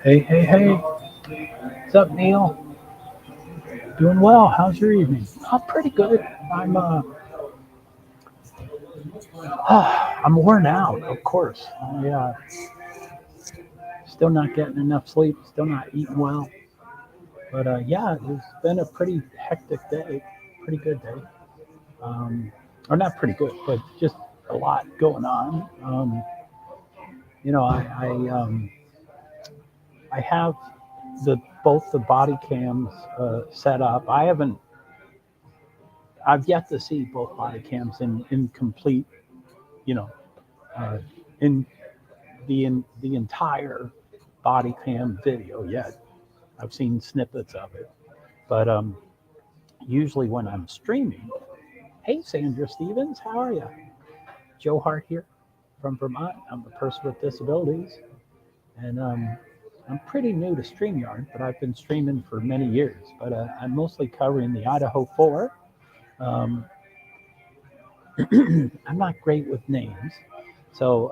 Hey, hey, hey. What's up, Neil? Doing well. How's your evening? Oh, pretty good. I'm worn out, of course. Still not getting enough sleep. Still not eating well. But yeah, it's been a pretty hectic day. Pretty good day. Um, or not pretty good, but just a lot going on. You know, I have the both the body cams set up. I've yet to see both body cams in complete, you know, uh, in the entire body cam video yet. I've seen snippets of it, but usually when I'm streaming, hey Sandra Stevens, how are you? JoeHart here from Vermont. I'm a person with disabilities, and I'm pretty new to StreamYard, but I've been streaming for many years. But I'm mostly covering the Idaho 4. Um, I'm not great with names, so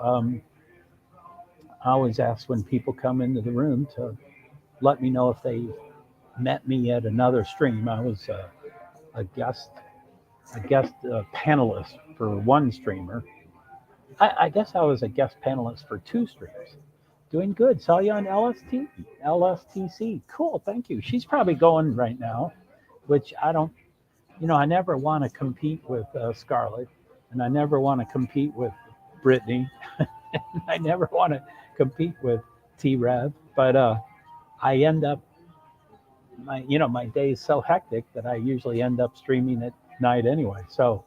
I always ask when people come into the room to let me know if they met me at another stream. I was a guest, panelist for one streamer. I guess I was a guest panelist for two streams. Doing good. Saw you on LSTC. Cool. Thank you. She's probably going right now, which I don't. I never want to compete with Scarlett, and I never want to compete with Brittany. I never want to compete with T-Rev, but I end up my day is so hectic that I usually end up streaming at night anyway. So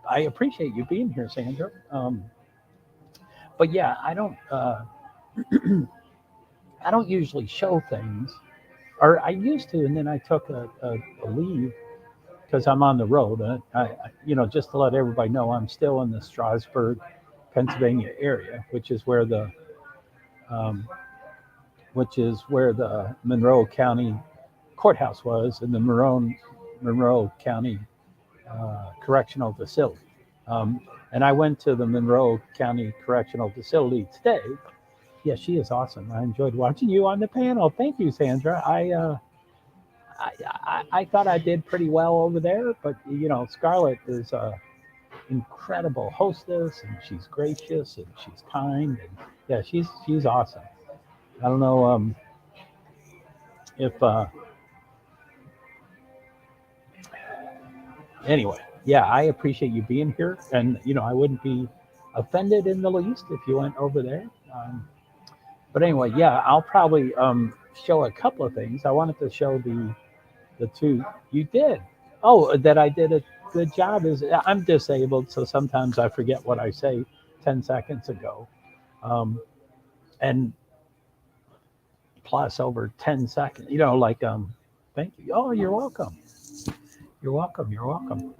I appreciate you being here, Sandra. But yeah, I don't usually show things, or I used to, and then I took a leave because I'm on the road. Just to let everybody know, I'm still in the Strasburg, Pennsylvania area, um, which is where the Monroe County courthouse was, and the Monroe County Correctional Facility. And I went to the Monroe County Correctional Facility today. Yeah, she is awesome. I enjoyed watching you on the panel. Thank you, Sandra. I thought I did pretty well over there, but Scarlett is a incredible hostess, and she's gracious and she's kind, and yeah, she's awesome. I don't know if anyway. Yeah, I appreciate you being here, and I wouldn't be offended in the least if you went over there. But anyway, yeah, I'll probably show a couple of things. I wanted to show the two you did. Oh, that I did a good job is I'm disabled, so sometimes I forget what I say 10 seconds ago. And plus over 10 seconds, thank you. Oh, you're welcome. You're welcome. You're welcome.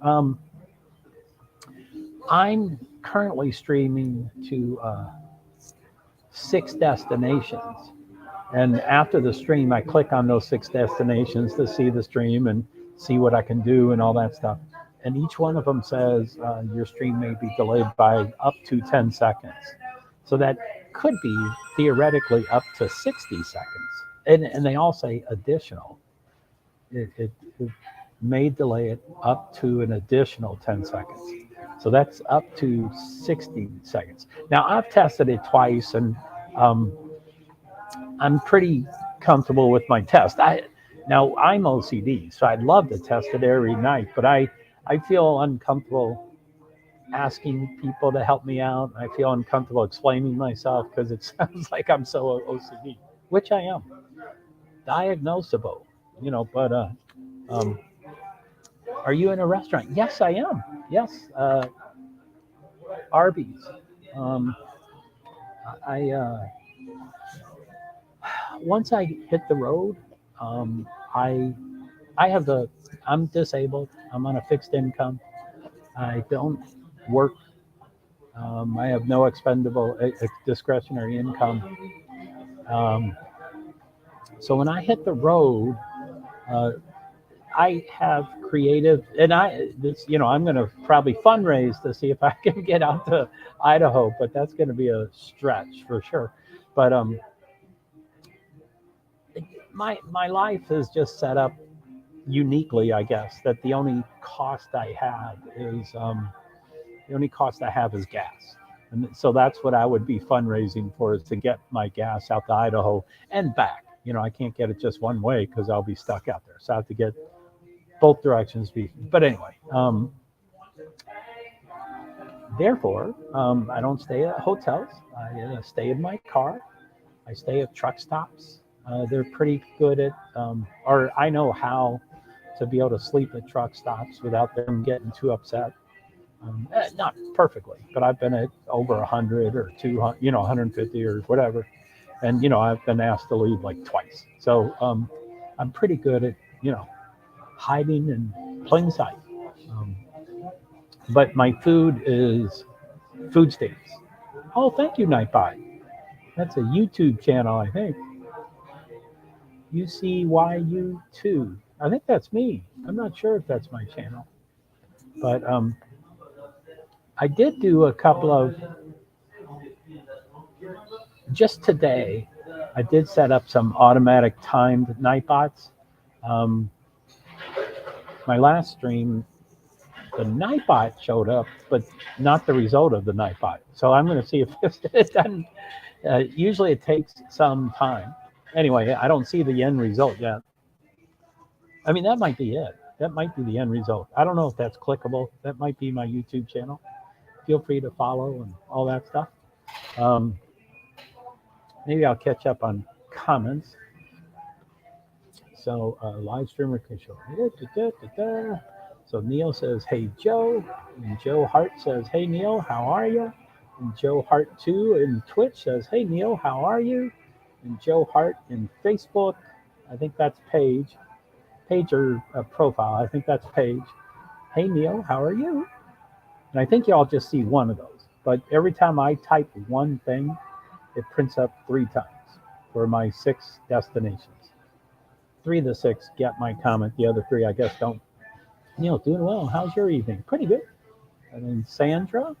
I'm currently streaming to 6 destinations. And after the stream, I click on those 6 destinations to see the stream and see what I can do and all that stuff. And each one of them says your stream may be delayed by up to 10 seconds. So that could be theoretically up to 60 seconds. And they all say additional. It may delay it up to an additional 10 seconds. So that's up to 60 seconds. Now, I've tested it twice, and I'm pretty comfortable with my test. Now I'm OCD, so I'd love to test it every night, but I feel uncomfortable asking people to help me out. I feel uncomfortable explaining myself because it sounds like I'm so OCD, which I am, diagnosable, But um, are you in a restaurant? Yes, I am. Yes, Arby's. Um, I Once I hit the road, um, I I have I'm disabled. I'm on a fixed income. I don't work. I have no expendable discretionary income. Um, so when I hit the road, uh, I have creative, and I'm going to probably fundraise to see if I can get out to Idaho, but that's going to be a stretch for sure. But my life is just set up uniquely, I guess, that the only cost I have is gas. And so that's what I would be fundraising for, is to get my gas out to Idaho and back. I can't get it just one way because I'll be stuck out there. So I have to get both directions. But anyway, therefore, I don't stay at hotels. I stay in my car. I stay at truck stops. They're pretty good at, or I know how to be able to sleep at truck stops without them getting too upset. Not perfectly, but I've been at over 100 or 200, 150 or whatever. And, I've been asked to leave like twice. So I'm pretty good at, hiding in plain sight. But my food is food stamps. Oh, thank you, Nightbot. That's a YouTube channel, I think. UCYU2. I think that's me. I'm not sure if that's my channel. But I did do a couple of, just today, I did set up some automatic timed Nightbots. My last stream, the Nightbot showed up, but not the result of the Nightbot. So I'm going to see if it doesn't. Usually it takes some time. Anyway, I don't see the end result yet. I mean, that might be it. That might be the end result. I don't know if that's clickable. That might be my YouTube channel. Feel free to follow and all that stuff. Maybe I'll catch up on comments. So live streamer can show. So Neil says, "Hey Joe," and JoeHart says, "Hey Neil, how are you?" And JoeHart 2 in Twitch says, "Hey Neil, how are you?" And JoeHart in Facebook, I think that's page or profile. I think that's page. "Hey Neil, how are you?" And I think y'all just see one of those. But every time I type one thing, it prints up 3 times for my 6 destinations. 3 of the 6 get my comment. The other 3, I guess, don't. Neil, doing well. How's your evening? Pretty good. And then Sandra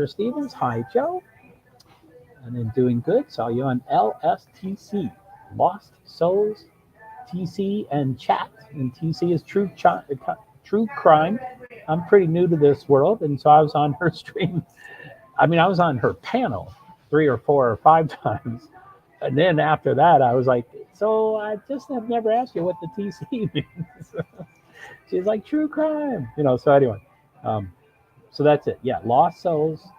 Stevens. Hi, Joe. And then doing good. Saw you on LSTC, Lost Souls, TC, and Chat. And TC is True Crime. I'm pretty new to this world, and so I was on her stream. I mean, I was on her panel 3 or 4 or 5 times. And then after that, I was like, so I just have never asked you what the TC means. She's like, true crime. So anyway, so that's it. Yeah, Lost Souls.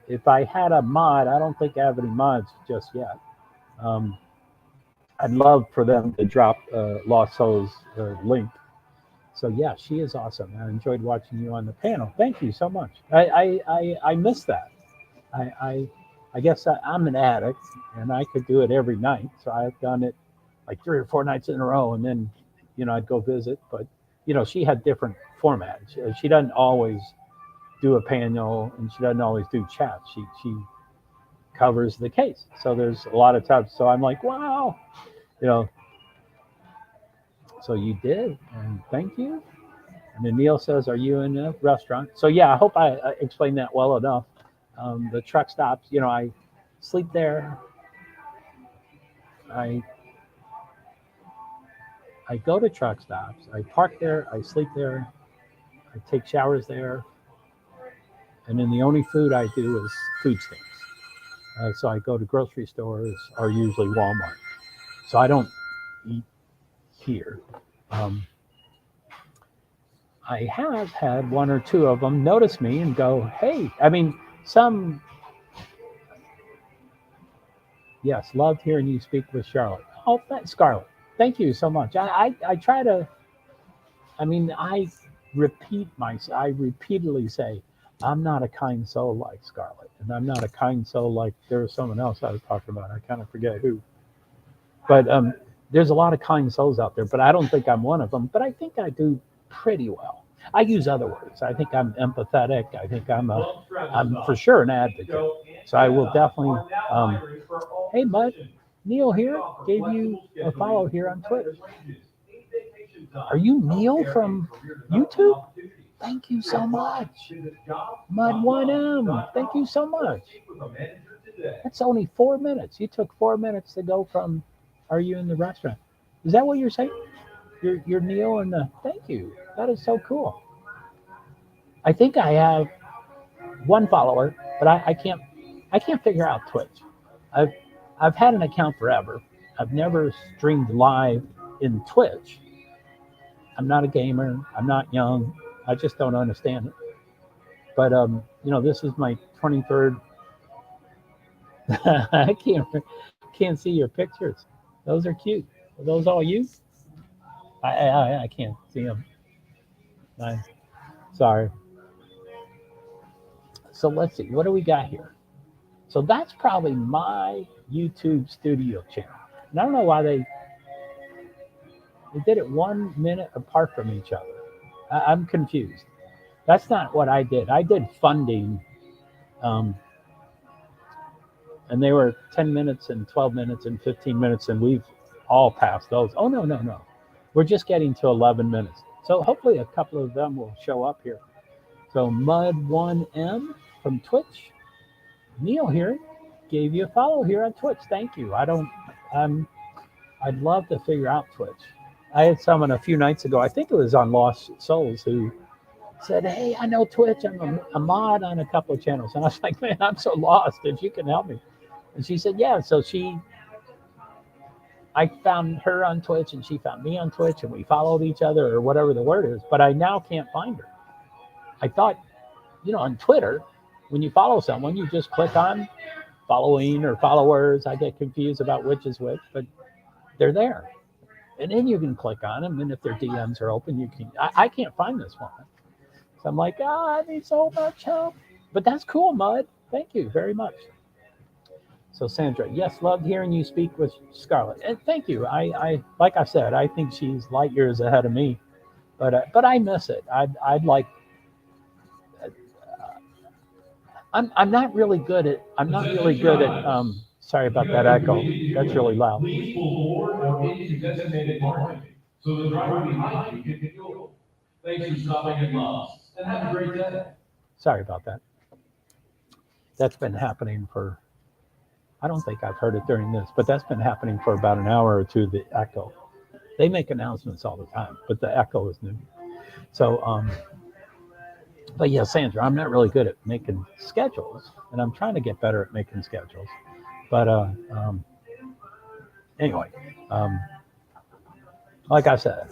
If I had a mod, I don't think I have any mods just yet. I'd love for them to drop Lost Souls link. So yeah, she is awesome. I enjoyed watching you on the panel. Thank you so much. I missed that. I guess I'm an addict, and I could do it every night. So I've done it like 3 or 4 nights in a row, and then I'd go visit. But she had different formats. She doesn't always do a panel, and she doesn't always do chat. She covers the case. So there's a lot of times. So I'm like, wow, So you did, and thank you. And then Neil says, "Are you in a restaurant?" So yeah, I hope I explained that well enough. The truck stops. I sleep there. I go to truck stops. I park there. I sleep there. I take showers there. And then the only food I do is food stamps. So I go to grocery stores or usually Walmart. So I don't eat here. I have had 1 or 2 of them notice me and go, hey, I mean, yes, loved hearing you speak with Charlotte. Oh, Scarlett, thank you so much. I try to, I repeatedly say, I'm not a kind soul like Scarlett, and I'm not a kind soul like there was someone else I was talking about. I kind of forget who. But there's a lot of kind souls out there, but I don't think I'm one of them. But I think I do pretty well. I use other words. I think I'm empathetic. I think I'm for sure an advocate. So I will definitely. Hey, bud, Neil here gave you a follow here on Twitter. Are you Neil from YouTube? Thank you so much. Mud1M, thank you so much. That's only 4 minutes. You took 4 minutes to go from, are you in the restaurant? Is that what you're saying? You're Neil and thank you. That is so cool. I think I have one follower, but I can't figure out Twitch. I've had an account forever. I've never streamed live in Twitch. I'm not a gamer. I'm not young. I just don't understand it. But this is my 23rd. I can't see your pictures. Those are cute. Are those all you? I can't see them. Sorry. So let's see. What do we got here? So that's probably my YouTube studio channel. And I don't know why they did it 1 minute apart from each other. I'm confused. That's not what I did. I did funding, and they were 10 minutes and 12 minutes and 15 minutes, and we've all passed those. Oh, no. We're just getting to 11 minutes. So hopefully a couple of them will show up here. So Mud1M from Twitch. Neil here gave you a follow here on Twitch. Thank you. I'd love to figure out Twitch. I had someone a few nights ago, I think it was on Lost Souls, who said, hey, I know Twitch. I'm a mod on a couple of channels. And I was like, man, I'm so lost. If you can help me. And she said, yeah. So I found her on Twitch and she found me on Twitch and we followed each other or whatever the word is. But I now can't find her. I thought, on Twitter, when you follow someone, you just click on following or followers. I get confused about which is which, but they're there. And then you can click on them. And if their DMs are open, you can. I can't find this one. So I'm like, I need so much help. But that's cool, Mud. Thank you very much. So Sandra, yes, loved hearing you speak with Scarlett. And thank you. I like I said, I think she's light years ahead of me. But I miss it. I'd like. I'm not really good at. Sorry about that echo. That's really loud. So the driver behind you can go. Thanks for stopping at Love's and have a great day. Sorry about that. That's been happening for, I don't think I've heard it during this, but that's been happening for about an hour or two, the echo. They make announcements all the time, but the echo is new. So, but yeah, Sandra, I'm not really good at making schedules, and I'm trying to get better at making schedules. But anyway, like I said,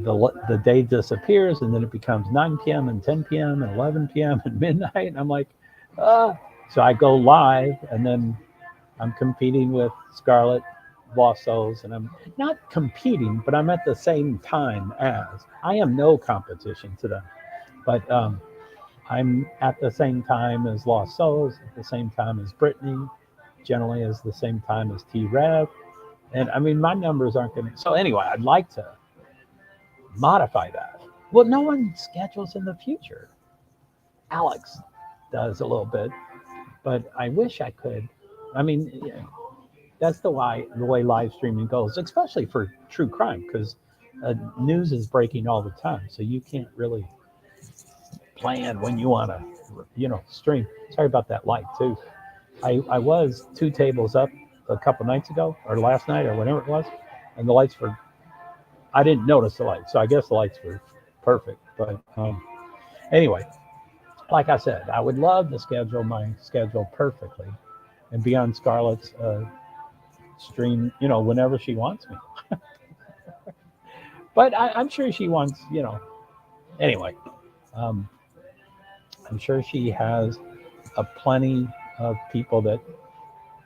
the day disappears and then it becomes 9 p.m. and 10 p.m. and 11 p.m. and midnight. And I'm like, so I go live and then I'm competing with Scarlett, Lost Souls, and I'm not competing, but I'm at the same time as. I am no competition to them, but I'm at the same time as Lost Souls, at the same time as Brittany, generally as the same time as T-Rev. And I mean, my numbers aren't going to. So anyway, I'd like to modify that. Well, no one schedules in the future. Alex does a little bit, but I wish I could. I mean, that's the way live streaming goes, especially for true crime, because news is breaking all the time. So you can't really plan when you want to, stream. Sorry about that light too. I was 2 tables up a couple nights ago, or last night, or whenever it was, and the lights were, I didn't notice the lights, so I guess the lights were perfect. But anyway, like I said, I would love to schedule my schedule perfectly and be on Scarlett's stream, whenever she wants me. But I'm sure she wants, anyway, I'm sure she has a plenty of people that.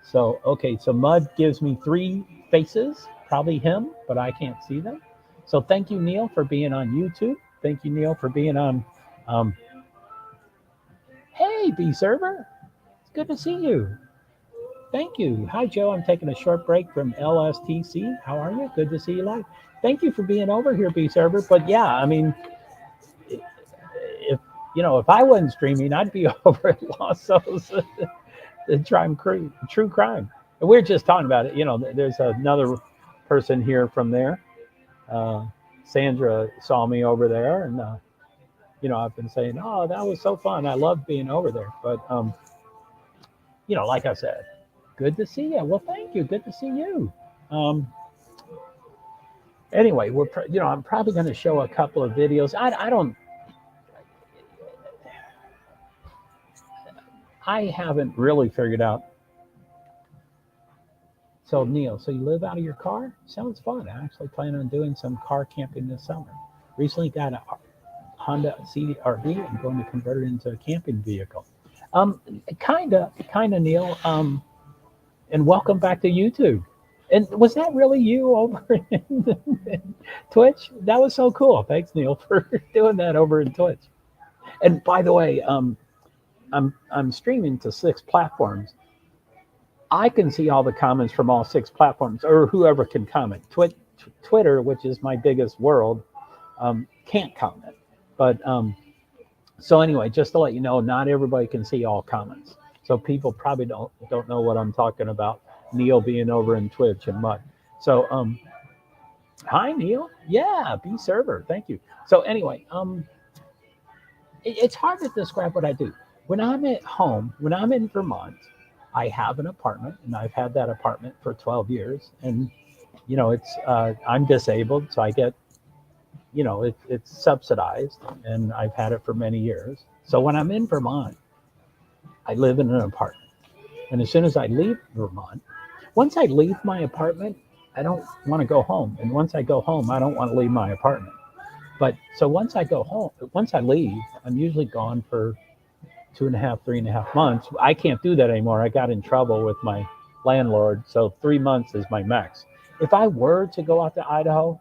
So, okay, so Mud gives me 3 faces, probably him, but I can't see them. So thank you, Neil, for being on YouTube. Thank you, Neil, for being on, hey, B-Server, it's good to see you. Thank you. Hi, Joe, I'm taking a short break from LSTC. How are you? Good to see you live. Thank you for being over here, B-Server. But yeah, I mean, if I wasn't streaming, I'd be over at Lost Souls. The true crime. And we're just talking about it. There's another person here from there. Sandra saw me over there, and I've been saying, oh, that was so fun. I love being over there. But like I said, good to see you. Well, thank you. Good to see you. Um, anyway, I'm probably going to show a couple of videos. I haven't really figured out. So Neil, so you live out of your car? Sounds fun. I actually plan on doing some car camping this summer. Recently got a Honda CR-V. I'm going to convert it into a camping vehicle. Kinda, Neil. And welcome back to YouTube. And was that really you over in Twitch? That was so cool. Thanks, Neil, for doing that over in Twitch. And by the way, I'm streaming to 6 platforms. I can see all the comments from all 6 platforms, or whoever can comment. Twitter, which is my biggest world, can't comment. But so anyway, just to let you know, not everybody can see all comments. So people probably don't know what I'm talking about. Neil being over in Twitch and Mud. So hi Neil. Yeah, B server. Thank you. So anyway, it's hard to describe what I do. When I'm at home, when I'm in Vermont, I have an apartment, and I've had that apartment for 12 years. And it's I'm disabled, so I get it's subsidized, and I've had it for many years. So when I'm in Vermont, I live in an apartment. And as soon as I leave Vermont, once I leave my apartment, I don't want to go home. And once I go home, I don't want to leave my apartment. But so once I go home, once I leave, I'm usually gone for 2.5, 3.5 months. I can't do that anymore. I got in trouble with my landlord. So 3 months is my max. If I were to go out to Idaho,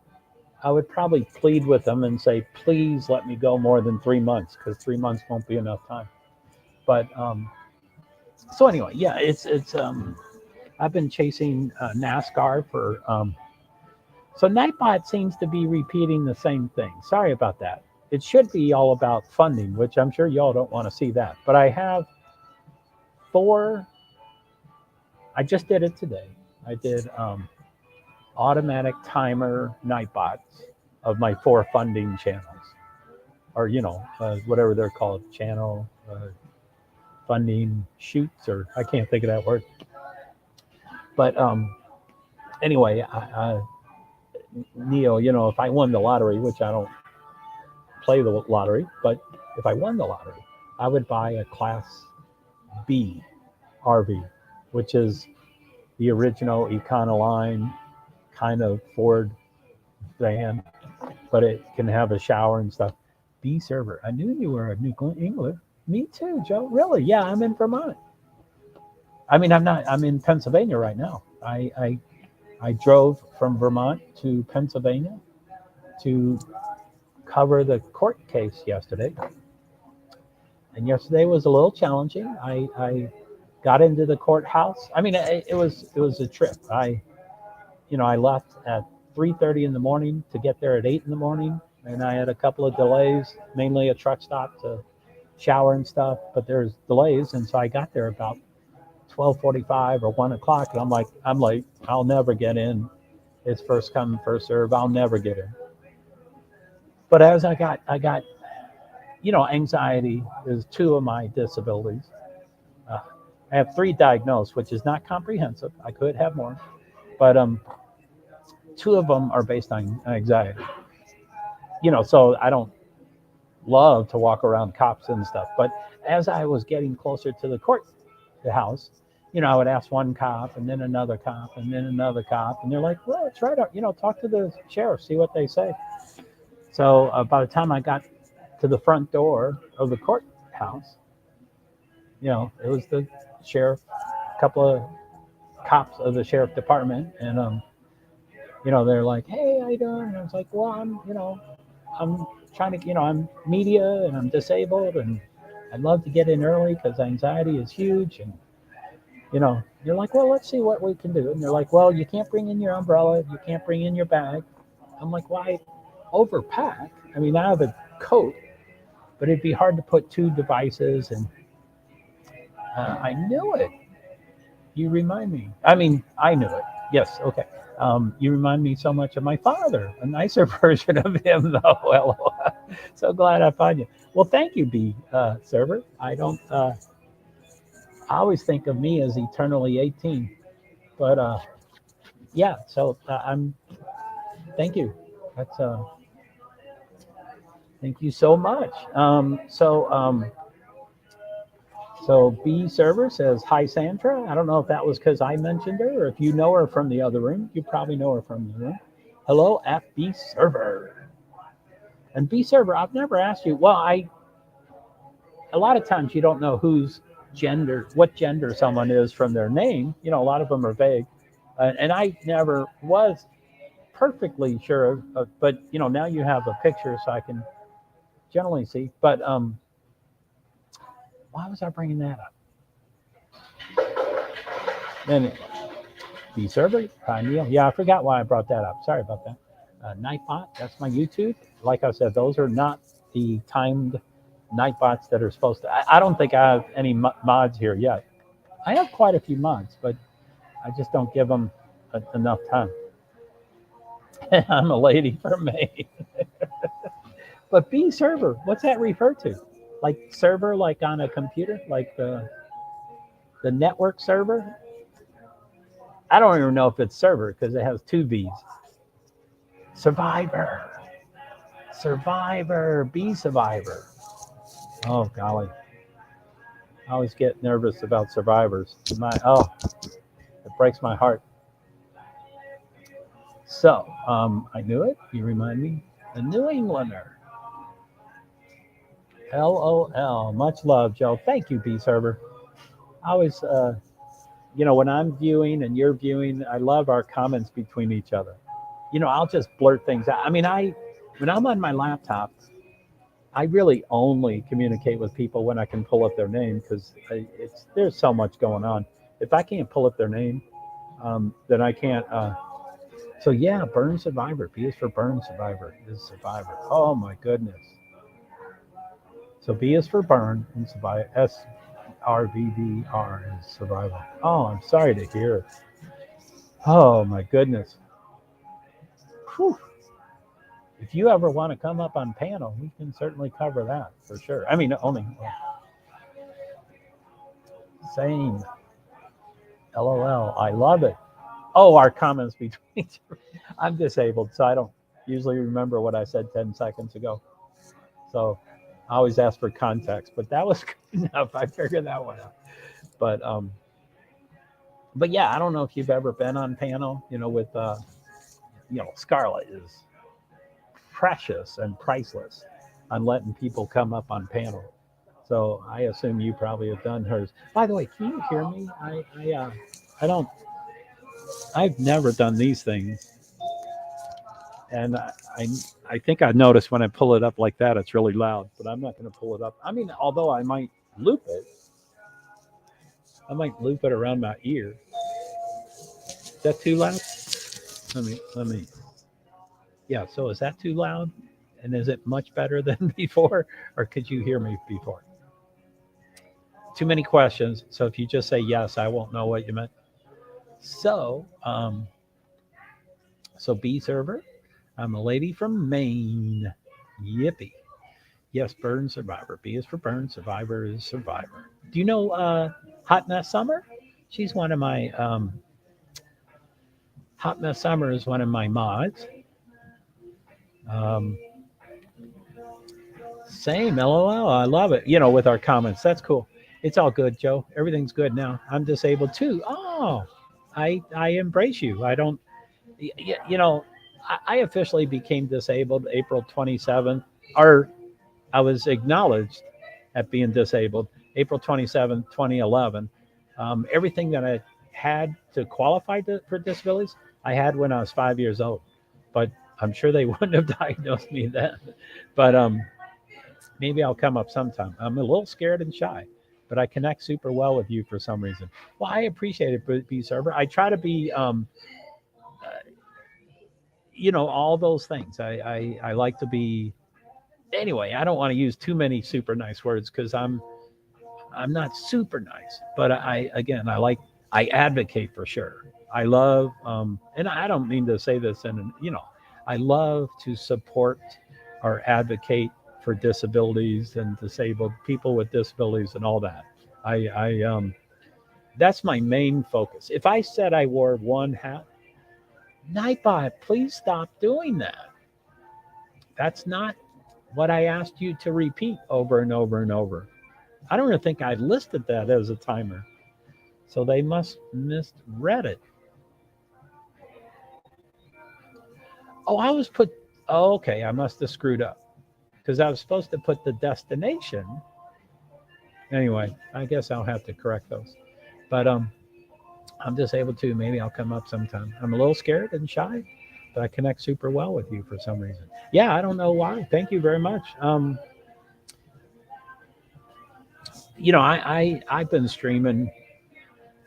I would probably plead with them and say, please let me go more than 3 months, because 3 months won't be enough time. But so anyway, yeah, it's I've been chasing NASCAR for so Nightbot seems to be repeating the same thing. Sorry about that. It should be all about funding, which I'm sure y'all don't want to see that. But I have 4. I just did it today. I did automatic timer Nightbots of my 4 funding channels, or whatever they're called, channel funding shoots, or I can't think of that word. But anyway, Neil, if I won the lottery, which I don't play the lottery, but if I won the lottery, I would buy a Class B RV, which is the original Econoline kind of Ford van, but it can have a shower and stuff. B server. I knew you were a New England. Me too, Joe. Really? Yeah, I'm in Vermont. I mean, I'm in Pennsylvania right now. I drove from Vermont to Pennsylvania to cover the court case yesterday. And yesterday was a little challenging. I got into the courthouse. I mean, it was a trip. I left at 3:30 in the morning to get there at 8 in the morning. And I had a couple of delays, mainly a truck stop to shower and stuff, but there's delays. And so I got there about 12:45 or 1 o'clock. And I'm late. I'll never get in. It's first come, first serve. I'll never get in. But as I got, anxiety is 2 of my disabilities. I have 3 diagnosed, which is not comprehensive. I could have more, but 2 of them are based on anxiety. So I don't love to walk around cops and stuff. But as I was getting closer to the house, I would ask one cop and then another cop and then another cop, and they're like, well, it's right up, talk to the sheriff, see what they say. So by the time I got to the front door of the courthouse, it was the sheriff, a couple of cops of the sheriff department, and they're like, hey, how you doing? And I was like, well, I'm trying to, I'm media and I'm disabled, and I'd love to get in early because anxiety is huge. And you're like, well, let's see what we can do. And they're like, well, you can't bring in your umbrella, you can't bring in your bag. I'm like, why overpack? I mean, I have a coat, but it'd be hard to put 2 devices. And I knew it. You remind me. I mean, I knew it. Yes, okay. You remind me so much of my father, a nicer version of him, though. LOL. So glad I found you. Well, thank you, B server. I don't. I always think of me as eternally 18, but yeah. So I'm. Thank you. That's Thank you so much. So B server says hi Sandra. I don't know if that was because I mentioned her or if you know her from the other room. You probably know her from the room. Hello at B server. And B server, I've never asked you. Well, a lot of times you don't know what gender someone is from their name. A lot of them are vague, and I never was perfectly sure. But now you have a picture, so I can generally see. But why was I bringing that up? Then B server, Neil. Yeah, I forgot why I brought that up. Sorry about that. Nightbot, that's my YouTube. Like I said, those are not the timed Nightbots that are supposed to. I don't think I have any mods here yet. I have quite a few mods, but I just don't give them enough time. I'm a lady for Maine. But B server, what's that refer to? Like server, like on a computer, like the network server? I don't even know if it's server because it has two B's. Survivor. Survivor. B survivor. Oh golly. I always get nervous about survivors. It breaks my heart. So, I knew it. You remind me. The New Englander. LOL. Much love, Joe. Thank you, B server. I always, when I'm viewing and you're viewing, I love our comments between each other. I'll just blurt things out. I mean, when I'm on my laptop, I really only communicate with people when I can pull up their name because there's so much going on. If I can't pull up their name, then I can't. So yeah, Burn Survivor. B is for Burn Survivor. Is Survivor. Oh my goodness. So B is for Burn and Survivor. SRVVR is Survival. Oh, I'm sorry to hear. Oh my goodness. Whew. If you ever want to come up on panel, we can certainly cover that for sure. I mean, only same. LOL. I love it. Oh, our comments between. I'm disabled, so I don't usually remember what I said 10 seconds ago. So I always ask for context, but that was good enough. I figured that one out. But yeah, I don't know if you've ever been on panel, with Scarlett is precious and priceless on letting people come up on panel. So I assume you probably have done hers. By the way, can you hear me? I don't. I've never done these things, and I think I noticed when I pull it up like that, it's really loud. But I'm not going to pull it up. I mean, although I might loop it, around my ear. Is that too loud? Let me. Yeah. So is that too loud? And is it much better than before, or could you hear me before? Too many questions. So if you just say yes, I won't know what you meant. So, B server, I'm a lady from Maine. Yippee. Yes, Burn Survivor. B is for Burn. Survivor is Survivor. Do you know Hot Mess Summer? She's one of my Hot Mess Summer is one of my mods. Same, LOL. I love it. With our comments. That's cool. It's all good, Joe. Everything's good now. I'm disabled too. Oh, I embrace you. I don't, I officially became disabled April 27th, or I was acknowledged at being disabled April 27th, 2011. Everything that I had to qualify for disabilities, I had when I was 5 years old. But I'm sure they wouldn't have diagnosed me then. But maybe I'll come up sometime. I'm a little scared and shy, but I connect super well with you for some reason. Well, I appreciate it, B server. I try to be, all those things. I like to be. Anyway, I don't want to use too many super nice words because I'm not super nice. But I advocate for sure. I love, and I don't mean to say this, and I love to support or advocate for disabilities and disabled people with disabilities and all that. That's my main focus. If I said I wore one hat, Nightbot, please stop doing that. That's not what I asked you to repeat over and over and over. I don't even think I listed that as a timer. So they must misread it. Oh, okay, I must have screwed up because I was supposed to put the destination. Anyway, I guess I'll have to correct those. But I'm disabled too. Maybe I'll come up sometime. I'm a little scared and shy, but I connect super well with you for some reason. Yeah, I don't know why. Thank you very much. I've been streaming.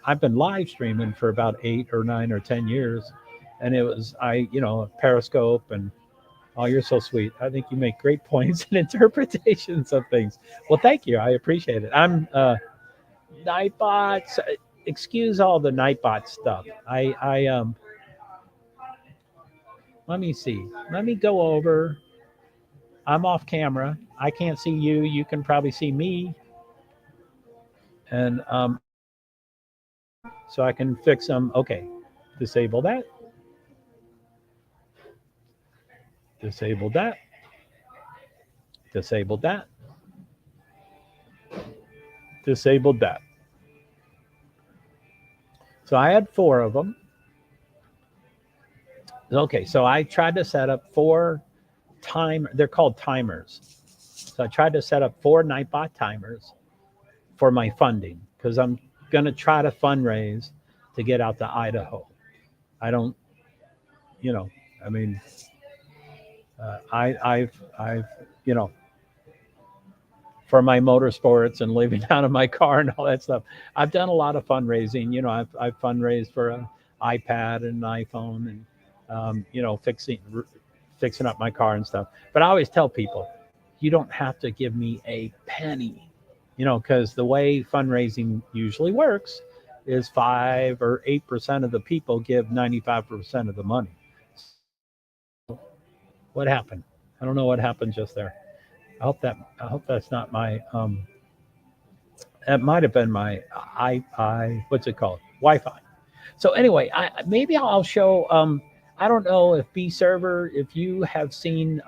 I've been live streaming for about 8 or 9 or 10 years, and it was Periscope and. Oh, you're so sweet. I think you make great points and interpretations of things. Well, thank you. I appreciate it. I'm Nightbots. Excuse all the Nightbot stuff. Let me see. Let me go over. I'm off camera. I can't see you. You can probably see me. And so I can fix them. Okay. Disable that. Disable that. Disabled that. Disabled that. So I had 4 of them. Okay, so I tried to set up 4 they're called timers. So I tried to set up 4 Nightbot timers for my funding because I'm going to try to fundraise to get out to Idaho. I don't, I mean, I've for my motorsports and living out of my car and all that stuff. I've done a lot of fundraising. I've fundraised for an iPad and an iPhone and, fixing up my car and stuff. But I always tell people, you don't have to give me a penny, because the way fundraising usually works is 5 or 8% of the people give 95% of the money. What happened? I don't know what happened just there. I hope that's not my that might have been my what's it called? Wi-Fi. So anyway, maybe I'll show I don't know if B server, if you have seen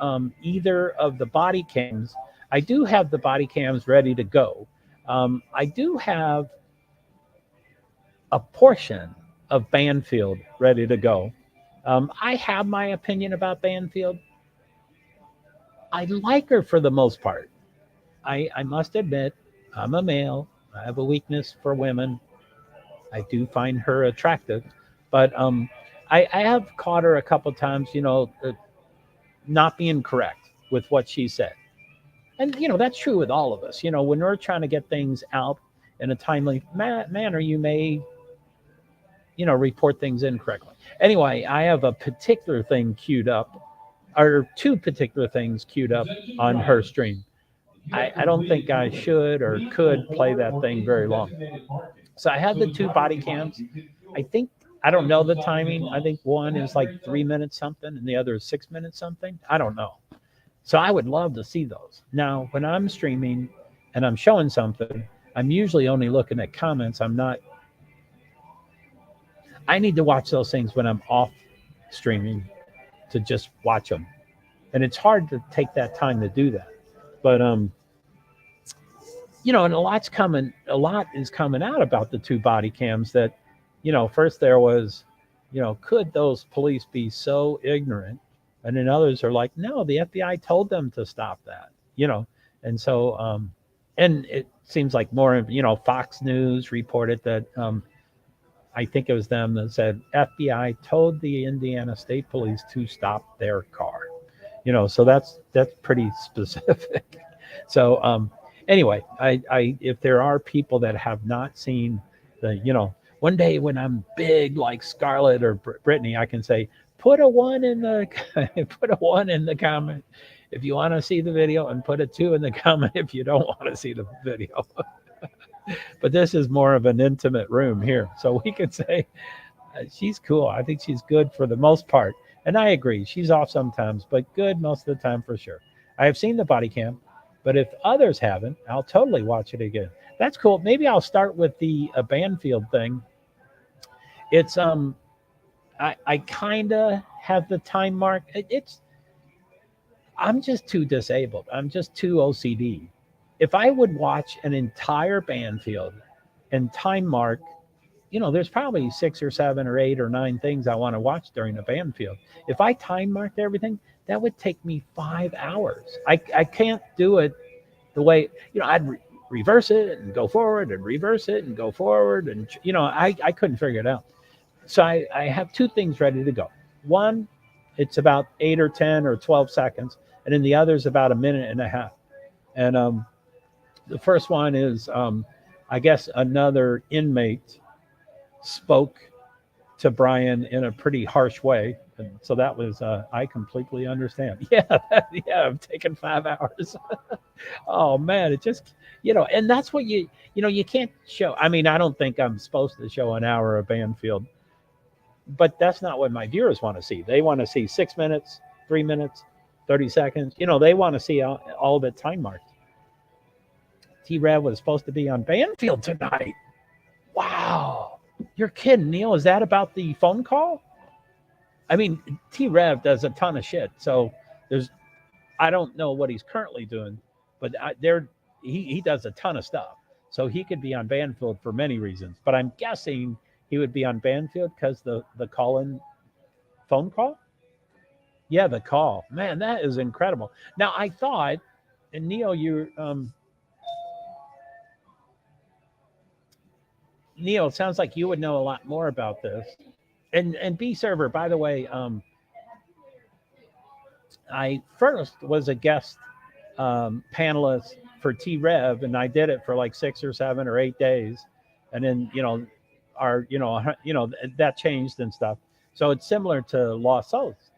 either of the body cams. I do have the body cams ready to go. I do have a portion of Banfield ready to go. I have my opinion about Banfield. I like her for the most part. I must admit, I'm a male. I have a weakness for women. I do find her attractive, but I have caught her a couple times, not being correct with what she said. And, that's true with all of us. When we're trying to get things out in a timely manner, you may, report things incorrectly. Anyway, I have a particular thing queued up, or 2 particular things queued up on her stream. I don't think I should or could play that thing very long. So I have the 2 body cams. I don't know the timing. I think one is like 3 minutes something and the other is 6 minutes something. I don't know. So I would love to see those. Now, when I'm streaming and I'm showing something, I'm usually only looking at comments. I need to watch those things when I'm off streaming to just watch them. And it's hard to take that time to do that. But, and a lot is coming out about the 2 body cams that, first there was, could those police be so ignorant? And then others are like, no, the FBI told them to stop that, And so, and it seems like more, Fox News reported that, I think it was them that said FBI told the Indiana State Police to stop their car, so that's pretty specific. So, anyway, I if there are people that have not seen the, one day when I'm big like Scarlett or Brittany, I can say, put a 1 in the comment if you want to see the video, and put a 2 in the comment if you don't want to see the video. But this is more of an intimate room here, so we can say, She's cool. I think she's good for the most part. And I agree. She's off sometimes, but good most of the time for sure. I have seen the body cam, but if others haven't, I'll totally watch it again. That's cool. Maybe I'll start with the Banfield thing. It's I kind of have the time mark. It's I'm just too disabled. I'm just too OCD. If I would watch an entire Banfield and time mark, there's probably 6 or 7 or 8 or 9 things I want to watch during a Banfield. If I time marked everything, that would take me 5 hours. I can't do it the way, I'd reverse it and go forward and reverse it and go forward. And, I couldn't figure it out. So I have 2 things ready to go. One, it's about 8 or 10 or 12 seconds. And then the other is about a minute and a half. And the first one is, I guess, another inmate spoke to Brian in a pretty harsh way. And so that was, I completely understand. Yeah, I've taken 5 hours. Oh, man, it just, and that's what you can't show. I mean, I don't think I'm supposed to show an hour of Banfield, but that's not what my viewers want to see. They want to see 6 minutes, 3 minutes, 30 seconds. They want to see all of it time marked. T-Rev was supposed to be on Banfield tonight. Wow. You're kidding, Neil. Is that about the phone call? I mean, T-Rev does a ton of shit. So I don't know what he's currently doing, but he does a ton of stuff. So he could be on Banfield for many reasons. But I'm guessing he would be on Banfield because the call-in phone call? Yeah, the call. Man, that is incredible. Now, I thought, and Neil, Neil, it sounds like you would know a lot more about this. And B Server, by the way, I first was a guest panelist for T-Rev, and I did it for like 6 or 7 or 8 days, and then that changed and stuff. So it's similar to Lost Souls.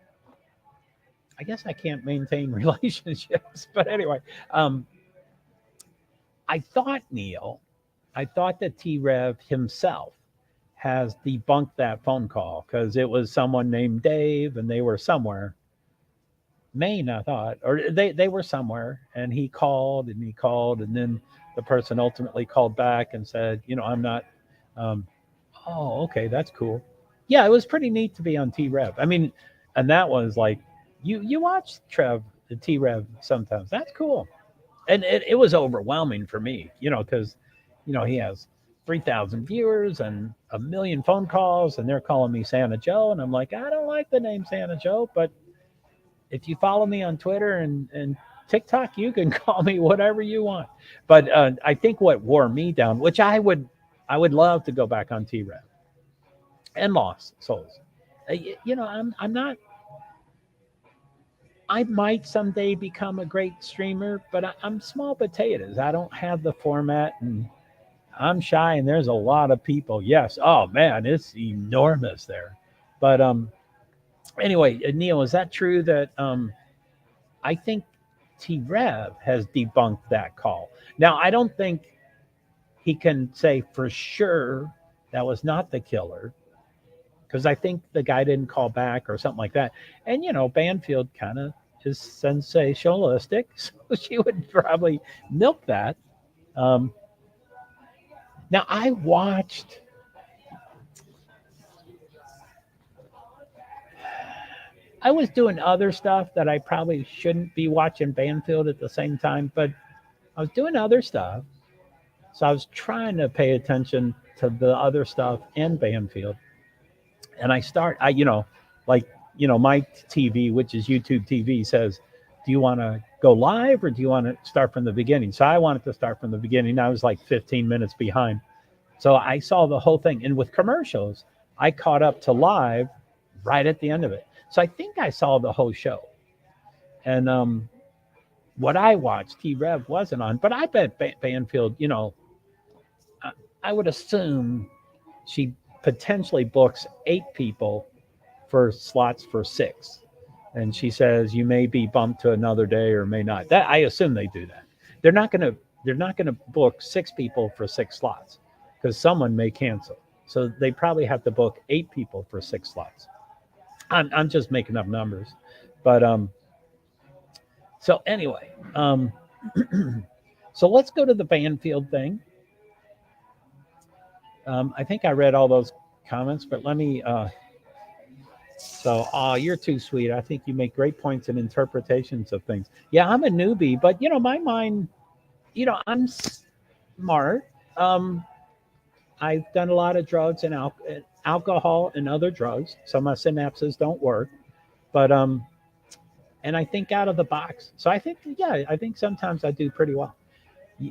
I guess I can't maintain relationships, but anyway, I thought that T-Rev himself has debunked that phone call because it was someone named Dave and they were somewhere. Maine, I thought, or they were somewhere, and he called, and then the person ultimately called back and said, I'm not. Oh, okay, that's cool. Yeah, it was pretty neat to be on T-Rev. I mean, and that was like, you watch the T-Rev sometimes. That's cool. And it was overwhelming for me, because, he has 3,000 viewers and a million phone calls, and they're calling me Santa Joe. And I'm like, I don't like the name Santa Joe, but if you follow me on Twitter and TikTok, you can call me whatever you want. But I think what wore me down, which I would love to go back on T-Rev and Lost Souls. I'm not. I might someday become a great streamer, but I'm small potatoes. I don't have the format, and I'm shy, and there's a lot of people. Yes. Oh man, it's enormous there. But anyway, Neil, is that true that I think T-Rev has debunked that call? Now, I don't think he can say for sure that was not the killer, because I think the guy didn't call back or something like that. And, Banfield kind of is sensationalistic, so she would probably milk that. Now, I was doing other stuff that I probably shouldn't be watching Banfield at the same time, but I was doing other stuff. So I was trying to pay attention to the other stuff in Banfield. And my TV, which is YouTube TV, says, do you want to go live or do you want to start from the beginning? So I wanted to start from the beginning. I was like 15 minutes behind. So I saw the whole thing. And with commercials, I caught up to live right at the end of it. So I think I saw the whole show. And what I watched, T-Rev wasn't on. But I bet Banfield, I would assume she potentially books 8 people for slots for 6. And she says you may be bumped to another day or may not. That I assume they do that. They're not gonna book 6 people for 6 slots because someone may cancel. So they probably have to book 8 people for 6 slots. I'm just making up numbers, but so anyway, so let's go to the Banfield thing. I think I read all those comments, but let me. So, you're too sweet. I think you make great points and interpretations of things. Yeah, I'm a newbie, but my mind, I'm smart. I've done a lot of drugs and alcohol and other drugs, so my synapses don't work. But and I think out of the box. So I think, yeah, I think sometimes I do pretty well.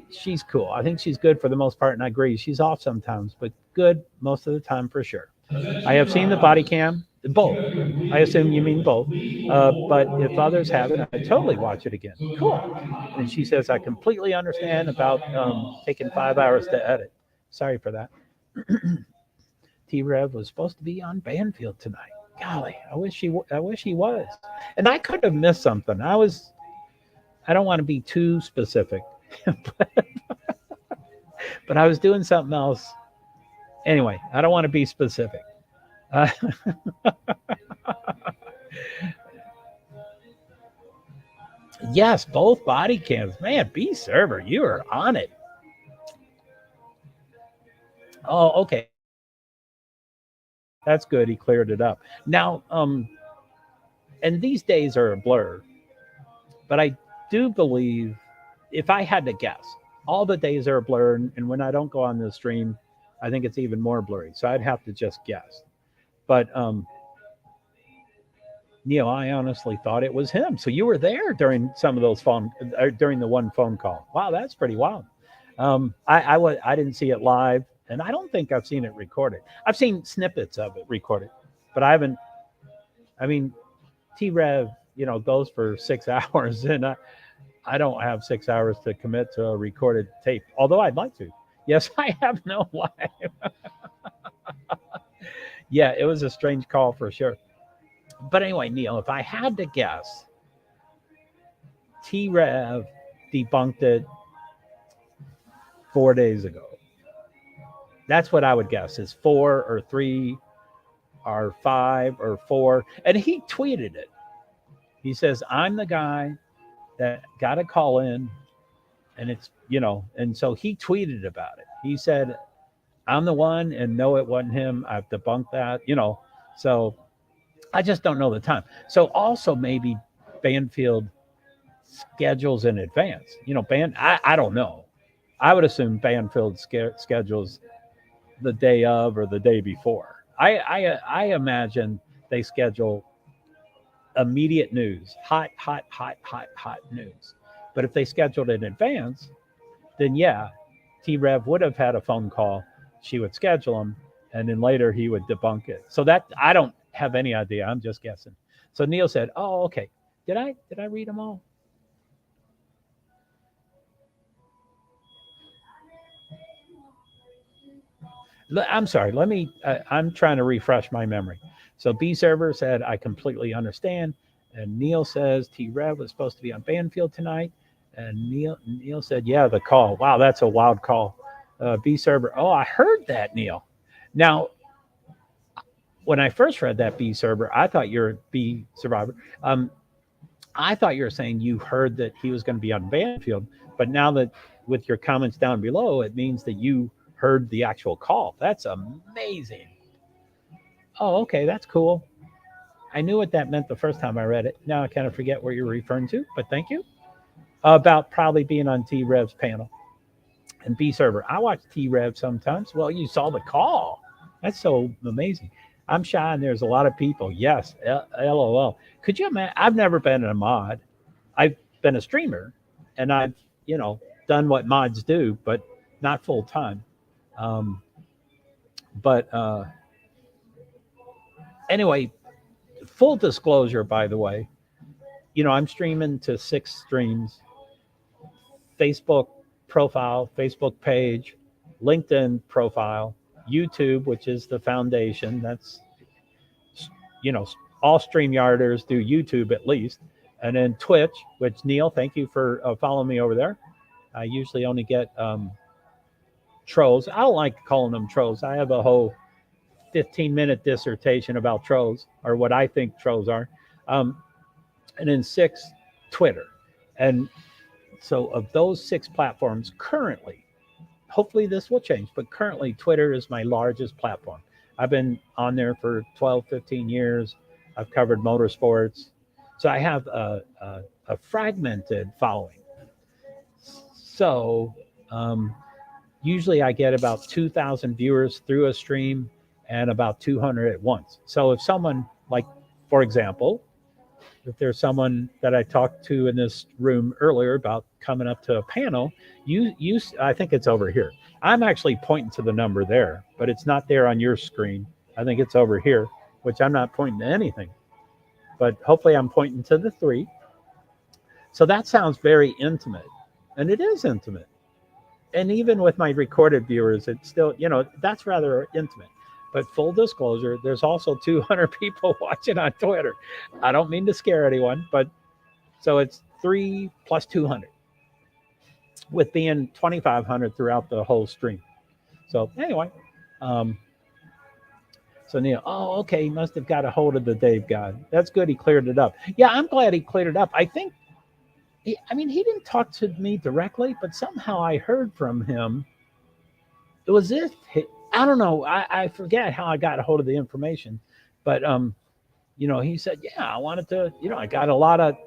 She's cool. I think she's good for the most part, and I agree. She's off sometimes, but good most of the time for sure. I have seen the body cam, both. I assume you mean both. But if others haven't, I totally watch it again. Cool. And she says, I completely understand about taking 5 hours to edit. Sorry for that. T-Rev was supposed to be on Banfield tonight. Golly, I wish he was. And I could have missed something. I don't want to be too specific, but I was doing something else. Anyway, I don't want to be specific. Yes, both body cams. Man, B server, you are on it. Oh, okay. That's good. He cleared it up. Now, and these days are a blur, but I do believe, if I had to guess, all the days are a blur, and when I don't go on the stream, I think it's even more blurry. So I'd have to just guess. But Neil, I honestly thought it was him. So you were there during some of those during the one phone call. Wow, that's pretty wild. I didn't see it live, and I don't think I've seen it recorded. I've seen snippets of it recorded, but I haven't. I mean, T-Rev, goes for 6 hours, and I don't have 6 hours to commit to a recorded tape, although I'd like to. Yes, I have no life. Yeah, it was a strange call for sure. But anyway, Neil, if I had to guess, T-Rev debunked it 4 days ago. That's what I would guess, is 4 or 3 or 5 or 4. And he tweeted it. He says, I'm the guy that got a call in, and it's, and so he tweeted about it. He said, I'm the one, and no, it wasn't him. I've debunked that, so I just don't know the time. So also maybe Banfield schedules in advance, I don't know. I would assume Banfield schedules the day of or the day before. I imagine they schedule immediate news, hot news. But if they scheduled it in advance, then yeah, T-Rev would have had a phone call. She would schedule him, and then later he would debunk it. So that, I don't have any idea. I'm just guessing. So Neil said, oh, okay. Did I read them all? I'm sorry. I'm trying to refresh my memory. So B server said, I completely understand. And Neil says T-Rev was supposed to be on Banfield tonight. And Neil said, yeah, the call. Wow, that's a wild call. B server. Oh, I heard that, Neil. Now, when I first read that, B server, I thought you're B survivor. I thought you were saying you heard that he was going to be on Banfield, but now that with your comments down below, it means that you heard the actual call. That's amazing. Oh, okay, that's cool. I knew what that meant the first time I read it. Now I kind of forget what you're referring to, but thank you. About probably being on T-Rev's panel. And B server, I watch T-Rev sometimes. Well, you saw the call. That's so amazing. I'm shy and there's a lot of people. Yes, LOL. Could you imagine? I've never been a mod. I've been a streamer, and I've, done what mods do, but not full time. Anyway, full disclosure, by the way, I'm streaming to 6 streams: Facebook profile, Facebook page, LinkedIn profile, YouTube, which is the foundation. That's, all StreamYarders do YouTube at least. And then Twitch, which Neil, thank you for following me over there. I usually only get trolls. I don't like calling them trolls. I have a whole 15-minute dissertation about trolls, or what I think trolls are. And then 6, Twitter. And so of those 6 platforms currently, hopefully this will change, but currently Twitter is my largest platform. I've been on there for 12, 15 years. I've covered motorsports. So I have a fragmented following. So usually I get about 2,000 viewers through a stream and about 200 at once. So if someone, like, for example, if there's someone that I talked to in this room earlier about coming up to a panel, I think it's over here. I'm actually pointing to the number there, but it's not there on your screen. I think it's over here, which I'm not pointing to anything, but hopefully I'm pointing to the 3. So that sounds very intimate, and it is intimate. And even with my recorded viewers, it's still, that's rather intimate. But full disclosure, there's also 200 people watching on Twitter. I don't mean to scare anyone, but so it's 3 plus 200, with being 2,500 throughout the whole stream. So anyway, so Neil, okay, he must have got a hold of the Dave guy. That's good, he cleared it up. Yeah, I'm glad he cleared it up. I think, he didn't talk to me directly, but somehow I heard from him. It was I don't know. I forget how I got a hold of the information, but he said, yeah, I wanted to, I got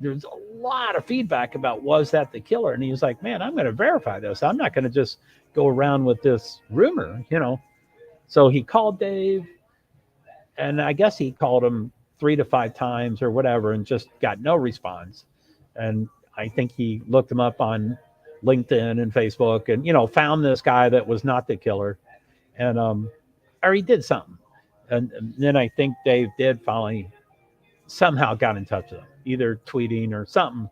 there's a lot of feedback about, was that the killer? And he was like, man, I'm going to verify this. I'm not going to just go around with this rumor, So he called Dave, and I guess he called him 3 to 5 times or whatever, and just got no response. And I think he looked him up on LinkedIn and Facebook, and found this guy that was not the killer. And or he did something, and then I think Dave did finally somehow got in touch with him, either tweeting or something,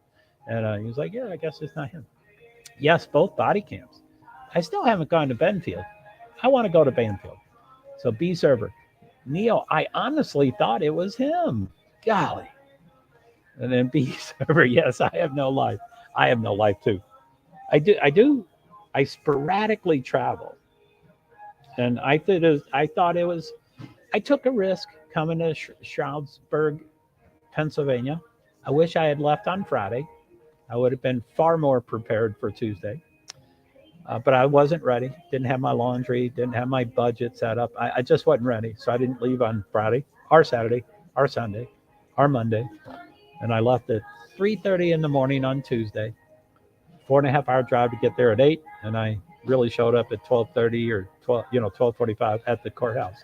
and he was like, yeah, I guess it's not him. Yes, both body cams. I still haven't gone to Benfield. I want to go to Benfield. So B server, Neil, I honestly thought it was him. Golly. And then B server, yes, I have no life. I have no life too. I sporadically travel. And I thought it was, I took a risk coming to Stroudsburg, Pennsylvania. I wish I had left on Friday. I would have been far more prepared for Tuesday. But I wasn't ready. Didn't have my laundry, didn't have my budget set up. I just wasn't ready. So I didn't leave on Friday, or Saturday, or Sunday, or Monday. And I left at 3:30 in the morning on Tuesday. 4.5 hour drive to get there at 8. And I really showed up at 12:30 or 12:45 at the courthouse.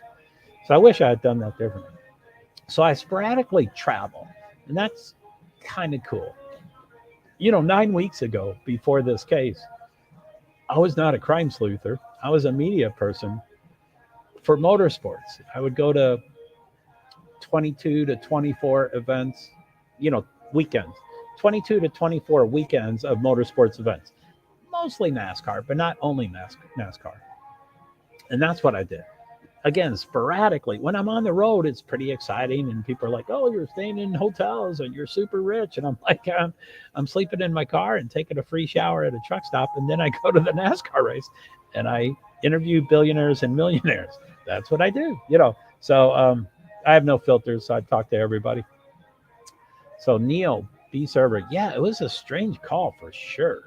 So I wish I had done that differently. So I sporadically travel, and that's kind of cool. 9 weeks ago, before this case, I was not a crime sleuther. I was a media person for motorsports. I would go to 22 to 24 events, weekends, 22 to 24 weekends of motorsports events. Mostly NASCAR, but not only NASCAR. And that's what I did. Again, sporadically. When I'm on the road, it's pretty exciting, and people are like, oh, you're staying in hotels and you're super rich. And I'm like, I'm sleeping in my car and taking a free shower at a truck stop, and then I go to the NASCAR race and I interview billionaires and millionaires. That's what I do, So I have no filters, so I talk to everybody. So Neil, B server, yeah, it was a strange call for sure.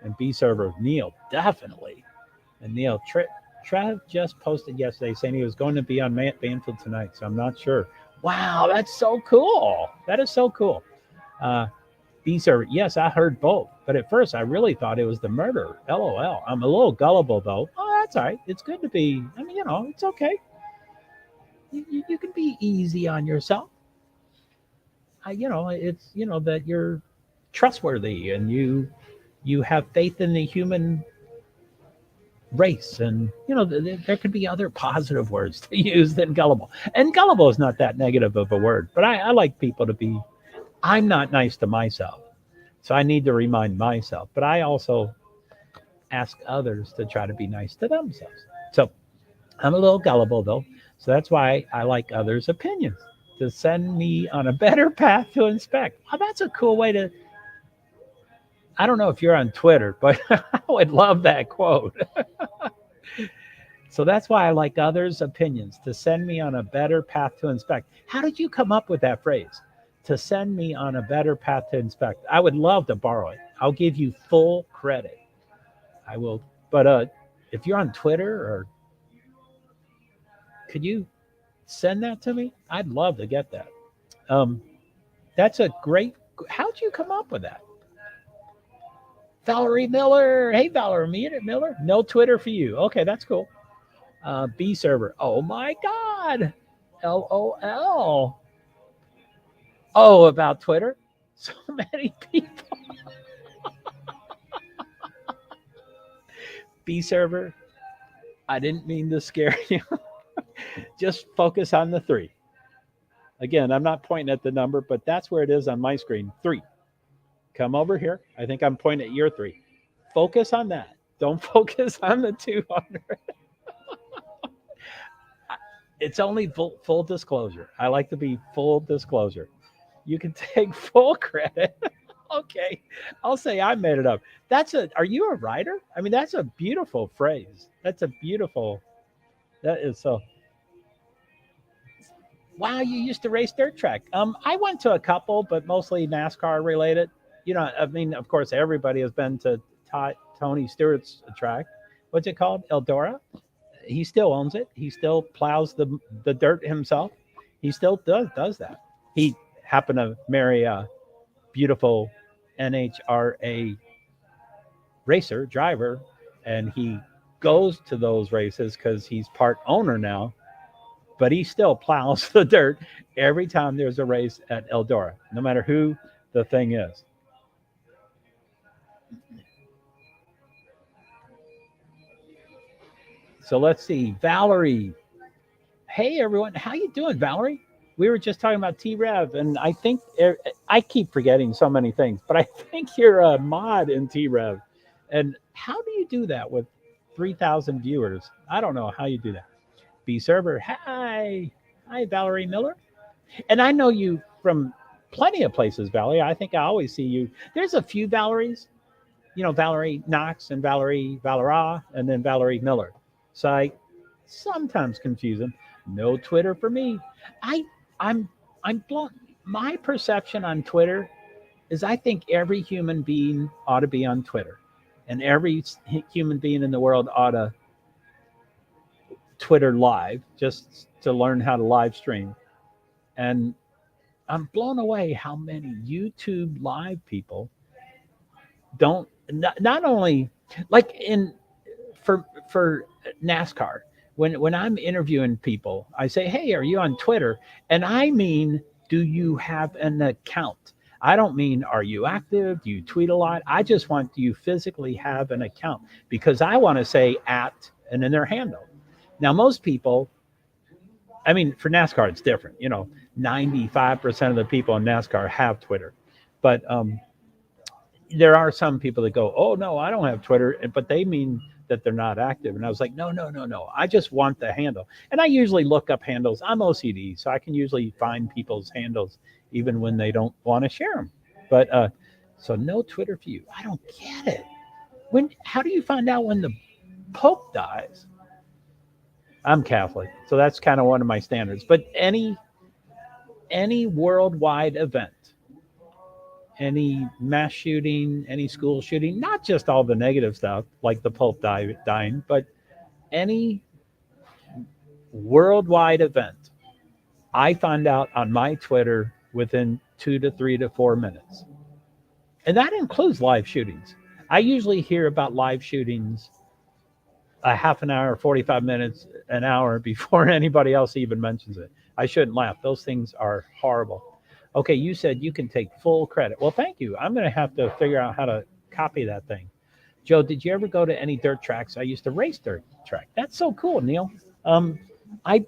And B server, Neil, definitely. And Neil, Trev just posted yesterday saying he was going to be on Banfield tonight, so I'm not sure. Wow, that's so cool. That is so cool. B server, yes, I heard both, but at first I really thought it was the murder. LOL. I'm a little gullible though. Oh, that's all right. It's good to be. It's okay. You can be easy on yourself. It's that you're trustworthy and you have faith in the human race, and there could be other positive words to use than gullible. And gullible is not that negative of a word, but I like people to be. I'm not nice to myself, so I need to remind myself. But I also ask others to try to be nice to themselves. So I'm a little gullible though, so that's why I like others' opinions to send me on a better path to inspect. Well, that's a cool way to. I don't know if you're on Twitter, but I would love that quote. So that's why I like others' opinions, to send me on a better path to inspect. How did you come up with that phrase? To send me on a better path to inspect. I would love to borrow it. I'll give you full credit. I will. But if you're on Twitter, or could you send that to me? I'd love to get that. Um, that's a great. How'd you come up with that? Valerie Miller. Hey, Valerie Miller. No Twitter for you. Okay, that's cool. B server. Oh my God. LOL. Oh, about Twitter? So many people. B server. I didn't mean to scare you. Just focus on the three. Again, I'm not pointing at the number, but that's where it is on my screen. Three. Come over here. I think I'm pointing at your three. Focus on that. Don't focus on the 200. It's only full disclosure. I like to be full disclosure. You can take full credit. Okay, I'll say I made it up. Are you a writer? I mean, that's a beautiful phrase. That's a beautiful, that is so. Wow, you used to race dirt track. I went to a couple, but mostly NASCAR related. I mean, of course, everybody has been to Tony Stewart's track. What's it called? Eldora. He still owns it. He still plows the dirt himself. He still does that. He happened to marry a beautiful NHRA racer driver, and he goes to those races because he's part owner now, but he still plows the dirt every time there's a race at Eldora, no matter who the thing is. So let's see, Valerie. Hey everyone, how you doing, Valerie? We were just talking about T-Rev, and I think I keep forgetting so many things, but I think you're a mod in T-Rev. And how do you do that with 3,000 viewers? I don't know how you do that. B server, hi, Valerie Miller. And I know you from plenty of places, Valerie. I think I always see you. There's a few Valeries, Valerie Knox and Valerie Valera, and then Valerie Miller. So I sometimes confuse them. No Twitter for me. I I'm I'm blown. My perception on Twitter is I think every human being ought to be on Twitter, and every human being in the world ought to Twitter live just to learn how to live stream. And I'm blown away how many YouTube live people don't, not only like in for NASCAR. When I'm interviewing people, I say, "Hey, are you on Twitter?" And I mean, do you have an account? I don't mean, are you active? Do you tweet a lot? I just want, do you physically have an account? Because I want to say at and then their handle. Now, most people, I mean, for NASCAR, it's different. 95% of the people in NASCAR have Twitter. But there are some people that go, "Oh, no, I don't have Twitter," but they mean that they're not active. And I was like, no, no, no, no. I just want the handle. And I usually look up handles. I'm OCD, so I can usually find people's handles even when they don't want to share them. But so no Twitter for you. I don't get it. How do you find out when the Pope dies? I'm Catholic, so that's kind of one of my standards. But any worldwide event, any mass shooting, any school shooting, not just all the negative stuff like the Pope dying, but any worldwide event, I find out on my Twitter within 2 to 3 to 4 minutes. And that includes live shootings. I usually hear about live shootings a half an hour, 45 minutes, an hour before anybody else even mentions it. I shouldn't laugh. Those things are horrible. Okay, you said you can take full credit. Well, thank you. I'm going to have to figure out how to copy that thing. Joe, did you ever go to any dirt tracks? I used to race dirt track. That's so cool, Neil. I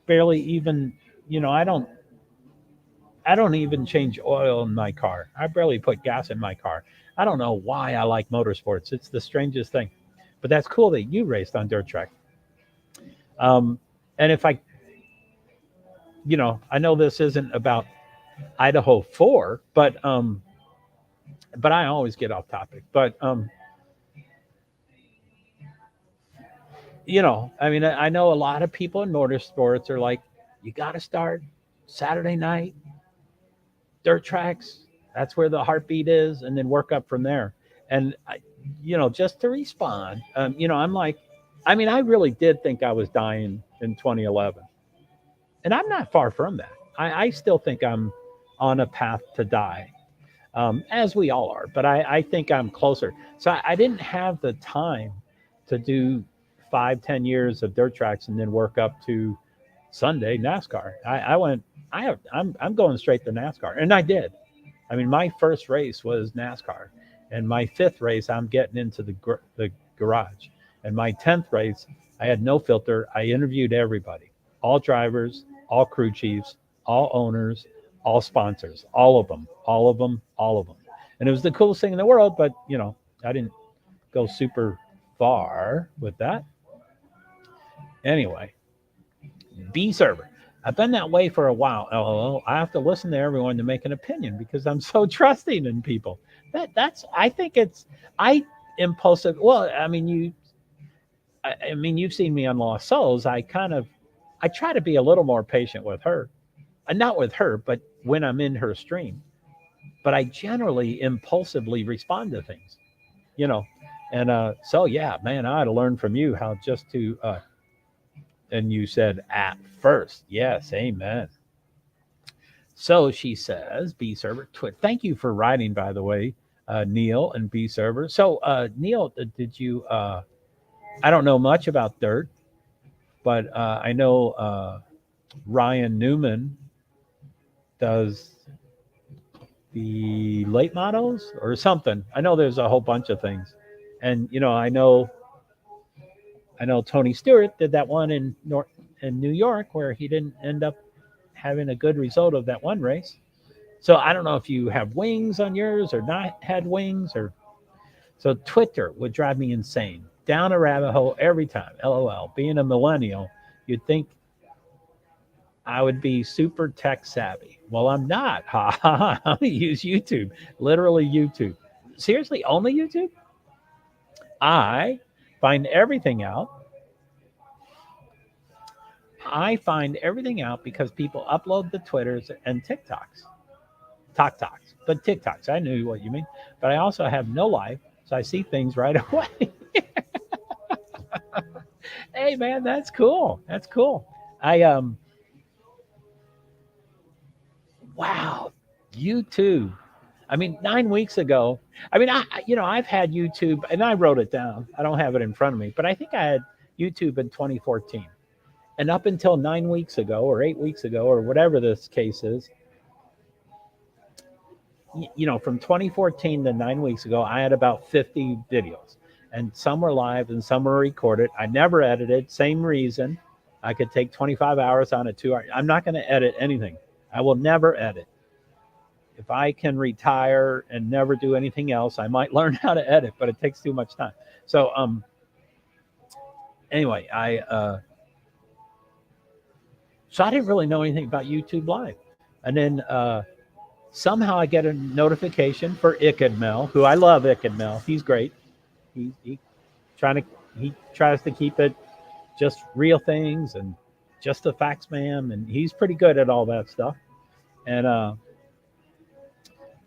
barely even, I don't even change oil in my car. I barely put gas in my car. I don't know why I like motorsports. It's the strangest thing. But that's cool that you raced on dirt track. And if I know this isn't about Idaho 4, but I always get off topic. But I mean, I know a lot of people in motorsports are like, you got to start Saturday night, dirt tracks. That's where the heartbeat is, and then work up from there. And just to respond, I'm like, I mean, I really did think I was dying in 2011, and I'm not far from that. I still think I'm on a path to die, as we all are. But I think I'm closer. So I didn't have the time to do 5, 10 years of dirt tracks and then work up to Sunday NASCAR. I went. I'm going straight to NASCAR, and I did. I mean, my first race was NASCAR, and my fifth race, I'm getting into the garage, and my 10th race, I had no filter. I interviewed everybody, all drivers, all crew chiefs, all owners, all sponsors, all of them, all of them, all of them, and it was the coolest thing in the world. But I didn't go super far with that. Anyway, B server. I've been that way for a while. LOL. I have to listen to everyone to make an opinion because I'm so trusting in people. That's I think it's I impulsive. Well, I mean I mean you've seen me on Lost Souls. I try to be a little more patient with her. Not with her, but when I'm in her stream. But I generally impulsively respond to things, you know. And so yeah, man, I had to learn from you how just to and you said at first. Yes, amen. So she says, B server, thank you for writing, by the way, Neil and B server. So, Neil, did you, I don't know much about dirt, but I know Ryan Newman does the late models or something. I know there's a whole bunch of things. And, I know Tony Stewart did that one in New York where he didn't end up having a good result of that one race. So I don't know if you have wings on yours or not had wings or so Twitter would drive me insane. Down a rabbit hole every time. LOL. Being a millennial, you'd think I would be super tech savvy. Well, I'm not. Ha ha ha. I only use YouTube. Literally YouTube. Seriously, only YouTube? I find everything out. I find everything out because people upload the Twitters and TikToks. TikToks, but TikToks. I knew what you mean. But I also have no life, so I see things right away. Hey man, that's cool. That's cool. I wow, YouTube. I mean, 9 weeks ago. I mean, I've had YouTube, and I wrote it down. I don't have it in front of me, but I think I had YouTube in 2014, and up until 9 weeks ago, or 8 weeks ago, or whatever this case is, from 2014 to 9 weeks ago, I had about 50 videos, and some were live and some were recorded. I never edited. Same reason. I could take 25 hours on a 2 hour. I'm not going to edit anything. I will never edit. If I can retire and never do anything else, I might learn how to edit, but it takes too much time. So, anyway, so I didn't really know anything about YouTube Live, and then somehow I get a notification for Ikadmel, who I love. Ikadmel, he's great. He trying to he tries to keep it just real things and just the facts, ma'am, and he's pretty good at all that stuff. And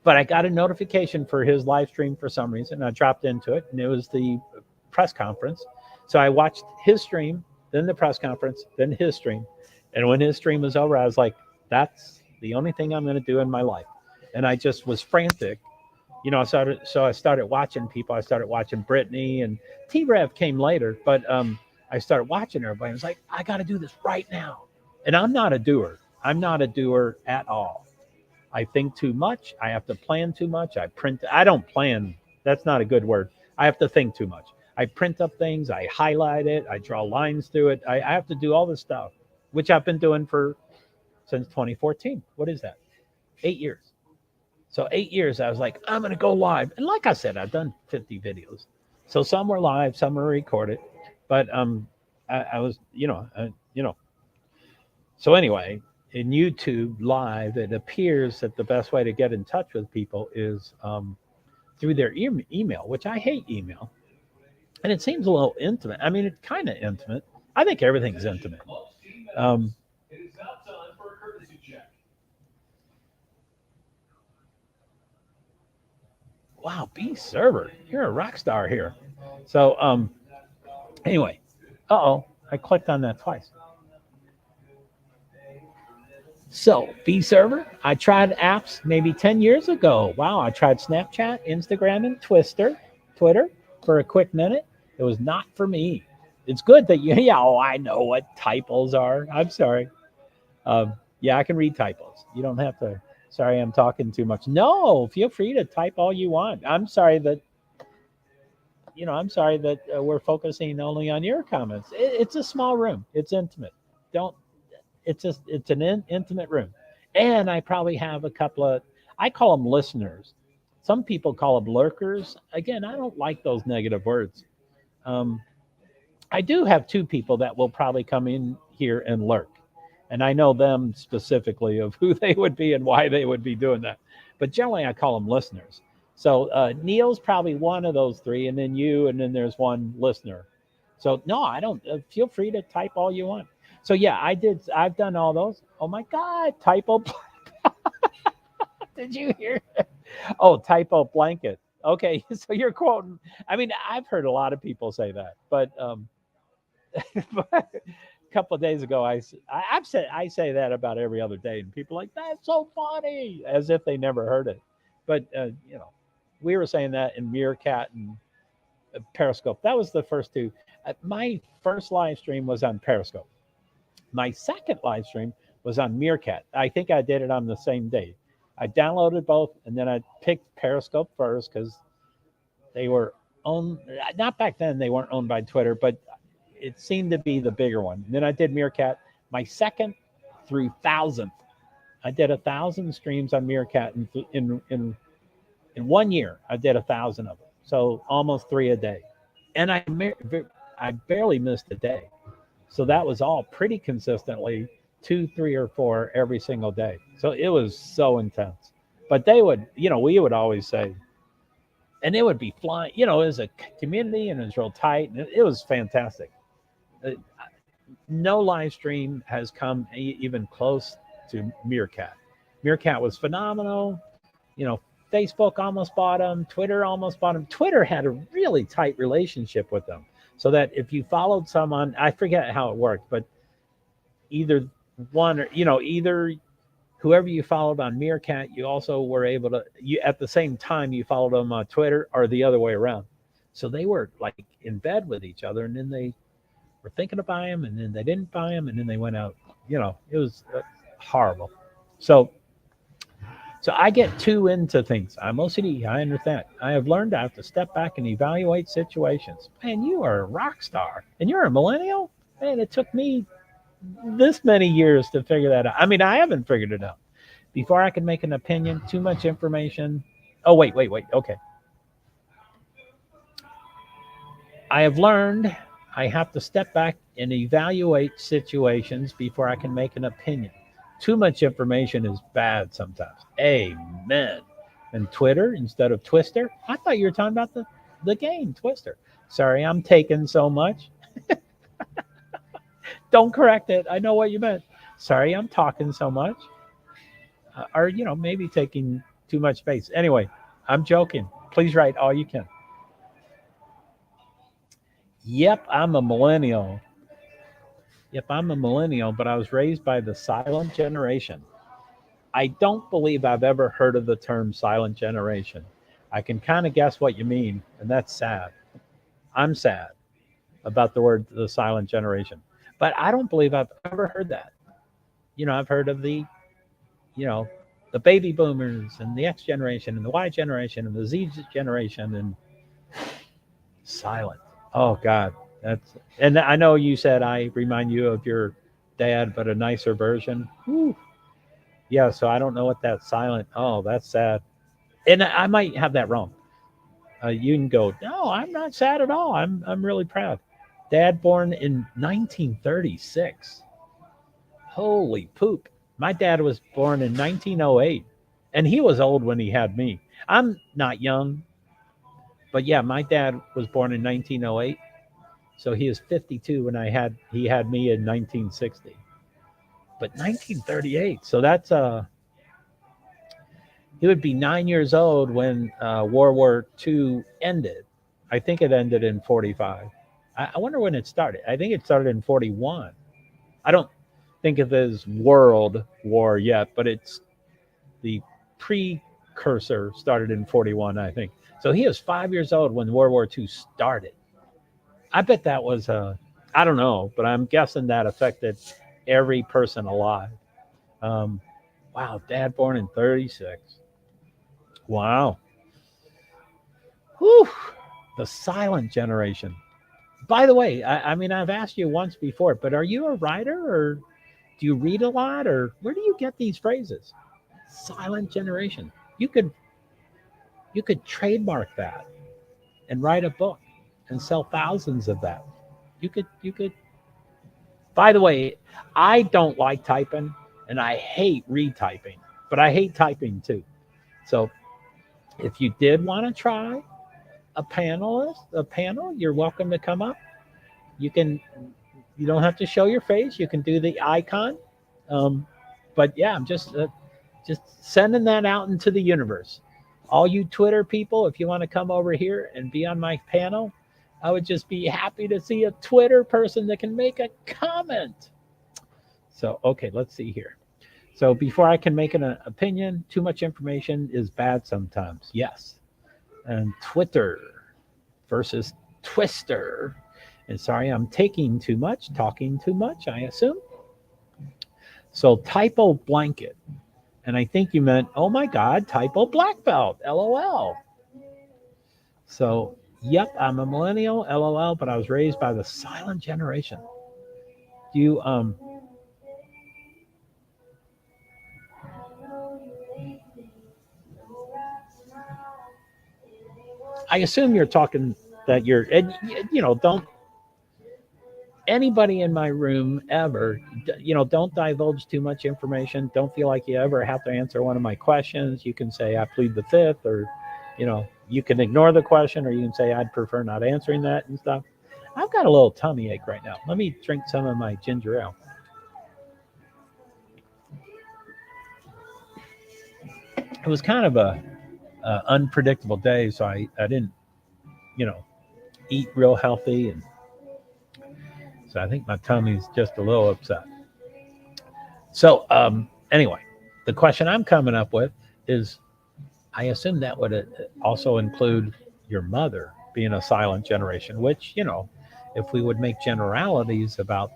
but I got a notification for his live stream for some reason. I dropped into it, and it was the press conference. So I watched his stream, then the press conference, then his stream. And when his stream was over, I was like, that's the only thing I'm going to do in my life. And I just was frantic. I started watching people. I started watching Brittany, and T-Rev came later, but I started watching everybody. I was like, I got to do this right now. And I'm not a doer. I'm not a doer at all. I think too much. I have to plan too much. I don't plan. That's not a good word. I have to think too much. I print up things. I highlight it. I draw lines through it. I have to do all this stuff, which I've been doing since 2014. What is that? 8 years. So 8 years, I was like, I'm going to go live. And like I said, I've done 50 videos. So some were live, some were recorded. But I was, So anyway, in YouTube Live, it appears that the best way to get in touch with people is through their email, which I hate email. And it seems a little intimate. I mean, it's kind of intimate. I think everything's intimate. Um, wow, B server, you're a rock star here. So anyway, I clicked on that twice. So B server, I tried apps maybe 10 years ago. Wow, I tried Snapchat, Instagram, and Twitter for a quick minute. It was not for me. It's good that you, yeah, I know what typos are. I'm sorry. Yeah, I can read typos. You don't have to. Sorry, I'm talking too much. No, feel free to type all you want. I'm sorry that we're focusing only on your comments. It's a small room. It's intimate. Don't. It's an intimate room, and I probably have a couple of. I call them listeners. Some people call them lurkers. Again, I don't like those negative words. Um, I do have two people that will probably come in here and lurk. And I know them specifically of who they would be and why they would be doing that. But generally, I call them listeners. So Neil's probably one of those three, and then you, and then there's one listener. So no, I don't. Feel free to type all you want. So yeah, I did. I've done all those. Oh my God, typo. Did you hear? Oh, typo blanket. Okay, so you're quoting. I mean, I've heard a lot of people say that, but but a couple of days ago, I say that about every other day, and people are like, that's so funny, as if they never heard it. But we were saying that in Meerkat and Periscope. That was the first two. My first live stream was on Periscope. My second live stream was on Meerkat. I think I did it on the same day. I downloaded both, and then I picked Periscope first because they were owned. Not back then; they weren't owned by Twitter, but it seemed to be the bigger one. And then I did Meerkat. My second through thousandth, I did 1,000 streams on Meerkat in 1 year. I did 1,000 of them, so almost 3 a day, and I barely missed a day. So that was all pretty consistently 2, 3, or 4 every single day. So it was so intense. But they would, we would always say, and it would be flying. It was a community and it was real tight, and it was fantastic. Uh, no live stream has come even close to Meerkat. Meerkat was phenomenal. Facebook almost bought them. Twitter almost bought them. Twitter had a really tight relationship with them, so that if you followed someone, I forget how it worked, but either one or either whoever you followed on Meerkat, you also were able to you at the same time you followed them on Twitter, or the other way around. So they were like in bed with each other, and then they were thinking to buy them, and then they didn't buy them, and then they went out. It was horrible. So I get too into things. I'm OCD. I understand. I have learned I have to step back and evaluate situations. Man, you are a rock star, and you're a millennial. Man, it took me this many years to figure that out. I mean, I haven't figured it out. Before I can make an opinion, too much information. Oh, wait. Okay. I have learned I have to step back and evaluate situations before I can make an opinion. Too much information is bad sometimes. Amen. And Twitter instead of Twister. I thought you were talking about the game Twister. Sorry, I'm taking so much. Don't correct it. I know what you meant. Sorry, I'm talking so much. Or, maybe taking too much space. Anyway, I'm joking. Please write all you can. Yep, I'm a millennial. Yep, I'm a millennial, but I was raised by the silent generation. I don't believe I've ever heard of the term silent generation. I can kind of guess what you mean, and that's sad. I'm sad about the word the silent generation. But I don't believe I've ever heard that. I've heard of you know, the baby boomers and the X generation and the Y generation and the Z generation and silent. Oh God, and I know you said I remind you of your dad, but a nicer version. Whew. Yeah, so I don't know what that silent. Oh, that's sad. And I might have that wrong. You can go, no, I'm not sad at all. I'm really proud. Dad born in 1936. Holy poop. My dad was born in 1908, and he was old when he had me. I'm not young, But yeah, my dad was born in 1908, so he is 52 when he had me in 1960. But 1938, so that's he would be 9 years old when World War II ended. I think it ended in 45. I wonder when it started. I think it started in 41. I don't think of it as World War yet, but it's the precursor started in 41, I think. So he was 5 years old when World War II started. I bet that was I don't know, but I'm guessing that affected every person alive. Um, wow, dad born in 36. Wow. Whew. The silent generation. By the way, I mean, I've asked you once before, but are you a writer or do you read a lot or where do you get these phrases? Silent generation. You could trademark that and write a book and sell thousands of that. You could. By the way, I don't like typing and I hate retyping, but I hate typing too. So if you did want to try a panel, you're welcome to come up. You can, you don't have to show your face. You can do the icon. Um, but yeah, I'm just sending that out into the universe. All you Twitter people, if you want to come over here and be on my panel, I would just be happy to see a Twitter person that can make a comment. So, okay, let's see here. So before I can make an opinion, too much information is bad sometimes. Yes. And Twitter versus Twister. And sorry, I'm taking too much, talking too much, I assume. So typo blanket. And I think you meant, oh my God, typo black belt, LOL. So, yep, I'm a millennial, LOL, but I was raised by the silent generation. Do you, I assume you're talking that you're, and don't anybody in my room ever, don't divulge too much information. Don't feel like you ever have to answer one of my questions. You can say, I plead the fifth, or, you can ignore the question, or you can say, I'd prefer not answering that and stuff. I've got a little tummy ache right now. Let me drink some of my ginger ale. It was kind of a unpredictable day, so I didn't, you know, eat real healthy, and so I think my tummy's just a little upset. So anyway, the question I'm coming up with is, I assume that would also include your mother being a silent generation, which, if we would make generalities about,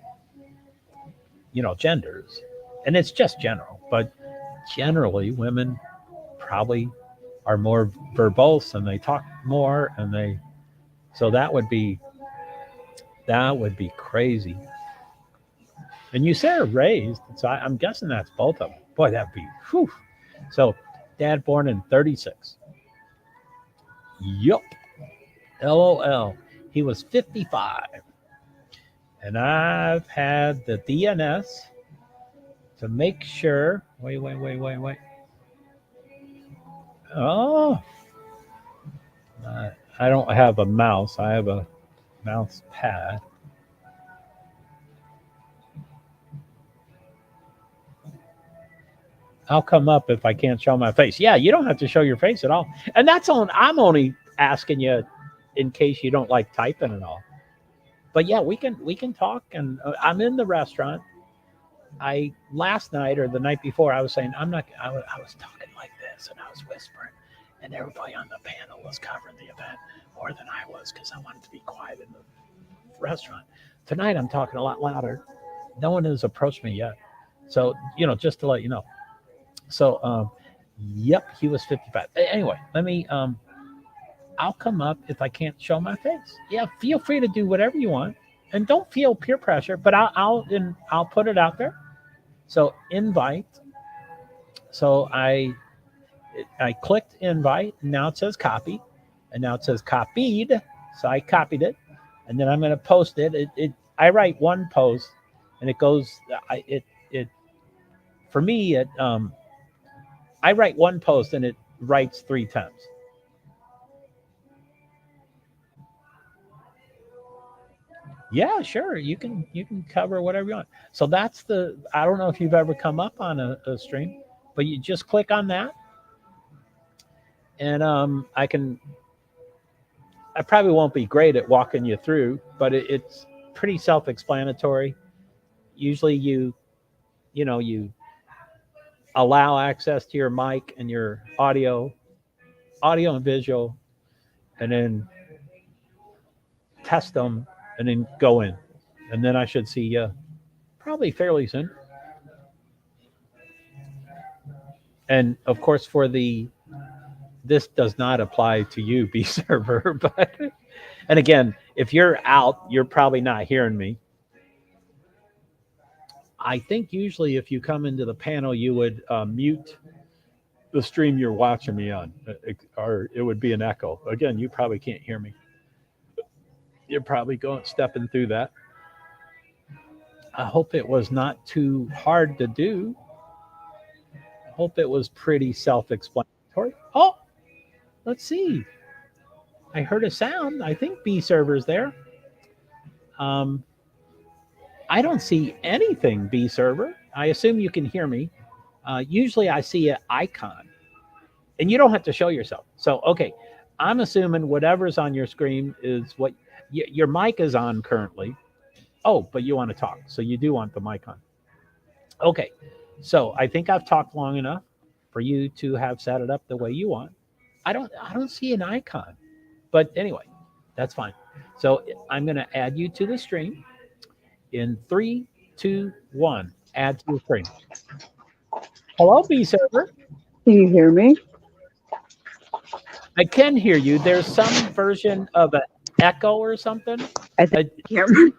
genders, and it's just general, but generally women probably are more verbose and they talk more and so that would be crazy. And you said raised, so I'm guessing that's both of them. Boy, that'd be whew. So dad born in 36. Yup. LOL. He was 55. And I've had the DNS to make sure. Wait. Oh, I don't have a mouse. I have a mouse pad. I'll come up if I can't show my face. Yeah, you don't have to show your face at all. And I'm only asking you in case you don't like typing and all. But yeah, we can talk, and I'm in the restaurant. I last night or the night before I was saying I'm not. I was talking like this and I was whispering, and everybody on the panel was covering the event more than I was because I wanted to be quiet in the restaurant. Tonight I'm talking a lot louder. No one has approached me yet, so just to let you know. So yep, he was 55. Anyway, let me. I'll come up if I can't show my face. Yeah, feel free to do whatever you want, and don't feel peer pressure. But I'll put it out there. So invite. So I clicked invite, and now it says copy, and now it says copied. So I copied it, and then I'm going to post it. I write one post, and it goes. It for me I write one post and it writes 3 times. Yeah, sure. You can cover whatever you want. So that's the. I don't know if you've ever come up on a stream, but you just click on that, and I probably won't be great at walking you through, but it's pretty self-explanatory. Usually, you allow access to your mic and your audio and visual, and then test them, and then go in, and then I should see you probably fairly soon. And of course, for the this does not apply to you, B server, but and again, if you're out, you're probably not hearing me. I think usually if you come into the panel, you would mute the stream you're watching me on, or it would be an echo. Again, you probably can't hear me. You're probably going stepping through that. I hope it was not too hard to do. I hope it was pretty self-explanatory. Oh, let's see. I heard a sound. I think B server's there. Um, I don't see anything, B server. I assume you can hear me. Usually I see an icon, and you don't have to show yourself. So, okay, I'm assuming whatever's on your screen is what your mic is on currently. Oh, but you want to talk, so you do want the mic on. Okay, so I think I've talked long enough for you to have set it up the way you want. I don't see an icon, but anyway, that's fine. So I'm going to add you to the stream in 3, 2, 1. Add to the stream. Hello, B server. Can you hear me? I can hear you. There's some version of an echo or something. I think you hear me.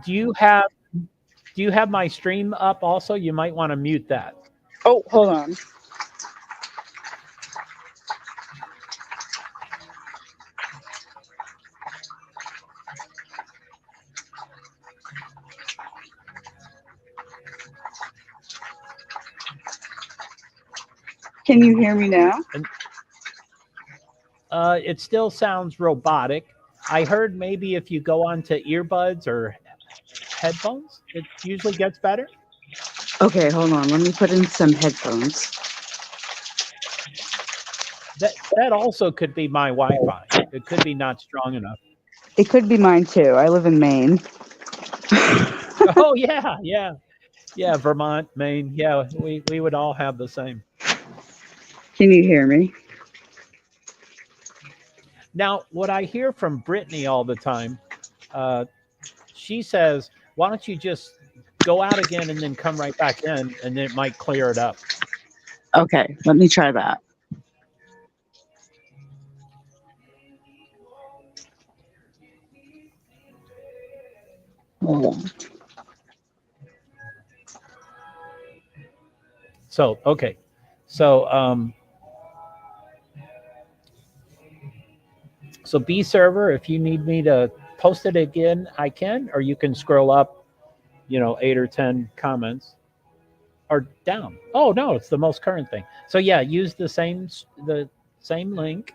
Do you have my stream up also? You might want to mute that. Oh, hold on. Can you hear me now? It still sounds robotic. I heard maybe if you go onto earbuds or headphones, it usually gets better. Okay, hold on. Let me put in some headphones. That also could be my Wi-Fi. It could be not strong enough. It could be mine too. I live in Maine. Oh yeah. Vermont, Maine. Yeah, we would all have the same. Can you hear me? Now, what I hear from Brittany all the time, she says, "Why don't you just go out again and then come right back in, and then it might clear it up." Okay, let me try that. Hold on. So okay, so so B server, if you need me to post it again, I can, or you can scroll up, 8 or 10 comments, or down. Oh no, it's the most current thing. So yeah, use the same link.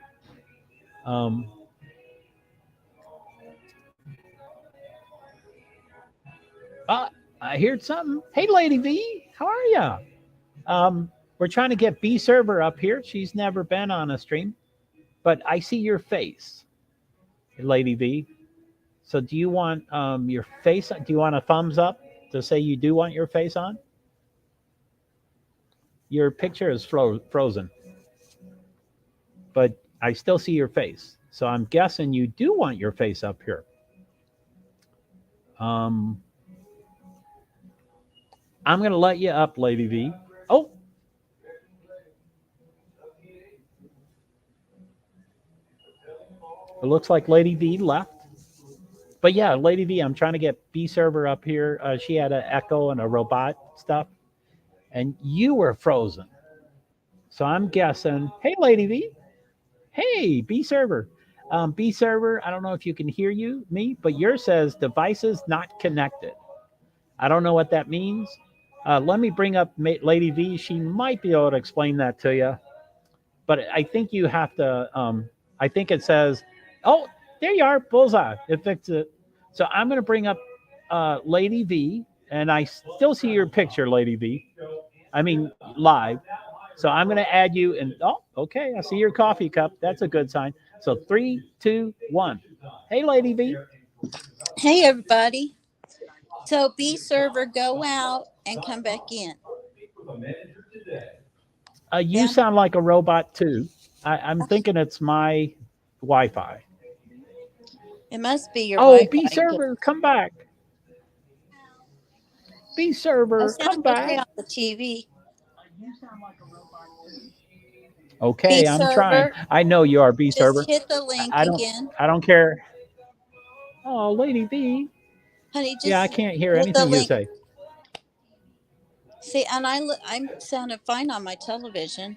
I heard something. Hey, Lady V, how are ya? We're trying to get B server up here. She's never been on a stream, but I see your face, Lady V. So do you want your face? Do you want a thumbs up to say you do want your face on? Your picture is frozen, but I still see your face. So I'm guessing you do want your face up here. I'm going to let you up, Lady V. Oh. It looks like Lady V left. But yeah, Lady V, I'm trying to get B server up here. She had an echo and a robot stuff, and you were frozen. So I'm guessing, hey, Lady V. Hey, B server. B server, I don't know if you can hear me, but yours says devices not connected. I don't know what that means. Let me bring up Lady V. She might be able to explain that to you. But I think you have to, I think it says, oh, there you are, bullseye. It fixed it. So I'm going to bring up Lady V, and I still see your picture, Lady V. I mean, live. So I'm going to add you, and oh, okay, I see your coffee cup. That's a good sign. So 3, 2, 1. Hey, Lady V. Hey, everybody. So, B server, go out and come back in. You Yeah. sound like a robot too. I'm thinking it's my Wi-Fi. It must be your Oh, Wi-Fi. B server, come back. B I server, sound come okay back. on the TV. B Okay, I'm trying. server, I know you are B just server. hit the link I don't. again. I don't care. Oh, Lady V. Honey, Yeah, I just can't hear hit the anything you link. say. See, and I'm sounding fine on my television.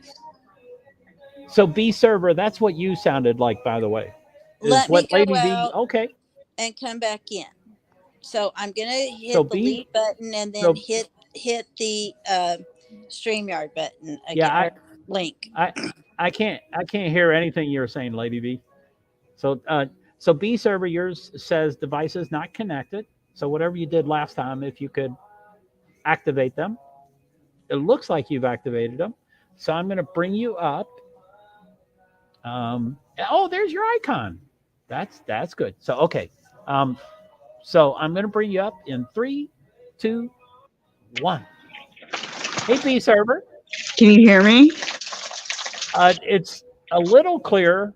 So B server, that's what you sounded like, by the way. Is Let me what go Lady V? out Okay. and come back in. So I'm gonna So hit the B. leave button and then So hit the StreamYard button yeah, again or link. I can't hear anything you're saying, Lady V. So so B server, yours says devices not connected. So whatever you did last time, if you could activate them, it looks like you've activated them. So I'm going to bring you up. Oh, there's your icon. That's good. So okay. So I'm going to bring you up in 3, 2, 1. Hey, B server. Can you hear me? It's a little clearer.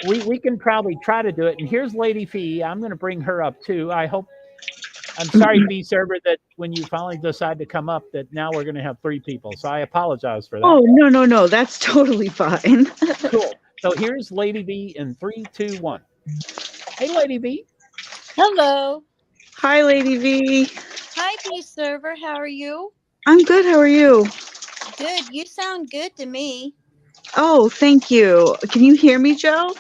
We can probably try to do it. And here's Lady Fee. I'm going to bring her up too. I'm sorry, B server, that when you finally decide to come up, that now we're going to have 3 people. So I apologize for that. Oh, no. That's totally fine. Cool. So here's Lady V in 3, 2, 1. Hey, Lady V. Hello. Hi, Lady V. Hi, B server. How are you? I'm good. How are you? Good. You sound good to me. Oh, thank you. Can you hear me, Joe?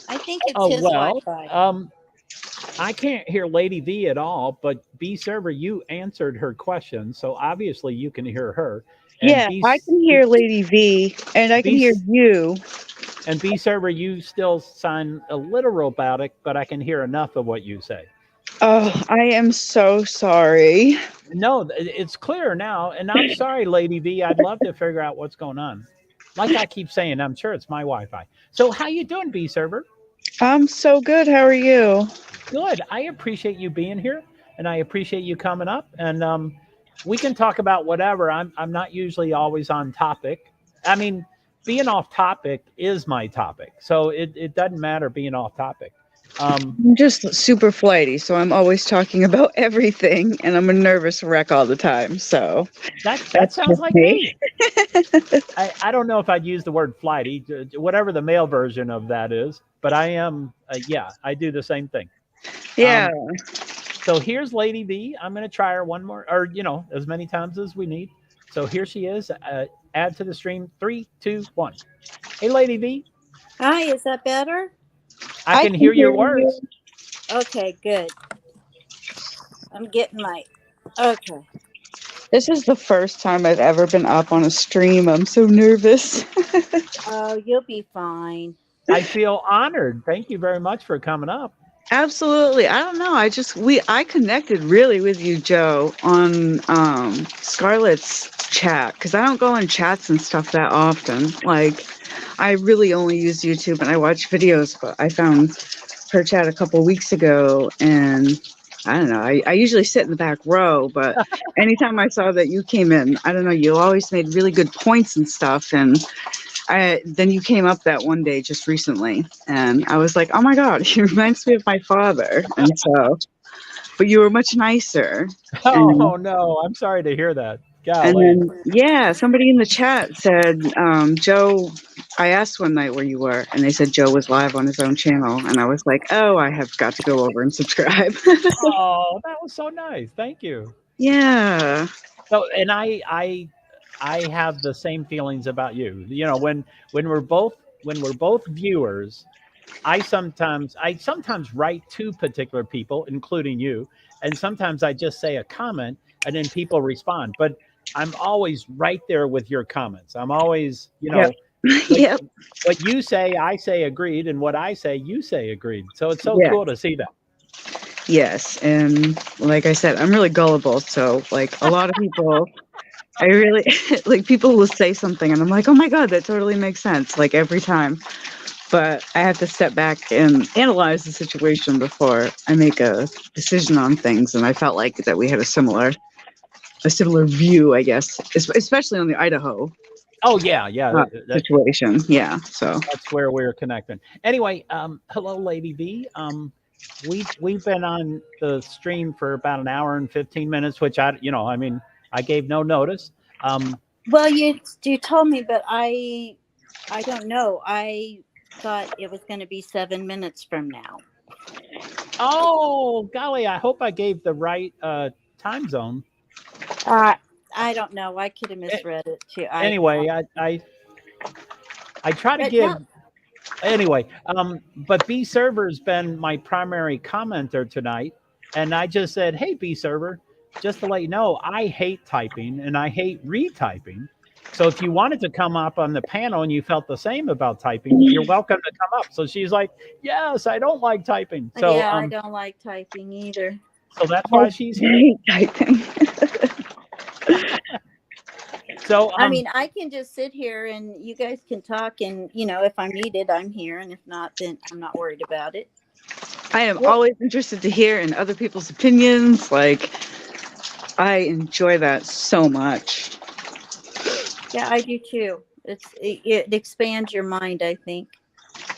I think it's Oh, his well, Wi-Fi. I can't hear Lady V at all, but B server, you answered her question. So obviously you can hear her. And Yeah, I can hear Lady V, and I can B, hear you. and B server, you still sound a little robotic, but I can hear enough of what you say. Oh, I am so sorry. No, it's clear now. And I'm sorry, Lady V. I'd love to figure out what's going on. Like I keep saying, I'm sure it's my Wi-Fi. So how you doing, B server? I'm so good. How are you? Good. I appreciate you being here, and I appreciate you coming up. And we can talk about whatever. I'm not usually always on topic. I mean, being off topic is my topic, so it doesn't matter being off topic. I'm just super flighty, so I'm always talking about everything, and I'm a nervous wreck all the time. So That that's sounds just like me. me. I don't know if I'd use the word flighty, whatever the male version of that is, but I am. Yeah, I do the same thing. Yeah. So here's Lady V. I'm going to try her one more, or as many times as we need. So here she is. Add to the stream. 3, 2, 1. Hey, Lady V. Hi, is that better? I can hear your words. Okay, good. I'm getting my. Okay. This is the first time I've ever been up on a stream. I'm so nervous. Oh, you'll be fine. I feel honored. Thank you very much for coming up. Absolutely. I don't know. I connected really with you, Joe, on Scarlett's chat, because I don't go in chats and stuff that often. Like, I really only use YouTube and I watch videos, but I found her chat a couple of weeks ago, and I don't know. I usually sit in the back row, but anytime I saw that you came in, I don't know, you always made really good points and stuff, and then you came up that one day just recently, and I was like, oh my God, he reminds me of my father. And so, but you were much nicer. Oh, no. I'm sorry to hear that. And Golly. then, yeah, somebody in the chat said, Joe, I asked one night where you were, and they said Joe was live on his own channel. And I was like, oh, I have got to go over and subscribe. Oh, that was so nice. Thank you. Yeah. So, and I have the same feelings about you. When we're both viewers, I sometimes write to particular people, including you, and sometimes I just say a comment and then people respond. But I'm always right there with your comments. I'm always, Yep. Yep. What you say, I say agreed, and what I say, you say agreed. So it's so Yeah. cool to see that. Yes. And like I said, I'm really gullible. So like a lot of people, I really like people will say something and I'm like, oh my God, that totally makes sense. Like every time. But I have to step back and analyze the situation before I make a decision on things. And I felt like that we had a similar view, I guess, especially on the Idaho Oh yeah, yeah. situation. Yeah. So That's where we're connecting. Anyway, hello, Lady V. We've been on the stream for about an hour and 15 minutes, which I mean, I gave no notice. Well, you told me, but I don't know. I thought it was going to be 7 minutes from now. Oh golly, I hope I gave the right time zone. I don't know. I could have misread it too. Anyway, I try to give. No. Anyway, but B Server's been my primary commenter tonight, and I just said, "Hey, B Server, just to let you know, I hate typing and I hate retyping. So if you wanted to come up on the panel and you felt the same about typing, you're welcome to come up." So she's like, "Yes, I don't like typing." So Yeah, I don't like typing either. so that's why she's here. typing. So I mean, I can just sit here and you guys can talk, and if I'm needed, I'm here, and if not, then I'm not worried about it. I am always interested to hear in other people's opinions. Like, I enjoy that so much. Yeah, I do too. It expands your mind, I think.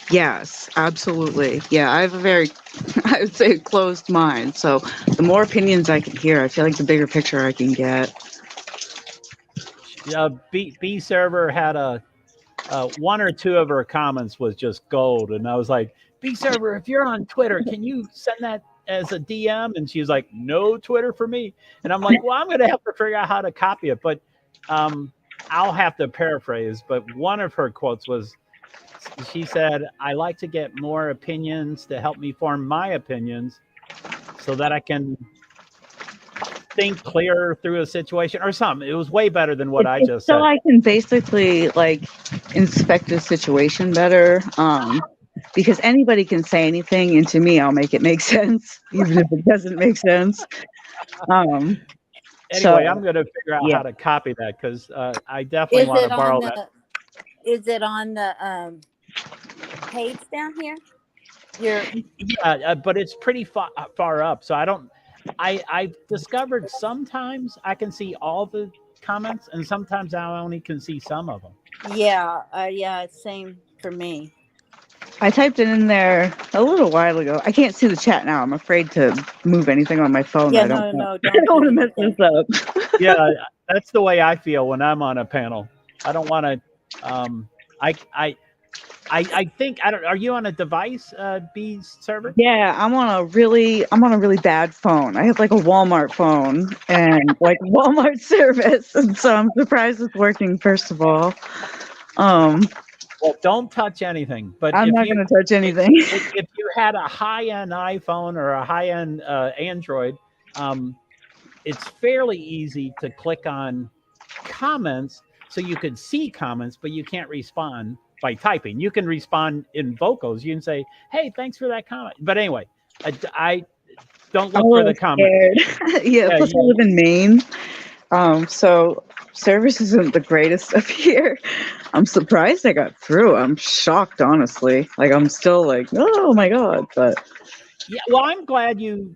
Yes, absolutely. Yeah, I have a very, I would say, closed mind. So the more opinions I can hear, I feel like the bigger picture I can get. B Server had one or two of her comments was just gold, and I was like, B Server, if you're on Twitter, can you send that as a DM? And she's like, no Twitter for me. And I'm like, well, I'm gonna have to figure out how to copy it, but I'll have to paraphrase. But one of her quotes was, she said, I like to get more opinions to help me form my opinions so that I can think clearer through a situation or something. It was way better than what I just said. So I can basically like inspect the situation better. Because anybody can say anything, and to me, I'll make it make sense, even if it doesn't make sense. Anyway, I'm going to figure out how to copy that because I definitely want to borrow that. Is it on the page down here? Yeah, but it's pretty far up, so I've discovered sometimes I can see all the comments, and sometimes I only can see some of them. Yeah, same for me. I typed it in there a little while ago. I can't see the chat now. I'm afraid to move anything on my phone. Yeah, I don't don't want to mess this up. Yeah, that's the way I feel when I'm on a panel. I don't want to. I think I don't. Are you on a device, B Server? Yeah, I'm on a really bad phone. I have like a Walmart phone and like Walmart service, and so I'm surprised it's working. First of all, well, don't touch anything. But I'm not going to touch anything. If you had a high-end iPhone or a high-end Android, it's fairly easy to click on comments so you can see comments, but you can't respond by typing. You can respond in vocals. You can say, "Hey, thanks for that comment." But anyway, I don't look for the comment. Yeah, plus I live in Maine, so service isn't the greatest up here. I'm surprised I got through. I'm shocked, honestly. Like I'm still like, oh my God, but yeah. Well, I'm glad you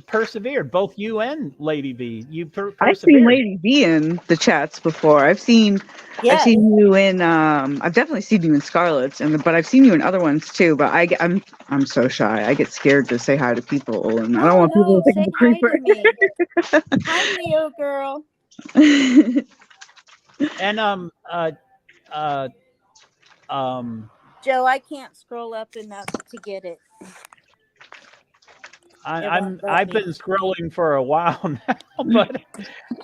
persevered. Both you and Lady V. You persevered. I've seen Lady V in the chats before. I've seen you in. I've definitely seen you in Scarlet's, but I've seen you in other ones too. But I'm so shy. I get scared to say hi to people, and I don't want people to think I'm a creeper. Hi, Leo girl. And Joe, I can't scroll up enough to get it. I've been scrolling for a while now, but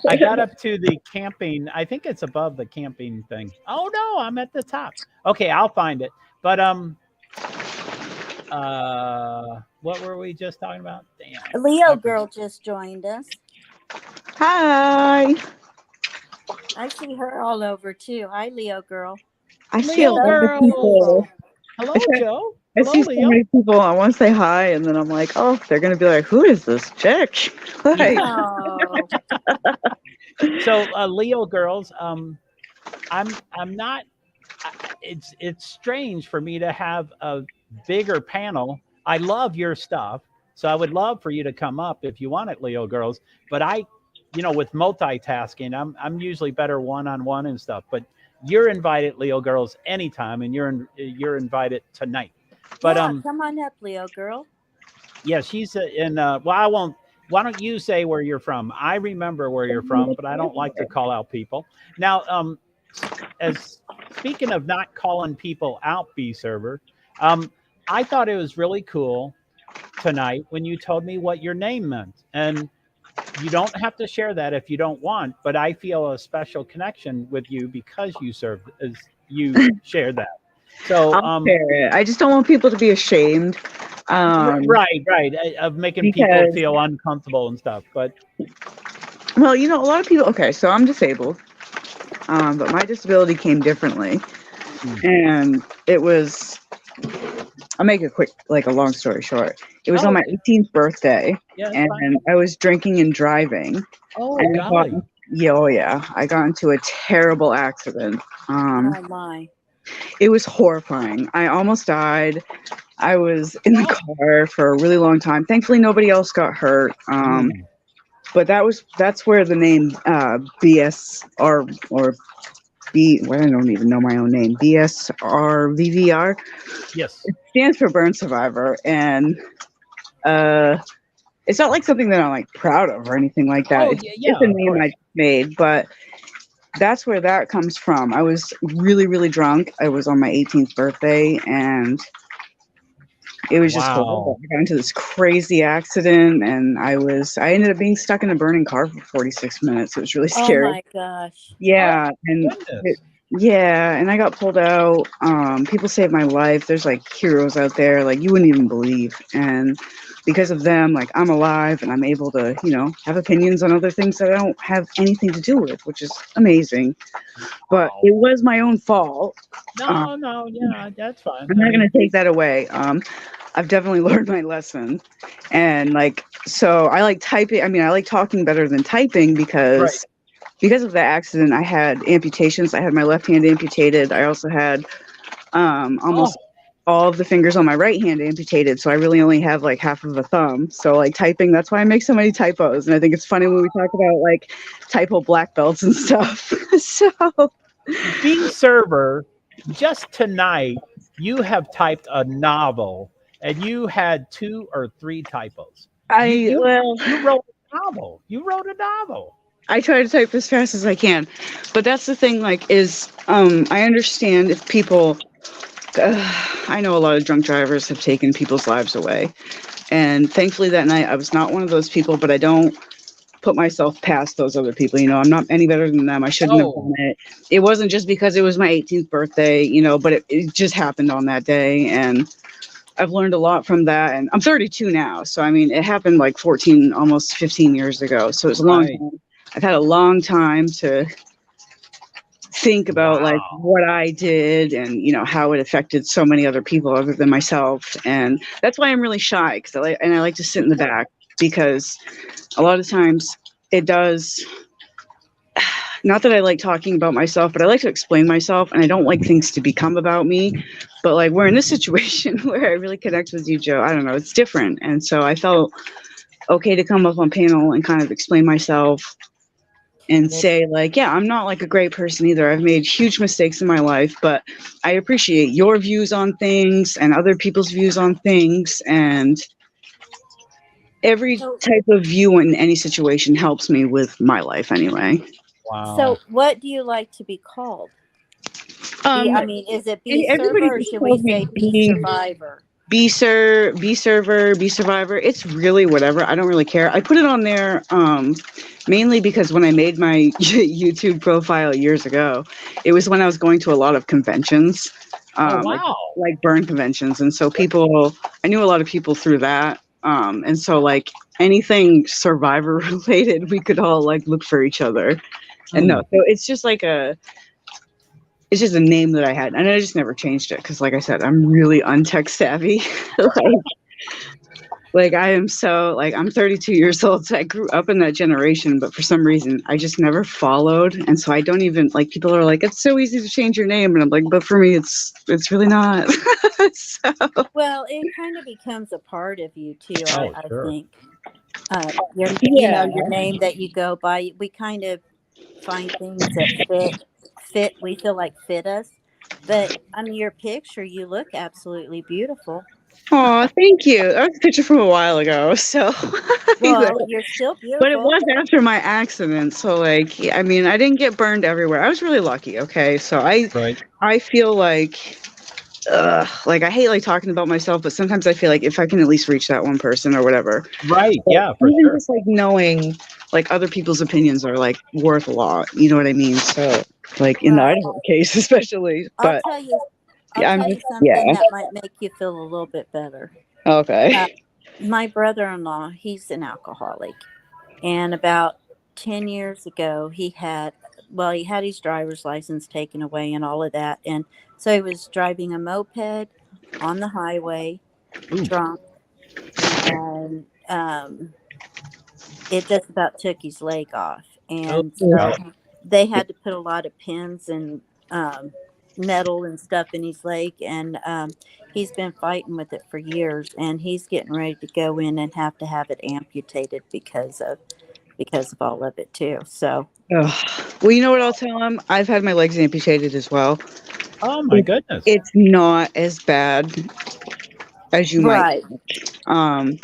I got up to the camping. I think it's above the camping thing. Oh no, I'm at the top. Okay, I'll find it. But what were we just talking about? Damn. Leo girl just joined us. Hi. I see her all over too. Hi, Leo girl. I see a Leo lot of people. Hello, I Joe. I Hello, see so Leo. many people. I want to say hi, and then I'm like, oh, they're gonna be like, who is this chick? Like, Oh, So, Leo girls, I'm not. It's strange for me to have a bigger panel. I love your stuff, so I would love for you to come up if you want it, Leo girls. But with multitasking, I'm usually better one on one and stuff. But you're invited, Leo girls, anytime, and you're invited tonight. But yeah. Come on up, Leo girl. yeah, she's in. Well, I won't. Why don't you say where you're from? I remember where you're from, but I don't like to call out people. Now, as speaking of not calling people out, B server, I thought it was really cool tonight when you told me what your name meant, and you don't have to share that if you don't want. But I feel a special connection with you because you shared that. So, I'll share it. I just don't want people to be ashamed. right, of making people Because, feel uncomfortable and stuff. But well, a lot of people. Okay, so I'm disabled, but my disability came differently, and it was. I'll make it quick, like a long story short. It was on my 18th birthday, yeah, it's and fine. I was drinking and driving. Oh, And golly. I got into a terrible accident. Oh my. It was horrifying. I almost died. I was in the car for a really long time. Thankfully, nobody else got hurt. But that's where the name BS or B. Well, I don't even know my own name. BSRVVR. Yes. It stands for burn survivor, and it's not like something that I'm like proud of or anything like that. Oh, It's yeah, just a of name course. I made, but that's where that comes from. I was really, really drunk. I was on my 18th birthday, and it was just horrible. Wow. I got into this crazy accident, and I ended up being stuck in a burning car for 46 minutes. It was really Oh scary. my gosh. Yeah, and Goodness. and I got pulled out. People saved my life. There's like heroes out there, like you wouldn't even believe. And because of them, like I'm alive and I'm able to, have opinions on other things that I don't have anything to do with, which is amazing. But Wow. it was my own fault. No, yeah, that's fine. I'm not going to take that away. I've definitely learned my lesson. And so I like typing. I mean, I like talking better than typing because of the accident, I had amputations. I had my left hand amputated. I also had almost all of the fingers on my right hand amputated. So I really only have like half of a thumb. So like typing, that's why I make so many typos. And I think it's funny when we talk about like typo black belts and stuff. So B server, just tonight, you have typed a novel and you had 2 or 3 typos. You wrote a novel. You wrote a novel. I try to type as fast as I can, but that's the thing. I understand if people. I know a lot of drunk drivers have taken people's lives away, and thankfully that night I was not one of those people. But I don't put myself past those other people. I'm not any better than them. I shouldn't have done it. It wasn't just because it was my 18th birthday, but it just happened on that day, and I've learned a lot from that. And I'm 32 now, so I mean, it happened like 14, almost 15 years ago. So it's a long time. I've had a long time to think about like what I did and how it affected so many other people other than myself, and that's why I'm really shy because I like to sit in the back because a lot of times it does. Not that I like talking about myself, but I like to explain myself, and I don't like things to become about me. But like we're in this situation where I really connect with you, Joe. I don't know, it's different, and so I felt okay to come up on panel and kind of explain myself and say like, yeah, I'm not like a great person either. I've made huge mistakes in my life, but I appreciate your views on things and other people's views on things, and every type of view in any situation helps me with my life anyway. Wow. So what do you like to be called? I mean, is it B server or should we say B survivor? B server, B survivor. It's really whatever. I don't really care. I put it on there mainly because when I made my YouTube profile years ago, it was when I was going to a lot of conventions, like burn conventions, and so I knew a lot of people through that, and so like anything survivor related, we could all like look for each other, and no, so it's just like it's just a name that I had, and I just never changed it because, like I said, I'm really untech savvy. Like I am so like I'm 32 years old, so I grew up in that generation, but for some reason I just never followed, and so I don't even like people are like it's so easy to change your name, and I'm like, but for me it's really not. So Well, it kind of becomes a part of you too. Oh, I sure. think your yeah, your name that you go by. We kind of find things that fit. We feel like fit us. But I mean, your picture, you look absolutely beautiful. oh thank you. That was a picture from a while ago, so Well, you're still but it beautiful. was after my accident, so like I mean I didn't get burned everywhere. I was really lucky. Okay, so Right. I feel like I hate like talking about myself, but sometimes I feel like if I can at least reach that one person or whatever. Right. But Yeah, for even sure. just like knowing like other people's opinions are like worth a lot. You know what I mean? So like in the Right. Idaho case especially. I'll But tell you. I'll yeah, I'm tell you just something yeah. that might make you feel a little bit better. Uh, Okay. my brother-in-law, he's an alcoholic, and about 10 years ago, he had his driver's license taken away and all of that, and so he was driving a moped on the highway, Ooh. drunk, and it just about took his leg off, Oh, and wow. so they had to put a lot of pins and metal and stuff in his leg, and he's been fighting with it for years, and he's getting ready to go in and have to have it amputated because of all of it too. So Ugh. Well, you know what I'll tell him? I've had my legs amputated as well. Oh my It, goodness. it's not as bad as you might. right. Um,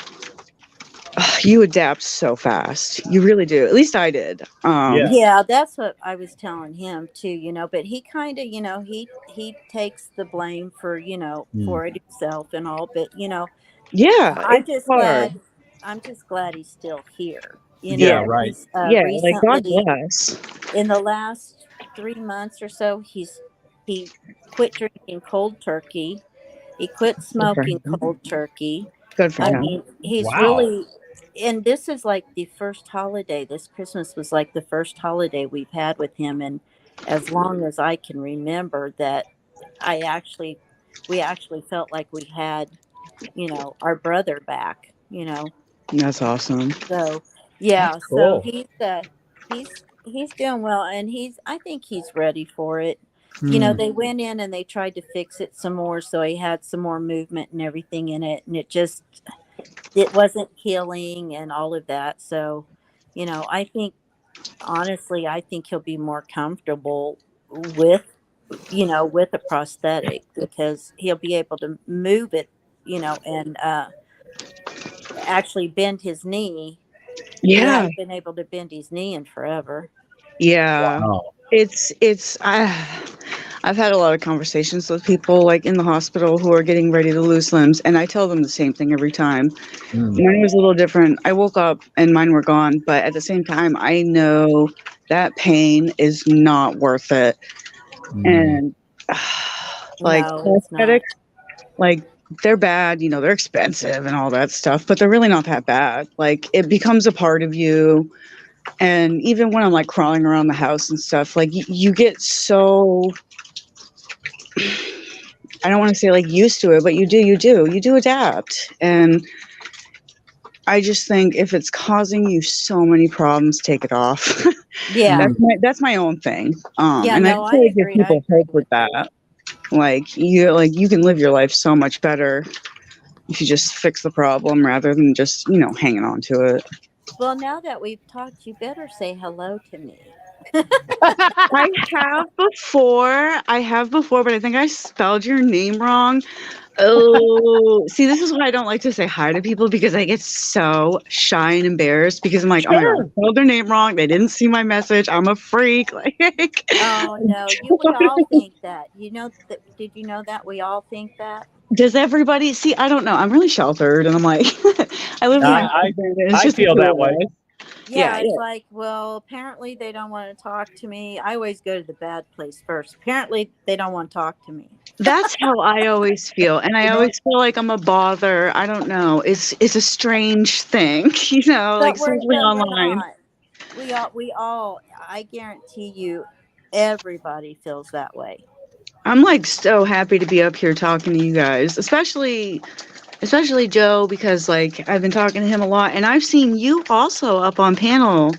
you adapt so fast. You really do. At least I did. Yeah. Yeah, that's what I was telling him too, but he kind of, he takes the blame for, Hmm. for it himself and all, but Yeah, I'm it's just hard. glad I'm just glad he's still here. Yeah, Right. He's yeah. Like God recently bless. in the last 3 months or so, he quit drinking cold turkey. He quit Good for smoking him. cold turkey. Good for I him. mean, he's Wow. really, and this is like the first holiday. This Christmas was like the first holiday we've had with him, and as long as I can remember, that I actually, we actually felt like we had, our brother back. That's awesome. So That's yeah, so cool. he's doing well, and I think he's ready for it. Hmm. They went in and they tried to fix it some more, so he had some more movement and everything in it, and it wasn't healing and all of that. So, I think honestly, I think he'll be more comfortable with with a prosthetic because he'll be able to move it, and actually bend his knee. He Yeah, hadn't been able to bend his knee in forever. yeah. Wow. It's I've had a lot of conversations with people like in the hospital who are getting ready to lose limbs, and I tell them the same thing every time. Hmm. Mine was a little different. I woke up and mine were gone, but at the same time, I know that pain is not worth it. Hmm. And like No, it's prosthetics, not. like they're bad, they're expensive and all that stuff, but they're really not that bad. Like it becomes a part of you. And even when I'm like crawling around the house and stuff, like you get so, I don't want to say like used to it, but you do adapt. And I just think if it's causing you so many problems, take it off. Yeah. Hmm. That's my own thing. Yeah, And I no, I try to give agree. I people agree hope with with you. that. Like you can live your life so much better if you just fix the problem rather than just, hanging on to it. Well, now that we've talked, you better say hello to me. I have before, but I think I spelled your name wrong. Oh, see, this is why I don't like to say hi to people because I get so shy and embarrassed because I'm like, oh my God, I Sure. spelled their name wrong. They didn't see my message. I'm a freak. Like, Oh no, we all think that. Did you know that we all think that? does everybody see? I don't know. I'm really sheltered and I'm like, I live with my I I, husband and it's I just the feel two that of way. us. Yeah, Yeah, it's like, well, apparently they don't want to talk to me. I always go to the bad place first. Apparently they don't want to talk to me. that's how I always feel, and I You know, always feel like I'm a bother. I don't know. It's a strange thing, like especially But we're online. not. We all I guarantee you everybody feels that way. I'm like so happy to be up here talking to you guys, especially Joe, because like I've been talking to him a lot, and I've seen you also up on panel,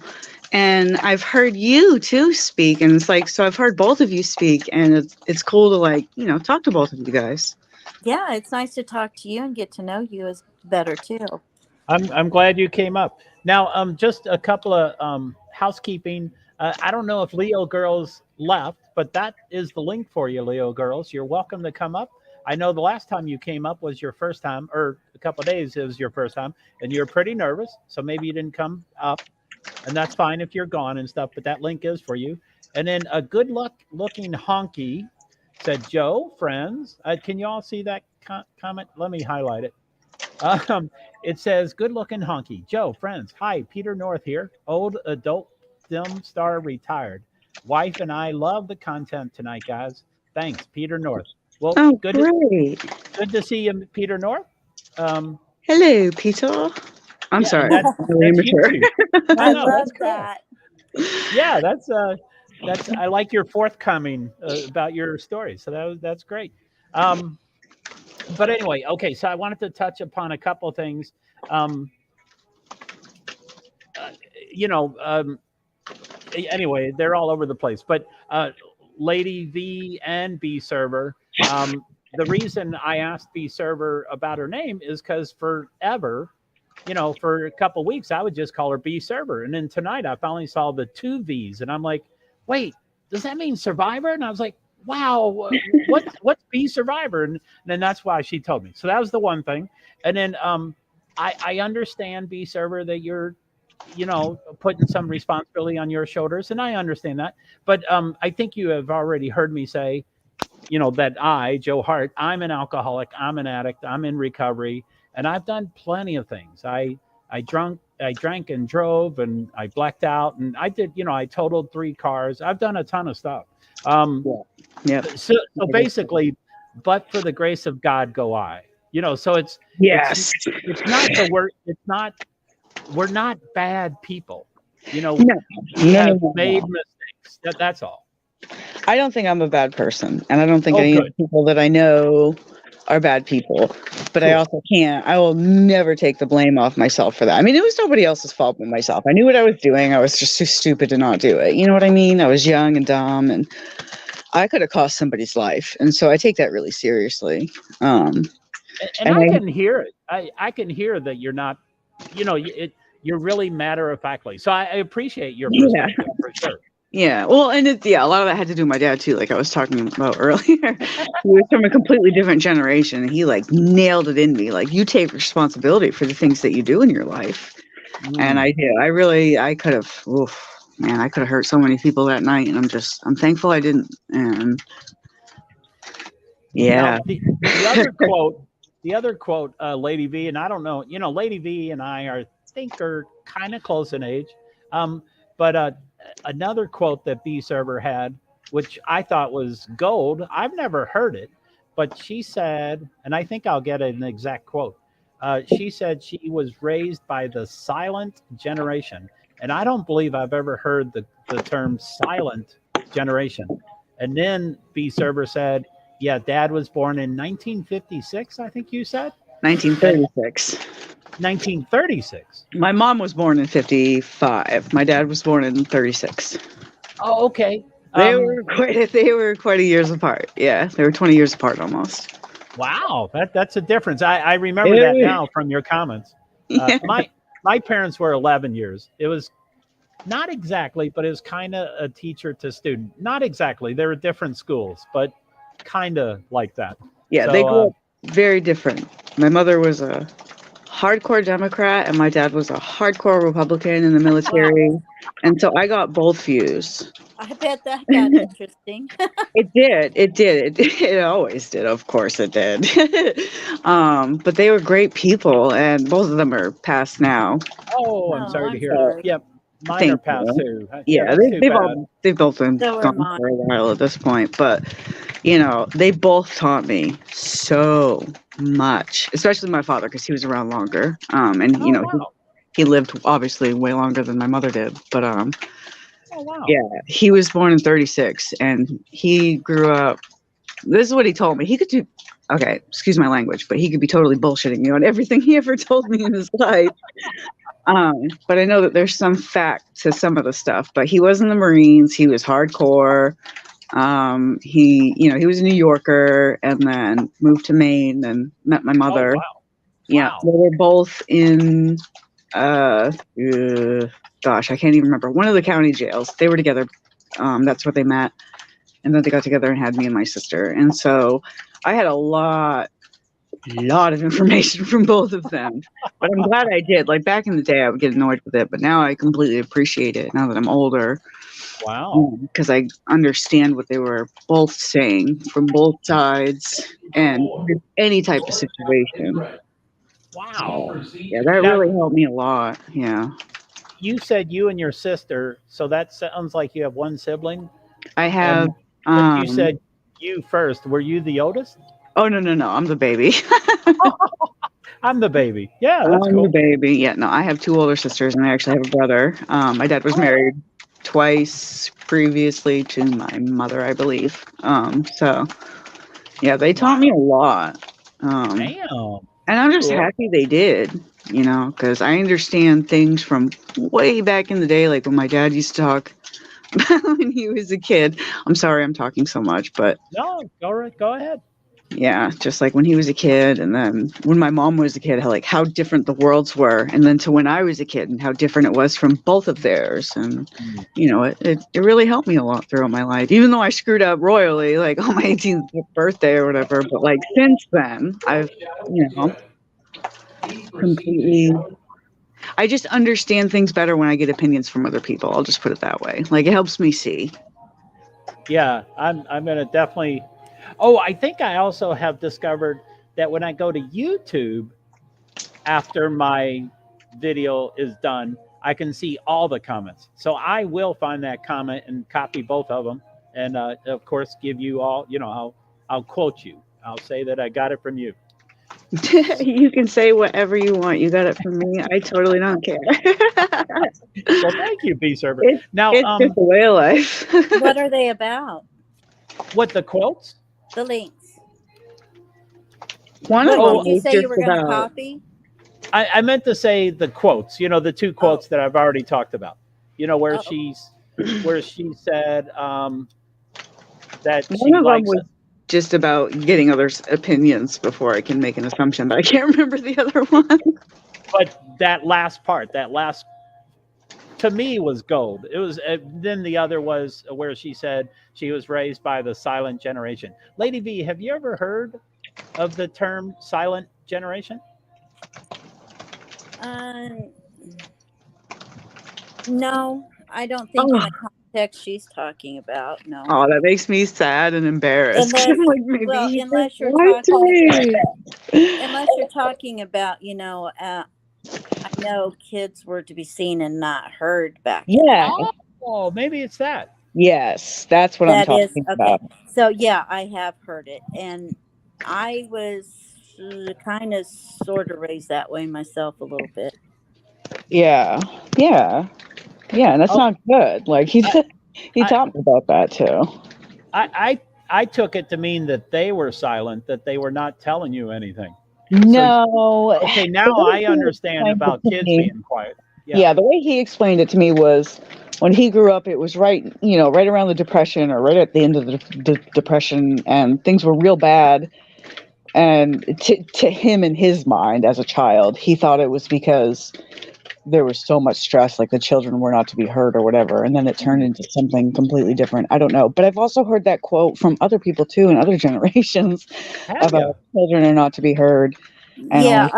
and I've heard you too speak, and it's like, so I've heard both of you speak, and it's cool to like, talk to both of you guys. Yeah, it's nice to talk to you and get to know you as better too. I'm glad you came up. Now, just a couple of housekeeping. I don't know if Leo Girls left, but that is the link for you, Leo Girls. You're welcome to come up. I know the last time you came up was your first time, or a couple of days it was your first time, and you're pretty nervous, so maybe you didn't come up, and that's fine if you're gone and stuff. But that link is for you. And then a good luck looking honky said, "Joe, friends." Can you all see that comment? Let me highlight it. It says, "Good looking honky. Joe, friends. Hi, Peter North here. Old adult film star retired. Wife and I love the content tonight, guys. Thanks, Peter North." Well, Oh, good to see you, Peter North. Hello, Peter. I'm sorry. That's immature. I No, love that's cool. that. Yeah, that's I like your forthcoming about your story. So that's great. But anyway, okay. So I wanted to touch upon a couple of things. Anyway, they're all over the place. But Lady V and B Server. The reason I asked B Server about her name is because forever, for a couple of weeks, I would just call her B Server. And then tonight I finally saw the 2 V's, and I'm like, wait, does that mean Survivor? And I was like, wow, what's B Survivor? And then that's why she told me. So that was the one thing. And then I understand, B Server, that you're, putting some responsibility on your shoulders, and I understand that. But I think you have already heard me say, that I, Joe Hart, I'm an alcoholic, I'm an addict, I'm in recovery, and I've done plenty of things. I drank and drove, and I blacked out, and I did, I totaled 3 cars. I've done a ton of stuff. Yeah. So basically, but for the grace of God go I. So it's not the word. It's not. We're not bad people. We have made mistakes. That's all. I don't think I'm a bad person, and I don't think any of the people that I know are bad people. But I also I will never take the blame off myself for that. I mean, it was nobody else's fault but myself. I knew what I was doing. I was just too stupid to not do it. You know what I mean? I was young and dumb, and I could have cost somebody's life. And so I take that really seriously. And I can hear it. I can hear that you're not, you're really matter-of-factly. So I appreciate your perspective for sure. Yeah, well, and a lot of that had to do with my dad too. Like I was talking about earlier, he was from a completely different generation. And he like nailed it in me. Like, you take responsibility for the things that you do in your life, and I did. I could have. I could have hurt so many people that night, and I'm thankful I didn't. And yeah, now, the other quote, Lady V, and I don't know, Lady V and I are kind of close in age, but another quote that B Server had, which I thought was gold. I've never heard it, but she said, and I think I'll get an exact quote. She said she was raised by the silent generation. And I don't believe I've ever heard the term silent generation. And then B Server said, yeah, Dad was born in 1956, I think you said? 1936. 1936. My mom was born in 55. My dad was born in 36. Oh, okay. They were quite a years apart. Yeah, they were 20 years apart almost. Wow, that's a difference. I remember that now from your comments. My parents were 11 years. It was not exactly, but it was kind of a teacher to student. Not exactly. They were different schools, but kind of like that. Yeah, so, they grew up very different. My mother was a hardcore Democrat, and my dad was a hardcore Republican in the military. And so I got both views. I bet that got interesting. It did. It always did. Of course it did. But they were great people, and both of them are passed now. Oh, I'm sorry to hear that. Yep. Mine are passed too. Yeah, they've both been gone for a while at this point. But, they both taught me so much, especially my father, because he was around longer. He lived obviously way longer than my mother did. But yeah, he was born in 36, and he grew up This is what he told me. He could do, okay, excuse my language, but he could be totally bullshitting you on everything he ever told me in his life. But I know that there's some fact to some of the stuff. But he was in the Marines. He was hardcore. He was a New Yorker and then moved to Maine and met my mother. Oh, wow. Yeah, Wow. they were both in, gosh, I can't even remember. One of the county jails. They were together. That's where they met. And then they got together and had me and my sister. And so I had a lot of information from both of them. But I'm glad I did. Like back in the day, I would get annoyed with it. But now I completely appreciate it now that I'm older. Wow. Because I understand what they were both saying from both sides and any type of situation. Wow. So, yeah, that really helped me a lot. Yeah. You said you and your sister, so that sounds like you have one sibling. I have. But you said you first. Were you the oldest? Oh, no. I'm the baby. I'm the baby. Yeah, that's I'm cool. the baby. Yeah, no, I have two older sisters and I actually have a brother. My dad was married twice previously to my mother, I believe. So, yeah, they taught me a lot. Damn. And I'm just happy they did, because I understand things from way back in the day, like when my dad used to talk when he was a kid. I'm sorry I'm talking so much, but No, go ahead. yeah, just like when he was a kid, and then when my mom was a kid, how different the worlds were, and then to when I was a kid and how different it was from both of theirs. And it really helped me a lot throughout my life, even though I screwed up royally, like on my 18th birthday or whatever. But like since then, I've completely, I just understand things better when I get opinions from other people. I'll just put it that way. Like it helps me see. Yeah, I'm gonna definitely. Oh, I think I also have discovered that when I go to YouTube after my video is done, I can see all the comments. So I will find that comment and copy both of them, and of course give you all. I'll quote you. I'll say that I got it from you. You can say whatever you want. You got it from me. I totally don't care. Well, thank you, B Server. Now, it's just the way of life. What are they about? What, the quotes? The links. One of What them did you was say just you were going to about. copy? I meant to say the quotes. The two quotes that I've already talked about. Where she said that she One of them likes was just about getting others' opinions before I can make an assumption, but I can't remember the other one. But that last part, to me was gold. It was. Then the other was where she said she was raised by the silent generation. Lady V, have you ever heard of the term silent generation? No, I don't think in the context she's talking about. No. Oh, that makes me sad and embarrassed. Unless, Like maybe unless you're talking about, I know kids were to be seen and not heard back then. Yeah. Oh, maybe it's that. Yes, that's what I'm talking about. So yeah, I have heard it, and I was kind of sort of raised that way myself a little bit. Yeah, and that's not good. Like he taught me about that too. I took it to mean that they were silent, that they were not telling you anything. No. Okay, now I understand about kids being quiet. Yeah, the way he explained it to me was when he grew up, it was right around the Depression or right at the end of the Depression, and things were real bad. And to him, in his mind as a child, he thought it was because there was so much stress, like the children were not to be heard or whatever. And then it turned into something completely different. I don't know. But I've also heard that quote from other people too, in other generations, about children are not to be heard. Yeah,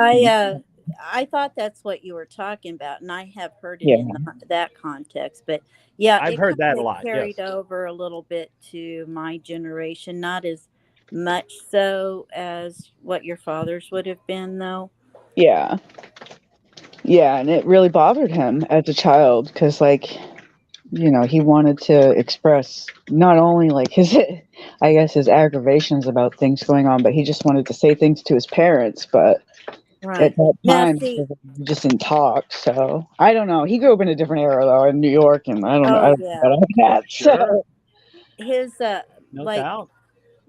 I thought that's what you were talking about, and I have heard it in that context. But yeah, I've heard that a lot. Carried over a little bit to my generation, not as much so as what your father's would have been, though. Yeah, and it really bothered him as a child because, like, he wanted to express not only like his aggravations about things going on, but he just wanted to say things to his parents. But at that time, he just didn't talk. So I don't know. He grew up in a different era though, in New York, and I don't know about that. Sure. So his no doubt.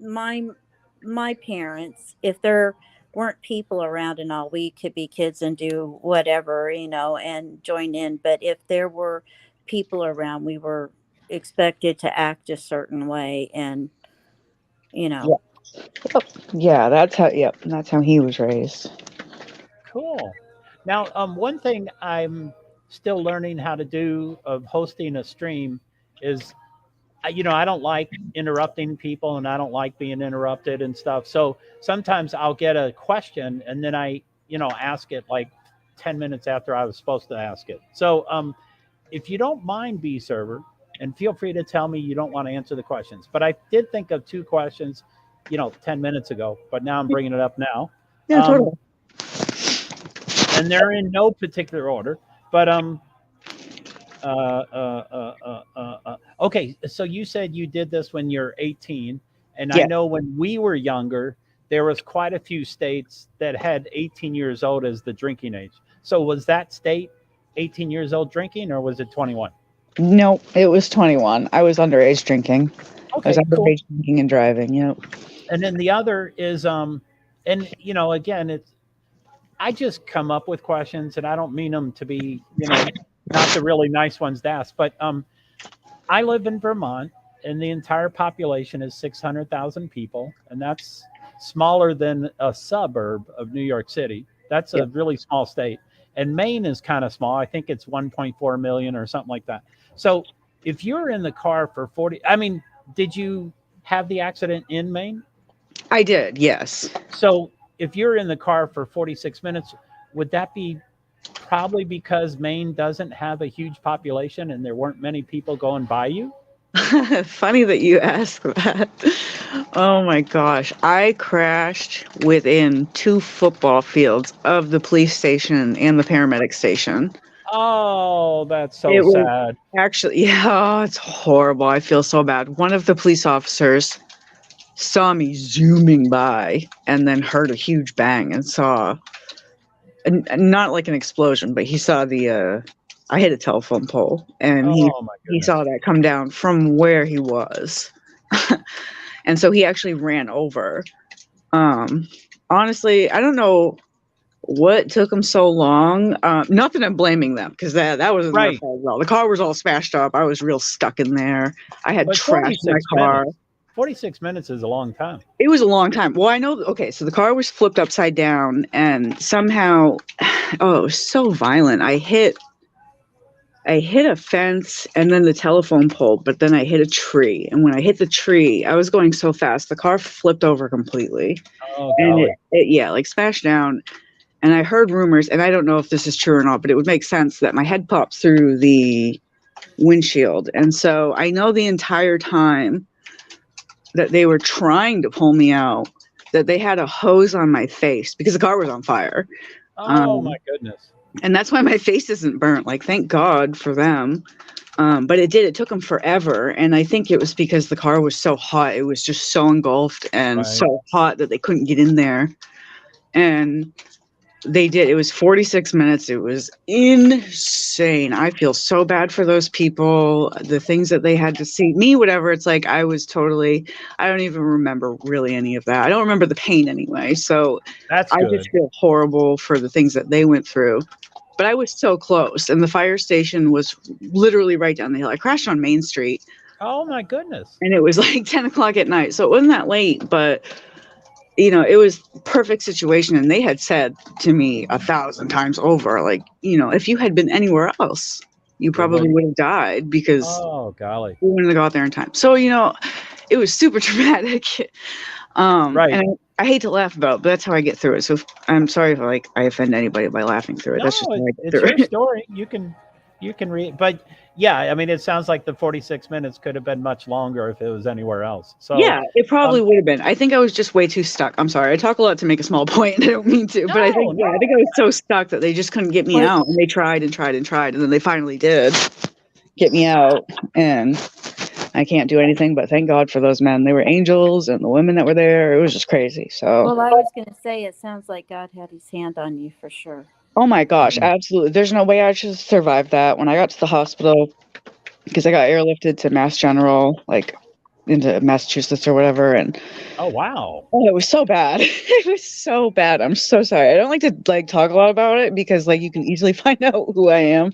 my parents, if there weren't people around and all, we could be kids and do whatever, and join in. But if there were people around, we were expected to act a certain way, and you Yeah. know. Yeah, that's how he was raised. Cool. Now, one thing I'm still learning how to do of hosting a stream is, I don't like interrupting people and I don't like being interrupted and stuff. So sometimes I'll get a question and then I, ask it like 10 minutes after I was supposed to ask it. So if you don't mind, B server, and feel free to tell me you don't want to answer the questions. But I did think of two questions, 10 minutes ago, but now I'm bringing it up now. Yeah, totally. And they're in no particular order, but okay, so you said you did this when you're 18, and I Yeah. know when we were younger, there was quite a few states that had 18 years old as the drinking age. So was that state 18 years old drinking, or was it 21? No, it was 21. I was underage drinking. I was Okay, cool. underage drinking and driving. Yep. And then the other is, and again, it's I just come up with questions, and I don't mean them to be, not the really nice ones to ask. But I live in Vermont, and the entire population is 600,000 people, and that's smaller than a suburb of New York City. That's a really small state. And Maine is kind of small. I think it's 1.4 million or something like that. So if you're in the car for 40, did you have the accident in Maine? I did, yes. So if you're in the car for 46 minutes, would that be probably because Maine doesn't have a huge population and there weren't many people going by you? Funny that you ask that. Oh my gosh. I crashed within 2 football fields of the police station and the paramedic station. Oh, that's so It was sad. actually, yeah, it's horrible. I feel so bad. One of the police officers saw me zooming by and then heard a huge bang and saw, not like an explosion, but he saw I hit a telephone pole and Oh my he goodness. saw that come down from where he was. And so he actually ran over. Honestly, I don't know what took him so long. Not that I'm blaming them, because that wasn't their Right. fault at all. The car was all smashed up. I was real stuck in there. I had But trash in my 46 car. minutes. 46 minutes is a long time. It was a long time. Well, I know. Okay, so the car was flipped upside down, and somehow, oh, it was so violent. I hit a fence and then the telephone pole, but then I hit a tree. And when I hit the tree, I was going so fast, the car flipped over completely. Oh, And golly. it like smashed down. And I heard rumors, and I don't know if this is true or not, but it would make sense that my head popped through the windshield. And so I know the entire time that they were trying to pull me out, that they had a hose on my face because the car was on fire. Oh my goodness. And that's why my face isn't burnt. Like, thank God for them. But it took them forever. And I think it was because the car was so hot. It was just so engulfed and Right. so hot that they couldn't get in there. And they did. It was 46 minutes. It was insane. I feel so bad for those people, the things that they had to see. Me, whatever. It's like I don't even remember really any of that. I don't remember the pain anyway. So That's I good. just feel horrible for the things that they went through. But I was so close, and the fire station was literally right down the hill. I crashed on Main Street, Oh my goodness. and it was like 10 o'clock at night. So it wasn't that late, but it was perfect situation. And they had said to me 1,000 times over, like, if you had been anywhere else, you probably would have died because Oh golly. we wouldn't have got there in time. So, it was super traumatic. Right. And I hate to laugh about it, but that's how I get through it. So I'm sorry if I offend anybody by laughing through it. That's just how I get it's through your it. story. You can read, but yeah, it sounds like the 46 minutes could have been much longer if it was anywhere else. So Yeah, it probably would have been. I think I was just way too stuck. I'm sorry. I talk a lot to make a small point, and I don't mean to, but I think I was so stuck that they just couldn't get me out, and they tried and tried and tried, and then they finally did get me out, and I can't do anything but thank God for those men. They were angels, and the women that were there, it was just crazy. So, Well, I was going to say, it sounds like God had his hand on you for sure. oh my gosh, absolutely. There's no way I should have survived that. When I got to the hospital, because I got airlifted to Mass General, like into Massachusetts or whatever, and Oh wow. oh, it was so bad. It was so bad. I'm so sorry. I don't like to like talk a lot about it because like you can easily find out who I am,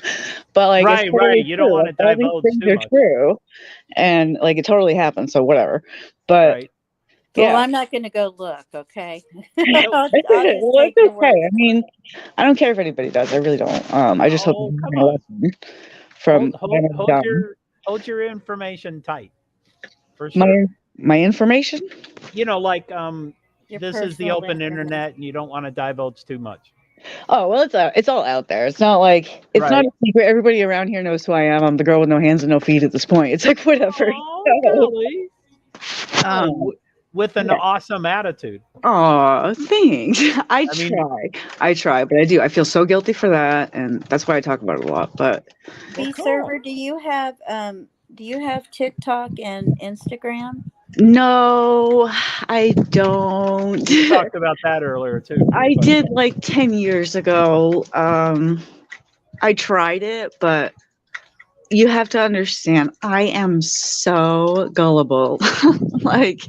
but like it's Right, totally you don't true. want Like, to all these divulge things too are much. true, and like it totally happened. So whatever. But Right. Well, yeah, I'm not going to go look. Okay. So, I'll just well, take it's your okay. word I for it. mean, I don't care if anybody does. I really don't. I just hope oh, you come learn a on. lesson from when I'm done. Hold your information tight, for sure. My my information. Like Your this is the personal open information. internet, and you don't want to divulge too much. Oh well, it's all out there. It's not like it's not Right. a secret. Everybody around here knows who I am. I'm the girl with no hands and no feet at this point. It's like whatever. Oh, golly. Oh, Um, with an yeah. awesome attitude. Aw, thanks. I I mean, try, but I do. I feel so guilty for that, and that's why I talk about it a lot. But well, B cool. server, do you have TikTok and Instagram? no, I don't. We talked about that earlier too. I But did like 10 years ago. I tried it, but you have to understand, I am so gullible. Like,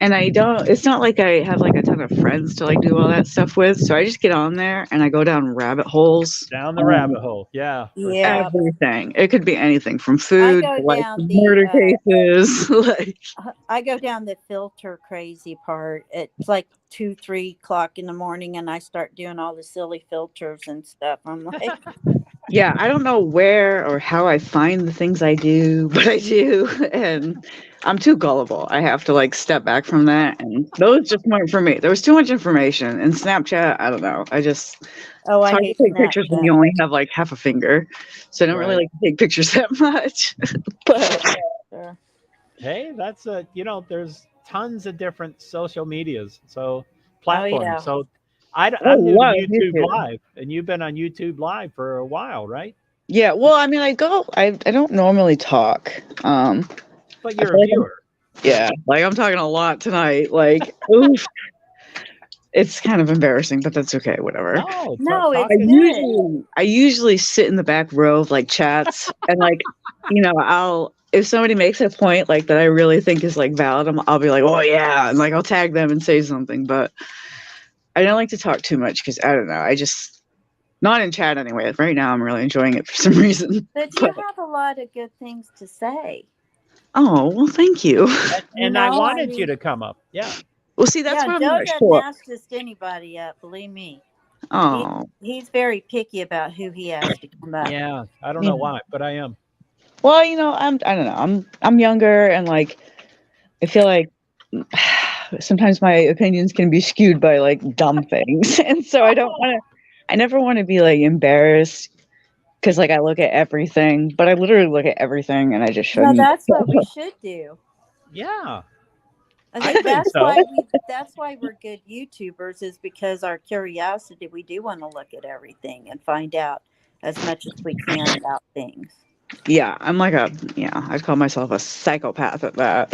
and it's not like I have like a ton of friends to like do all that stuff with. So I just get on there and I go down rabbit holes. down the rabbit hole. Yeah, for sure. Yeah. Everything. It could be anything from I food go to like down murder cases. Like, I go down the filter crazy part. It's like 2, 3 o'clock in the morning, and I start doing all the silly filters and stuff. I'm like, yeah, I don't know where or how I find the things I do, but I do. And I'm too gullible. I have to like step back from that. And those just weren't for me. There was too much information. And Snapchat, I don't know. It's I hard to hate take pictures when Snapchat. you only have like half a finger. So I don't really Right. like to take pictures that much. But Sure. Hey, that's there's tons of different social medias, so Oh platforms. yeah. So I I'm new to love YouTube YouTube. Live, and you've been on YouTube Live for a while, right? Yeah, well, I mean, I don't normally talk. But I you're a feel like viewer. yeah, like I'm talking a lot tonight. Like, oof. It's kind of embarrassing, but that's okay. Whatever. No, No, talk it's it. good. I usually sit in the back row of like chats and like, I'll if somebody makes a point like that I really think is like valid, I'll be like, oh yeah, and like I'll tag them and say something. But I don't like to talk too much because I don't know. I just not in chat anyway. Right now, I'm really enjoying it for some reason. But you have a lot of good things to say. Oh well, thank you. And I wanted you to come up. Yeah. Well, see, that's Yeah, what I'm Joe not doesn't sure. ask just anybody up. Believe me. Oh, He's very picky about who he asks to come up. Yeah. I don't yeah. know why, but I am. Well, I don't know. I'm younger and like I feel like sometimes my opinions can be skewed by like dumb things. And so I never want to be like embarrassed because like I look at everything, but I literally look at everything and I just No, shouldn't. that's what we should do. Yeah. I I think think that's so. why we're good YouTubers is because our curiosity, we do want to look at everything and find out as much as we can about things. Yeah, I'm like I'd call myself a psychopath at that.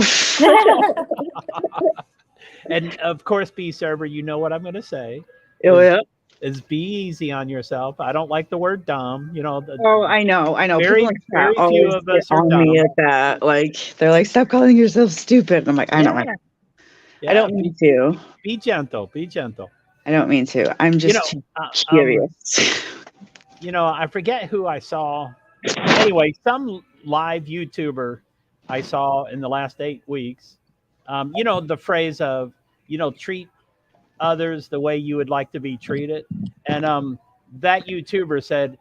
And of course, B server, you know what I'm going to say Oh, yeah. is be easy on yourself. I don't like the word dumb. Oh, I know. People in chat very few always of get us are on me dumb. at that. Like they're like, "Stop calling yourself stupid." And I'm like, I know. Yeah. Yeah. I don't mean to. Be gentle. Be gentle. I don't mean to. I'm just curious. I forget who I saw. Anyway, some live YouTuber I saw in the last 8 weeks. The phrase of, treat others the way you would like to be treated. And that YouTuber said,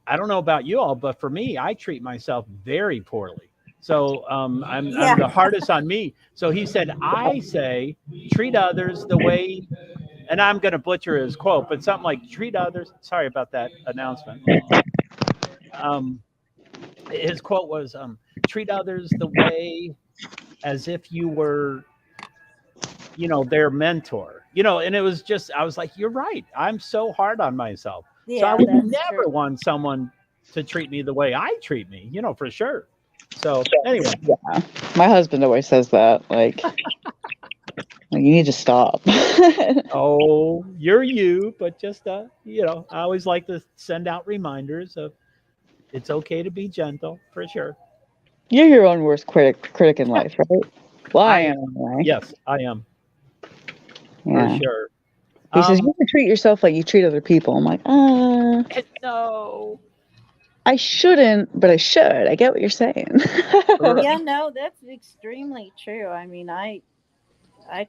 I don't know about you all, but for me, I treat myself very poorly. So I'm the hardest on me. So he said, I say, treat others the way, and I'm going to butcher his quote, but something like treat others. Sorry about that announcement. His quote was, treat others the way as if you were, their mentor, and it was just, I was like, you're right. I'm so hard on myself. Yeah, so I would that's never true. want someone to treat me the way I treat me, for sure. So anyway. Yeah. My husband always says that, like you need to stop. Oh, you're you, but just, I always like to send out reminders of it's okay to be gentle, for sure. You're your own worst critic in life, right? Well, I am. Anyway. Yes, I am. Yeah. For sure. He says, you have to treat yourself like you treat other people. I'm like, no. I shouldn't, but I should. I get what you're saying. Yeah, no, that's extremely true. I mean, I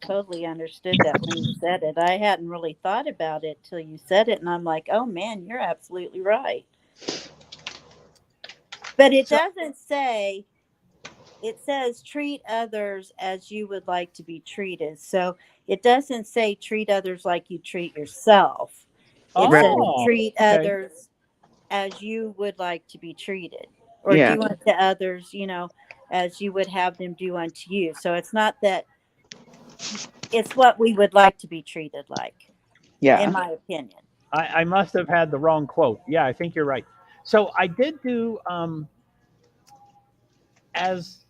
totally understood that when you said it. I hadn't really thought about it till you said it, and I'm like, oh man, you're absolutely right. But it doesn't say, it says treat others as you would like to be treated. So it doesn't say treat others like you treat yourself. It says treat others as you would like to be treated, or do unto others, as you would have them do unto you. So it's not that, it's what we would like to be treated like. Yeah. In my opinion. I must have had the wrong quote. Yeah, I think you're right. So I did do, as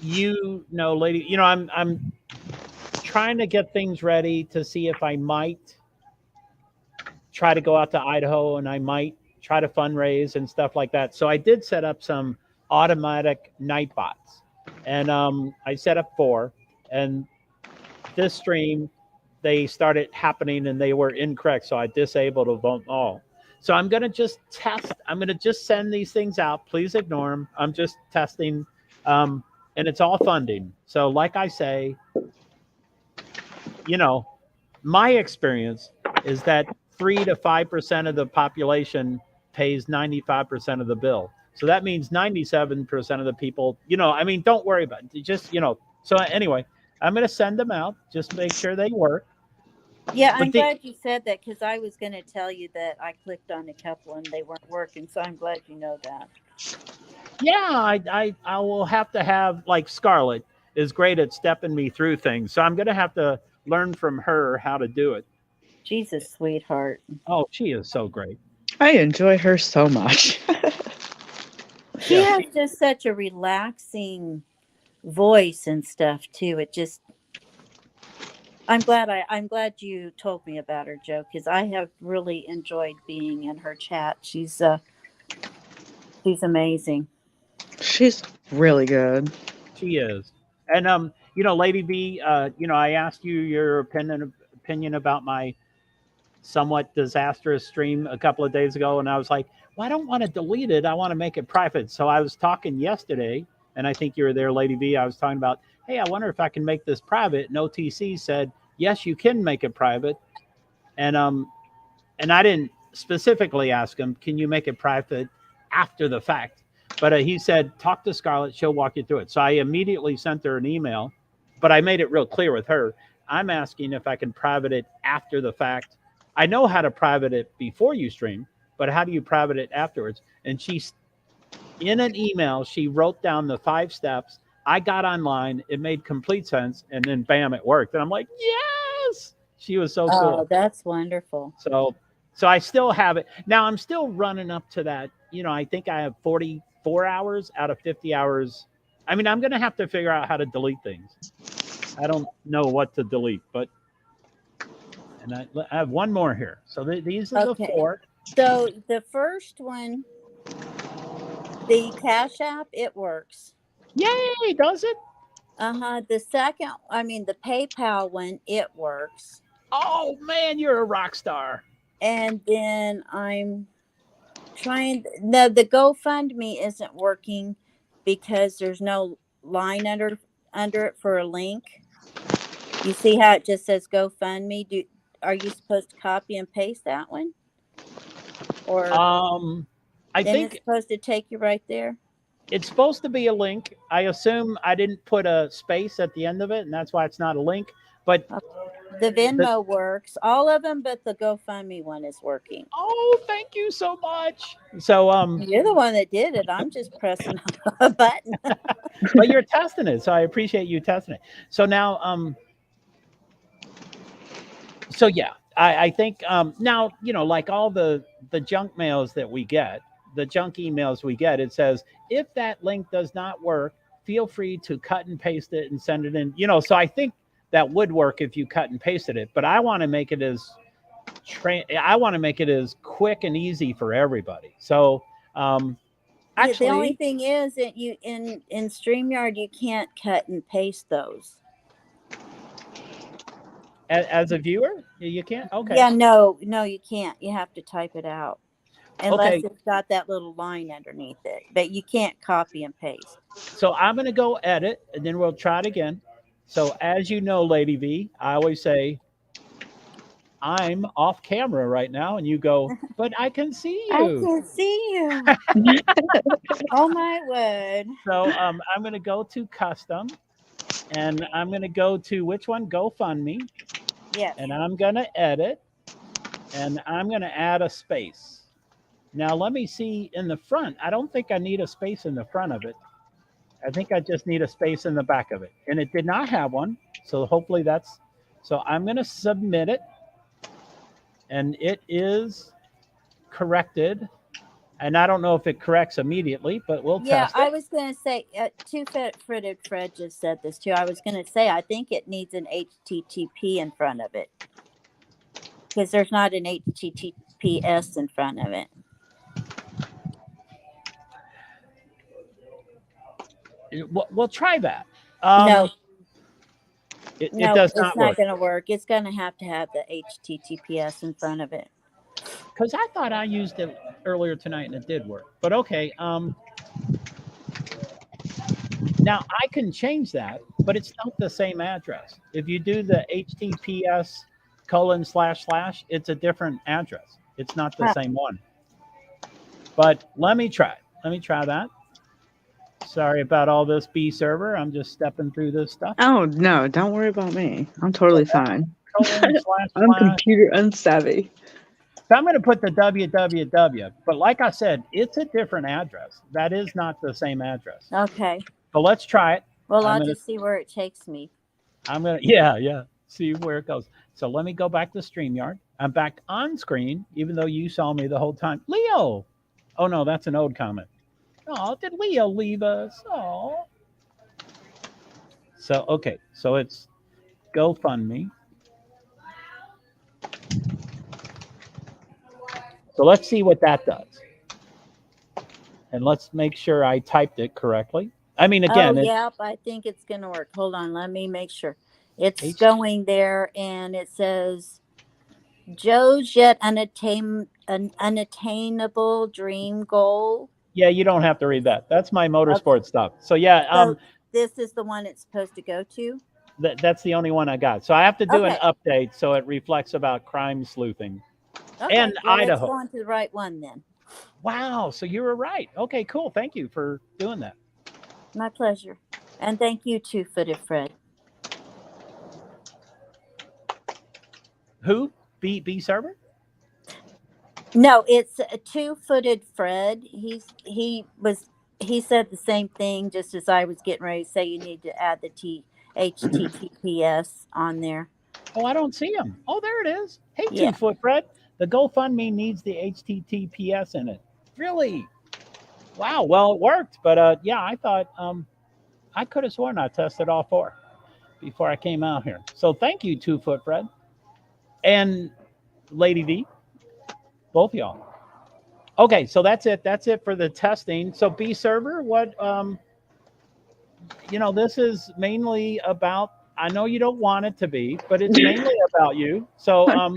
you know, lady, I'm trying to get things ready to see if I might try to go out to Idaho, and I might try to fundraise and stuff like that. So I did set up some automatic Nightbots, and I set up 4, and this stream, they started happening and they were incorrect. So I disabled them all. So I'm going to just test. I'm going to just send these things out. Please ignore them. I'm just testing. And it's all funding. So like I say, my experience is that 3 to 5% of the population pays 95% of the bill. So that means 97% of the people, don't worry about it. Just, so anyway, I'm going to send them out. Just make sure they work. Yeah, I'm glad you said that, because I was going to tell you that I clicked on a couple and they weren't working. So I'm glad you know that. Yeah, I will have to have, like, Scarlett is great at stepping me through things. So I'm going to have to learn from her how to do it. She's a sweetheart. Oh, she is so great. I enjoy her so much. She has just such a relaxing voice and stuff too. It just, I'm glad you told me about her, Joe, because I have really enjoyed being in her chat. She's amazing. She's really good. She is. And Lady V, I asked you your opinion about my somewhat disastrous stream a couple of days ago, and I was like, well, I don't want to delete it. I want to make it private. So I was talking yesterday, and I think you were there, Lady V. I was talking about, hey, I wonder if I can make this private. And OTC said, yes, you can make it private. And I didn't specifically ask him, can you make it private after the fact? But he said, talk to Scarlett. She'll walk you through it. So I immediately sent her an email, but I made it real clear with her. I'm asking if I can private it after the fact. I know how to private it before you stream, but how do you private it afterwards? And she's in an email, she wrote down the 5 steps. I got online. It made complete sense. And then bam, it worked. And I'm like, yes, she was so cool. Oh, that's wonderful. So I still have it. Now I'm still running up to that. I think I have 44 hours out of 50 hours. I mean, I'm going to have to figure out how to delete things. I don't know what to delete, but, and I have one more here. So these are the 4. So the first one, the Cash App, it works. Yay, does it? The second, the PayPal one, it works. Oh man, you're a rock star. And then I'm trying, the GoFundMe isn't working because there's no line under it for a link. You see how it just says GoFundMe? Are you supposed to copy and paste that one? Or I think it's supposed to take you right there. It's supposed to be a link. I assume I didn't put a space at the end of it, and that's why it's not a link. But the Venmo works, all of them, but the GoFundMe one is working. Oh, thank you so much. So you're the one that did it. I'm just pressing a button. But you're testing it, so I appreciate you testing it. So now so yeah, I think now, like all the junk mails that we get, the junk emails we get, it says, if that link does not work, feel free to cut and paste it and send it in. So I think that would work if you cut and pasted it, but I want to make it as quick and easy for everybody. So The only Actually, thing is that you in StreamYard you can't cut and paste those. as a viewer, you can't. Okay. Yeah, no, you can't. You have to type it out unless Okay. it's got that little line underneath it. But you can't copy and paste. So I'm going to go edit, and then we'll try it again. So as you know, Lady V, I always say I'm off camera right now, and you go, but I can see I you. can see you. Oh my word! So I'm going to go to custom, and I'm going to go to which one? GoFundMe, Yes. and I'm going to edit, and I'm going to add a space. Now let me see in the front. I don't think I need a space in the front of it. I think I just need a space in the back of it, and it did not have one. So hopefully that's. So I'm going to submit it, and it is corrected. And I don't know if it corrects immediately, but we'll test it. I was going to say, Two-Footed Fred just said this too. I was going to say, I think it needs an HTTP in front of it because there's not an HTTPS in front of it. We'll try that. No, it does it's not not work. going to work. It's going to have the HTTPS in front of it. Because I thought I used it earlier tonight and it did work. But okay. Now I can change that, but it's not the same address. If you do the HTTPS : / it's a different address. It's not the same one. But let me try. Let me try that. Sorry about all this B server. I'm just stepping through this stuff. Oh no, don't worry about me. I'm totally fine. : / I'm computer unsavvy. So I'm going to put the www, but like I said, it's a different address. That is not the same address. Okay. So let's try it. Well, I'll just see where it takes me. I'm going to, yeah, see where it goes. So let me go back to StreamYard. I'm back on screen, even though you saw me the whole time. Leo! Oh no, that's an old comment. Oh, did Leo leave us? Oh. So, okay, so it's GoFundMe. So let's see what that does. And let's make sure I typed it correctly. I mean, again. I think it's going to work. Hold on. Let me make sure. It's going there, and it says, Joe's yet an unattainable dream goal. Yeah, you don't have to read that. That's my motorsport stuff. So, yeah. So this is the one it's supposed to go to? That's the only one I got. So I have to do an update so it reflects about crime sleuthing. Okay, and Idaho. Let's go on to the right one then. Wow, so you were right. Okay, cool. Thank you for doing that. My pleasure. And thank you, Two-Footed Fred. Who? B server? No, it's a Two-Footed Fred. He said the same thing just as I was getting ready to say you need to add the HTTPS on there. Oh, I don't see him. Oh, there it is. Hey, Two-Foot Fred. The GoFundMe needs the HTTPS in it. Really? Wow. Well, it worked. But yeah, I thought I could have sworn I tested all four before I came out here. So thank you, Two-Foot Fred. And Lady V. Both of y'all. Okay, so that's it. That's it for the testing. So B server, what this is mainly about. I know you don't want it to be, but it's mainly about you. So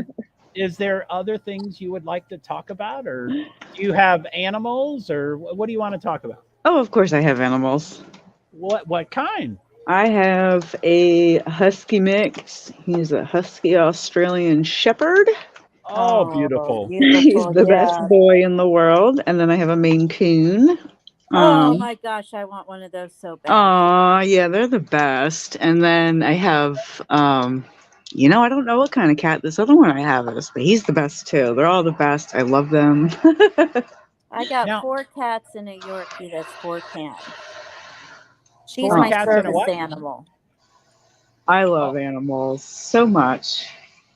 is there other things you would like to talk about, or do you have animals, or what do you want to talk about? Oh, of course I have animals. What kind? I have a husky mix. He's a husky Australian shepherd. Oh, beautiful. He's the best boy in the world. And then I have a Maine Coon. Oh my gosh, I want one of those so bad. Oh, yeah, they're the best. And then I have, I don't know what kind of cat this other one I have is, but he's the best too. They're all the best. I love them. I got 4 cats and a Yorkie that's 4'10". She's my service animal. I love animals so much.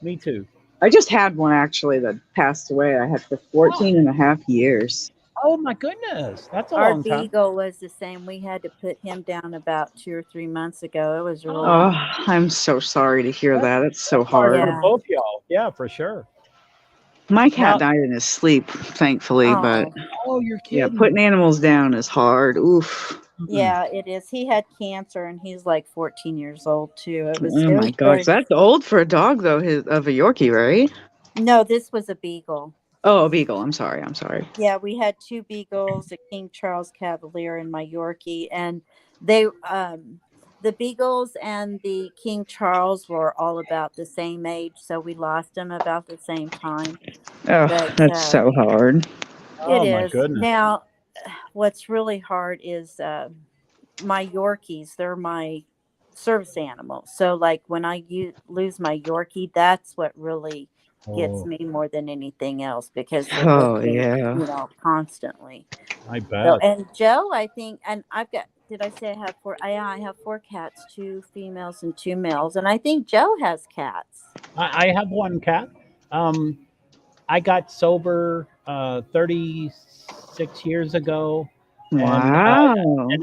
Me too. I just had one actually that passed away. I had for 14 and a half years. Oh my goodness. That's a long time. Our beagle was the same. We had to put him down about 2 or 3 months ago. It was really I'm so sorry to hear that. It's so hard. For both y'all. Yeah, for sure. My cat Now, died in his sleep, thankfully, but Oh, oh, you're yeah, putting kidding. animals down is hard. Oof. Mhm. yeah, it is. He had cancer and he's like 14 years old too. Oh It my was gosh, very that's old for a dog though. His of a Yorkie, right? No, this was a beagle. Oh, a beagle. I'm sorry. I'm sorry. Yeah, we had two beagles, a King Charles Cavalier and my Yorkie, and they the beagles and the King Charles were all about the same age, so we lost them about the same time. Oh, But that's so hard. it Oh my is goodness. now. What's really hard is my Yorkies. They're my service animals. So like when lose my Yorkie, that's what really gets Oh, me more than anything else because they're with Oh me, yeah. constantly. I So, bet. and Joe, I think, and I've got, did I say I have four? I have four cats, two females and two males. And I think Joe has cats. I have one cat. Um, I got sober 36 years ago, and Wow.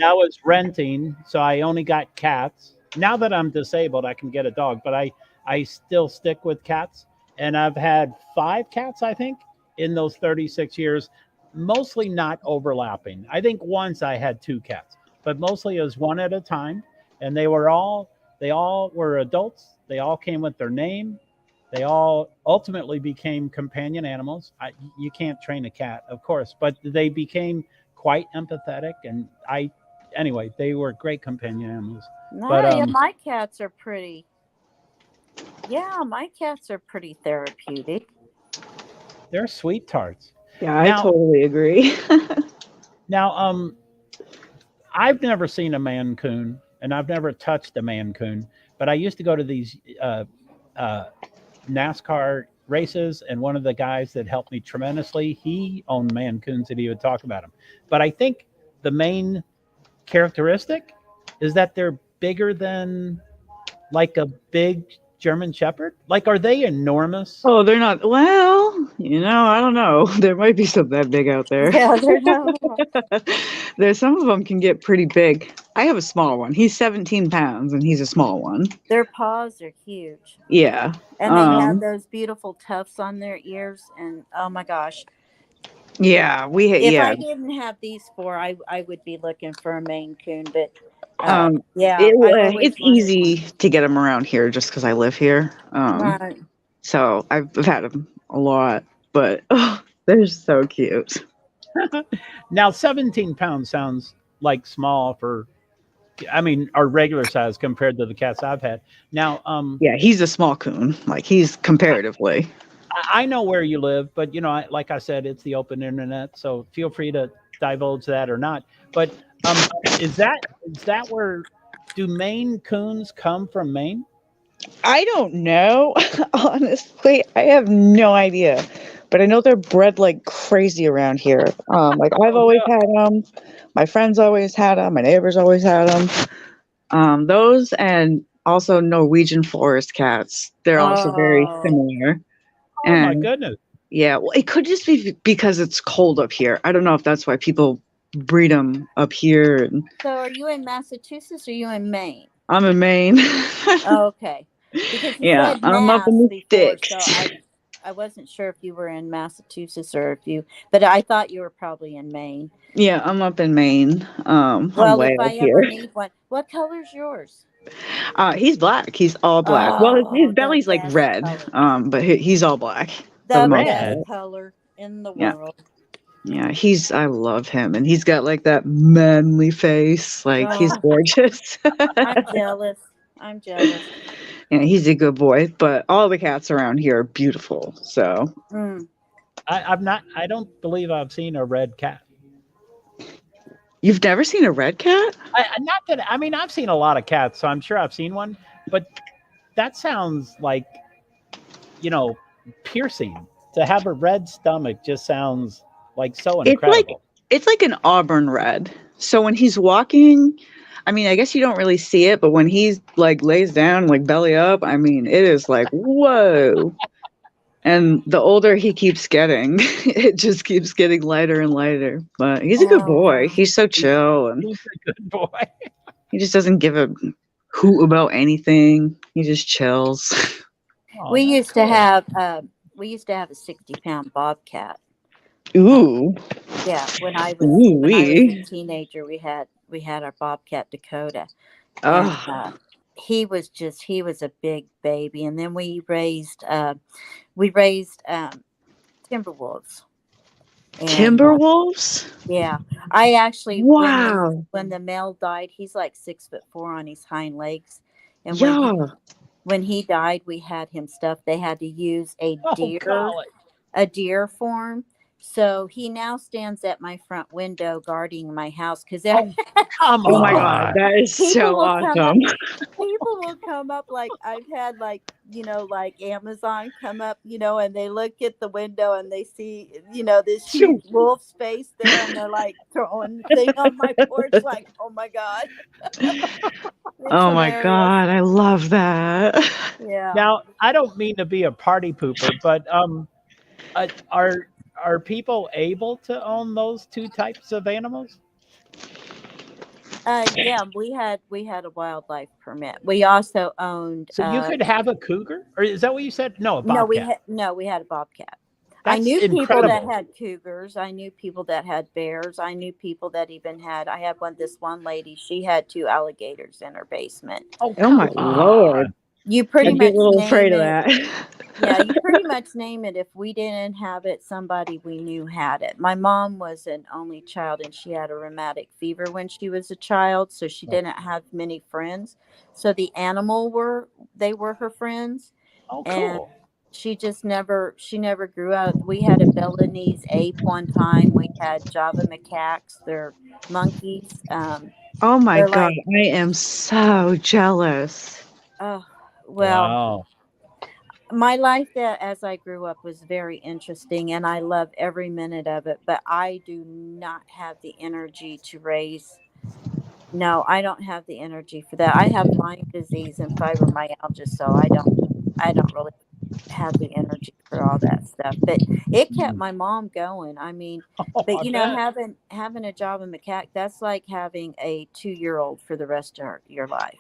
I was renting, so I only got cats. Now that I'm disabled, I can get a dog, but I still stick with cats, and I've had 5 cats, I think, in those 36 years, mostly not overlapping. I think once I had 2 cats, but mostly it was one at a time, and they all were adults. They all came with their name. They all ultimately became companion animals. You can't train a cat, of course, but they became quite empathetic, and anyway, they were great companion animals. But No, yeah, my cats are pretty. Yeah, my cats are pretty therapeutic. they're sweet tarts. Yeah, I Now, totally agree. now, I've never seen a Mancoon, and I've never touched a Mancoon, but I used to go to these uh, NASCAR races, and one of the guys that helped me tremendously, he owned Mancoons, and he would talk about them. But I think the main characteristic is that they're bigger than like a big German Shepherd. Like, are they enormous? Oh, they're not. Well, I don't know. There might be some that big out there. Yeah, they're not. There's some of them can get pretty big. I have a small one. He's 17 pounds and he's a small one. Their paws are huge. Yeah. And they Now, have those beautiful tufts on their ears. And oh my gosh, Yeah, if yeah. I didn't have these four, I would be looking for a Maine Coon. But Um, yeah, I've always it's wanted easy one. to get them around here just because I live here. Right. So I've had them a lot, but oh, they're so cute. now 17 pounds sounds like small for, I mean, our regular size compared to the cats I've had. Now, Yeah, he's a small coon. Like he's comparatively. I know where you live, but like I said, it's the open internet, so feel free to divulge that or not. But is that where do Maine Coons come from? Maine? I don't know. Honestly, I have no idea. But I know they're bred like crazy around here. Like I've Oh always no. had them. My friends always had them. My neighbors always had them. Those and also Norwegian forest cats. They're also very Oh, similar. Oh my And goodness. yeah, well, it could just be because it's cold up here. I don't know if that's why people breed them up here. And so are you in Massachusetts or are you in Maine? I'm in Maine. Oh, okay. Because you Yeah, said I'm up in Mass the before, so sticks. I wasn't sure if you were in Massachusetts or if you, but I thought you were probably in Maine. Yeah, I'm up in Maine. I'm Well, if way up I here. ever need one, what color's yours? He's black. He's all black. Well, his Oh, the belly's like best red. color. But he's all black for the The most best Red. part. color in the Yeah, world. yeah. I love him, and he's got like that manly face. Like he's Oh, gorgeous. I'm jealous. I'm jealous. Yeah, he's a good boy. But all the cats around here are beautiful. So Mm. I'm not. I don't believe I've seen a red cat. you've never seen a red cat? Not that. I mean, I've seen a lot of cats, so I'm sure I've seen one. But that sounds like you know piercing. To have a red stomach just sounds like so It's like incredible. it's like an auburn red. So when he's walking, I mean, I guess you don't really see it, but when he's like lays down, like belly up, I mean, it is like whoa. And the older he keeps getting, it just keeps getting lighter and lighter. But he's a good Oh, boy. wow. He's so chill and He's a good boy. he just doesn't give a hoot about anything. He just chills. Oh, We that's used to cool. have used to have a 60-pound bobcat. Ooh. Yeah, when I was Ooh a wee. teenager, we had our bobcat Dakota, and Oh, he was a big baby. And then we raised Timberwolves, and Timberwolves? yeah, I actually Wow. when the male died, he's like 6'4" on his hind legs, and Yeah. when he died, we had him stuffed. They had to use Oh, golly. a deer form. So he now stands at my front window guarding my house because Oh, come Oh my God, on. that is people so will come up. awesome. People will come up, like I've had, like, like Amazon come up, and they look at the window and they see, this huge Shoo. wolf's face there, and they're like throwing thing on my porch, like, oh my God, it's Oh my hilarious. God, I love that. Yeah. Now, I don't mean to be a party pooper, but are people able to own those two types of animals? Yeah, we had a wildlife permit. We also owned So you could have a cougar, or is that what you said? No, a bobcat. we had a bobcat. I That's knew people that incredible. had cougars. I knew people that had bears. I knew people that even I had this one lady, she had 2 alligators in her basement. Oh, Oh my come Lord. on. You pretty I'd be a much little afraid name of it. that. Yeah, you pretty much name it. If we didn't have it, somebody we knew had it. My mom was an only child, and she had a rheumatic fever when she was a child, so she Oh, didn't have many friends. So the they were her friends, oh, and cool. she never grew up. We had a Balinese ape one time. We had Java macaques. They're monkeys. Oh my They're God, like, I am so jealous. oh, well, Wow. my life that as I grew up was very interesting, and I love every minute of it, but I do not have the energy to raise. No, I don't have the energy for that. I have Lyme disease and fibromyalgia, so I don't really have the energy for all that stuff. But it kept Mm. my mom going. I mean, Oh, but I bet. having a job in macaque, that's like having a 2-year-old for the rest of your life.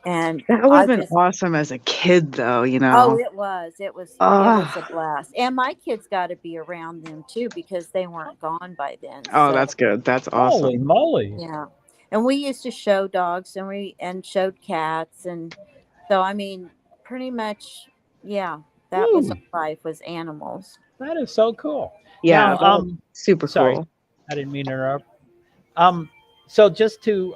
And That would I have been just awesome as a kid, though, you Oh, know. it was a Oh, blast. And my kids got to be around them too because they weren't gone by then. oh, So, that's good. That's Holy awesome. moly. yeah. And we used to show dogs and showed cats, and so I mean, pretty much, yeah, that was Woo. our life, was animals. That is so cool. Yeah, Now, that's super sorry, cool. I didn't mean to interrupt. Um, so just to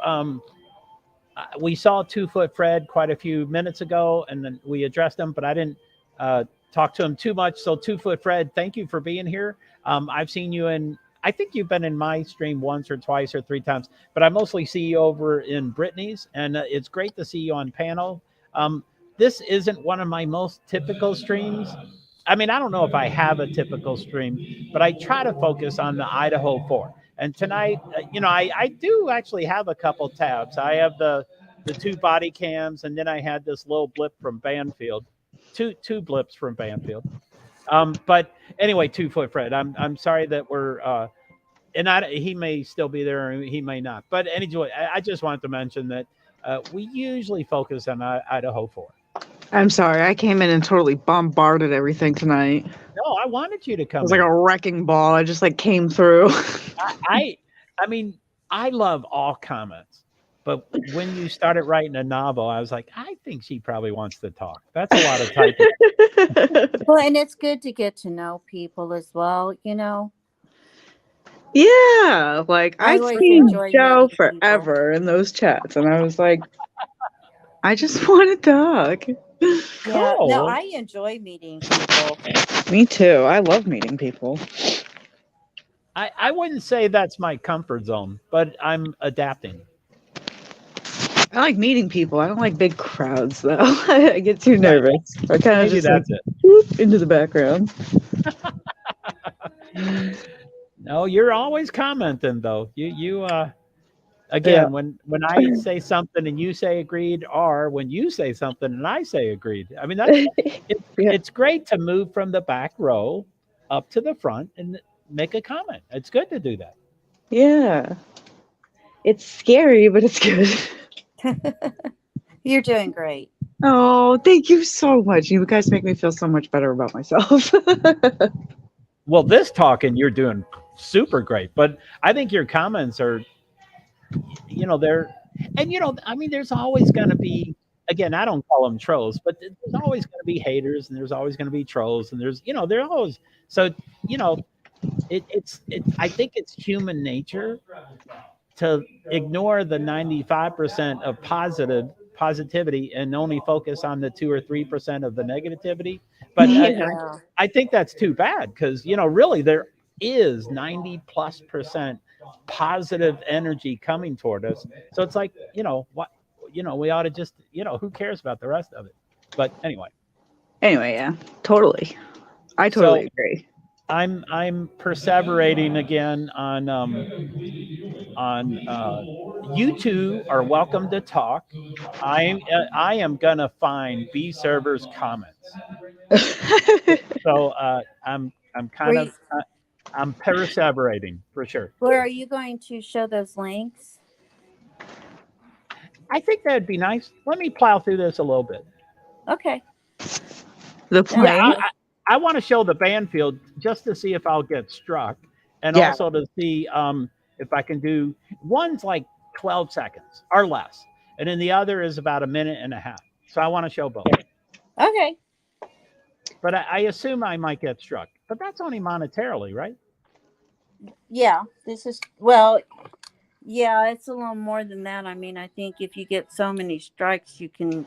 we saw 2 Foot Fred quite a few minutes ago, and then we addressed him, but I didn't uh, talk to him too much. So 2 Foot Fred, thank you for being here. I've seen you in. I think you've been in my stream once or twice or 3 times, but I mostly see you over in Brittany's, and it's great to see you on panel. This isn't one of my most typical streams. I mean, I don't know if I have a typical stream, but I try to focus on the Idaho 4. And tonight, I do actually have a couple tabs. I have the 2 BodyCams, and then I had this little blip from Banfield, two blips from Banfield. But anyway, 2 Foot Fred, I'm sorry that we're he may still be there, or he may not. But anyway, I just wanted to mention that we usually focus on Idaho 4. I'm sorry. I came in and totally bombarded everything tonight. It No, I wanted you to was come like in. a wrecking ball. I just like came through. I, I mean, I love all comments, but when you started writing a novel, I was like, I think she probably wants to talk. That's a lot of typing. Well, and it's good to get to know people as well. Yeah, like I I'd always seen enjoy Joe meeting people. forever in those chats, and I was like, I just want to talk. Yeah, no, Cool. I enjoy meeting people. Me too. I love meeting people. I wouldn't say that's my comfort zone, but I'm adapting. I like meeting people. I don't like big crowds though. I get too Right. nervous. I kind of Maybe just like that's it. whoop into the background. No, you're always commenting though. You Yeah. again, when I say something and you say agreed, or when you say something and I say agreed. I mean, Yeah. it's great to move from the back row up to the front and make a comment. It's good to do that. Yeah. It's scary, but it's good. You're doing great. Oh, thank you so much. You guys make me feel so much better about myself. Well, this talking, you're doing super great. But I think your comments are, they're, and I mean, there's always going to be, again, I don't call them trolls, but there's always going to be haters, and there's always going to be trolls, and they're always, so, you know, I think it's human nature to ignore the 95% of positivity and only focus on the 2 or 3% of the negativity. But Yeah. I think that's too bad, because really there is 90+% positive energy coming toward us. So it's like, what, we ought to just, who cares about the rest of it? But anyway. Anyway, yeah, totally. I totally agree. I'm perseverating again on you two are welcome to talk. I am gonna find B server's comments. So I'm kind of I'm perseverating for sure. Where are you going to show those links? I think that'd be nice. Let me plow through this a little bit. Okay. The plane. I want to show the Banfield just to see if I'll get struck, and also to see if I can do, one's like 12 seconds or less, and then the other is about a minute and a half. So I want to show both. Okay. But I assume I might get struck. But that's only monetarily, right? Yeah. This is, well, yeah, it's a little more than that. I mean, I think if you get so many strikes,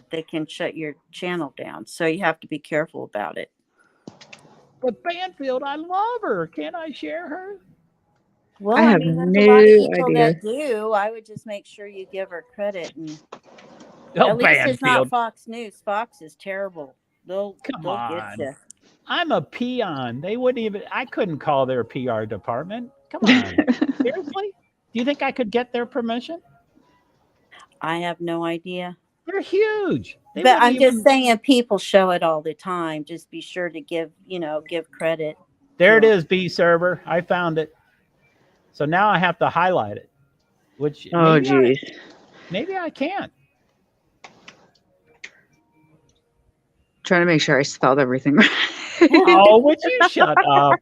they can shut your channel down. So you have to be careful about it. But Banfield, I love her. Can't I share her? Well, I have there's no a lot of people idea. that do. I would just make sure you give her credit, and at least it's not Fox News. Fox is terrible. They'll get you. I'm a peon. They wouldn't even. I couldn't call their PR department. Come on, seriously? Do you think I could get their permission? I have no idea. They're huge. But I'm just saying, people show it all the time. Just be sure to give credit. There it is, B server. I found it. So now I have to highlight it. Which maybe I can't. Trying to make sure I spelled everything right. Oh, would you shut up?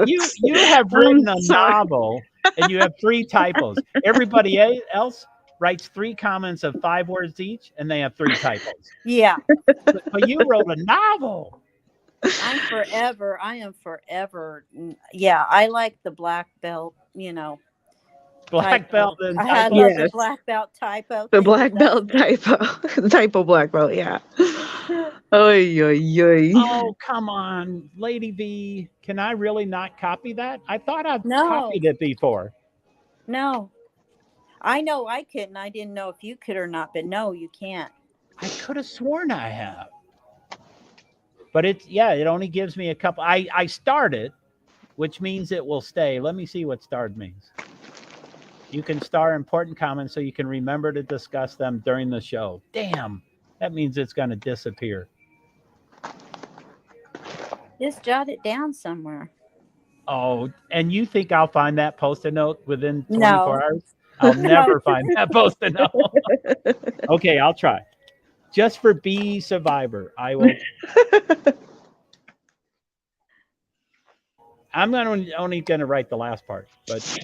You have written a novel and you have 3 typos. Everybody else writes 3 comments of 5 words each, and they have 3 typos. Yeah. But you wrote a novel. I am forever. Yeah, I like the black belt, Black belt and I had the black belt typo. The black belt typo. Typo black belt, yeah. Oh, come on, Lady V. Can I really not copy that? I thought I've copied it before. No. I know I couldn't. I didn't know if you could or not, but no, you can't. I could have sworn I have. But it only gives me a couple. I started, which means it will stay. Let me see what starred means. You can star important comments so you can remember to discuss them during the show. Damn, that means it's going to disappear. Just jot it down somewhere. Oh, and you think I'll find that Post-it note within 24 hours? I'll never find that Post-it note. Okay, I'll try. Just for B Survivor, I will. I'm only going to write the last part, but.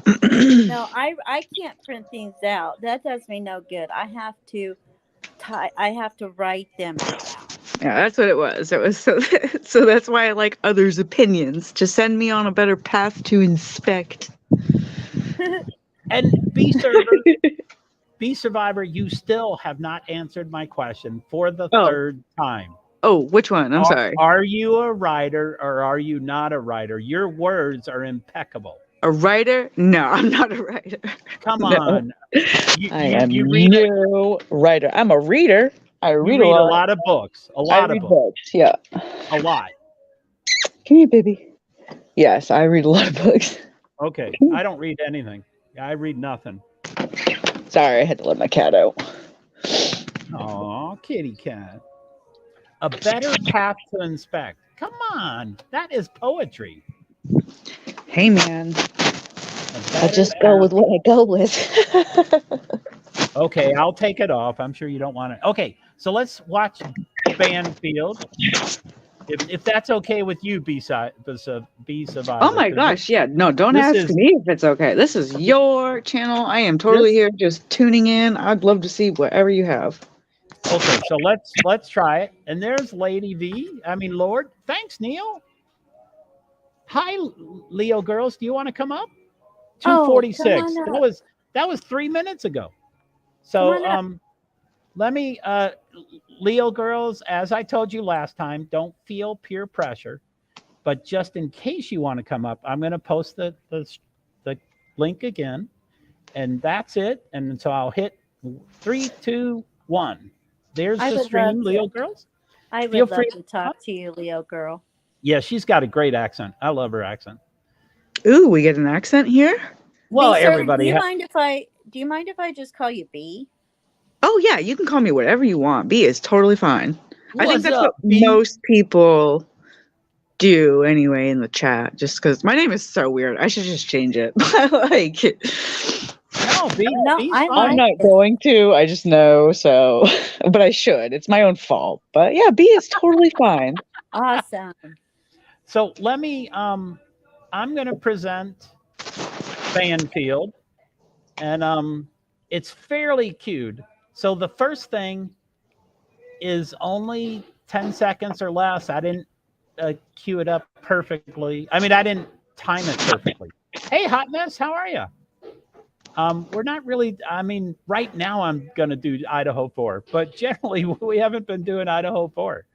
No, I can't print things out. That does me no good. I have to write them out. Yeah, that's what it was. It was so that's why I like others' opinions, to send me on a better path to inspect. And B Survivor, you still have not answered my question for the 3rd time. Oh, which one? I'm sorry. Are you a writer or are you not a writer? Your words are impeccable. A writer? No, I'm not a writer. Come on. I am no writer. I'm a reader. I read a lot of books. I read books. Yeah. A lot. Come here, baby. Yes, I read a lot of books. Okay. I don't read anything. I read nothing. Sorry, I had to let my cat out. Aw, kitty cat. A better path to inspect. Come on. That is poetry. Hey, man. I just go with what I go with. Okay, I'll take it off. I'm sure you don't want it. Okay, so let's watch Banfield. If that's okay with you, B Survivor. Oh my 'cause gosh, yeah. No, don't this ask is me if it's okay. This is your channel. I am totally this. here just tuning in. I'd love to see whatever you have. Okay, so let's try it. And there's Lady V. I mean, Lord. Thanks, Neil. Hi, Leo girls. Do you want to come up? Oh, come 246. on That up. was 3 minutes ago. Come So on up. let me Leo girls, as I told you last time, don't feel peer pressure. But just in case you want to come up, I'm going to post the link again, and that's it. And so I'll hit 3, 2, 1. There's I the would love stream, to. Leo girls. I Feel would free love to to come talk up. to you, Leo girl. Yeah, she's got a great accent. I love her accent. Ooh, we get an accent here? Well, B sir, everybody. do you mind if I just call you B? Oh yeah, you can call me whatever you want. B is totally fine. I think What's that's what up, B? most people do anyway in the chat, just because my name is so weird. I should just change it. Like, No, B. No, B's I I'm fine. like not it. going to. I just know, so, but I should. It's my own fault. But yeah, B is totally fine. Awesome. So let me. I'm going to present Banfield, and it's fairly queued. So the first thing is only 10 seconds or less. I didn't cue it up perfectly. I mean, I didn't time it perfectly. Hey, Hot Mess, how are you? We're not really. I mean, right now I'm going to do Idaho 4, but generally we haven't been doing Idaho 4.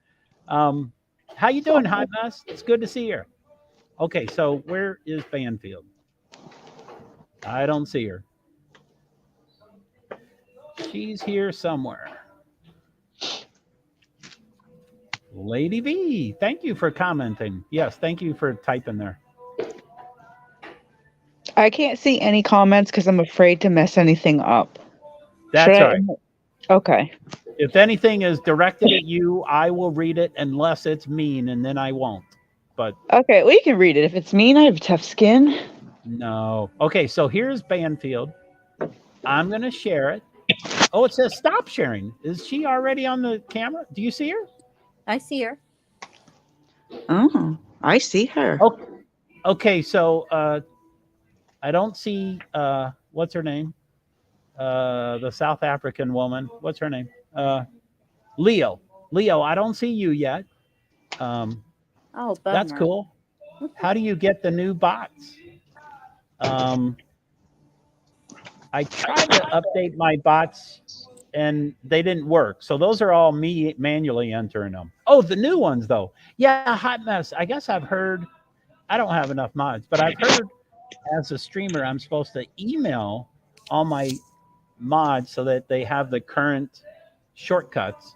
How you doing, Hot Mess? It's good to see you. Okay, so where is Banfield? I don't see her. She's here somewhere. Lady V, thank you for commenting. Yes, thank you for typing there. I can't see any comments because I'm afraid to mess anything up. That's all right. Okay. If anything is directed at you, I will read it unless it's mean, and then I won't. But Okay, well, you can read it. If it's mean, I have tough skin. no. Okay, so here's Banfield. I'm going to share it. Oh, it says stop sharing. Is she already on the camera? Do you see her? I see her. Oh, I see her. Okay, so I don't see what's her name? The South African woman. What's her name? Leo. Leo, I don't see you yet. Oh, bummer. That's cool. How do you get the new bots? I tried to update my bots and they didn't work. So those are all me manually entering them. Oh, the new ones though. Yeah, Hot Mess. I guess I've heard, I don't have enough mods, but I've heard as a streamer, I'm supposed to email all my mods so that they have the current shortcuts.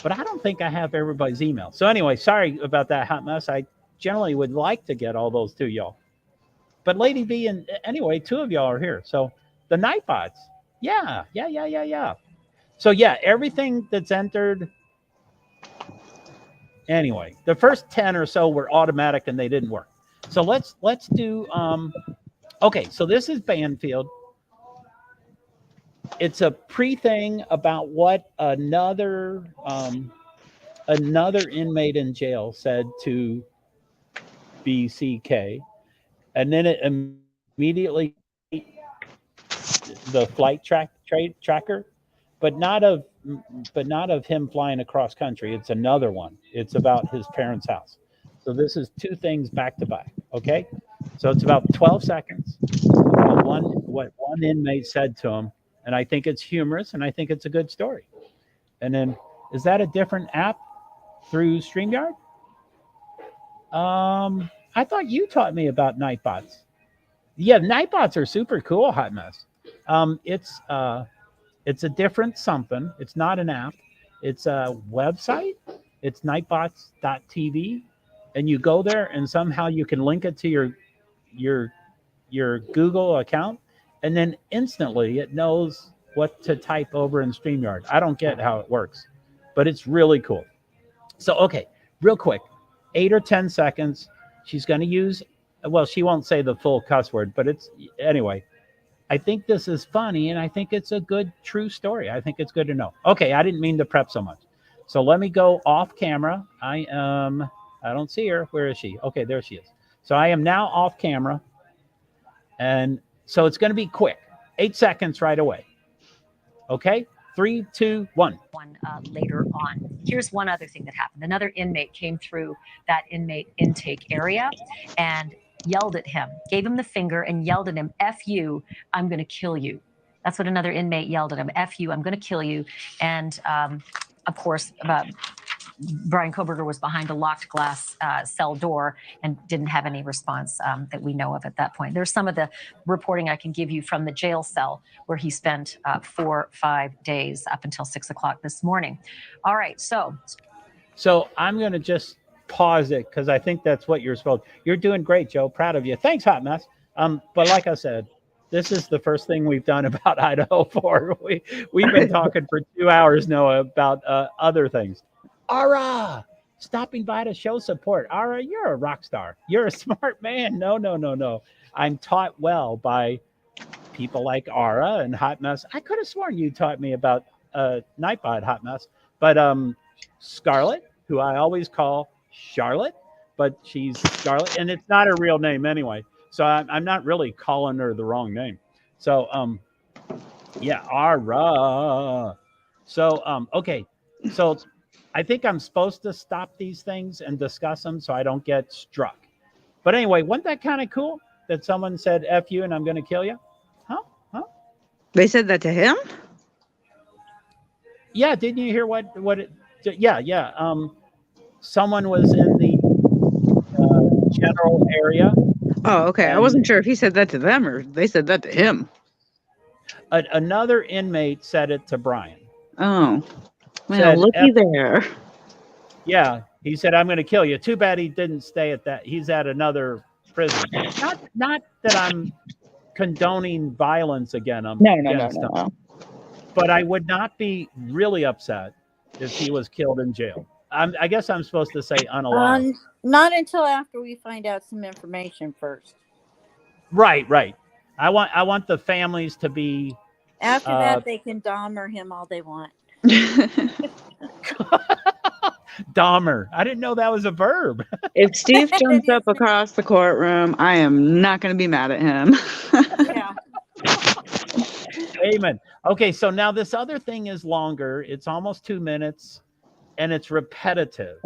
But I don't think I have everybody's email. So anyway, sorry about that, Hot Mess. I generally would like to get all those to y'all. But Lady B and anyway, 2 of y'all are here. So the Nightbots. Yeah. So yeah, everything that's entered. Anyway, the first 10 or so were automatic and they didn't work. So let's do okay, so this is Banfield. It's a pre-thing about what another inmate in jail said to BCK, and then it immediately the flight tracker, but not of him flying across country. It's another one. It's about his parents' house. So this is 2 things back to back. Okay, so it's about 12 seconds about what one inmate said to him, and I think it's humorous, and I think it's a good story. And then, is that a different app through StreamYard? I thought you taught me about Nightbots. Yeah, Nightbots are super cool, Hot Mess. It's a different something. It's not an app. It's a website. It's nightbots.tv, and you go there, and somehow you can link it to your Google account, and then instantly it knows what to type over in StreamYard. I don't get how it works, but it's really cool. So, okay, real quick, 8 or 10 seconds. She's going to use, well, she won't say the full cuss word, but it's, anyway, I think this is funny, and I think it's a good, true story. I think it's good to know. Okay, I didn't mean to prep so much. So let me go off camera. I don't see her. Where is she? Okay, there she is. So I am now off camera. And so it's going to be quick, 8 seconds right away. Okay, 3, 2, 1. Later on. Here's one other thing that happened. Another inmate came through that inmate intake area and yelled at him, gave him the finger and yelled at him, F you, I'm going to kill you. That's what another inmate yelled at him, F you, I'm going to kill you. And of course, Brian Kohberger was behind a locked glass cell door and didn't have any response that we know of at that point. There's some of the reporting I can give you from the jail cell where he spent 4-5 days up until 6 o'clock this morning. All right, so I'm going to just pause it because I think that's what you're supposed to. You're doing great, Joe. Proud of you. Thanks, Hot Mess. But like I said, this is the first thing we've done about Idaho 4. We've been talking for 2 hours, Noah, about other things. Ara, stopping by to show support. Ara, you're a rock star. You're a smart man. No. I'm taught well by people like Ara and Hot Mess. I could have sworn you taught me about Nightbot, Hot Mess. But Scarlett, who I always call Charlotte, but she's Scarlett, and it's not her real name anyway. So I'm not really calling her the wrong name. So, yeah, Ara. So, okay. So I think I'm supposed to stop these things and discuss them so I don't get struck. But anyway, wasn't that kind of cool that someone said, F you and I'm going to kill you? Huh? They said that to him? Yeah. Didn't you hear what it, yeah. Someone was in the general area. Oh, okay. I wasn't sure if he said that to them or they said that to him. Another inmate said it to Brian. Oh, well, looky there. Yeah, he said, I'm going to kill you. Too bad he didn't stay at that. He's at another prison. Not that I'm condoning violence against him. No. But I would not be really upset if he was killed in jail. I guess I'm supposed to say unalive. Not until after we find out some information first. Right. I want the families to be. After that, they can Dahmer him all they want. Dahmer. I didn't know that was a verb. If Steve jumps up across the courtroom, I am not going to be mad at him. Yeah. Amen. Okay, so now this other thing is longer. It's almost 2 minutes, and it's repetitive.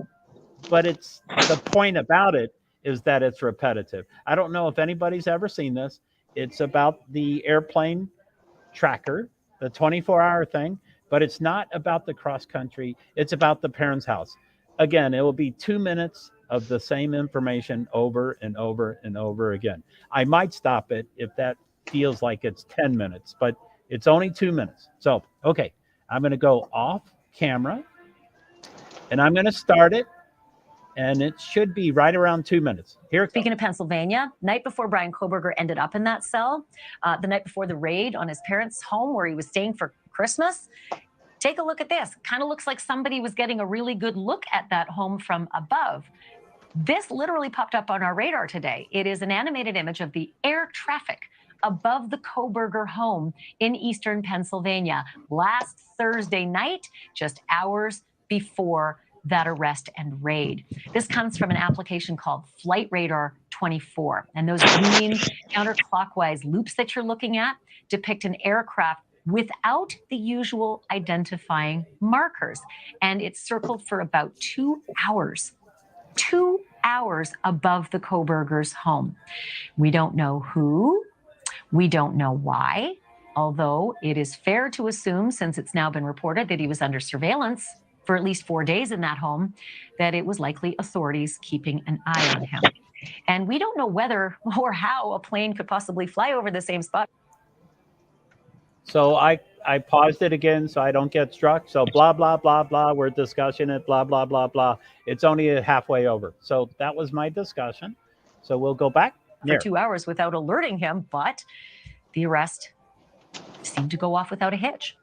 But it's the point about it is that it's repetitive. I don't know if anybody's ever seen this. It's about the airplane tracker, the 24-hour thing. But it's not about the cross country. It's about the parents' house. Again, it will be 2 minutes of the same information over and over and over again. I might stop it if that feels like it's 10 minutes, but it's only 2 minutes. So, okay, I'm going to go off camera and I'm going to start it. And it should be right around 2 minutes. Speaking of Pennsylvania, night before Brian Kohberger ended up in that cell, the night before the raid on his parents' home where he was staying for Christmas, take a look at this. Kind of looks like somebody was getting a really good look at that home from above. This literally popped up on our radar today. It is an animated image of the air traffic above the Kohberger home in eastern Pennsylvania last Thursday night, just hours before that arrest and raid. This comes from an application called Flight Radar 24. And those green counterclockwise loops that you're looking at depict an aircraft without the usual identifying markers. And it's circled for about 2 hours. 2 hours above the Kohberger's home. We don't know who. We don't know why. Although it is fair to assume, since it's now been reported that he was under surveillance for at least 4 days in that home, that it was likely authorities keeping an eye on him. And we don't know whether or how a plane could possibly fly over the same spot. So I paused it again so I don't get struck. So blah, blah, blah, blah. We're discussing it, blah, blah, blah, blah. It's only halfway over. So that was my discussion. So we'll go back. For 2 hours without alerting him, but the arrest seemed to go off without a hitch.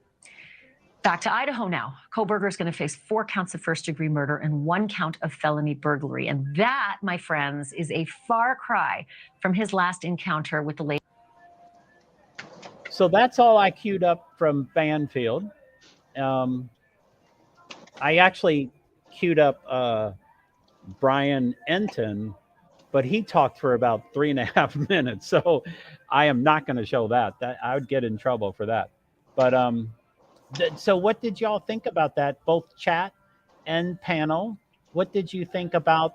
Back to Idaho now. Kohberger is going to face 4 counts of first-degree murder and 1 count of felony burglary. And that, my friends, is a far cry from his last encounter with the late. So that's all I queued up from Banfield. I actually queued up Brian Enton, but he talked for about 3.5 minutes. So I am not going to show that. That I would get in trouble for that. But so what did y'all think about that? Both chat and panel. What did you think about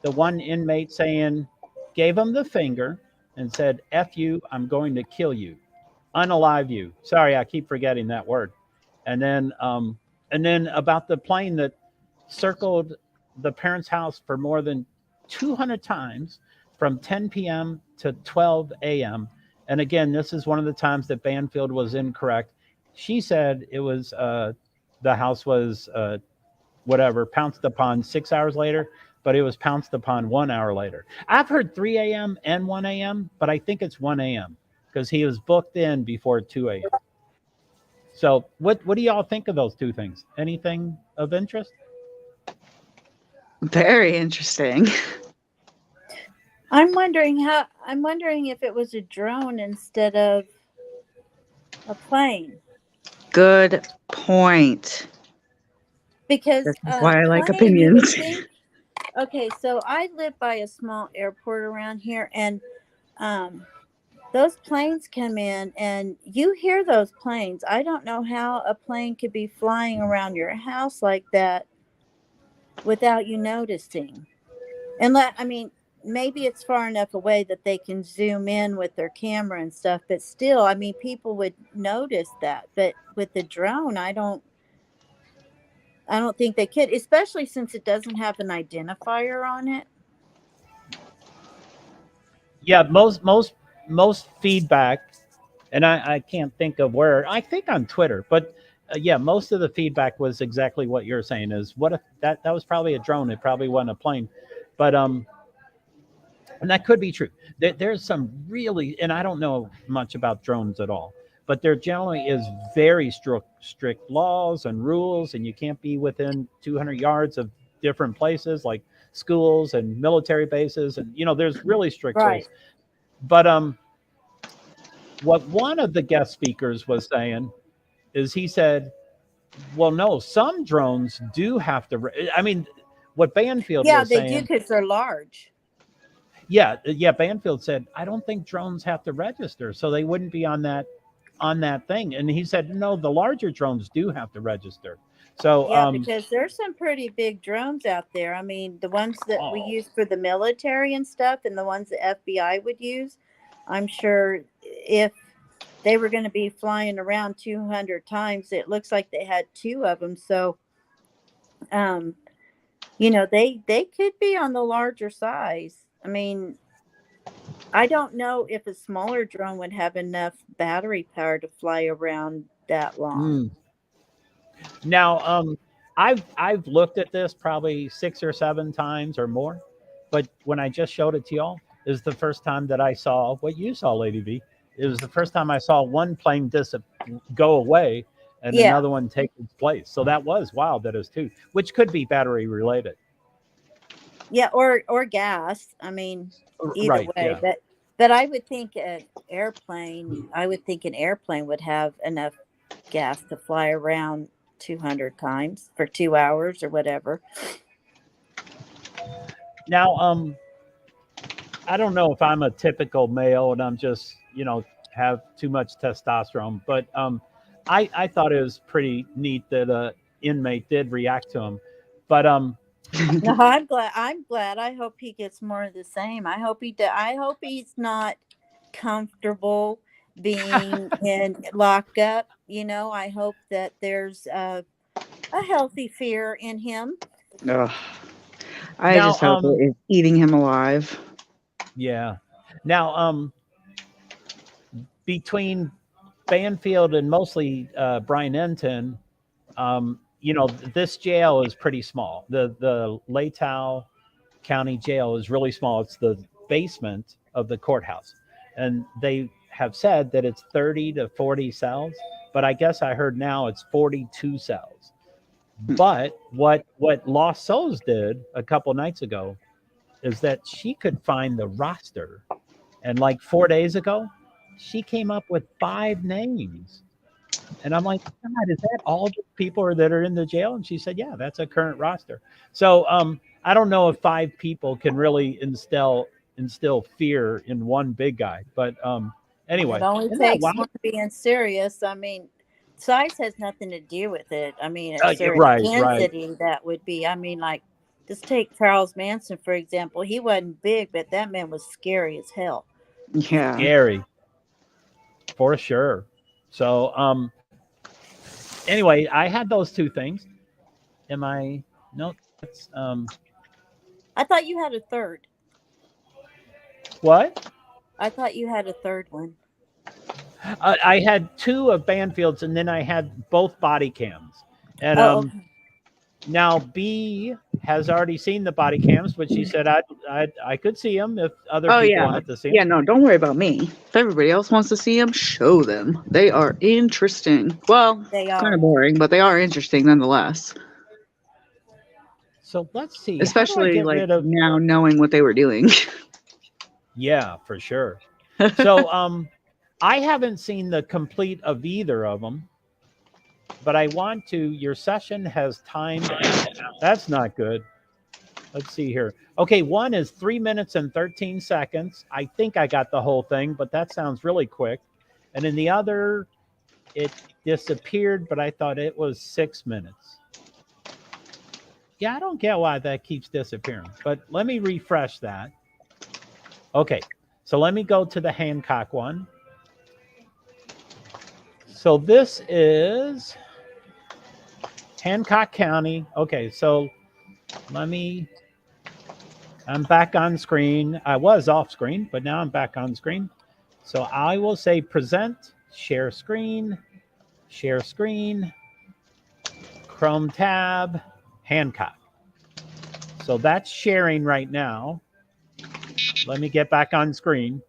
the one inmate saying, gave him the finger and said, "F you, I'm going to kill you, unalive you." Sorry, I keep forgetting that word. And then about the plane that circled the parents' house for more than 200 times from 10 p.m. to 12 a.m. And again, this is one of the times that Banfield was incorrect. She said it was the house was whatever pounced upon 6 hours later, but it was pounced upon 1 hour later. I've heard 3 a.m. and 1 a.m., but I think it's 1 a.m. because he was booked in before 2 a.m. So what do y'all think of those two things? Anything of interest? Very interesting. I'm wondering if it was a drone instead of a plane. Good point. Because That's why I like plane, you would opinions. think. Okay, so I live by a small airport around here, and those planes come in, and you hear those planes. I don't know how a plane could be flying around your house like that without you noticing. I mean, maybe it's far enough away that they can zoom in with their camera and stuff, but still, I mean, people would notice that. But with the drone, I don't think they could, especially since it doesn't have an identifier on it. Yeah, most feedback, and I can't think of where. I think on Twitter, but yeah, most of the feedback was exactly what you're saying. Is what if that was probably a drone? It probably wasn't a plane, but and that could be true. There's some really, and I don't know much about drones at all, but there generally is very strict laws and rules, and you can't be within 200 yards of different places like schools and military bases, and there's really strict rules. But what one of the guest speakers was saying is he said, well, no, some drones do have to. I mean, what Banfield was saying. Yeah, they do because they're large. Yeah. Banfield said, I don't think drones have to register, so they wouldn't be on that thing. And he said, no, the larger drones do have to register. So yeah, because there's some pretty big drones out there. I mean, the ones that we use for the military and stuff, and the ones the FBI would use. I'm sure if they were going to be flying around 200 times, it looks like they had 2 of them. So, they could be on the larger size. I mean, I don't know if a smaller drone would have enough battery power to fly around that long. Now, I've looked at this probably 6 or 7 times or more, but when I just showed it to y'all, is the first time that I saw what you saw, Lady V. It was the first time I saw one plane go away and another one take its place. So that was wild. That is too, which could be battery related. Yeah, or gas. I mean, either way. Yeah. But I would think an airplane would have enough gas to fly around 200 times for 2 hours or whatever. Now, I don't know if I'm a typical male and I'm just, have too much testosterone, but I thought it was pretty neat that an inmate did react to him. But no, I'm glad. I hope he gets more of the same. I hope he's not comfortable being in lockup. I hope that there's a healthy fear in him. I just hope it's eating him alive. Yeah. Now, between Banfield and mostly Brian Enton, this jail is pretty small. The Latau County Jail is really small. It's the basement of the courthouse, and they have said that it's 30 to 40 cells, but I guess I heard now it's 42 cells. But what Lost Souls did a couple nights ago is that she could find the roster, and like 4 days ago, she came up with 5 names. And I'm like, God, is that all the people that are in the jail? And she said, yeah, that's a current roster. So I don't know if 5 people can really instill fear in one big guy. But anyway, It only isn't that takes wild? one being serious. I mean, size has nothing to do with it. I mean, it's Yeah, their right. intensity that would be. I mean, like, just take Charles Manson, for example. He wasn't big, but that man was scary as hell. Yeah. Scary, for sure. So anyway, I had those 2 things. Am I? No, that's I thought you had a third. what? I thought you had a third one. I had 2 of Banfield's, and then I had both body cams. And Oh, okay. now B has already seen the body cams, but she said I could see them if other Oh, people yeah. wanted to see Yeah, them. no, don't worry about me. If everybody else wants to see them, show them. They are interesting. Well, They kind are. of boring, but they are interesting nonetheless. So let's see. How do I Especially get like rid of? now knowing what they were doing. Yeah, for sure. So I haven't seen the complete of either of them, but I want to. Your session has timed out. That's not good. Let's see here. Okay, one is 3 minutes and 13 seconds. I think I got the whole thing, but that sounds really quick. And in the other, it disappeared, but I thought it was 6 minutes. Yeah, I don't get why that keeps disappearing, but let me refresh that. Okay, so let me go to the Hancock one. So this is Hancock County. Okay, so I'm back on screen. I was off screen, but now I'm back on screen. So I will say present, share screen, Chrome tab, Hancock. So that's sharing right now. Let me get back on screen.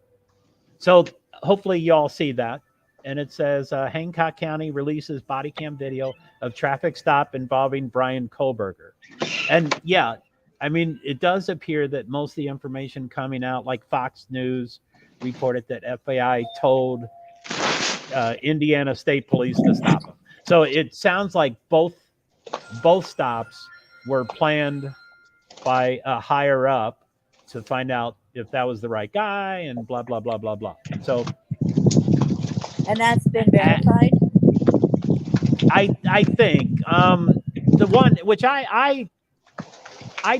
So hopefully you all see that. And it says Hancock County releases body cam video of traffic stop involving Brian Kohlberger. And yeah, I mean, it does appear that most of the information coming out, like Fox News reported that FBI told Indiana State Police to stop him. So it sounds like both stops were planned by a higher up to find out if that was the right guy and blah blah blah blah blah. So, And that's been verified. I think the one which I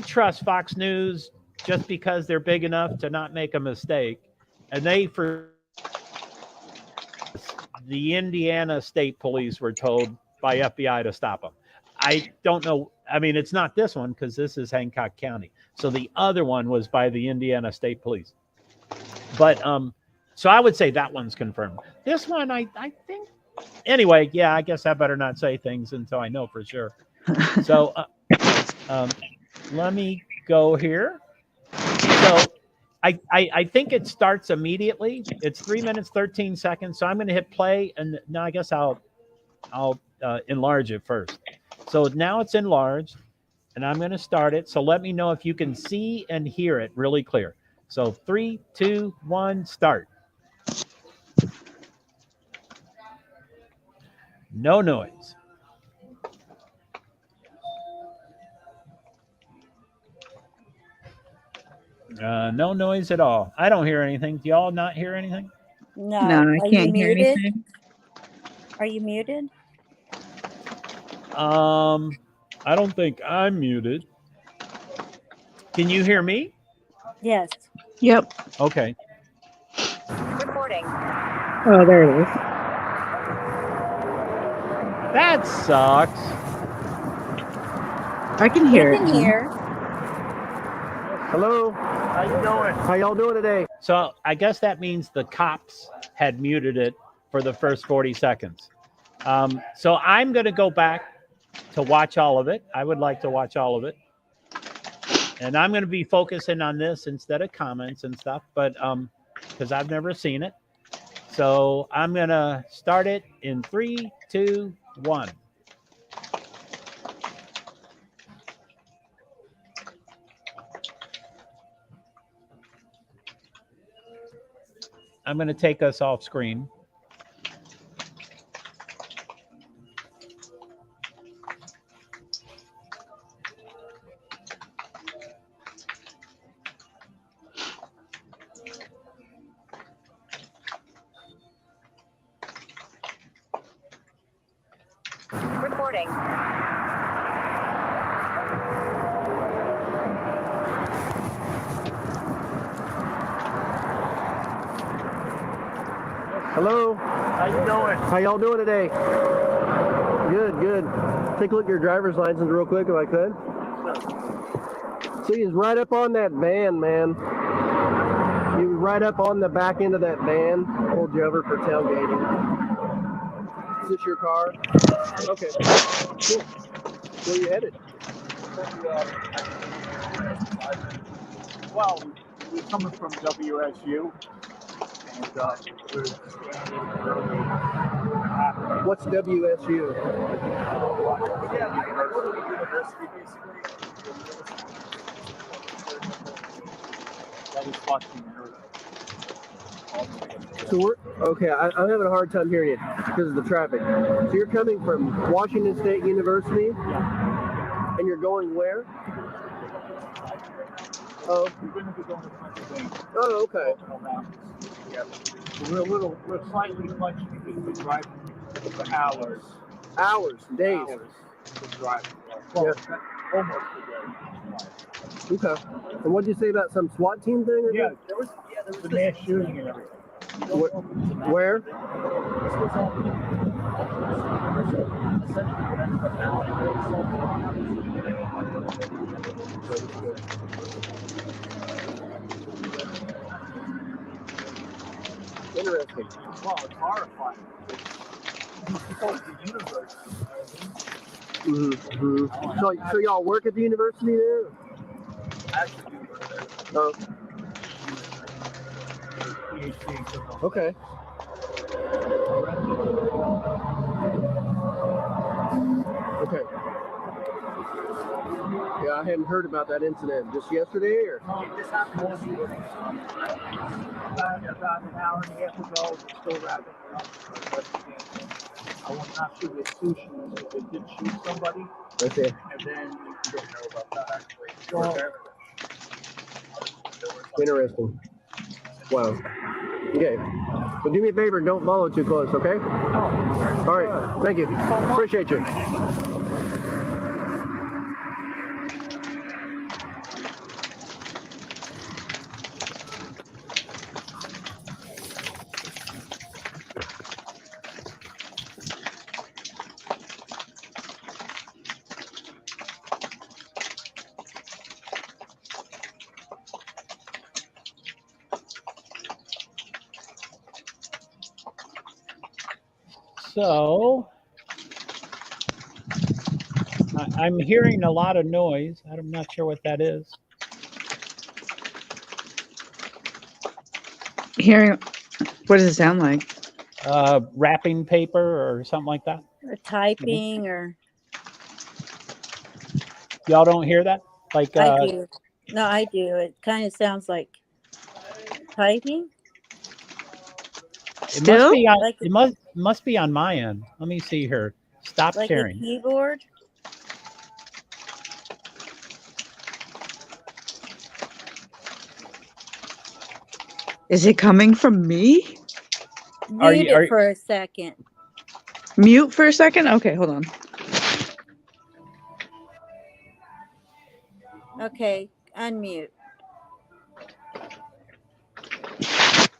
trust Fox News just because they're big enough to not make a mistake, and they for the Indiana State Police were told by FBI to stop them. I don't know. I mean, it's not this one because this is Hancock County. So the other one was by the Indiana State Police. But so I would say that one's confirmed. This one, I think. Anyway, yeah, I guess I better not say things until I know for sure. So let me go here. So I think it starts immediately. It's 3 minutes 13 seconds. So I'm going to hit play, and now I guess I'll enlarge it first. So now it's enlarged, and I'm going to start it. So let me know if you can see and hear it really clear. So 3, 2, 1, start. No noise. No noise at all. I don't hear anything. Do y'all not hear anything? No. No, I Are you can't hear muted? anything. Are you muted? I don't think I'm muted. Can you hear me? Yes. Yep. Okay. Recording. Oh, there it is. That sucks. I can We hear can it. hear. Hello. How you doing? How y'all doing today? So I guess that means the cops had muted it for the first 40 seconds. So I'm going to go back to watch all of it. I would like to watch all of it. And I'm going to be focusing on this instead of comments and stuff, but because I've never seen it. So I'm going to start it in 3, 2, 1. I'm going to take us off screen. Recording. Hello. How you doing? How y'all doing today? Good, good. Take a look at your driver's license real quick if I could. See, he's right up on that van, man. He was right up on the back end of that van. Pulled you over for tailgating. Is this your car? Okay. Cool. Where you headed? Well, we're coming from WSU, and we're standing early. What's WSU? University, basically. That is watching early. So we're, okay, I'm having a hard time hearing you because of the traffic. So you're coming from Washington State University? Yeah. And you're going where? Oh, We're going to be going to Pennsylvania. oh, okay. Yeah. We're slightly clutched because we're driving for hours. Hours, days. Hours to drive. Well, almost a day. Okay. And what did you say about some SWAT team thing? Or Yeah, there was a mass shooting and everything. Where? Interesting. Well, it's horrifying. It's supposed to be university. Mm-hmm. So y'all work at the university there? Actually, Oh, PhD. okay. Okay. Yeah, I hadn't heard about that incident. Just yesterday, or? This happened about an hour and a half ago. We're still wrapping it up. I went not through the sushi, but they did shoot somebody, That's it. and then you don't know about that actually. Interesting. Wow. Okay. Well, do me a favor, don't follow too close, okay? All right. Thank you. Appreciate you. So I'm hearing a lot of noise. I'm not sure what that is. Hearing, what does it sound like? Wrapping paper or something like that. Or typing, or Y'all don't hear that? Like I do. No, I do. It kind of sounds like typing. it must be on, Like it must be on my end. Let me see here. Stop like a sharing. keyboard. Is it coming from me? Mute it for a second. Mute for a second? Okay, hold on. Okay, unmute.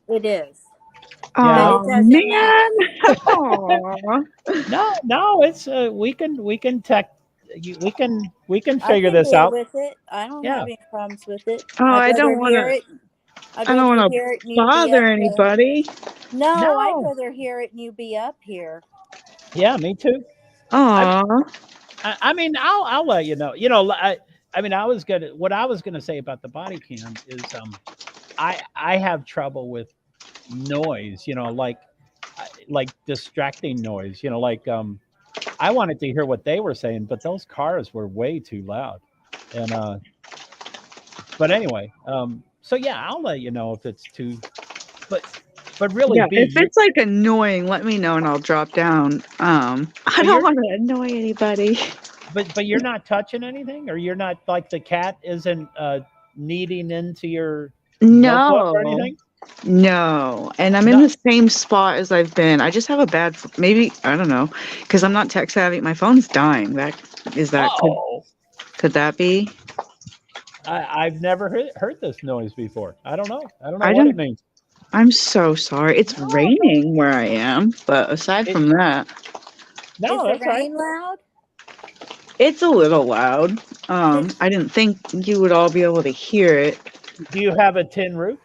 It is. Yeah. Oh, man. Aw. No, it's we can figure I can this deal out. with it. I don't Yeah. have any problems with it. Oh, I don't want hear to. it. I don't want to bother anybody. No, I'd No. rather hear it and you be up here. Yeah, me too. Aw. I mean, I'll let you know. You know, I mean, what I was gonna say about the body cam is I have trouble with noise. You know, like distracting noise. You know, like I wanted to hear what they were saying, but those cars were way too loud. And but anyway, so yeah, I'll let you know if it's too. But But really, Yeah, B, if it's like annoying, let me know and I'll drop down. I don't you're- want to annoy anybody. but you're not touching anything, or you're not like the cat isn't kneading into your notebook or No, anything. no. And I'm in No. the same spot as I've been. I just have a bad, maybe, I don't know, because I'm not tech savvy. My phone's dying. Could that be? I've never heard this noise before. I don't know. I don't know I what it don't, means. I'm so sorry. It's raining where I am, but aside It- from that, No, Is the that's all right. rain loud? it's a little loud. I didn't think you would all be able to hear it. Do you have a tin roof?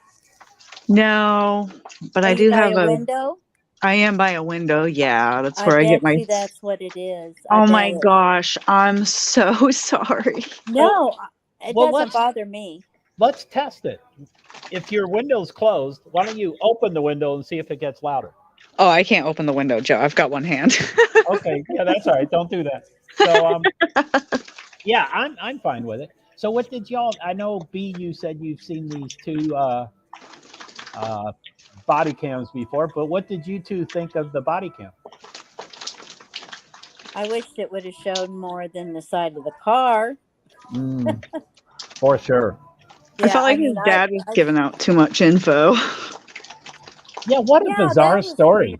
No, but Are I you do by have a window? I am by a window. Yeah, that's I where I get bet my. you that's what it is. I Oh bet my it. gosh, I'm so sorry. No, it well, doesn't bother me. Let's test it. If your window's closed, why don't you open the window and see if it gets louder? Oh, I can't open the window, Joe. I've got one hand. Okay, yeah, that's all right. Don't do that. So, yeah, I'm fine with it. So, what did y'all? I know, B, you said you've seen these two body cams before, but what did you two think of the body cam? I wished it would have shown more than the side of the car. For sure. I felt like his dad was giving out too much info. Yeah, what a bizarre story.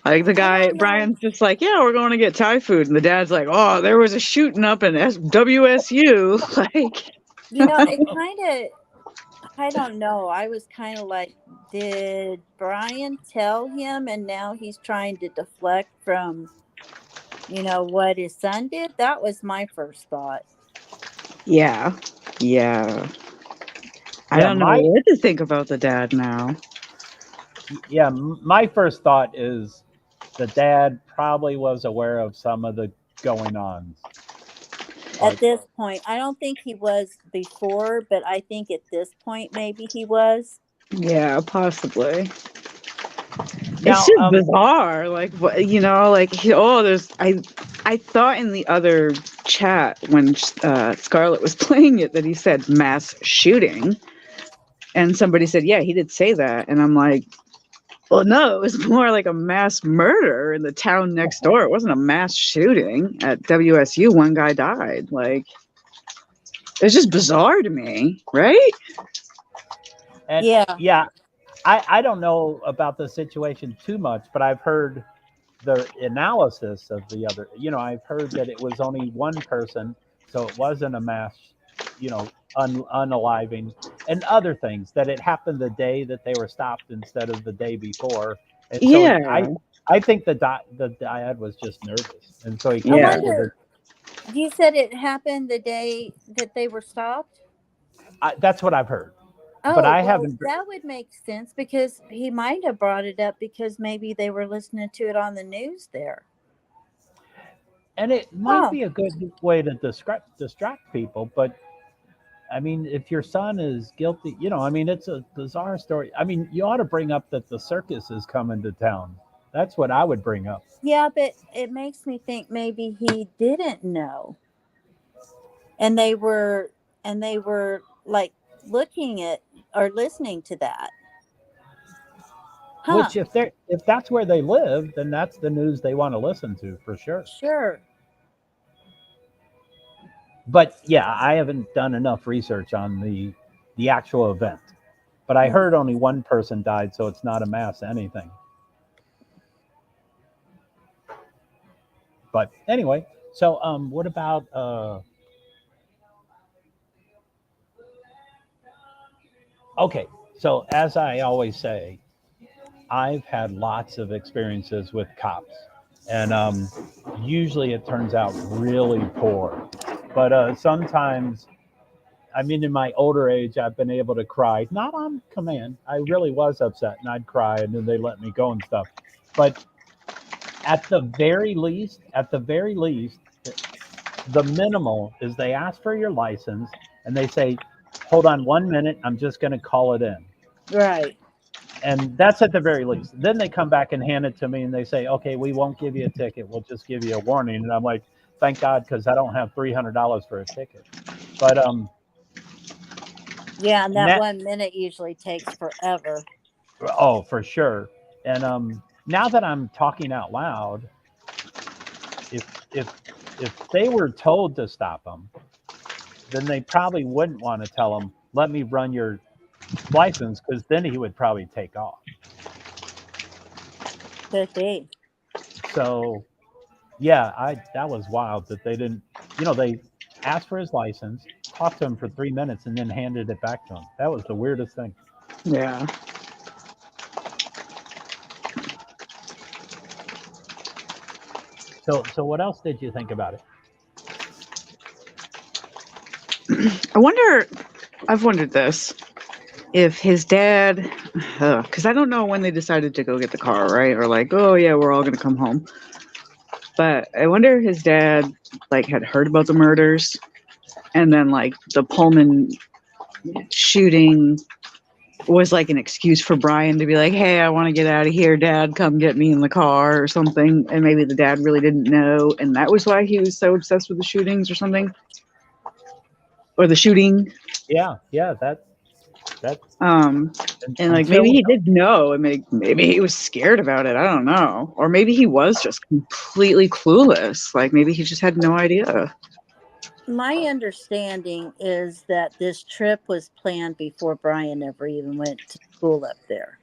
Like the guy, Brian's just like, yeah, we're going to get Thai food. And the dad's like, oh, there was a shooting up in WSU. Like, You know, it kind of, I don't know. I was kind of like, did Brian tell him and now he's trying to deflect from, you know, what his son did? That was my first thought. yeah. I don't know what to think about the dad now. Yeah, my first thought is the dad probably was aware of some of the going-ons. At this point, I don't think he was before, but I think at this point, maybe he was. Yeah, possibly. Now, it's just bizarre. Like, what, you know, like, there's, I thought in the other chat when Scarlett was playing it that he said mass shooting. And somebody said, yeah, he did say that. And I'm like, well, no, it was more like a mass murder in the town next door. It wasn't a mass shooting at WSU. One guy died. Like, it's just bizarre to me, right? And yeah, I don't know about the situation too much, but I've heard the analysis of the other. You know, I've heard that it was only one person, so it wasn't a mass, you know, unaliving, and other things, that it happened the day that they were stopped instead of the day before. And so I think the dad was just nervous, and so he came up with it. You said it happened the day that they were stopped? That's what I've heard. Oh, but I well, haven't. That would make sense because he might have brought it up because maybe they were listening to it on the news there. And it might be a good way to distract people, but I mean, if your son is guilty, you know, I mean, it's a bizarre story. I mean, you ought to bring up that the circus is coming to town. That's what I would bring up. Yeah, but it makes me think maybe he didn't know. And they were like looking at or listening to that. Which if that's where they live, then that's the news they want to listen to for sure. Sure. But yeah, I haven't done enough research on the actual event. But I heard only one person died, so it's not a mass anything. But anyway, so what about okay, so as I always say, I've had lots of experiences with cops, and usually it turns out really poor. But sometimes, I mean, in my older age, I've been able to cry, not on command. I really was upset, and I'd cry, and then they let me go and stuff. But at the very least, the minimal is they ask for your license, and they say, hold on 1 minute, I'm just going to call it in. Right. And that's at the very least. Then they come back and hand it to me, and they say, okay, we won't give you a ticket. We'll just give you a warning. And I'm like, thank God, because I don't have $300 for a ticket. But Yeah, and And that that, 1 minute usually takes forever. oh, for sure. And now that I'm talking out loud, if they were told to stop him, then they probably wouldn't want to tell him, "Let me run your license," because then he would probably take off. Could be. So yeah, I that was wild that they didn't. They asked for his license, talked to him for 3 minutes, and then handed it back to him. That was the weirdest thing. Yeah. So what else did you think about it? I've wondered this. If his dad, because I don't know when they decided to go get the car, right? Or like, oh yeah, we're all going to come home. But I wonder if his dad like had heard about the murders, and then like the Pullman shooting was like an excuse for Brian to be like, hey, I want to get out of here, Dad, come get me in the car or something. And maybe the dad really didn't know, and that was why he was so obsessed with the shootings or something. Or the shooting. Yeah, that And like maybe until he did know, and maybe he was scared about it. I don't know. Or maybe he was just completely clueless. Like maybe he just had no idea. My understanding is that this trip was planned before Brian ever even went to school up there.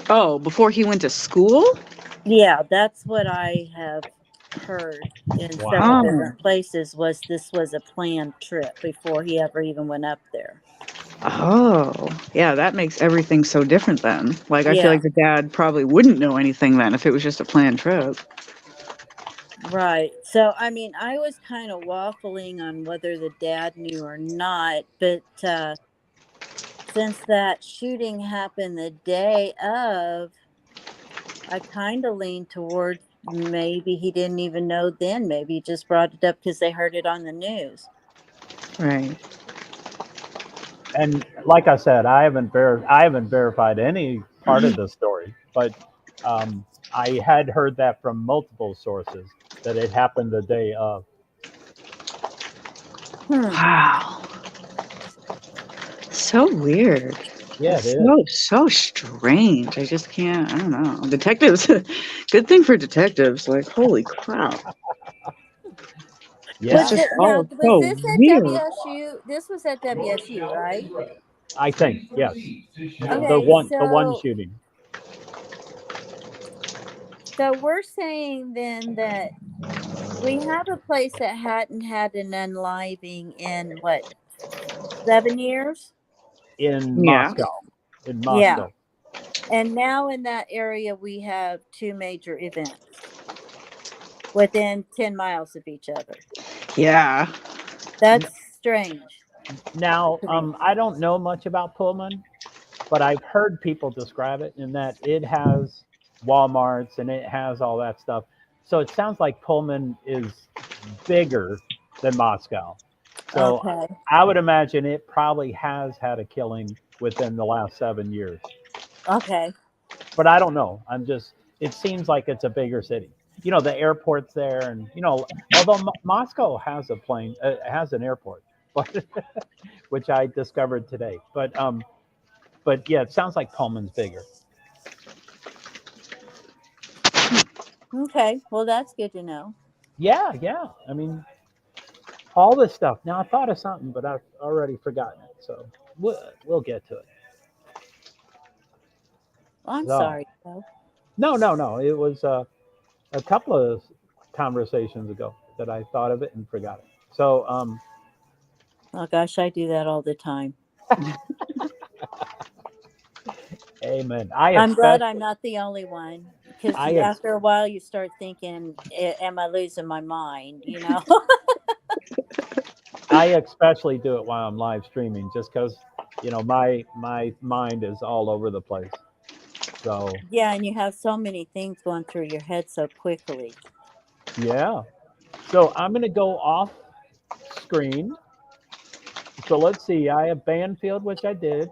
Oh, before he went to school? Yeah, that's what I have heard in several Wow. different places. This was a planned trip before he ever even went up there. Oh, yeah, that makes everything so different then. Like I feel Yeah, like the dad probably wouldn't know anything then if it was just a planned trip. right. So I mean, I was kind of waffling on whether the dad knew or not, but since that shooting happened the day of, I kind of leaned towards maybe he didn't even know then. Maybe he just brought it up because they heard it on the news. Right. and like I said, I haven't verified any part of the story, but I had heard that from multiple sources that it happened the day of. Wow. So weird. Yeah, it is. So strange. I just can't. I don't know. Detectives. Good thing for detectives. Like holy crap. Yeah, It's just Now, all was so this at weird. WSU? This was at WSU, right? I think yes. Okay, The one shooting. so we're saying then that we have a place that hadn't had an unliving in what, 7 years? in Yeah. Moscow. In Yeah. Moscow. And now in that area, we have two major events within 10 miles of each other. Yeah. That's strange. Now, to me. I don't know much about Pullman, but I've heard people describe it in that it has Walmarts and it has all that stuff. So it sounds like Pullman is bigger than Moscow. So Okay. I would imagine it probably has had a killing within the last 7 years. Okay. But I don't know. It seems like it's a bigger city. The airport's there, and although Moscow has has an airport, but which I discovered today. But yeah, it sounds like Pullman's bigger. Okay. Well, that's good to know. Yeah, yeah. I mean, all this stuff. Now I thought of something, but I've already forgotten it. So we'll get to it. Well, I'm So sorry, though. no. It was a couple of conversations ago that I thought of it and forgot it. So Oh, gosh, I do that all the time. amen. I'm glad I'm not the only one, because I ex- after a while you start thinking, am I losing my mind? I especially do it while I'm live streaming, just because my mind is all over the place. So Yeah, and you have so many things going through your head so quickly. yeah. So I'm gonna go off screen. So let's see. I have Banfield, which I did.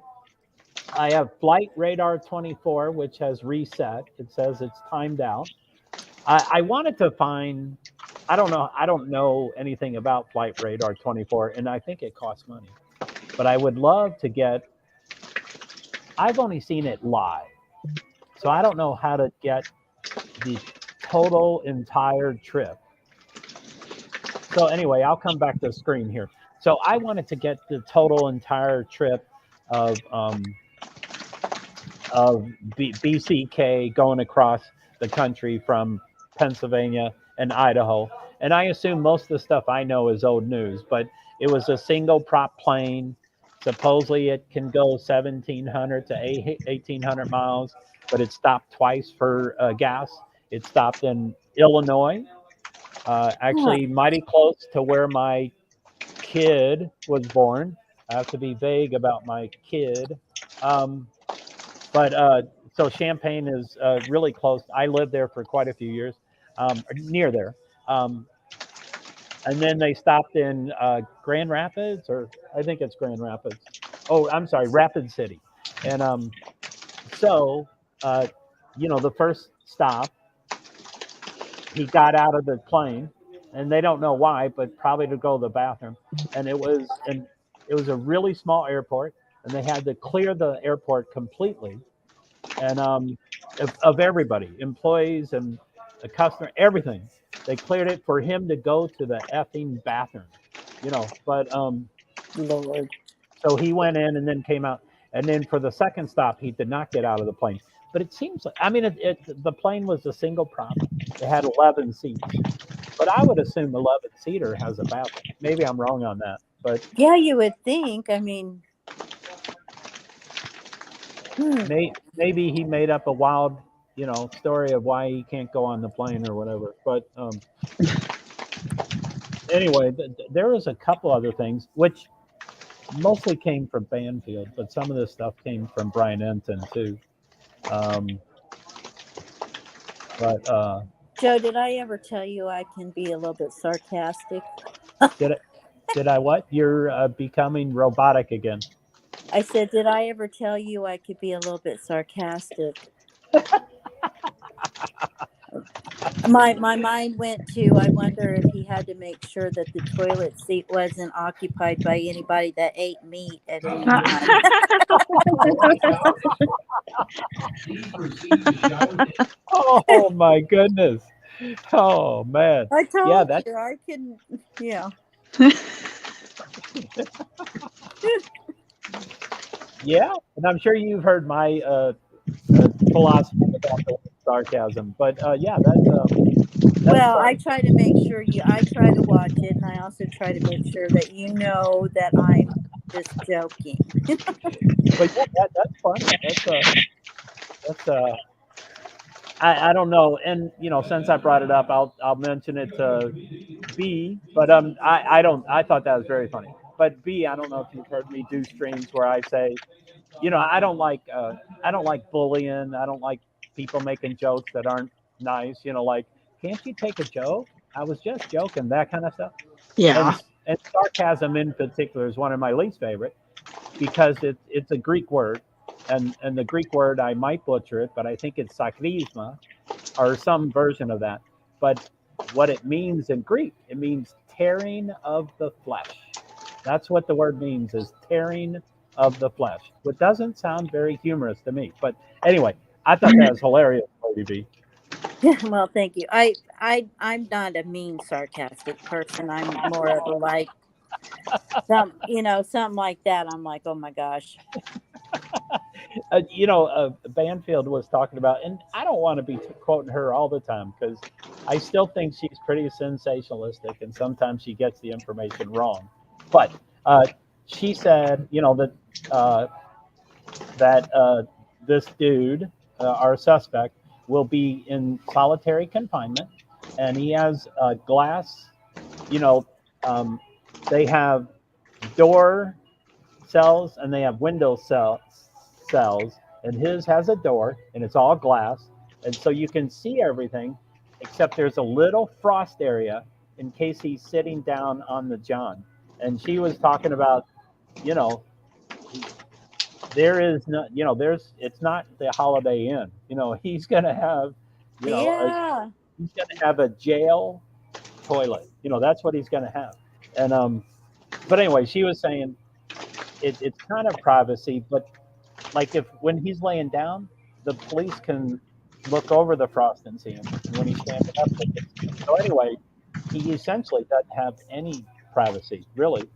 I have Flight Radar 24, which has reset. It says it's timed out. I wanted to find. I don't know. I don't know anything about Flight Radar 24, and I think it costs money. but I would love to get. I've only seen it live, so I don't know how to get the total entire trip. So anyway, I'll come back to the screen here. So I wanted to get the total entire trip of BCK going across the country from Pennsylvania and Idaho. And I assume most of the stuff I know is old news, but it was a single prop plane. Supposedly it can go 1,700 to 1,800 miles, but it stopped twice for gas. It stopped in Illinois, actually mighty close to where my kid was born. I have to be vague about my kid. But so Champaign is really close. I lived there for quite a few years, near there. And then they stopped in Grand Rapids, or I think it's Grand Rapids. Oh, I'm sorry, Rapid City. And so, the first stop, he got out of the plane, and they don't know why, but probably to go to the bathroom. And it was a really small airport, and they had to clear the airport completely, and of everybody, employees and the customer, everything. They cleared it for him to go to the effing bathroom, But Lord. so he went in and then came out, and then for the second stop, he did not get out of the plane. But it seems like, the plane was a single prop. It had 11 seats, but I would assume 11-seater has a bathroom. Maybe I'm wrong on that, but Yeah, you would think. maybe he made up a wild, story of why he can't go on the plane or whatever. But anyway, there was a couple other things which mostly came from Banfield, but some of this stuff came from Brian Enton too. Joe, did I ever tell you I can be a little bit sarcastic? Did I what? You're becoming robotic again. I said, did I ever tell you I could be a little bit sarcastic? My mind went to, I wonder if he had to make sure that the toilet seat wasn't occupied by anybody that ate meat at any time. Oh my goodness. Oh man. I told Yeah, you I can. Yeah. Yeah, and I'm sure you've heard my philosophy about the sarcasm, but yeah, that's Well, I try to make sure I try to watch it, and I also try to make sure that you know that I'm just joking. But yeah, that's funny. I don't know, and since I brought it up, I'll mention it to B, but I thought that was very funny. But B, I don't know if you've heard me do streams where I say, I don't like bullying. I don't like people making jokes that aren't nice. Like, can't you take a joke? I was just joking, that kind of stuff. Yeah. And sarcasm in particular is one of my least favorite because it's a Greek word, and the Greek word, I might butcher it, but I think it's sakrisma or some version of that. But what it means in Greek, it means tearing of the flesh. That's what the word means, is tearing of the flesh, which doesn't sound very humorous to me. But anyway, I thought that was hilarious, Lady B. Well, thank you. I'm not a mean, sarcastic person. I'm more of a like, something like that. I'm like, oh my gosh. Banfield was talking about, and I don't want to be quoting her all the time because I still think she's pretty sensationalistic, and sometimes she gets the information wrong. But she said, that this dude, our suspect, will be in solitary confinement, and he has glass. They have door cells and they have window cells, and his has a door and it's all glass, and so you can see everything except there's a little frost area in case he's sitting down on the john. And she was talking about, there is no, it's not the Holiday Inn. He's gonna have, he's gonna have a jail toilet. That's what he's gonna have. And but anyway, she was saying, it's kind of privacy, but like when he's laying down, the police can look over the frost and see him. And when he's standing up, they can see him. So anyway, he essentially doesn't have any privacy, really,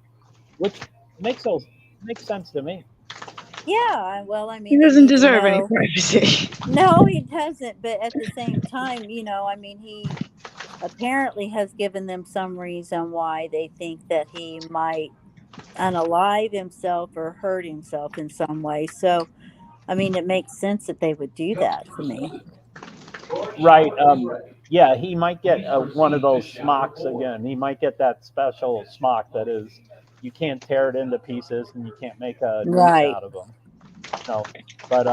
which makes sense to me. Yeah, well, I He mean, they doesn't need to deserve any know. privacy. No, he doesn't. But at the same time, I mean, he apparently has given them some reason why they think that he might unalive himself or hurt himself in some way. So, I mean, it makes sense that they would do that to me. Right. Yeah, he might get one of those smocks again. He might get that special smock that is, you can't tear it into pieces and you can't make a noose Right. out of them. No, but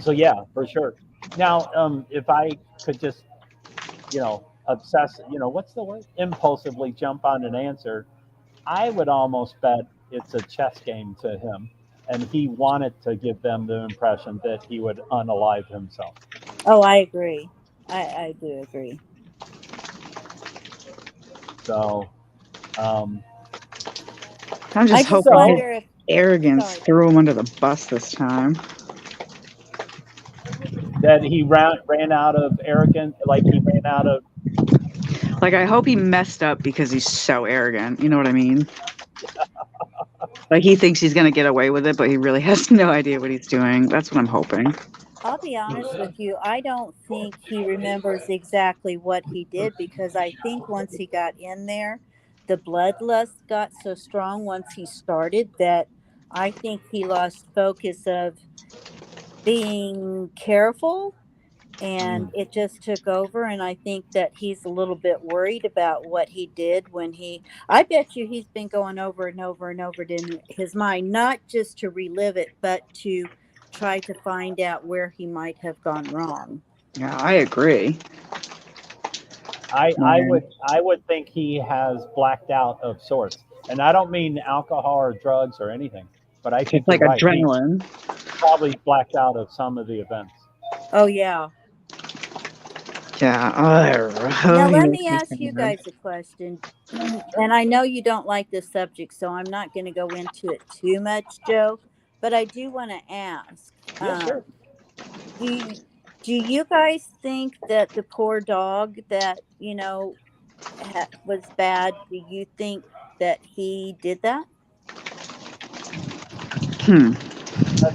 so yeah, for sure. Now, if I could just, obsess, what's the word? Impulsively jump on an answer, I would almost bet it's a chess game to him, and he wanted to give them the impression that he would unalive himself. Oh, I agree. I do agree. So, I'm I just just hoping wonder his if. arrogance Sorry. threw him under the bus this time. that he ran out of arrogance, like he ran out of. Like, I hope he messed up because he's so arrogant. You know what I mean? Like, he thinks he's going to get away with it, but he really has no idea what he's doing. That's what I'm hoping. I'll be honest with you. I don't think he remembers exactly what he did, because I think once he got in there, the bloodlust got so strong once he started that I think he lost focus of being careful, and it just took over. And I think that he's a little bit worried about what he did I bet you he's been going over and over and over it in his mind, not just to relive it, but to try to find out where he might have gone wrong. Yeah, I agree. I would think he has blacked out of sorts, and I don't mean alcohol or drugs or anything, but I think It's like you're right. adrenaline. He probably blacked out of some of the events. Oh, yeah. Yeah. Now, let me ask you guys a question. And I know you don't like this subject, so I'm not going to go into it too much, Joe, but I do want to ask. Yeah, sure. Do you guys think that the poor dog that, was bad, do you think that he did that?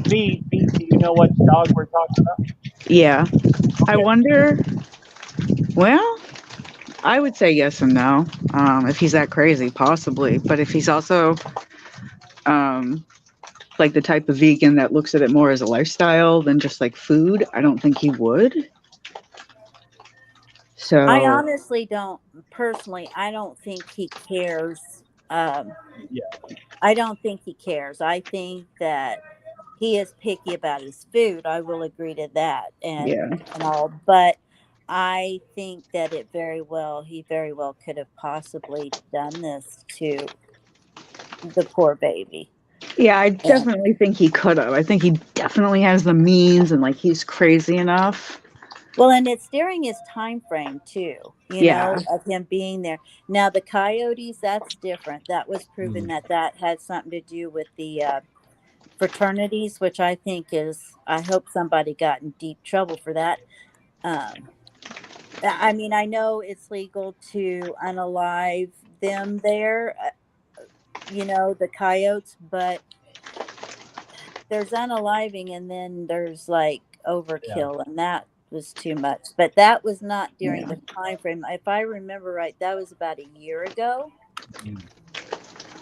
B, do you know what dog we're talking about? Yeah. Okay. I wonder. Well, I would say yes and no. If he's that crazy, possibly. But if he's also like the type of vegan that looks at it more as a lifestyle than just like food, I don't think he would. So I honestly don't. Personally, I don't think he cares. Yeah. I don't think he cares. I think that he is picky about his food. I will agree to that, and all. But I think that he very well could have possibly done this to the poor baby. yeah, I definitely think he could have. I think he definitely has the means, and like he's crazy enough. Well, and it's during his time frame too, of him being there. Now the coyotes, that's different. That was proven that had something to do with the fraternities, which I think I hope somebody got in deep trouble for that. I mean, I know it's legal to unalive them there, the coyotes, but there's unaliving and then there's like overkill, and that was too much. But that was not during the time frame. If I remember right, that was about a year ago.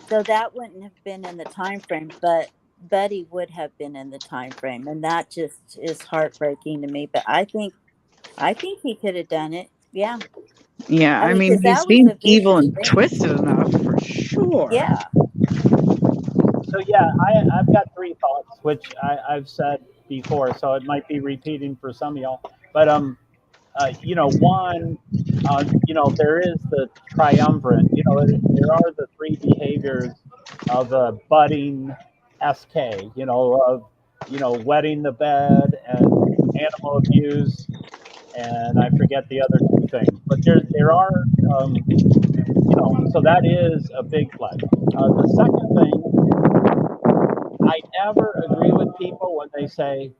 So that wouldn't have been in the time frame, but Buddy would have been in the time frame, and that just is heartbreaking to me. But I think he could have done it. Yeah. Yeah, I mean, 'cause he's that was being a evil vicious and thing. twisted enough for sure. Yeah. So yeah, I've got 3 thoughts, which I've said before, so it might be repeating for some of y'all. But one, there is the triumvirate. There are the 3 behaviors of a budding SK. Of wetting the bed and animal abuse, and I forget the other 2 things. But there are, so that is a big flag. The second thing I never agree with people when they say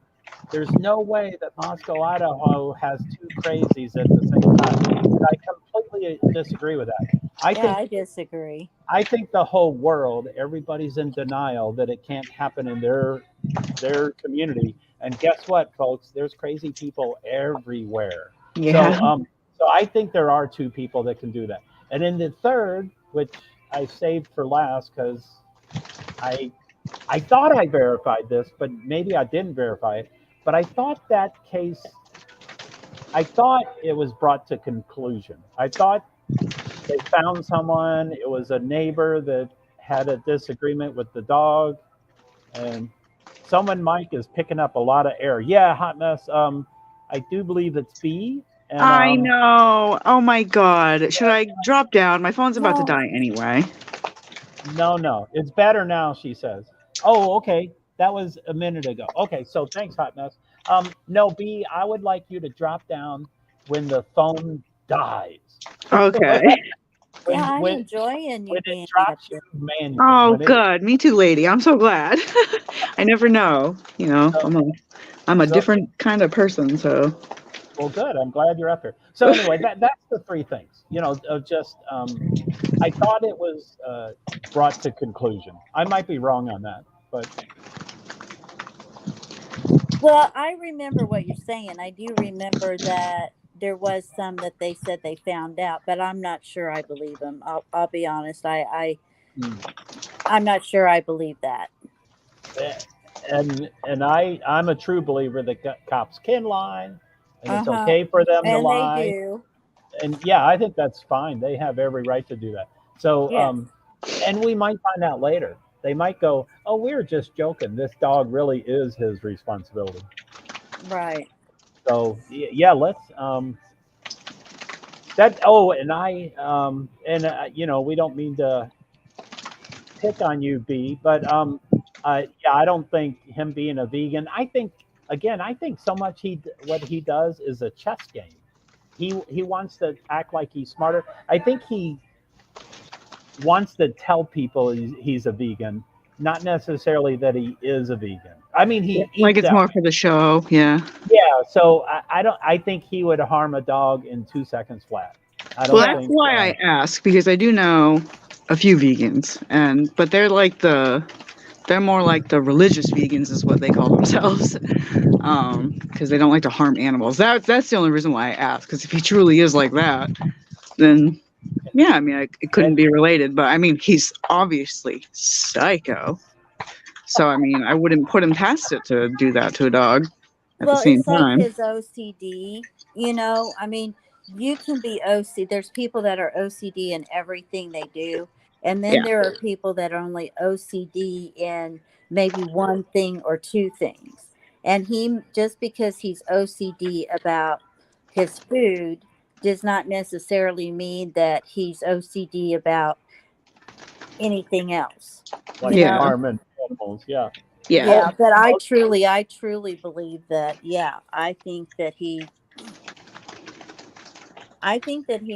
there's no way that Moscow, Idaho has two crazies at the same time. And I completely disagree with that. Yeah, I disagree. I think the whole world, everybody's in denial that it can't happen in their community. And guess what, folks? There's crazy people everywhere. Yeah. So I think there are two people that can do that. And then the third, which I saved for last because I thought I verified this, but maybe I didn't verify it. But I thought it was brought to conclusion. I thought they found someone. It was a neighbor that had a disagreement with the dog, and someone, Mike, is picking up a lot of air. Yeah, hot mess. I do believe it's B. And, I know. Oh my God. Should I drop down? My phone's about to die anyway. No, it's better now. She says. Oh, okay. That was a minute ago. Okay, so thanks, hot mess. No, B. I would like you to drop down when the phone dies. Okay. I'm enjoying you when being it drops up you manually. Oh, good. Me too, lady. I'm so glad. I never know. You know, I'm a different kind of person. So. Well, good. I'm glad you're up here. So anyway, that's the three things. I thought it was brought to conclusion. I might be wrong on that, but. Well, I remember what you're saying. I do remember that there was some that they said they found out, but I'm not sure I believe them. I'll be honest. I'm not sure I believe that. And I'm a true believer that cops can lie, and it's okay for them to lie. And they do. And yeah, I think that's fine. They have every right to do that. So, and we might find out later. They might go, "Oh, we were just joking. This dog really is his responsibility." Right. So yeah, let's that. Oh, and we don't mean to pick on you, B, but yeah, I don't think him being a vegan. I think so much what he does is a chess game. He wants to act like he's smarter. I think he wants to tell people he's a vegan, not necessarily that he is a vegan. I mean, it's more for the show. Yeah. Yeah. So I think he would harm a dog in 2 seconds flat. That's why I ask, because I do know a few vegans, but they're more like the religious vegans is what they call themselves, because they don't like to harm animals. That's the only reason why I ask, because if he truly is like that, then yeah, I mean, it couldn't be related. But I mean, he's obviously psycho, so I mean, I wouldn't put him past it to do that to a dog at the same time. Like his OCD, I mean, you can be OCD. There's people that are OCD in everything they do. And then there are people that are only OCD in maybe one thing or two things. And just because he's OCD about his food does not necessarily mean that he's OCD about anything else. Like harming animals, yeah. Yeah, but I truly believe that, I think that he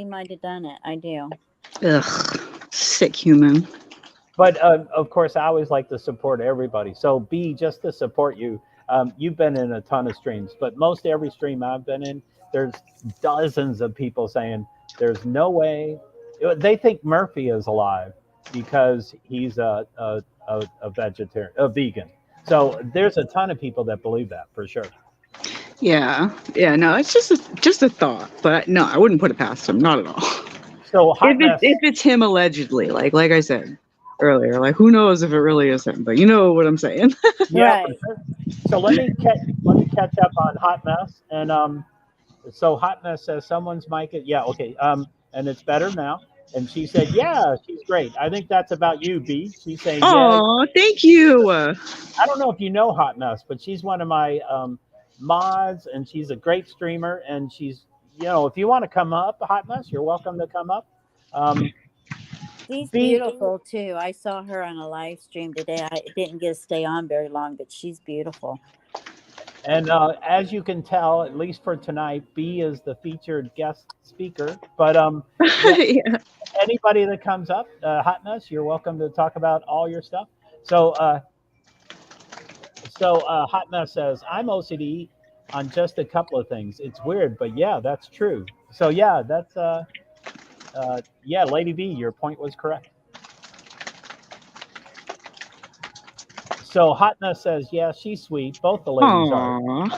might have done it. I do. Ugh. Sick human. But of course, I always like to support everybody. So B, just to support you, you've been in a ton of streams, but most every stream I've been in, there's dozens of people saying there's no way. They think Murphy is alive because he's a vegetarian, a vegan. So there's a ton of people that believe that for sure. Yeah. No, it's just a thought, but no, I wouldn't put it past him, not at all. So if it's him allegedly, like I said earlier, like who knows if it really is him, but you know what I'm saying. Yeah. Right. So let me catch up on Hot Mess, and so Hot Mess says someone's mic. Yeah, okay. And it's better now. And she said, yeah, she's great. I think that's about you, B. She's saying, oh, thank you. I don't know if you know Hot Mess, but she's one of my mods, and she's a great streamer, and she's. If you want to come up, Hot Mess, you're welcome to come up. She's beautiful too. I saw her on a live stream today. I didn't get to stay on very long, but she's beautiful. And as you can tell, at least for tonight, B is the featured guest speaker. But anybody that comes up, Hot Mess, you're welcome to talk about all your stuff. So Hot Mess says, I'm OCD on just a couple of things. It's weird, but yeah, that's true. So yeah, that's yeah, Lady V, your point was correct. So Hot Mess says, yeah, she's sweet. Both the ladies are. Aw.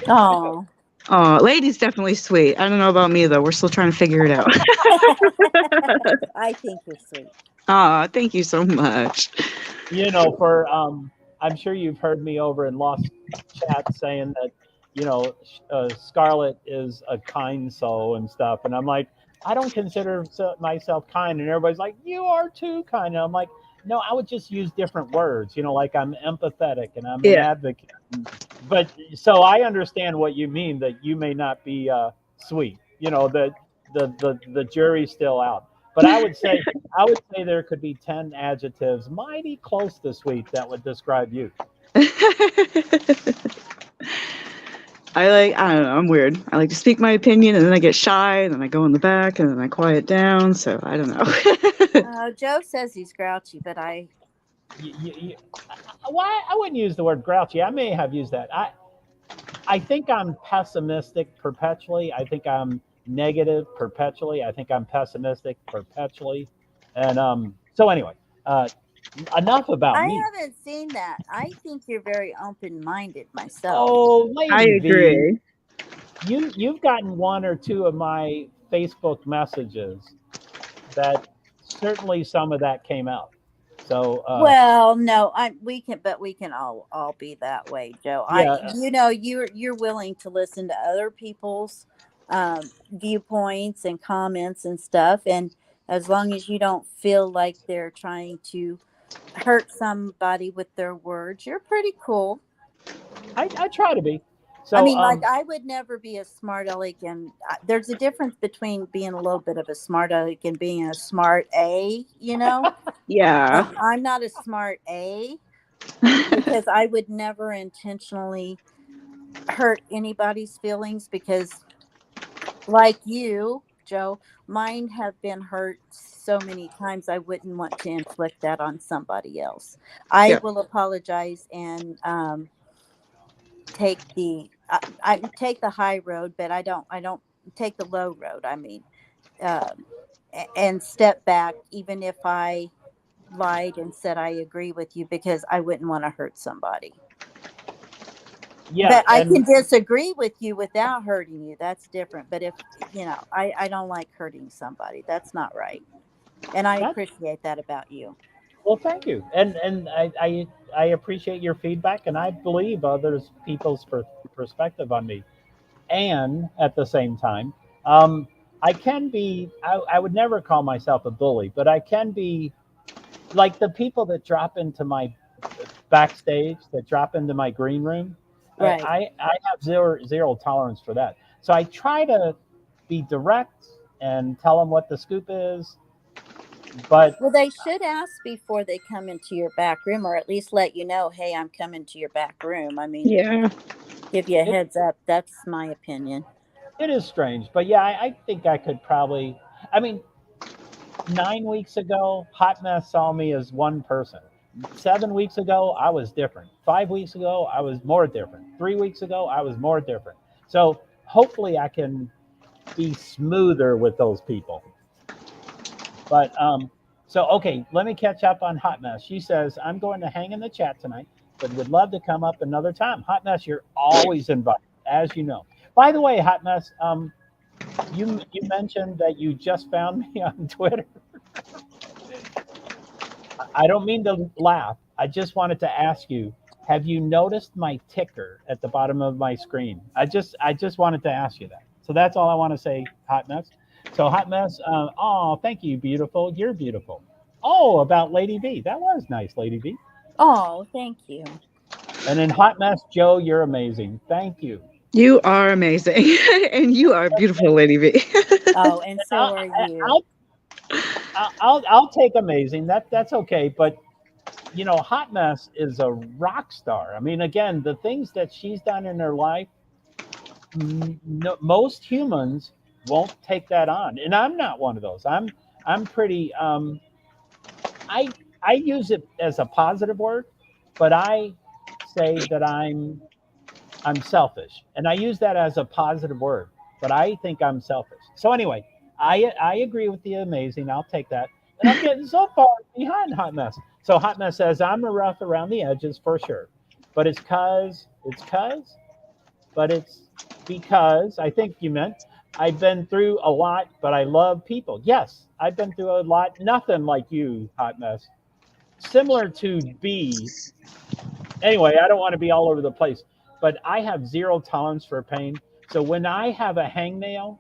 Oh, Aw, lady's definitely sweet. I don't know about me though. We're still trying to figure it out. I think you're sweet. Aw, thank you so much. You know, for I'm sure you've heard me over in Lost Chat saying that, you know, Scarlett is a kind soul and stuff, and I'm like, I don't consider myself kind, and everybody's like, you are too kind. And I'm like, no, I would just use different words, you know, like I'm empathetic and I'm an Yeah. advocate. But so I understand what you mean, that you may not be sweet, you know, that the jury's still out. But I would say there could be 10 adjectives mighty close to sweet that would describe you. I don't know, I'm weird. I like to speak my opinion and then I get shy and then I go in the back and then I quiet down. So I don't know. Joe says he's grouchy, but Why I wouldn't use the word grouchy. I may have used that. I think I'm pessimistic perpetually. I think I'm negative perpetually. I think I'm pessimistic perpetually. And so anyway, enough about I me. haven't seen that. I think you're very open-minded myself. Oh, Lady I agree. V, you've gotten one or two of my Facebook messages that certainly some of that came out. So Well, no, we can all be that way, Joe. Yeah. You know, you're willing to listen to other people's viewpoints and comments and stuff, and as long as you don't feel like they're trying to hurt somebody with their words, you're pretty cool. I try to be. So I mean, like, I would never be a smart aleck, and there's a difference between being a little bit of a smart aleck and being a smart A, you know? Yeah. I'm not a smart A because I would never intentionally hurt anybody's feelings because, like you, Joe, mine have been hurt so many times I wouldn't want to inflict that on somebody else. I Yeah. will apologize and take the I take the high road, but I don't take the low road. I mean, and step back, even if I lied and said I agree with you, because I wouldn't want to hurt somebody. yeah, But I and can disagree with you without hurting you. That's different. But if you know, I don't like hurting somebody. That's not right. And I appreciate that about you. well, thank you, and I appreciate your feedback, and I believe others people's perspective on me. And at the same time, I can be. I would never call myself a bully, but I can be like the people that drop into my backstage, that drop into my green room. Right. I have zero tolerance for that. So I try to be direct and tell them what the scoop is. But Well, they should ask before they come into your back room, or at least let you know, hey, I'm coming to your back room. I mean, Yeah. give you a heads up. That's my opinion. it is strange. But yeah, I think I could probably. I mean, 9 weeks ago, Hot Mess saw me as one person. 7 weeks ago, I was different. 5 weeks ago, I was more different. 3 weeks ago, I was more different. So hopefully, I can be smoother with those people. But so okay, let me catch up on Hot Mess. She says I'm going to hang in the chat tonight, but would love to come up another time. Hot Mess, you're always invited, as you know. By the way, Hot Mess, you mentioned that you just found me on Twitter. I don't mean to laugh. I just wanted to ask you: have you noticed my ticker at the bottom of my screen? I just wanted to ask you that. So that's all I want to say, Hot Mess. So Hot Mess, oh, thank you, beautiful. You're beautiful. Oh, about Lady V. That was nice, Lady V. Oh, thank you. And then Hot Mess, Joe, you're amazing. Thank you. You are amazing. And you are beautiful, Lady V. Oh, and so are you. I'll take amazing. That's okay. But you know, Hot Mess is a rock star. I mean, again, the things that she's done in her life, most humans won't take that on, and I'm not one of those. I'm pretty. I I use it as a positive word, but I say that I'm selfish, and I use that as a positive word, but I think I'm selfish. So anyway, I agree with the amazing. I'll take that. And I'm getting so far behind Hot Mess. So Hot Mess says I'm a rough around the edges for sure, but it's because I think you meant I've been through a lot, but I love people. Yes, I've been through a lot. Nothing like you, Hot Mess. Similar to B. Anyway, I don't want to be all over the place, but I have zero tolerance for pain. So when I have a hangnail,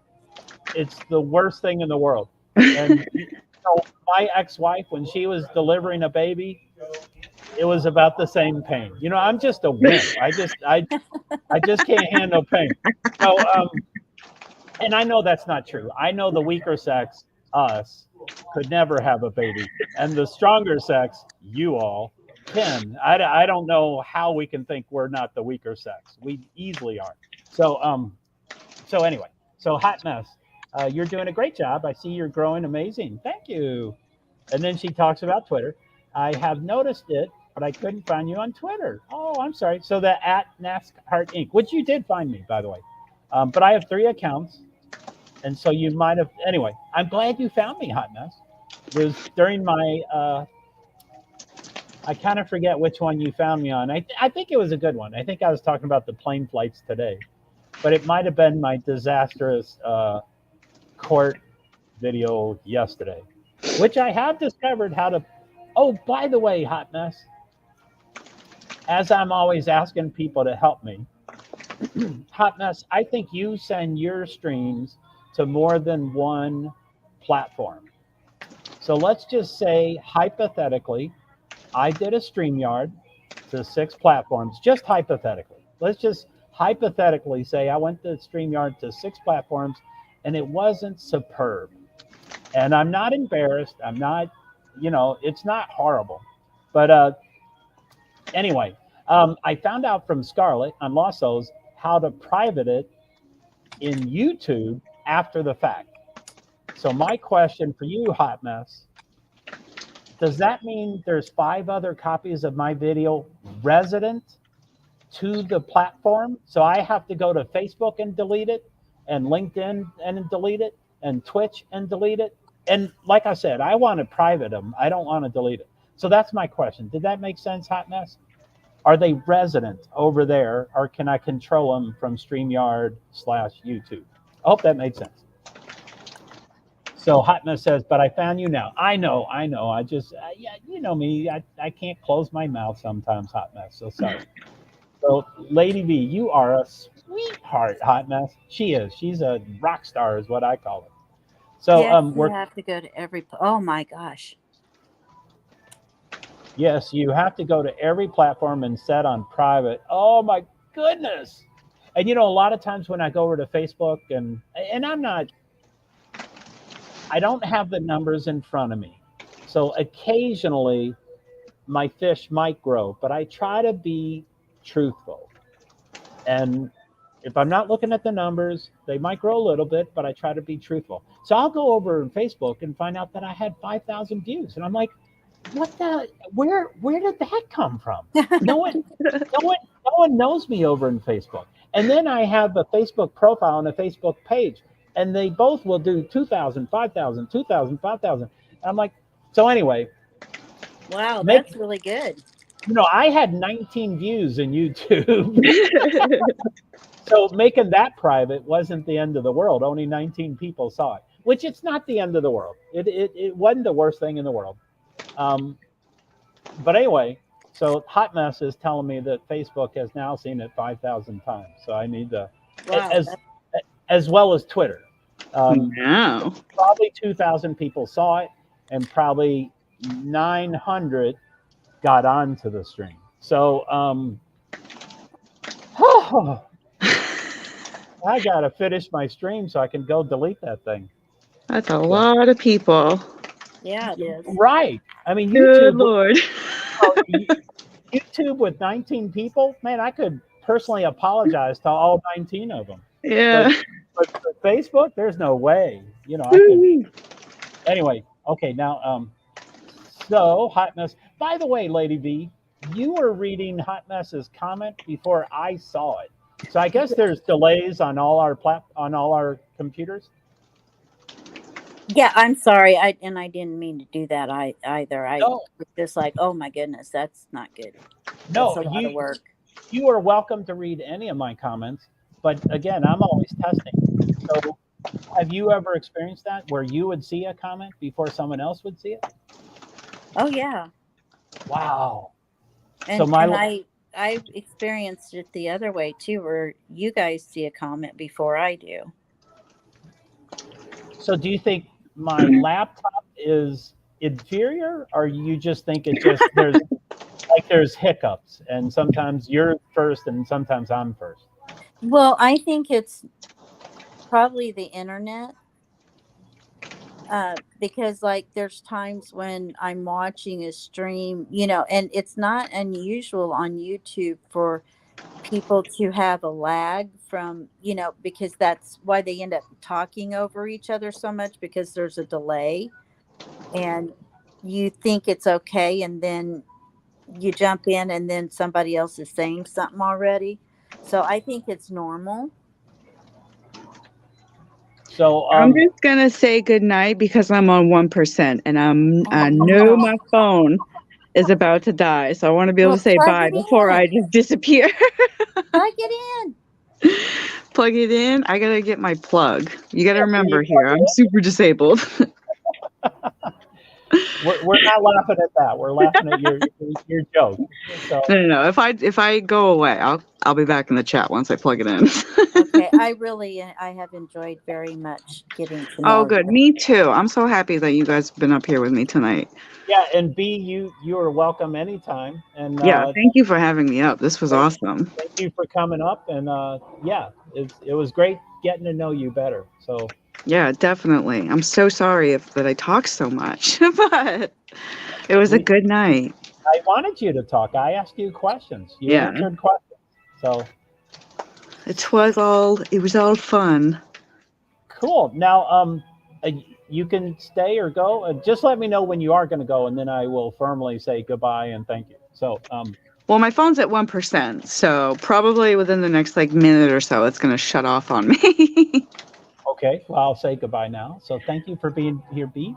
it's the worst thing in the world. And my ex-wife, when she was delivering a baby, it was about the same pain. I'm just a wimp. I just can't handle pain. So, and I know that's not true. I know the weaker sex, us, could never have a baby, and the stronger sex, you all, can. I don't know how we can think we're not the weaker sex. We easily are. So anyway, so Hot Mess, you're doing a great job. I see you're growing amazing. Thank you. And then she talks about Twitter. I have noticed it, but I couldn't find you on Twitter. Oh, I'm sorry. So the @NASCAR Inc., which you did find me, by the way. But I have 3 accounts. And so you might have, anyway, I'm glad you found me, Hot Mess. It was during my, I kind of forget which one you found me on. I think it was a good one. I think I was talking about the plane flights today. But it might have been my disastrous court video yesterday, which I have discovered how to. Oh, by the way, Hot Mess, as I'm always asking people to help me, Hot Mess, I think you send your streams to more than one platform. So let's just say, hypothetically, I did a StreamYard to 6 platforms, just hypothetically. Let's just hypothetically say I went to StreamYard to 6 platforms, and it wasn't superb. And I'm not embarrassed. I'm not, it's not horrible. But anyway, I found out from Scarlett on Lost Souls how to private it in YouTube after the fact. So my question for you, Hot Mess, does that mean there's 5 other copies of my video resident to the platform? So I have to go to Facebook and delete it, and LinkedIn and delete it, and Twitch and delete it. And like I said, I want to private them. I don't want to delete it. So that's my question. Did that make sense, Hot Mess? Are they resident over there, or can I control them from StreamYard/YouTube? I hope that made sense. So Hot Mess says, but I found you now. I know. I just, yeah, you know me. I can't close my mouth sometimes, Hot Mess. So sorry. So Lady V, you are a sweetheart, Hot Mess. She is. She's a rock star is what I call her. So yes, you have to go to every. Oh my gosh. Yes, you have to go to every platform and set on private. Oh my goodness. And a lot of times when I go over to Facebook and I don't have the numbers in front of me. So occasionally my fish might grow, but I try to be truthful. And if I'm not looking at the numbers, they might grow a little bit, but I try to be truthful. So I'll go over on Facebook and find out that I had 5,000 views. And I'm like, what the, where did that come from? No one knows me over in Facebook. And then I have a Facebook profile and a Facebook page, and they both will do 2,000, 5,000, 2,000, 5,000. And I'm like, so anyway. Wow, that's really good. I had 19 views in YouTube. So making that private wasn't the end of the world. Only 19 people saw it, which it's not the end of the world. It wasn't the worst thing in the world. But anyway, so Hot Mess is telling me that Facebook has now seen it 5,000 times. So I need to, as well as Twitter. Wow. Probably 2,000 people saw it, and probably 900 got onto the stream. So I gotta finish my stream so I can go delete that thing. That's a lot of people. Yeah, it is. Right. I mean, Good Lord. YouTube with 19 people, man, I could personally apologize to all 19 of them. Yeah. But for Facebook, there's no way. I could. Anyway, okay, now So, Hot Mess. By the way, Lady V, you were reading Hot Mess's comment before I saw it. So I guess there's delays on all our computers. Yeah, I'm sorry. I didn't mean to do that either. I No, was just like, oh my goodness, that's not good. That's no, a lot of work. you are welcome to read any of my comments, but again, I'm always testing. So, have you ever experienced that where you would see a comment before someone else would see it? Oh yeah, Wow. So and I experienced it the other way too, where you guys see a comment before I do. So do you think my laptop is inferior, or you just think it just there's hiccups and sometimes you're first and sometimes I'm first? Well, I think it's probably the internet. Because like there's times when I'm watching a stream, and it's not unusual on YouTube for people to have a lag from, because that's why they end up talking over each other so much, because there's a delay and you think it's okay, and then you jump in and then somebody else is saying something already. So I think it's normal. So I'm just gonna say goodnight because I'm on 1% and I know my phone is about to die. So I want to be able to say Plug bye it before I in. just disappear. Plug it in. Plug it in. I gotta get my plug. You gotta Yeah, remember here, I'm super disabled. we're not laughing at that. We're laughing at your joke. So No. If I go away, I'll be back in the chat once I plug it in. Okay, I have enjoyed very much getting to know Oh, good. you. Me too. I'm so happy that you guys have been up here with me tonight. yeah, and B, you are welcome anytime. And Yeah, thank you for having me up. This was awesome. thank you for coming up. And yeah, it was great getting to know you better. So Yeah, definitely. I'm so sorry that I talk so much, but it was a good night. I wanted you to talk. I asked you questions. You Yeah. answered questions. So It was all fun. cool. Now, you can stay or go. Just let me know when you are going to go, and then I will firmly say goodbye and thank you. So, well, my phone's at 1%, so probably within the next minute or so, it's going to shut off on me. okay. Well, I'll say goodbye now. So, thank you for being here, B.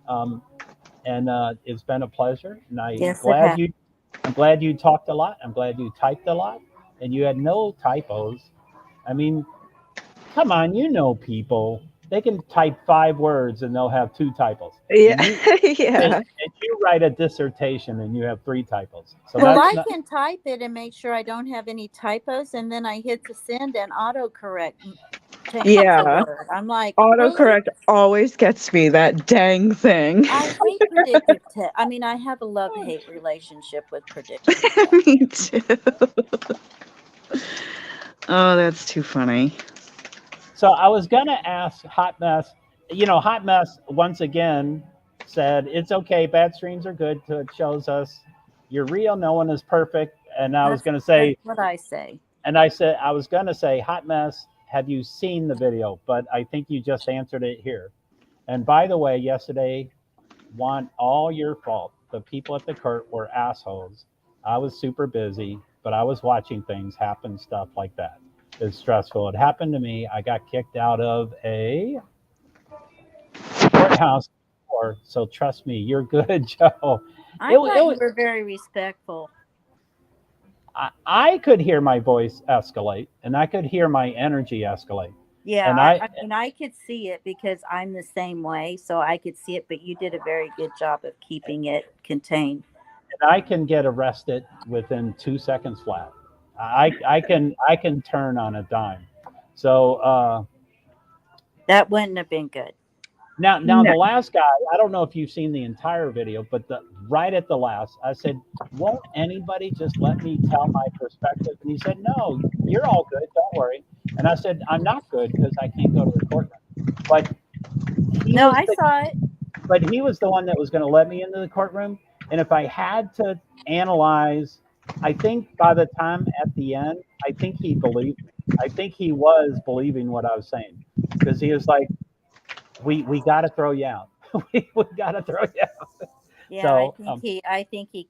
And it's been a pleasure. And I'm glad you talked a lot. I'm glad you typed a lot, and you had no typos. I mean, come on, people. They can type 5 words and they'll have 2 typos. Yeah. And you write a dissertation and you have 3 typos. So well, I can type it and make sure I don't have any typos, and then I hit to send and autocorrect. Yeah. I'm like, autocorrect always gets me, that dang thing. I hate predictive text. I mean, I have a love-hate relationship with predictive text. Me too. Oh, that's too funny. So I was going to ask Hot Mess, Hot Mess once again said, it's okay. Bad streams are good. It shows us you're real. No one is perfect. And I was going to say, that's what I say. And I was going to say, Hot Mess, have you seen the video? But I think you just answered it here. And by the way, yesterday, all your fault. The people at the court were assholes. I was super busy, but I was watching things happen, stuff like that. It's stressful. It happened to me. I got kicked out of a courthouse before, so trust me, you're good, Joe. I thought you were very respectful. I could hear my voice escalate, and I could hear my energy escalate. Yeah, I mean, I could see it because I'm the same way, so I could see it. But you did a very good job of keeping it contained. And I can get arrested within 2 seconds flat. I can turn on a dime. So that wouldn't have been good. Now the last guy, I don't know if you've seen the entire video, but right at the last, I said, won't anybody just let me tell my perspective? And he said, no, you're all good, don't worry. And I said, I'm not good because I can't go to the courtroom. But I saw it. But he was the one that was going to let me into the courtroom. And if I had to analyze, I think by the time at the end, I think he believed me. I think he was believing what I was saying, because he was like, we got to throw you out. we got to throw you out. Yeah, So I think he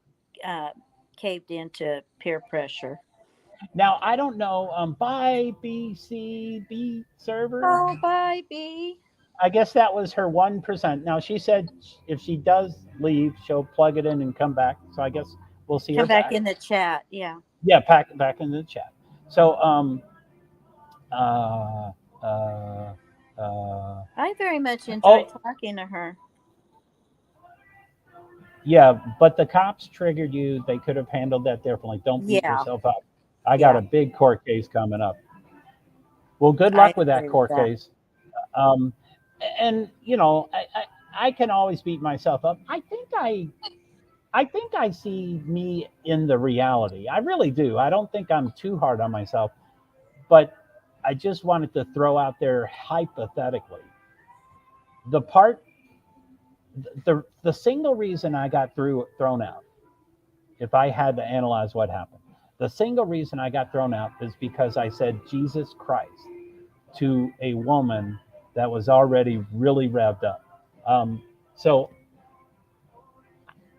caved into peer pressure. now I don't know. Bye BCB server. Oh, bye, B. I guess that was her 1%. Now she said if she does leave, she'll plug it in and come back. So I guess we'll see her Come back back. in the chat. Yeah. Yeah, back in the chat. So uh uh I very much enjoyed oh talking to her. yeah, but the cops triggered you. They could have handled that differently. Don't beat Yeah. yourself up. I got Yeah. a big court case coming up. Well, good I luck with that agree with court that. case. Um, and you know, I can always beat myself up. I think I see me in the reality. I really do. I don't think I'm too hard on myself, but I just wanted to throw out there hypothetically the part, the single reason I got thrown out. If I had to analyze what happened, the single reason I got thrown out is because I said Jesus Christ to a woman that was already really revved up. So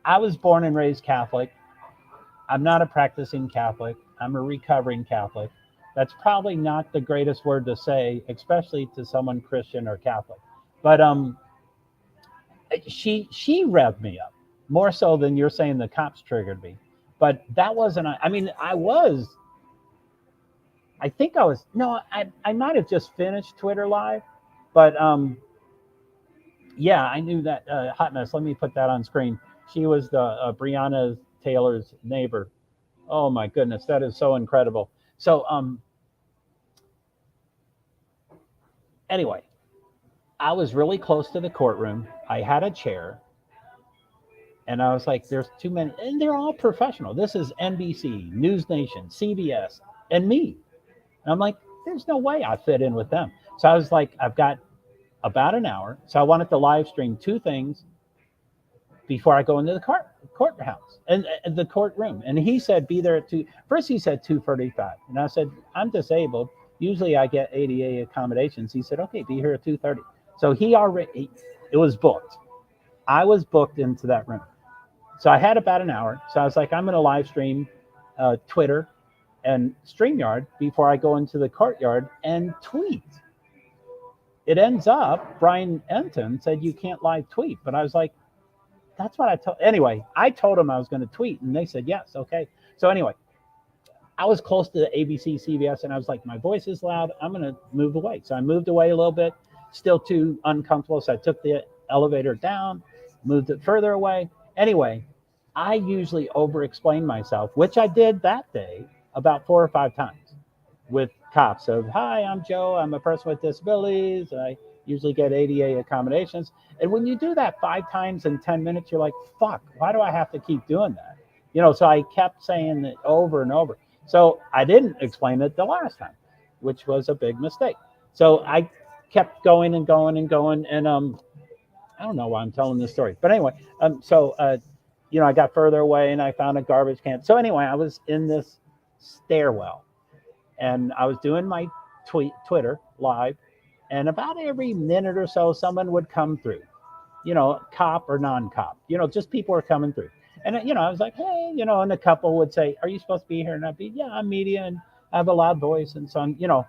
I was born and raised Catholic. I'm not a practicing Catholic. I'm a recovering Catholic. That's probably not the greatest word to say, especially to someone Christian or Catholic. But she revved me up more so than you're saying the cops triggered me. But that wasn't. I mean, I was. I think I was. No, I might have just finished Twitter Live, but yeah, I knew that hot mess. Let me put that on screen. She was the Breonna Taylor's neighbor. Oh my goodness, that is so incredible. So anyway, I was really close to the courtroom. I had a chair, and I was like, "There's too many," and they're all professional. This is NBC, News Nation, CBS, and me. And I'm like, "There's no way I fit in with them." So I was like, "I've got about an hour." So I wanted to live stream two things before I go into the courthouse and the courtroom. And he said, be there at 2. First, he said 2:45. And I said, I'm disabled. Usually I get ADA accommodations. He said, okay, be here at 2:30. So it was booked. I was booked into that room. So I had about an hour. So I was like, I'm going to live stream Twitter and StreamYard before I go into the courtyard and tweet. It ends up, Brian Enton said, you can't live tweet. But I was like, that's what I told. Anyway, I told them I was going to tweet, and they said yes, okay. So anyway, I was close to the ABC, CBS, and I was like, my voice is loud. I'm going to move away. So I moved away a little bit, still too uncomfortable. So I took the elevator down, moved it further away. Anyway, I usually over-explain myself, which I did that day about 4 or 5 times with cops of, hi, I'm Joe. I'm a person with disabilities. I usually get ADA accommodations. And when you do that 5 times in 10 minutes, you're like, fuck, why do I have to keep doing that? You know, so I kept saying it over and over. So I didn't explain it the last time, which was a big mistake. So I kept going and going and going. And I don't know why I'm telling this story. But anyway, you know, I got further away and I found a garbage can. So anyway, I was in this stairwell and I was doing my Twitter live. And about every minute or so, someone would come through, you know, cop or non-cop, you know, just people were coming through. And, you know, I was like, hey, you know, and the couple would say, are you supposed to be here? And I'd be, yeah, I'm media and I have a loud voice and so on, you know.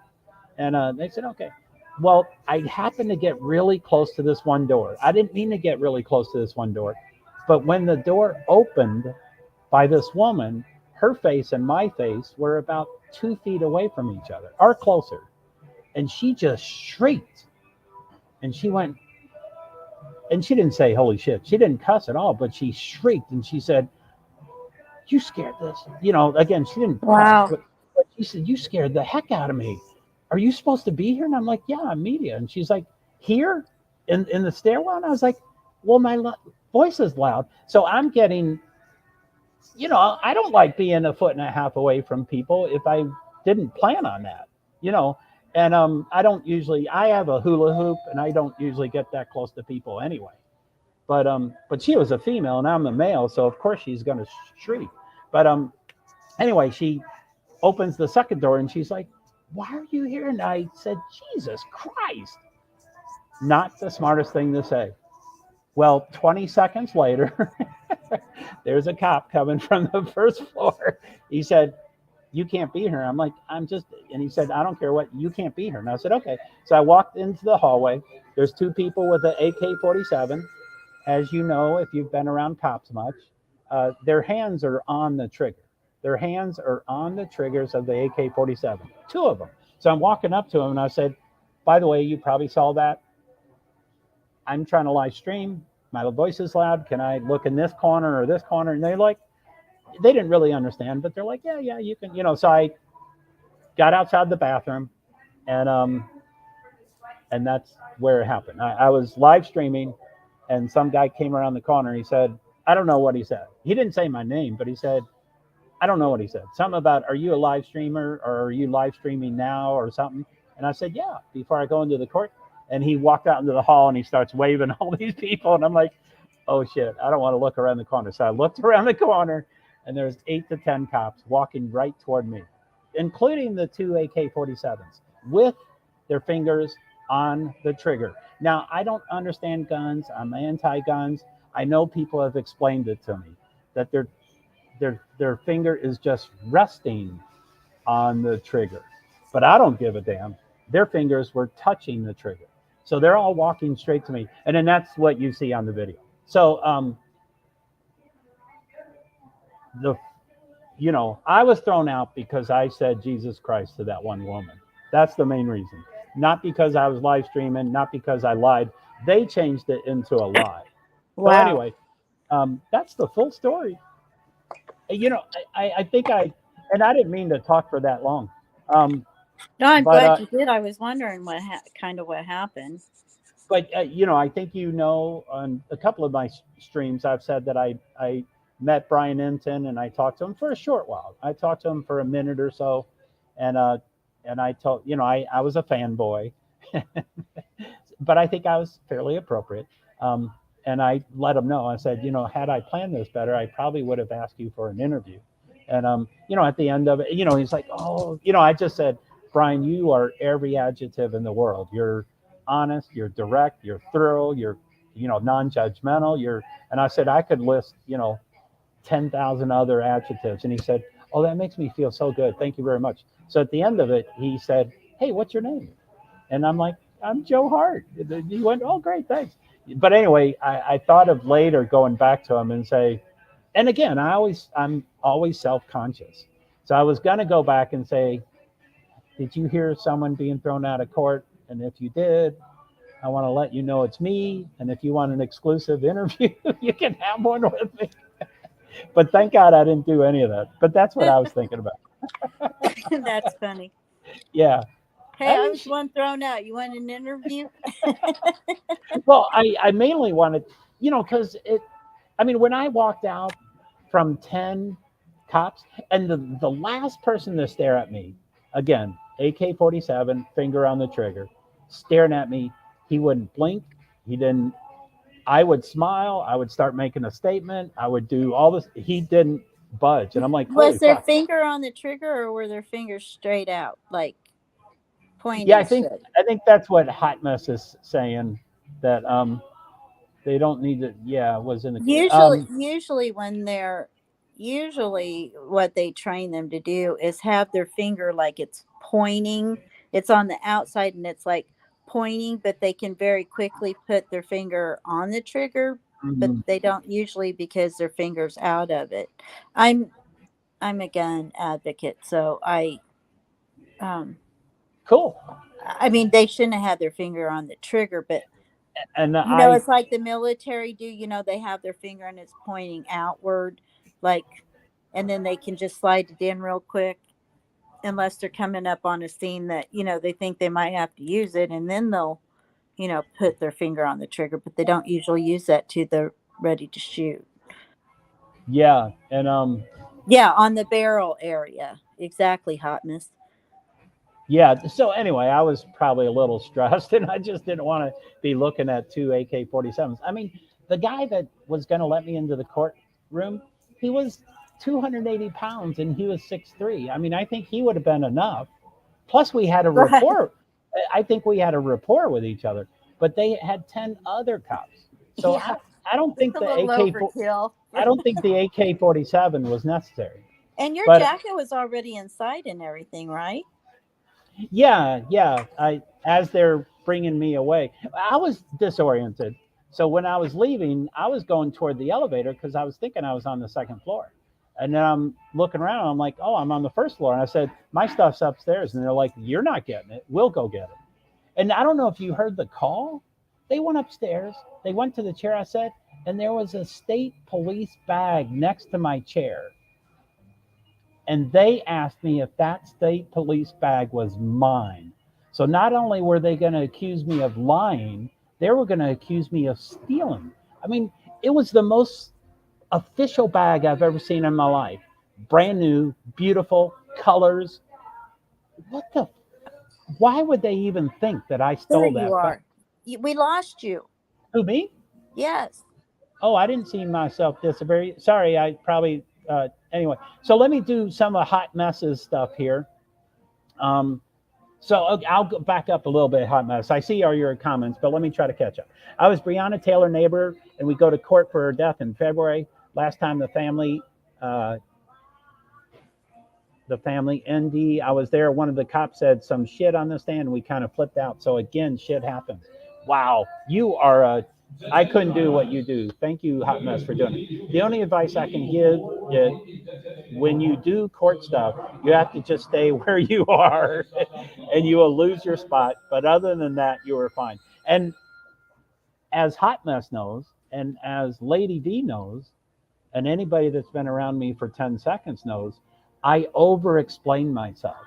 And they said, okay. Well, I happened to get really close to this one door. I didn't mean to get really close to this one door. But when the door opened by this woman, her face and my face were about 2 feet away from each other or closer. And she just shrieked. And she went, and she didn't say, holy shit. She didn't cuss at all, but she shrieked and she said, you scared this. You know, again, she didn't Wow. cuss, but she said, you scared the heck out of me. Are you supposed to be here? And I'm like, yeah, I'm media. And she's like, here in the stairwell? And I was like, well, my voice is loud. So I'm getting, you know, I don't like being 1.5 feet away from people if I didn't plan on that, you know. And I don't usually, I have a hula hoop and I don't usually get that close to people anyway. But she was a female and I'm a male, so of course she's gonna shriek. But anyway, she opens the second door and she's like, why are you here? And I said, Jesus Christ. Not the smartest thing to say. Well, 20 seconds later, there's a cop coming from the first floor. He said, you can't be here. I'm like, and he said, I don't care what, you can't be here. And I said, okay. So I walked into the hallway. There's two people with an AK-47. As you know, if you've been around cops much, their hands are on the trigger. Their hands are on the triggers of the AK-47, two of them. So I'm walking up to them and I said, by the way, you probably saw that. I'm trying to live stream. My voice is loud. Can I look in this corner or this corner? And they didn't really understand, but they're like, yeah, you can, So I got outside the bathroom, and that's where it happened. I was live streaming, and some guy came around the corner. He said, I don't know what he said. He didn't say my name, but he said, I don't know what he said. Something about, are you a live streamer, or are you live streaming now, or something? And I said, yeah, before I go into the court. And he walked out into the hall and he starts waving all these people. And I'm like, oh shit, I don't want to look around the corner. So I looked around the corner, and there's 8 to 10 cops walking right toward me, including the two AK-47s with their fingers on the trigger. Now, I don't understand guns. I'm anti-guns. I know people have explained it to me that their finger is just resting on the trigger, but I don't give a damn. Their fingers were touching the trigger. So they're all walking straight to me. And then that's what you see on the video. So, I was thrown out because I said Jesus Christ to that one woman. That's the main reason. Not because I was live streaming, not because I lied. They changed it into a lie. Wow. So anyway, that's the full story. I think and I didn't mean to talk for that long. No, I'm glad you did. I was wondering what happened. But I think on a couple of my streams, I've said that I met Brian Enton and I talked to him for a short while. I talked to him for a minute or so, and I told I was a fanboy, but I think I was fairly appropriate. And I let him know. I said, had I planned this better, I probably would have asked you for an interview. And at the end of it, he's like, oh, I just said, Brian, you are every adjective in the world. You're honest, you're direct, you're thorough, you're, non-judgmental. And I said, I could list, 10,000 other adjectives. And he said, oh, that makes me feel so good. Thank you very much. So at the end of it, he said, hey, what's your name? And I'm like, I'm JoeHart. He went, oh, great, thanks. But anyway, I thought of later going back to him and say, and again, I'm always self-conscious. So I was going to go back and say, did you hear someone being thrown out of court? And if you did, I want to let you know it's me. And if you want an exclusive interview, you can have one with me. But thank God I didn't do any of that. But that's what I was thinking about. That's funny. Yeah. Hey, I was one thrown out. You want an interview? Well, I mainly wanted, because when I walked out from 10 cops, and the last person to stare at me, again, AK-47, finger on the trigger, staring at me, he wouldn't blink. I would smile. I would start making a statement. I would do all this. He didn't budge. And I'm like, was their fuck. finger on the trigger, or were their fingers straight out, like pointing? Yeah, I think that's what Hot Mess is saying, that they don't need to. Yeah, was in the usually what they train them to do is have their finger like it's pointing. It's on the outside and it's like pointing, but they can very quickly put their finger on the trigger, but they don't usually because their finger's out of it. I'm a gun advocate, so cool. I mean, they shouldn't have had their finger on the trigger, but and it's like the military do. They have their finger and it's pointing outward, and then they can just slide it in real quick, unless they're coming up on a scene that they think they might have to use it, and then they'll put their finger on the trigger, but they don't usually use that till they're ready to shoot. Yeah, and yeah, on the barrel area, exactly, Hotness. Yeah. So anyway, I was probably a little stressed, and I just didn't want to be looking at two AK-47s. I mean, the guy that was going to let me into the courtroom, he was 280 pounds and he was 6'3". I mean, I think he would have been enough. Plus, we had a rapport. I think we had a rapport with each other. But they had 10 other cops. So I don't think a the little overkill. I don't think the AK-47 was necessary. And your But jacket was already inside and everything, right? yeah, as they're bringing me away, I was disoriented. So when I was leaving, I was going toward the elevator because I was thinking I was on the second floor. And then I'm looking around. I'm like, oh, I'm on the first floor. And I said, my stuff's upstairs. And they're like, you're not getting it. We'll go get it. And I don't know if you heard the call. They went upstairs. They went to the chair I sat, and there was a state police bag next to my chair. And they asked me if that state police bag was mine. So not only were they going to accuse me of lying, they were going to accuse me of stealing. I mean, it was the most official bag I've ever seen in my life. Brand new, beautiful, colors. What the? Why would they even think that I There stole you that bag? are. We lost you. Who, me? Yes. Oh, I didn't see myself disappear. Sorry, I probably, anyway. So let me do some of Hot Mess's stuff here. So I'll go back up a little bit, Hot Mess. I see all your comments, but let me try to catch up. I was Breonna Taylor neighbor, and we go to court for her death in February. Last time the family, ND, I was there. One of the cops said some shit on the stand, and we kind of flipped out. So again, shit happens. Wow, you are I couldn't do what you do. Thank you, Hot Mess, for doing it. The only advice I can give is when you do court stuff, you have to just stay where you are and you will lose your spot. But other than that, you are fine. And as Hot Mess knows, and as Lady D knows, and anybody that's been around me for 10 seconds knows, I over-explain myself.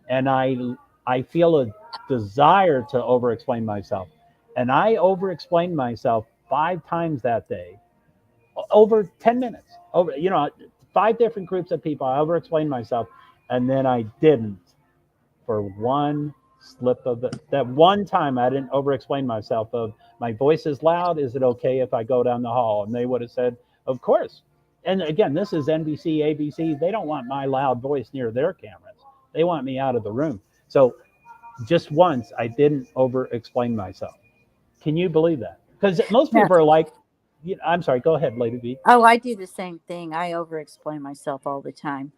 And I feel a desire to over-explain myself. And I over-explained myself 5 times that day, over 10 minutes. Over, 5 different groups of people, I over-explained myself, and then I didn't for one slip of that one time I didn't over-explain myself of my voice is loud. Is it okay if I go down the hall? And they would have said, of course. And again, this is NBC, ABC. They don't want my loud voice near their cameras. They want me out of the room. So just once I didn't over-explain myself. Can you believe that? Because most people are like, I'm sorry, go ahead, Lady B. Oh, I do the same thing. I over-explain myself all the time.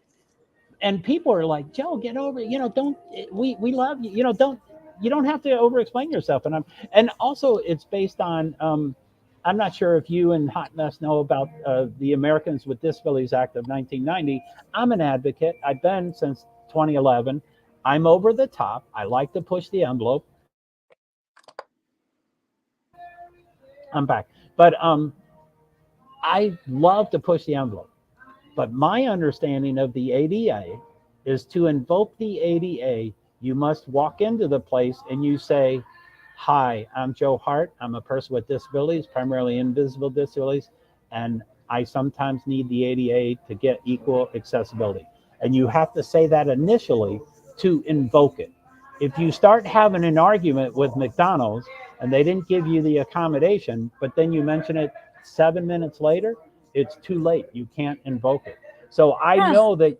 And people are like, Joe, get over it. Don't, we love you. You don't have to over-explain yourself. And also it's based on, I'm not sure if you and Hot Mess know about the Americans with Disabilities Act of 1990. I'm an advocate. I've been since 2011. I'm over the top. I like to push the envelope. I'm back. But I love to push the envelope. But my understanding of the ADA is to invoke the ADA, you must walk into the place and you say, hi, I'm Joe Hart. I'm a person with disabilities, primarily invisible disabilities, and I sometimes need the ADA to get equal accessibility. And you have to say that initially to invoke it. If you start having an argument with McDonald's and they didn't give you the accommodation, but then you mention it 7 minutes later, it's too late. You can't invoke it. So I know that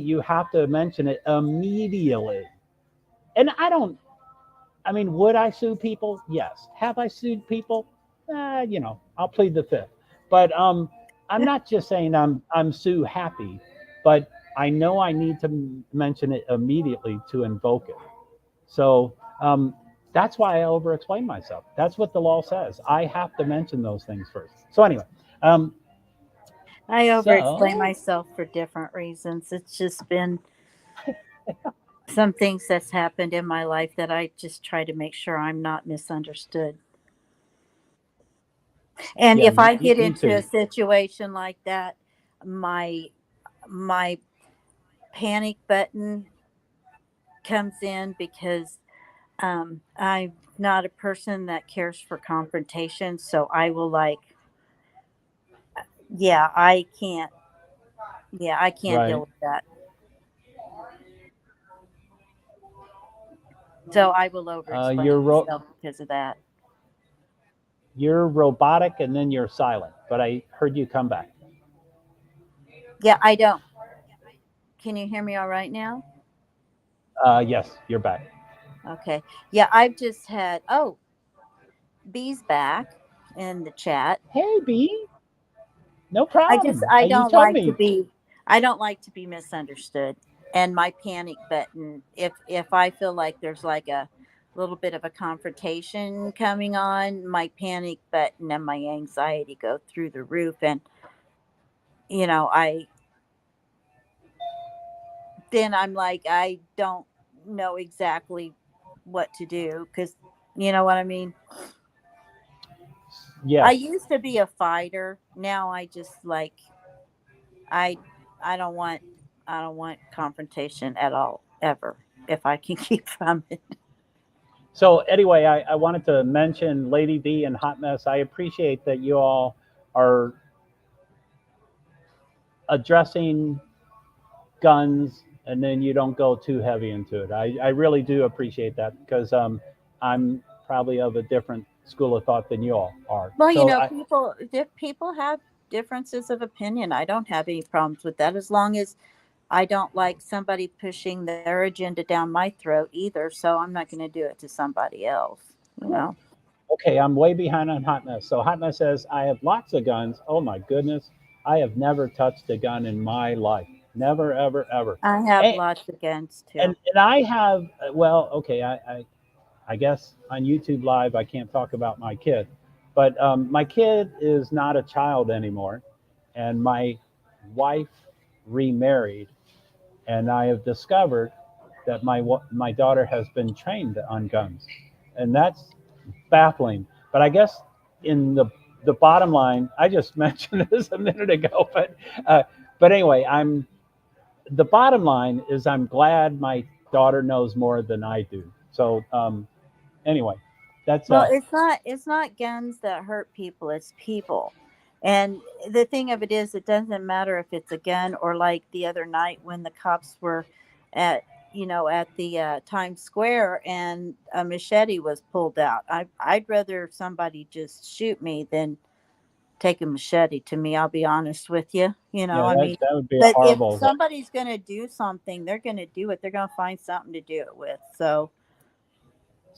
you have to mention it immediately. And would I sue people? Yes. Have I sued people? I'll plead the fifth. But I'm not just saying I'm sue happy, but I know I need to mention it immediately to invoke it. So that's why I over-explain myself. That's what the law says. I have to mention those things first. So anyway. I over-explain myself for different reasons. It's just been some things that's happened in my life that I just try to make sure I'm not misunderstood. And if I get into a situation like that, my panic button comes in because I'm not a person that cares for confrontation. So I will I can't deal with that. So I will over-explain myself because of that. You're robotic and then you're silent, but I heard you come back. Yeah, I don't. Can you hear me all right now? Yes, you're back. Okay. Yeah, I've just had, B's back. in the chat. Hey, B. No problem. I You don't told like to me. be misunderstood. And my panic button, if I feel like there's like a little bit of a confrontation coming on, my panic button and my anxiety go through the roof. And I'm like, I don't know exactly what to do, because you know what I mean. Yes. I used to be a fighter. Now I just like, I I don't want confrontation at all, ever, if I can keep from it. So anyway, I wanted to mention Lady B and Hot Mess. I appreciate that you all are addressing guns, and then you don't go too heavy into it. I really do appreciate that, because I'm probably of a different school of thought than you all are. Well, So people have differences of opinion. I don't have any problems with that, as long as I don't like somebody pushing their agenda down my throat either. So I'm not going to do it to somebody else. okay, I'm way behind on Hot Mess. So Hot Mess says, I have lots of guns. Oh my goodness. I have never touched a gun in my life. Never, ever, ever. I have And, lots of guns too. and I have, well, okay, I guess on YouTube Live, I can't talk about my kid, but my kid is not a child anymore. And my wife remarried, and I have discovered that my daughter has been trained on guns, and that's baffling. But I guess in the bottom line, I just mentioned this a minute ago, but anyway, the bottom line is I'm glad my daughter knows more than I do. So anyway, that's Well, it's not guns that hurt people, it's people. And the thing of it is, it doesn't matter if it's a gun, or like the other night when the cops were at at the Times Square, and a machete was pulled out. I'd rather somebody just shoot me than take a machete to me. I'll be honest with you. yeah, I mean, that would be but if horrible. somebody's going to do something, they're going to do it. They're going to find something to do it with. So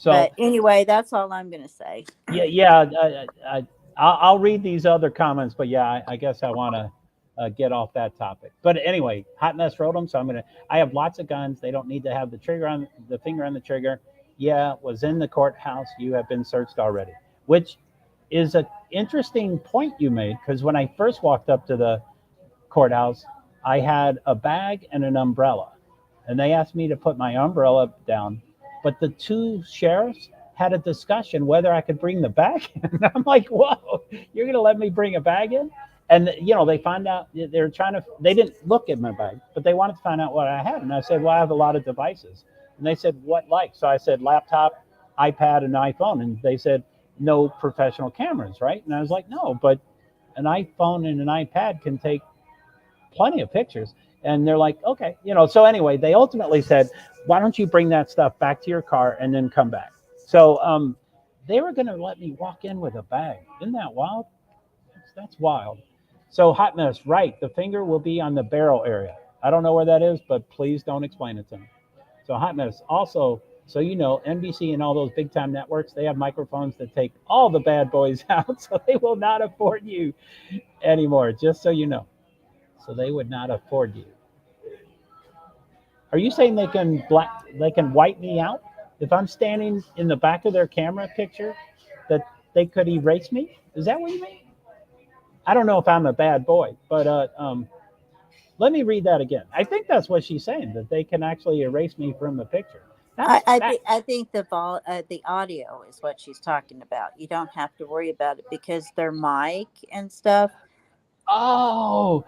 but anyway, that's all I'm going to say. Yeah. I'll read these other comments, but yeah, I guess I want to get off that topic. But anyway, Hot Mess wrote them, so I have lots of guns. They don't need to have the finger on the trigger. Yeah, was in the courthouse. You have been searched already, which is an interesting point you made, because when I first walked up to the courthouse, I had a bag and an umbrella, and they asked me to put my umbrella down, but the two sheriffs had a discussion whether I could bring the bag in. I'm like, whoa, you're going to let me bring a bag in? And, they found out they didn't look at my bag, but they wanted to find out what I had. And I said, well, I have a lot of devices. And they said, what like? So I said, laptop, iPad, and iPhone. And they said, no professional cameras, right? And I was like, no, but an iPhone and an iPad can take plenty of pictures. And they're like, okay, so anyway, they ultimately said, why don't you bring that stuff back to your car and then come back? So they were going to let me walk in with a bag. Isn't that wild? That's wild. So Hot Mess, right, the finger will be on the barrel area. I don't know where that is, but please don't explain it to me. So Hot Mess, also, so NBC and all those big time networks, they have microphones that take all the bad boys out, so they will not afford you anymore, just so you know. So they would not afford you. Are you saying they can wipe me out? If I'm standing in the back of their camera picture, that they could erase me? Is that what you mean? I don't know if I'm a bad boy, but let me read that again. I think that's what she's saying, that they can actually erase me from the picture. I think the audio is what she's talking about. You don't have to worry about it, because their mic and stuff. Oh,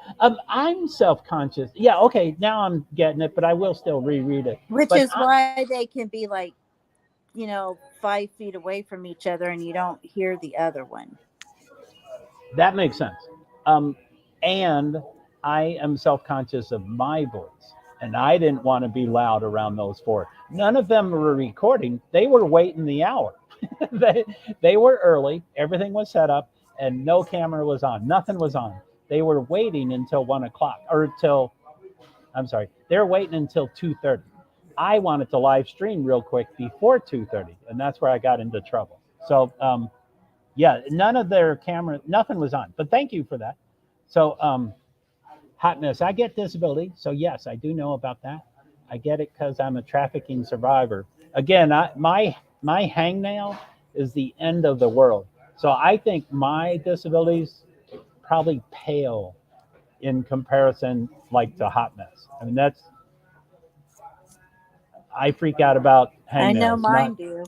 I'm self-conscious. Yeah, okay, now I'm getting it, but I will still reread it. Which is why they can be like, 5 feet away from each other and you don't hear the other one. That makes sense. And I am self-conscious of my voice, and I didn't want to be loud around those four. None of them were recording. They were waiting the hour. they were early. Everything was set up, and no camera was on. Nothing was on. They were waiting until 1 o'clock, they were waiting until 2:30. I wanted to live stream real quick before 2:30, and that's where I got into trouble. So Yeah, none of their camera, nothing was on. But thank you for that. So, Hot Mess, I get disability. So yes, I do know about that. I get it because I'm a trafficking survivor. Again, my hangnail is the end of the world. So I think my disabilities probably pale in comparison, like to Hot Mess. I mean, I freak out about I know hangnails, mine do.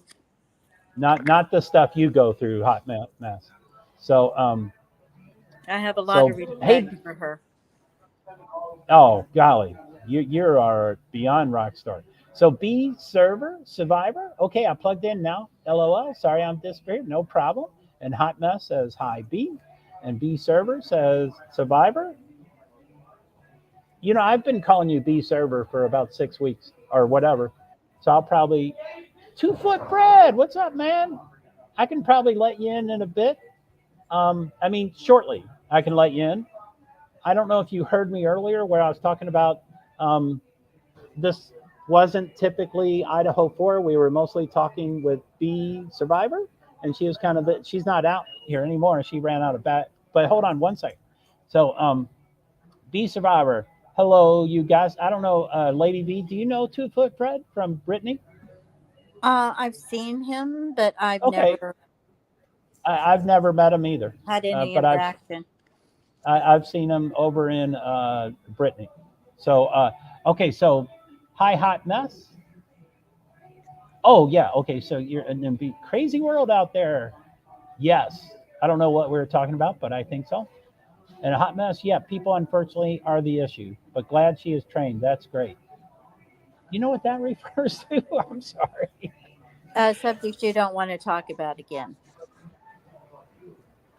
not the stuff you go through, Hot Mess. So I have a lot so of respect hey, for her. oh golly, you are beyond rock star. So B server survivor. Okay, I plugged in now. LOL. Sorry, I'm disappeared. No problem. And Hot Mess says hi B, and B server says survivor. You know, I've been calling you B server for about 6 weeks or whatever. So I'll probably 2 foot Fred. What's up, man? I can probably let you in a bit. I mean, shortly, I can let you in. I don't know if you heard me earlier where I was talking about this wasn't typically Idaho 4. We were mostly talking with B Survivor, and she was kind of she's not out here anymore. She ran out of bat. But hold on one second. So B Survivor, hello, you guys. I don't know, Lady V, do you know 2 foot Fred from Brittany? I've seen him, but I've Okay, never I've never met him either, had any but interaction. I've seen him over in Brittany. So okay, so hi Hot Mess. Oh yeah, okay, so you're in the crazy world out there. Yes, I don't know what we were talking about, but I think so. And a Hot Mess, yeah, people unfortunately are the issue, but glad she is trained. That's great. You know what that refers to? I'm sorry. Subject you don't want to talk about again.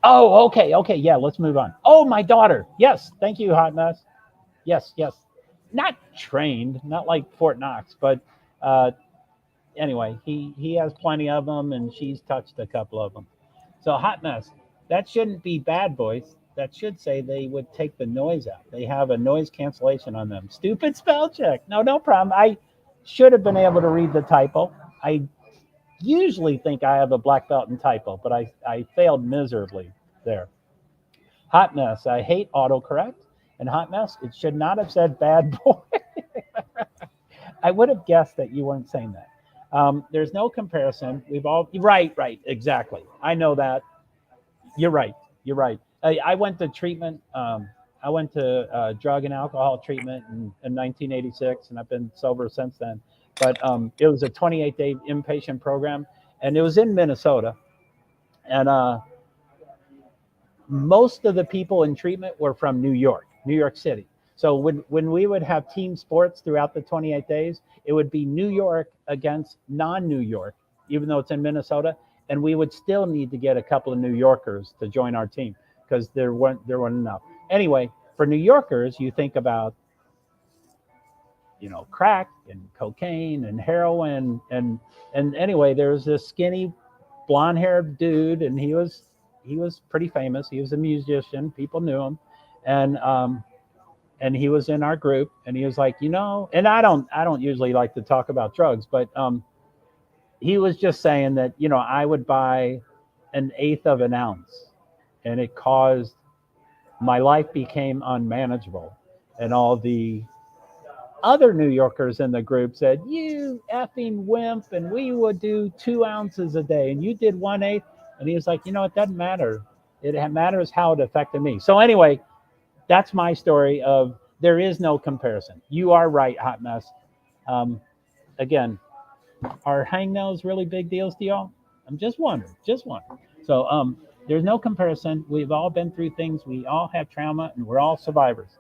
Oh, okay, yeah, let's move on. Oh, my daughter. Yes, thank you, Hot Mess. Yes. Not trained, not like Fort Knox, but uh, anyway, he has plenty of them, and she's touched a couple of them. So Hot Mess, that shouldn't be bad voice. That should say they would take the noise out. They have a noise cancellation on them. Stupid spell check. No problem. I should have been able to read the typo. I usually think I have a black belt in typo, but I failed miserably there. Hot Mess, I hate autocorrect. And Hot Mess, it should not have said bad boy. I would have guessed that you weren't saying that. There's no comparison. We've all, right, exactly. I know that. You're right. I went to treatment. I went to drug and alcohol treatment in 1986, and I've been sober since then. But it was a 28-day inpatient program, and it was in Minnesota. And most of the people in treatment were from New York City. So when we would have team sports throughout the 28 days, it would be New York against non-New York, even though it's in Minnesota. And we would still need to get a couple of New Yorkers to join our team because there weren't enough. Anyway, for New Yorkers, you think about, crack and cocaine and heroin. And anyway, there was this skinny blonde-haired dude, and he was pretty famous. He was a musician. People knew him. And he was in our group, and he was like, and I don't usually like to talk about drugs, but he was just saying that, I would buy 1/8 of an ounce, and it caused my life became unmanageable. And all the other New Yorkers in the group said, "You effing wimp, and we would do 2 ounces a day, and you did 1/8." And he was like, it doesn't matter. It matters how it affected me. So anyway, that's my story of there is no comparison. You are right, Hot Mess. Again, are hangnails really big deals to y'all? I'm just wondering. So there's no comparison. We've all been through things. We all have trauma, and we're all survivors.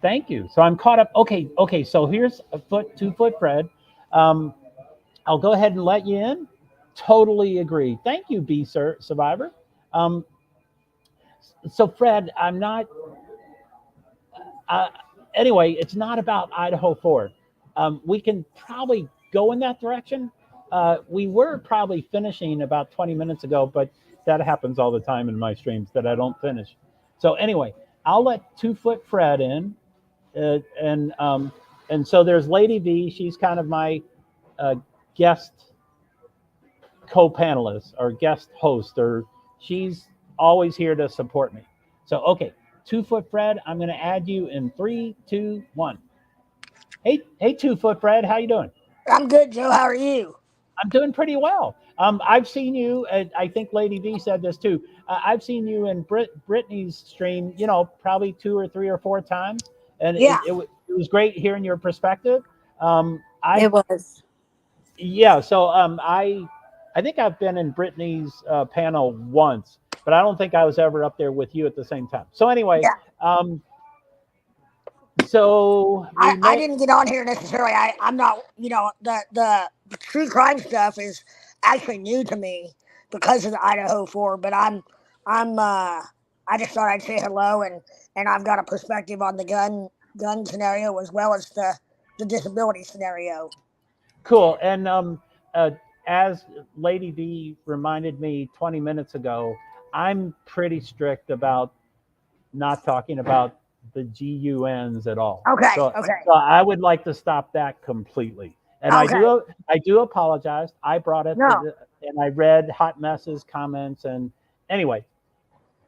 Thank you. So I'm caught up. Okay. So here's 2 foot Fred. I'll go ahead and let you in. Totally agree. Thank you, B Survivor. So Fred, I'm not. Anyway, it's not about Idaho 4. We can probably go in that direction. We were probably finishing about 20 minutes ago, but that happens all the time in my streams that I don't finish. So anyway, I'll let 2 foot Fred in, and so there's Lady V. She's kind of my guest co-panelist or guest host, or she's always here to support me. So, okay, 2-Foot Fred, I'm going to add you in 3, 2, 1. Hey, 2-Foot Fred, how you doing? I'm good, Joe. How are you? I'm doing pretty well. I've seen you. I think Lady V said this too. I've seen you in Brittany's stream. Probably 2 or 3 or 4 times, and Yeah. it was great hearing your perspective. It was. Yeah. So I think I've been in Brittany's panel once, but I don't think I was ever up there with you at the same time. So anyway, Yeah. So I didn't get on here necessarily. I'm not, the true crime stuff is actually new to me because of the Idaho 4, but I just thought I'd say hello, and I've got a perspective on the gun scenario as well as the disability scenario. Cool. And as Lady V reminded me 20 minutes ago, I'm pretty strict about not talking about the GUNs at all. Okay. So I would like to stop that completely. And Okay. I do apologize. I brought it No. and I read Hot Mess's comments, and anyway,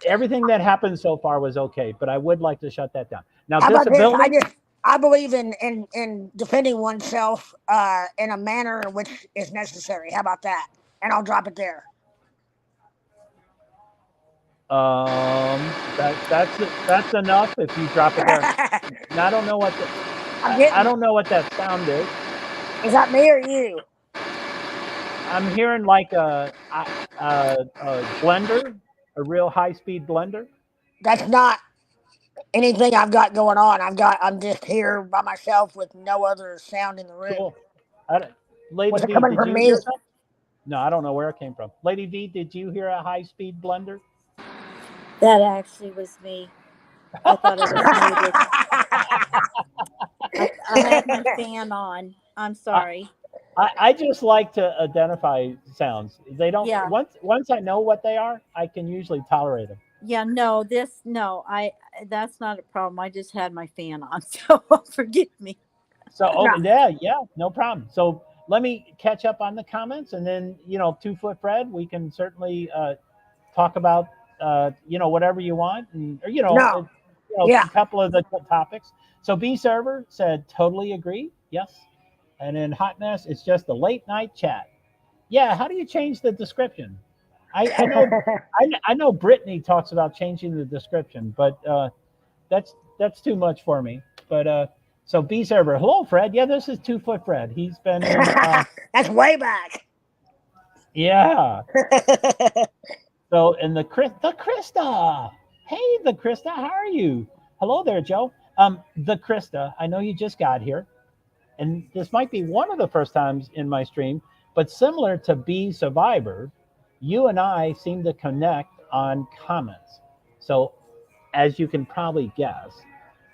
everything that happened so far was okay, but I would like to shut that down. Now, How about disability. this? I believe in defending oneself in a manner in which is necessary. How about that? And I'll drop it there. That's enough if you drop it there. And I don't know what I don't know what that sound is. Is that me or you? I'm hearing like a blender, a real high-speed blender. That's not anything I've got going on. I'm just here by myself with no other sound in the room. Cool. Lady Was it V, coming did from you me? hear something? No, I don't know where it came from. Lady V, did you hear a high-speed blender? That actually was me. I thought it was muted. I had my fan on. I'm sorry. I just like to identify sounds. They don't. Yeah. Once I know what they are, I can usually tolerate them. Yeah, that's not a problem. I just had my fan on, so forgive me. So yeah, no problem. So let me catch up on the comments, and then 2-Foot Fred, we can certainly talk about whatever you want, and a couple of the topics. So B Server said totally agree. Yes. And in Hot Mess, it's just a late night chat. Yeah, how do you change the description? I know Brittany talks about changing the description, but that's too much for me. But so B Server, hello Fred. Yeah, this is 2-Foot Fred. He's been in. That's way back. Yeah. So and the Krista. Hey, the Krista, how are you? Hello there, Joe. The Krista, I know you just got here. And this might be one of the first times in my stream, but similar to B Survivor, you and I seem to connect on comments. So as you can probably guess,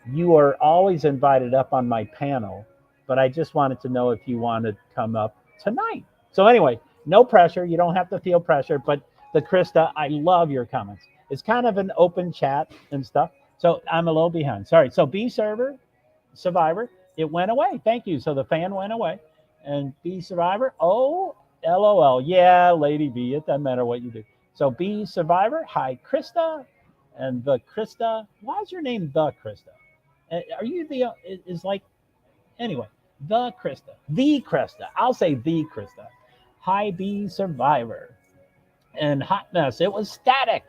you are always invited up on my panel, but I just wanted to know if you wanted to come up tonight. So anyway, no pressure. You don't have to feel pressure, but the Krista, I love your comments. It's kind of an open chat and stuff. So I'm a little behind. Sorry. So B Survivor, it went away. Thank you. So the fan went away. And B Survivor, oh, LOL. Yeah, Lady B, it doesn't matter what you do. So B Survivor, hi, Krista. And the Krista, why is your name the Krista? Are you anyway, the Krista. I'll say the Krista. Hi, B Survivor. And Hot Mess, it was static.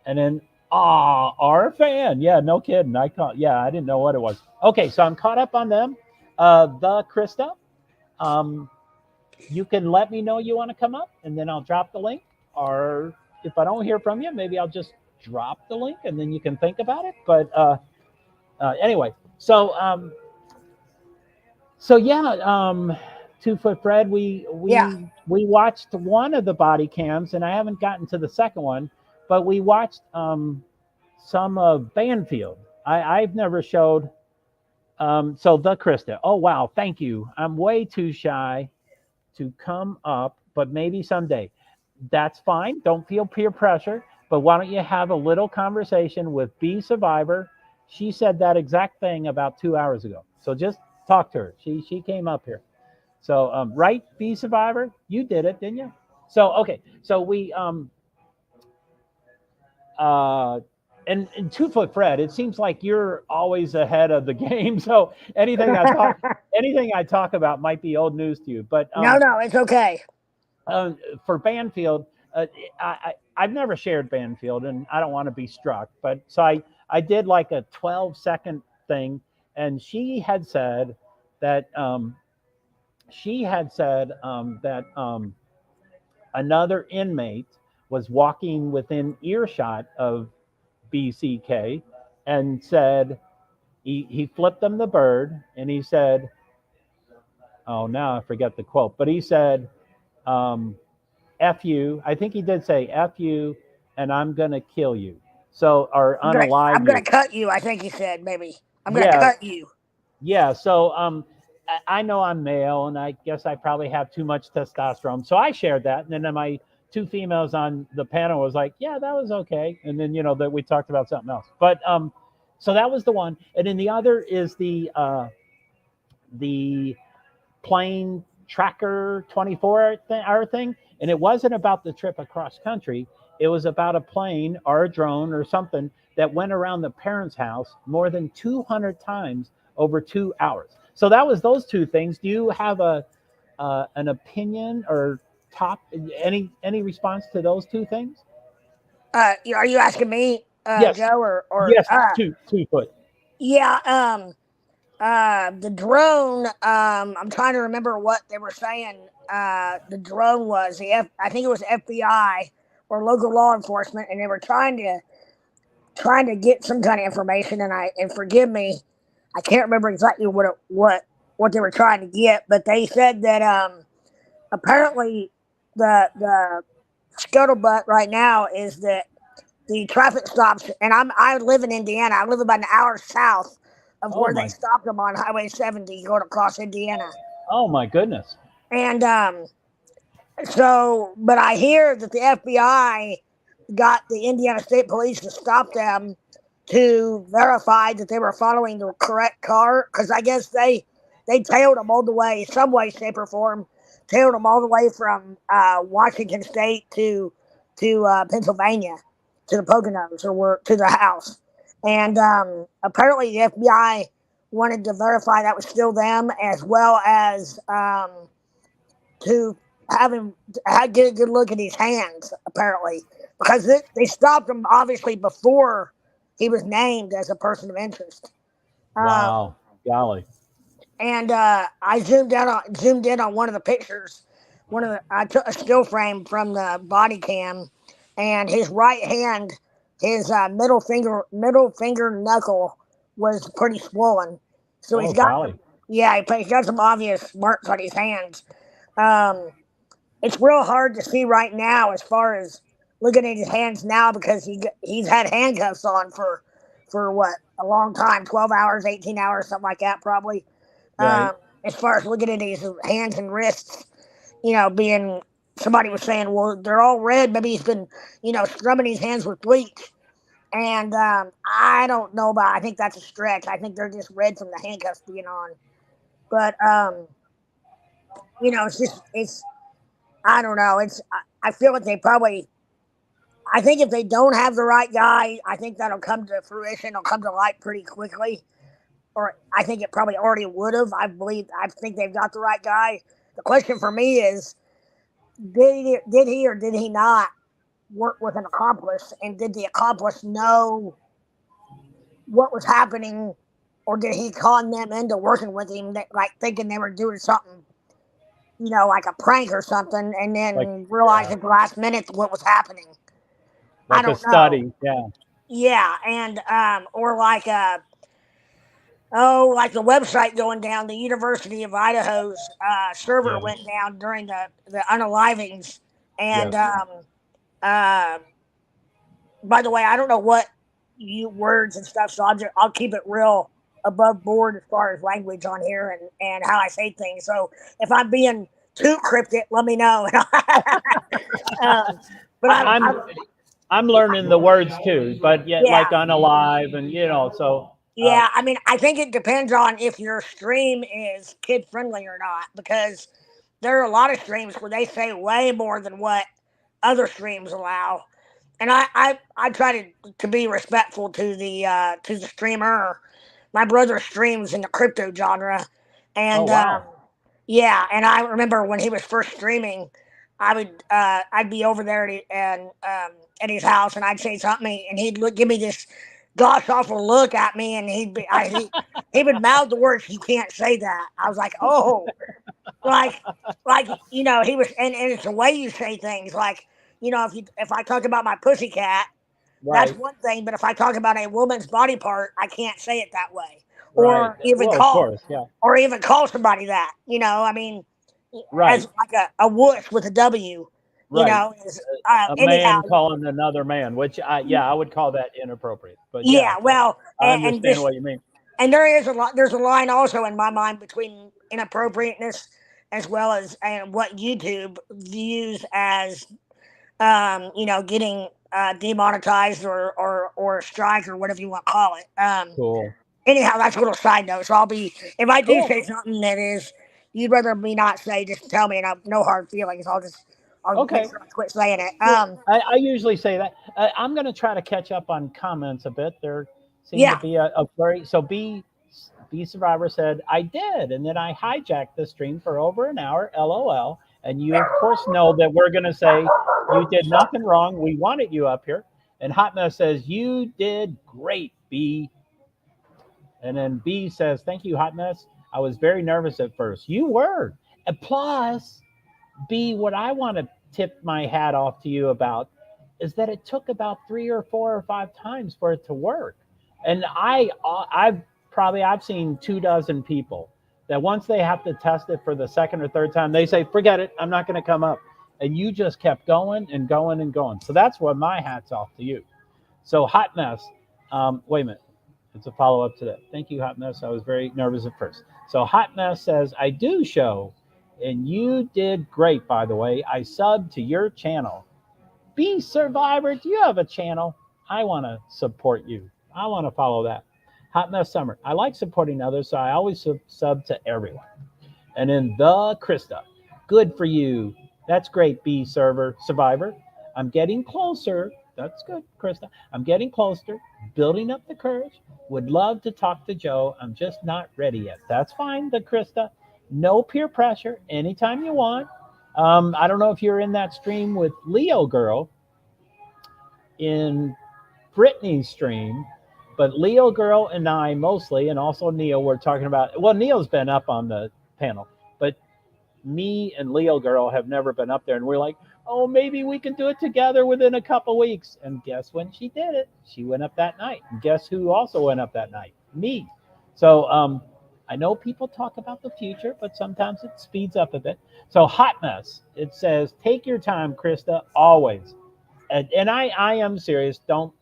And then our fan. Yeah, no kidding. I didn't know what it was. Okay, so I'm caught up on them. The Krista. You can let me know you want to come up, and then I'll drop the link. Or if I don't hear from you, maybe I'll just drop the link, and then you can think about it. But anyway, so yeah, 2-Foot Fred, we watched one of the body cams, and I haven't gotten to the second one. But we watched some of Banfield. I've never showed. So the Krista. Oh, wow. Thank you. I'm way too shy to come up, but maybe someday. That's fine. Don't feel peer pressure. But why don't you have a little conversation with B Survivor? She said that exact thing about 2 hours ago. So just talk to her. She came up here. So, right, B Survivor? You did it, didn't you? So, okay. So we and 2 Foot Fred, it seems like you're always ahead of the game. So anything I talk about might be old news to you. But No, it's okay. for Banfield, I've never shared Banfield, and I don't want to be struck. But so I did like a 12-second thing, and she had said that another inmate was walking within earshot of BCK and said he flipped them the bird and he said, oh, now I forget the quote, but he said, F you. I think he did say F you and I'm going to kill you. So, or I'm unalive gonna you. cut you. I think he said maybe. I'm gonna Yeah. cut you. Yeah. So, I know I'm male and I guess I probably have too much testosterone. So I shared that. And then my 2 females on the panel was like, yeah, that was okay. And then, that we talked about something else. But, so that was the one. And then the other is the plane tracker 24-hour thing. And it wasn't about the trip across country. It was about a plane or a drone or something that went around the parents' house more than 200 times over 2 hours. So that was those 2 things. Do you have an opinion or any response to those 2 things? Are you asking me, Yes. Joe, or Yes, 2 foot. Yeah. The drone. I'm trying to remember what they were saying. The drone was I think it was FBI or local law enforcement, and they were trying to get some kind of information. And forgive me, I can't remember exactly what they were trying to get, but they said that apparently the scuttlebutt right now is that the traffic stops, and I live in Indiana. I live about an hour south of Oh where they my. stopped them on Highway 70 going across Indiana. Oh my goodness. And but I hear that the FBI got the Indiana State Police to stop them to verify that they were following the correct car, because I guess they tailed them all the way, some way, shape, or form, tailed them all the way from Washington State to Pennsylvania, to the Poconos, or to the house. And apparently the FBI wanted to verify that was still them, as well as to have him get a good look at his hands, apparently, because they stopped him obviously before he was named as a person of interest. Wow. Golly. And I zoomed in on one of the pictures. I took a still frame from the body cam, and his right hand, his middle finger knuckle was pretty swollen. So he's got some obvious marks on his hands. It's real hard to see right now as far as looking at his hands now, because he's had handcuffs on for what, a long time, 12 hours, 18 hours, something like that, probably. Right. As far as looking at his hands and wrists, being, somebody was saying, well, they're all red. Maybe he's been, scrubbing his hands with bleach. And I don't know I think that's a stretch. I think they're just red from the handcuffs being on. But, I don't know. I feel like I think if they don't have the right guy, I think that'll come to fruition. It'll come to light pretty quickly. Or I think it probably already would have. I think they've got the right guy. The question for me is, did he or did he not work with an accomplice? And did the accomplice know what was happening? Or did he con them into working with him, like thinking they were doing something, like a prank or something, and then realize at the last minute what was happening? Like I don't a study, know. Yeah, and or like the website going down. The University of Idaho's server went down during the unalivings, and by the way, I don't know what words and stuff, so I'll keep it real above board as far as language on here and how I say things. So if I'm being too cryptic, let me know. But I'm learning the words too, but yet like unalive and so. Yeah, I mean, I think it depends on if your stream is kid friendly or not, because there are a lot of streams where they say way more than what other streams allow. and I try to be respectful to the streamer. My brother streams in the crypto genre, Oh and wow. yeah, and I remember when he was first streaming, I'd be over there at his house, and I'd say something, and he'd give me this gosh awful look at me, and he would mouth the words, "You can't say that." I was like, oh, like he was, and it's the way you say things, like if I talk about my pussycat, that's Right. one thing, but if I talk about a woman's body part, I can't say it that way, Right. or even Well, of course. Yeah. call somebody that. I mean, Right. as like a wuss with a W. Right. Is A anyhow. man calling another man, which I would call that inappropriate. But yeah, Yeah, well, I and understand this, what you mean. and there is a lot. There's a line also in my mind between inappropriateness as well as and what YouTube views as getting demonetized or strike or whatever you want to call it. Cool. Anyhow, that's a little side note. So if I do Cool. say something that is you'd rather me not say, just tell me, and I've no hard feelings. I'll Okay. make sure I quit saying it. I usually say that. I'm going to try to catch up on comments a bit. There seemed Yeah. to be a very so B Survivor said I did, and then I hijacked the stream for over an hour. LOL. And you of course know that we're going to say you did nothing wrong. We wanted you up here. And Hot Mess says you did great, B. And then B says thank you, Hot Mess. I was very nervous at first. You were. And plus, B, what I want to tip my hat off to you about is that it took about 3 or 4 or 5 times for it to work. And I've seen 24 people that once they have to test it for the second or third time, they say, forget it, I'm not going to come up. And you just kept going and going and going. So that's what my hat's off to you. So Hot Mess, wait a minute. It's a follow-up to that. Thank you, Hot Mess. I was very nervous at first. So Hot Mess says, I do show, and you did great, by the way. I subbed to your channel. B Survivor, do you have a channel? I want to support you. I want to follow that. Hot Mess Summer. I like supporting others, so I always sub to everyone. And then the Krista. Good for you. That's great, B Survivor. I'm getting closer. That's good, Krista. I'm getting closer, building up the courage. Would love to talk to Joe. I'm just not ready yet. That's fine, the Krista. No peer pressure. Anytime you want. I don't know if you're in that stream with Leo Girl in Brittany's stream, but Leo Girl and I mostly, and also Neil, were talking about. Well, Neil's been up on the panel, but me and Leo Girl have never been up there, and we're like, oh, maybe we can do it together within a couple weeks. And guess when she did it? She went up that night. And guess who also went up that night? Me. So I know people talk about the future, but sometimes it speeds up a bit. So Hot Mess, it says, take your time, Krista, always. And I am serious. Don't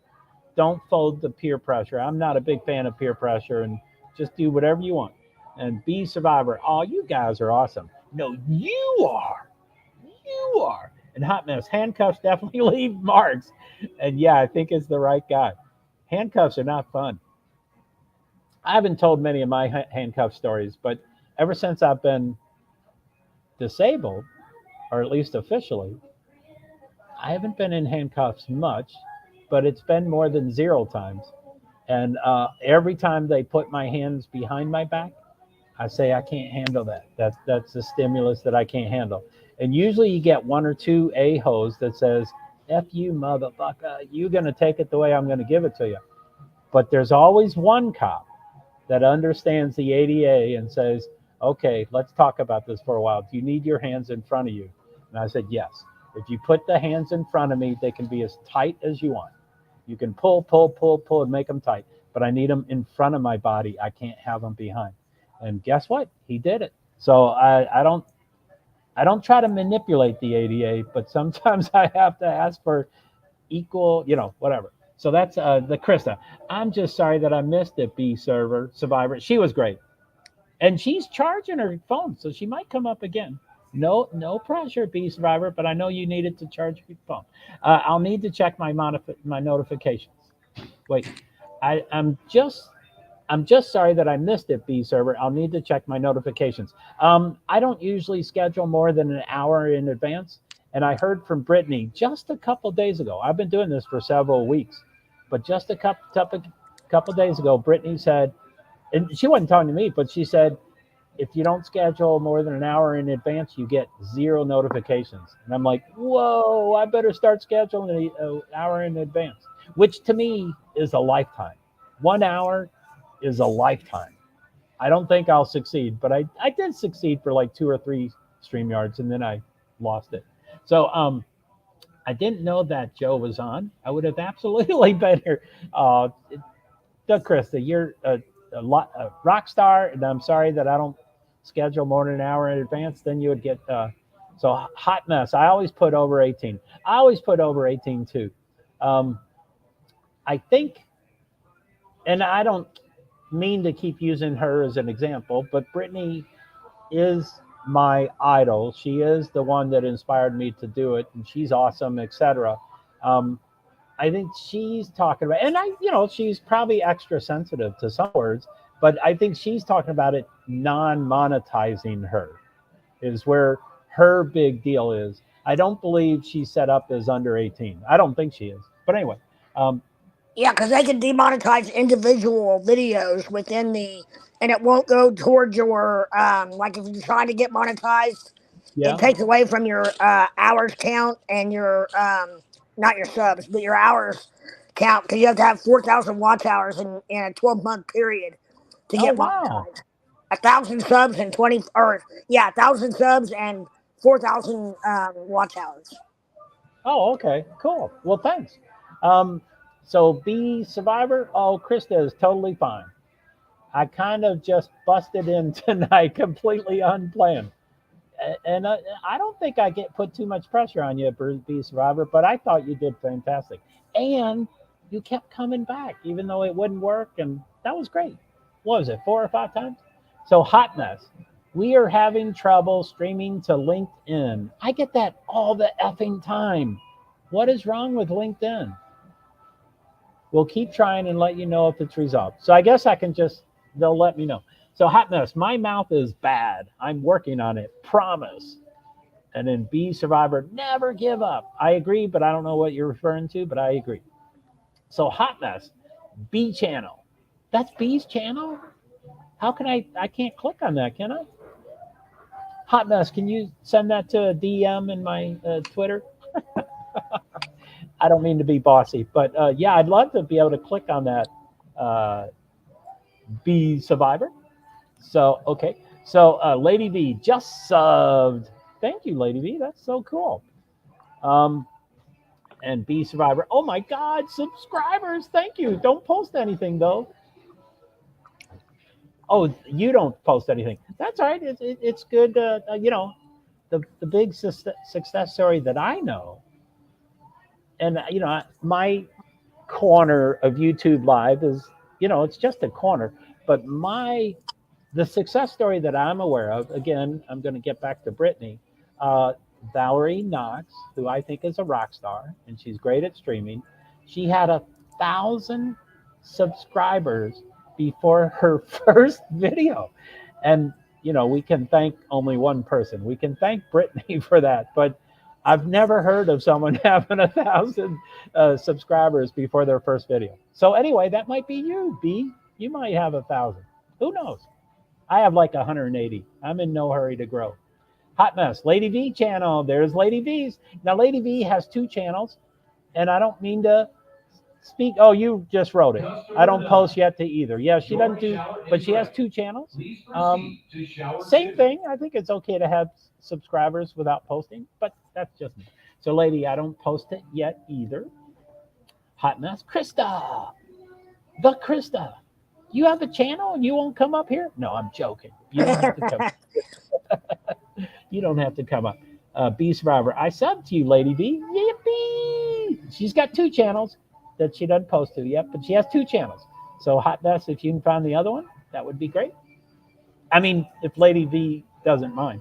fold the peer pressure. I'm not a big fan of peer pressure, and just do whatever you want. And be Survivor. Oh, you guys are awesome. No, you are. You are. And Hot Mess, handcuffs definitely leave marks. And yeah, I think it's the right guy. Handcuffs are not fun. I haven't told many of my handcuff stories, but ever since I've been disabled, or at least officially, I haven't been in handcuffs much, but it's been more than 0 times. And every time they put my hands behind my back, I say I can't handle that. That's the stimulus that I can't handle. And usually you get 1 or 2 a-hoes that says, F you, motherfucker, you're going to take it the way I'm going to give it to you. But there's always one cop that understands the ADA and says, okay, let's talk about this for a while. Do you need your hands in front of you? And I said, yes. If you put the hands in front of me, they can be as tight as you want. You can pull, and make them tight. But I need them in front of my body. I can't have them behind. And guess what? He did it. So I don't try to manipulate the ADA, but sometimes I have to ask for equal, whatever. So that's the Krista. I'm just sorry that I missed it, B Survivor. She was great. And she's charging her phone, so she might come up again. No pressure, B Survivor, but I know you needed to charge your phone. I'll need to check my notifications. Wait, I'm just sorry that I missed it, B Server. I'll need to check my notifications. I don't usually schedule more than an hour in advance. And I heard from Brittany just a couple days ago. I've been doing this for several weeks, but just a couple days ago, Brittany said, and she wasn't talking to me, but she said, if you don't schedule more than an hour in advance, you get 0 notifications. And I'm like, whoa, I better start scheduling an hour in advance, which to me is a lifetime. 1 hour is a lifetime. I don't think I'll succeed, but I did succeed for like 2 or 3 StreamYards, and then I lost it. So I didn't know that Joe was on. I would have absolutely been here. Doug Krista, you're a rock star, and I'm sorry that I don't schedule more than an hour in advance. Then you would get so hot mess. I always put over 18. I always put over 18 too. I think, and I don't mean to keep using her as an example, but Brittany is my idol. She is the one that inspired me to do it, and she's awesome, etc. I think she's talking about, and she's probably extra sensitive to some words, but I think she's talking about it non-monetizing her is where her big deal is. I don't believe she's set up as under 18. I don't think she is. But anyway. Yeah, because they can demonetize individual videos within and it won't go towards your, like if you're trying to get monetized, it takes away from your hours count and your, not your subs, but your hours count, because you have to have 4,000 watch hours in a 12-month period to get monetized. 1,000 subs and 1,000 subs and 4,000 watch hours. Oh, okay, cool. Well, thanks. So B Survivor, Krista is totally fine. I kind of just busted in tonight, completely unplanned. And I don't think I put too much pressure on you, B Survivor, but I thought you did fantastic. And you kept coming back, even though it wouldn't work, and that was great. What was it, 4 or 5 times? So hot mess. We are having trouble streaming to LinkedIn. I get that all the effing time. What is wrong with LinkedIn? We'll keep trying and let you know if it's resolved. So I guess they'll let me know. So hot mess, my mouth is bad. I'm working on it, promise. And then B Survivor, never give up. I agree, but I don't know what you're referring to, but I agree. So hot mess, B channel. That's B's channel? How can I can't click on that, can I? Hot mess, can you send that to a DM in my Twitter? I don't mean to be bossy, but yeah, I'd love to be able to click on that B Survivor. So, okay. So Lady V just subbed. Thank you, Lady V. That's so cool. And B Survivor. Oh my God, subscribers. Thank you. Don't post anything though. Oh, you don't post anything. That's all right. It's good. The big success story that I know, and my corner of YouTube Live is, it's just a corner, but the success story that I'm aware of, again, I'm going to get back to Brittany, Valerie Knox, who I think is a rock star, and she's great at streaming. She had 1,000 subscribers before her first video. And, we can thank only one person. We can thank Brittany for that. But I've never heard of someone having 1,000 subscribers before their first video. So anyway, that might be you, B. You might have 1,000. Who knows? I have like 180. I'm in no hurry to grow. Hot mess, Lady V channel. There's Lady V's. Now, Lady V has 2 channels, and I don't mean to speak. Oh, you just wrote it. I don't post yet to either. Yeah, she doesn't do, but she has 2 channels. Same thing. I think it's okay to have subscribers without posting, but that's just me. So, Lady, I don't post it yet either. Hot mess, Krista. The Krista. You have a channel and you won't come up here? No, I'm joking. You don't have to come. You don't have to come up. B Survivor, I subbed to you, Lady V. Yippee! She's got 2 channels that she doesn't post to yet, but she has 2 channels. So hot mess, if you can find the other one, that would be great. I mean, if Lady V doesn't mind.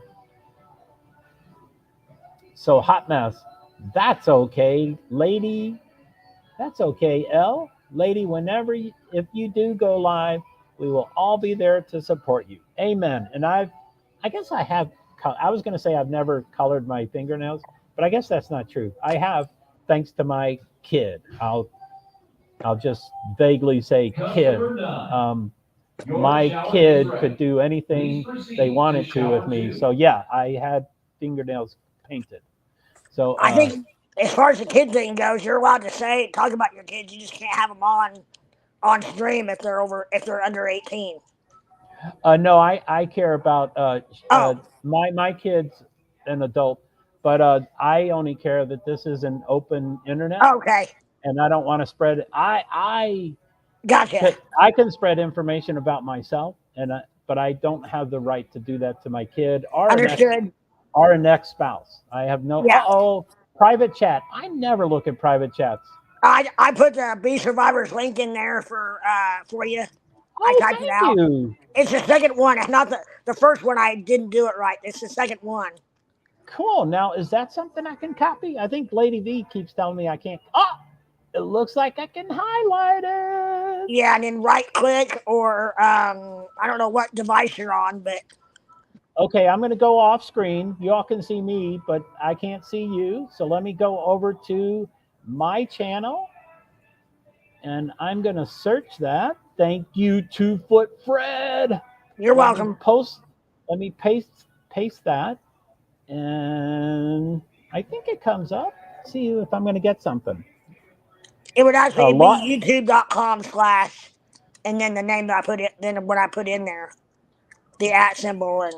So hot mess, that's okay, Lady. That's okay, L. Lady, if you do go live, we will all be there to support you. Amen. And I guess I have, I was going to say I've never colored my fingernails, but but I guess that's not true. I have, thanks to my kid. I'll just vaguely say kid. My kid could do anything they wanted to with me. So yeah, I had fingernails painted. So I think as far as the kid thing goes, you're allowed to talk about your kids. You just can't have them on stream if they're under 18. no, I care about Oh, my kids, an adult, but I only care that this is an open internet, okay, and I don't want to spread it. I gotcha. can spread information about myself, but I don't have the right to do that to my kid or Understood. a next spouse. I have no. Yeah. Private chat. I never look at private chats. I put the Be Survivors link in there for you. I typed it out. You. It's the second one. It's not the first one. I didn't do it right. It's the second one. Cool. Now, is that something I can copy? I think Lady V keeps telling me I can't. Oh, it looks like I can highlight it. Yeah, and then right click or I don't know what device you're on, but. Okay, I'm going to go off screen. You all can see me, but I can't see you. So let me go over to my channel, and I'm going to search that. Thank you, 2-Foot Fred. You're welcome. Let me paste that, and I think it comes up. See if I'm going to get something. It would actually be youtube.com/ and then the name that I put it. Then what I put in there, the @ symbol and.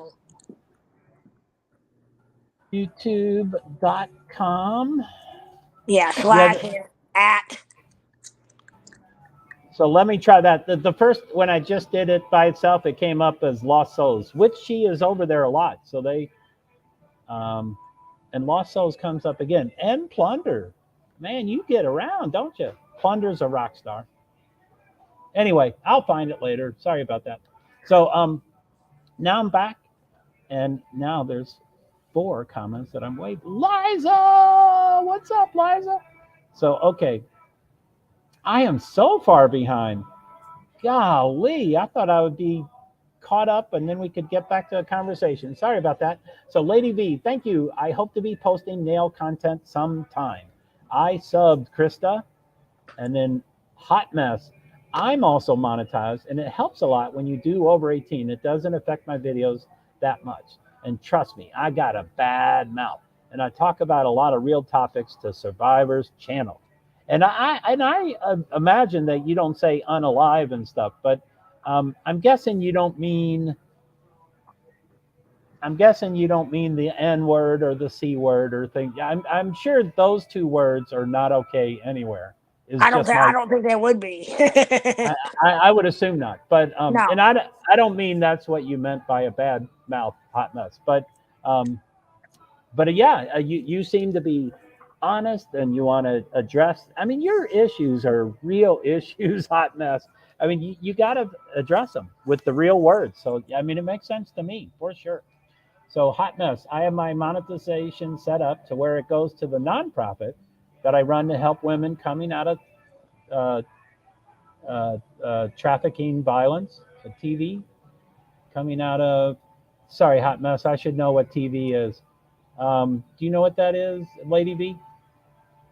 youtube.com. Yeah, @ So let me try that. The first, when I just did it by itself, it came up as Lost Souls, which she is over there a lot. So and Lost Souls comes up again. And Plunder. Man, you get around, don't you? Plunder's a rock star. Anyway, I'll find it later. Sorry about that. So now I'm back, and now there's 4 comments that I'm waiting. Liza! What's up, Liza? So, okay. I am so far behind. Golly, I thought I would be caught up and then we could get back to a conversation. Sorry about that. So Lady V, thank you. I hope to be posting nail content sometime. I subbed Krista, and then Hot Mess. I'm also monetized, and it helps a lot when you do over 18. It doesn't affect my videos that much. And trust me, I got a bad mouth, and I talk about a lot of real topics to Survivor's channel. And I imagine that you don't say unalive and stuff, but I'm guessing you don't mean the N word or the C word or thing. I'm sure those 2 words are not okay anywhere. I don't think they would be. I would assume not. But no. And I don't mean that's what you meant by a bad mouth, Hot Mess. But yeah, you seem to be honest, and you want to address. I mean, your issues are real issues, Hot Mess. I mean, you got to address them with the real words. So I mean, it makes sense to me for sure. So Hot Mess, I have my monetization set up to where it goes to the nonprofit that I run to help women coming out of trafficking violence, TV, coming out of. Sorry, Hot Mess, I should know what TV is. Do you know what that is, Lady V?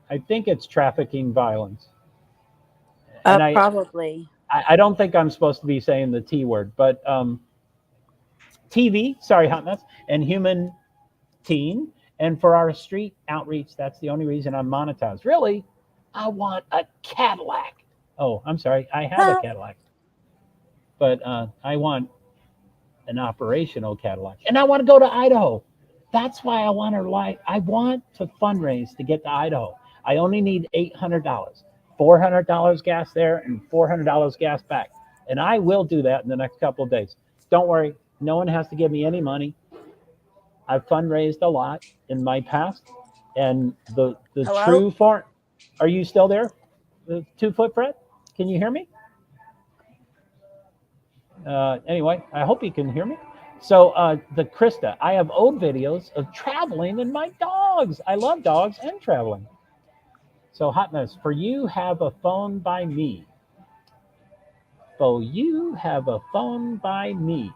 I think it's trafficking violence. And probably. I don't think I'm supposed to be saying the T word, but TV, sorry, Hot Mess, and Human Teen. And for our street outreach, that's the only reason I'm monetized. Really, I want a Cadillac. Oh, I'm sorry, I have a Cadillac. But I want an operational Cadillac. And I want to go to Idaho. That's why I want to fundraise to get to Idaho. I only need $800, $400 gas there and $400 gas back. And I will do that in the next couple of days. Don't worry. No one has to give me any money. I've fundraised a lot in my past. And the true form. Are you still there? The 2-Foot Fred? Can you hear me? Anyway, I hope you can hear me. So the Krista, I have old videos of traveling and my dogs. I love dogs and traveling. So Hot Mess, for you have a phone by me. For you have a phone by me.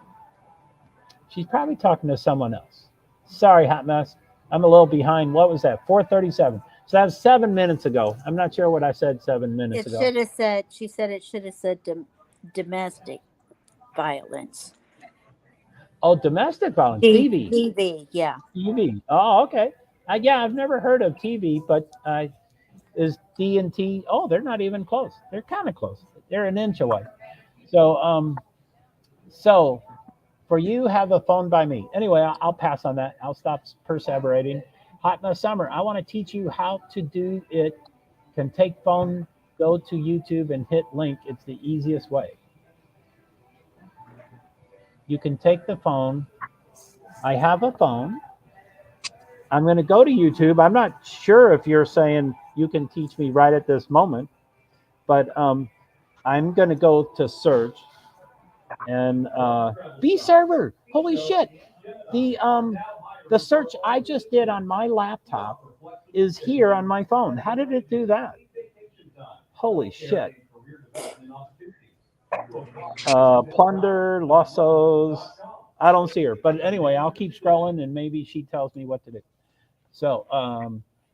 She's probably talking to someone else. Sorry, Hot Mess. I'm a little behind. What was that? 4:37. So that was 7 minutes ago. I'm not sure what I said 7 minutes It ago. should have said. She said it should have said domestic violence. Oh, domestic violence, TV. DV. Yeah. TV. Oh, okay. Yeah, I've never heard of TV, but is D and T? Oh, they're not even close. They're kind of close. They're an inch away. So for you, have a phone by me. Anyway, I'll pass on that. I'll stop perseverating. Hot in the summer. I want to teach you how to do it. Can take phone, go to YouTube and hit link. It's the easiest way. You can take the phone. I have a phone. I'm going to go to YouTube. I'm not sure if you're saying you can teach me right at this moment, but I'm going to go to search and B server. Holy shit! The search I just did on my laptop is here on my phone. How did it do that? Holy shit! Plunder, Lossos. I don't see her, but anyway, I'll keep scrolling and maybe she tells me what to do. So,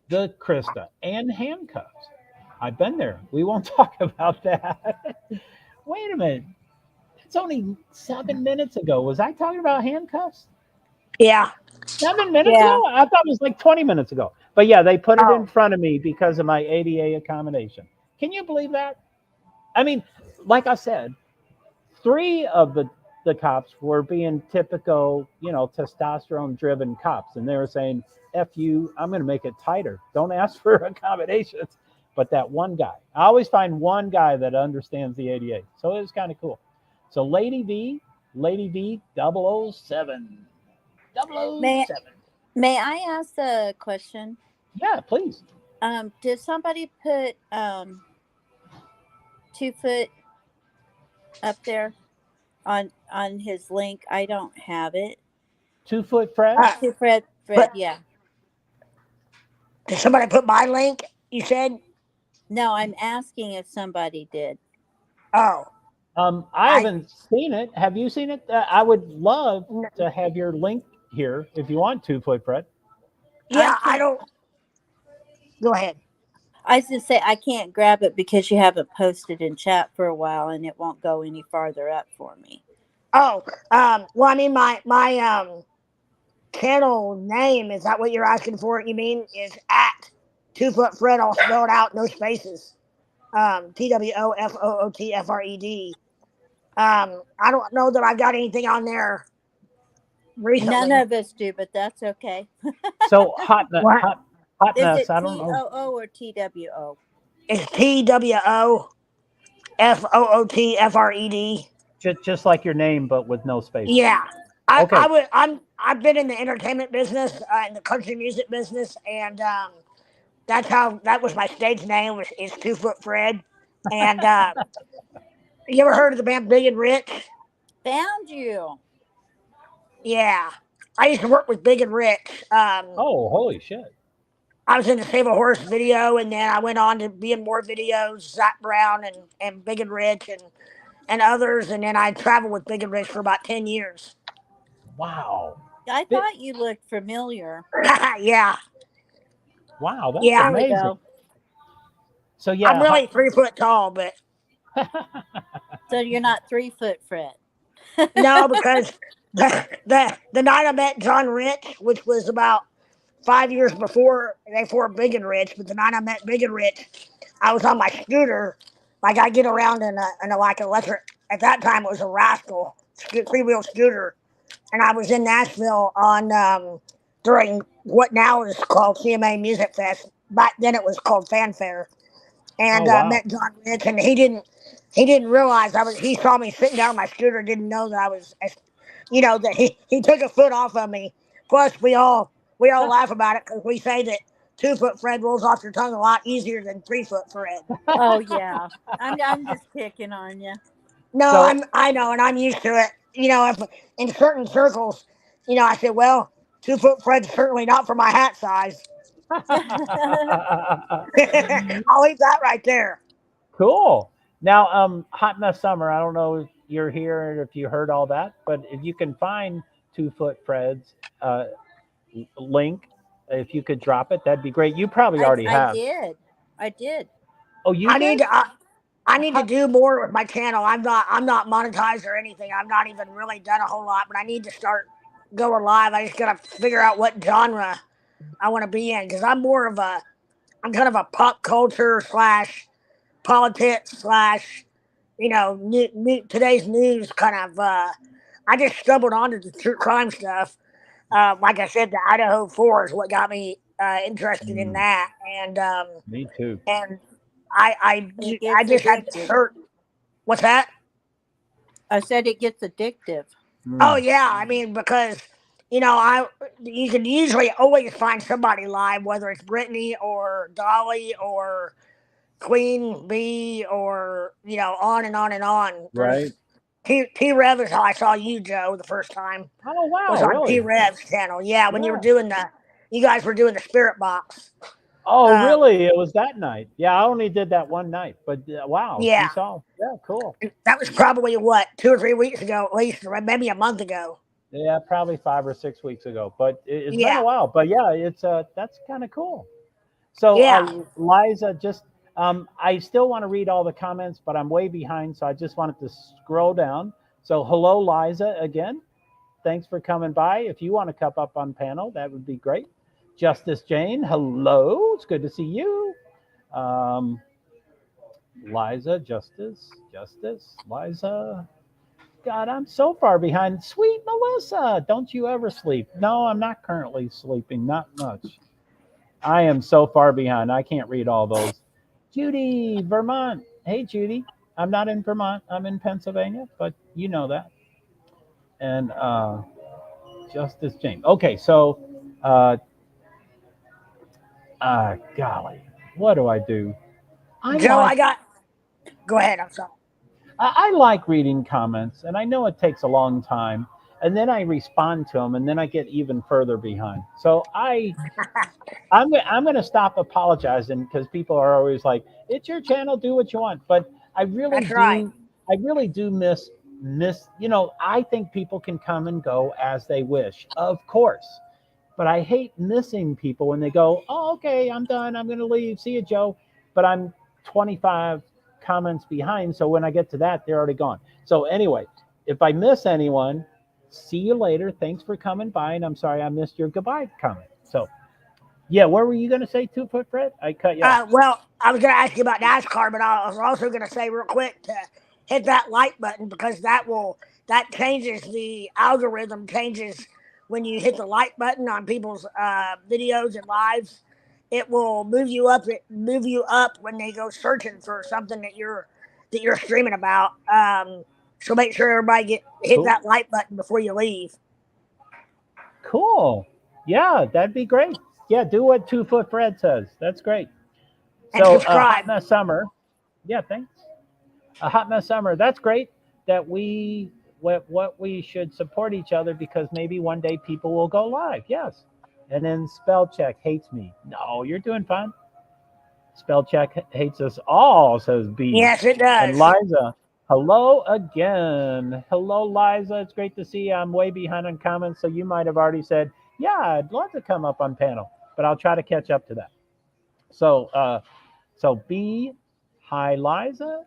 the Krista and handcuffs. I've been there. We won't talk about that. Wait a minute. It's only 7 minutes ago. Was I talking about handcuffs? Yeah. 7 minutes Yeah. ago? I thought it was like 20 minutes ago. But yeah, they put it in front of me because of my ADA accommodation. Can you believe that? I mean, like I said, 3 of the cops were being typical, testosterone-driven cops. And they were saying, F you, I'm going to make it tighter. Don't ask for accommodations. But that one guy, I always find one guy that understands the ADA. So it was kind of cool. So Lady V 007. 007. May I ask a question? Yeah, please. Did somebody put 2 foot up there on his link? I don't have it. 2 foot Fred? 2 Fred, but- yeah. Did somebody put my link? You said? No, I'm asking if somebody did. Oh. I haven't seen it. Have you seen it? I would love to have your link here if you want 2 foot Fred. Yeah, I don't. Go ahead. I was going to say I can't grab it because you haven't posted in chat for a while and it won't go any farther up for me. Oh, well, I mean, my channel name, is that what you're asking for? You mean is at 2 foot Fred, all spelled out, no spaces. TWOFOOTFRED. I don't know that I've got anything on there recently. None of us do, but that's okay. So hot Is mess. it I don't know. TOO or TWO? It's TWOFOOTFRED. Just like your name, but with no space. Yeah. Okay. I've been in the entertainment business, in the country music business, and that was my stage name, is 2 foot Fred. And you ever heard of the band Big and Rich? Found you. Yeah. I used to work with Big and Rich. Oh, holy shit. I was in the Save a Horse video, and then I went on to be in more videos, Zach Brown and Big and Rich and others, and then I traveled with Big and Rich for about 10 years. Wow. I thought you looked familiar. Yeah. Wow, that's Yeah. amazing. There we go. So yeah, I'm really 3 foot tall, but So you're not 3 foot Fred. no, because the night I met John Rich, which was about 5 years before Big and Rich, but the night I met Big and Rich, I was on my scooter. Like I get around in a like electric. At that time, it was a Rascal 3-wheel scooter, and I was in Nashville on during what now is called CMA Music Fest. Back then, it was called Fanfare, and wow. met John Rich, and he didn't realize he saw me sitting down on my scooter, didn't know that I was, that he took a foot off of me. Plus, we all laugh about it because we say that 2 foot Fred rolls off your tongue a lot easier than 3 foot Fred. Oh yeah, I'm just picking on you. No, So- I know, and I'm used to it. If in certain circles, I said, well, 2 foot Fred's certainly not for my hat size. I'll leave that right there. Cool. Now, hot mess summer. I don't know if you're here and if you heard all that, but if you can find 2 foot Fred's link, If you could drop it, that'd be great. You probably already have. I did. Oh, you I did? need to. I need to do more with my channel. I'm not monetized or anything. I've not even really done a whole lot, but I need to start going live. I just gotta figure out what genre I want to be in because I'm kind of a pop culture / politics / today's news kind of. I just stumbled onto the true crime stuff. Like I said, the Idaho 4 is what got me interested in that, Me too. and I It just gets had to addictive. search. What's that? I said it gets addictive. Oh yeah, I mean because you can usually always find somebody live, whether it's Brittany or Dolly or Queen Bee or on and on and on. Right. T Rev is how I saw you, Joe, the first time. Oh Was wow, on T really? Rev's channel. Yeah, when Yeah. you guys were doing the spirit box. Oh, really? It was that night. Yeah, I only did that one night, but wow, Yeah. you saw. Yeah, cool. That was probably what 2 or 3 weeks ago, at least, or maybe a month ago. Yeah, probably 5 or 6 weeks ago, but it's been Yeah. a while. But yeah, it's that's kind of cool. So Yeah. Liza, just I still want to read all the comments, but I'm way behind, so I just wanted to scroll down. So hello, Liza, again. Thanks for coming by. If you want to come up on panel, that would be great. Justice Jane, hello. It's good to see you. Liza, Justice, Liza. God, I'm so far behind. Sweet Melissa, don't you ever sleep? No, I'm not currently sleeping, not much. I am so far behind. I can't read all those. Judy, Vermont. Hey, Judy. I'm not in Vermont. I'm in Pennsylvania, but you know that. And Justice James. Okay, so golly, what do I do? Joe, go ahead. I'm sorry. I like reading comments, and I know it takes a long time, and then I respond to them, and then I get even further behind. So I'm going to stop apologizing because people are always like, "It's your channel, do what you want." But I really That's right. I really do miss. I think people can come and go as they wish, of course. But I hate missing people when they go, "Oh, okay, I'm done. I'm going to leave. See you, Joe." But I'm 25 comments behind, so when I get to that, they're already gone. So anyway, if I miss anyone, see you later. Thanks for coming by, and I'm sorry I missed your goodbye comment. So, yeah, what were you going to say, 2 Foot Fred? I cut you off. Well, I was going to ask you about NASCAR, but I was also going to say real quick to hit that like button because that changes the algorithm. Changes when you hit the like button on people's videos and lives. It will move you up when they go searching for something that you're streaming about. So make sure everybody hit Cool. that like button before you leave. Cool. Yeah, that'd be great. Yeah, do what 2 Foot Fred says. That's great. And So, subscribe. Hot Mess Summer. Yeah, thanks. Hot Mess Summer. That's great that we should support each other because maybe one day people will go live. Yes. And then spell check hates me. No, you're doing fine. Spell check hates us all, says B. Yes, it does. And Liza, hello again. Hello, Liza. It's great to see you. I'm way behind on comments, so you might have already said, yeah, I'd love to come up on panel, but I'll try to catch up to that. So, B, hi, Liza.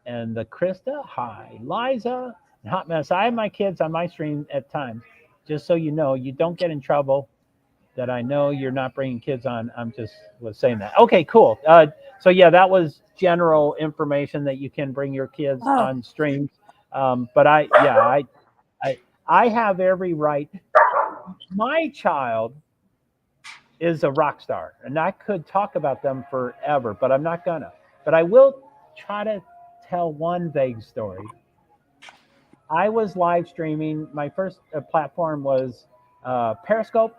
And the Krista, hi, Liza. And Hot Mess, I have my kids on my stream at times. Just so you know, you don't get in trouble that I know you're not bringing kids on. I'm just was saying that. Okay, cool. So yeah, that was general information that you can bring your kids on streams. But I have every right. My child is a rock star, and I could talk about them forever, but I'm not gonna. But I will try to tell one vague story. I was live streaming. My first platform was Periscope.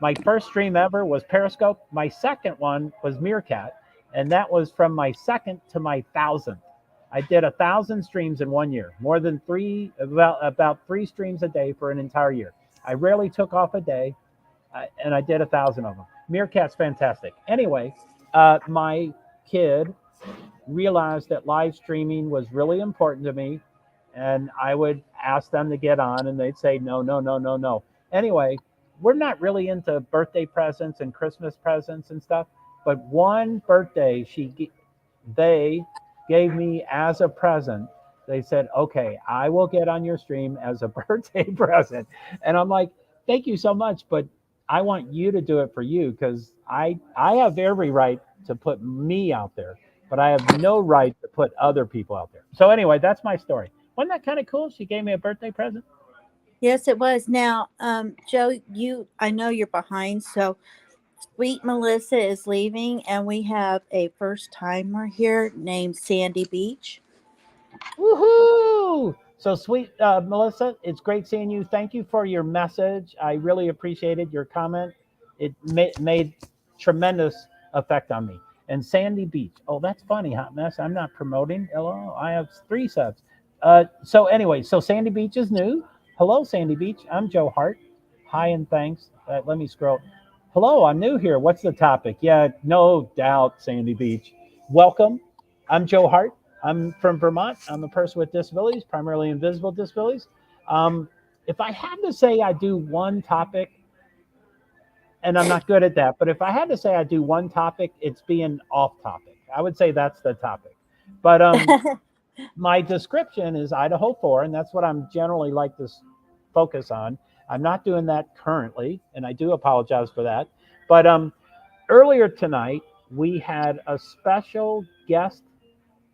My first stream ever was Periscope. My second one was Meerkat, and that was from my second to my 1,000th. I did 1,000 streams in 1 year, more than about 3 streams a day for an entire year. I rarely took off a day, and I did 1,000 of them. Meerkat's fantastic. Anyway, my kid realized that live streaming was really important to me, and I would ask them to get on, and they'd say no. Anyway, we're not really into birthday presents and Christmas presents and stuff, but one birthday they gave me as a present. They said, "Okay, I will get on your stream as a birthday present," and I'm like, "Thank you so much, but I want you to do it for you because I have every right to put me out there, but I have no right to put other people out there." So anyway, that's my story. Wasn't that kind of cool? She gave me a birthday present. Yes, it was. Now, Joe, I know you're behind, so Sweet Melissa is leaving, and we have a first timer here named Sandy Beach. Woohoo! So sweet, Melissa, it's great seeing you. Thank you for your message. I really appreciated your comment. It made tremendous effect on me. And Sandy Beach. Oh, that's funny, hot mess. I'm not promoting. Hello, I have 3 subs. So anyway, so Sandy Beach is new. Hello, Sandy Beach. I'm Joe Hart. Hi and thanks. Let me scroll. Hello, I'm new here. What's the topic? Yeah, no doubt, Sandy Beach. Welcome. I'm Joe Hart. I'm from Vermont. I'm a person with disabilities, primarily invisible disabilities. Um, if I had to say I do one topic, and I'm not good at that, but if I had to say I do one topic, it's being off topic. I would say that's the topic. But my description is Idaho 4, and that's what I'm generally like to focus on. I'm not doing that currently, and I do apologize for that. But earlier tonight, we had a special guest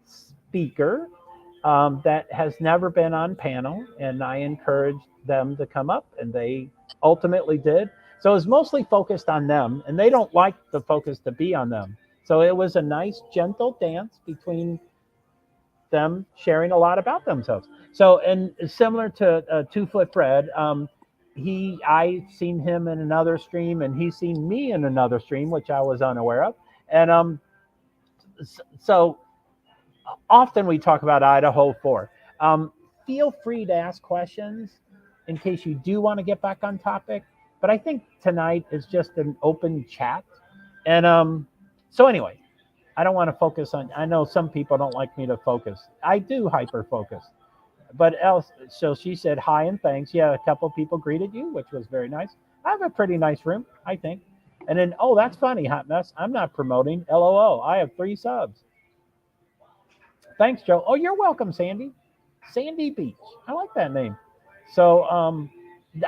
speaker that has never been on panel, and I encouraged them to come up, and they ultimately did. So it was mostly focused on them, and they don't like the focus to be on them. So it was a nice, gentle dance between them sharing a lot about themselves. So, and similar to 2 Foot Fred, I seen him in another stream, and he's seen me in another stream, which I was unaware of. And so often we talk about Idaho 4. Feel free to ask questions in case you do want to get back on topic. But I think tonight is just an open chat. And so anyway, I don't want to focus on, I know some people don't like me to focus. I do hyper focus. But else, so she said hi and thanks. Yeah, a couple of people greeted you, which was very nice. I have a pretty nice room, I think. And then, oh, that's funny, hot mess. I'm not promoting. LOL. I have 3 subs. Thanks, Joe. Oh, you're welcome, Sandy. Sandy Beach. I like that name. So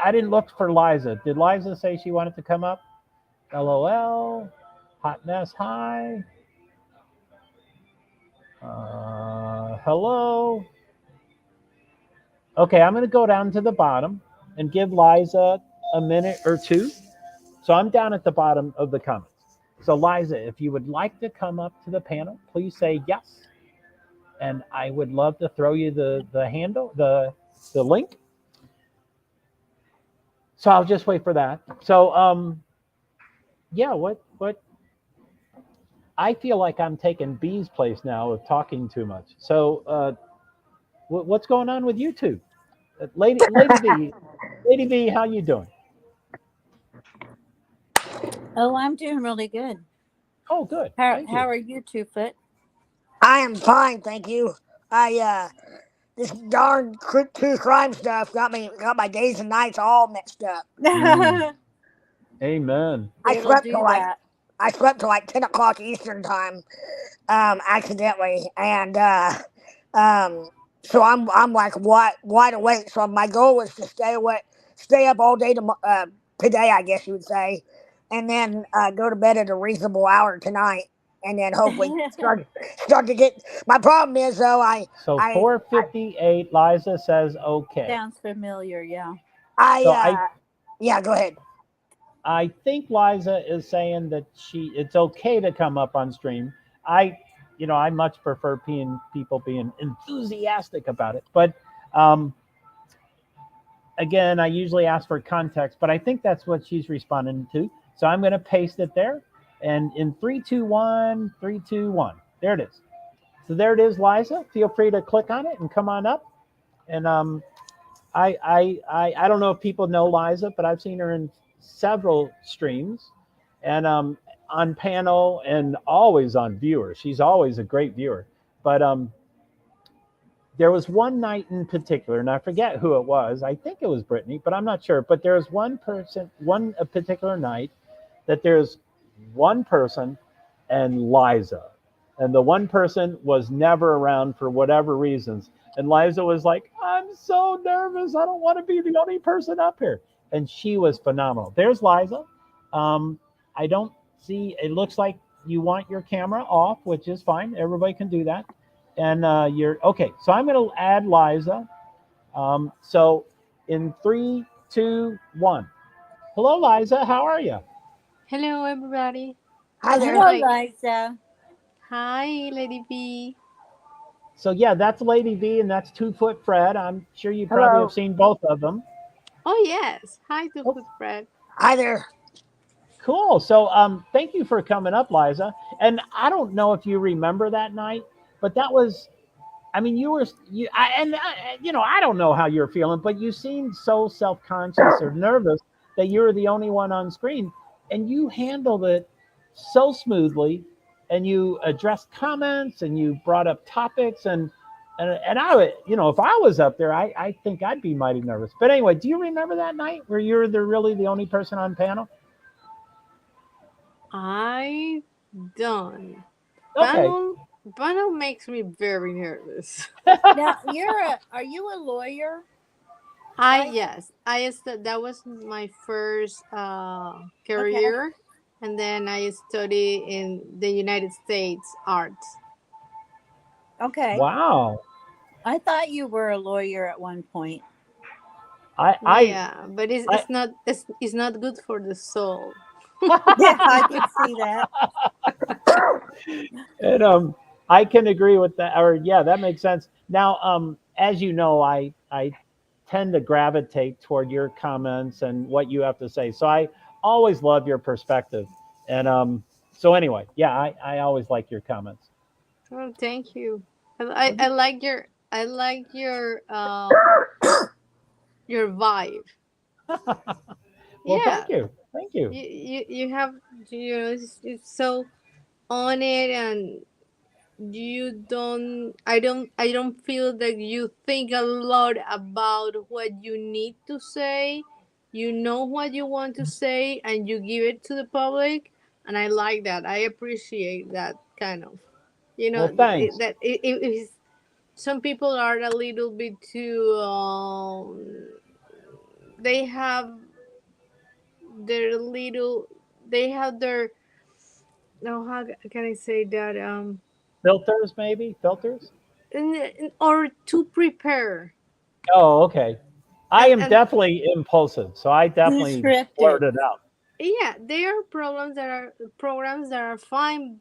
I didn't look for Liza. Did Liza say she wanted to come up? LOL. Hot mess. Hi. Hello. Okay, I'm going to go down to the bottom and give Liza a minute or 2. So I'm down at the bottom of the comments. So Liza, if you would like to come up to the panel, please say yes. And I would love to throw you the handle, the link. So I'll just wait for that. So yeah, what I feel like I'm taking B's place now of talking too much. So what's going on with you two? Lady B, how you doing? Oh, I'm doing really good. Oh, good. How are you, 2 Foot? I am fine, thank you. This darn true crime stuff got my days and nights all mixed up. Amen. I slept till like 10 o'clock Eastern time, accidentally, and so I'm like wide awake. So my goal was to stay up all day today, I guess you would say, and then go to bed at a reasonable hour tonight, and then hopefully start to get. My problem is though, 4:58. Liza says okay. Sounds familiar, yeah. Yeah, go ahead. I think Liza is saying that it's okay to come up on stream. I much prefer people being enthusiastic about it. But again, I usually ask for context, but I think that's what she's responding to. So I'm going to paste it there. And in 3, 2, 1, 3, 2, 1. There it is. So there it is, Liza. Feel free to click on it and come on up. And I don't know if people know Liza, but I've seen her in several streams and on panel and always on viewer. She's always a great viewer. But there was one night in particular, and I forget who it was. I think it was Brittany, but I'm not sure. But there's one person, a particular night that there's one person and Liza. And the one person was never around for whatever reasons. And Liza was like, I'm so nervous. I don't want to be the only person up here. And she was phenomenal. There's Liza. I don't see, it looks like you want your camera off, which is fine. Everybody can do that. And you're, okay, so I'm going to add Liza. So in 3, 2, 1. Hello, Liza. How are you? Hello, everybody. Hi there. Hello, Hi. Liza. Hi, Lady B. So yeah, that's Lady V and that's 2 Foot Fred. I'm sure you probably Hello. have seen both of them. Oh, yes. Hi, to Oh. Food Fred. Hi there. Cool. So thank you for coming up, Liza. And I don't know if you remember that night, but that was, I mean, you were, you know, I don't know how you're feeling, but you seemed so self-conscious or nervous that you were the only one on screen, and you handled it so smoothly, and you addressed comments, and you brought up topics, and I would, you know, if I was up there, I think I'd be mighty nervous. But anyway, do you remember that night where you were really the only person on panel? I don't. Okay. Panel makes me very nervous. Now, are you a lawyer? Yes. That was my first career. And then I studied in the United States arts. Okay. Wow. I thought you were a lawyer at one point. Yeah, but it's not good for the soul. Yeah, I can see that. And I can agree with that, or yeah, that makes sense. Now, as you know, I tend to gravitate toward your comments and what you have to say. So I always love your perspective. And so anyway, yeah, I always like your comments. Oh, thank you. I like your vibe. Well, Yeah, thank you. Thank you. you have, it's so on it, and I don't feel that you think a lot about what you need to say. You know what you want to say, and you give it to the public, and I like that. I appreciate that kind of, Well, thanks. it is. Some people are a little bit too they have their little they have their, no, how can I say that, Filters, maybe filters. or to prepare, Oh, okay. I am and definitely impulsive, so I definitely blurt Scripted. it out. yeah, there are programs that are fine,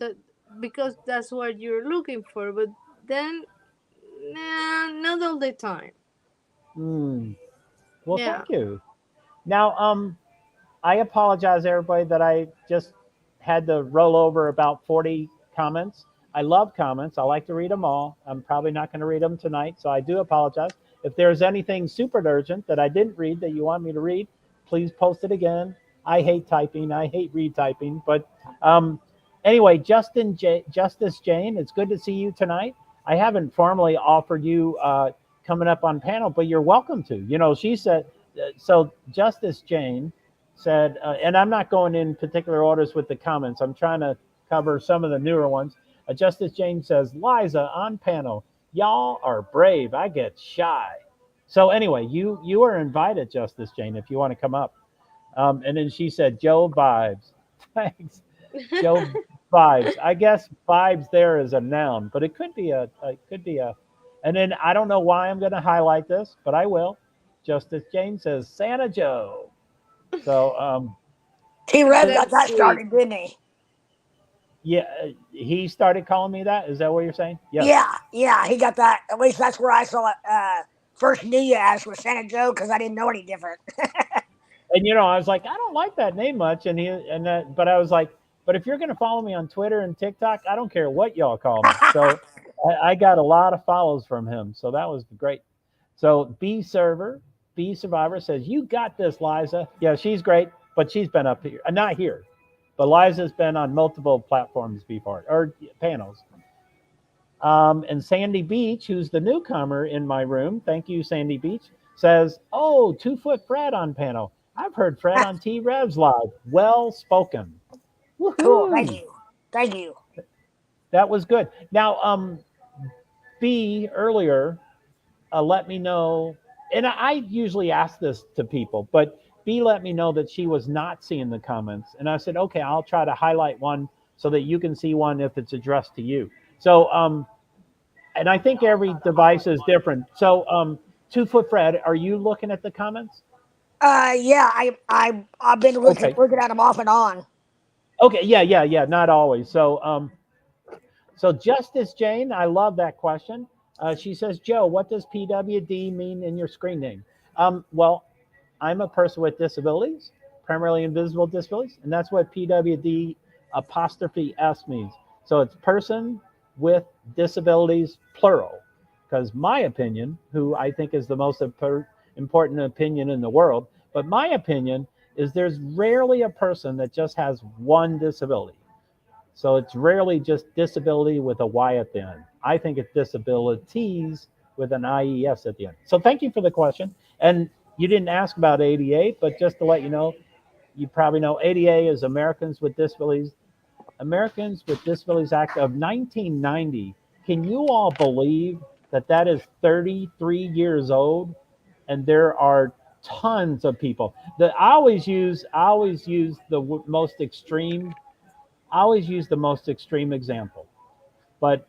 because that's what you're looking for, but then, nah, not all the time. Hmm. Well, Yeah. thank you. Now, I apologize, everybody, that I just had to roll over about 40 comments. I love comments. I like to read them all. I'm probably not going to read them tonight, so I do apologize. If there's anything super urgent that I didn't read that you want me to read, please post it again. I hate typing. I hate retyping. But anyway, Justice Jane, it's good to see you tonight. I haven't formally offered you coming up on panel, but you're welcome to. You know, she said, so Justice Jane said, and I'm not going in particular orders with the comments. I'm trying to cover some of the newer ones. Justice Jane says, Liza on panel, y'all are brave. I get shy. So anyway, you are invited, Justice Jane, if you want to come up. And then she said, Joe vibes. Thanks, Joe vibes. I guess vibes there is a noun, but it could be and then I don't know why I'm going to highlight this, but I will. Justice Jane says, Santa Joe. So T-Rev got That's that sweet. started, didn't he? yeah, he started calling me that. Is that what you're saying? Yes. Yeah, he got that. At least that's where I saw it. First knew you as was Santa Joe because I didn't know any different. And you know, I was like, I don't like that name much, but I was like, but if you're going to follow me on Twitter and TikTok, I don't care what y'all call me. So I got a lot of follows from him, so that was great. So B Survivor says, you got this, Liza. Yeah, she's great, but she's been up here, not here, but Liza's been on multiple platforms before, or panels. And Sandy Beach, who's the newcomer in my room, thank you, Sandy Beach, says, "Oh, 2 Foot Fred on panel. I've heard Fred on T-Revs Live. Well spoken." Cool. Thank Woohoo! you. Thank you. That was good. Now, B earlier let me know, and I usually ask this to people, but B let me know that she was not seeing the comments, and I said, okay, I'll try to highlight one so that you can see one if it's addressed to you. So, and I think every device is different. So, 2 Foot Fred, are you looking at the comments? Yeah, I've been looking Okay. at them off and on. Okay. Yeah. Not always. So Justice Jane, I love that question. She says, Joe, what does PwD mean in your screen name? Well, I'm a person with disabilities, primarily invisible disabilities, and that's what PwD apostrophe S means. So it's person with disabilities, plural. Because my opinion, who I think is the most important opinion in the world, but my opinion is there's rarely a person that just has one disability. So it's rarely just disability with a Y at the end. I think it's disabilities with an IES at the end. So thank you for the question. And you didn't ask about ADA, but just to let you know, you probably know ADA is Americans with Disabilities Act of 1990. Can you all believe that that is 33 years old? And there are tons of people that I always use the most extreme. I always use the most extreme example. But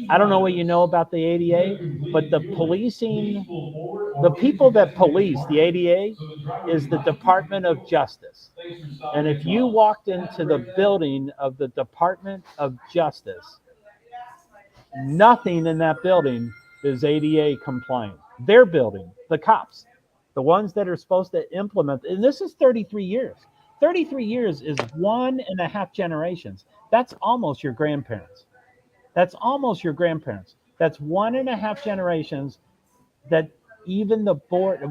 I don't know what you know about the ADA, but the people that police the ADA is the Department of Justice. And if you walked into the building of the Department of Justice, nothing in that building is ADA compliant. Their building, the cops, the ones that are supposed to implement, and this is 33 years. 33 years is 1.5 generations. That's almost your grandparents. That's 1.5 generations that even the board,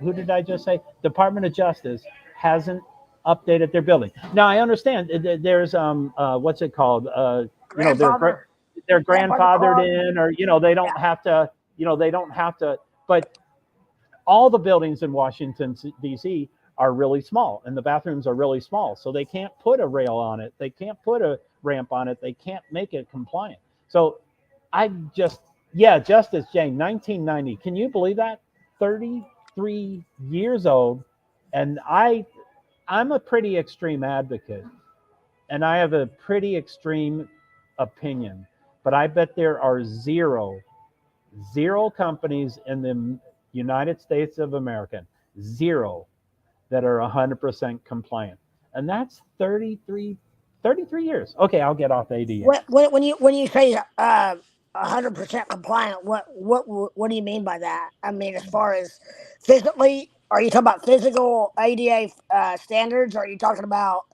who did I just say? Department of Justice hasn't updated their building. Now I understand there's what's it called? Grandfather. They're Grandfather grandfathered clause. in, or they don't have to, they don't have to. But all the buildings in Washington D.C. are really small, and the bathrooms are really small, so they can't put a rail on it. They can't put a ramp on it. They can't make it compliant. So Justice Jane, 1990. Can you believe that? 33 years old, and I'm a pretty extreme advocate, and I have a pretty extreme opinion, but I bet there are zero companies in the United States of America, zero, that are 100% compliant. And that's 33 years. Okay, I'll get off ADA. When you say 100% compliant, what do you mean by that? I mean, as far as physically, are you talking about physical ADA standards? Or are you talking about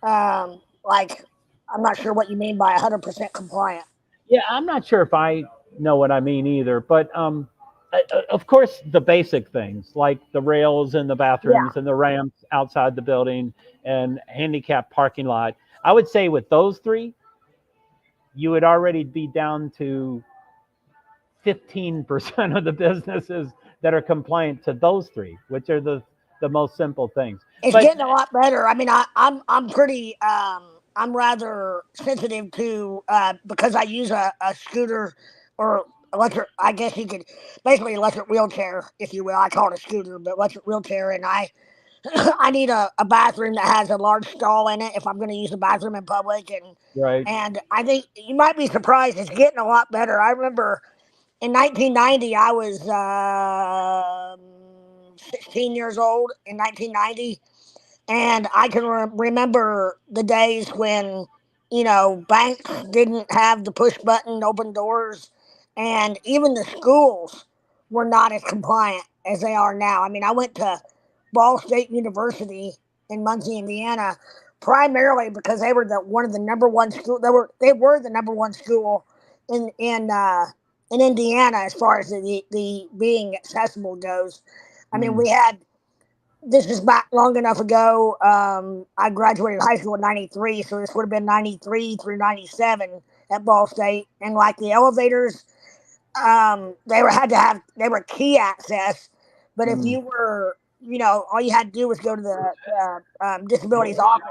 like, I'm not sure what you mean by 100% compliant. Yeah, I'm not sure if I know what I mean either, but of course the basic things like the rails in the bathrooms and the ramps outside the building and handicap parking lot. I would say with those three, you would already be down to 15% of the businesses that are compliant to those three, which are the most simple things. It's getting a lot better. I mean, I'm pretty I'm rather sensitive to because I use a scooter or electric. I guess you could basically electric wheelchair, if you will. I call it a scooter, but electric wheelchair, and I need a bathroom that has a large stall in it if I'm going to use the bathroom in public, and I think you might be surprised. It's getting a lot better. I remember in 1990, I was 16 years old in 1990. And I can remember the days when, banks didn't have the push button open doors, and even the schools were not as compliant as they are now. I mean, I went to Ball State University in Muncie, Indiana, primarily because they were one of the number one school. They were the number one school in Indiana as far as the being accessible goes. I mean, we had. This is back long enough ago. I graduated high school in 93, so this would have been 93 through 97. at Ball State, and like the elevators, they were key access, but if you were, all you had to do was go to the disabilities office,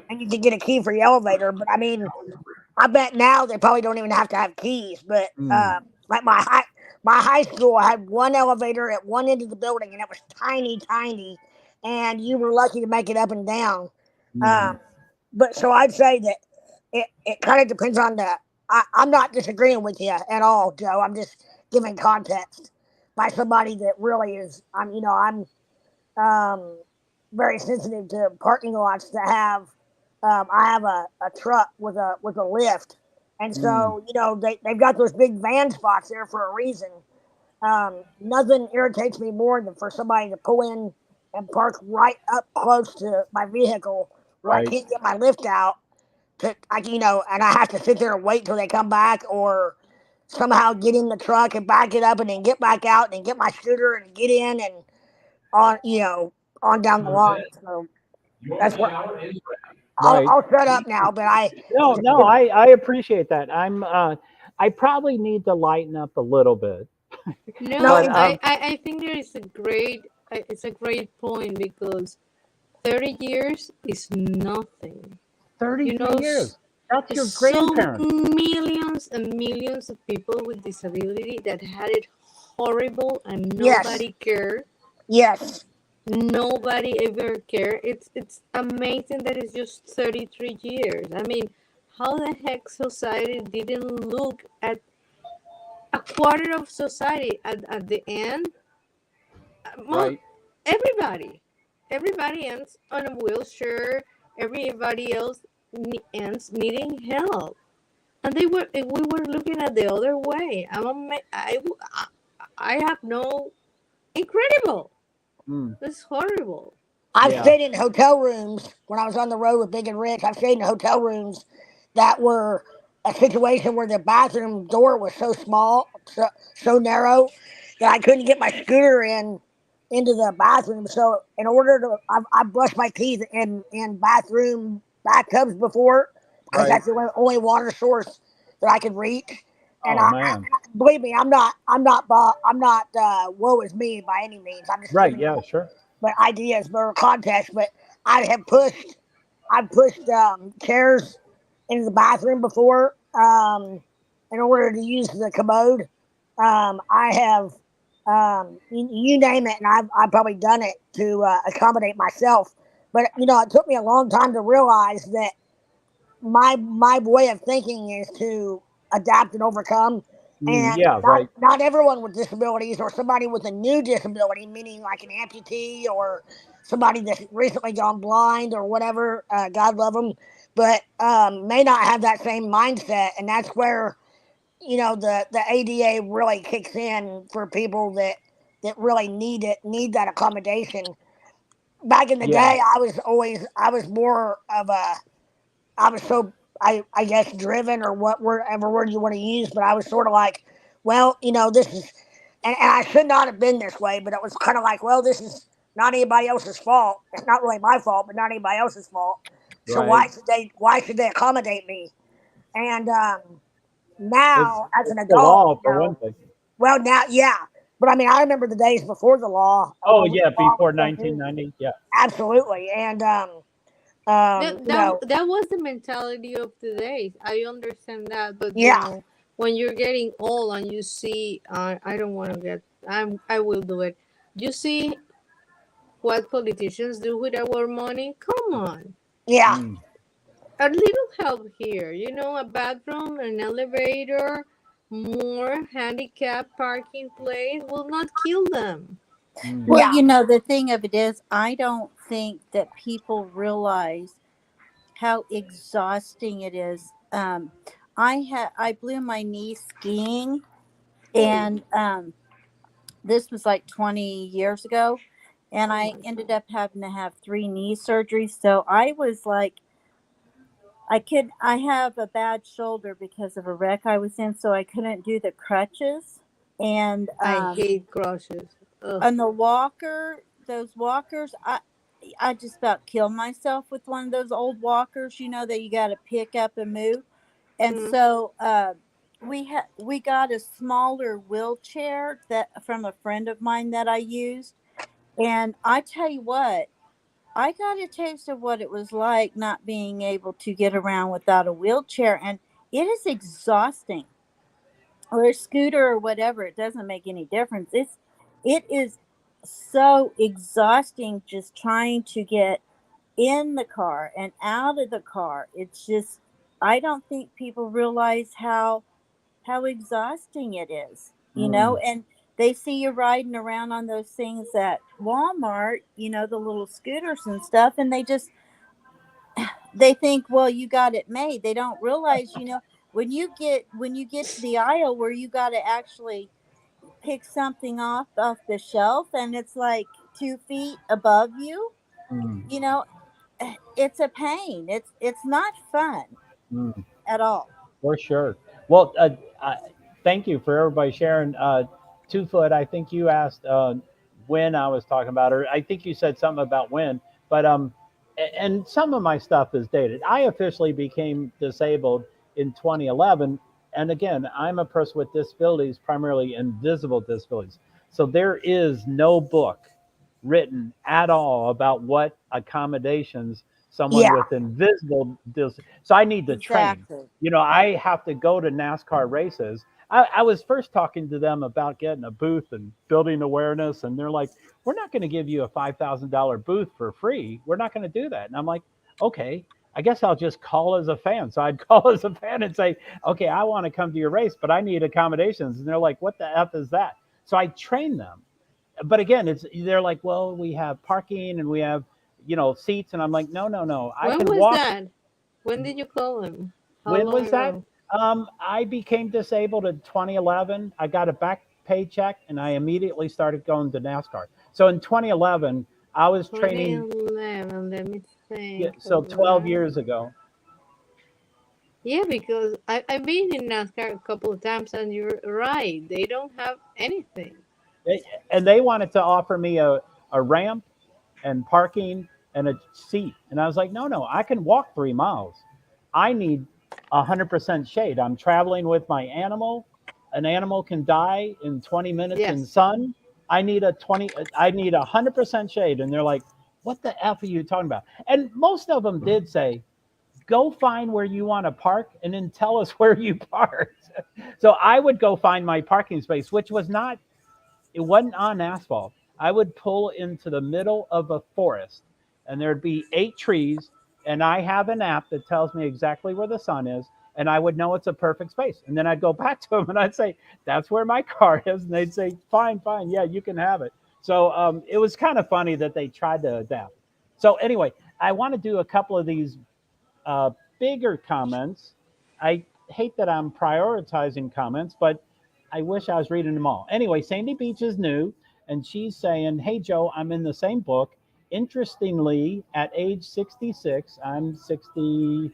and you could get a key for your elevator. But I mean, I bet now they probably don't even have to have keys. But like my high school had one elevator at one end of the building, and it was tiny, tiny, and you were lucky to make it up and down. But so I'd say that it kind of depends on the. I'm not disagreeing with you at all, Joe. I'm just giving context by somebody that really is. I'm very sensitive to parking lots that have. I have a truck with a lift, and so they've got those big van spots there for a reason. Nothing irritates me more than for somebody to pull in and park right up close to my vehicle where I can't get my lift out. And I have to sit there and wait till they come back, or somehow get in the truck and back it up and then get back out and get my scooter and get in and on down the line. So that's what I'll shut up now. But I appreciate that. I probably need to lighten up a little bit. No, No, I think there is it's a great point, because 30 years is nothing. 33 years. That's your So grandparents. millions and millions of people with disability that had it horrible, and Yes. nobody cared. Yes. Nobody ever cared. It's amazing that it's just 33 years. I mean, how the heck society didn't look at a quarter of society at the end? Right. Everybody ends on a wheelchair. Everybody else ends needing help, and we were looking at the other way. I have no incredible. That's horrible. I've Yeah. stayed in hotel rooms when I was on the road with Big and Rich. I've stayed in hotel rooms that were a situation where the bathroom door was so small, so narrow, that I couldn't get my scooter into the bathroom. So in order to, I brushed my teeth in bathroom bathtubs before, because Right. that's the only water source that I could reach. And Oh man. believe me, I'm not woe is me by any means. I'm just Right. giving Yeah. Sure. but ideas, but context. But I've pushed chairs into the bathroom before in order to use the commode. I have you name it, and I've probably done it to accommodate myself. But it took me a long time to realize that my way of thinking is to adapt and overcome. And Yeah. Right. not everyone with disabilities, or somebody with a new disability, meaning like an amputee or somebody that's recently gone blind or whatever, God love them, but may not have that same mindset. And that's where the ADA really kicks in for people that really need that accommodation. Back in the Yeah. day, I was more of a I was so I guess driven, or whatever word you want to use, but I was sort of like, well, this is, and I should not have been this way, but it was kind of like, well, this is not anybody else's fault. It's not really my fault, but not anybody else's fault. So Right. why should they accommodate me? And It's now as an the adult, law for one thing. well now, yeah, but I mean, I remember the days before the law. Oh when yeah, the law before was so new. 1990. Yeah. Absolutely, and That was the mentality of the days. I understand that, but yeah. when you're getting old and you see, I don't want to get. I will do it. You see what politicians do with our money? Come on. Yeah. A little help here. A bathroom, an elevator, more handicap parking place will not kill them. Well, Yeah. the thing of it is, I don't think that people realize how exhausting it is. I blew my knee skiing, and this was like 20 years ago, and I ended up having to have 3 knee surgeries. So I was like, I have a bad shoulder because of a wreck I was in, so I couldn't do the crutches. And I hate crushes. Ugh. on those walkers, I just about killed myself with one of those old walkers, that you got to pick up and move. And Mm. so we got a smaller wheelchair that from a friend of mine that I used. And I tell you what, I got a taste of what it was like not being able to get around without a wheelchair, and it is exhausting. Or a scooter or whatever, it doesn't make any difference. It is so exhausting just trying to get in the car and out of the car. It's just, I don't think people realize how exhausting it is, and they see you riding around on those things at Walmart, the little scooters and stuff, and they think, well, you got it made. They don't realize, when you get to the aisle where you got to actually pick something off the shelf and it's like 2 feet above you, Mm, you know, it's a pain. It's not fun mm. at all. For sure. Well, thank you for everybody sharing. 2 Foot, I think you asked when I was talking about her. I think you said something about when, but and some of my stuff is dated. I officially became disabled in 2011, and again, I'm a person with disabilities, primarily invisible disabilities. So there is no book written at all about what accommodations someone Yeah. with invisible dis. So I need to train. Exactly. I have to go to NASCAR races. I was first talking to them about getting a booth and building awareness, and they're like, "We're not going to give you a $5,000 booth for free. We're not going to do that." And I'm like, "Okay, I guess I'll just call as a fan." So I'd call as a fan and say, "Okay, I want to come to your race, but I need accommodations." And they're like, "What the F is that?" So I train them. But again, they're like, "Well, we have parking and we have, seats." And I'm like, "No, no, no. I When can was walk." that? When did you call him? How When long was that? ago? I became disabled in 2011. I got a back paycheck and I immediately started going to NASCAR. So in 2011, I was training. 2011. Let me Yeah, think so of 12 that. years ago. Yeah, because I've been in NASCAR a couple of times, and you're right. They don't have anything. And they wanted to offer me a ramp and parking and a seat. And I was like, no, no, I can walk 3 miles. I need 100% shade. I'm traveling with my animal. An animal can die in 20 minutes in Yes. sun. I need 100% shade. And they're like, what the F are you talking about? And most of them did say, go find where you want to park and then tell us where you parked. So I would go find my parking space, which was not, it wasn't on asphalt. I would pull into the middle of a forest and there'd be 8 trees. And I have an app that tells me exactly where the sun is. And I would know it's a perfect space. And then I'd go back to them and I'd say, that's where my car is. And they'd say, fine, fine. Yeah, you can have it. So it was kind of funny that they tried to adapt. So anyway, I want to do a couple of these uh, bigger comments. I hate that I'm prioritizing comments, but I wish I was reading them all. Anyway, Sandy Beach is new, and she's saying, "Hey Joe, I'm in the same book. Interestingly, at age 66, I'm 60.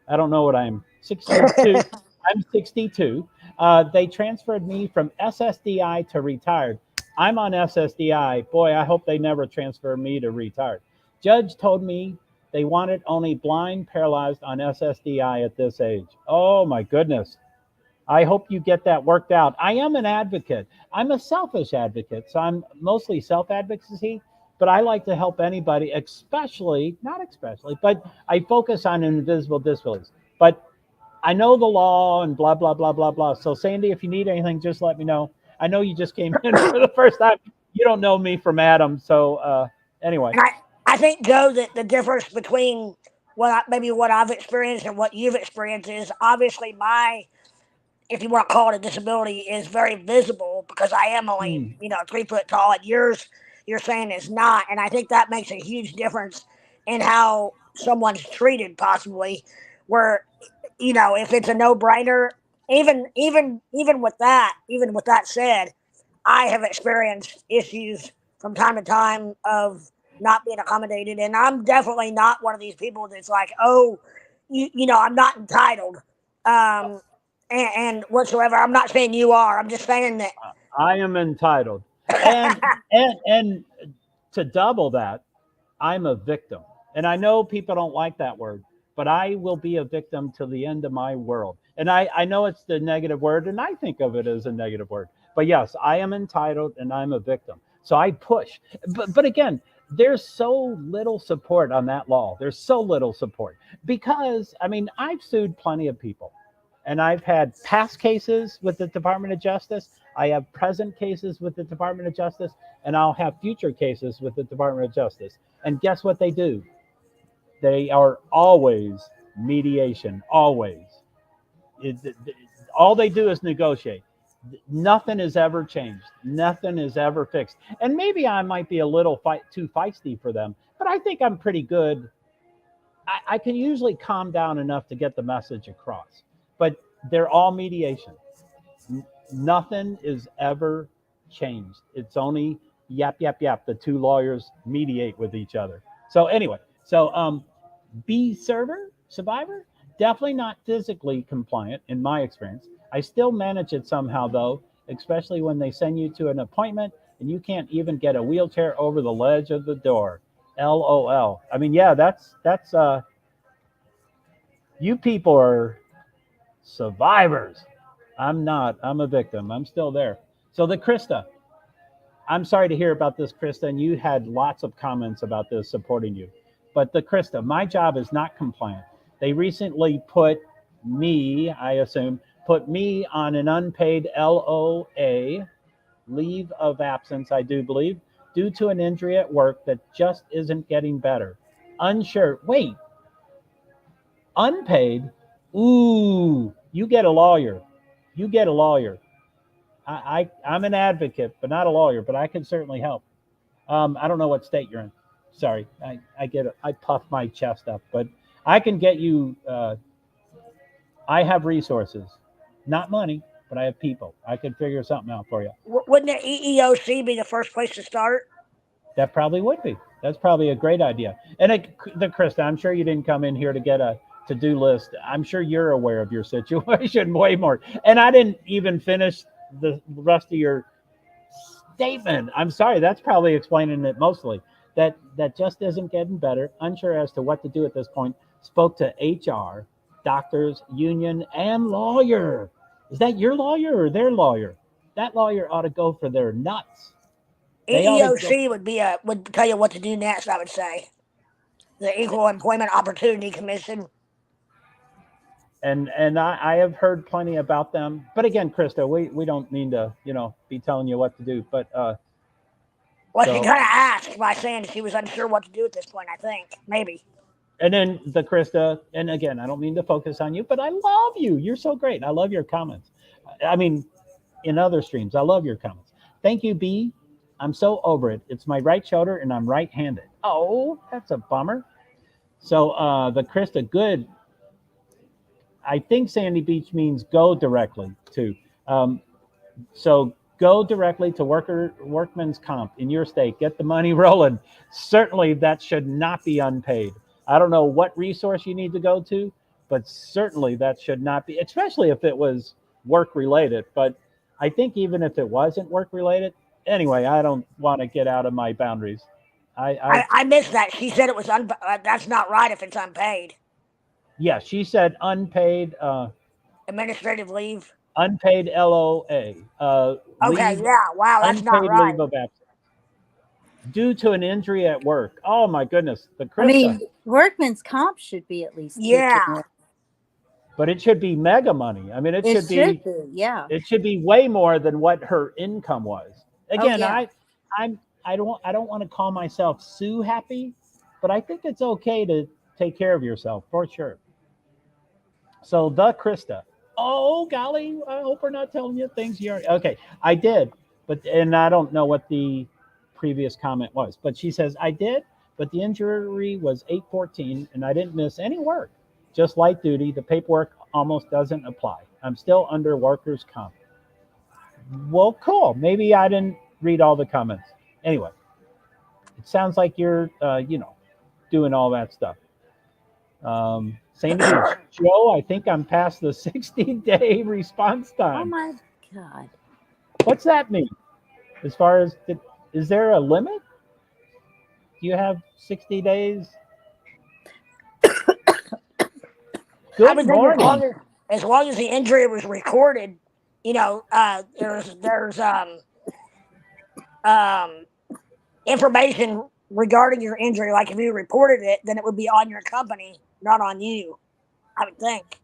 I don't know what I'm 62. I'm 62. They transferred me from SSDI to retired. I'm on SSDI. Boy, I hope they never transfer me to retired. Judge told me they wanted only blind, paralyzed on SSDI at this age. Oh my goodness. I hope you get that worked out. I am an advocate. I'm a selfish advocate. So I'm mostly self advocacy, but I like to help anybody, not especially, but I focus on invisible disabilities. But I know the law and blah, blah, blah, blah, blah. So, Sandy, if you need anything, just let me know. I know you just came in for the first time. You don't know me from Adam. So, anyway. And I think, Joe, that the difference between maybe what I've experienced and what you've experienced is obviously my, if you want to call it a disability, is very visible because I am only, Hmm. 3 foot tall, and yours, you're saying is not. And I think that makes a huge difference in how someone's treated, possibly, where, if it's a no-brainer, even with that said, I have experienced issues from time to time of not being accommodated, and I'm definitely not one of these people that's like, oh, I'm not entitled, and whatsoever. I'm not saying you are. I'm just saying that. I am entitled. And to double that, I'm a victim. And I know people don't like that word, but I will be a victim till the end of my world. And I know it's the negative word, and I think of it as a negative word. But yes, I am entitled and I'm a victim. So I push. But again, there's so little support on that law. There's so little support because, I mean, I've sued plenty of people and I've had past cases with the Department of Justice. I have present cases with the Department of Justice, and I'll have future cases with the Department of Justice. And guess what they do? They are always mediation, always. All they do is negotiate. Nothing is ever changed. Nothing is ever fixed. And maybe I might be a little too feisty for them, but I think I'm pretty good. I can usually calm down enough to get the message across. But they're all mediation. Nothing is ever changed. It's only yap, yap, yap. The two lawyers mediate with each other. So anyway, B survivor, definitely not physically compliant in my experience. I still manage it somehow though, especially when they send you to an appointment and you can't even get a wheelchair over the ledge of the door. LOL. I mean, yeah, that's you people are survivors. I'm not. I'm a victim. I'm still there. So the Krista, I'm sorry to hear about this, Krista, and you had lots of comments about this supporting you. But the Krista, my job is not compliant. They recently put me, I assume, on an unpaid LOA, leave of absence, I do believe, due to an injury at work that just isn't getting better. Unsure. Wait, unpaid? Ooh, you get a lawyer. You get a lawyer. I'm an advocate, but not a lawyer, but I can certainly help. I don't know what state you're in. Sorry, I get it. I puff my chest up, but I can get you. I have resources, not money, but I have people. I could figure something out for you. Wouldn't the EEOC be the first place to start? That probably would be. That's probably a great idea. And the Krista, I'm sure you didn't come in here to get a to-do list. I'm sure you're aware of your situation way more. And I didn't even finish the rest of your statement. I'm sorry. That's probably explaining it mostly. That just isn't getting better. Unsure as to what to do at this point. Spoke to HR, doctors, union, and lawyer. Is that your lawyer or their lawyer? That lawyer ought to go for their nuts. EEOC would tell you what to do next, I would say. The Equal Employment Opportunity Commission. And I have heard plenty about them. But again, Krista, we don't mean to, be telling you what to do. But well, she kind of asked by saying she was unsure what to do at this point, I think. Maybe. And then the Krista, and again, I don't mean to focus on you, but I love you. You're so great. I love your comments. I mean, in other streams, I love your comments. Thank you, B. I'm so over it. It's my right shoulder and I'm right-handed. Oh, that's a bummer. So the Krista, good. I think Sandy Beach means go directly to. So go directly to workman's comp in your state. Get the money rolling. Certainly that should not be unpaid. I don't know what resource you need to go to, but certainly that should not be, especially if it was work-related. But I think even if it wasn't work-related, anyway, I don't want to get out of my boundaries. I missed that. She said it was that's not right if it's unpaid. Yeah, she said unpaid. Administrative leave. Unpaid LOA. Okay, yeah, wow, that's not right. Unpaid leave of absence. Due to an injury at work. Oh my goodness. The Krista. I mean, workman's comp should be at least. Yeah. But it should be mega money. I mean, it should be, yeah. It should be way more than what her income was. Again, I don't want to call myself Sue happy, but I think it's okay to take care of yourself for sure. So the Krista. Oh golly, I hope we're not telling you things you're okay. I did, and I don't know what the previous comment was, but she says I did, but the injury was 8/14 and I didn't miss any work, just light duty. The paperwork almost doesn't apply. I'm still under workers' comp. Well, cool. Maybe I didn't read all the comments. Anyway, it sounds like you're doing all that stuff. Sandy Beach. Joe, I think I'm past the 60-day response time. Oh my God. What's that mean? As far as is there a limit? Do you have 60 days? Good morning. as long as the injury was recorded, you know, there's information regarding your injury. Like if you reported it, then it would be on your company, not on you, I would think.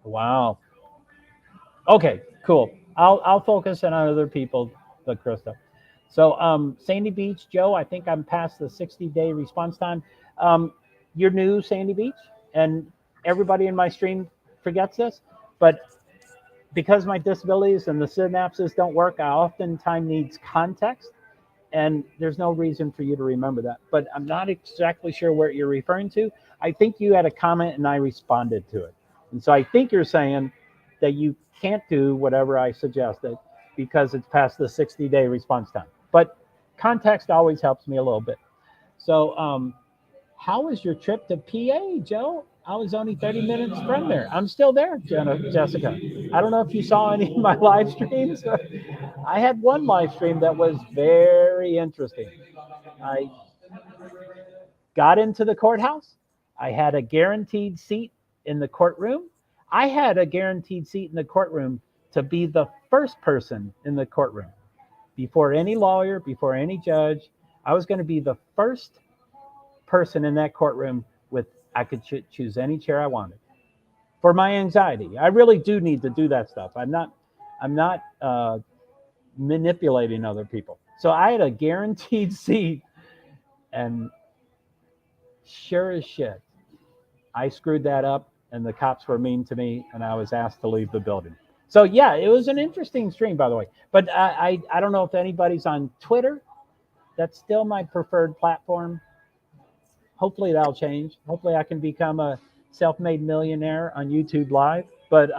Wow. Okay, cool. I'll focus on other people, but Krista. So Sandy Beach, Joe, I think I'm past the 60-day response time. You're new, Sandy Beach, and everybody in my stream forgets this, but because my disabilities and the synapses don't work, I oftentimes need context, and there's no reason for you to remember that. But I'm not exactly sure what you're referring to. I think you had a comment and I responded to it. And so I think you're saying that you can't do whatever I suggested because it's past the 60-day response time. But context always helps me a little bit. So how was your trip to PA, Joe? I was only 30 minutes from there. I'm still there, Jessica. I don't know if you saw any of my live streams. I had one live stream that was very interesting. I got into the courthouse. I had a guaranteed seat in the courtroom. I had a guaranteed seat in the courtroom to be the first person in the courtroom. Before any lawyer, before any judge, I was going to be the first person in that courtroom with I could choose any chair I wanted. For my anxiety, I really do need to do that stuff. I'm not manipulating other people. So I had a guaranteed seat, and sure as shit, I screwed that up, and the cops were mean to me, and I was asked to leave the building. So yeah, it was an interesting stream, by the way. But I don't know if anybody's on Twitter. That's still my preferred platform. Hopefully that'll change. Hopefully I can become a self-made millionaire on YouTube Live. But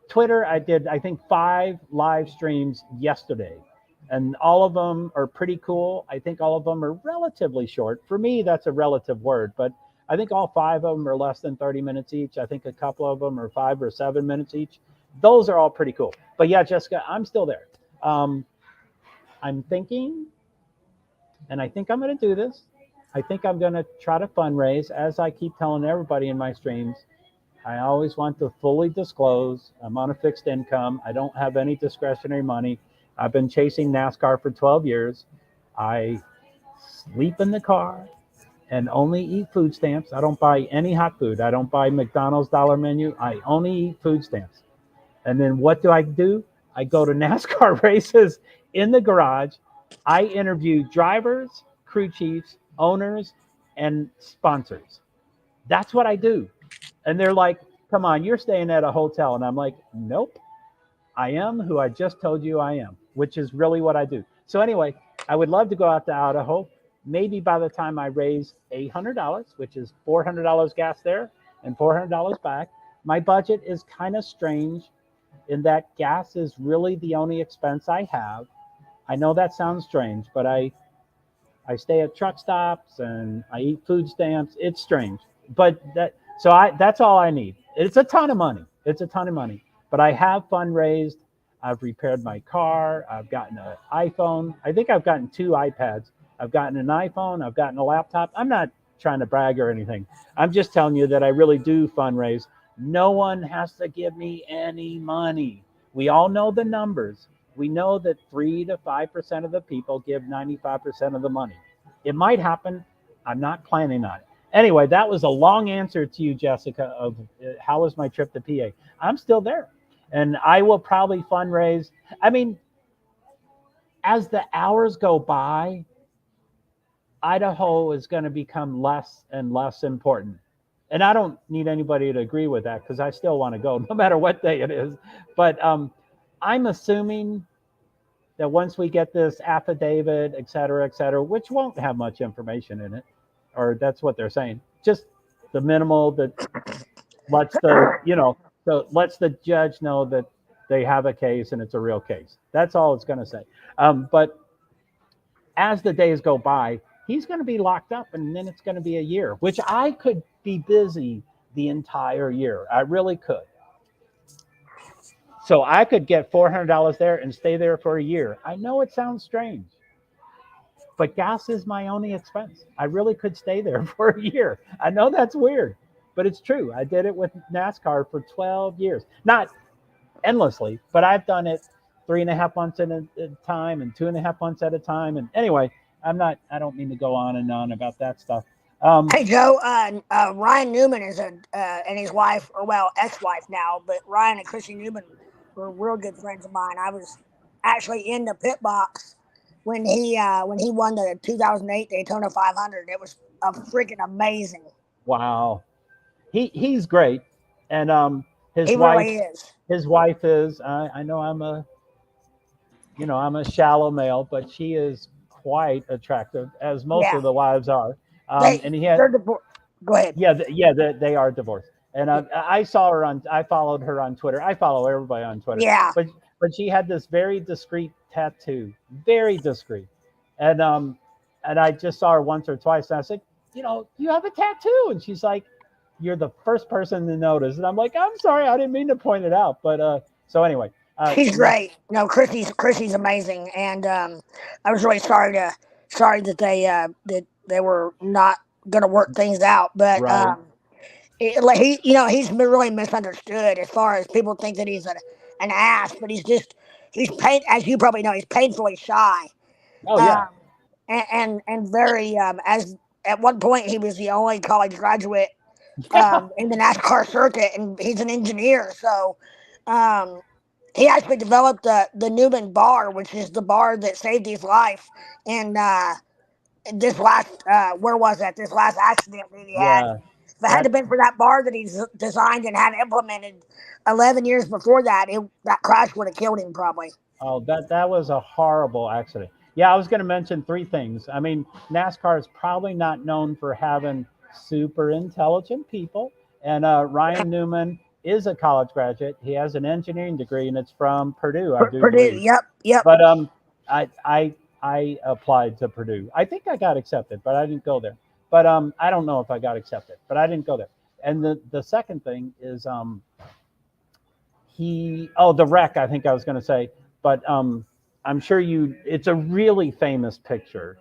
Twitter, I did, I think, 5 live streams yesterday. And all of them are pretty cool. I think all of them are relatively short. For me, that's a relative word. But I think all 5 of them are less than 30 minutes each. I think a couple of them are 5 or 7 minutes each. Those are all pretty cool. But yeah, Jessica, I'm still there. I'm thinking, and I think I'm going to do this. I think I'm going to try to fundraise, as I keep telling everybody in my streams. I always want to fully disclose I'm on a fixed income. I don't have any discretionary money. I've been chasing NASCAR for 12 years. I sleep in the car and only eat food stamps. I don't buy any hot food. I don't buy McDonald's dollar menu. I only eat food stamps. And then what do? I go to NASCAR races in the garage. I interview drivers, crew chiefs, owners, and sponsors. That's what I do. And they're like, come on, you're staying at a hotel. And I'm like, nope, I am who I just told you I am, which is really what I do. So anyway, I would love to go out to Idaho. Maybe by the time I raise $800, which is $400 gas there and $400 back, my budget is kind of strange in that gas is really the only expense I have. I know that sounds strange, but I stay at truck stops and I eat food stamps. It's strange, but that's all I need. It's a ton of money. It's a ton of money, but I have fundraised. I've repaired my car. I've gotten an iPhone. I think I've gotten 2 iPads. I've gotten an iPhone. I've gotten a laptop. I'm not trying to brag or anything. I'm just telling you that I really do fundraise. No one has to give me any money. We all know the numbers. We know that 3 to 5% of the people give 95% of the money. It might happen. I'm not planning on it. Anyway, that was a long answer to you, Jessica, of how was my trip to PA. I'm still there. And I will probably fundraise. I mean, as the hours go by, Idaho is going to become less and less important. And I don't need anybody to agree with that because I still want to go no matter what day it is. But I'm assuming that once we get this affidavit, et cetera, which won't have much information in it, or that's what they're saying, just the minimal that lets the judge know that they have a case and it's a real case. That's all it's going to say. But as the days go by, he's going to be locked up, and then it's going to be a year, which I could be busy the entire year. I really could. So I could get $400 there and stay there for a year. I know it sounds strange, but gas is my only expense. I really could stay there for a year. I know that's weird, but it's true. I did it with NASCAR for 12 years. Not endlessly, but I've done it 3.5 months at a time and 2.5 months at a time. And anyway, I don't mean to go on and on about that stuff. Hey Joe, Ryan Newman is and his wife, or well, ex-wife now, but Ryan and Chrissy Newman were real good friends of mine. I was actually in the pit box when he won the 2008 Daytona 500. It was freaking amazing. Wow. He's great. And his He wife really is. his wife is I know I'm a shallow male, but she is quite attractive, as most Yeah. of the wives are. And he had, They're go ahead. they are divorced. And I followed her on Twitter. I follow everybody on Twitter. Yeah. But she had this very discreet tattoo, very discreet. And I just saw her once or twice, and I said, you have a tattoo, and she's like, you're the first person to notice. And I'm like, I'm sorry, I didn't mean to point it out. But so anyway. She's great. No, Chrissy's amazing, and I was really sorry that they were not going to work things out. But Right. he's been really misunderstood as far as people think that he's an ass, but as you probably know, he's painfully shy. Oh yeah. And very as at one point he was the only college graduate in the NASCAR circuit, and he's an engineer, so. He actually developed the Newman bar, which is the bar that saved his life. And this last, this last accident that he had. Yeah. If it hadn't been for that bar that he's designed and had implemented 11 years before that, that crash would have killed him probably. Oh, that was a horrible accident. Yeah, I was going to mention 3 things. I mean, NASCAR is probably not known for having super intelligent people. And Ryan Newman is a college graduate. He has an engineering degree, and it's from Purdue. I do believe. Yep. But I applied to Purdue. I think I got accepted, but I didn't go there. But I don't know if I got accepted, but I didn't go there. And the second thing is the wreck, I think I was going to say, but I'm sure it's a really famous picture.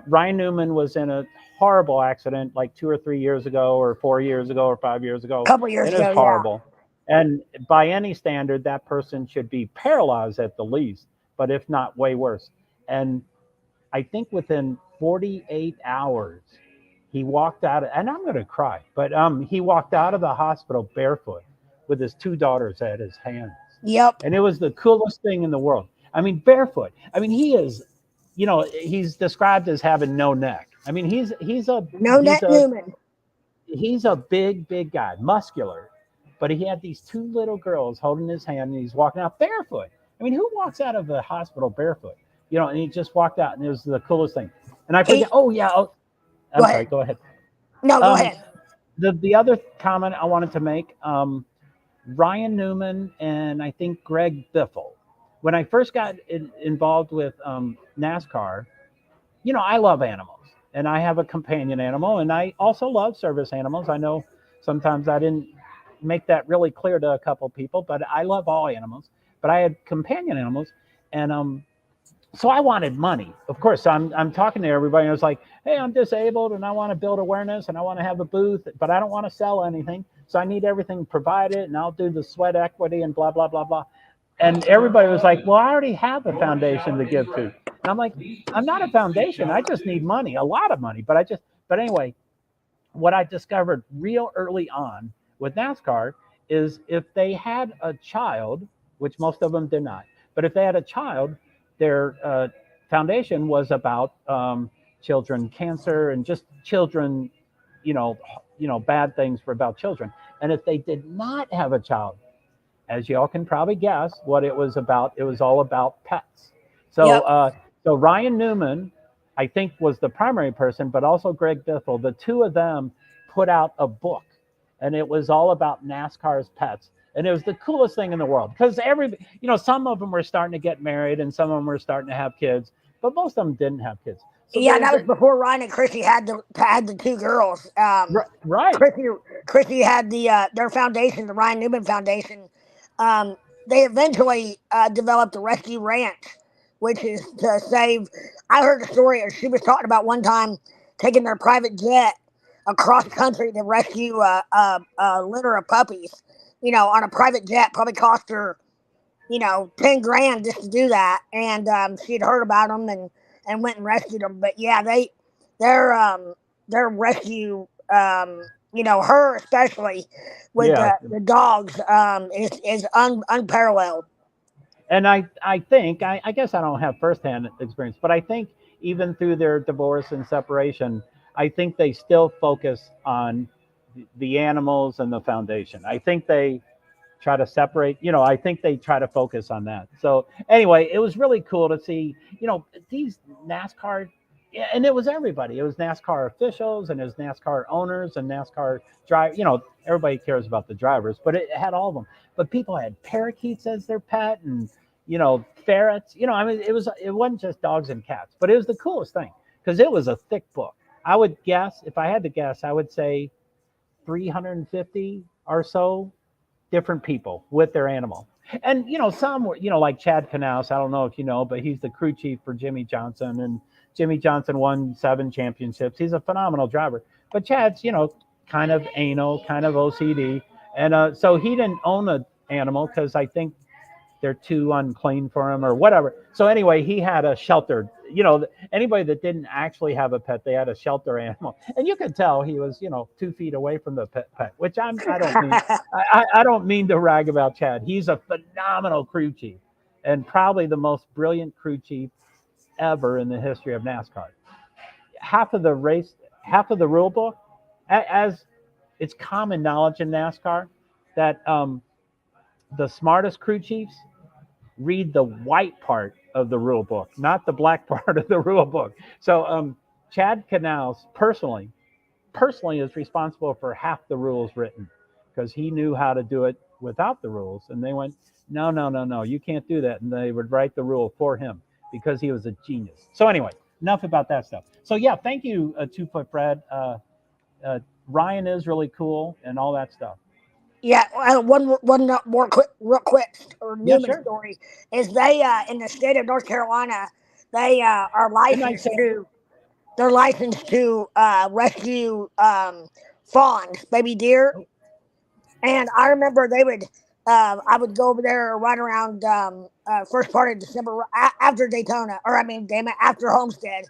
Ryan Newman was in a horrible accident like 2 or 3 years ago, or 4 years ago, or 5 years ago. A couple years ago, it was horrible. Yeah. And by any standard, that person should be paralyzed at the least, but if not, way worse. And I think within 48 hours, he walked out, and I'm going to cry, but he walked out of the hospital barefoot with his 2 daughters at his hands. Yep. And it was the coolest thing in the world. I mean, barefoot. I mean, he is, he's described as having no neck. I mean, he's a Newman. He's a big guy, muscular, but he had these 2 little girls holding his hand, and he's walking out barefoot. I mean, who walks out of the hospital barefoot? And he just walked out, and it was the coolest thing. And I forget. I'm sorry. Go ahead. No, go ahead. The other comment I wanted to make, Ryan Newman and I think Greg Biffle. When I first got involved with NASCAR, I love animals. And I have a companion animal, and I also love service animals. I know sometimes I didn't make that really clear to a couple people, but I love all animals. But I had companion animals, and so I wanted money. Of course, I'm talking to everybody, and I was like, hey, I'm disabled, and I want to build awareness, and I want to have a booth, but I don't want to sell anything. So I need everything provided, and I'll do the sweat equity and blah, blah, blah, blah. And everybody was like, well, I already have a foundation to give to. And I'm like, I'm not a foundation. I just need money, a lot of money. But anyway, what I discovered real early on with NASCAR is if they had a child, which most of them did not, but if they had a child, their foundation was about children cancer and just children, bad things about children. And if they did not have a child, as y'all can probably guess what it was about, it was all about pets. So, so Ryan Newman, I think, was the primary person, but also Greg Biffle. The 2 of them put out a book, and it was all about NASCAR's pets. And it was the coolest thing in the world because some of them were starting to get married and some of them were starting to have kids, but most of them didn't have kids. So that was before Ryan and Chrissy had the 2 girls. Right. Chrissy had their foundation, the Ryan Newman Foundation. They eventually developed the Rescue Ranch, which is to save. I heard a story, or she was talking about one time taking their private jet across country to rescue a litter of puppies. On a private jet, probably cost her 10 grand just to do that. And she had heard about them and went and rescued them. But yeah, their rescue, her especially with Yeah. the dogs, is unparalleled. And I think, I guess I don't have firsthand experience, but I think even through their divorce and separation, I think they still focus on the animals and the foundation. I think they try to separate, I think they try to focus on that. So anyway, it was really cool to see, these NASCAR, and it was everybody. It was NASCAR officials, and it was NASCAR owners and NASCAR drive. Everybody cares about the drivers, but it had all of them. But people had parakeets as their pet, and ferrets. I mean, it wasn't just dogs and cats, but it was the coolest thing because it was a thick book. I would guess, if I had to guess, I would say 350 or so different people with their animal. And, some were, like Chad Knaus, I don't know if you know, but he's the crew chief for Jimmy Johnson, and Jimmy Johnson won 7 championships. He's a phenomenal driver. But Chad's, kind of anal, kind of OCD. And so he didn't own an animal because I think they're too unclean for him or whatever. So anyway, he had a sheltered, anybody that didn't actually have a pet, they had a shelter animal. And you could tell he was, 2 feet away from the pet, which I don't mean to rag about Chad. He's a phenomenal crew chief and probably the most brilliant crew chief ever in the history of NASCAR. Half of the rule book, as it's common knowledge in NASCAR that the smartest crew chiefs read the white part of the rule book, not the black part of the rule book. So Chad Knaus personally is responsible for half the rules written because he knew how to do it without the rules. And they went, no, you can't do that. And they would write the rule for him because he was a genius. So anyway, enough about that stuff. So yeah, thank you, 2 Foot Fred. Ryan is really cool and all that stuff. Yeah, one more real quick or Newman sure. story is they in the state of North Carolina they are licensed to rescue fawns, baby deer, and I remember they would I would go over there right around first part of December after Daytona, or I mean, damn it, after Homestead.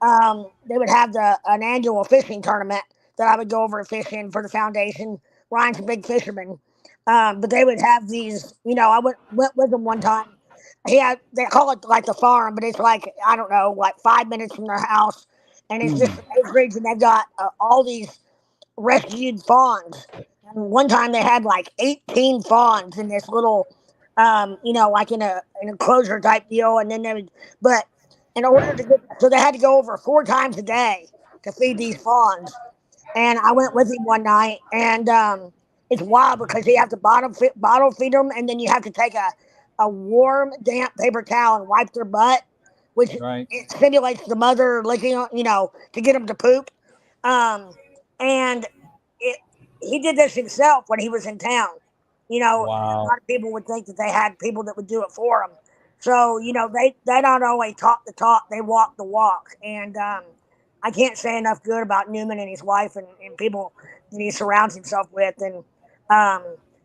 They would have an annual fishing tournament that I would go over and fish in for the foundation. Ryan's a big fisherman. But they would have these, I went with them one time. They call it like the farm, but it's like, I don't know, like 5 minutes from their house. And it's just an acreage, and they've got all these rescued fawns. And one time they had like 18 fawns in this little, like in an enclosure type deal. And then but in order to so they had to go over 4 times a day to feed these fawns. And I went with him one night, and it's wild because you have to bottle feed them, and then you have to take a warm, damp paper towel and wipe their butt, which it simulates the mother licking, to get them to poop. And he did this himself when he was in town. Wow. A lot of people would think that they had people that would do it for them. So, they not only talk the talk, they walk the walk. And I can't say enough good about Newman and his wife and people that he surrounds himself with. And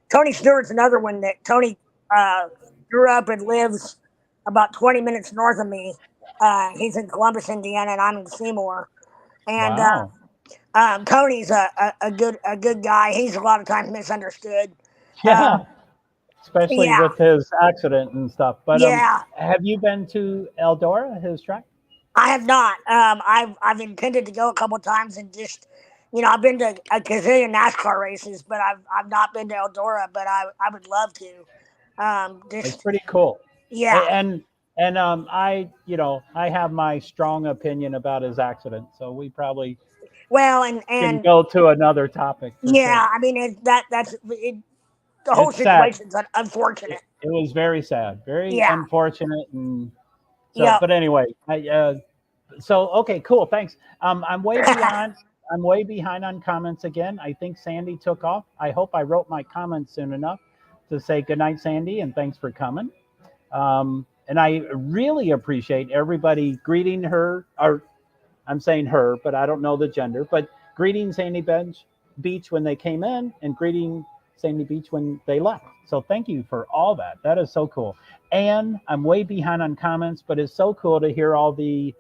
Tony Stewart's another one that Tony grew up and lives about 20 minutes north of me. He's in Columbus, Indiana, and I'm in Seymour. And Tony's a good guy. He's a lot of times misunderstood. Yeah. Especially with his accident and stuff. But have you been to Eldora, his track? I have not. I've intended to go a couple of times and just, I've been to a gazillion NASCAR races, but I've not been to Eldora, but I would love to. It's pretty cool. Yeah. And I have my strong opinion about his accident, so we probably can go to another topic. Yeah, sure. I mean that's the whole situation's unfortunate. It was very sad, very unfortunate, and so. But anyway, okay, cool, thanks. I'm way behind. I'm way behind on comments again. I think Sandy took off. I hope I wrote my comments soon enough to say good night, Sandy, and thanks for coming. And I really appreciate everybody greeting her, or I'm saying her, but I don't know the gender, but greeting Sandy Beach when they came in and greeting Sandy Beach when they left. So thank you for all that. That is so cool. And I'm way behind on comments, but it's so cool to hear all the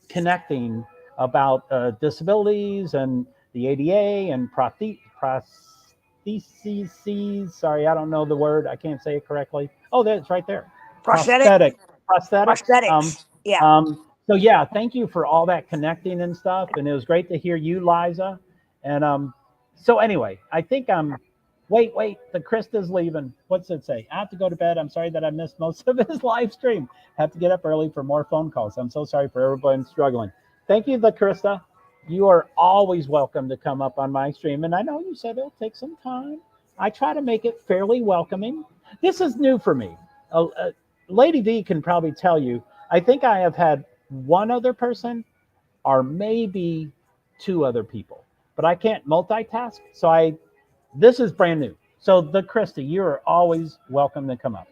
connecting about disabilities and the ADA and prostheses. Sorry, I don't know the word. I can't say it correctly. Oh, that's right there. Prosthetic. Prosthetics. Prosthetics. Yeah. So yeah, thank you for all that connecting and stuff. And it was great to hear you, Liza. And so anyway, I think wait, the Krista's leaving. What's it say? I have to go to bed. I'm sorry that I missed most of his live stream. Have to get up early for more phone calls. I'm so sorry for everybody struggling. Thank you, the Krista. You are always welcome to come up on my stream. And I know you said it'll take some time. I try to make it fairly welcoming. This is new for me. Lady V can probably tell you, I think I have had one other person or maybe two other people, but I can't multitask. So this is brand new. So the Krista, you are always welcome to come up.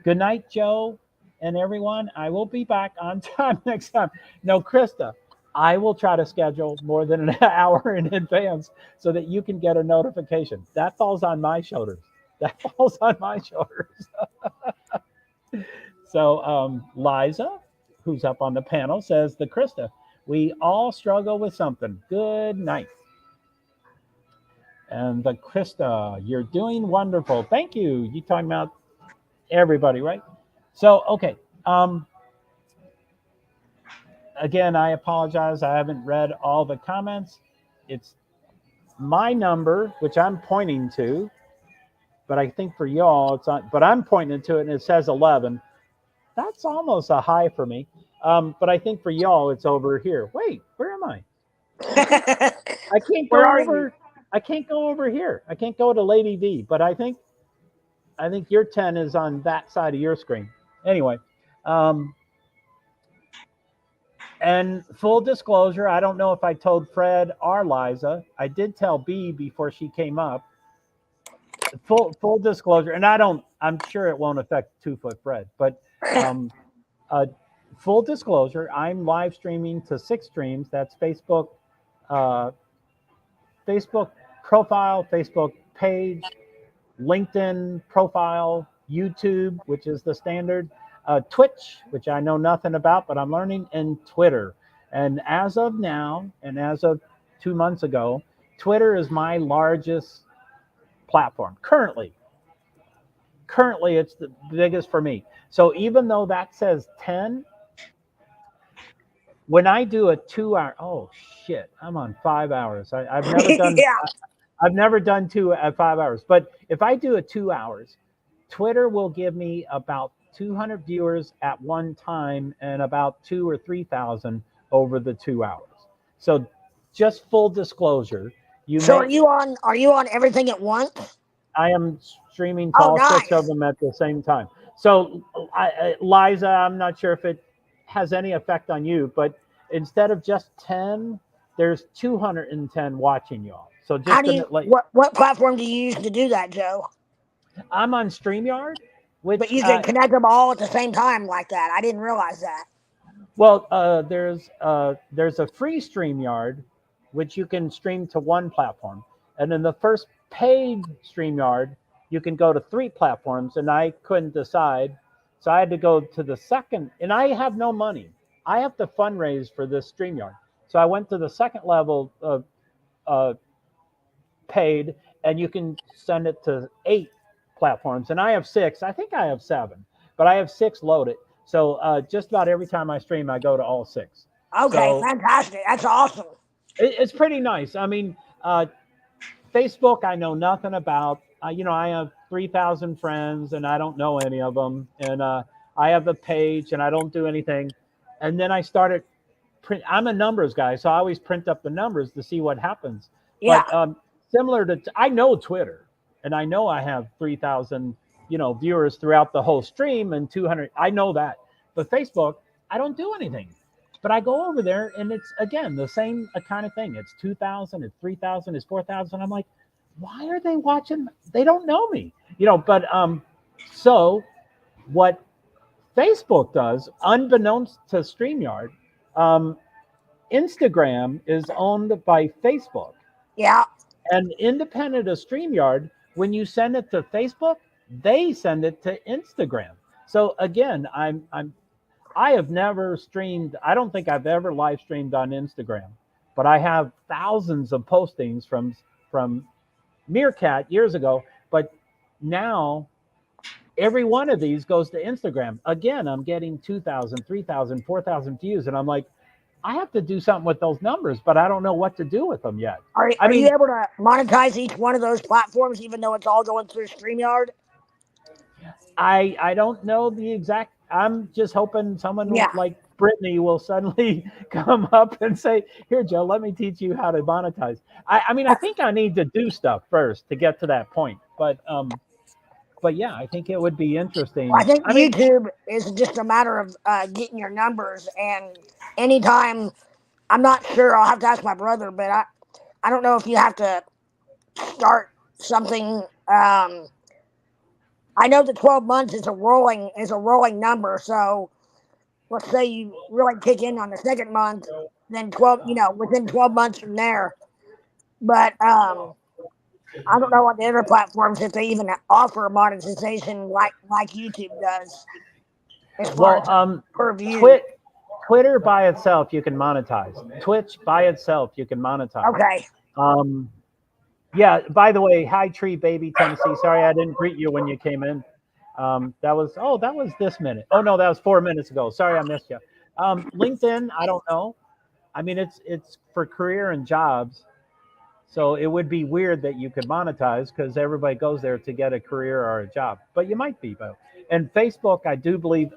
Good night, Joe and everyone. I will be back on time next time. No, Krista, I will try to schedule more than an hour in advance so that you can get a notification. That falls on my shoulders. That falls on my shoulders. So Liza, who's up on the panel, says, the Krista, we all struggle with something. Good night. And the Krista, you're doing wonderful. Thank you. You talking about everybody, right? So, okay. Again, I apologize. I haven't read all the comments. It's my number, which I'm pointing to, but I think for y'all, it's on, but I'm pointing to it and it says 11. That's almost a high for me. But I think for y'all, it's over here. Wait, where am I? I can't go over. I can't go over here. I can't go to Lady V, but I think your 10 is on that side of your screen. Anyway, and full disclosure, I don't know if I told Fred or Liza. I did tell B before she came up. Full disclosure, and I'm sure it won't affect 2-foot Fred, but full disclosure, I'm live streaming to 6 streams. That's Facebook profile, Facebook page, LinkedIn profile, YouTube, which is the standard, Twitch, which I know nothing about, but I'm learning, and Twitter. And as of now, and as of 2 months ago, Twitter is my largest platform. Currently, it's the biggest for me. So even though that says 10, when I do a 2 hour, oh shit, I'm on 5 hours. I've never done. Yeah. I've never done 2 at 5 hours. But if I do a 2 hours, Twitter will give me about 200 viewers at one time and about 2,000 or 3,000 over the 2 hours. So just full disclosure, Are you on everything at once? I am streaming to all 6 of them at the same time. So Liza, I'm not sure if it has any effect on you, but instead of just 10, there's 210 watching y'all. So just what platform do you use to do that, Joe? I'm on StreamYard, but you can connect them all at the same time like that. I didn't realize that. Well, there's a free StreamYard, which you can stream to one platform, and then the first paid StreamYard, you can go to 3 platforms, and I couldn't decide, so I had to go to the second, and I have no money. I have to fundraise for this StreamYard, so I went to the second level of paid, and you can send it to 8 platforms, and I have 6. I think I have 7, but I have 6 loaded. So just about every time I stream, I go to all 6. Okay, fantastic. That's awesome. It's pretty nice. I mean, Facebook, I know nothing about. I have 3,000 friends, and I don't know any of them. And I have a page, and I don't do anything. And then I started I'm a numbers guy, so I always print up the numbers to see what happens. Yeah. But similar to, I know Twitter, and I know I have 3,000, viewers throughout the whole stream and 200. I know that. But Facebook, I don't do anything. But I go over there, and it's, again, the same kind of thing. It's 2,000, it's 3,000, it's 4,000. I'm like, why are they watching? They don't know me. But so what Facebook does, unbeknownst to StreamYard, Instagram is owned by Facebook. Yeah. And independent of StreamYard, when you send it to Facebook, they send it to Instagram. So again, I have never streamed. I don't think I've ever live streamed on Instagram, but I have thousands of postings from Meerkat years ago. But now every one of these goes to Instagram. Again, I'm getting 2,000, 3,000, 4,000 views, and I'm like, I have to do something with those numbers, but I don't know what to do with them yet. Are you able to monetize each one of those platforms, even though it's all going through StreamYard? I don't know the exact. I'm just hoping someone like Brittany will suddenly come up and say, "Here, Joe, let me teach you how to monetize." I mean, I think I need to do stuff first to get to that point, but yeah, I think it would be interesting. Well, I think YouTube is just a matter of getting your numbers, and anytime, I'm not sure, I'll have to ask my brother, but I don't know if you have to start something. I know the 12 months is a rolling number, so let's say you really kick in on the second month, then 12, within 12 months from there. But I don't know on the other platforms if they even offer monetization like YouTube does. As far as per view. Twitter by itself you can monetize. Twitch by itself you can monetize. Okay. Yeah. By the way, hi Tree Baby Tennessee. Sorry I didn't greet you when you came in. That was this minute. Oh no, that was 4 minutes ago. Sorry I missed you. LinkedIn, I don't know. I mean, it's for career and jobs. So it would be weird that you could monetize because everybody goes there to get a career or a job, but you might be both. And Facebook, I do believe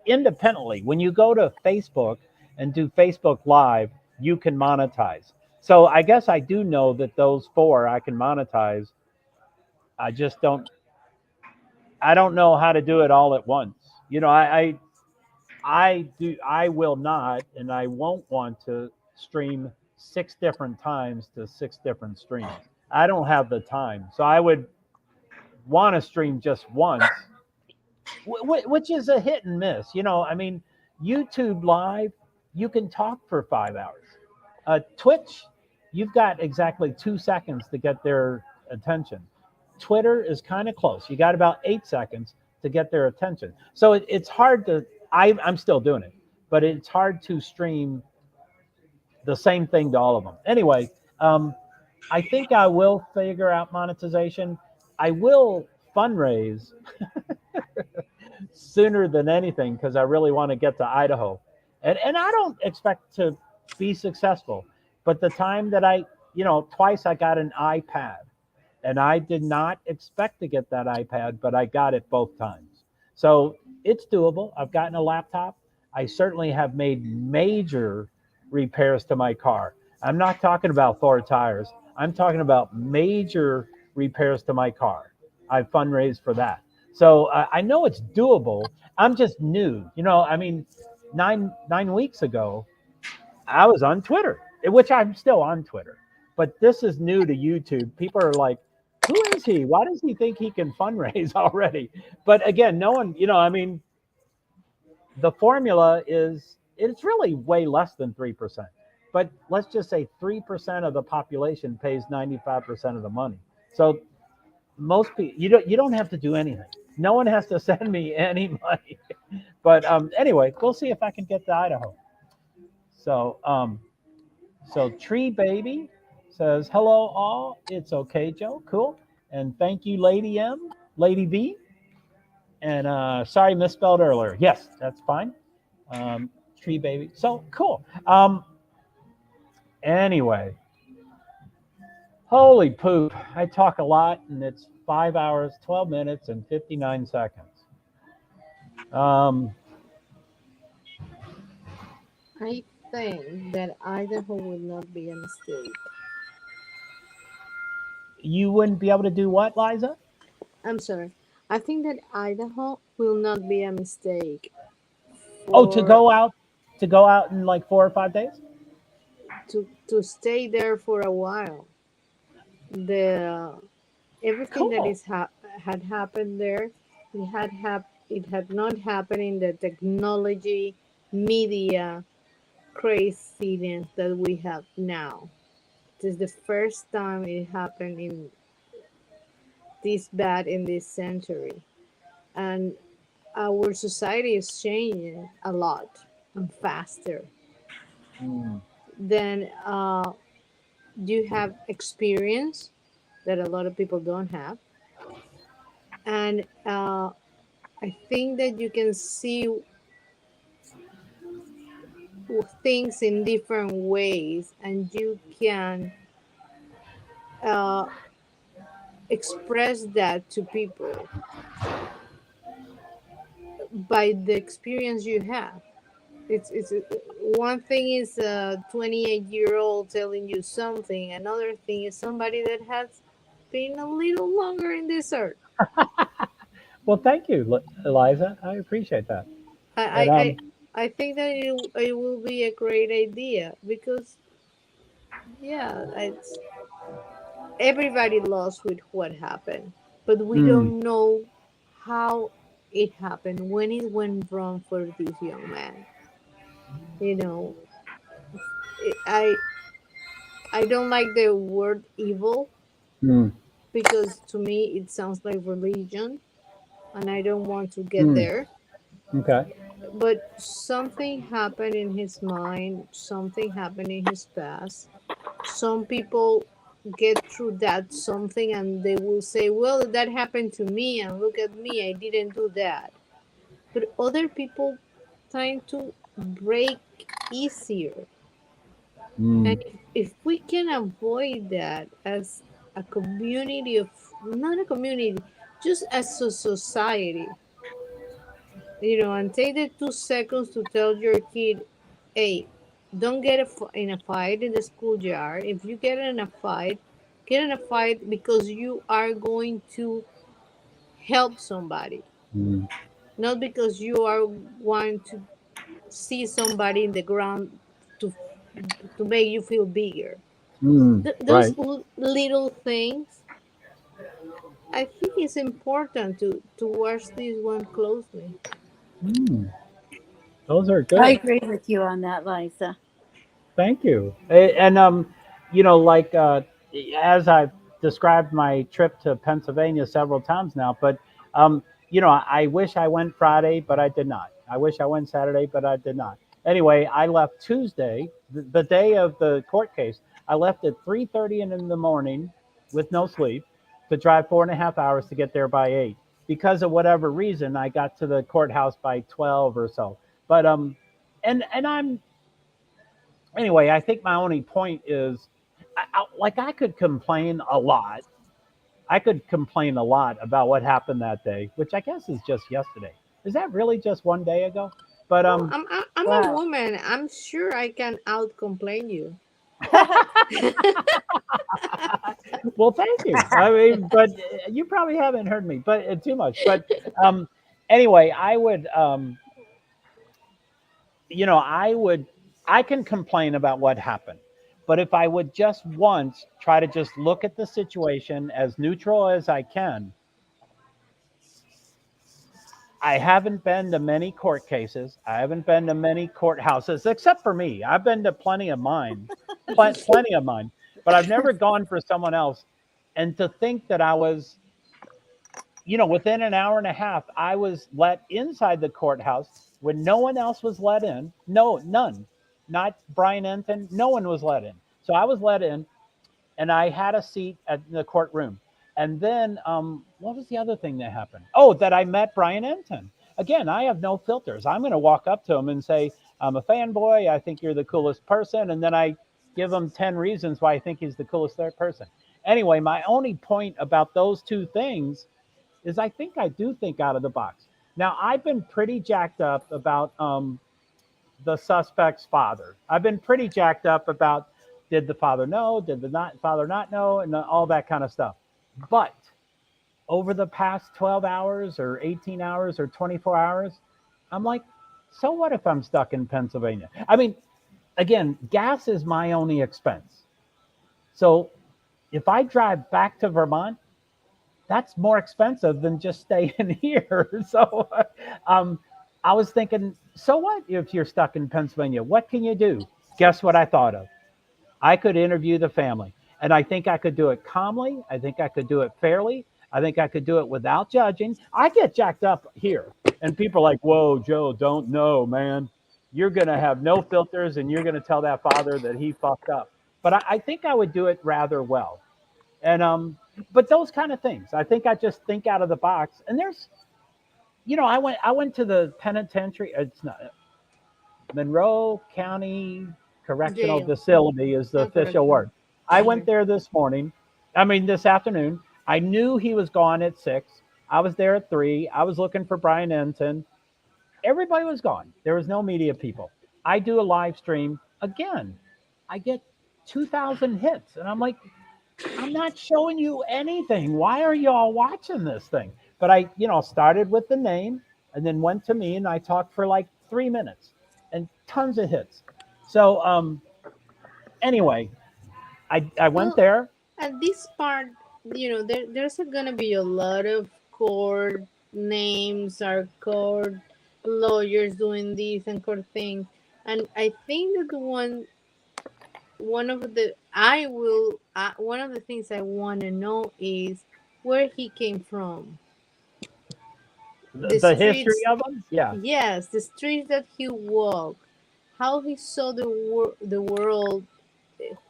independently, when you go to Facebook and do Facebook Live, you can monetize. So I guess I do know that those 4 I can monetize. I just don't know how to do it all at once. I will not, and I won't want to stream 6 different times to 6 different streams. I don't have the time. So I would want to stream just once, which is a hit and miss. I mean, YouTube Live, you can talk for 5 hours. Twitch, you've got exactly 2 seconds to get their attention. Twitter is kind of close. You got about 8 seconds to get their attention. So it's hard to, I'm still doing it, but it's hard to stream the same thing to all of them. Anyway, I think I will figure out monetization. I will fundraise sooner than anything because I really want to get to Idaho. And I don't expect to be successful. But the time that twice I got an iPad. And I did not expect to get that iPad, but I got it both times. So it's doable. I've gotten a laptop. I certainly have made major repairs to my car. I'm not talking about 4 tires. I'm talking about major repairs to my car. I fundraised for that. So I know it's doable. I'm just new. I mean, 9 weeks ago, I was on Twitter, which I'm still on Twitter. But this is new to YouTube. People are like, who is he? Why does he think he can fundraise already? But again, no one, I mean, the formula it's really way less than 3%. But let's just say 3% of the population pays 95% of the money. So most people, you don't have to do anything. No one has to send me any money. But anyway, we'll see if I can get to Idaho. So Tree Baby says, hello all. It's okay, Joe. Cool. And thank you, Lady B. And sorry, misspelled earlier. Yes, that's fine. Tree Baby. So cool. Anyway, holy poop. I talk a lot, and it's 5 hours, 12 minutes, and 59 seconds. I think that Idaho will not be a mistake. You wouldn't be able to do what, Liza? I'm sorry. I think that Idaho will not be a mistake. To go out in like 4 or 5 days? To stay there for a while. Everything cool. that had happened there, it it had not happened in the technology media craziness that we have now. This is the first time it happened in this bad in this century. And our society is changing a lot and faster Mm. than you have experience that a lot of people don't have. And I think that you can see things in different ways and you can uh, express that to people by the experience you have. It's one thing is a 28-year-old telling you something. Another thing is somebody that has been a little longer in this earth. Well, thank you, Eliza. I appreciate that. I And I I think that it will be a great idea because yeah, it's everybody lost with what happened, but we mm, don't know how it happened when it went wrong for this young man. You know, I I don't like the word evil mm, because to me it sounds like religion and I don't want to get mm. there. Okay. But something happened in his mind, something happened in his past. Some people get through that something and they will say, well, that happened to me and look at me, I didn't do that. But other people tend to break easier. And Mm, if we can avoid that as a community of, not a community, just as a society, and take the 2 seconds to tell your kid, hey, don't get in a fight in the schoolyard. If you get in a fight because you are going to help somebody, mm, not because you are want to see somebody in the ground to make you feel bigger. Those right. little things, I think it's important to watch this one closely. Mm, those are I good. agree with you on that, Liza. Thank you. And like as I've described my trip to Pennsylvania several times now, but um, I wish I went Friday, but I did not. I wish I went Saturday, but I did not. Anyway, I left Tuesday, the day of the court case. I left at 3:30 in the morning with no sleep to drive 4.5 hours to get there by 8. Because of whatever reason, I got to the courthouse by 12 or so. But and I'm anyway, I think my only point is, I could complain a lot. I could complain a lot about what happened that day, which I guess is just yesterday. Is that really just one day ago? But Well, I'm a Wow. woman. I'm sure I can out complain you. well, thank you. I mean, but you probably haven't heard me, but too much. But um, anyway, I would, I can complain about what happened. But if I would just once try to just look at the situation as neutral as I can, I haven't been to many court cases. I haven't been to many courthouses, except for me. I've been to plenty of mine, plenty of mine, but I've never gone for someone else. And to think that I was, within an hour and a half, I was let inside the courthouse when no one else was let in. No, none. Not Brian Enton. No one was let in. So I was let in, and I had a seat at the courtroom. And then, what was the other thing that happened? Oh, that I met Brian Enton. Again, I have no filters. I'm going to walk up to him and say, I'm a fanboy. I think you're the coolest person. And then I give him 10 reasons why I think he's the coolest person. Anyway, my only point about those two things is I think I do think out of the box. Now, I've been pretty jacked up about the suspect's father. I've been pretty jacked up about, did the father know? Did the father not know? And all that kind of stuff. But over the past 12 hours or 18 hours or 24 hours, I'm like, so what if I'm stuck in Pennsylvania? I mean, again, gas is my only expense. So if I drive back to Vermont, that's more expensive than just staying here. So I was thinking, so what if you're stuck in Pennsylvania? What can you do? Guess what I thought of? I could interview the family. And I think I could do it calmly. I think I could do it fairly. I think I could do it without judging. I get jacked up here. And people are like, whoa, Joe, don't know, man. You're going to have no filters and you're going to tell that father that he fucked up. But I think I would do it rather well. And but those kind of things, I think I just think out of the box. And there's, I went to the penitentiary. It's not Monroe County Correctional Jail. Facility is the Oh, official correction. word. I went Okay. there this afternoon. I knew he was gone at 6. I was there at 3. I was looking for Brian Enton. Everybody was gone. There was no media people. I do a live stream again. I get 2,000 hits, and I'm like, I'm not showing you anything. Why are you all watching this thing? But I, started with the name and then went to me and I talked for like 3 minutes and tons of hits. So anyway, I went Well, there. at this part, there's gonna be a lot of court names, or court lawyers doing this and court things, and I think that one of the things I want to know is where he came from, the The history streets. of them. Yeah. Yes, the streets that he walked, how he saw the world,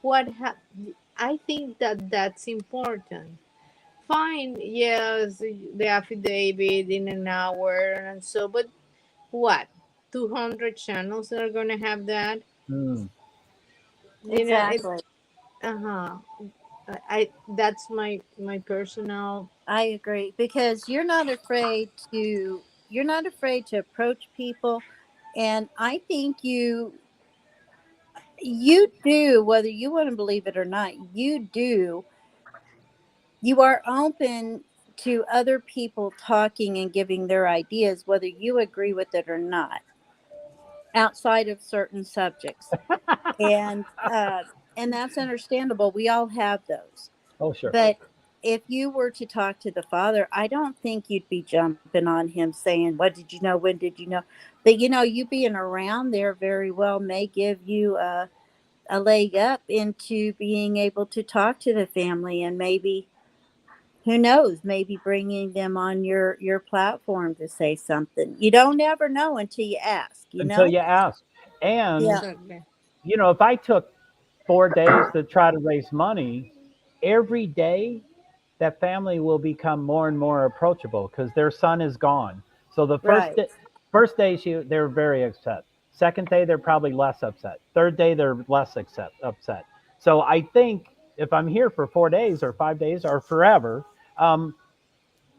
what ha- I think that that's important. Fine, yes, the affidavit in an hour and so, but what? 200 channels that are gonna have that? Mm. It. Exactly. Uh-huh. That's my personal. I agree because you're not afraid to approach people, and I think you do, whether you want to believe it or not, you are open to other people talking and giving their ideas, whether you agree with it or not, outside of certain subjects. And and that's understandable. We all have those. Oh, sure. But if you were to talk to the father, I don't think you'd be jumping on him saying, "What did you know? When did you know?" But you being around there very well may give you a leg up into being able to talk to the family, and maybe, who knows, maybe bringing them on your platform to say something. You don't ever know until you ask. Until you ask. Yeah. And, Exactly. if I took 4 days to try to raise money, every day that family will become more and more approachable because their son is gone. So the Right. first day they're very upset. Second day they're probably less upset. Third day they're less upset. So I think if I'm here for 4 days or 5 days or forever, um,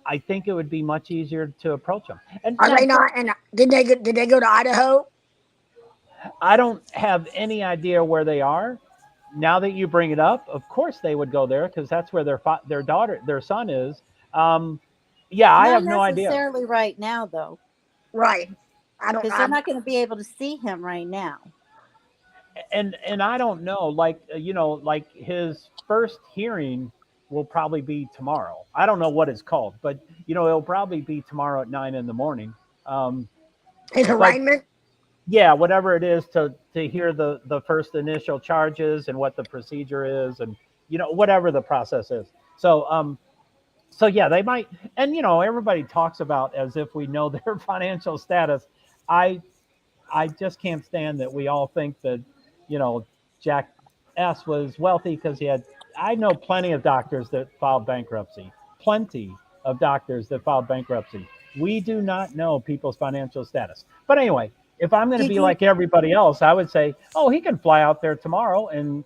I think it would be much easier to approach them. And Are now they not? And did they go to Idaho? I don't have any idea where they are. Now that you bring it up, of course they would go there because that's where their son is. Um, yeah, I Not have no idea. necessarily right now, though, Right. I don't. because they're not going to be able to see him right now. And I don't know, like like his first hearing will probably be tomorrow. I don't know what it's called, but it'll probably be tomorrow at 9 in the morning. Um, His but arraignment. yeah, whatever it is to hear the first initial charges and what the procedure is, and whatever the process is. So yeah, they might, and everybody talks about as if we know their financial status. I I just can't stand that we all think that, you know, Jack S was wealthy because he had. I know plenty of doctors that filed bankruptcy. Plenty of doctors that filed bankruptcy. We do not know people's financial status. But anyway, if I'm going to Did be you like everybody else, I would say, oh, he can fly out there tomorrow and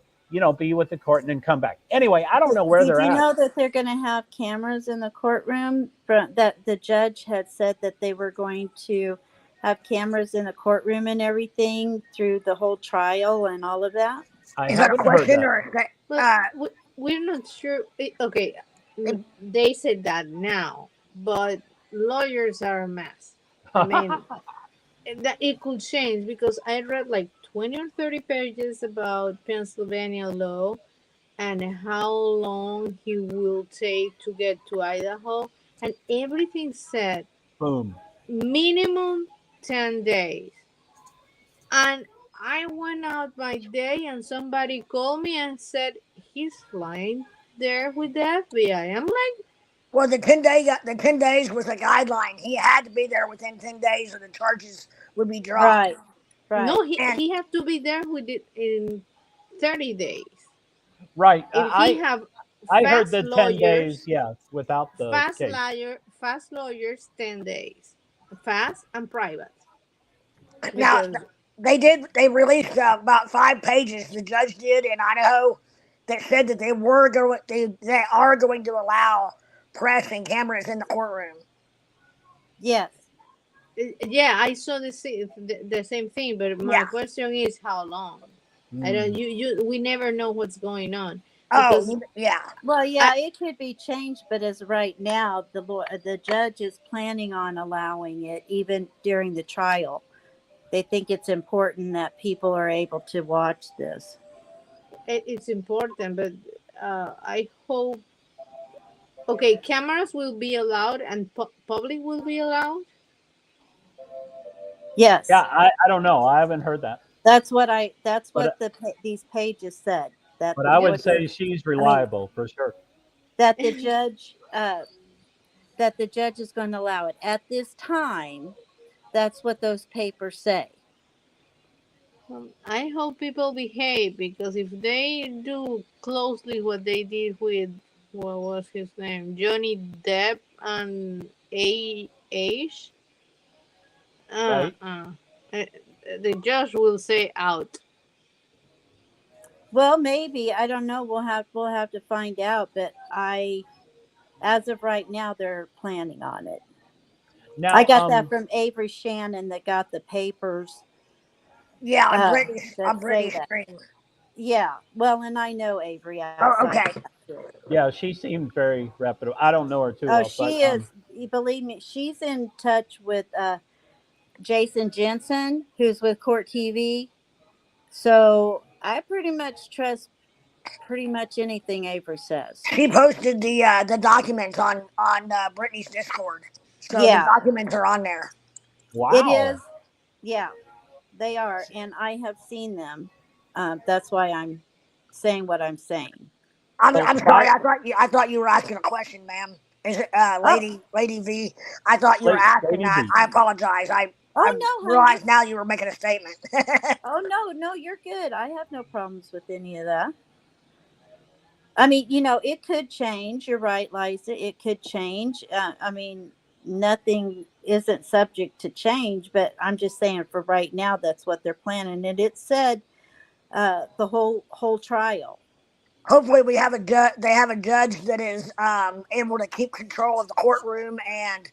be with the court and then come back. Anyway, I don't know where did they're you at. know that they're going to have cameras in the courtroom? That the judge had said that they were going to have cameras in the courtroom and everything through the whole trial and all of that. I Is that a haven't heard question that. or is that? But we're not sure. Okay, It, they said that now, but lawyers are a mess. I mean, that it could change because I read like 20 or 30 pages about Pennsylvania law, and how long he will take to get to Idaho, and everything said Boom. minimum 10 days. And I went out my day and somebody called me and said he's flying there with the FBI. I'm like, Well, the 10 days was a guideline. He had to be there within 10 days, or the charges would be dropped. Right. Right. no, And he have to be there with it in 30 days. Right. If he have I heard fast the 10 days, lawyers, yeah, without the case. fast lawyers 10 days, fast and private, now because they released about 5 pages. The judge did in Idaho that said that they are going to allow press and cameras in the courtroom. Yes. yeah, I saw the same thing, but my Yeah. question is how long. I don't, we never know what's going on, Oh, because yeah. Well, yeah, I, it could be changed, but as right now, the judge is planning on allowing it even during the trial. They think it's important that people are able to watch this. it's important, but I hope. Okay, cameras will be allowed and public will be allowed. Yes, Yeah, I don't know. I haven't heard that. that's But what these pages said. That but I would what the, say she's I mean, reliable for sure. that the judge is going to allow it at this time. That's what those papers say. I hope people behave, because if they do closely what they did with, what was his name, Johnny Depp and Age, uh, Right? uh, uh, the judge will say out. Well, maybe, I don't know. We'll have to find out. But as of right now, they're planning on it. Now, I got that from Avery Shannon that got the papers. Yeah, on That say Brittany's that. screen. Yeah. Well, and I know Avery Oh, outside. okay. Of that. yeah, she seemed very reputable. I don't know her too Oh, well, she but is. You believe me, she's in touch with Jason Jensen, who's with Court TV. So I pretty much trust pretty much anything Avery says. She posted the documents on Brittany's Discord, so the Yeah, documents are on there. it wow. is. Yeah, they are, and I have seen them. That's why I'm saying what I'm saying. So I'm sorry. I thought you were asking a question, ma'am. Is it Oh, Lady V? I thought you were asking Lady that. V. I apologize. I no, honey. realized now you were making a statement. Oh no, you're good. I have no problems with any of that. I mean, it could change. You're right, Liza. It could change. I mean, nothing isn't subject to change, but I'm just saying for right now, that's what they're planning. And it said the whole trial. Hopefully, we have a they have a judge that is able to keep control of the courtroom, and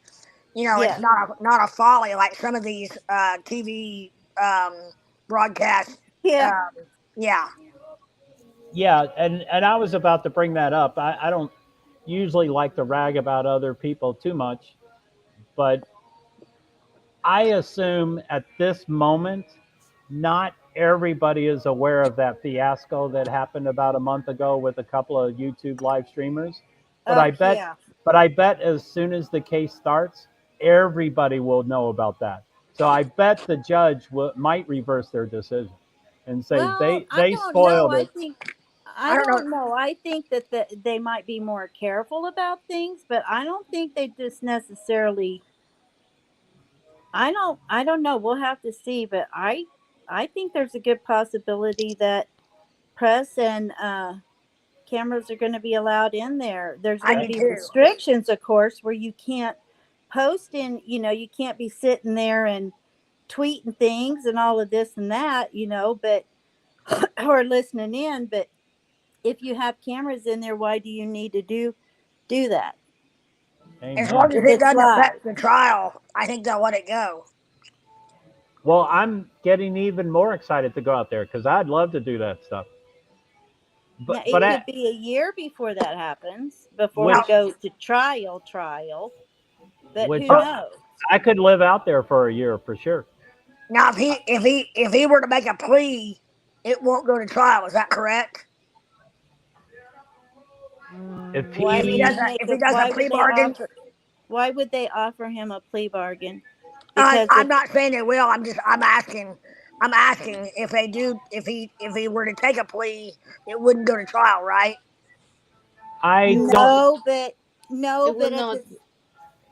it's Yes. not a folly like some of these TV broadcasts. Yeah. Yeah. Yeah, and I was about to bring that up. I don't usually like to rag about other people too much, but I assume at this moment, not everybody is aware of that fiasco that happened about a month ago with a couple of YouTube live streamers. But Oh, I bet, yeah. as soon as the case starts, everybody will know about that. So I bet the judge might reverse their decision and say Well, I they don't know. spoiled I it. think I I don't know. don't know. I think that they might be more careful about things, but I don't think they just necessarily. I don't know. We'll have to see, but I think there's a good possibility that press and cameras are going to be allowed in there. There's I going to do be too. restrictions, of course, where you can't post in. You can't be sitting there and tweeting things and all of this and that. But or listening in, but if you have cameras in there, why do you need to do that As Amen. long as if it it's doesn't live? affect the trial, I think they'll let it go. Well, I'm getting even more excited to go out there because I'd love to do that stuff. Now, But it I, could be a year before that happens, before which we go to trial, but which who knows? I could live out there for a year for sure. Now, if he were to make a plea, it won't go to trial. Is that correct? If Why If he would he, does they make if he it? does a Why plea would they bargain, offer? Why would they offer him a plea bargain? Because I'm if not saying they will. I'm asking. I'm asking if they do. If he were to take a plea, it wouldn't go to trial, right? I don't, no, but no, It will but at not. the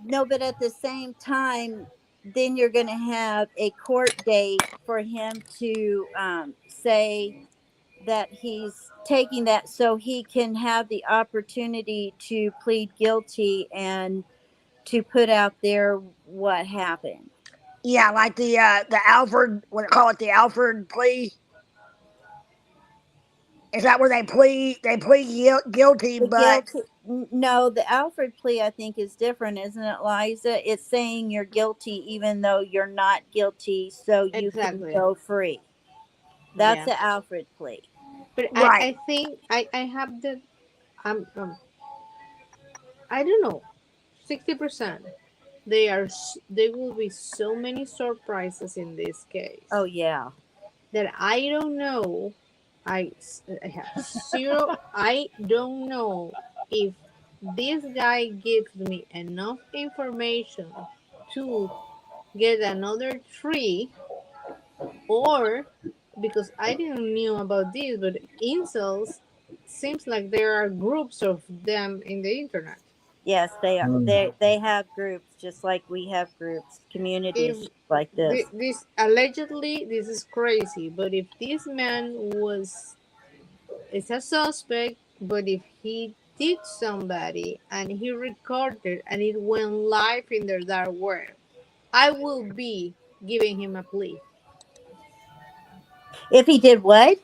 no, but at the same time, then you're going to have a court date for him to say that he's taking that so he can have the opportunity to plead guilty and to put out there what happened. Yeah, like the Alfred. What they call it, the Alfred plea. Is that where they plead? They plead guilty, The but guilty, no, the Alfred plea I think is different, isn't it, Liza? It's saying you're guilty even though you're not guilty, so you can Exactly. go free. That's Yeah. the Alfred plea. But right. I think I have the I don't know, 60%. There will be so many surprises in this case Oh yeah. that I don't know. I have zero. I don't know if this guy gives me enough information to get another tree, or because I didn't knew about this, but incels seems like there are groups of them in the internet. Yes, they are. mm, They have groups just like we have groups, If communities like this. this allegedly this is crazy, but if this man was is a suspect, but if he did somebody and he recorded and it went live in the dark web, I will be giving him a plea. If he did what?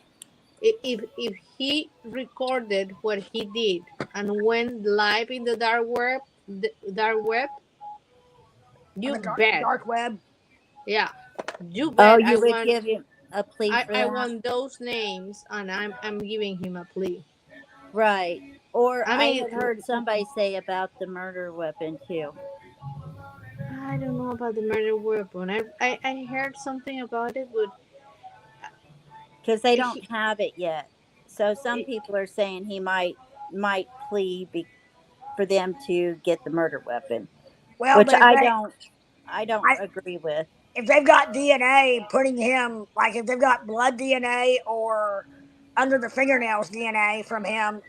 If he recorded what he did and went live in the dark web, On you the bet, dark web. yeah, you Oh, bet. you would give him a plea for I that, want those names, and I'm giving him a plea. right? Or I I mean, had heard somebody say about the murder weapon too, I don't know about the murder weapon. I heard something about it, but because they don't he, have it yet. So some it, people are saying he might plea for them to get the murder weapon, Well, which but I don't I, agree with. if they've got DNA, putting him like if they've got blood DNA or under the fingernails DNA from him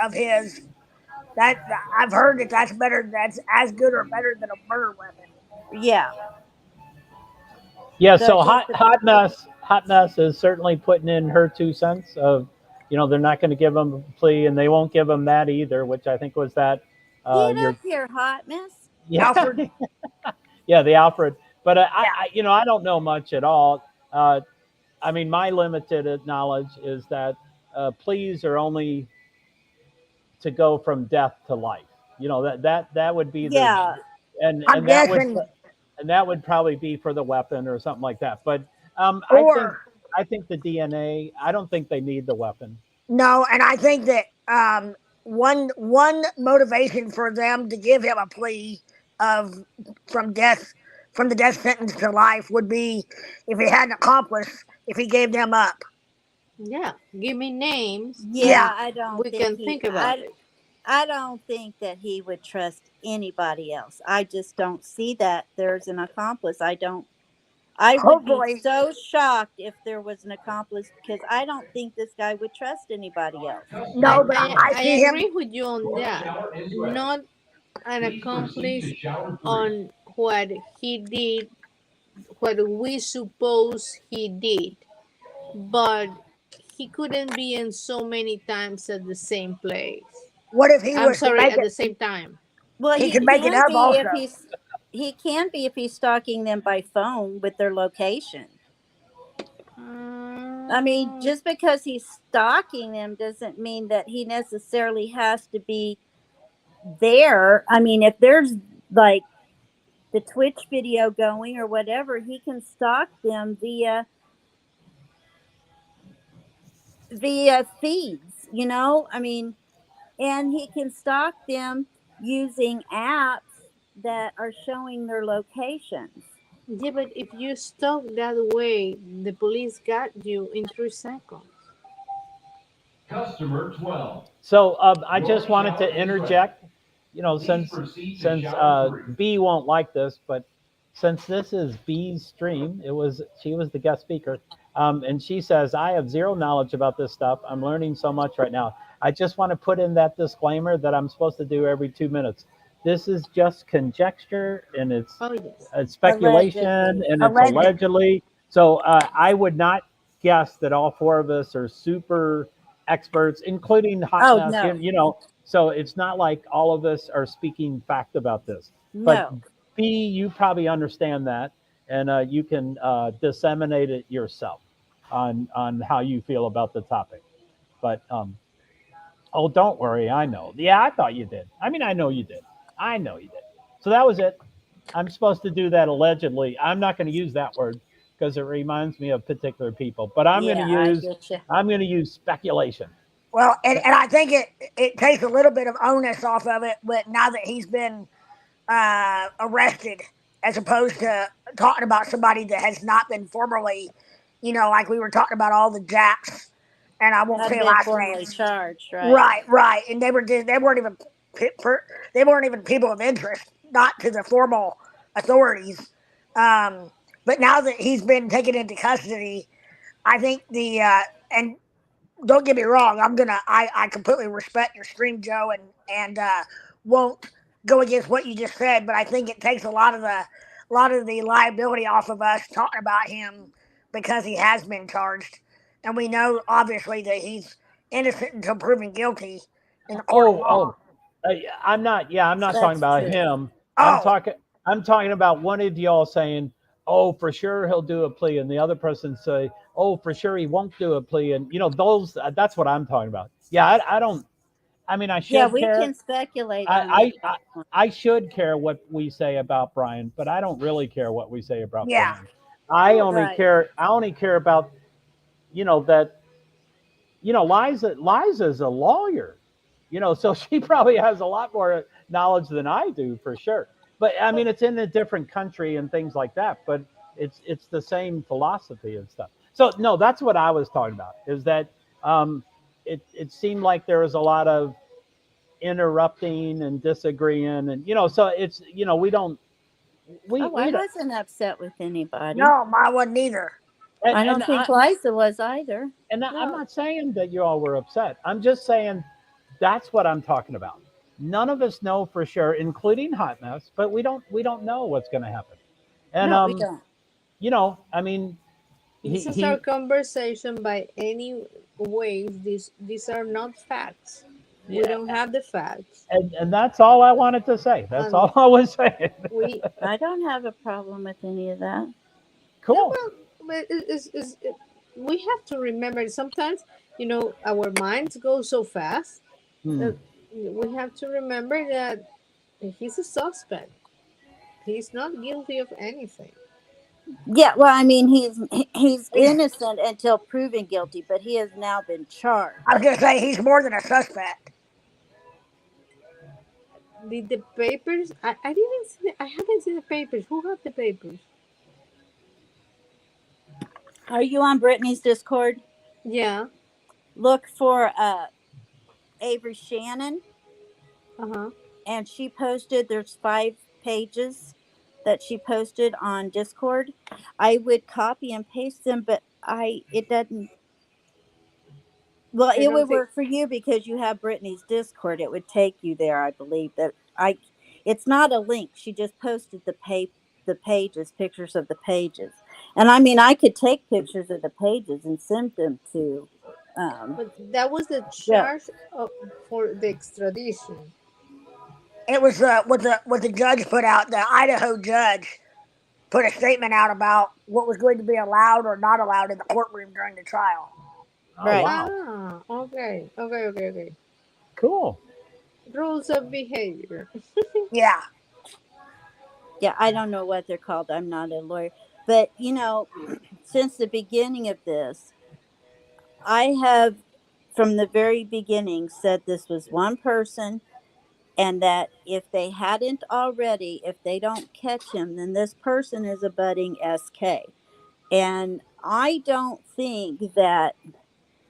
of his that I've heard that that's better. That's as good or better than a murder weapon. Yeah. yeah. So it So just hot mess is certainly putting in her 2 cents of, they're not going to give him a plea, and they won't give him that either, which I think was that, get your, up here, hot miss. yeah, Alfred, yeah, the Alfred. But yeah. I don't know much at all. I mean, my limited knowledge is that, pleas are only to go from death to life. That would be the, Yeah. and I'm guessing, that would probably be for the weapon or something like that. But, or I think the DNA. I don't think they need the weapon. no, and I think that one motivation for them to give him a plea of from death from the death sentence to life would be if he had an accomplice, if he gave them up. yeah, give me names Yeah, Yeah, I don't we think can think about it. I don't think that he would trust anybody else. I just don't see that there's an accomplice. I would be hopefully. so shocked if there was an accomplice because I don't think this guy would trust anybody else. No, but I I see him. agree with you on that. Not an accomplice on what he did, what we suppose he did, but he couldn't be in so many times at the same place. What if he I'm was to sorry, make at it? the same time. Well, He could make it up also. he can be if he's stalking them by phone with their location. I mean, Um, just because he's stalking them doesn't mean that he necessarily has to be there. I mean, if there's like the Twitch video going or whatever, he can stalk them via feeds, I mean, and he can stalk them using apps that are showing their locations. yeah, but if you stalk that way, the police got you in 3 seconds. Customer 12. So I just wanted to interject, since B won't like this, but since this is B's stream, she was the guest speaker, and she says I have zero knowledge about this stuff. I'm learning so much right now. I just want to put in that disclaimer that I'm supposed to do every 2 minutes. This is just conjecture, and it's speculation, Allegedly. and it's allegedly. So I would not guess that all four of us are super experts, including Hot Mess. No. So it's not like all of us are speaking fact about this. No. But B, you probably understand that, and you can disseminate it yourself on how you feel about the topic. But oh, don't worry, I know. Yeah, I thought you did. I mean, I know you did. So that was it. I'm supposed to do that allegedly. I'm not going to use that word because it reminds me of particular people. But I'm going to use speculation. Well, and I think it takes a little bit of onus off of it, but now that he's been arrested, as opposed to talking about somebody that has not been formally, like we were talking about all the Jacks, and I won't say last names. Charged, right? Right, and they weren't even people of interest, not to the formal authorities. But now that he's been taken into custody, I think and don't get me wrong, I completely respect your stream, Joe, and won't go against what you just said, but I think it takes a lot of the liability off of us talking about him because he has been charged, and we know obviously that he's innocent until proven guilty in the court of law. I'm not talking about him. I'm talking about one of y'all saying, oh, for sure he'll do a plea, and the other person say, oh, for sure he won't do a plea, and that's what I'm talking about. Yeah, I don't. I mean, I should. Yeah, we care. can speculate. I should care what we say about Brian, but I don't really care what we say about Brian. I only care about, that, Liza's a lawyer, so she probably has a lot more knowledge than I do for sure. But I mean, it's in a different country and things like that, but it's the same philosophy and stuff. So no, that's what I was talking about, is that it seemed like there was a lot of interrupting and disagreeing, and so it's we don't. I wasn't upset with anybody. No, I wasn't either. I don't think Liza was either. And I'm not saying that you all were upset. I'm just saying that's what I'm talking about. None of us know for sure, including Hot Mess, but we don't know what's going to happen. And no, we don't. I mean, this is our conversation by any way. These are not facts. We don't have the facts. And that's all I wanted to say. That's all I was saying. I don't have a problem with any of that. Cool. But we have to remember sometimes, our minds go so fast. We have to remember that he's a suspect. He's not guilty of anything. Yeah, well, I mean, he's innocent until proven guilty, but he has now been charged. I was going to say he's more than a suspect. Did the papers? I didn't see. I haven't seen the papers. Who have the papers? Are you on Brittany's Discord? Yeah. Look for Avery Shannon. And she posted. There's 5 pages that she posted on Discord. I would copy and paste them, but it doesn't. Well, it would work for you because you have Brittany's Discord. It would take you there, I believe. It's not a link. She just posted the pages, pictures of the pages. And I mean, I could take pictures of the pages and send them to. But that was the charge for the extradition. It was what the judge put out. The Idaho judge put a statement out about what was going to be allowed or not allowed in the courtroom during the trial. Right. Wow. Okay. Cool. Rules of behavior. Yeah. Yeah, I don't know what they're called. I'm not a lawyer. But, since the beginning of this, I have, from the very beginning, said this was one person, and that if they hadn't already, if they don't catch him, then this person is a budding SK. And I don't think that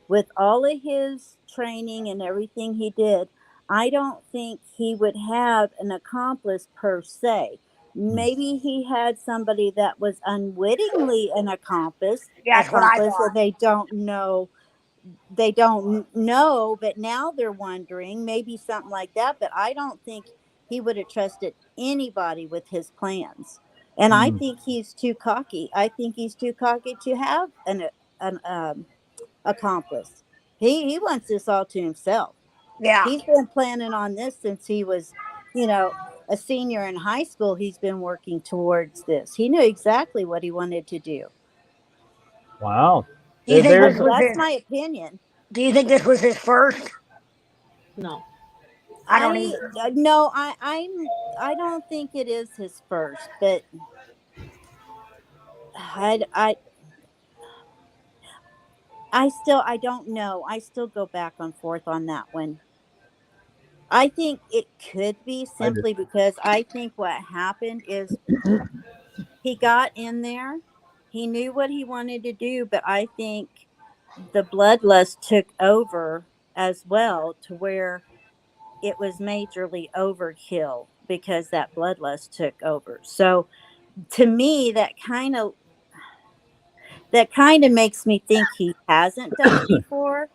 with all of his training and everything he did, I don't think he would have an accomplice per se. Maybe he had somebody that was unwittingly an accomplice, That's what I thought. and they don't know, but now they're wondering, maybe something like that. But I don't think he would have trusted anybody with his plans. And I think he's too cocky. I think he's too cocky to have an accomplice. He wants this all to himself. Yeah. He's been planning on this since he was, you know, a senior in high school. He's been working towards this. He knew exactly what he wanted to do. Wow. Do you think There's That's my opinion. Do you think this was his first? No. I don't either. No, I don't think it is his first, but I I don't know. I still go back and forth on that one. I think it could be simply because I think what happened is he got in there. He knew what he wanted to do, but I think the bloodlust took over as well, to where it was majorly overkill because that bloodlust took over. So to me, that kind of makes me think he hasn't done it before,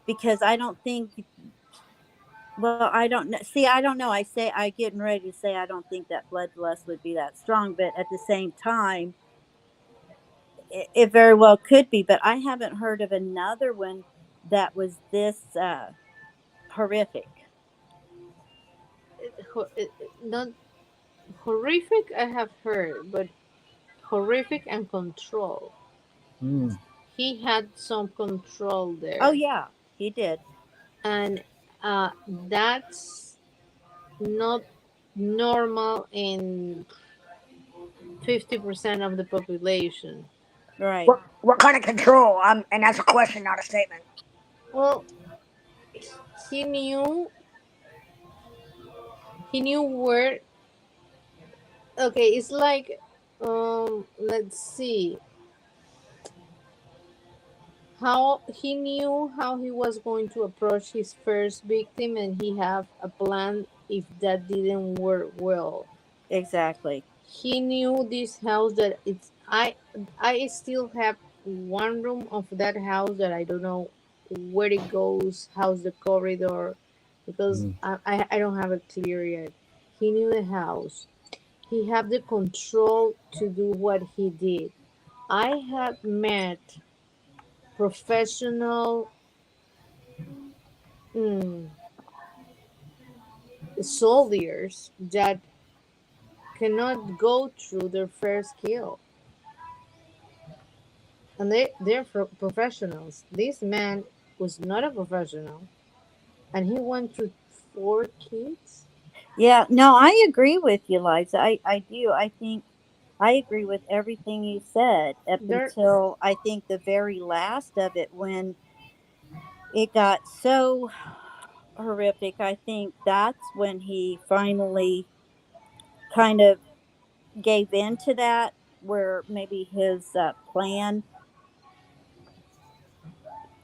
because I don't think, well, I don't know. See, I don't know. I getting ready to say I don't think that bloodlust would be that strong, but at the same time, it very well could be. But I haven't heard of another one that was this horrific. Not horrific, I have heard, but horrific and control. He had some control there. Oh yeah, he did. And that's not normal in 50% of the population. Right. What kind of control? And that's a question, not a statement. Well, he knew where. Okay, it's like, let's see, how he knew how he was going to approach his first victim, and he have a plan if that didn't work well. Exactly. He knew this house that it's I still have one room of that house that I don't know where it goes, how's the corridor, because I don't have it clear yet. He knew the house. He had the control to do what he did. I have met professional soldiers that cannot go through their first kill, and they're professionals. This man was not a professional, and he went through 4 kids. Yeah, no, I agree with you, Liza. I do. I think I agree with everything you said up There, until I think the very last of it, when it got so horrific. I think that's when he finally kind of gave in to that, where maybe his plan,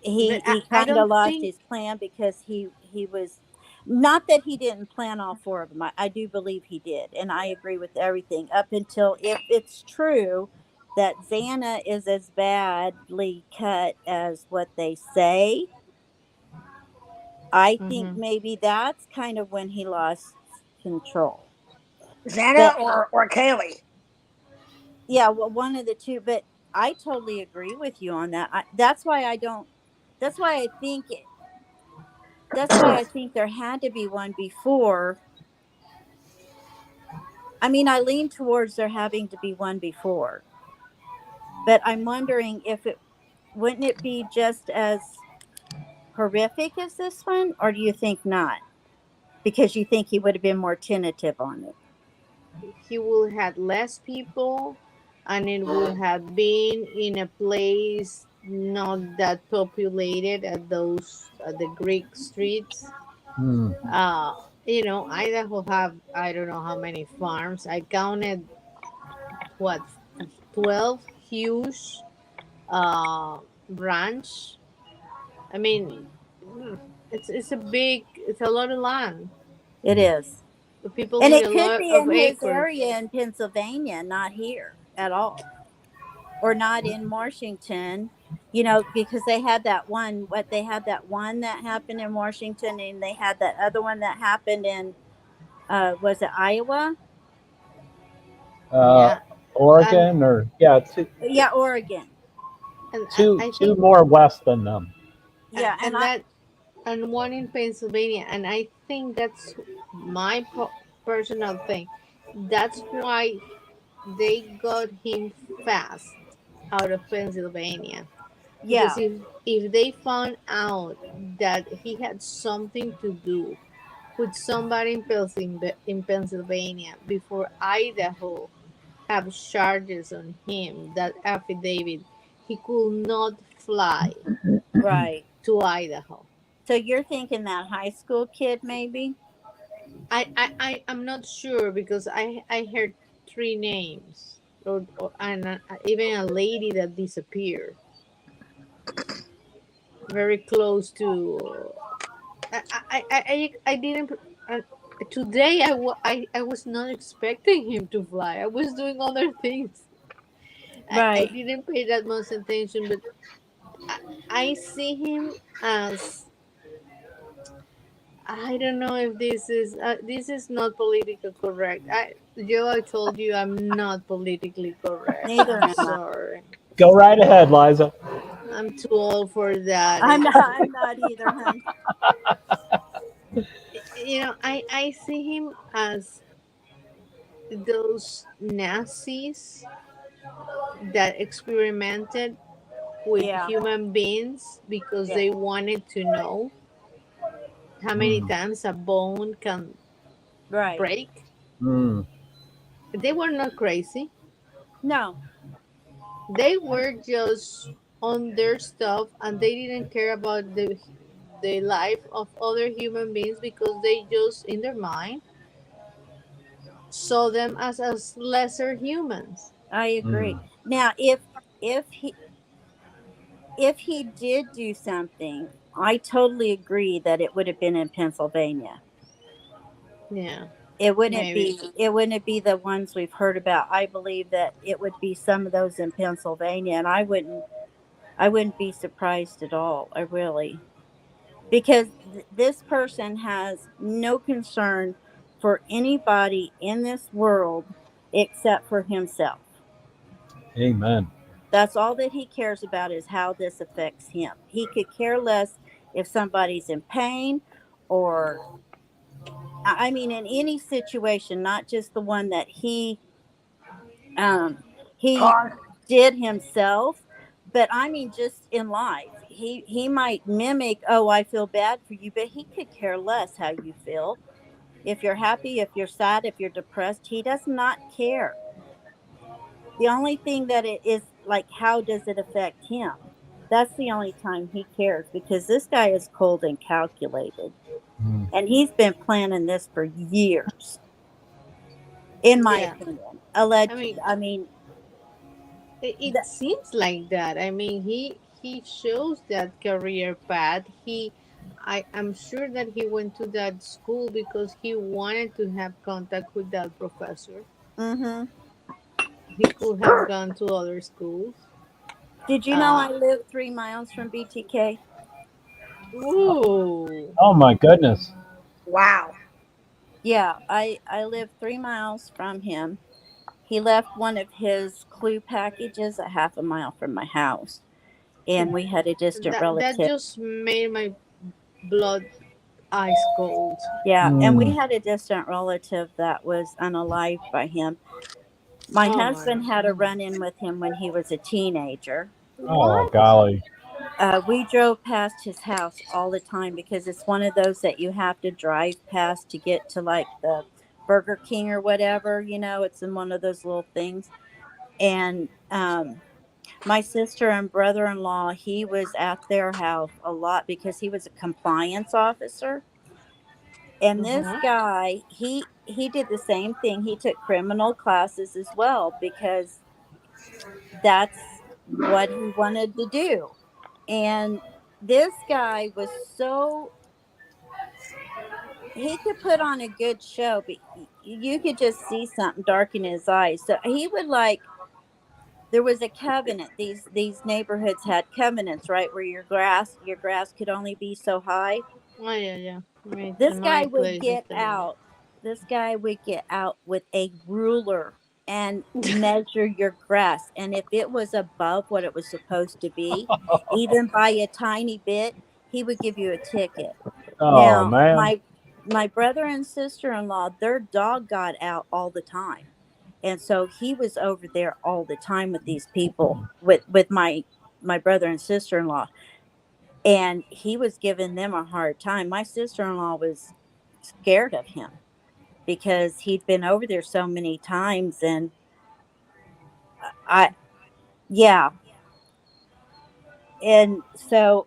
he I kind of don't lost think his plan, because he was, not that he didn't plan all four of them. I do believe he did, and I agree with everything up until, if it's true that Xana is as badly cut as what they say, I think maybe that's kind of when he lost control. Xana But or Kaylee? yeah, well, one of the two. But I totally agree with you on that. That's why I don't. That's why I think. That's why I think there had to be one before. I mean, I lean towards there having to be one before. But I'm wondering if it wouldn't it be just as horrific as this one, or do you think not? Because you think he would have been more tentative on it. he would have less people, and it would have been in a place not that populated at those the Greek streets. Uh, Idaho have, I don't know how many farms. I counted what, 12 huge uh branch. I mean, it's a lot of land. It is. The people And with it a could lot be of in his acres. area in Pennsylvania, not here at all. Or not in Washington, because they had that one, they had that one that happened in Washington, and they had that other one that happened in, was it Iowa? Uh, Yeah, and Oregon, or yeah, two, Yeah, Oregon. and two, I two think more west than them. Yeah, and and that and one in Pennsylvania, and I think that's my personal thing. That's why they got him fast out of Pennsylvania, because yeah, if they found out that he had something to do with somebody in Pennsylvania before Idaho have charges on him, that affidavit, he could not fly right. to Idaho. So you're thinking that high school kid, maybe? I'm not sure, because I heard three names, and even a lady that disappeared very close to. I didn't. Today I was not expecting him to fly. I was doing other things. I Right. didn't pay that much attention, but I, I see him as, I don't know if this is not politically correct. I told you I'm not politically correct. Neither I'm am I. sorry. Go right ahead, Liza. I'm too old for that. I'm not. It's I'm not either, hun. I see him as those Nazis that experimented with Yeah. human beings because Yeah. they wanted to know how many Mm, times a bone can Right. break. mm, They were not crazy. No. They were just on their stuff, and they didn't care about the life of other human beings, because they just in their mind saw them as lesser humans. I agree. mm. Now, if he if he did do something, I totally agree that it would have been in Pennsylvania. Yeah, maybe. It wouldn't be the ones we've heard about. I believe that it would be some of those in Pennsylvania, and I wouldn't be surprised at all. I really, because this person has no concern for anybody in this world except for himself. Amen. That's all that he cares about, is how this affects him. He could care less if somebody's in pain, or I mean in any situation, not just the one that um he Car. did himself, but I mean just in life. He might mimic, "Oh, I feel bad for you," but he could care less how you feel. If you're happy, if you're sad, if you're depressed, he does not care. The only thing that it is like, how does it affect him? That's the only time he cares, because this guy is cold and calculated, Mm. and he's been planning this for years, in my Yeah, opinion. I Alleged. mean, I mean, it seems like that. I mean, he shows that career path. I'm sure that he went to that school because he wanted to have contact with that professor. mm-hmm. He could have gone to other schools. Did you know I Uh, live 3 miles from BTK? ooh, Oh my goodness. Wow. Yeah, I live 3 miles from him. He left one of his clue packages a half a mile from my house, and we had a distant that relative. just made my blood ice cold. Yeah, and we Mm. had a distant relative that was unalived by him. My Oh my. husband had a run in with him when he was a teenager. Oh What? golly. We drove past his house all the time, because it's one of those that you have to drive past to get to like the Burger King or whatever. It's in one of those little things. And my sister and brother-in-law, he was at their house a lot because he was a compliance officer. And this Uh-huh. guy, he did the same thing. He took criminal classes as well, because that's what he wanted to do. And this guy was so, he could put on a good show, but you could just see something dark in his eyes. So he would like, there was a covenant. These neighborhoods had covenants, right, where your grass could only be so high. Oh yeah, yeah. Right. This In guy my would place, get similar. out. This guy would get out with a ruler and measure your grass. And if it was above what it was supposed to be, even by a tiny bit, he would give you a ticket. Oh Now, man. my brother and sister-in-law, their dog got out all the time. And so he was over there all the time with these people, with my brother and sister-in-law, and he was giving them a hard time. My sister-in-law was scared of him because he'd been over there so many times. And I yeah, and so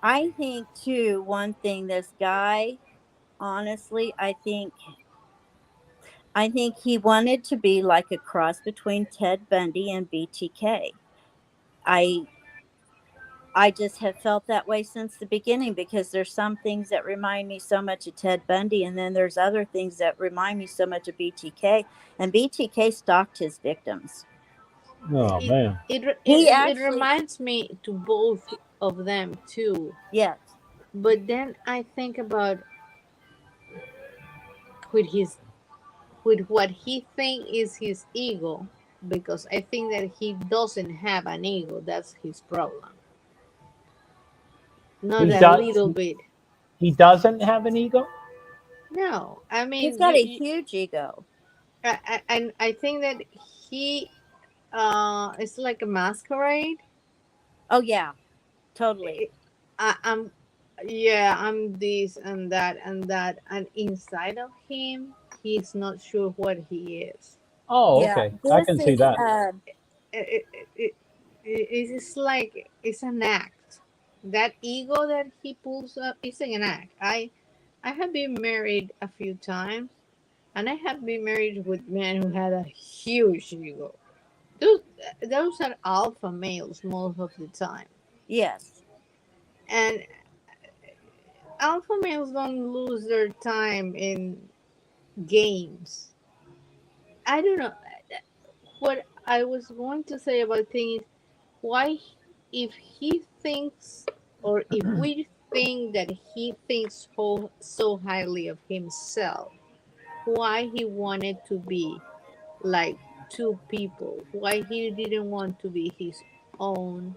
I think too, one thing, this guy, honestly, I think he wanted to be like a cross between Ted Bundy and BTK. I I just have felt that way since the beginning, because there's some things that remind me so much of Ted Bundy, and then there's other things that remind me so much of BTK. And BTK stalked his victims. Oh It man. He it actually, reminds me to both of them too. yes, But then I think about with his with what he think is his ego, because I think that he doesn't have an ego. That's his problem. Not He a does. little bit. He doesn't have an ego. No, I he's mean got a huge ego. I think that he it's like a masquerade. Oh yeah, totally. I'm yeah, I'm this and that, and inside of him he's not sure what he is. Oh, Yeah, okay. I this can see is that. It's like it's an act. That ego that he pulls up is an act. I have been married a few times, and I have been married with men who had a huge ego. those those are alpha males most of the time. yes. And alpha males don't lose their time in games. I don't know what I was going to say about things. Why, if he thinks, or if we think that he thinks so highly of himself, why he wanted to be like two people? Why he didn't want to be his own,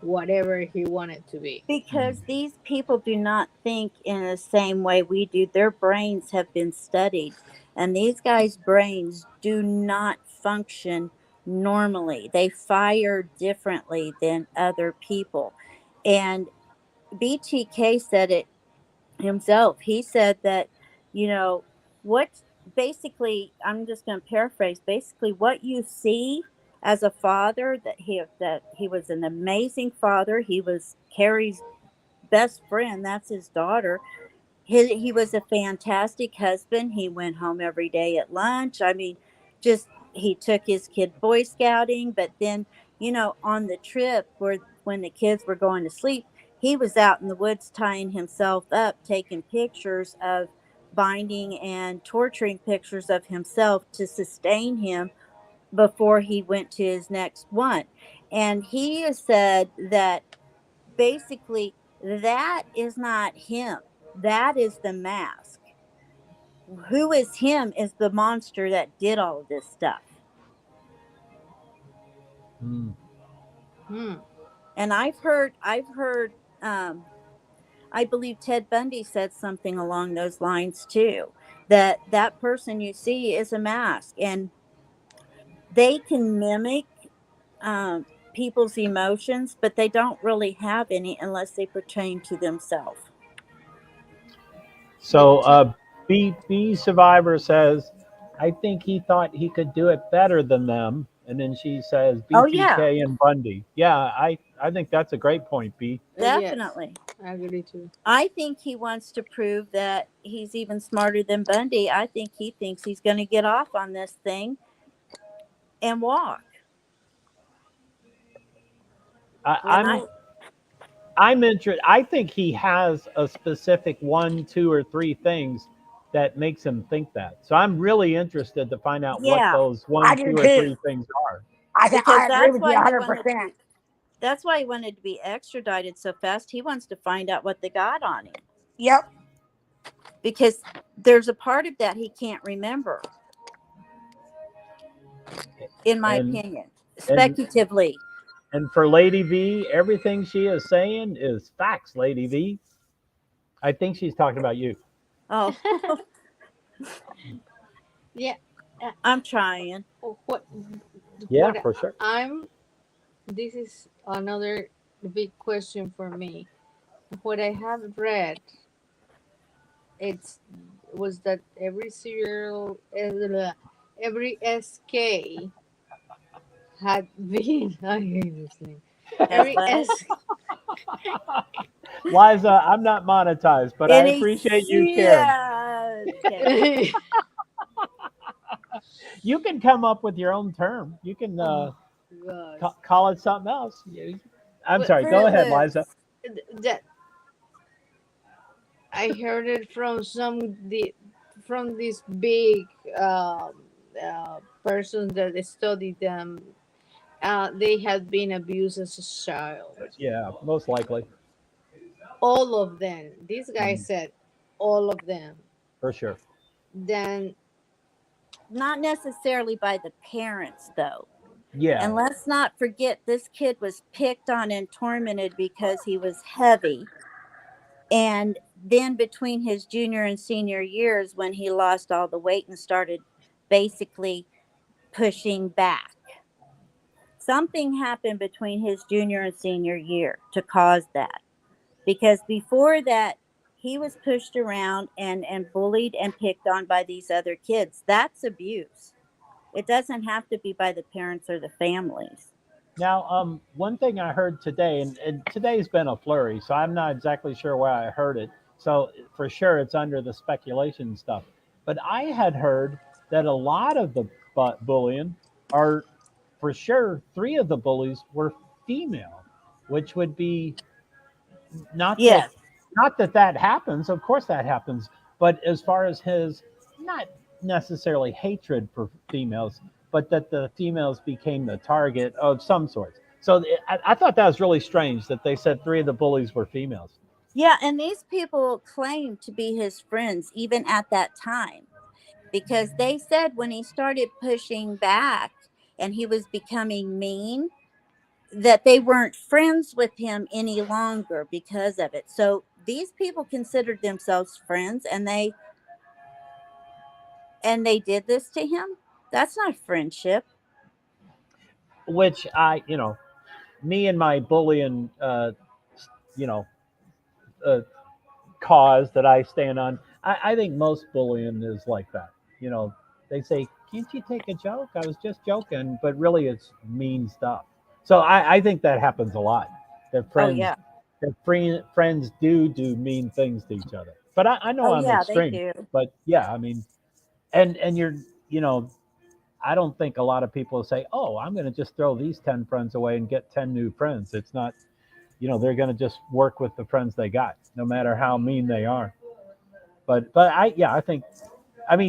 whatever he wanted to be? Because these people do not think in the same way we do. Their brains have been studied, and these guys' brains do not function normally. They fire differently than other people. And BTK said it himself. He said that, you know, what basically, I'm just going to paraphrase, basically what you see as a father, that he was an amazing father. He was Carrie's best friend, that's his daughter. He was a fantastic husband. He went home every day at lunch. I mean, just he took his kid boy scouting, but then, on the trip where when the kids were going to sleep, he was out in the woods tying himself up, taking pictures of, binding and torturing pictures of himself to sustain him before he went to his next one. And he has said that basically that is not him. That is the mask. Who is him is the monster that did all of this stuff. Mm. Hmm. And I've heard I believe Ted Bundy said something along those lines too, that person you see is a mask, and they can mimic um, people's emotions, but they don't really have any unless they pertain to themselves. So B survivor says, I think he thought he could do it better than them. And then she says Oh yeah, BTK and Bundy. Yeah, I think that's a great point, B. Yes, definitely. I agree too. I think he wants to prove that he's even smarter than Bundy. I think he thinks he's going to get off on this thing and walk. When I'm I'm interested. I think he has a specific one, two, or three things that makes him think that. So I'm really interested to find out what yeah, those I one, do two, or too. three things are. because I agree with you 100%. that's why he wanted to be extradited so fast. He wants to find out what they got on him Yep. because there's a part of that he can't remember, in my And opinion, and speculatively. and for Lady V, everything she is saying is facts, Lady V. I think she's talking about you. Oh, Yeah. I'm trying. What Yeah, for sure. I'm this is another big question for me. What I have read, it's was that every SK had been I hate this name. Has Every what? S Liza, I'm not monetized, but I Any? appreciate you caring. Yeah. Okay. You can come up with your own term. You can oh gosh. call it something else. I'm But sorry. Go ahead, Liza. Privilege. that I heard it from from these big persons that studied them. They had been abused as a child. Yeah, most likely. All of them. This guy Mm, said all of them. for sure. Then Not necessarily by the parents, though. Yeah. And let's not forget, this kid was picked on and tormented because he was heavy. And then between his junior and senior years, when he lost all the weight and started basically pushing back, something happened between his junior and senior year to cause that. Because before that, he was pushed around and bullied and picked on by these other kids. That's abuse. It doesn't have to be by the parents or the families. Now, one thing I heard today, and today's been a flurry, so I'm not exactly sure where I heard it. So for sure, it's under the speculation stuff. But I had heard that a lot of the bullying are, for sure, three of the bullies were female, which would be not that Yes. not that that happens. Of course, that happens. But as far as his not necessarily hatred for females, but that the females became the target of some sort. So I thought that was really strange that they said three of the bullies were females. Yeah. And these people claim to be his friends even at that time, because they said when he started pushing back and he was becoming mean, that they weren't friends with him any longer because of it. So these people considered themselves friends, and they did this to him. That's not friendship. Which me and my bullying, you know, uh, cause that I stand on. I think most bullying is like that. You know, they say, "Can't you take a joke? I was just joking," but really it's mean stuff. So I think that happens a lot. That Oh friends yeah. that friends do mean things to each other. But I know Oh I'm yeah, they extreme. do. But yeah, I mean, and you're you know I don't think a lot of people say, "Oh, I'm going to just throw these 10 friends away and get 10 new friends." It's not. They're going to just work with the friends they got, no matter how mean they are. But I think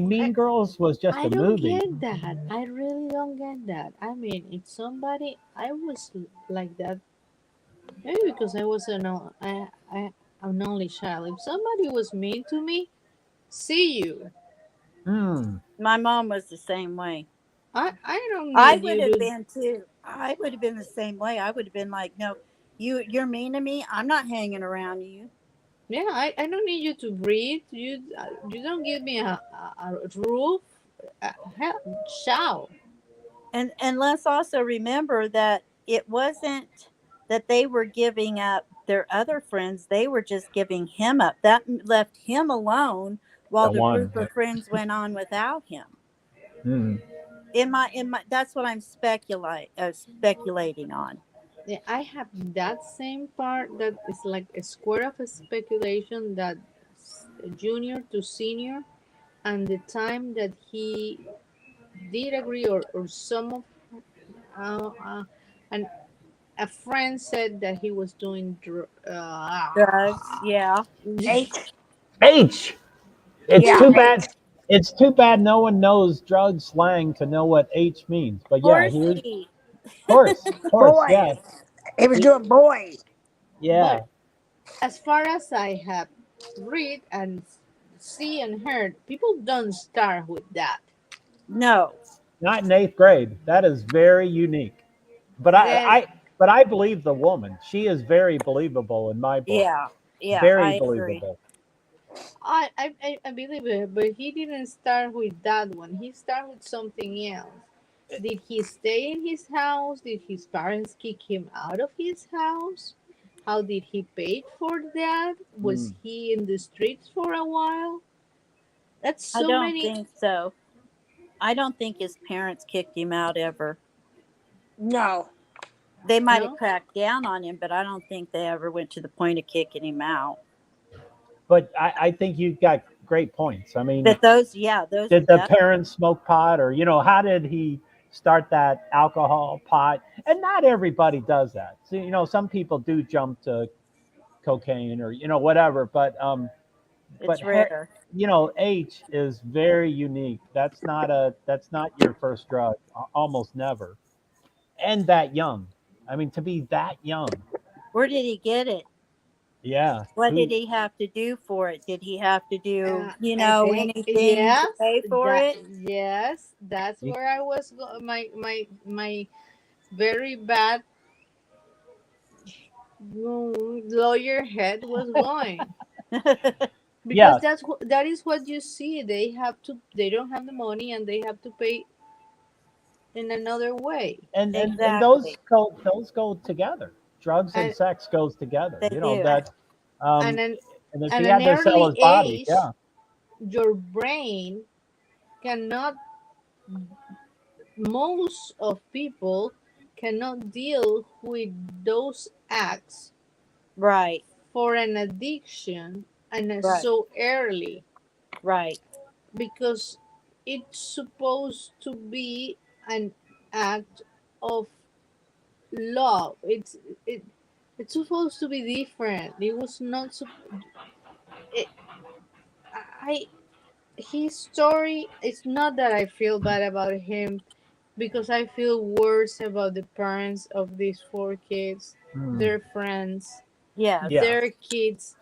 Mean I Girls was just I a don't movie. get that. I really don't get that. I mean, if somebody I was like that, maybe because I was an only child. If somebody was mean to me, see you. Hmm. My mom was the same way. I don't I need would you have to. been too. I would have been the same way. I would have been like, no, you're mean to me. I'm not hanging around you. Yeah, I don't need you to breathe. You don't give me a roof. Hell, shout. And let's also remember that it wasn't that they were giving up their other friends. They were just giving him up. That left him alone while That the one. group of friends went on without him. Hmm. In my that's what I'm speculating on. Yeah, I have that same part that is like a square of a speculation that junior to senior and the time that he did agree or some of uh, uh, and a friend said that he was doing Drugs. Yeah. H. H. It's Yeah, too H. bad. It's too bad no one knows drug slang to know what H means. But yeah, here's Horsey. horse. Boy. Yeah, He was doing boy. yeah. but as far as I have read and see and heard, people don't start with that. No. Not in eighth grade. That is very unique. But Then but I believe the woman. She is very believable in my book. Yeah. Yeah. Very I agree. believable. I believe it, but he didn't start with that one. He started with something else. Did he stay in his house? Did his parents kick him out of his house? How did he pay for that? Was Mm. he in the streets for a while? That's I so don't many. think so. I don't think his parents kicked him out ever. No. They might have No, cracked down on him, but I don't think they ever went to the point of kicking him out. But I think you've got great points. I mean, But those, yeah, those were did the definitely. parents smoke pot, or how did he start that alcohol pot? And not everybody does that. So, some people do jump to cocaine or whatever. But It's rare. H is very unique. That's not your first drug. Almost never, and that young. I mean, to be that young. Where did he get it? Yeah. What did Who? he have to do for it? Did he have to do, I think anything to pay for that it? yes, that's You, where I was. My very bad lawyer head was going. Because yeah, that is what you see. They don't have the money and they have to pay in another way. and Exactly. those go together. Drugs and And sex goes together. They do. That. Um, and an and if at he an had to sell early his body, age, yeah. your brain cannot most of people cannot deal with those acts Right. for an addiction and Right. so early, Right. because it's supposed to be an act of love. It it's supposed to be different. It was not it, I his story. It's not that I feel bad about him, because I feel worse about the parents of these four kids, Hmm. their friends, Yes. Yeah. their kids.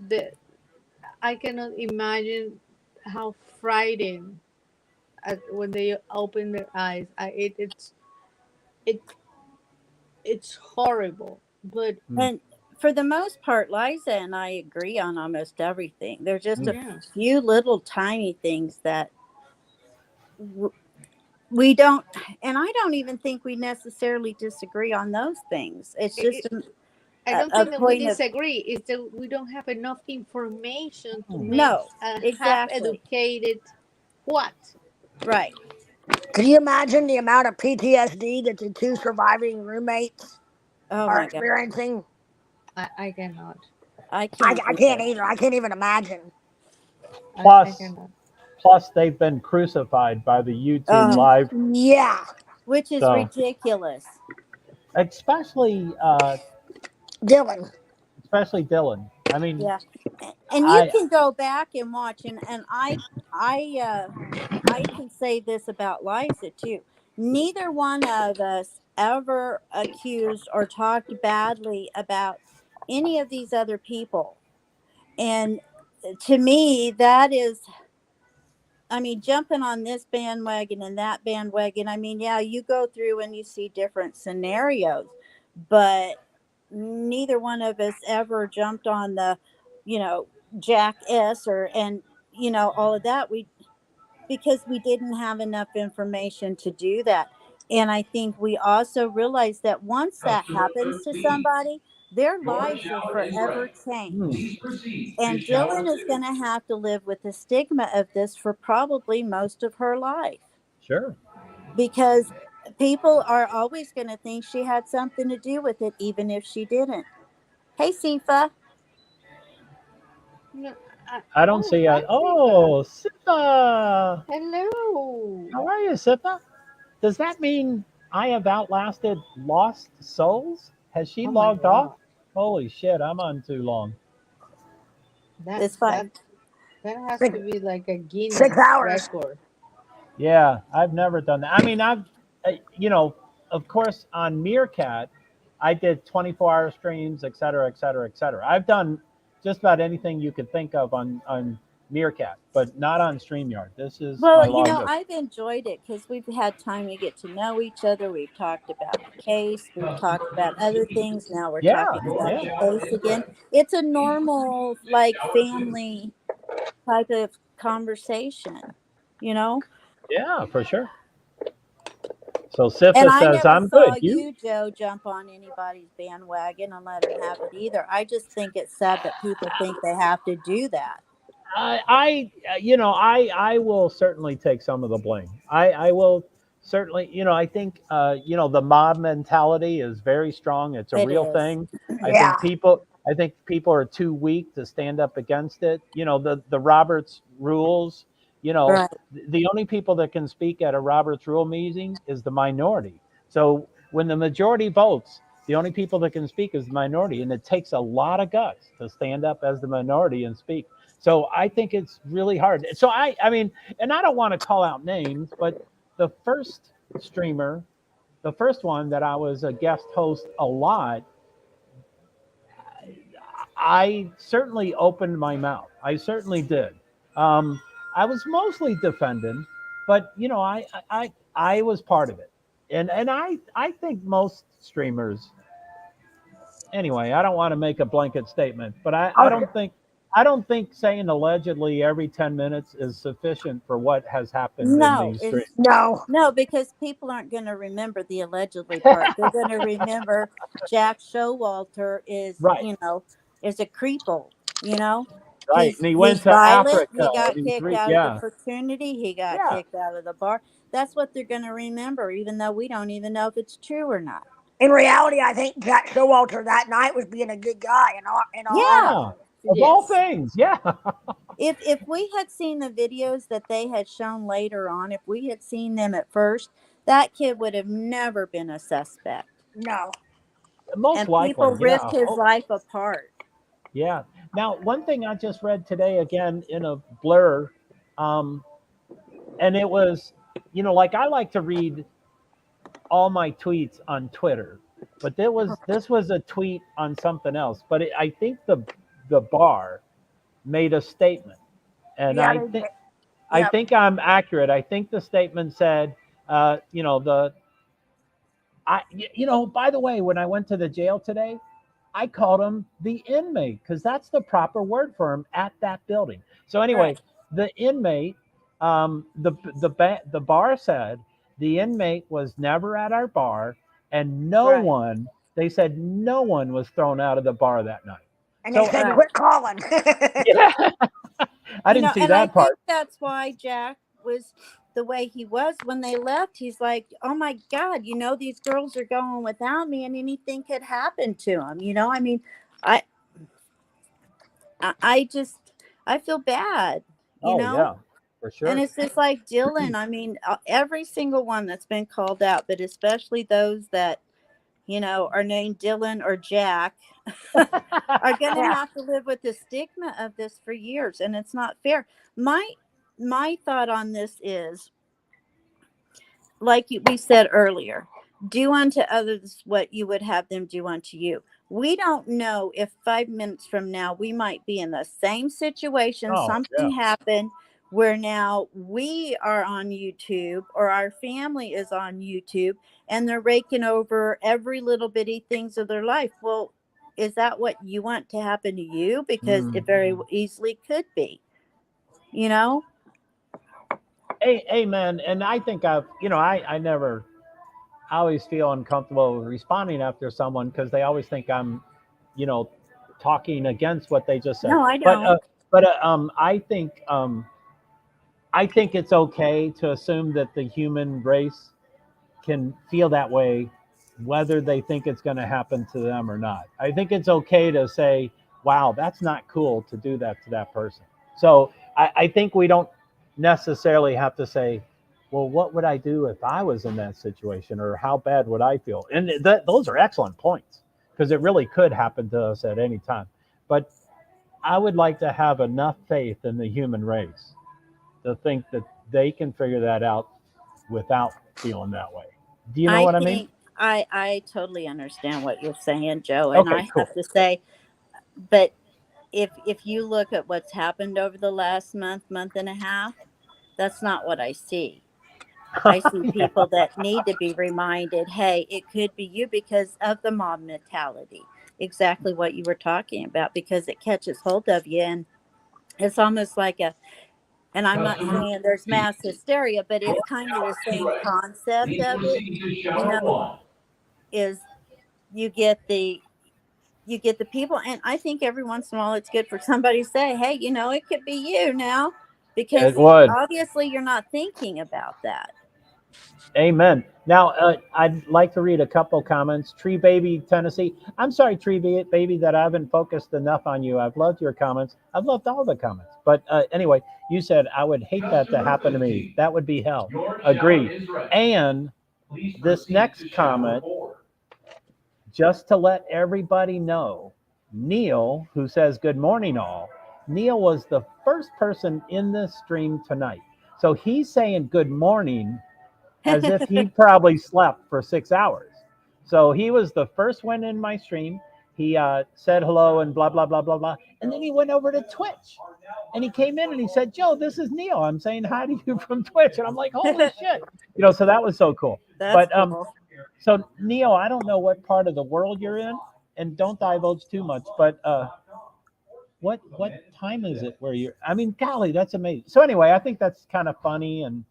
The I cannot imagine how frightened when they open their eyes. It it's horrible, but Hmm. And for the most part, Liza and I agree on almost everything. There's just a Hmm. yeah. few little tiny things that w- we don't, and I don't even think we necessarily disagree on those things. It's just It, I don't a think that we point of disagree. It's that we don't have enough information to Hmm. make no, a half exactly. educated what. Right. Can you imagine the amount of PTSD that the two surviving roommates Oh are my God. experiencing? I cannot. I I, can't I can't either. either. I can't even imagine. I Plus, cannot. they've been crucified by the YouTube Oh, live. Yeah, which is So, ridiculous. especially Dylan. Dylan. I mean, Yeah. And you I can go back and watch, and I can say this about Liza too. Neither one of us ever accused or talked badly about any of these other people. And to me, that is, I mean, jumping on this bandwagon and that bandwagon. I mean, yeah, you go through and you see different scenarios, but neither one of us ever jumped on the, you know, Jack S or, and, all of that. Because we didn't have enough information to do that. And I think we also realized that once that happens to somebody, their lives are forever changed. hmm, And Dylan is going to have to live with the stigma of this for probably most of her life, sure. because people are always going to think she had something to do with it, even if she didn't. Hey, Sifa. No, I don't oh, see hi, a. Sifa. Oh, Sipa. Hello. How are you, Sipa? Does that mean I have outlasted lost souls? Has she Oh my logged off? God. Holy shit, I'm on too long. It's fine. That has Six, to be like a 6 Guinness hours. record. Yeah, I've never done that. I mean, of course, on Meerkat, I did 24-hour streams, et cetera, et cetera, et cetera. I've done just about anything you could think of on Meerkat, but not on StreamYard. This is my Well, logbook. I've enjoyed it because we've had time to get to know each other. We've talked about the case. We've talked about other things. Now we're Yeah, talking about yeah, the case again. It's a normal, like, family type of conversation, you know? yeah, for sure. So And Sifa I says, never I'm good. saw You? you, Joe, jump on anybody's bandwagon and let them have it either. I just think it's sad that people think they have to do that. I will certainly take some of the blame. I will certainly, I think, the mob mentality is very strong. It's a It real is. thing. Yeah. I think people are too weak to stand up against it. The Roberts rules, Right. the only people that can speak at a Roberts rule meeting is the minority. So when the majority votes, the only people that can speak is the minority. And it takes a lot of guts to stand up as the minority and speak. So I think it's really hard. So I mean, and I don't want to call out names, but the first streamer, the first one that I was a guest host a lot, I certainly opened my mouth. I certainly did. Um, I was mostly defending, but I was part of it, and I think most streamers. Anyway, I don't want to make a blanket statement, but Okay. I don't think saying allegedly every 10 minutes is sufficient for what has happened in No, these it's streams. No. no, because people aren't going to remember the allegedly part. They're going to remember Jack Showalter Right, is a creeple. You know, right. And he he's went to violent. Africa He got and kicked out of the yeah, fraternity. He got yeah. kicked out of the bar. That's what they're going to remember, even though we don't even know if it's true or not. In reality, I think Jack Showalter that night was being a good guy. In all Yeah. Yeah. honesty. Of all Yes. things, yeah. If we had seen the videos that they had shown later on, if we had seen them at first, that kid would have never been a suspect. No. Most And people likely, ripped yeah. his Oh, life apart. yeah. Now, one thing I just read today again in a blur, um, and it was, like I like to read all my tweets on Twitter, but this was a tweet on something else. But I think the bar made a statement, and Yeah. I Yep. think I'm accurate. I think the statement said, the by the way, when I went to the jail today, I called him the inmate because that's the proper word for him at that building. So Right. anyway, the inmate, the bar said the inmate was never at our bar, and no Right. one. They said no one was thrown out of the bar that night. And they So said, Right. quit calling. yeah, I didn't see And I that think part. that's why Jack was the way he was when they left. He's like, oh my God, these girls are going without me and anything could happen to them. I mean, I, I just, I feel bad, Oh yeah, for and sure. it's just like Dylan. I mean, every single one that's been called out, but especially those that, are named Dylan or Jack are going to Yeah. have to live with the stigma of this for years. And it's not fair. My thought on this is, like we said earlier, do unto others what you would have them do unto you. We don't know if 5 minutes from now we might be in the same situation, Oh yeah. something happened where now we are on YouTube or our family is on YouTube and they're raking over every little bitty things of their life. Well, is that what you want to happen to you? Because it very easily could be, you know? Amen. And I think I never. I always feel uncomfortable responding after someone because they always think I'm, you know, talking against what they just said. No, I But don't. I think it's okay to assume that the human race can feel that way, whether they think it's going to happen to them or not. I think it's okay to say, "Wow, that's not cool to do that to that person." So I think we don't necessarily have to say, well, what would I do if I was in that situation, or how bad would I feel? And those are excellent points. because it really could happen to us at any time. But I would like to have enough faith in the human race to think that they can figure that out without feeling that way. Do you know I what I mean? think I totally understand what you're saying, Joe, and Okay, I cool. have to say, but if you look at what's happened over the last month and a half, that's not what I see. I see Yeah. people that need to be reminded, hey, it could be you because of the mob mentality. Exactly what you were talking about, because it catches hold of you, and it's almost like a, and I'm not saying there's mass hysteria, but it's kind of the same concept of it, you know, is you get the you get the people, and I think every once in a while it's good for somebody to say, hey, it could be you now, It because would. obviously you're not thinking about that. Amen. Now, I'd like to read a couple comments. Tree Baby, Tennessee. I'm sorry, Tree Baby, that I haven't focused enough on you. I've loved your comments. I've loved all the comments. But anyway, you said, I would hate that to happen to me. That would be hell. Agreed. And this next comment, just to let everybody know, Neil, who says, good morning, all. Neil was the first person in this stream tonight. So he's saying good morning as if he probably slept for 6 hours. So he was the first one in my stream. He said hello and blah, blah, blah, blah, blah. And then he went over to Twitch. And he came in and he said, Joe, this is Neil. I'm saying hi to you from Twitch. And I'm like, holy shit. So that was so cool. That's But cool. so Neil, I don't know what part of the world you're in, and don't divulge too much, but what time is it where you're, I mean, golly, that's amazing. So anyway, I think that's kind of funny, and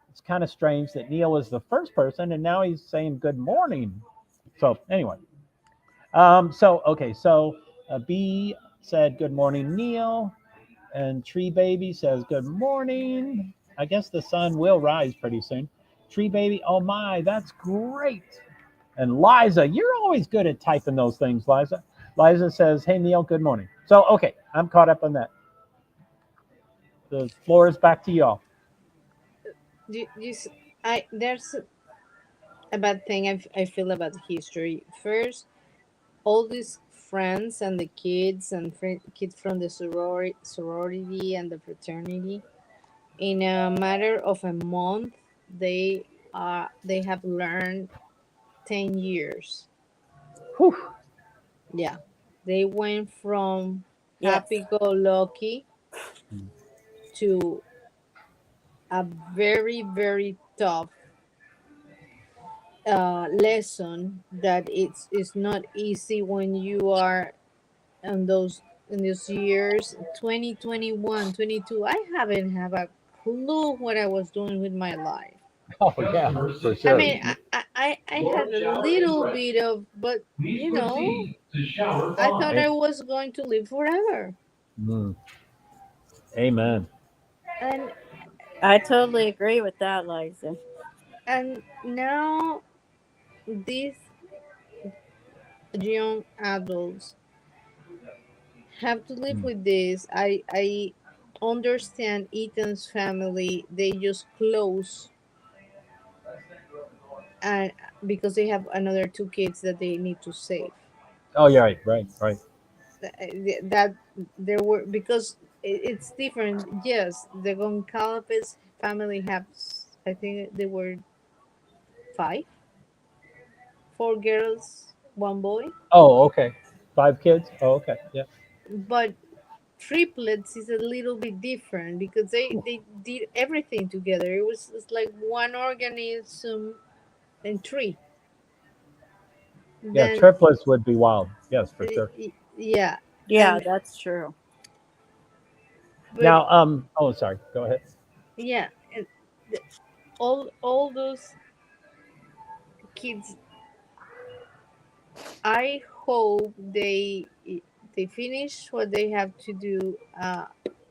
it's kind of strange that Neil was the first person and now he's saying good morning. So anyway, so B said good morning, Neil, and Tree Baby says good morning. I guess the sun will rise pretty soon. Tree Baby, oh my, that's great. And Liza, you're always good at typing those things, Liza. Liza says, hey Neil, good morning. So okay, I'm caught up on that. The floor is back to y'all. There's a bad thing I feel about history. First, all these friends and the kids and kids from the sorority and the fraternity, in a matter of a month, they have learned 10 years. Whew. Yeah, they went from Yes. happy-go-lucky to a very, very tough lesson that it's not easy when you are in those years 2021, 22. I haven't have a clue what I was doing with my life. Oh yeah, for I sure. mean, I had a little bit of, but I thought I was going to live forever. Mm. Amen. and I totally agree with that, Liza. and now these young adults have to live Mm. with this. I understand Ethan's family. They just close, and because they have another two kids that they need to save. Oh yeah, right. That there were, because it's different. Yes, the Goncalves family has, I think they were five, four girls, one boy, Oh, okay. 5 kids. Oh, okay. Yeah. but triplets is a little bit different because they did everything together. It's like one organism and three. Yeah, Then triplets would be wild. Yes, for sure. yeah, Yeah, and that's true. but Now, oh, sorry. Go ahead. yeah, and the, all those kids, I hope they finish what they have to do,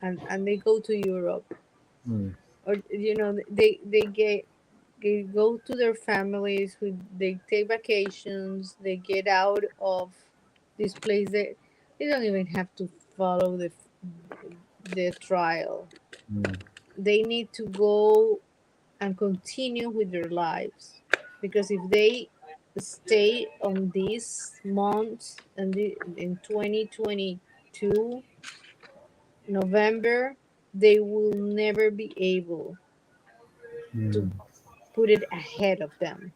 and they go to Europe, Mm. or they go to their families, who they take vacations, they get out of this place. They don't even have to follow the trial. Mm. They need to go and continue with their lives, because if they stay on these months and in 2022 November, they will never be able to Mm. put it ahead of them.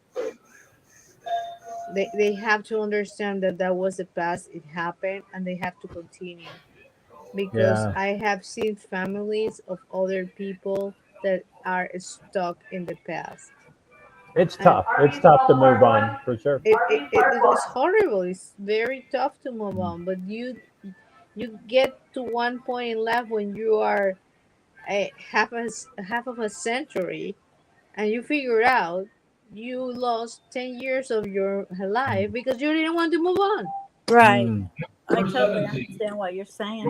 They have to understand that that was the past, it happened, and they have to continue. Because Yeah, I have seen families of other people that are stuck in the past. it's And tough. It's tough to move on for sure. it's horrible. It's very tough to move on. But you get to one point in life when you are half of a century, and you figure out you lost 10 years of your life because you didn't want to move on. Right. Mm, I totally understand what you're saying.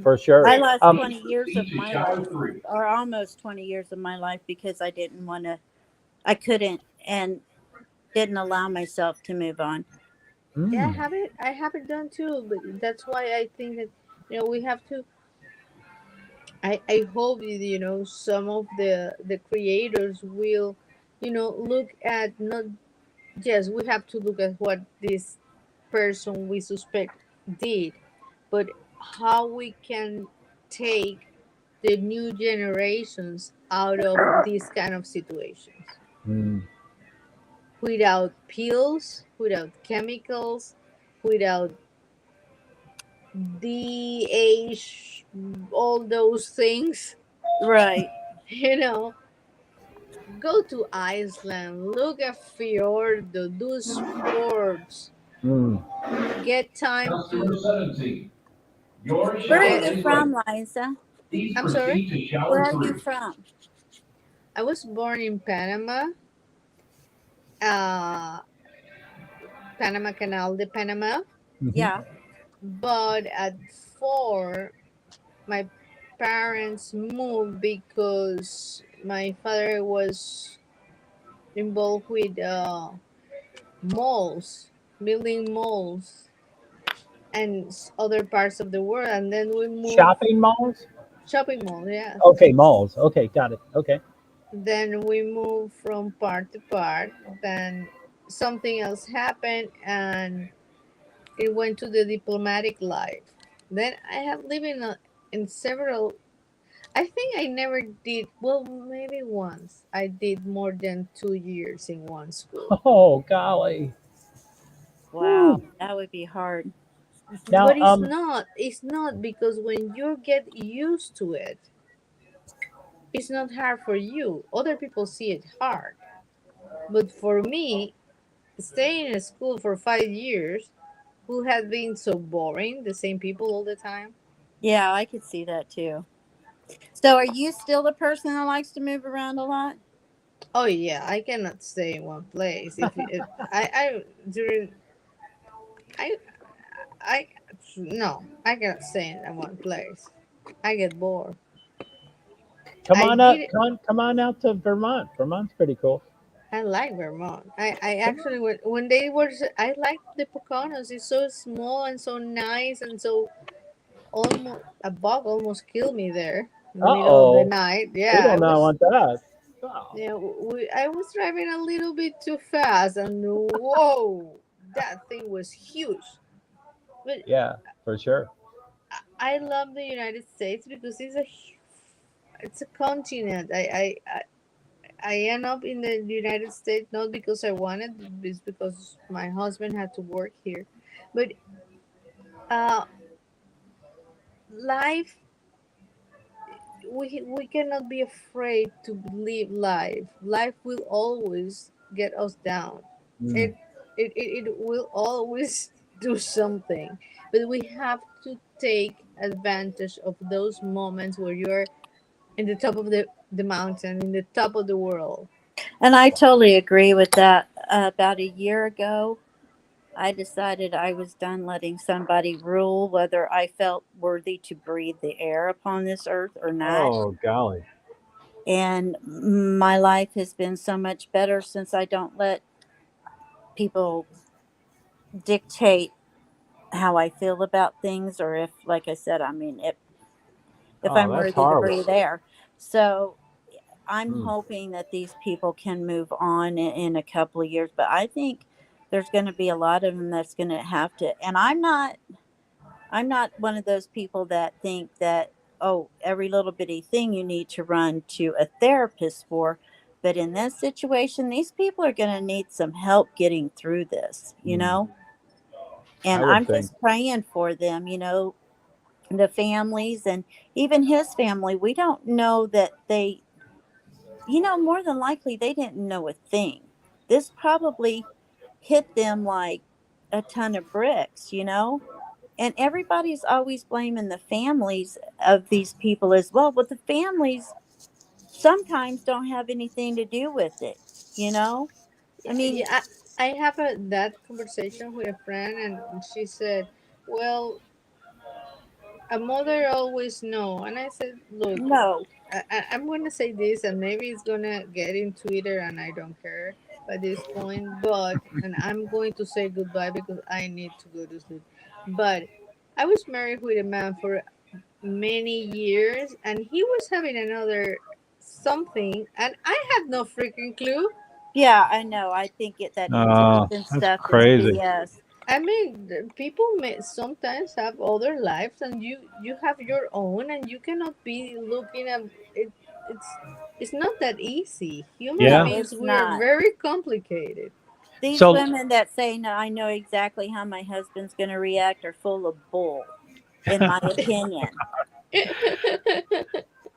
for sure. I lost 20 years of my life, or almost 20 years of my life, because I didn't want to, I couldn't, and didn't allow myself to move on. Yeah, Mm, I have it done too, but that's why I think that we have to. I hope some of the creators will look at, not yes, we have to look at what this person we suspect did, but how we can take the new generations out of these kind of situations mm, without pills, without chemicals, without DH, all those things. Right. You know, go to Iceland, look at fjord, do sports, mm. get time to Where are get. you from, Liza? I'm sorry. Where are you from? I was born in Panama, uh, Panama Canal de Panama, Mhm. Yeah. but at 4, my parents moved because my father was involved with malls, building malls, and other parts of the world, and then we moved. Shopping malls? Shopping mall, yes. Okay, malls. Okay, got it. Okay. Then we moved from part to part. Then something else happened, and it went to the diplomatic life. Then I have lived in several. I think I never did. Well, maybe once I did more than 2 years in one school. Oh, golly. Wow. Whew. That would be hard. But Now, it's not. It's not because when you get used to it, it's not hard for you. Other people see it hard. But for me, staying in a school for 5 years, who had been so boring, the same people all the time. Yeah, I could see that too. So, are you still the person that likes to move around a lot? Oh yeah, I cannot stay in one place. If it, I during I I no, I cannot stay in one place. I get bored. come I on up. did. Come on out to Vermont. Vermont's pretty cool. I like Vermont. I Come actually when they were I like the Poconos. It's so small and so nice and so almost a bug almost killed me there in the on. middle of the Uh-oh. night. We Yeah, I don't know was. want that. Oh, Yeah, I was driving a little bit too fast, and whoa, that thing was huge. But yeah, for sure. I love the United States because it's a continent. I end up in the United States not because I wanted, it's because my husband had to work here. But uh, life, we cannot be afraid to live life. Life will always get us down. Mm, It it will always do something, but we have to take advantage of those moments where you're in the top of the mountain, in the top of the world. And I totally agree with that. About a year ago, I decided I was done letting somebody rule whether I felt worthy to breathe the air upon this earth or not. oh, golly. And my life has been so much better since I don't let people dictate how I feel about things, or if, like I said, I mean, if Oh, I'm that's worthy to horrible. breathe air. So I'm hoping that these people can move on in a couple of years, but I think there's going to be a lot of them that's going to have to. And I'm not one of those people that think that, oh, every little bitty thing you need to run to a therapist for. But in this situation, these people are going to need some help getting through this, you know? I And would I'm think. just praying for them, you know, the families and even his family. We don't know that they, you know, more than likely they didn't know a thing. This probably hit them like a ton of bricks, you know? And everybody's always blaming the families of these people as well, but the families sometimes don't have anything to do with it, you know? I mean, Yeah, I have that conversation with a friend, and she said, "Well, a mother always know." And I said, "Look, no. I'm gonna say this, and maybe it's gonna get in Twitter, and I don't care by this point. But and I'm going to say goodbye because I need to go to sleep. But I was married with a man for many years, and he was having another something, and I had no freaking clue. Yeah, I know. I think that Oh, intuition that's stuff is crazy. BS. I mean, people may sometimes have other lives, and you have your own, and you cannot be looking at it. It's it's not that easy. Human Yeah. No, beings, it's we are not. very complicated. These So women that say, no, I know exactly how my husband's going to react are full of bull, in my opinion.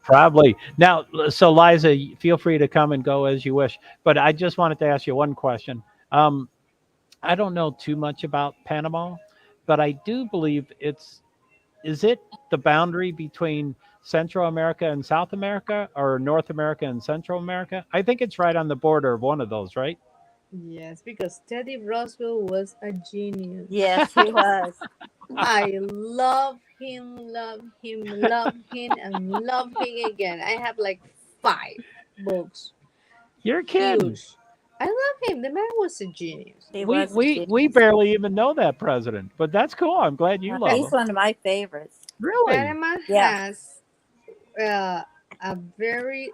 probably now. So Liza, feel free to come and go as you wish. But I just wanted to ask you one question. Um, I don't know too much about Panama, but I do believe is it the boundary between Central America and South America or North America and Central America? I think it's right on the border of one of those, right? Yes, because Teddy Roosevelt was a genius. Yes, he was. I love him, love him, and love him again. I have like 5 books. You're kidding. Huge. I love him. The man was a genius. He We was a we we genius. barely even know that president, but that's cool. I'm glad you love He's him. one of my favorites. Really? Panama Yeah. has a very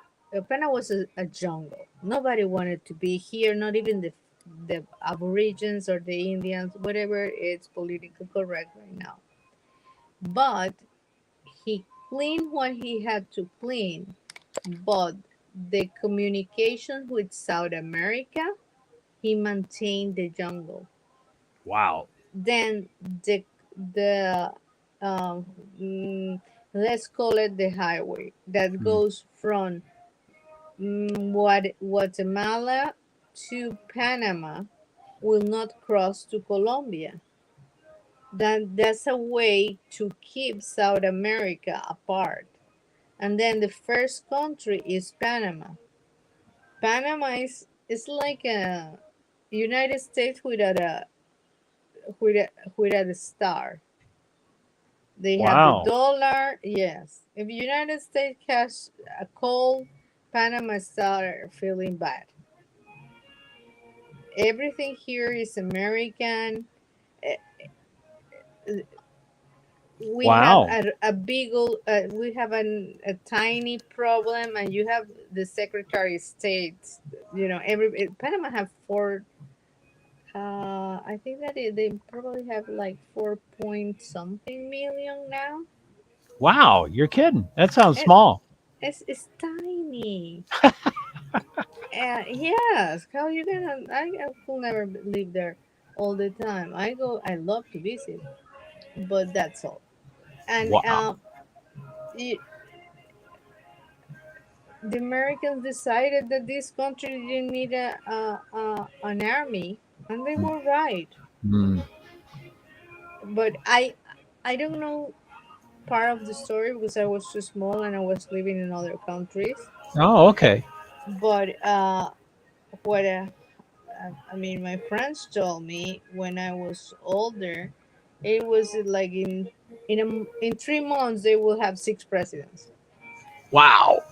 Panama was a jungle. Nobody wanted to be here, not even the Aborigines or the Indians, whatever it's politically correct right now. But he cleaned what he had to clean. But the communication with South America, he maintained the jungle. Wow. Then the um, mm, let's call it the highway that Hmm. goes from Guatemala to Panama will not cross to Colombia. That's a way to keep South America apart. And then the first country is Panama. Panama is like a United States with a with a star. They have the Wow. dollar. Yes. If United States has a cold, Panama start feeling bad. Everything here is American. Eh, We have Wow. a big old, we have a tiny problem, and you have the Secretary of State. You know, Panama have 4. I think that they probably have like 4 point something million now. Wow. You're kidding. That sounds It, small. it's tiny. Yes, how you gonna? I will never live there all the time. I love to visit, but that's all. And Wow. y the Americans decided that this country didn't need an army, and they were right. Hmm. But I don't know part of the story because I was too small and I was living in other countries. Oh, okay. But what I mean, my friends told me when I was older, it was like in 3 months they will have 6 presidents. Wow.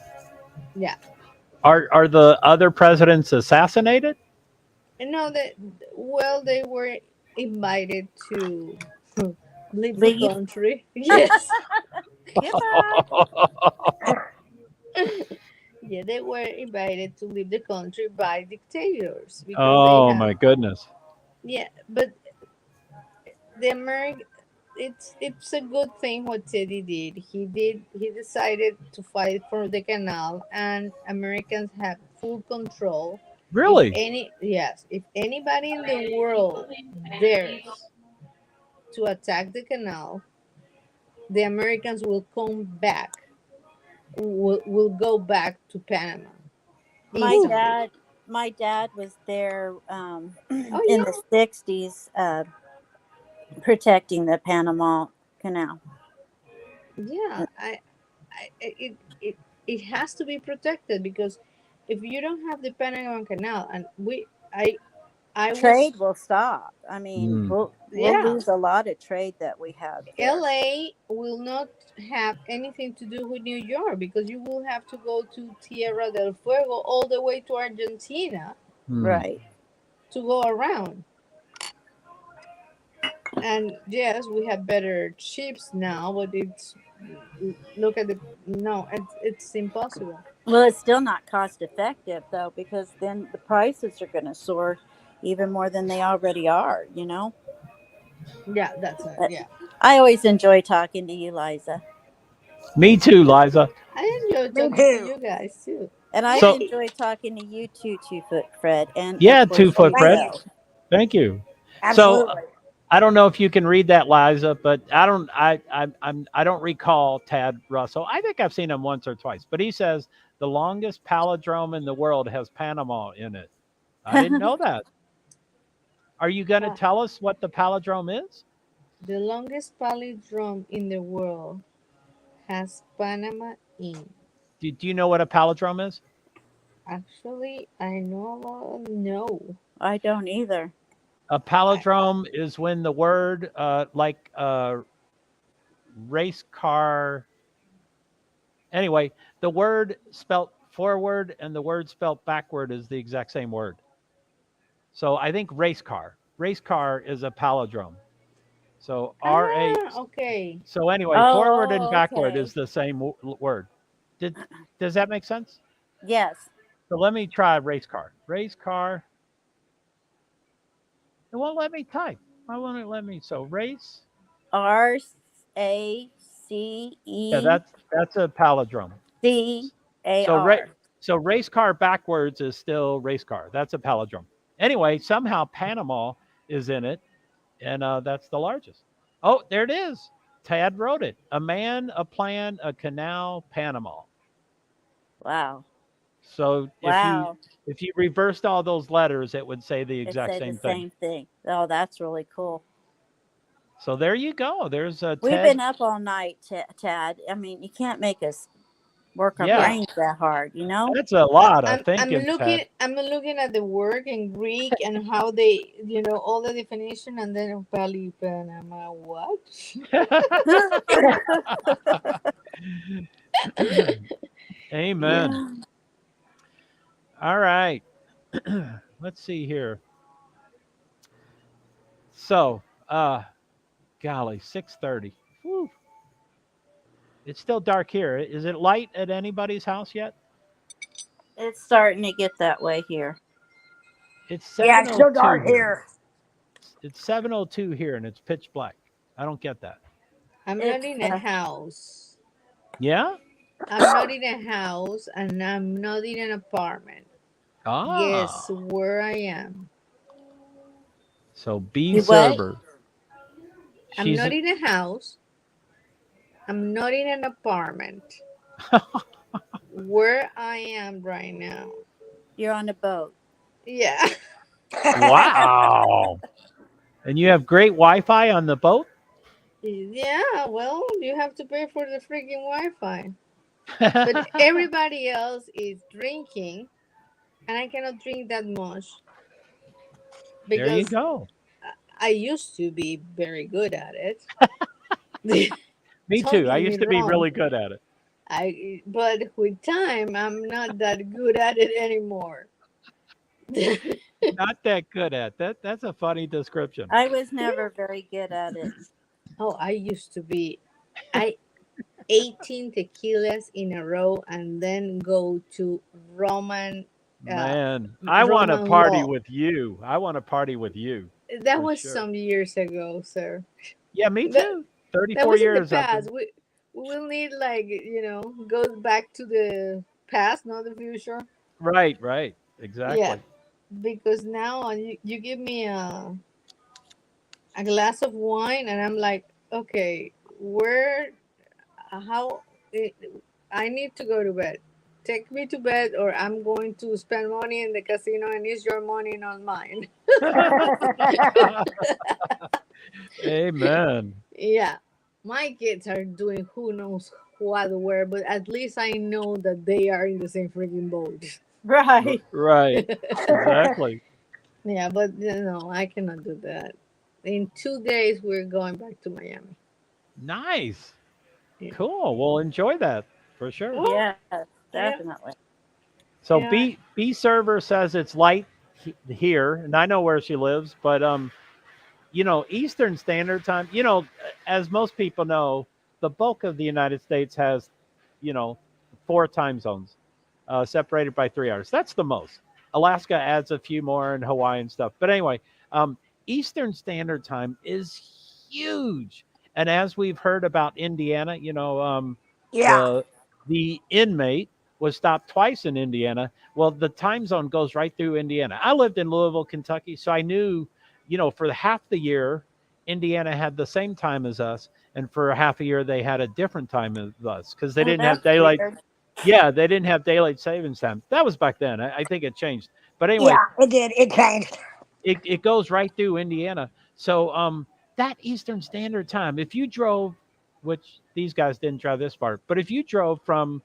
Yeah, Are the other presidents assassinated? and no, that well they were invited to leave the Leave. country. Yes, Goodbye. Yeah, they were invited to leave the country by dictators because they Oh have. my goodness. Yeah, but the American, it's a good thing what Teddy did. He decided to fight for the canal, and Americans have full control. If Really? any Yes, if anybody in the world dares to attack the canal, the Americans will come back. Will go back to Panama My instantly. dad, my dad was there Oh in the '60s, protecting the Panama Canal. yeah, it has to be protected because if you don't have the Panama Canal, and I Trade was will stop. I mean, Hmm. we'll yeah, lose a lot of trade that we have there. LA will not have anything to do with New York because you will have to go to Tierra del Fuego all the way to Argentina Hmm. Right. to go around. And yes, we have better ships now, but it's look at the no, it's impossible. Well, it's still not cost effective though, because then the prices are going to soar even more than they already are. You know. Yeah, that's it. But Yeah, I always enjoy talking to you, Liza, Me too, Liza. I enjoy Me talking to too. you guys too. and I've So enjoyed talking to you too, 2 Foot Fred, and of yeah, course 2 Foot you, Thank Fred. you. Joe. Thank you. So Absolutely. I don't know if you can read that, Liza, but I don't recall Tad Russell. I think I've seen him once or twice, but he says the longest palindrome in the world has Panama in it. I didn't know that. Are you going to Uh, tell us what the palindrome is? the longest palindrome in the world has Panama in. Do you know what a palindrome is? Actually, I know about no. I don't either. A I, palindrome is when the word like race car. Anyway, the word spelt forward and the word spelt backward is the exact same word. So I think race car. Race car is a palindrome. So R-A. okay. So anyway, forward and Oh, backward okay. is the same word. Did does that make sense? Yes. So let me try race car. Race car. It won't let me type. Why won't it let me? So race. Yeah, RACE that's a palindrome. So CAR. so race car backwards is still race car. That's a palindrome. Anyway, somehow Panama is in it, and that's the largest. Oh, there it is. Tad wrote it. A man, a plan, a canal, Panama. Wow. So Wow. if you reversed all those letters, it would say the It exact say the same thing. same thing. Oh, that's really cool. So there you go. There's a We've been Ted. up all night, Tad. I mean, you can't make us work our Yeah, Yeah. brains that hard, you know? that's a lot of I'm thinking, looking Ted. I'm looking at the work in Greek and how they all the definition and then Pali Panama what? Amen. Yeah. All right. Let's see here. So, golly, 6:30. Whew. It's still dark here. Is it light at anybody's house yet? It's starting to get that way here. It's Yeah, it's still 7:02 dark here. here. It's 7:02 here and it's pitch black. I don't get that. I'm not It's in a house. Yeah? I'm not in a house and I'm not in an apartment. Guess Ah. where I am. So B you what? server. I'm She's not in a house. I'm not in an apartment. Where I am right now. You're on a boat. Yeah. Wow. And you have great Wi-Fi on the boat? Yeah, well, you have to pay for the freaking Wi-Fi. But everybody else is drinking, and I cannot drink that much There you because go. I used to be very good at it. Me Don't too. I get me used to be wrong. really good at it. But with time, I'm not that good at it anymore. Not that good at that. That's a funny description. I was never very good at it. Oh, I used to be. I 18 tequilas in a row and then go to uh, Man, I want to Roman party wall. with you. I want to party with you That for was sure. some years ago, sir. Yeah, me That too. that 34 was in the years I've been. past. We will need like go back to the past, not the future. Right. Yeah, Exactly. because now you give me a glass of wine and I'm like, okay, where, how, it, I need to go to bed. Take me to bed, or I'm going to spend money in the casino and it's your money, not mine. Amen. Yeah, my kids are doing who knows what where, but at least I know that they are in the same freaking boat. Right. Right. Exactly. Yeah, but I cannot do that. In 2 days, we're going back to Miami. Nice. Yeah. Cool. We'll enjoy that for sure. Well, Yes, yeah, definitely. So yeah. B server says it's light here, and I know where she lives, but Eastern Standard Time. As most people know, the bulk of the United States has, you know, 4 time zones, separated by 3 hours. That's the most. Alaska adds a few more and Hawaii and stuff. But anyway, um, Eastern Standard Time is huge. And as we've heard about Indiana, Yeah. the the inmate was stopped twice in Indiana. Well, the time zone goes right through Indiana. I lived in Louisville, Kentucky, so I knew, for half the year, Indiana had the same time as us, and for half a year they had a different time as us because they Oh, didn't have that's daylight. weird. Yeah, they didn't have daylight savings time. That was back then. I think it changed. But anyway, Yeah, it did. It changed. it goes right through Indiana. So that Eastern Standard Time, if you drove, which these guys didn't drive this far, but if you drove from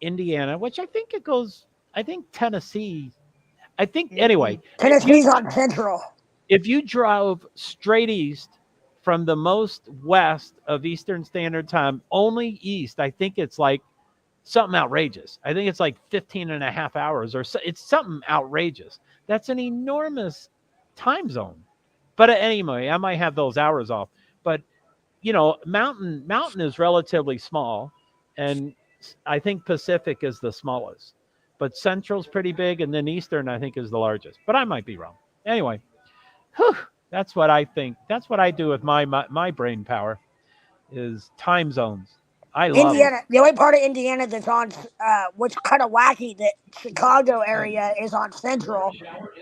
Indiana, which I think Tennessee, I think anyway, Tennessee's on Central. if you drove straight east from the most west of Eastern Standard Time, only east, I think it's like something outrageous. I think it's like 15 and a half hours or so. It's something outrageous. That's an enormous time zone. But anyway, I might have those hours off. But mountain is relatively small, and I think Pacific is the smallest. But Central's pretty big, and then Eastern I think is the largest. But I might be wrong. Anyway, whew, that's what I think. That's what I do with my brain power is time zones. I love them. Indiana, the only part of Indiana that's on, what's kind of wacky, that Chicago area is on Central,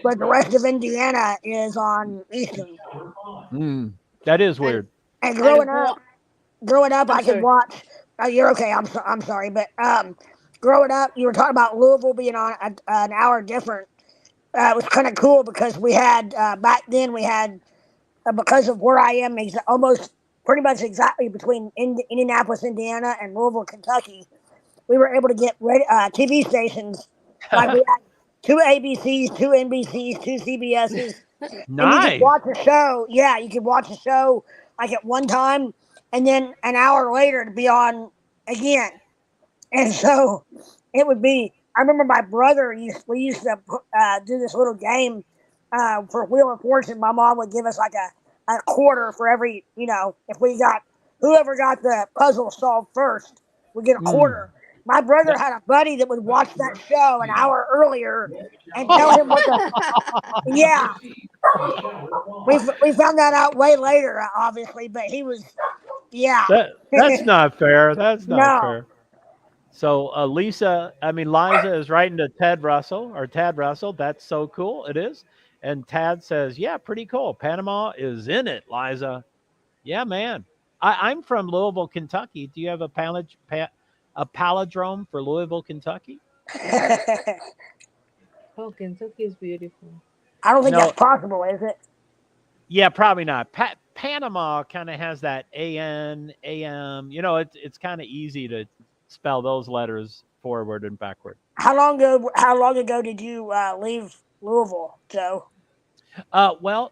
but the rest of Indiana is on Eastern. Mm, that is and weird. And and what? growing up, I'm I could sorry. watch. You're okay. I'm sorry, but growing up, you were talking about Louisville being on an hour different. It was kind of cool because we had back then we had because of where I am, almost pretty much exactly between Indianapolis, Indiana, and Louisville, Kentucky. We were able to get TV stations like we had two ABCs, two NBCs, two CBSs, and you could Nice. watch a show. Yeah, you could watch a show like at one time, and then an hour later to be on again. And so it would be. I remember my brother we used to do this little game for Wheel of Fortune. My mom would give us like a quarter for every if we got whoever got the puzzle solved first would get a Mm. quarter. My brother That- had a buddy that would watch that show an hour earlier and tell him what the yeah. We found that out way later, obviously, but he was yeah. that's not fair. That's not No. fair. So Liza is writing to Tad Russell. That's so cool. It is. And Tad says, yeah, pretty cool. Panama is in it, Liza. Yeah, man. I'm from Louisville, Kentucky. Do you have a palindrome for Louisville, Kentucky? Oh, Kentucky is beautiful. I don't think that's No. possible, is it? Yeah, probably not. Panama kind of has that AN, AM. It's kind of easy to spell those letters forward and backward. How long ago did you leave Louisville, Joe? Well,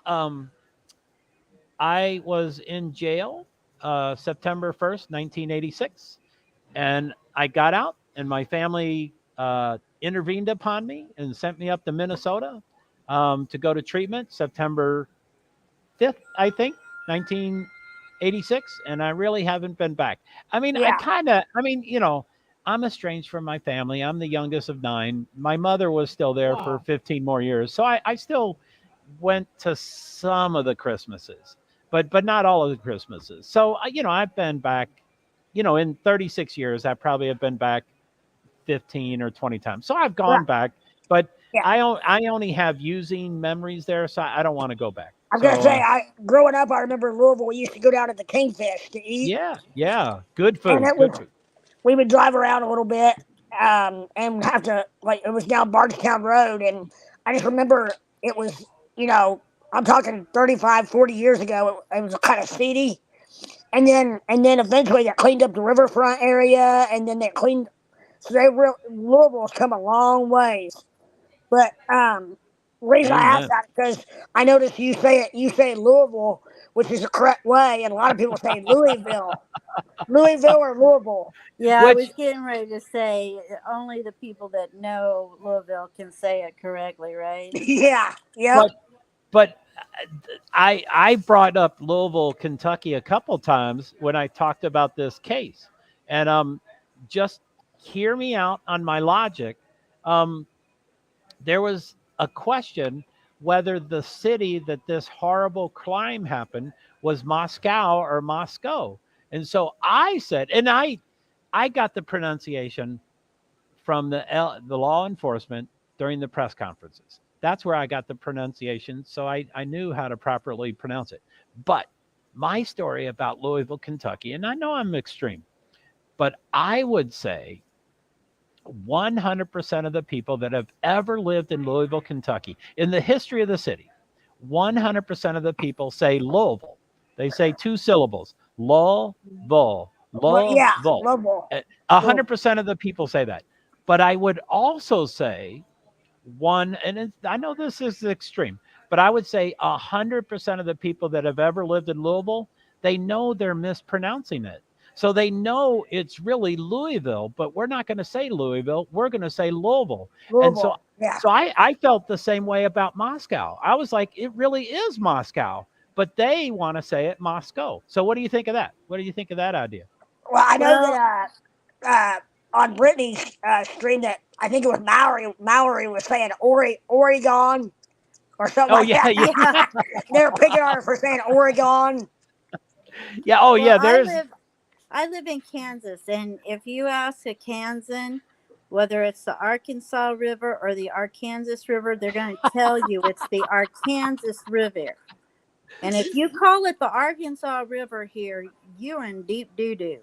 I was in jail September 1st, 1986, and I got out, and my family intervened upon me and sent me up to Minnesota to go to treatment September 5th, I think, '86, and I really haven't been back. I mean, Yeah. I'm estranged from my family. I'm the youngest of 9. My mother was still there for 15 more years, so I still went to some of the Christmases, but not all of the Christmases. So I've been back. In 36 years, I probably have been back 15 or 20 times. So I've Well, gone back, but yeah. I only have using memories there, so I don't want to go back. I'm gonna say, So growing up, I remember in Louisville, we used to go down to the Kingfish to eat, yeah, good and food, good food. we would drive around a little bit, and have to, like, it was down Bardstown Road, and I just remember it was, I'm talking 35, 40 years ago. It was kind of seedy, and then eventually they cleaned up the riverfront area, and then they cleaned. So Louisville's come a long ways, but the reason I asked Amen. that is because I noticed you say Louisville, which is the correct way, and a lot of people say Louisville or Louisville. Yeah, I Which was getting ready to say only the people that know Louisville can say it correctly, right? Yeah, yep. but I brought up Louisville, Kentucky a couple times when I talked about this case, and just hear me out on my logic. Um, there was a question whether the city that this horrible crime happened was Moscow or Moscow. And so I said, and I got the pronunciation from the law enforcement during the press conferences. That's where I got the pronunciation. So I knew how to properly pronounce it. But my story about Louisville, Kentucky, and I know I'm extreme, but I would say 100% of the people that have ever lived in Louisville, Kentucky, in the history of the city, 100% of the people say Louisville. They say 2 syllables, Louisville, Well, yeah, Louisville. Louisville. 100% of the people say that. But I would also say I know this is extreme, but I would say 100% of the people that have ever lived in Louisville, they know they're mispronouncing it. So they know it's really Louisville, but we're not going to say Louisville. We're going to say Louisville. And so, Louisville. Yeah. so I felt the same way about Moscow. I was like, it really is Moscow, but they want to say it Moscow. So what do you think of that? What do you think of that idea? Well, I know Well, that on Brittany's stream that I think it was Mallory was saying Oregon or something Oh like yeah, that. yeah, They were picking on her for saying Oregon. yeah. Oh yeah, well, I live in Kansas, and if you ask a Kansan whether it's the Arkansas River or the Arkansas River, they're going to tell you it's the Arkansas River. And if you call it the Arkansas River here, you're in deep doo-doo.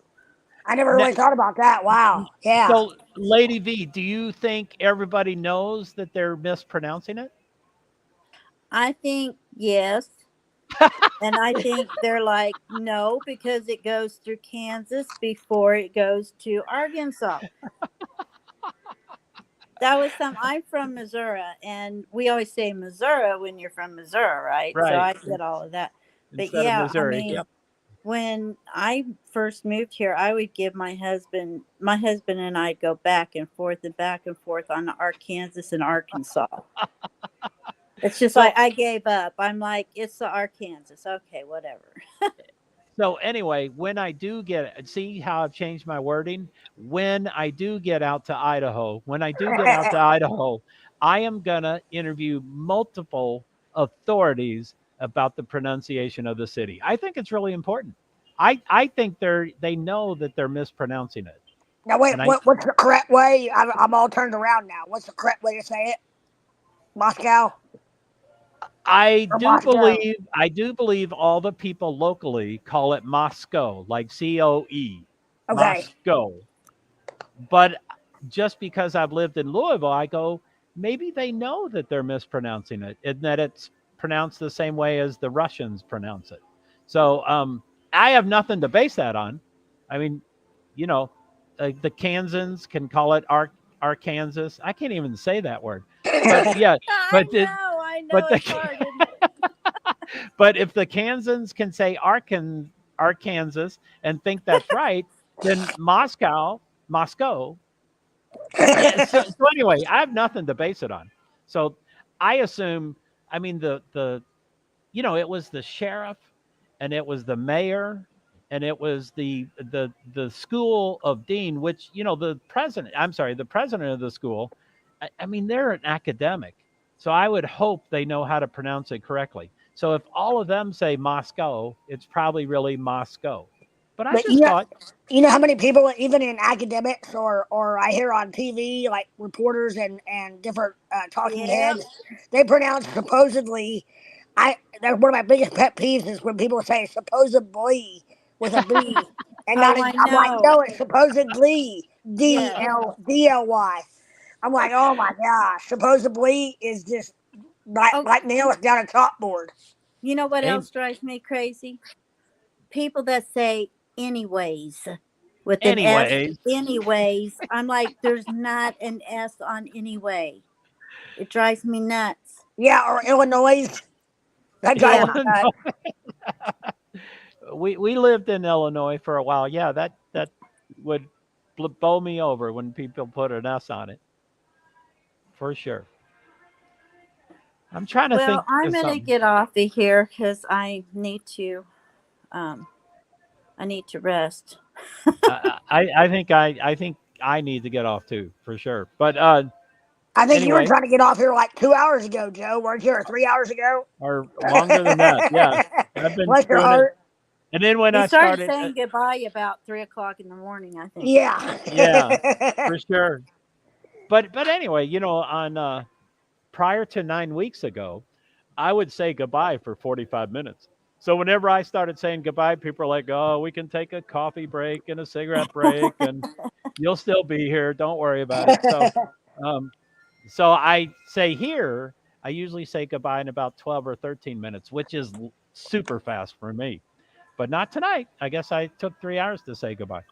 I never really thought about that. Wow. Yeah. So, Lady V, do you think everybody knows that they're mispronouncing it? I think yes. And I think they're like, no, because it goes through Kansas before it goes to Arkansas. I'm from Missouri, and we always say Missouri when you're from Missouri, right? So I get all of that. But Instead of Missouri. Yep. when I first moved here, I would give my husband and I'd go back and forth on the Arkansas and Arkansas. It's just like I gave up. I'm like, it's the Arkansas. Okay, whatever. So anyway, when I do see how I've changed my wording? When I do get out to Idaho, I am going to interview multiple authorities about the pronunciation of the city. I think it's really important. I think they know that they're mispronouncing it. Now wait, what's the correct way? I'm all turned around now. What's the correct way to say it? Moscow? I do believe all the people locally call it Moscow, like COE. Okay. Moscow. But just because I've lived in Louisville, I go, maybe they know that they're mispronouncing it and that it's pronounced the same way as the Russians pronounce it. So I have nothing to base that on. I mean, the Kansans can call it Arkansas. I can't even say that word. But yeah, but I know it's hard, isn't it? but if the Kansans can say Arkansas and think that's right, then Moscow. Yeah, so anyway, I have nothing to base it on. So I assume, I mean, it was the sheriff and it was the mayor and it was the school of dean, which the president. I'm sorry, the president of the school. I mean, they're an academic, so I would hope they know how to pronounce it correctly. So if all of them say Moscow, it's probably really Moscow. But I But just thought, you know how many people, even in academics or I hear on TV, like reporters and different talking Yep. heads, they pronounce supposedly. That's one of my biggest pet peeves is when people say supposedly with a B and not. Oh, I I'm like, know. no, it's supposedly Yes. DLY. I'm like, oh my gosh, supposedly is just Oh, like nails down a chalkboard. you know what Am- else drives me crazy? People that say anyways with an S. anyways, Anyways, I'm like, there's not an S on anyway. It drives me nuts. Yeah, or Illinois. That drives Yeah. me nuts. we lived in Illinois for a while. Yeah, that would bow me over when people put an S on it, for sure. I'm trying to Well, think I'm of gonna something. get off of here because um I need to rest. I think I need to get off too, for sure. But I think you were anyway, trying to get off here like 2 hours ago, Joe. Weren't you? Or 3 hours ago? or longer than that. Yeah, I've been Bless your doing it. heart. And then when We I started started, saying goodbye about 3 o'clock in the morning, I think. Yeah. yeah, for sure. But anyway, on prior to 9 weeks ago, I would say goodbye for 45 minutes. So whenever I started saying goodbye, people are like, "Oh, we can take a coffee break and a cigarette break, and you'll still be here. Don't worry about it." Um, so I say here, I usually say goodbye in about 12 or 13 minutes, which is super fast for me. But not tonight. I guess I took 3 hours to say goodbye.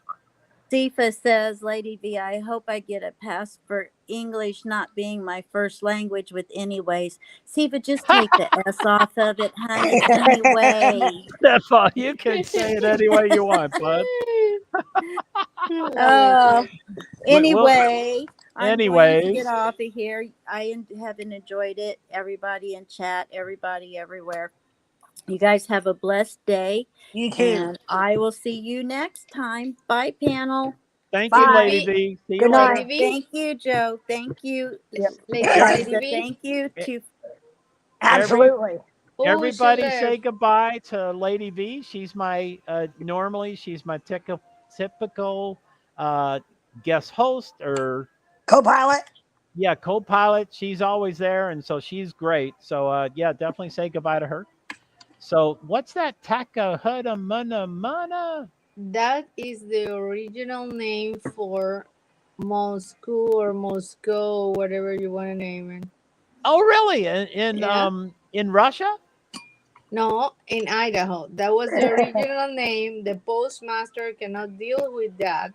Sifa says, Lady V, I hope I get a pass for English not being my first language with anyways. Sifa, just take the S off of it, honey. Anyway. That's all. You can say it any way you want, bud. Uh, Well, anyway, I'm going to get anyways, off of here. I haven't enjoyed it. Everybody in chat, everybody everywhere. You guys have a blessed day. You too. And I will see you next time. Bye, panel. thank you, Bye. Lady V. See you Good later. night. Lady V, Thank you, Joe. Thank you, Yep. Lady Liza. V, Thank you to Every Absolutely. who should everybody live? say goodbye to Lady V. She's my normally she's my typical uh, guest host or Co-pilot. yeah co-pilot. She's always there, and so she's great. So yeah, definitely say goodbye to her. So what's that? Taka Huda Mana Mana? That is the original name for Moscow or Moscow, whatever you want to name it. Oh, really? Yeah. In Russia? No, in Idaho. That was the original name. The postmaster cannot deal with that.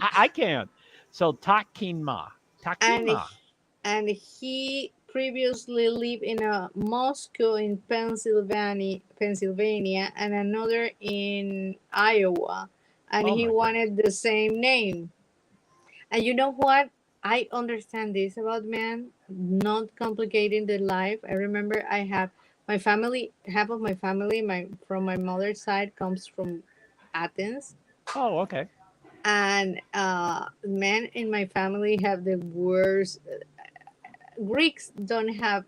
I can't. So Takinma. And Takinma. and he previously lived in a Moscow in Pennsylvania, and another in Iowa, and Oh he my God. wanted the same name. And you know what? I understand this about men not complicating the life. I remember I have my family, half of my family, my from my mother's side comes from Athens, Oh, okay. and men in my family have the worst. Greeks don't have,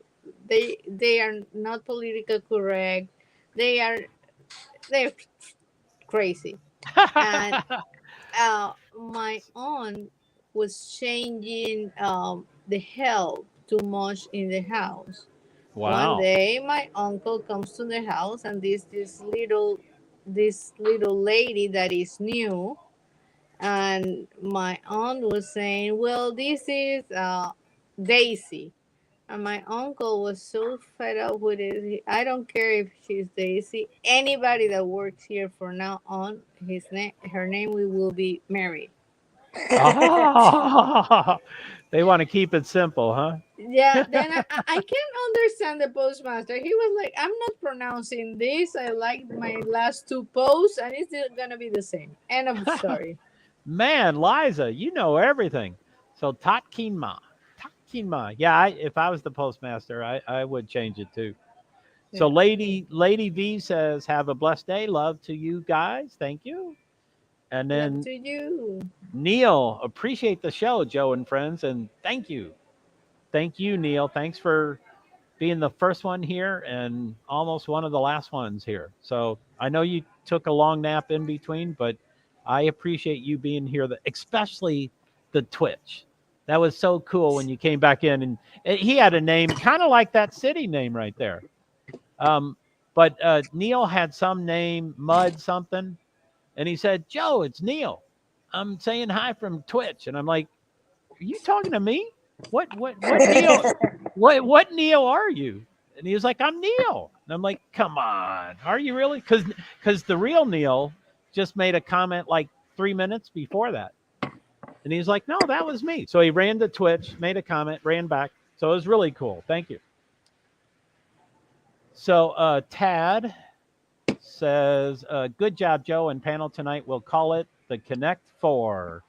they are not politically correct. They are they're crazy. And my aunt was changing the help too much in the house. One Wow. day my uncle comes to the house, and this little lady that is new, and my aunt was saying, well, this is Daisy. And my uncle was so fed up with it. I don't care if she's Daisy. Anybody that works here from now on, her name will be Mary. Ah, they want to keep it simple, huh? Yeah, then I can't understand the postmaster. He was like, I'm not pronouncing this. I like my last two posts, and it's still gonna be the same. End of story. Man, Liza, you know everything. So Tatkinma. Tatkinma. Yeah, if I was the postmaster, I would change it too. So Lady V says, have a blessed day. Love to you guys. Thank you. And then Love to you. Neil, appreciate the show, Joe and friends. And thank you. Thank you, Neil. Thanks for being the first one here and almost one of the last ones here. So I know you took a long nap in between, but I appreciate you being here, especially the Twitch. That was so cool when you came back in, and he had a name kind of like that city name right there. But Neil had some name, Mud something, and he said, Joe, it's Neil. I'm saying hi from Twitch. And I'm like, are you talking to me? What Neil? What Neil are you? And he was like, I'm Neil. And I'm like, come on, are you really? Because the real Neil just made a comment like 3 minutes before that. And he's like, no, that was me. So he ran to Twitch, made a comment, ran back. So it was really cool. Thank you. So Tad says, good job, Joe, and panel tonight. We'll call it the Connect 4.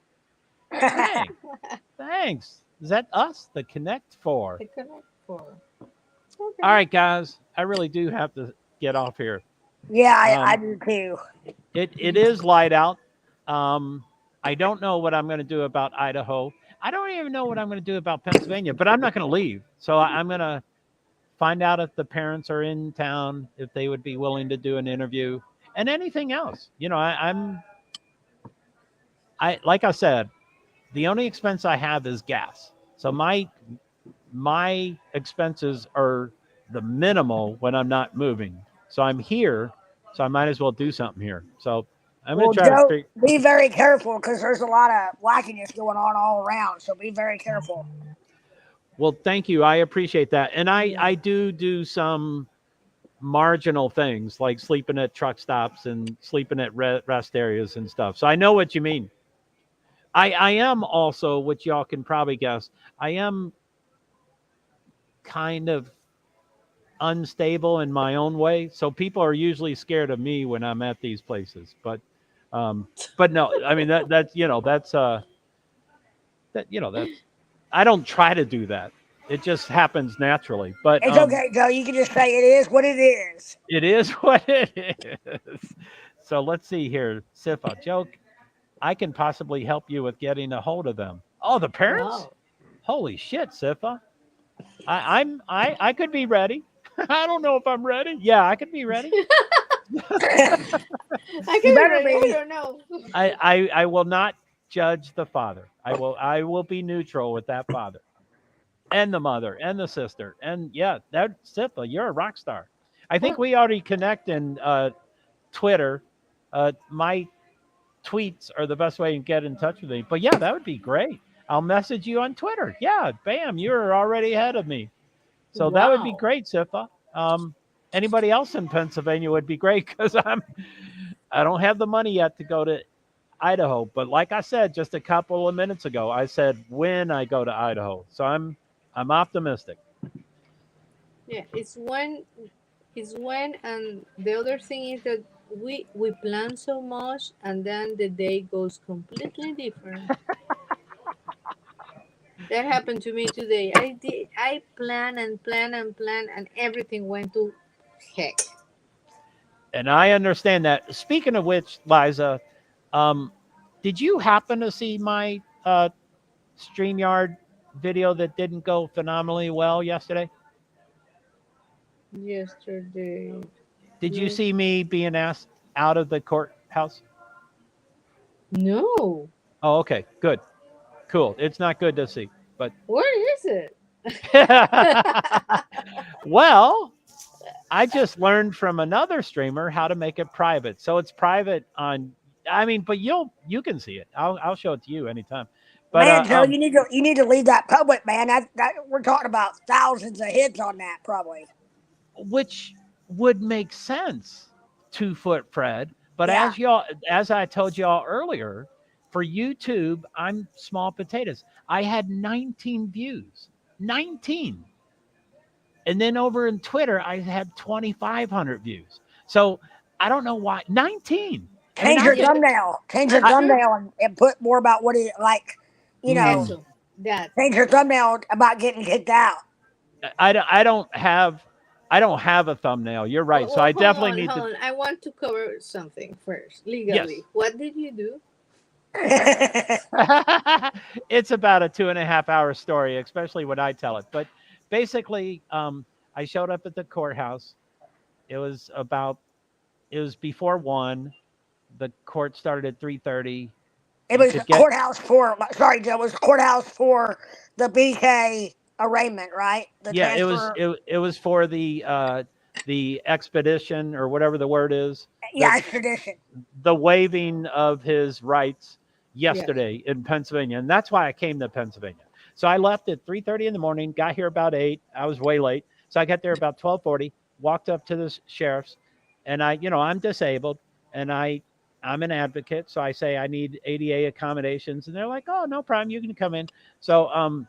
Thanks. Is that us? The Connect 4. The Connect 4. Okay. All right, guys. I really do have to get off here. Yeah, I do too. It is light out. I don't know what I'm going to do about Idaho. I don't even know what I'm going to do about Pennsylvania, but I'm not going to leave. So I'm going to find out if the parents are in town, if they would be willing to do an interview, and anything else. You know, I like I said, the only expense I have is gas. So my expenses are the minimal when I'm not moving. So I'm here, so I might as well do something here. So I'm going to try Joe, to be very careful because there's a lot of wackiness going on all around. So be very careful. Well, thank you. I appreciate that. And I do some marginal things like sleeping at truck stops and sleeping at rest areas and stuff. So I know what you mean. I am also, which y'all can probably guess, I am kind of unstable in my own way. So people are usually scared of me when I'm at these places. But no, I mean, that's I don't try to do that. It just happens naturally. But it's okay, Joe. You can just say it is what it is. It is what it is. So let's see here. Sifa, joke. I can possibly help you with getting a hold of them. Oh, the parents? Wow. Holy shit, Sifa. I could be ready. I don't know if I'm ready. Yeah, I could be ready. I can better be. be. I don't know. I will not judge the father. I will be neutral with that father. And the mother and the sister. And yeah, that Sifa, you're a rock star. I think we already connect in Twitter. My tweets are the best way to get in touch with me. But yeah, that would be great. I'll message you on Twitter. Yeah, bam, you're already ahead of me. So that would be great, Sifa. Anybody else in Pennsylvania would be great because I don't have the money yet to go to Idaho. But like I said just a couple of minutes ago, I said when I go to Idaho. So I'm optimistic. Yeah, it's when, and the other thing is that we plan so much, and then the day goes completely different. That happened to me today. I plan and plan and plan, and everything went to heck. And I understand that. Speaking of which, Liza, did you happen to see my StreamYard video that didn't go phenomenally well yesterday? Yesterday. Did you see me being asked out of the courthouse? No. Oh, okay, good, cool. It's not good to see, but Where is it? well, I just learned from another streamer how to make it private. So it's private on. I mean, but you can see it. I'll show it to you anytime. But man, Joe, you need to leave that public, man. That we're talking about thousands of hits on that, probably. Which would make sense, 2 Foot Fred. But Yeah. as I told y'all earlier, for YouTube, I'm small potatoes. I had 19 views, 19. And then over in Twitter, I had 2,500 views. So I don't know why 19. Change your thumbnail. Change your thumbnail and put more about what it like. You know, that. Change your thumbnail about getting kicked out. I don't have I don't have a thumbnail. You're right. So Well, I definitely need hold to. on. I want to cover something first Yes. legally. What did you do? It's about a 2.5 hour story, especially when I tell it. But basically, I showed up at the courthouse. It was before 1. The court started at 3:30. It You was could the get courthouse for. Sorry, Joe. It was courthouse for the BK arraignment, right? The Yeah, it was transfer. it was for the expedition or whatever the word is, Yeah, extradition. the waiving of his rights Yes. yesterday in Pennsylvania, and that's why I came to Pennsylvania. So I left at 3:30 in the morning, got here about 8. I was way late, so I got there about 12:40. Walked up to the sheriff's, and I'm disabled, and I'm an advocate, so I say I need ADA accommodations, and they're like, "Oh, no problem, you can come in." So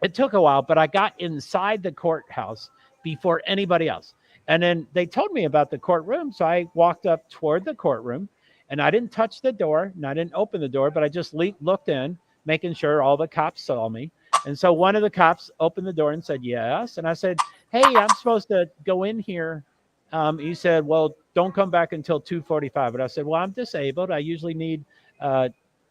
it took a while, but I got inside the courthouse before anybody else. And then they told me about the courtroom. So I walked up toward the courtroom, and I didn't touch the door and I didn't open the door, but I just looked in, making sure all the cops saw me. And so one of the cops opened the door and said, yes. And I said, hey, I'm supposed to go in here. He said, well, don't come back until 2:45. But I said, well, I'm disabled. I usually need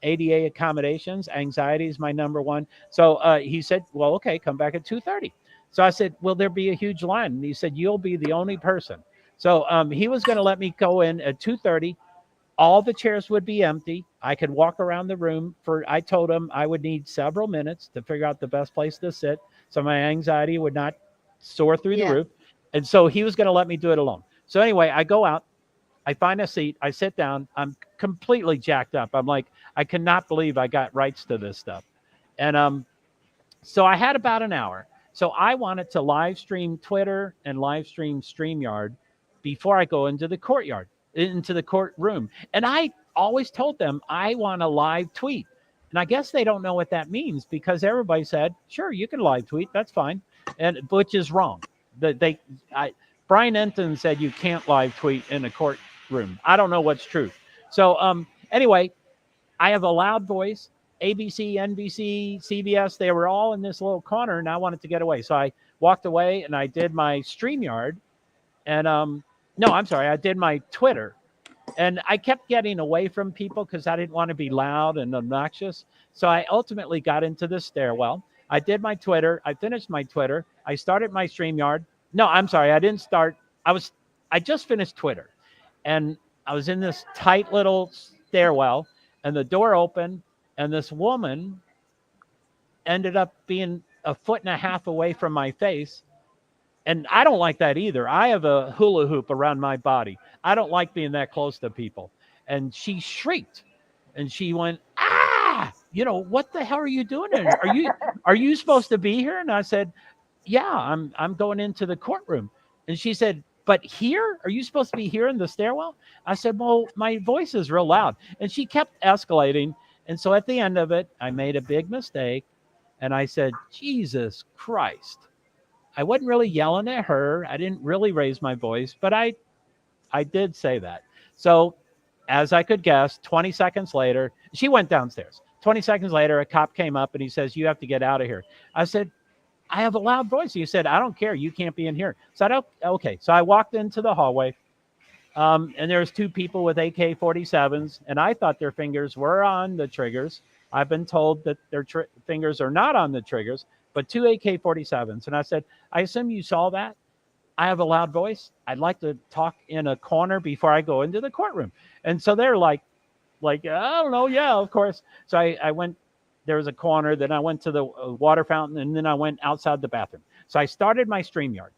ADA accommodations. Anxiety is my number one. So he said, well, okay, come back at 2:30. So I said, will there be a huge line? And he said, you'll be the only person. So he was going to let me go in at 2:30. All the chairs would be empty. I could walk around the room I told him I would need several minutes to figure out the best place to sit so my anxiety would not soar through the roof. And so he was going to let me do it alone. So anyway, I go out, I find a seat, I sit down, I'm completely jacked up. I'm like, I cannot believe I got rights to this stuff. And so I had about an hour. So I wanted to live stream Twitter and live stream StreamYard before I go into the courtroom. And I always told them I want a live tweet. And I guess they don't know what that means because everybody said, sure, you can live tweet. That's fine. And which is wrong. Brian Enton said you can't live tweet in a courtroom. I don't know what's true. So anyway, I have a loud voice. ABC, NBC, CBS, they were all in this little corner, and I wanted to get away. So I walked away, and I did my StreamYard. And no, I'm sorry, I did my Twitter. And I kept getting away from people because I didn't want to be loud and obnoxious. So I ultimately got into the stairwell. I did my Twitter. I finished my Twitter. I started my StreamYard. No, I'm sorry, I didn't start. I just finished Twitter. And I was in this tight little stairwell, and the door opened, and this woman ended up being 1.5 feet away from my face. And I don't like that either. I have a hula hoop around my body. I don't like being that close to people. And she shrieked, and she went, ah, what the hell are you doing here? Are you supposed to be here? And I said, yeah, I'm going into the courtroom. And she said, but here? Are you supposed to be here in the stairwell? I said, well, my voice is real loud. And she kept escalating. And so at the end of it, I made a big mistake. And I said, Jesus Christ. I wasn't really yelling at her. I didn't really raise my voice, but I did say that. So as I could guess, 20 seconds later, she went downstairs. 20 seconds later, a cop came up and he says, you have to get out of here. I said, I have a loud voice. He said, I don't care. You can't be in here. So okay. So I walked into the hallway, and there was 2 people with AK-47s, and I thought their fingers were on the triggers. I've been told that their fingers are not on the triggers, but 2 AK-47s. And I said, I assume you saw that. I have a loud voice. I'd like to talk in a corner before I go into the courtroom. And so they're like, I don't know. Yeah, of course. So I went. There was a corner, then I went to the water fountain, and then I went outside the bathroom. So I started my StreamYard,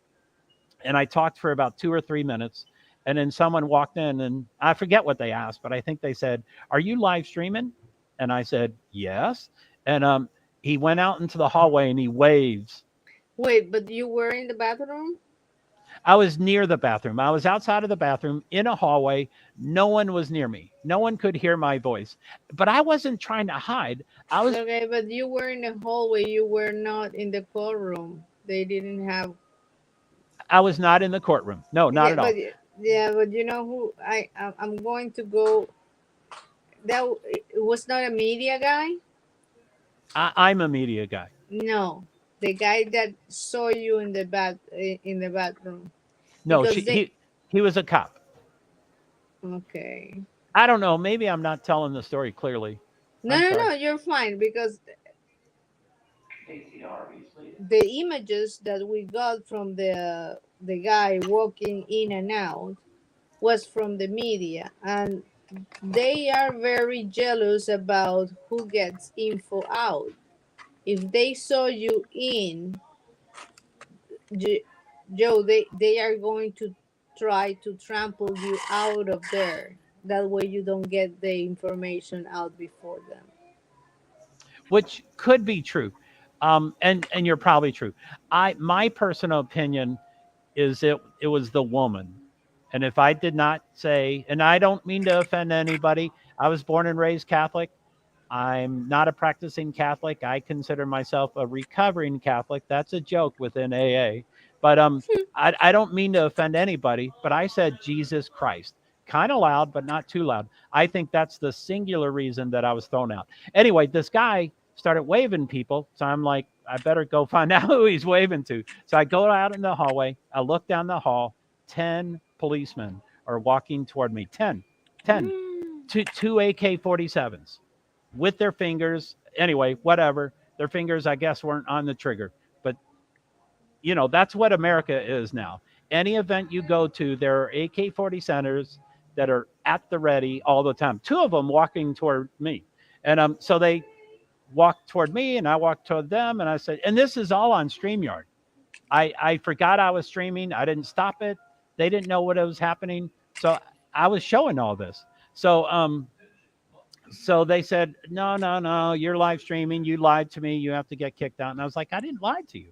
and I talked for about 2 or 3 minutes, and then someone walked in, and I forget what they asked, but I think they said, are you live streaming? And I said, yes. And he went out into the hallway, and he waves. Wait, but you were in the bathroom? I was near the bathroom. I was outside of the bathroom in a hallway. No one was near me. No one could hear my voice. But I wasn't trying to hide. Okay, but you were in the hallway. You were not in the courtroom. They didn't have. I was not in the courtroom. No, not at all. But you know who I'm going to go. That was not a media guy. I'm a media guy. No, the guy that saw you in the bathroom. No, Because they he was a cop. okay. I don't know. Maybe I'm not telling the story clearly. No, I'm no, sorry. no, you're fine because the images that we got from the guy walking in and out was from the media, and they are very jealous about who gets info out. If they saw you in, J- Joe, they are going to try to trample you out of there. That way you don't get the information out before them. Which could be true. And you're probably true. My personal opinion is it was the woman. And if I did not say, and I don't mean to offend anybody, I was born and raised Catholic. I'm not a practicing Catholic. I consider myself a recovering Catholic. That's a joke within AA. But I don't mean to offend anybody, but I said Jesus Christ. Kind of loud, but not too loud. I think that's the singular reason that I was thrown out. Anyway, this guy started waving people. So I'm like, I better go find out who he's waving to. So I go out in the hallway. I look down the hall. 10 policemen are walking toward me. 10. Two AK-47s with their fingers. Anyway, whatever. Their fingers, I guess, weren't on the trigger. But, that's what America is now. Any event you go to, there are AK-47s that are at the ready all the time. Two of them walking toward me. And so they walked toward me and I walked toward them. And I said, and this is all on StreamYard. I forgot I was streaming. I didn't stop it. They didn't know what was happening. So I was showing all this. So they said, no, you're live streaming. You lied to me. You have to get kicked out. And I was like, I didn't lie to you.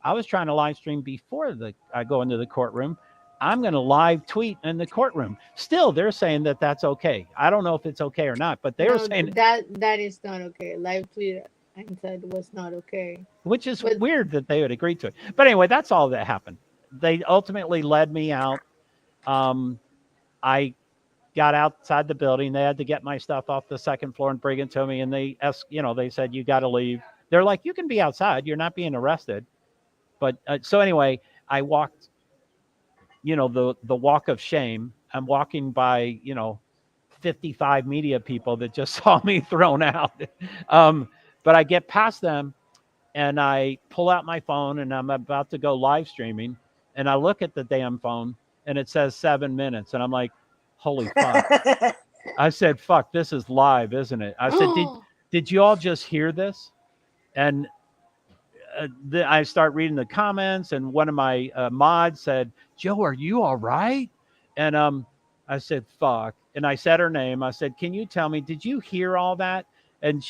I was trying to live stream before I go into the courtroom. I'm going to live tweet in the courtroom. Still, they're saying that that's okay. I don't know if it's okay or not, but they were No, saying that is not okay. Live tweet and said was not okay. which is But weird that they would agree to it. But anyway, that's all that happened. They ultimately led me out. I got outside the building. They had to get my stuff off the second floor and bring it to me. And they said, you got to leave. They're like, you can be outside. You're not being arrested. But so anyway, I walked, the walk of shame. I'm walking by, 55 media people that just saw me thrown out. But I get past them and I pull out my phone and I'm about to go live streaming. And I look at the damn phone and it says 7 minutes. And I'm like, holy fuck. I said, fuck, this is live, isn't it? I said, did you all just hear this? And I start reading the comments, and one of my mods said, Joe, are you all right? And I said, fuck. And I said her name. I said, can you tell me, did you hear all that? And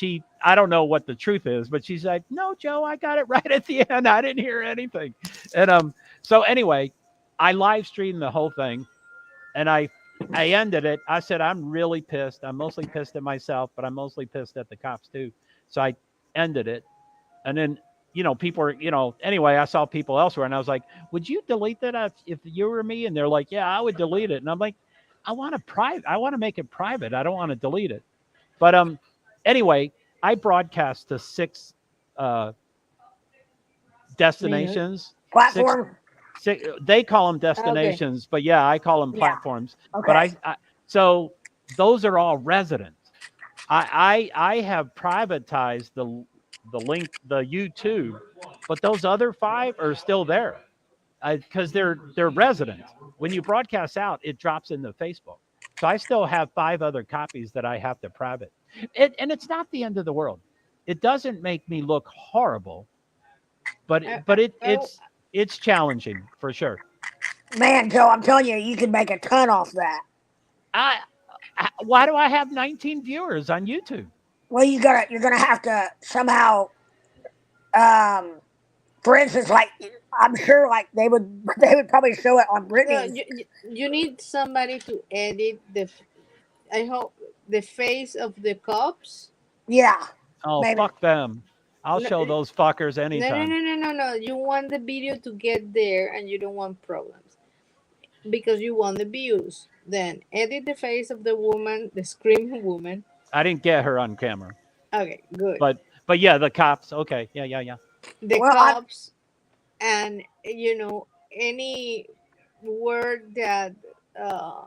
I don't know what the truth is, but she's like, no, Joe, I got it right at the end. I didn't hear anything. And so anyway, I live streamed the whole thing, and I ended it. I said, I'm really pissed. I'm mostly pissed at myself, but I'm mostly pissed at the cops too. So I ended it. And then, people are, anyway, I saw people elsewhere and I was like, would you delete that if you were me? And they're like, yeah, I would delete it. And I'm like, I want to make it private. I don't want to delete it. But anyway, I broadcast to 6 destinations. Platform. They call them destinations, but yeah, I call them platforms. Okay. But so those are all residents. I have privatized the link, the YouTube, but those other 5 are still there because they're residents. When you broadcast out, it drops into Facebook. So I still have 5 other copies that I have to private. And it's not the end of the world. It doesn't make me look horrible, but it's challenging for sure. Man, Joe, I'm telling you, you can make a ton off that. Why do I have 19 viewers on YouTube? Well, you're gonna have to somehow, for instance, like I'm sure, like they would probably show it on no, Britney's. you need somebody to edit I hope the face of the cops. Yeah. Oh, maybe. fuck them. I'll show those fuckers anytime. No. You want the video to get there and you don't want problems because you want the views. Then edit the face of the woman, the screaming woman. I didn't get her on camera. Okay, good. But yeah, the cops. Okay. Yeah. The cops and any word that uh,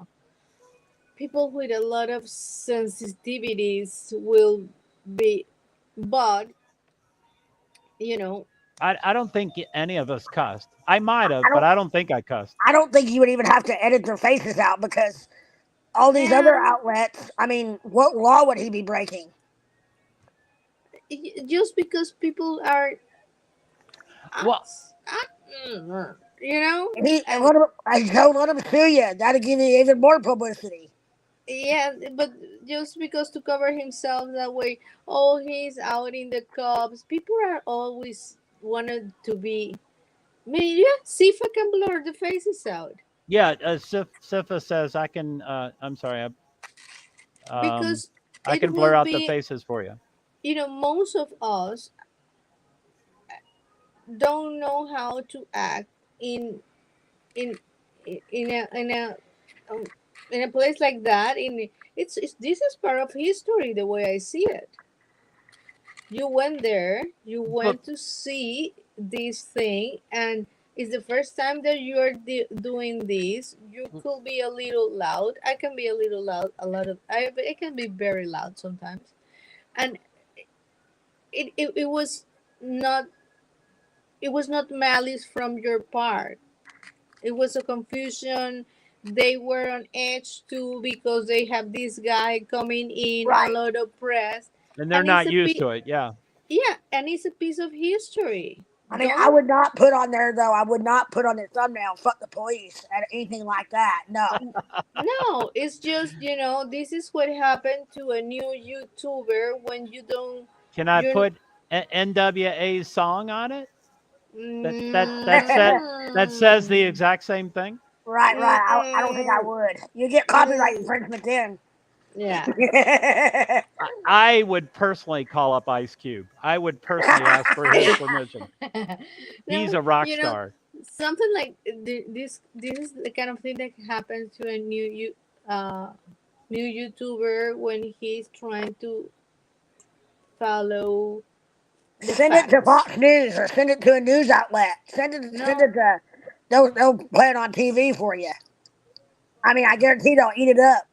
people with a lot of sensitivities will be, but you know, I don't think any of us cussed. I might have, I but don't. I don't think I cussed. I don't think you would even have to edit their faces out because all these other and outlets. I mean, what law would he be breaking? just because people are, uh, Well, you know, He and let him. Joe, let him sue you. That'll give you even more publicity. yeah, but just because to cover himself that way, oh, he's out in the cops. People are always wanted to be. I mean, yeah, see if I can blur the faces out yeah. Sifa says I can. I'm sorry. Um, because I it can blur will out the be. faces for you. Most of us don't know how to act in in in a um, in a place like that. It's this is part of history the way I see it. You went there, you But went to see this thing, and it's the first time that you're doing this. You could be a little loud. I can be a little loud. A lot of I can be very loud sometimes, and it was not, it was not malice from your part. It was a confusion. They were on edge too because they have this guy coming in, a Right. lot of press, and they're and it's not a used to it. Yeah. yeah, and it's a piece of history. I mean, I Don't would not put on there though. I would not put on their thumbnail "fuck the police" and anything like that. No. no, it's just this is what happened to a new YouTuber when you don't Can I you're put NWA's song on it? That that that said that says the mm, exact same thing. Right, right. I don't think I mm, would. You get copyright mm, infringement then. yeah. I would personally call up Ice Cube. I would personally ask for his permission. He's No, a rock star. something like this is the kind of thing that happens to a new YouTuber when he's trying to follow the Send it to facts. Fox News or send it to a news outlet. Send No, it to. They'll play it on TV for you. I mean, I guarantee they'll eat it up.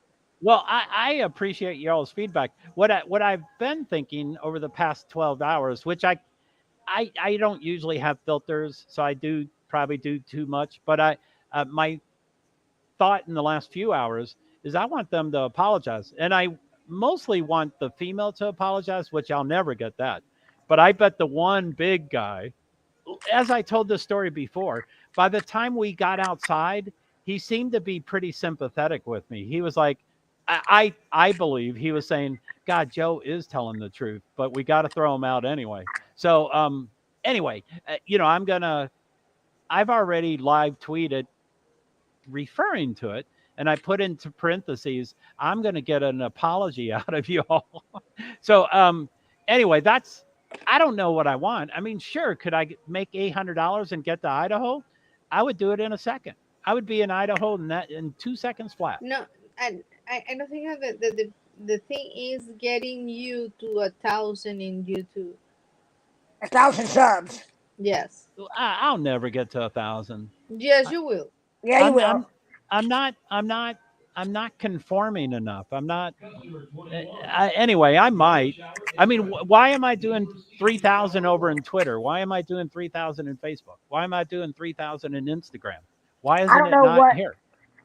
Well, I appreciate y'all's feedback. What I've been thinking over the past 12 hours, which I don't usually have filters, so I do probably do too much. But my thought in the last few hours is I want them to apologize, and I mostly want the female to apologize, which I'll never get that. But I bet the one big guy, as I told this story before, by the time we got outside, he seemed to be pretty sympathetic with me. He was like, I believe he was saying, God, Joe is telling the truth, but we got to throw him out anyway. So, anyway, I've already live tweeted referring to it, and I put into parentheses, I'm going to get an apology out of you all. So, anyway, I don't know what I want. I mean, sure, could I make $800 and get to Idaho? I would do it in a second. I would be in Idaho in 2 seconds flat. no, and I don't think that the thing is getting you to 1,000 in YouTube. 1,000 subs. Yes, I'll never get to 1,000. yes, you will. Yeah, you I'm will. I'm I'm not I'm not conforming enough. I'm not. Anyway, I might. I mean, why am I doing 3,000 over in Twitter? Why am I doing 3,000 in Facebook? Why am I doing 3,000 in Instagram? Why I isn't don't it know not what. here?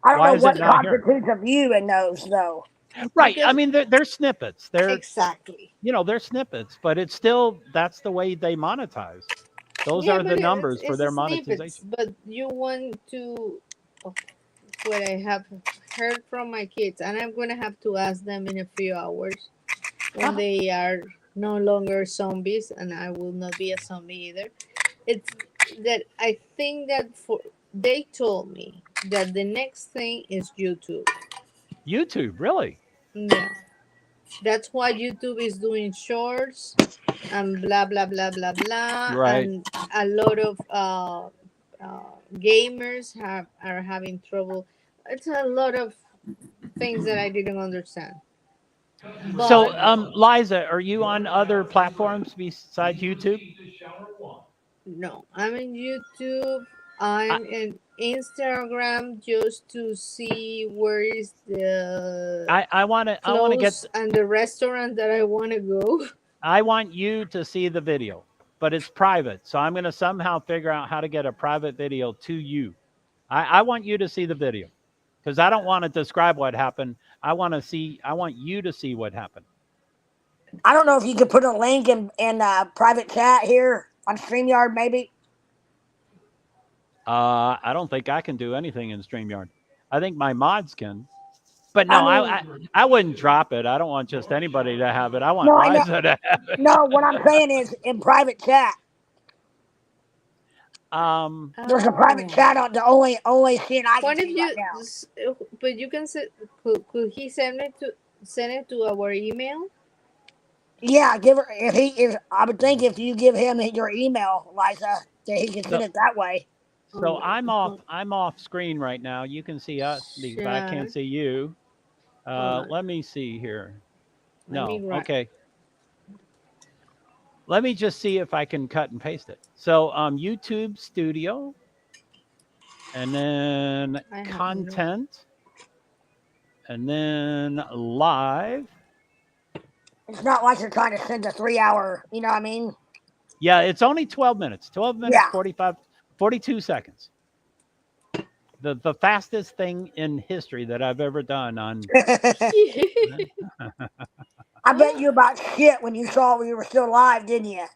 I don't Why know is it what not here? constitutes a view in those though. Right. I Because mean, they're snippets. exactly. They're snippets, but it's still that's the way they monetize. Those Yeah, are but the numbers for it's their snippets. monetization. But you want to, oh, what I have heard from my kids, and I'm gonna have to ask them in a few hours when they are no longer zombies, and I will not be a zombie either. It's that I think that they told me that the next thing is YouTube. YouTube, really? Yeah, that's why YouTube is doing shorts and blah blah blah blah blah, Right. and a lot of gamers are having trouble. It's a lot of things that I didn't understand. So, But Liza, are you on other platforms besides YouTube? no, I'm in YouTube. I'm in Instagram just to see where is the I want to get clothes and the restaurant that I want to go. I want you to see the video, but it's private. So I'm going to somehow figure out how to get a private video to you. I want you to see the video because I don't want to describe what happened. I want you to see what happened. I don't know if you could put a link in private chat here on StreamYard, maybe. I don't think I can do anything in StreamYard. I think my mods can. But no, I wouldn't drop it. I don't want just anybody to have it. I want Liza to have it. No, what I'm saying is in private chat. There's a private chat on the only scene I can see right now. But you can say, could he send it to our email? Yeah, I would think if you give him your email, Liza, that he can send it that way. So I'm off screen right now. You can see us, but I can't see you. Let me see here. No, okay. Let me just see if I can cut and paste it. So YouTube Studio, and then content, and then live. It's not like you're trying to send a 3-hour, you know what I mean? Yeah, it's only 12 minutes. 12 minutes, yeah. 42 seconds. The fastest thing in history that I've ever done on. I bet you about shit when you saw we were still live, didn't you?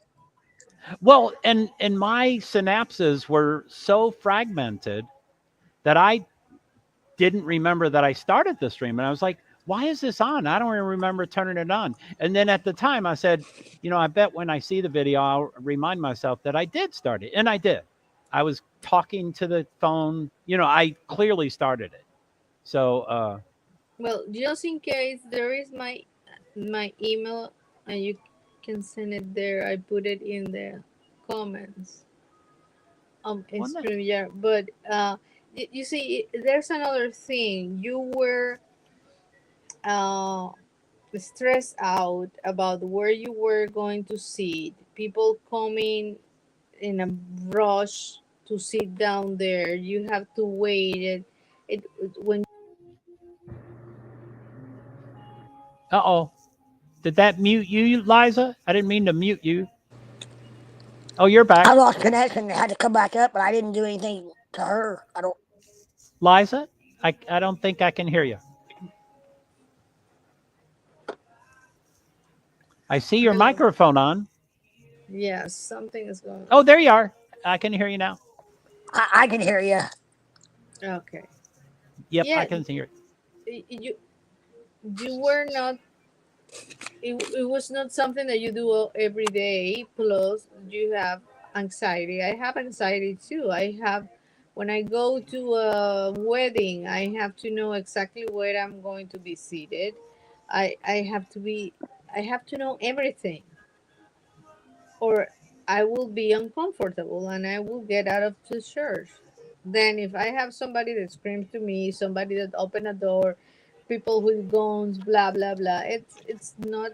Well, and my synapses were so fragmented that I didn't remember that I started the stream. And I was like, why is this on? I don't even remember turning it on. And then at the time I said, I bet when I see the video, I'll remind myself that I did start it. And I did. I was talking to the phone. I clearly started it. So, well, just in case, there is my email and you can send it there. I put it in the comments on StreamYard. But you see, there's another thing. You were stressed out about where you were going to sit. People coming in a rush to sit down there. You have to wait. When. Uh-oh. Did that mute you, Liza? I didn't mean to mute you. Oh, you're back. I lost connection. I had to come back up, but I didn't do anything to her. I don't. Liza, I don't think I can hear you. I see your microphone on. Yes, something is going on. Oh, there you are. I can hear you now. I can hear you. Okay. Yep, yeah, I can hear you. You were not. It was not something that you do every day. Plus, you have anxiety. I have anxiety too. When I go to a wedding, I have to know exactly where I'm going to be seated. I have to know everything, or I will be uncomfortable and I will get out of the church. Then if I have somebody that screams to me, somebody that open a door, people with guns, blah blah blah, it's not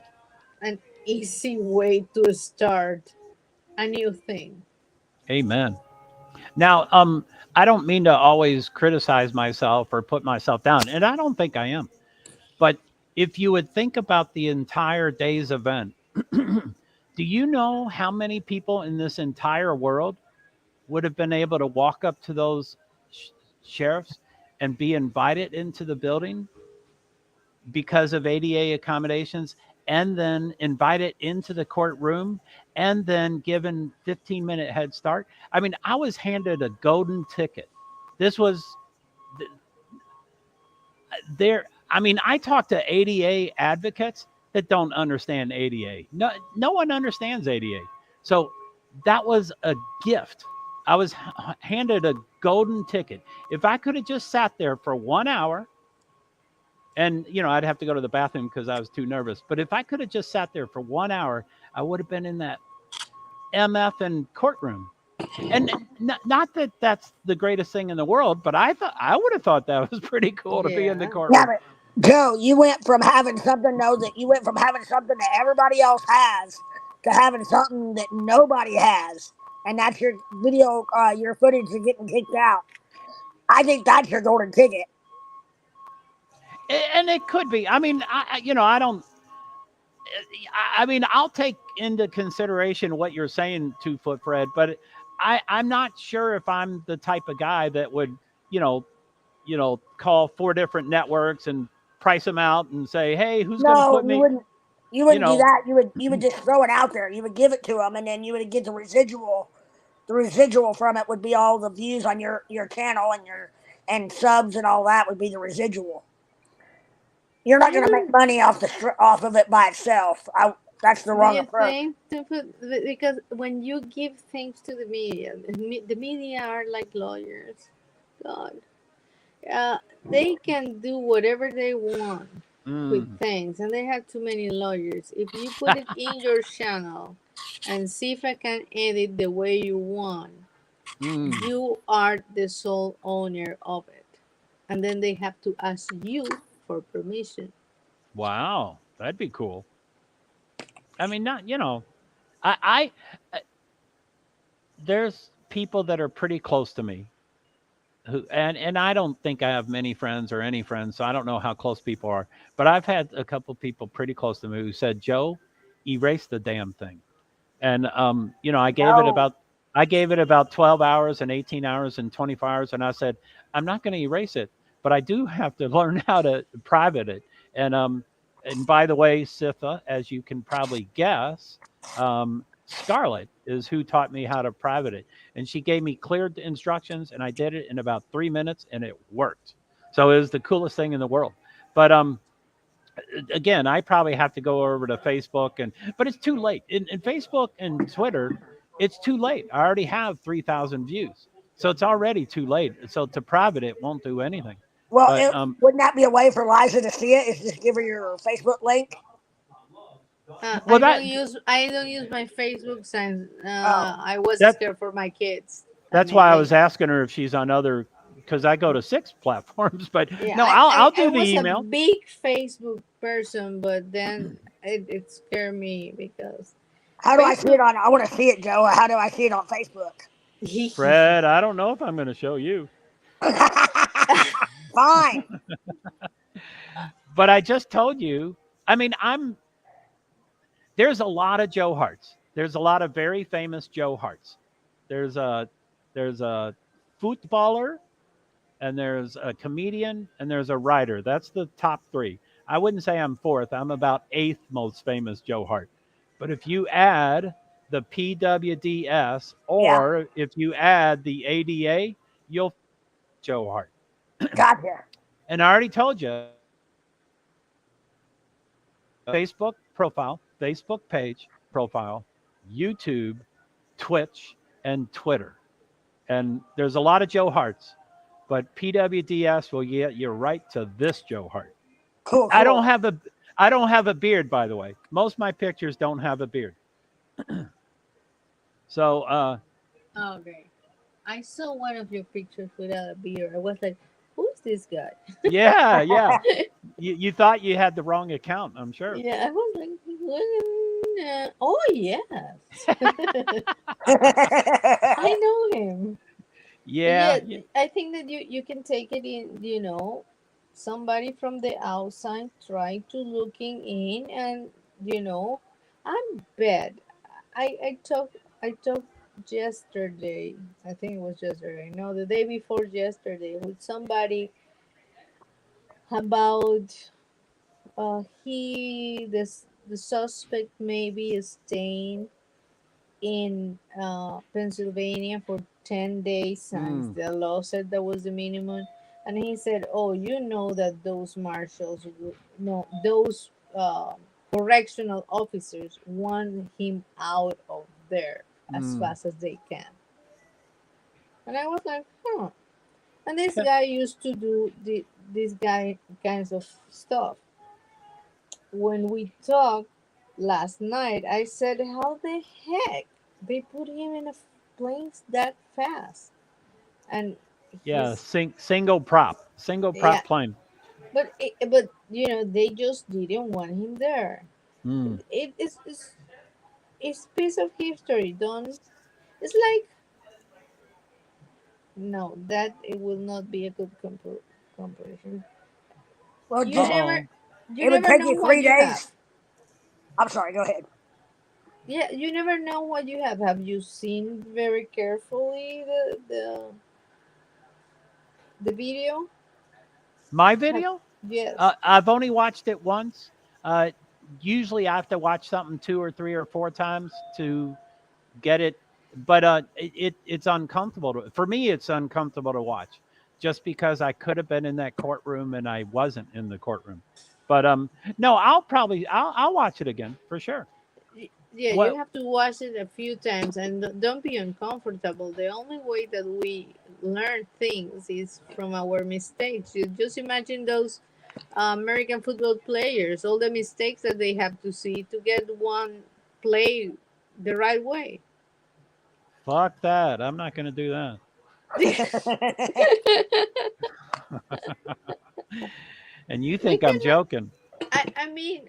an easy way to start a new thing. Amen. Now, I don't mean to always criticize myself or put myself down, and I don't think I am. But if you would think about the entire day's event, do you know how many people in this entire world would have been able to walk up to those sheriffs and be invited into the building because of ADA accommodations, and then invited into the courtroom, and then given 15-minute head start? I mean, I was handed a golden ticket. This was there. I mean, I talked to ADA advocates that don't understand ADA. No one understands ADA. So that was a gift. I was handed a golden ticket. If I could have just sat there for 1 hour, and, I'd have to go to the bathroom because I was too nervous. But if I could have just sat there for 1 hour, I would have been in that MF and courtroom. And not that that's the greatest thing in the world, but I would have thought that was pretty cool to be in the courtroom. Yeah, but Joe, you went from having something that everybody else has to having something that nobody has. and that's your video, your footage is getting kicked out. I think that's your golden ticket. And it could be. I mean, I don't. I mean, I'll take into consideration what you're saying, 2 Foot Fred, but I'm not sure if I'm the type of guy that would, you know, call 4 different networks and price them out and say, hey, who's going to No, put you me, wouldn't. You you wouldn't do know, that. You would just throw it out there. You would give it to them, and then you would get the residual. The residual from it would be all the views on your channel and your and subs and all that would be the residual. You're not I going to make don't. money off of it by itself. That's the Do wrong you approach. think to put because when you give things to the media, the media are like lawyers. God, they can do whatever they want with mm, things, and they have too many lawyers. If you put it in your channel and see if I can edit the way you want, mm, you are the sole owner of it, and then they have to ask you for permission. wow, that'd be cool. I mean, not, I there's people that are pretty close to me who, and I don't think I have many friends or any friends, so I don't know how close people are. But I've had a couple people pretty close to me who said, "Joe, erase the damn thing." And No. I gave it about 12 hours and 18 hours and 24 hours, and I said, I'm not going to erase it, but I do have to learn how to private it. And by the way, Sitha, as you can probably guess, Scarlett is who taught me how to private it, and she gave me clear instructions, and I did it in about 3 minutes, and it worked. So it was the coolest thing in the world. But again, I probably have to go over to Facebook, but it's too late. In Facebook and Twitter, it's too late. I already have 3,000 views, so it's already too late. So to private it won't do anything. Well, But wouldn't that be a way for Liza to see it? Is just give her your Facebook link? well, that I don't use my Facebook since Oh, I was that scared for my kids. I that's mean, why I they was asking her if she's on other, because I go to 6 platforms. But yeah. no, I'll I do the was a email. big Facebook person, but then it scared me because how do I see it Facebook. on? I want to see it, Joe. How do I see it on Facebook? Fred, I don't know if I'm going to show you, Fine. but I just told you. I mean, there's a lot of Joe Harts. There's a lot of very famous Joe Harts. There's a there's a footballer, and there's a comedian, and there's a writer. That's the top 3. I wouldn't say I'm fourth. I'm about 8th most famous Joe Hart. But if you add the PwD's Yeah, or if you add the ADA, you'll Joe Hart. gotcha. And I already told you, Facebook profile, Facebook page profile, YouTube, Twitch, and Twitter. And there's a lot of Joe Harts, but PwD's will get you right to this Joe Hart. Cool, I don't cool. have a I don't have a beard, by the way. Most of my pictures don't have a beard. So Okay, I saw one of your pictures without a beard. I was like, "Who's this guy?" yeah. You thought you had the wrong account, I'm sure. Yeah, I was like, "Oh yes, I know him." But Yeah. yeah, I think that you can take it in. Somebody from the outside try to looking in, and I'm bad. I talked yesterday. I think it was yesterday. No, the day before yesterday with somebody about the suspect maybe is staying in Pennsylvania for 10 days since Mm, the law said that was the minimum. And he said, "Oh, you know that those marshals, no, those correctional officers want him out of there as mm. fast as they can." And I was like, huh. And this Yeah. guy used to do this guy kinds of stuff. When we talked last night, I said, "How the heck they put him in a plane that fast?" And Yeah, he's single yeah, prop plane. but they just didn't want him there. Mm. It's piece of history. Don't. It's like no, that it will not be a good comparison. Well, You just never, Uh-oh. you it would never take know you what 3 you have. days. I'm sorry. Go ahead. Yeah, you never know what you have. Have you seen very carefully the video? My Have, video? yes. I've only watched it once. Uh, Usually I have to watch something 2 or 3 or 4 times to get it, but it's uncomfortable for me. It's uncomfortable to watch just because I could have been in that courtroom and I wasn't in the courtroom. But no, I'll watch it again for sure. Yeah, you What? have to watch it a few times and don't be uncomfortable. The only way that we learn things is from our mistakes. You just imagine those American football players, all the mistakes that they have to see to get one play the right way. Fuck that! I'm not going to do that. And you We think I'm cannot. joking? I mean,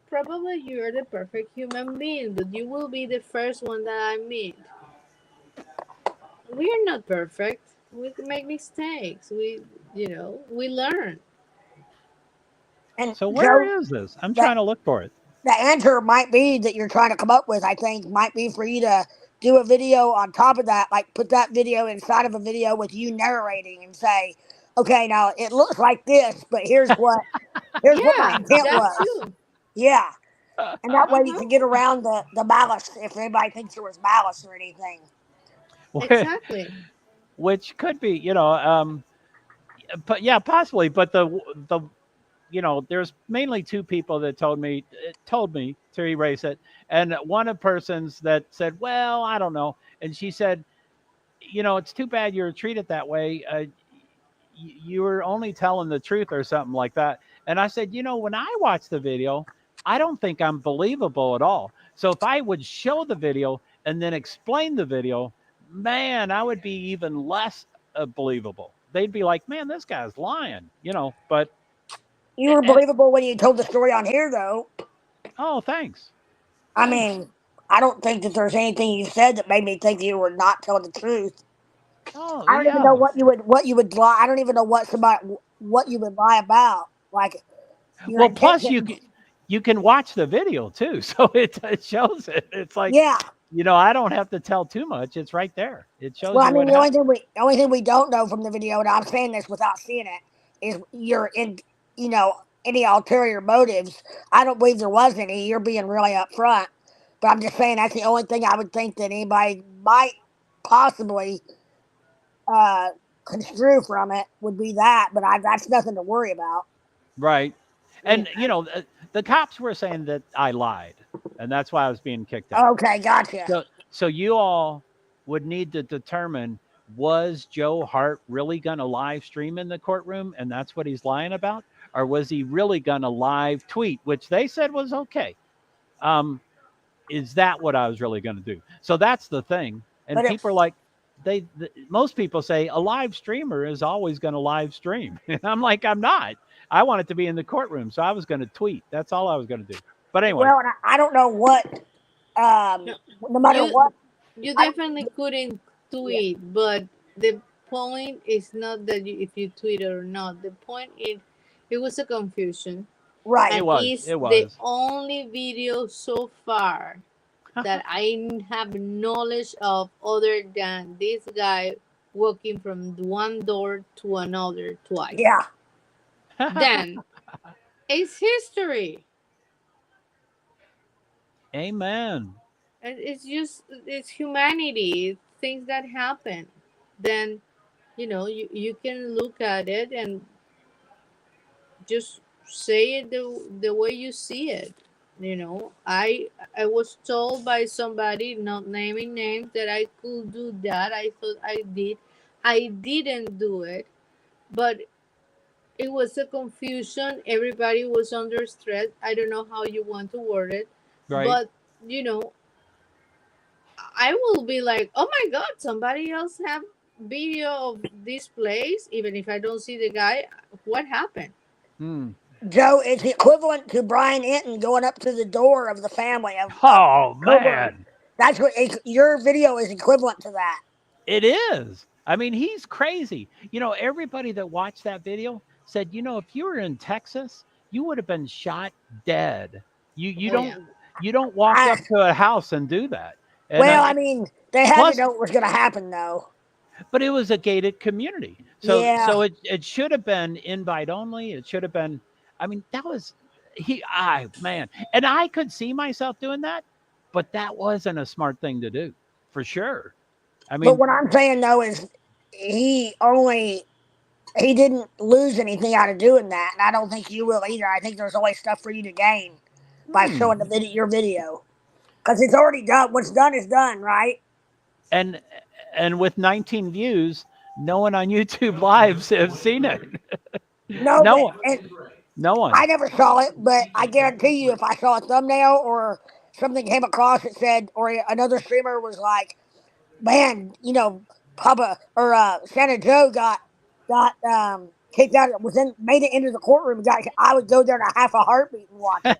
probably you're the perfect human being, but you will be the first one that I meet. We are not perfect. We make mistakes. We learn. And So Joe, where is this? I'm that trying to look for it. the answer might be that you're trying to come up with, I think, might be for you to do a video on top of that, like put that video inside of a video with you narrating and say, okay, now it looks like this, but here's what my Yeah, intent that was. too. Yeah. And that way you Uh-huh. can get around the malice if anybody thinks there was malice or anything. Exactly. Which could be, but yeah, possibly. But the there's mainly two people that told me to erase it, and one of persons that said, "Well, I don't know," and she said, "It's too bad you were treated that way. You were only telling the truth or something like that." And I said, when I watch the video, I don't think I'm believable at all. So if I would show the video and then explain the video, man, I would be even less believable. They'd be like, "Man, this guy's lying." But You were and, believable when you told the story on here, though. oh, thanks, I thanks. mean, I don't think that there's anything you said that made me think you were not telling the truth. Oh, I don't even yeah. know what you would lie. I don't even know what you would lie about. Like your Well, plus intentions. you can watch the video too, so it shows it. It's like, Yeah. I don't have to tell too much. It's right there. It shows Well, I you mean, what the only happened. thing we don't know from the video, and I'm saying this without seeing it, is your in you know any ulterior motives. I don't believe there was any. You're being really upfront, but I'm just saying that's the only thing I would think that anybody might possibly uh, construe from it would be that. But that's nothing to worry about. Right. Yeah. And the cops were saying that I lied, and that's why I was being kicked out. Okay, gotcha. So you all would need to determine, was Joe Hart really going to live stream in the courtroom and that's what he's lying about, or was he really going to live tweet, which they said was okay? Um, is that what I was really going to do? So that's the thing. And But if people are like, most people say a live streamer is always going to live stream. And I'm like, I'm not. I want it to be in the courtroom, so I was going to tweet. That's all I was going to do. But anyway, well, and I don't know what. No, No matter you what, you I definitely couldn't yeah, tweet, but the point is not that if you tweet or not. The point is it was a confusion, right. it and was. it's It the was. only video so far that I have knowledge of other than this guy walking from one door to another twice. Yeah. Then it's history. Amen. And it's humanity, things that happen. Then you can look at it and just say it the way you see it. I was told by somebody, not naming names, that I could do that. I thought I did. I didn't do it, but it was a confusion. Everybody was under stress. I don't know how you want to word it, Right. but you know I will be like, oh my god, somebody else have video of this place, even if I don't see the guy. What happened? Hmm. Joe, it's equivalent to Brian Enton going up to the door of the family of Oh Coburn man. That's what your video is equivalent to that. It is. I mean, he's crazy. Everybody that watched that video said, if you were in Texas, you would have been shot dead. You Oh, don't yeah. you don't walk I, up to a house and do that. And well, I mean, they had plus, to know what was going to happen, though. but it was a gated community. So Yeah. it should have been invite only. It should have been, I mean, that was man. And I could see myself doing that, but that wasn't a smart thing to do, for sure. I But mean, what I'm saying though is he didn't lose anything out of doing that, and I don't think you will either. I think there's always stuff for you to gain by showing your video, because it's already done. What's done is done, right? and with 19 views, no one on YouTube lives have seen it. No, No but one. No one. I never saw it, but I guarantee you, if I saw a thumbnail or something came across that said, or another streamer was like, "Man, Papa or Santa Joe got kicked out, made it into the courtroom." I would go there in a half a heartbeat and watch it.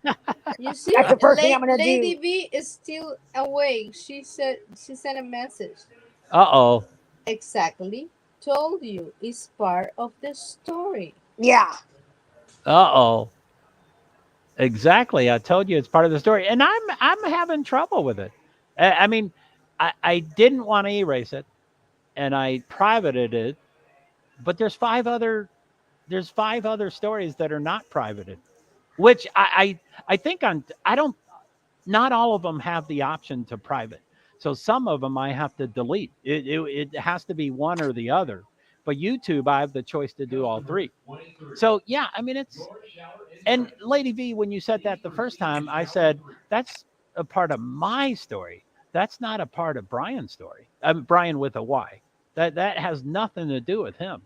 You see, That's the first thing I'm gonna Lady do. V is still awake. She sent a message. Uh-oh. Exactly. Told you it's part of the story. Yeah. Uh-oh. Exactly. I told you it's part of the story. And I'm having trouble with it. I mean, I didn't want to erase it, and I privated it, but there's five other stories that are not privated, which I think not all of them have the option to private. So some of them I have to delete. It has to be one or the other. But YouTube, I have the choice to do all three. So yeah, I mean, and Lady V, when you said that the first time, I said, that's a part of my story. That's not a part of Brian's story. Brian with a Y. That has nothing to do with him.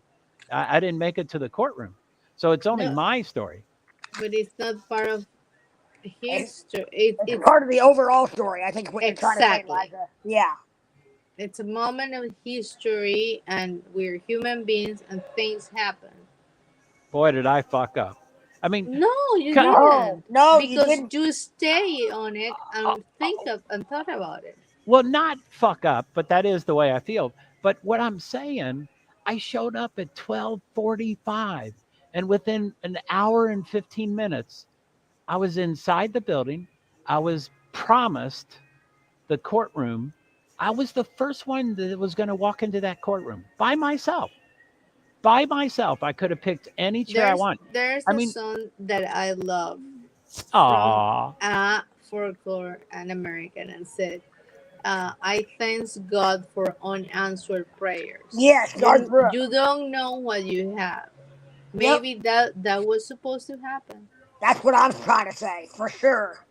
I didn't make it to the courtroom. So it's only my story. But it's not part of his story. It's part of the overall story, I think, what you're trying to say, Liza. Yeah. It's a moment of history, and we're human beings, and things happen. Boy, did I fuck up. I mean, no, you didn't. No, because you stay on it and thought about it. Well, not fuck up, but that is the way I feel. But what I'm saying, I showed up at 12:45, and within an hour and 15 minutes, I was inside the building. I was promised the courtroom. I was the first one that was going to walk into that courtroom by myself. By myself. I could have picked any chair I want. There's a song that I love. Aww. From a folklore, an American, and said, I thank God for unanswered prayers. Yes, you don't know what you have. Maybe that was supposed to happen. That's what I'm trying to say, for sure.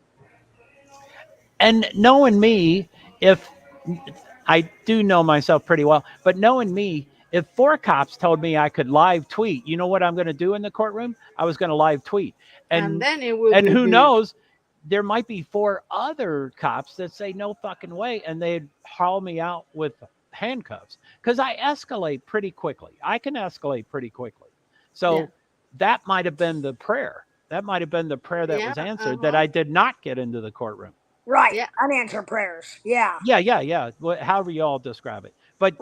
And knowing me, if I do know myself pretty well, but knowing me, if 4 cops told me I could live tweet, you know what I'm going to do in the courtroom? I was going to live tweet. And then it will and who knows, there might be 4 other cops that say no fucking way, and they'd haul me out with handcuffs, because I escalate pretty quickly. I can escalate pretty quickly. So that might have been the prayer. That might have been the prayer that was answered, that I did not get into the courtroom. Right. Yeah. Unanswered prayers. Yeah. Yeah. However you all describe it. But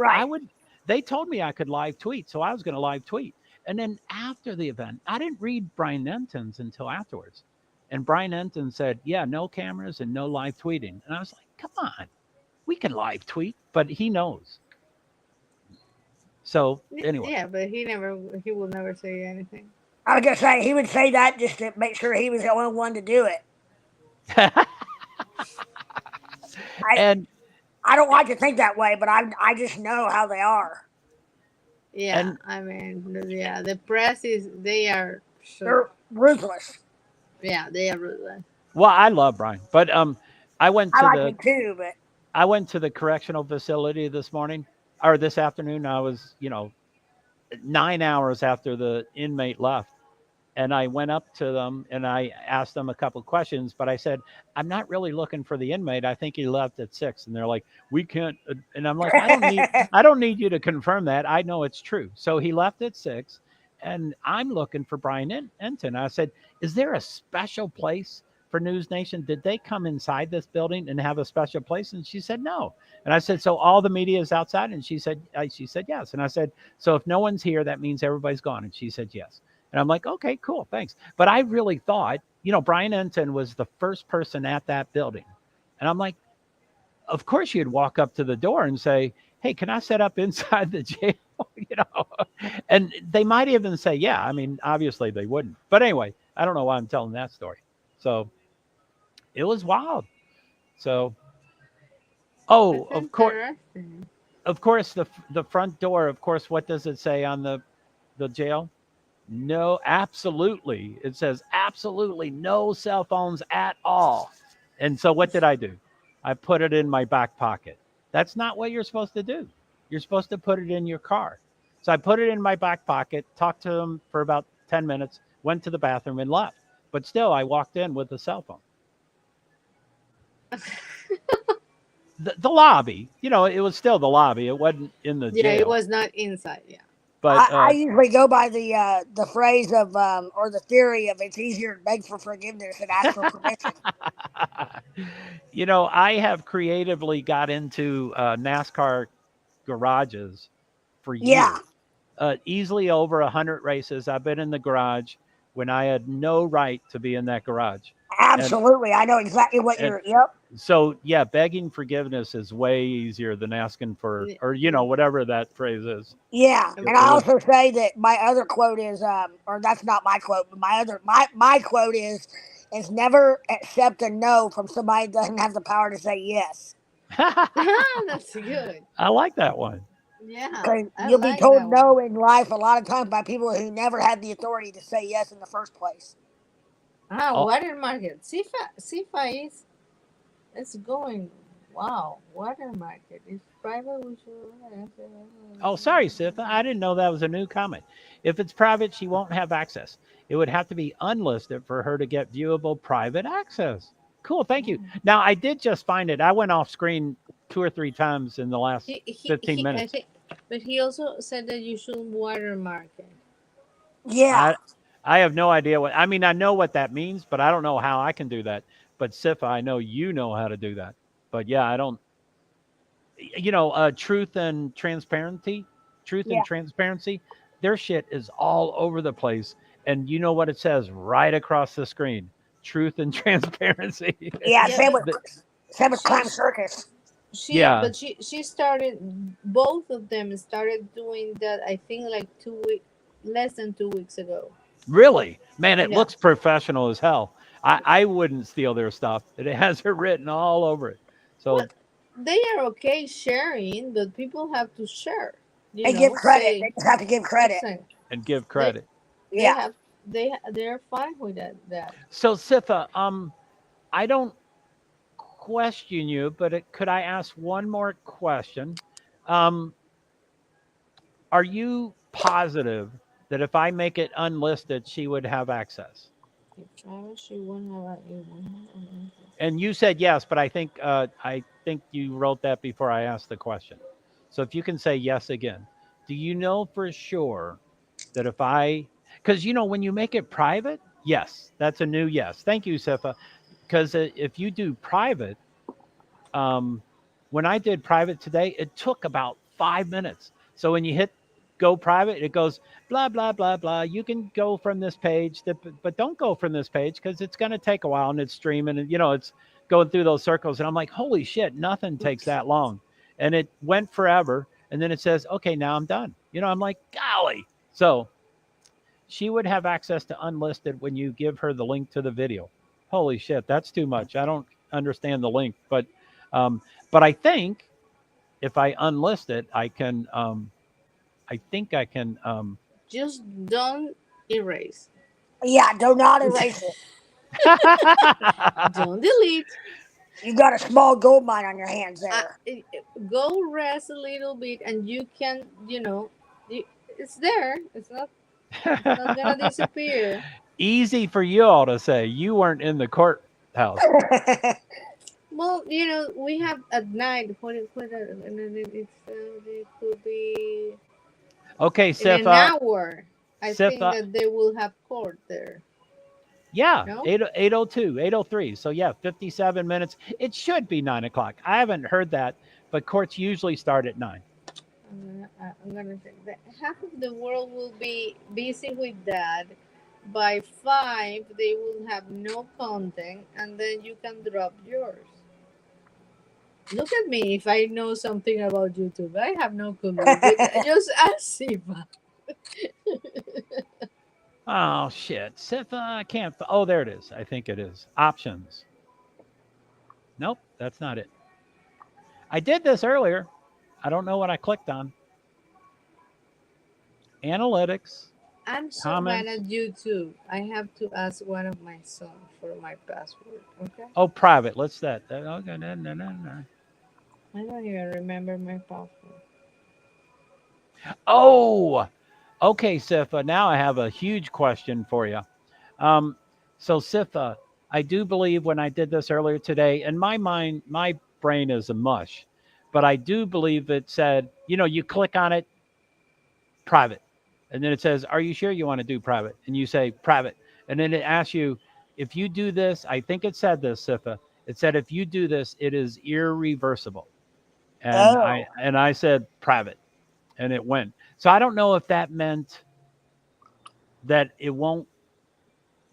they told me I could live tweet, so I was going to live tweet. And then after the event, I didn't read Brian Enton's until afterwards. And Brian Enton said, yeah, no cameras and no live tweeting. And I was like, come on, we can live tweet, but he knows. So anyway. Yeah, but he will never say anything. I was going to say, he would say that just to make sure he was the only one to do it. I don't like to think that way, but I just know how they are. Yeah, I mean, the press they're ruthless. Yeah, they are ruthless. Well, I love Brian, but I went to the correctional facility this afternoon. I was, 9 hours after the inmate left. And I went up to them and I asked them a couple of questions, but I said, I'm not really looking for the inmate. I think he left at 6. And they're like, we can't. And I'm like, I don't need you to confirm that. I know it's true. So he left at 6 and I'm looking for Brian Enton. I said, is there a special place for News Nation, did they come inside this building and have a special place? And she said, no. And I said, so all the media is outside? And she said, yes. And I said, so if no one's here, that means everybody's gone. And she said, yes. And I'm like, okay, cool, thanks. But I really thought, Brian Enton was the first person at that building. And I'm like, of course you'd walk up to the door and say, hey, can I set up inside the jail? And they might even say, yeah. I mean, obviously they wouldn't. But anyway, I don't know why I'm telling that story. So it was wild. So, That's of interesting. course, the front door, of course, what does it say on the jail? No, absolutely. It says absolutely no cell phones at all. And so what did I do? I put it in my back pocket. That's not what you're supposed to do. You're supposed to put it in your car. So I put it in my back pocket, talked to them for about 10 minutes, went to the bathroom and left. But still, I walked in with a cell phone. The lobby, it was still the lobby. It wasn't in the jail. Yeah, it was not inside. Yeah. But I usually go by the phrase of or the theory of it's easier to beg for forgiveness than ask for permission. I have creatively got into NASCAR garages for Yeah. years. Easily over 100 races. I've been in the garage when I had no right to be in that garage. Absolutely. I know exactly what you're. Yep. So yeah, begging forgiveness is way easier than asking for, or whatever that phrase is. Yeah, and I also say that my other quote is, or that's not my quote, but my quote is never accept a no from somebody that doesn't have the power to say yes. That's good. I like that one. Yeah, Because you'll be told no in life a lot of times by people who never had the authority to say yes in the first place. Water market. CIFA is going. Wow, water market is private. Oh, sorry, Sifa. I didn't know that was a new comment. If it's private, she won't have access. It would have to be unlisted for her to get viewable private access. Cool, thank you. Now, I did just find it. I went off screen 2 or 3 times in the last 15 minutes. But he also said that you should watermark it. Yeah. I have no idea I know what that means, but I don't know how I can do that. But Sifa, I know you know how to do that. But yeah, I don't. Truth and transparency. And transparency. Their shit is all over the place. And you know what it says right across the screen? Truth and transparency. Yeah, same with Clown Circus. But she started, both of them started doing that, I think like less than 2 weeks ago. Really? Man, it looks professional as hell. I wouldn't steal their stuff. It has it written all over it. So they are okay sharing, but people have to share. They give credit. They just have to give credit. And give credit. They're fine with that. So Sifa, I don't question you, but could I ask one more question? Are you positive that if I make it unlisted, she would have access? She wouldn't have. And you said yes, but I think you wrote that before I asked the question. So if you can say yes again, do you know for sure that because when you make it private, yes, that's a new yes. Thank you, Sifa. Because if you do private, when I did private today, it took about 5 minutes. So when you hit go private, it goes blah, blah, blah, blah. You can go from this page, but don't go from this page because it's going to take a while and it's streaming and, it's going through those circles. And I'm like, holy shit, nothing takes that long. And it went forever. And then it says, okay, now I'm done. I'm like, golly. So she would have access to unlisted when you give her the link to the video. Holy shit, that's too much. I don't understand the link, but I think if I unlist it, I can, I think I can. Just don't erase. Yeah, do not erase it. Don't delete. You got a small gold mine on your hands there. Go rest a little bit, and you can, it's there. It's not gonna disappear. Easy for you all to say. You weren't in the courthouse. Well, we have at night. It could be. Okay, Sifa. In an hour, I think that they will have court there. Yeah, No? 8:02, 8:03. So yeah, 57 minutes. It should be 9 o'clock. I haven't heard that, but courts usually start at 9. I'm gonna say that half of the world will be busy with that. By 5, they will have no content, and then you can drop yours. Look at me if I know something about YouTube. I have no clue. Just ask Siva. Oh shit, Sifa, I can't. Oh, there it is. I think it is. Options. Nope, that's not it. I did this earlier. I don't know what I clicked on. Analytics, I'm so bad comments. at YouTube. I have to ask one of my sons for my password. Okay? Oh, private. Let's that. Okay, no. I don't even remember my password. Oh, okay, Sifa. Now I have a huge question for you. So Sifa, I do believe when I did this earlier today, in my mind, my brain is a mush, but I do believe it said, you click on it, private. And then it says, are you sure you want to do private? And you say private. And then it asks you, if you do this, I think it said this, Sifa. It said, if you do this, it is irreversible. And Oh, I said private, and it went. So I don't know if that meant that it won't,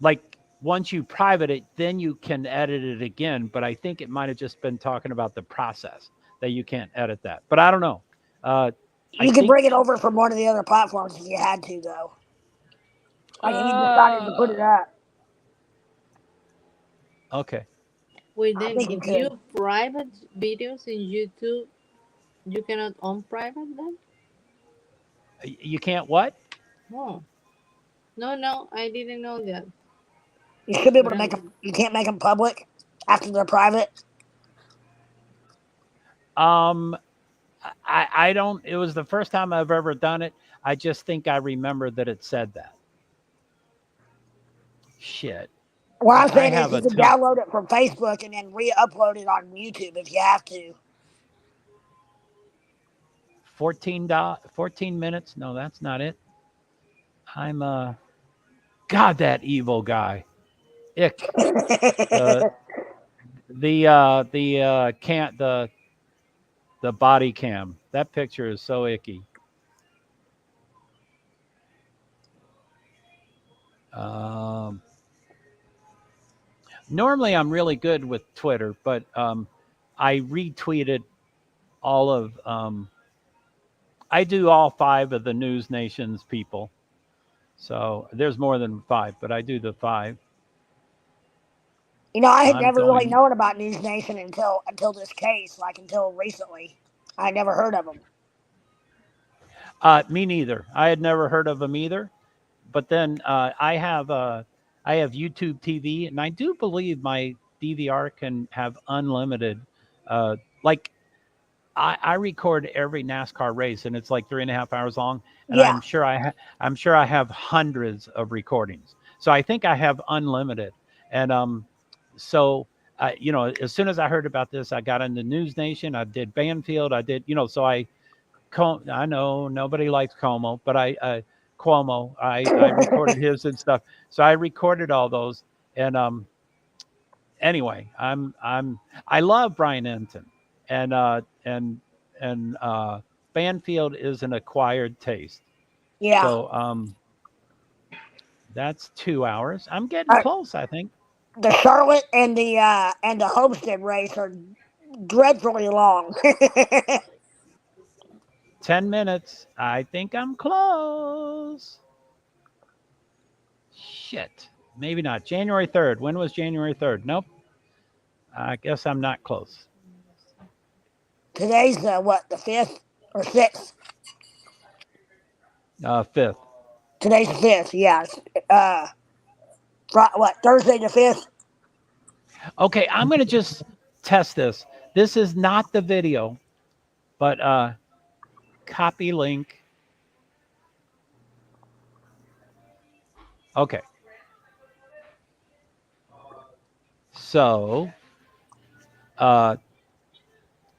like, once you private it, then you can edit it again. But I think it might have just been talking about the process that you can't edit that. But I don't know. I you could think, bring it over from one of the other platforms if you had to, though. Like if you decided to put it uh, up, okay. Wait, I then think you if could. you private videos in YouTube, you cannot unprivate them? You can't what? Oh. No, I didn't know that. You should be able But to make them. You can't make them public after they're private. Um, I don't. It was the first time I've ever done it. I just think I remember that it said that. Shit. What I'm I saying is, have you a can ton. download it from Facebook and then re-upload it on YouTube if you have to. 14 minutes. No, that's not it. I'm God, that evil guy. Ick. The can't the body cam. That picture is so icky. Um, Normally I'm really good with Twitter, but I retweeted all of I do all 5 of the News Nation's people. So there's more than 5, but I do the 5. I had I'm never really going known about News Nation until this case, like until recently. I never heard of them. me neither. I had never heard of them either. But then I have YouTube TV, and I do believe my DVR can have unlimited. Like I record every NASCAR race, and it's like 3.5 hours long, and Yeah, I'm sure I have hundreds of recordings. So I think I have unlimited, and so as soon as I heard about this, I got into News Nation. I did Banfield. I did so I know nobody likes Como, but Cuomo. I recorded his and stuff. So I recorded all those. And anyway, I love Brian Enton, and Banfield is an acquired taste. yeah. So that's 2 hours. I'm getting close, I think. The Charlotte and the Homestead race are dreadfully long. 10 minutes. I think I'm close. Shit. Maybe not. January 3rd. When was January 3rd? Nope. I guess I'm not close. Today's what, the 5th or 6th? 5th. Today's the 5th. Yeah. Thursday the 5th. Okay, I'm going to just test this. This is not the video, but copy link. Okay. So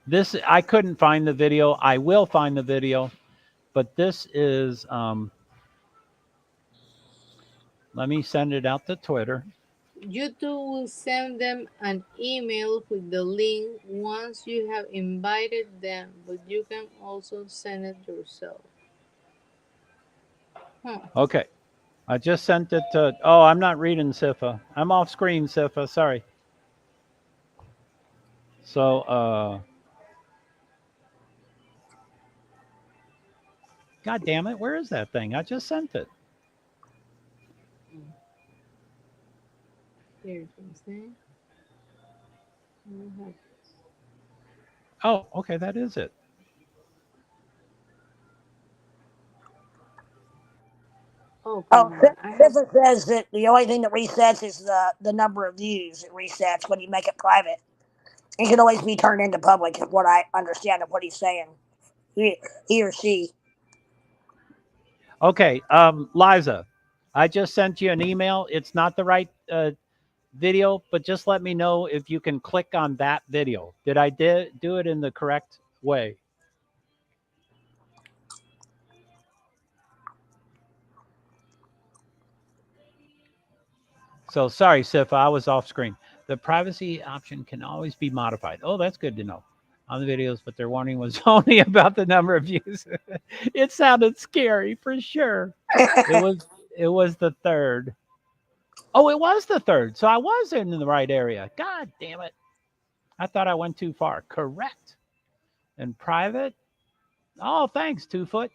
this, I couldn't find the video. I will find the video, but this is let me send it out to Twitter. YouTube will send them an email with the link once you have invited them, but you can also send it yourself. Huh. Okay. I just sent it to. Oh, I'm not reading Sifa. I'm off screen, Sifa. Sorry. So, God damn it. Where is that thing? I just sent it. Here it is. Oh, okay. That is it. Oh, Oh, come on. I have. Sifa says that the only thing that resets is the number of views. It resets when you make it private. It can always be turned into public, is what I understand of what he's saying. He or she. Okay. Liza, I just sent you an email. It's not the right video, but just let me know if you can click on that video. Did I do it in the correct way? So sorry, Sifa, I was off screen. The privacy option can always be modified. Oh, that's good to know on the videos, but their warning was only about the number of views. It sounded scary for sure. It was the third. Oh, it was the third. So I was in the right area. God damn it. I thought I went too far. Correct. And private. Oh, thanks, 2 foot.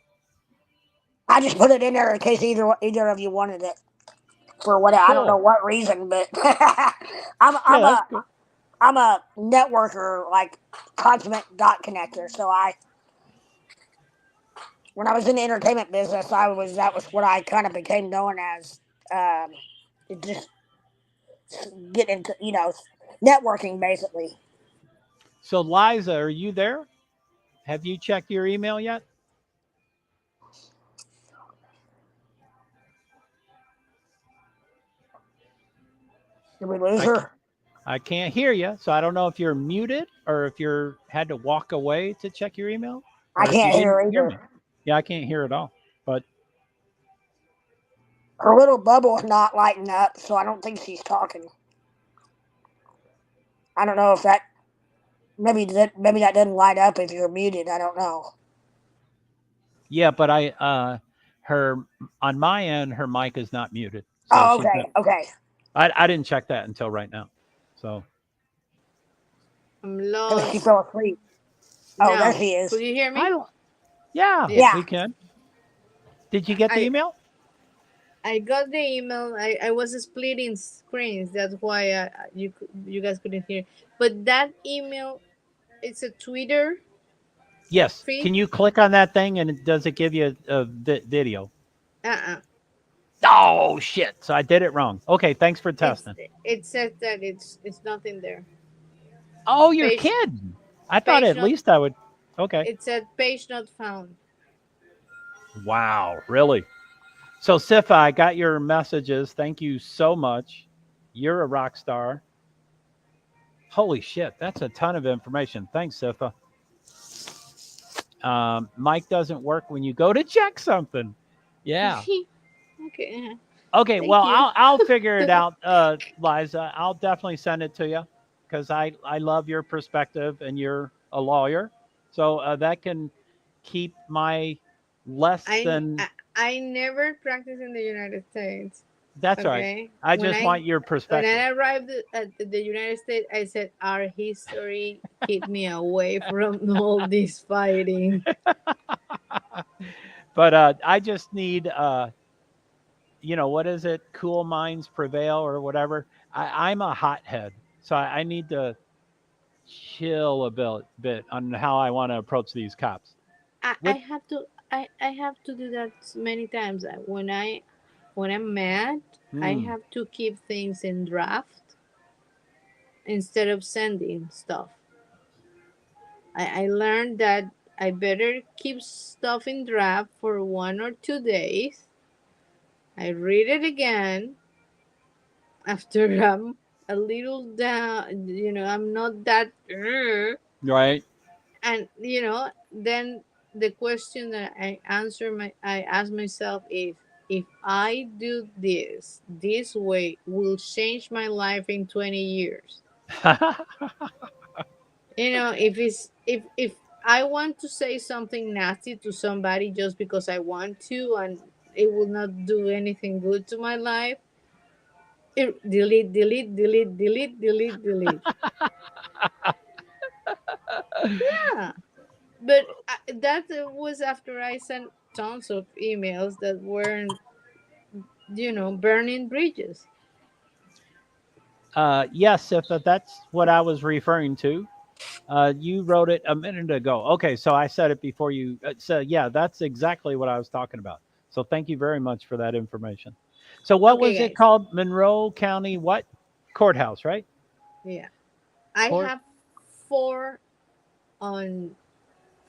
I just put it in there in case either of you wanted it for what I don't know Cool. what reason, but Yeah, I'm that's a good. I'm a networker, like consummate dot connector. So when I was in the entertainment business, that was what I kind of became known as. Um, just get into networking basically. So Liza, are you there? Have you checked your email yet? Did we lose I her? I can't hear you, so I don't know if you're muted or if you're had to walk away to check your email I or if you can't hear didn't her hear either. me. Yeah, I can't hear at all. But Her little bubble is not lighting up, so I don't think she's talking. I don't know if that maybe that doesn't light up if you're muted. I don't know. yeah, but her on my end, her mic is not muted, so Oh, she's not. okay, okay. I didn't check that until right now. So I'm Maybe she lost. fell asleep. Oh, there Now, she is. could you hear I me? don't. Yeah, Yeah. Yeah. we can. Did you get the I email? I got the email. I was splitting screens. That's why you guys couldn't hear. But that email, it's a Twitter Yes. feed. Can you click on that thing and does it give you a video? Uh-uh. Oh shit! So I did it wrong. Okay, thanks for It's testing. it says that it's nothing there. Oh, you're Page kidding. I thought page at not. least I would. Okay. It said page not found. Wow, really? So, Sifa, I got your messages. Thank you so much. You're a rock star. Holy shit, that's a ton of information. Thanks, Sifa. Mike doesn't work when you go to check something. Yeah. Okay. Okay. Thank Well, you. I'll figure it out, Liza. I'll definitely send it to you because I love your perspective and you're a lawyer, so that can keep my less I, than. I I never practiced in the United States. That's all right. Okay. I just want your When perspective. I arrived at the United States, I said our history keep me away from all this fighting. But I just need, what is it? Cool minds prevail or whatever. I'm a hothead, so I need to chill a bit on how I want to approach these cops. I With have to I have to do that many times. When I'm mad, I hmm, have to keep things in draft instead of sending stuff. I learned that I better keep stuff in draft for 1 or 2 days. I read it again after I'm a little down, I'm not that, right? and then the question that I ask myself is, if I do this way will change my life in 20 years. If I want to say something nasty to somebody just because I want to and it will not do anything good to my life, delete, delete, delete, delete, delete, delete. Yeah, but that was after I sent tons of emails that weren't, burning bridges. Yes, if that's what I was referring to. You wrote it a minute ago. Okay, so I said it before you. So yeah, that's exactly what I was talking about. So thank you very much for that information. So what was Okay, it guys. called? Monroe County what? Courthouse, right? Yeah, I Court. have four on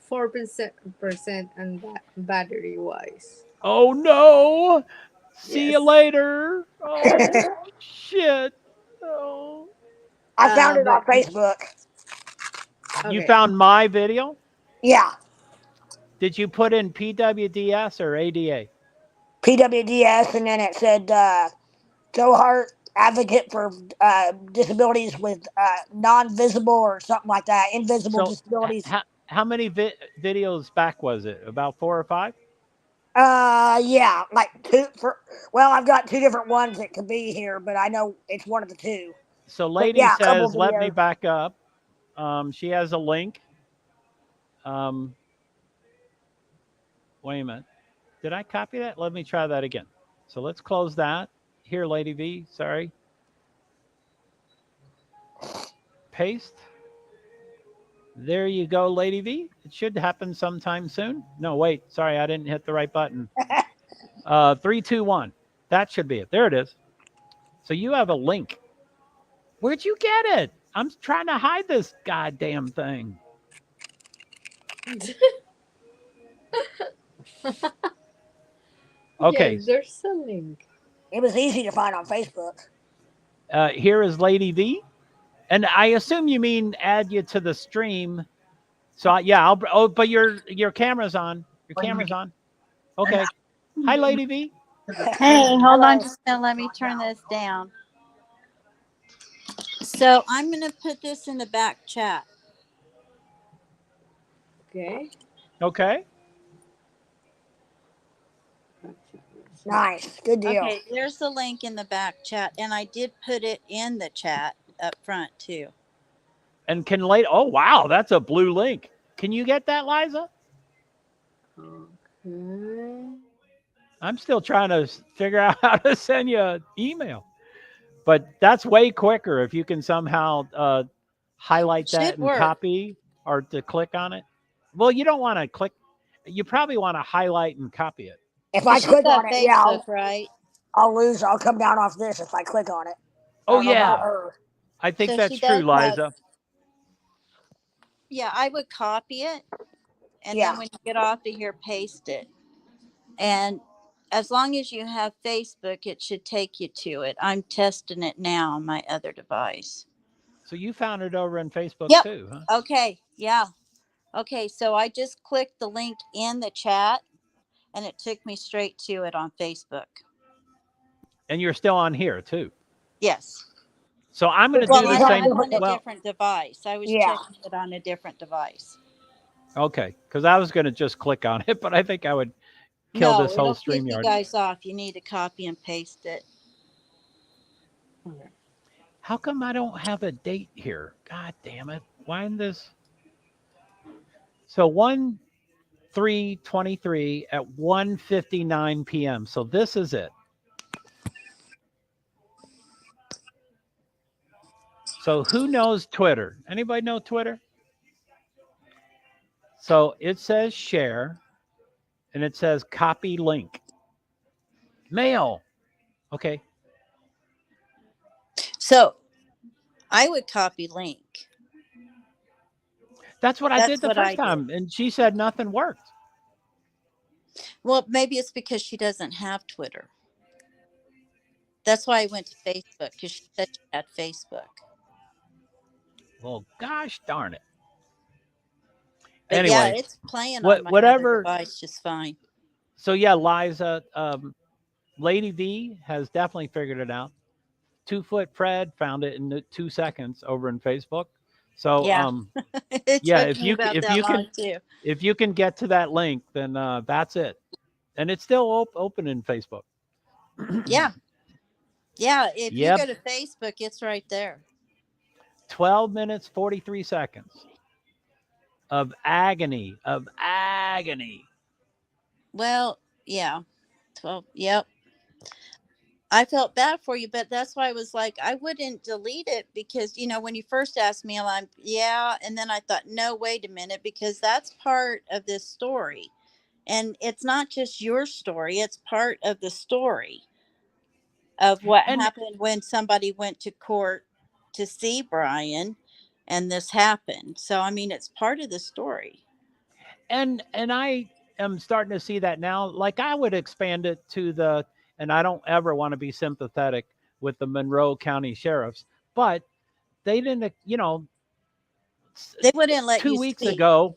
4% and battery wise. Oh no! See you Yes. later. Oh shit. Oh. I found it But on Facebook. You okay. found my video? Yeah, Did you put in PwDS or ADA? PwDS, and then it said Joe Hart, advocate for disabilities with non-visible or something like that, invisible So disabilities. how many videos back was it? About 4 or 5? Yeah, like two for. Well, I've got two different ones that could be here, but I know it's one of the two. So But lady yeah, a couple of says, let me videos. back up. She has a link. Um, Wait a minute. Did I copy that? Let me try that again. So let's close that. Here, Lady V, sorry. Paste. There you go, Lady V. It should happen sometime soon. No, wait. Sorry, I didn't hit the right button. 3, 2, 1. That should be it. There it is. So you have a link. Where'd you get it? I'm trying to hide this goddamn thing. Okay. Yes, there's a link. It was easy to find on Facebook. Here is Lady V. And I assume you mean add you to the stream. So yeah, but your camera's on. Your camera's on. Okay. Hi, Lady V. Hey, hold on Hello. just a minute. Let me turn this down. So I'm going to put this in the back chat. Okay. Okay. Nice, good deal. Okay, there's the link in the back chat, and I did put it in the chat up front too. And can late. Oh wow, that's a blue link. Can you get that, Liza? Okay. I'm still trying to figure out how to send you an email. But that's way quicker if you can somehow highlight that Should and work. copy or to click on it. Well, you don't want to click. You probably want to highlight and copy it. If I She's click got on it, yeah, Facebook, right? I'll lose. I'll come down off this if I click on it. I Oh don't know about yeah, her. I think So that's she true, does have. Liza. Yeah, I would copy it, and Yeah. then when you get off of here, paste it. And as long as you have Facebook, it should take you to it. I'm testing it now on my other device. So you found it over in Facebook Yep. too, huh? Okay. Yeah. Okay. So I just clicked the link in the chat, and it took me straight to it on Facebook. And you're still on here too. Yes. So I'm going to Well, do Well, the I'm same. on a Well, different device. I was Yeah. checking it on a different device. okay, because I was going to just click on it, but I think I would kill No, this whole it'll kick you StreamYard. guys off. You need to copy and paste it. Okay. How come I don't have a date here? God damn it. Why in this? So 1/3/23 at 1:59 p.m. So this is it. So who knows Twitter? Anybody know Twitter? So it says share and it says copy link. Mail. Okay. So I would copy link. That's what I That's did the what I first did. time. And she said nothing worked. Well, maybe it's because she doesn't have Twitter. That's why I went to Facebook, because she said she had Facebook. Well, gosh darn it. But yeah, Anyway, it's playing on my other whatever. device just fine. So yeah, Liza, Lady V has definitely figured it out. 2-foot Fred found it in 2 seconds over in Facebook. So Yeah. It yeah, took me about that long too. if you can get to that link, then that's it. And it's still open in Facebook. Yeah. Yeah. If you Yep. go to Facebook, it's right there. 12 minutes 43 seconds of agony. Well, yeah. 12. Yep. I felt bad for you, but that's why I was like, I wouldn't delete it because, when you first asked me, I'm, yeah. And then I thought, no, wait a minute, because that's part of this story. And it's not just your story, it's part of the story of what And happened when somebody went to court to see Brian and this happened. So, I mean, it's part of the story. and I am starting to see that now. Like I would expand it to the, and I don't ever want to be sympathetic with the Monroe County sheriffs, but they didn't, They wouldn't let 2 you weeks speak. ago,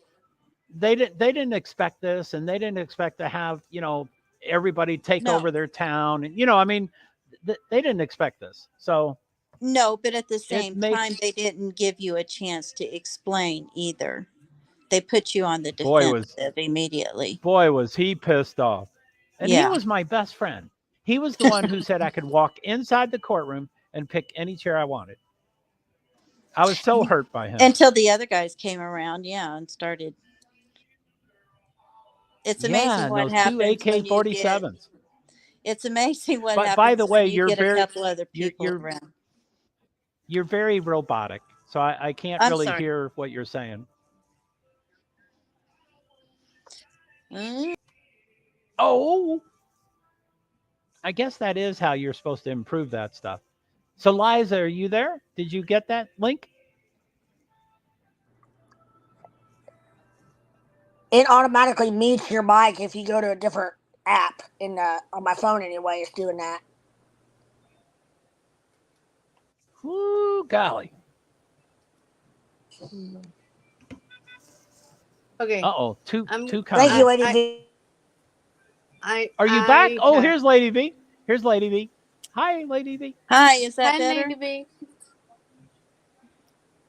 they didn't expect this, and they didn't expect to have, everybody take No. over their town. And, I mean, they didn't expect this. So No, but at the same made, time, they didn't give you a chance to explain either. They put you on the boy defensive immediately. was he pissed off. And he Yeah. was my best friend. He was the one who said I could walk inside the courtroom and pick any chair I wanted. I was so hurt by him. Until the other guys came around, yeah, and started. It's amazing what those happens 2 when you get. AK-47s. It's amazing what But happens by the way, when you get a couple other people around. You're very robotic, so I can't I'm really sorry. hear what you're saying. Oh, I guess that is how you're supposed to improve that stuff. So, Liza, are you there? Did you get that link? It automatically mutes your mic if you go to a different app on my phone anyway. It's doing that. Ooh, golly. Okay. Uh-oh, two Thank comments. you, Lady V. Are you back? Oh, here's Lady V. Here's Lady V. Hi, Lady V. Hi, is that Hi, better? Lady V.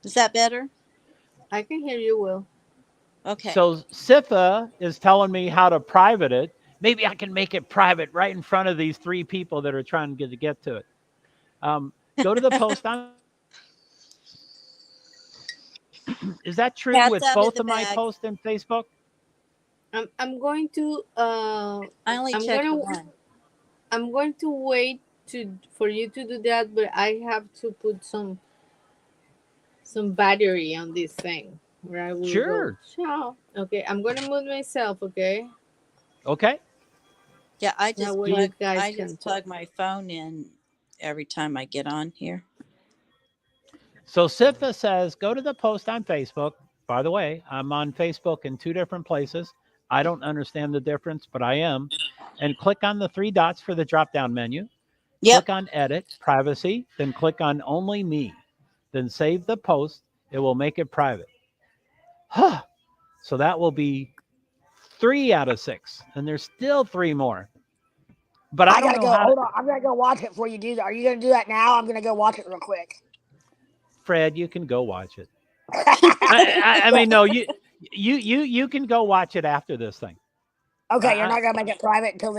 Is that better? I can hear you well. Okay. So Sifa is telling me how to private it. Maybe I can make it private right in front of these 3 people that are trying to get to it. Go to the post on. Is that true Cat's with out both the of my bag. posts in Facebook? I'm going to. I only checked one. I'm going to wait for you to do that, but I have to put some battery on this thing where I will Sure. go. Ciao. Okay, I'm gonna mute myself. Okay. Okay. Yeah, I That just way you guys I can just plug my phone in every time I get on here. So Sifa says, go to the post on Facebook. By the way, I'm on Facebook in 2 different places. I don't understand the difference, but I am. And click on the 3 dots for the drop-down menu. Yep. Click on Edit, Privacy, then click on Only Me. Then save the post. It will make it private. So that will be 3 out of 6. And there's still 3 more. But I don't know how Hold on. I'm gonna go watch it before you do that. Are you gonna do that now? I'm gonna go watch it real quick. Fred, you can go watch it. I mean, no, you can go watch it after this thing. Okay, you're not gonna make it private until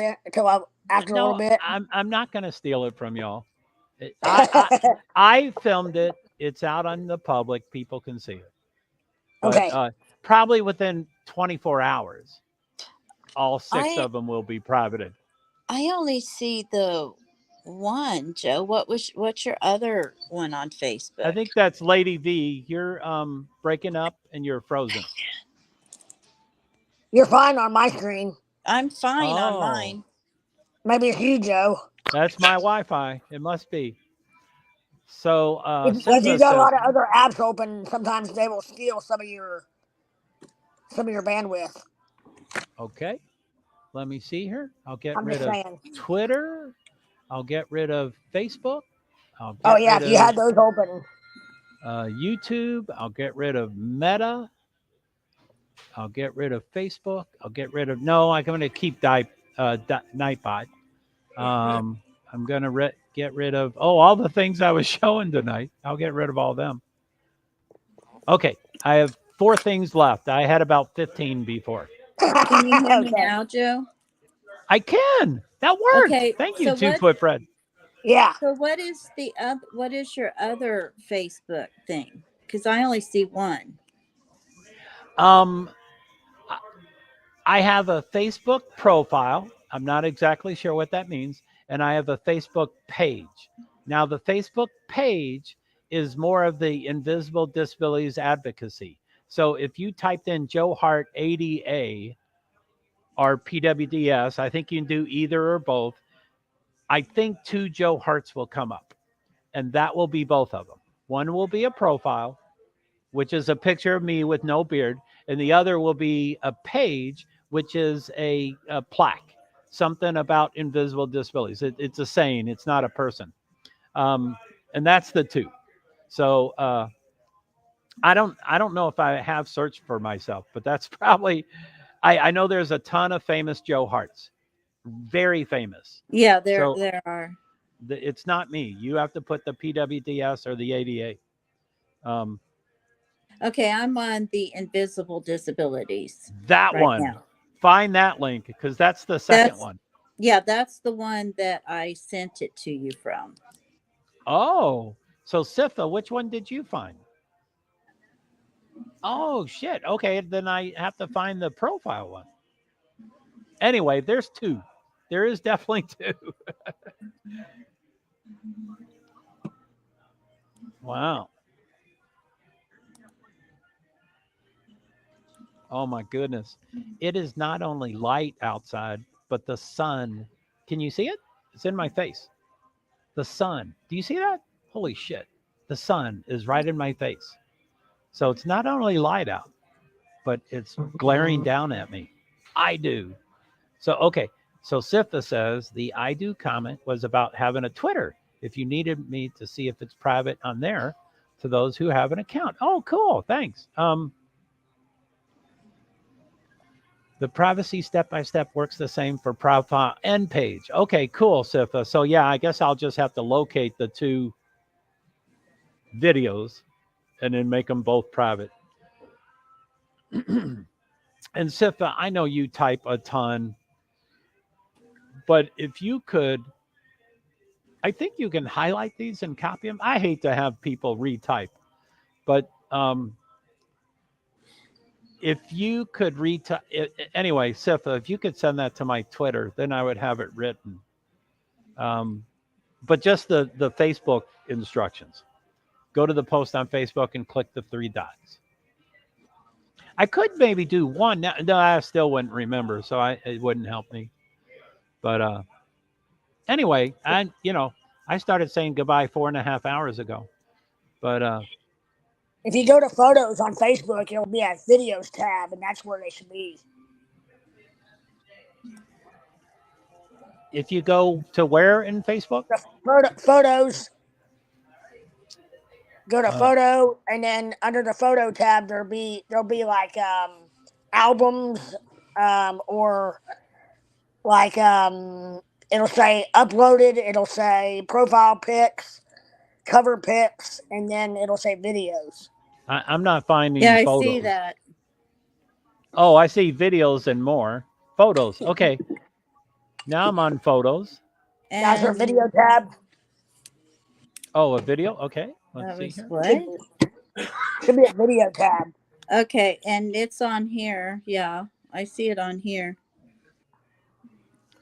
after a little bit. I'm not gonna steal it from y'all. I filmed it. It's out on the public. People can see it. But, okay. Probably within 24 hours, all 6 I- of them will be privated. I only see the one, Joe. What's your other one on Facebook? I think that's Lady V. You're breaking up and you're frozen. You're fine on my screen. I'm fine on mine. Maybe it's you, Joe. That's my Wi-Fi. It must be. So If you got a lot of other apps open, sometimes they will steal some of your bandwidth. Okay. Let me see here. I'll get I'm rid just of saying. Twitter. I'll get rid of Facebook. If you had those open. YouTube. I'll get rid of Meta. I'll get rid of Facebook. I'll get rid of. No, I'm going to keep Nightbot. I'm going to get rid of, all the things I was showing tonight. I'll get rid of all them. Okay. I have 4 things left. I had about 15 before. Can you hear me Okay. now, Joe? I can. That worked. Okay, Thank you, so 2 what? Foot Fred. Yeah. So what is the what is your other Facebook thing? Because I only see one. Um, I have a Facebook profile. I'm not exactly sure what that means. And I have a Facebook page. Now, the Facebook page is more of the invisible disabilities advocacy. So if you typed in JoeHart ADA or PwD's, I think you can do either or both. I think 2 Joe Harts will come up, and that will be both of them. One will be a profile, which is a picture of me with no beard, and the other will be a page, which is a plaque, something about invisible disabilities. It's a saying, it's not a person. And that's the 2. So I don't know if I have searched for myself, but that's probably, I know there's a ton of famous Joe Harts, very famous. Yeah, So there are. it's not me. You have to put the PwD's or the ADA. Okay, I'm on the invisible disabilities That right one. now. Find that link because that's the second one. Yeah, that's the one that I sent it to you from. Oh, so Sitha, which one did you find? Oh, shit. Okay, then I have to find the profile one. Anyway, there's 2. There is definitely 2. Wow. Oh, my goodness. It is not only light outside, but the sun. Can you see it? It's in my face. The sun. Do you see that? Holy shit. The sun is right in my face. So it's not only light out, but it's glaring down at me. I do. So, okay. So Sitha says the I do comment was about having a Twitter. If you needed me to see if it's private on there to those who have an account. Oh, cool. Thanks. The privacy step-by-step works the same for profile and page. Okay, cool, Sitha. So yeah, I guess I'll just have to locate the 2 videos and then make them both private. And Sitha, I know you type a ton, but if you could, I think you can highlight these and copy them. I hate to have people retype, but if you could retype, anyway, Sitha, if you could send that to my Twitter, then I would have it written. But just the Facebook instructions. Go to the post on Facebook and click the 3 dots. I could maybe do one. No, I still wouldn't remember, so it wouldn't help me. But anyway, I started saying goodbye 4.5 hours ago. But if you go to photos on Facebook, it'll be a videos tab, and that's where they should be. If you go to where in Facebook? The photos. Go to photo, and then under the photo tab, there'll be like albums, or like it'll say uploaded. It'll say profile pics, cover pics, and then it'll say videos. I'm not finding Yeah, photos. I see that. Oh, I see videos and more. Photos. Okay. Now I'm on photos. That's our video tab. Oh, a video? Okay. Let's see here. What? Should be a video tab. Okay, and it's on here. Yeah, I see it on here.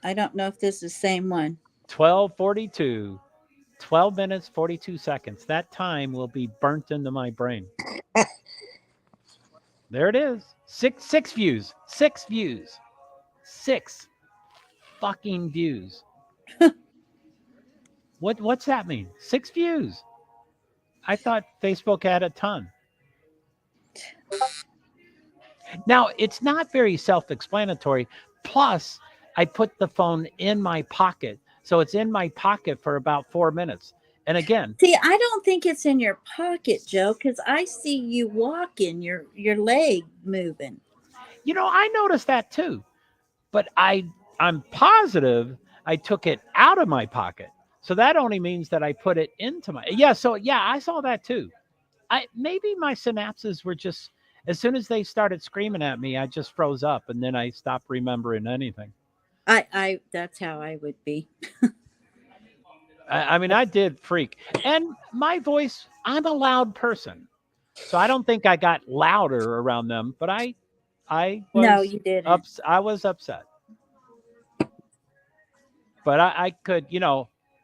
I don't know if this is the same one. 12:42. 12 minutes, 42 seconds. That time will be burnt into my brain. There it is. Six views. 6 views. 6 fucking views. What's that mean? 6 views. I thought Facebook had a ton. Now, it's not very self-explanatory. Plus, I put the phone in my pocket. So it's in my pocket for about 4 minutes. And again, see, I don't think it's in your pocket, Joe, because I see you walking, your leg moving. I noticed that too. But I'm positive I took it out of my pocket. So that only means that I put it into my, yeah. So yeah, I saw that too. Maybe my synapses were just, as soon as they started screaming at me, I just froze up and then I stopped remembering anything. I that's how I would be. I mean, I did freak. And my voice, I'm a loud person. So I don't think I got louder around them, but I No, was you didn't. I was upset. But I could,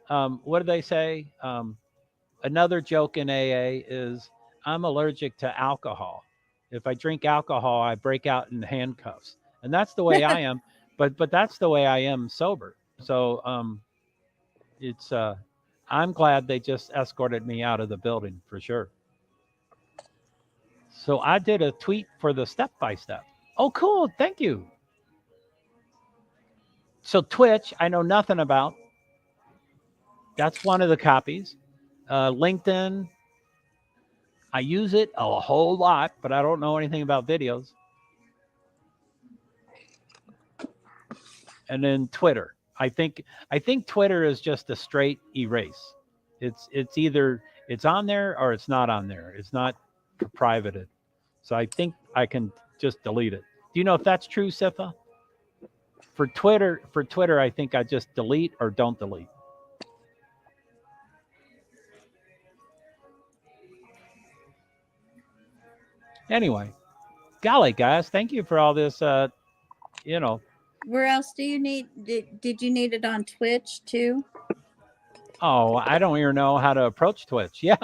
what do they say? Another joke in AA is I'm allergic to alcohol. If I drink alcohol, I break out in handcuffs. And that's the way I am, but that's the way I am sober. So it's I'm glad they just escorted me out of the building for sure. So I did a tweet for the step by step. Oh, cool. Thank you. So Twitch, I know nothing about. That's one of the copies. LinkedIn, I use it a whole lot, but I don't know anything about videos. And then Twitter. I think Twitter is just a straight erase. It's either it's on there or it's not on there. It's not privated. So I think I can just delete it. Do you know if that's true, Sifa? For Twitter, I think I just delete or don't delete. Anyway, golly, guys, thank you for all this. Where else do you need? Did you need it on Twitch too? Oh, I don't even know how to approach Twitch. Yeah,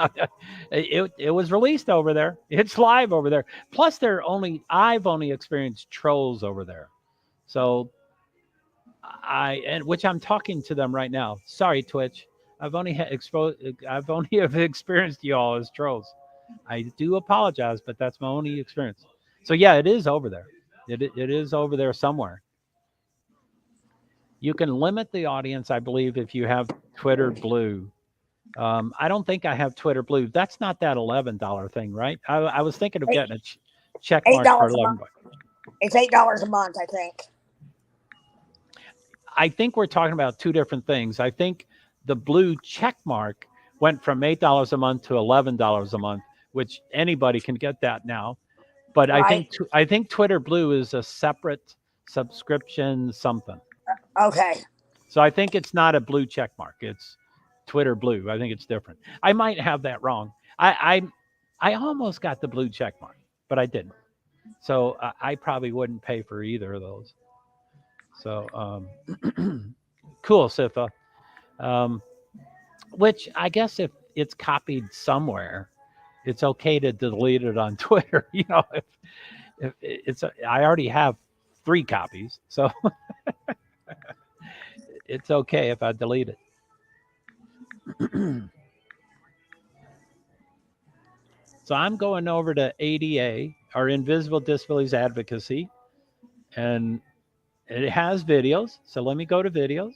it was released over there. It's live over there. Plus, I've only experienced trolls over there. So which I'm talking to them right now. Sorry, Twitch. I've only have experienced you all as trolls. I do apologize, but that's my only experience. So yeah, it is over there. It is over there somewhere. You can limit the audience, I believe, if you have Twitter Blue. I don't think I have Twitter Blue. That's not that $11 thing, right? I was thinking of getting a check mark for $11. It's $8 a month, I think. I think we're talking about two different things. I think the blue check mark went from $8 a month to $11 a month, which anybody can get that now. But right. I think Twitter Blue is a separate subscription something. Okay. So I think it's not a blue check mark. It's Twitter Blue. I think it's different. I might have that wrong. I almost got the blue check mark, but I didn't. So I probably wouldn't pay for either of those. So cool, Sifa. Which I guess if it's copied somewhere, it's okay to delete it on Twitter. If it's I already have 3 copies, so it's okay if I delete it. So I'm going over to ADA, our Invisible Disabilities Advocacy, and it has videos. So let me go to videos.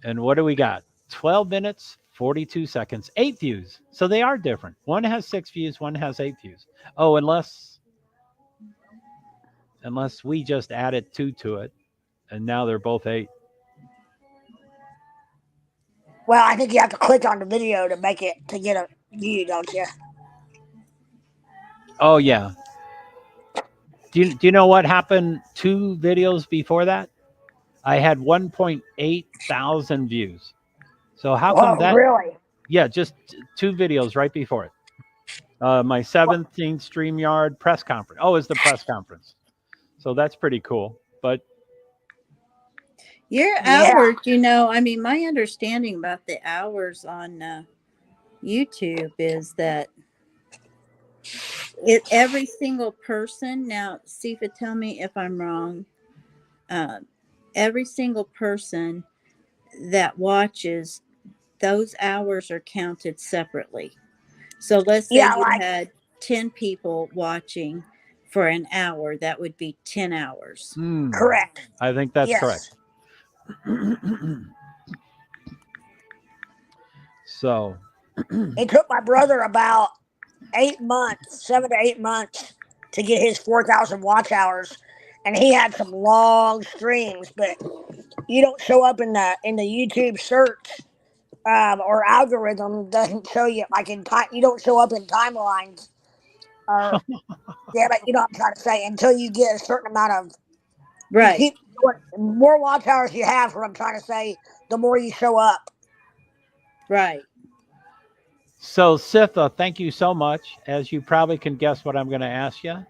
And what do we got? 12 minutes, 42 seconds, 8 views. So they are different. One has 6 views, one has 8 views. Oh, unless we just added 2 to it, and now they're both 8. Well, I think you have to click on the video to get a view, don't you? Oh, yeah. Do you know what happened 2 videos before that? I had 1.8 thousand views. So how come that? Really? Yeah, just 2 videos right before it. My 17th StreamYard press conference. Oh, it's the press conference. So that's pretty cool. But your hours, I mean, my understanding about the hours on YouTube is that every single person, now Sifa, tell me if I'm wrong, every single person that watches, those hours are counted separately. So let's say you had 10 people watching for an hour, that would be 10 hours. Correct. I think that's correct. So it took my brother about 8 months, 7 to 8 months to get his 4,000 watch hours. and he had some long streams, but you don't show up in the YouTube search or algorithm doesn't show you like in time. You don't show up in timelines. Or yeah, but you know what I'm trying to say. Until you get a certain amount of Right. keep more watch hours you have. What I'm trying to say, the more you show up. Right. So, Sitha, thank you so much. As you probably can guess what I'm going to ask you.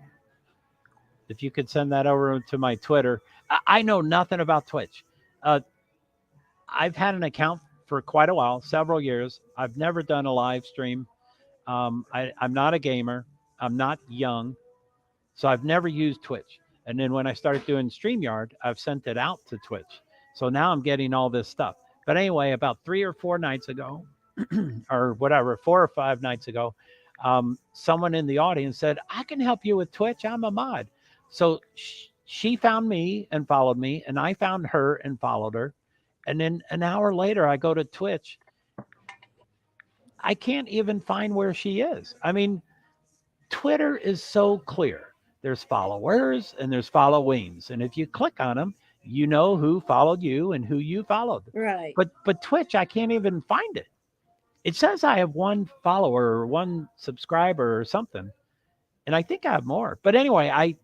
If you could send that over to my Twitter. I know nothing about Twitch. I've had an account for quite a while, several years. I've never done a live stream. I'm not a gamer. I'm not young. So I've never used Twitch. And then when I started doing StreamYard, I've sent it out to Twitch. So now I'm getting all this stuff. But anyway, about 3 or 4 nights ago, or whatever, 4 or 5 nights ago, someone in the audience said, I can help you with Twitch. I'm a mod. So she found me and followed me, and I found her and followed her. And then an hour later, I go to Twitch. I can't even find where she is. I mean, Twitter is so clear. There's followers and there's followings. And if you click on them, you know who followed you and who you followed. Right. But Twitch, I can't even find it. It says I have 1 follower or 1 subscriber or something. And I think I have more. But anyway,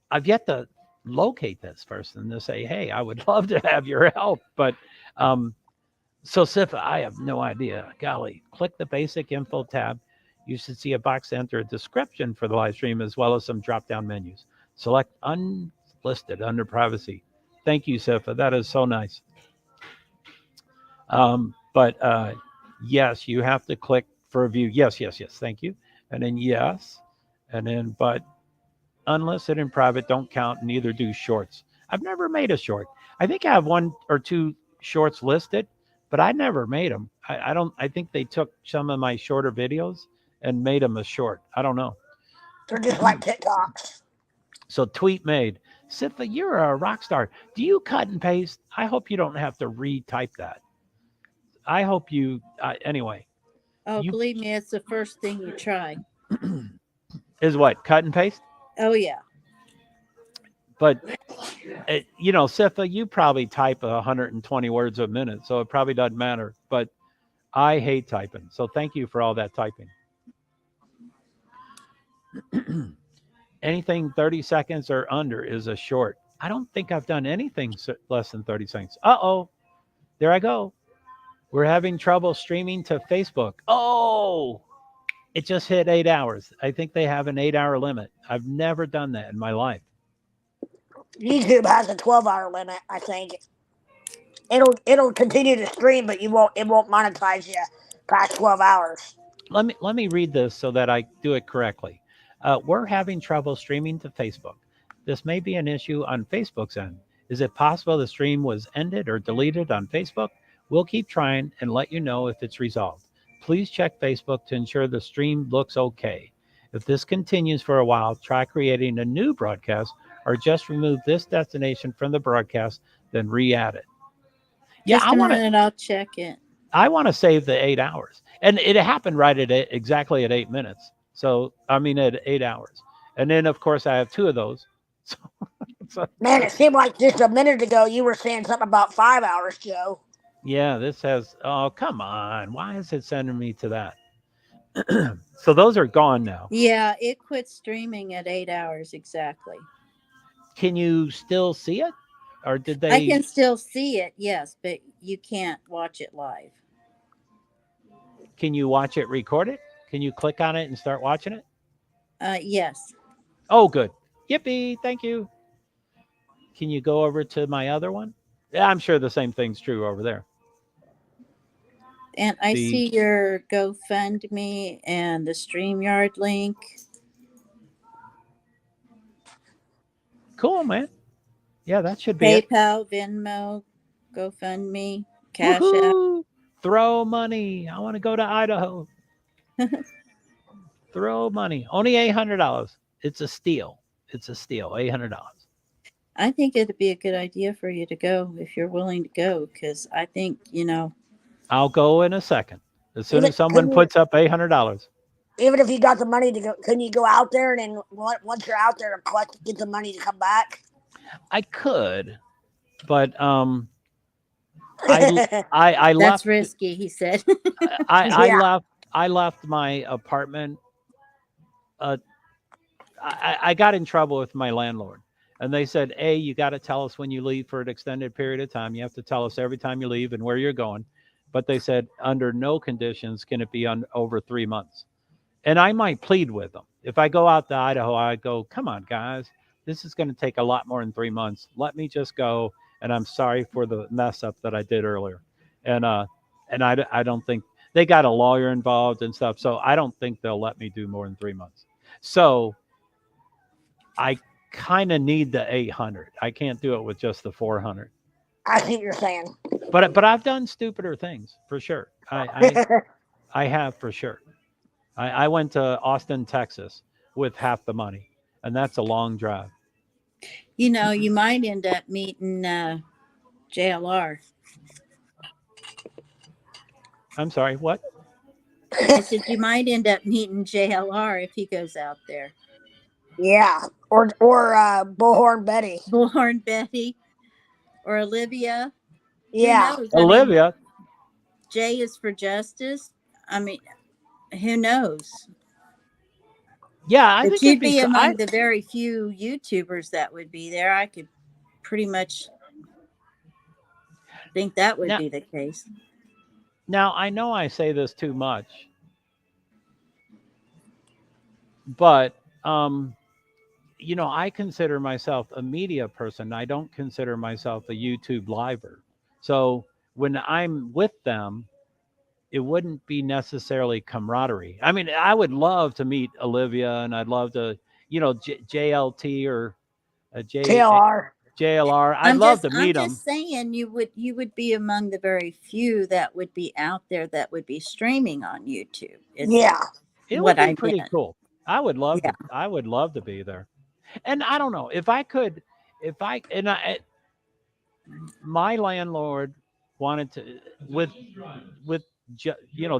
I've yet to locate this person to say, hey, I would love to have your help. But so Sifa, I have no idea. Golly, click the basic info tab. You should see a box to enter a description for the live stream as well as some drop-down menus. Select unlisted under privacy. Thank you, Sifa. That is so nice. But yes, you have to click for a view. Yes. Thank you. And then yes. And then, but unlisted and private don't count, neither do shorts. I've never made a short. I think I have 1 or 2 shorts listed, but I never made them. I think they took some of my shorter videos and made them a short. I don't know. They're just like TikToks. So tweet made. Sifa, you're a rock star. Do you cut and paste? I hope you don't have to retype that. I hope you, anyway. Oh, believe me, it's the first thing you try. Is what? Cut and paste? Oh, yeah. But, you know, Sifa, you probably type 120 words a minute, so it probably doesn't matter. But I hate typing. So thank you for all that typing. Anything 30 seconds or under is a short. I don't think I've done anything less than 30 seconds. Uh-oh. There I go. We're having trouble streaming to Facebook. Oh, it just hit 8 hours. I think they have an 8-hour limit. I've never done that in my life. YouTube has a 12-hour limit, I think. It'll continue to stream, but it won't monetize you past 12 hours. Let me read this so that I do it correctly. We're having trouble streaming to Facebook. This may be an issue on Facebook's end. Is it possible the stream was ended or deleted on Facebook? We'll keep trying and let you know if it's resolved. Please check Facebook to ensure the stream looks okay. If this continues for a while, try creating a new broadcast or just remove this destination from the broadcast, then re-add it. Yeah, Just a minute, I'll check it. I want to save the 8 hours. And it happened right at exactly at 8 minutes. So, I mean, at 8 hours. And then, of course, I have 2 of those. So, man, it seemed like just a minute ago you were saying something about 5 hours, Joe. Yeah, this has, oh, come on. Why is it sending me to that? So those are gone now. Yeah, it quit streaming at 8 hours exactly. Can you still see it? Or did they? I can still see it, yes, but you can't watch it live. Can you watch it recorded? Can you click on it and start watching it? Yes. Oh, good. Yippee. Thank you. Can you go over to my other one? Yeah, I'm sure the same thing's true over there. And I see your GoFundMe and the StreamYard link. Cool, man. Yeah, that should be PayPal, Venmo, GoFundMe, Cash App. Throw money. I want to go to Idaho. Throw money. Only $800. It's a steal. It's a steal. $800. I think it'd be a good idea for you to go if you're willing to go, because I think, you know. I'll go in a second. As soon as someone puts up $800. Even if you got the money to go, couldn't you go out there and then once you're out there, get the money to come back? I could, but I That's left. risky, he said. I Yeah. left. I left my apartment. Uh, I got in trouble with my landlord, and they said, "A, you got to tell us when you leave for an extended period of time. You have to tell us every time you leave and where you're going." But they said, under no conditions can it be on over 3 months. And I might plead with them. If I go out to Idaho, I go, "Come on, guys, this is going to take a lot more than 3 months. Let me just go. And I'm sorry for the mess up that I did earlier." And I don't think they got a lawyer involved and stuff, so I don't think they'll let me do more than 3 months. So I kind of need the 800. I can't do it with just the 400. I see what you're saying. But I've done stupider things for sure. I have for sure. I went to Austin, Texas with half the money, and that's a long drive. You know, you might end up meeting JLR. I'm sorry, what? I said you might end up meeting JLR if he goes out there. Yeah. Or Bullhorn Betty. Bullhorn Betty or Olivia. Yeah. Who knows? Olivia. J is for justice. I mean, who knows? Yeah, I But think it'd you'd be. be among the very few YouTubers that would be there. I could pretty much think that would be the case. Now, I know I say this too much, but I consider myself a media person. I don't consider myself a YouTube liver. So when I'm with them, it wouldn't be necessarily camaraderie. I mean, I would love to meet Olivia, and I'd love to, JLT or TLR. JLR. I'd love to meet I'm them. just saying you would be among the very few that would be out there that would be streaming on YouTube. Yeah. It would be pretty cool. I would love Yeah. to. I would love to be there. And I don't know if I could. If I and I, my landlord wanted to with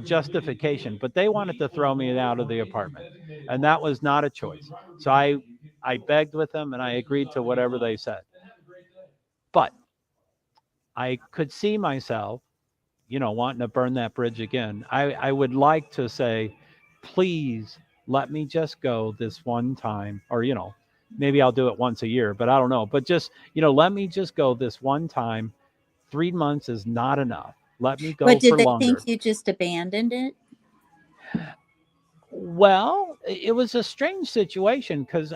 justification, but they wanted to throw me out of the apartment, and that was not a choice. So I begged with them, and I agreed to whatever they said. But I could see myself, wanting to burn that bridge again. I would like to say, please let me just go this one time, or maybe I'll do it once a year, but I don't know. But just let me just go this one time. 3 months is not enough. Let me go But did for they longer. think you just abandoned it? Well, it was a strange situation because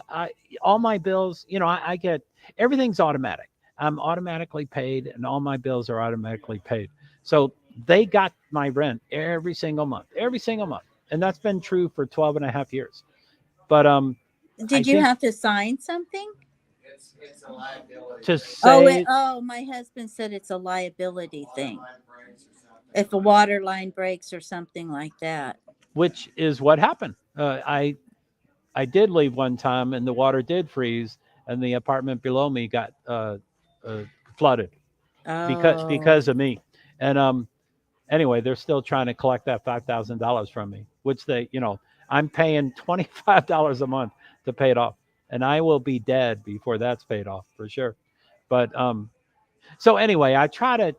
all my bills, I get everything's automatic. I'm automatically paid, and all my bills are automatically paid. So they got my rent every single month, and that's been true for 12 and a half years. But did you have to sign something? It's a liability. To say, my husband said it's a liability thing. If a water line breaks or something like that. which is what happened. I did leave one time, and the water did freeze, and the apartment below me got flooded because of me. And anyway, they're still trying to collect that $5,000 from me, which I'm paying $25 a month to pay it off, and I will be dead before that's paid off for sure. But so anyway, I try to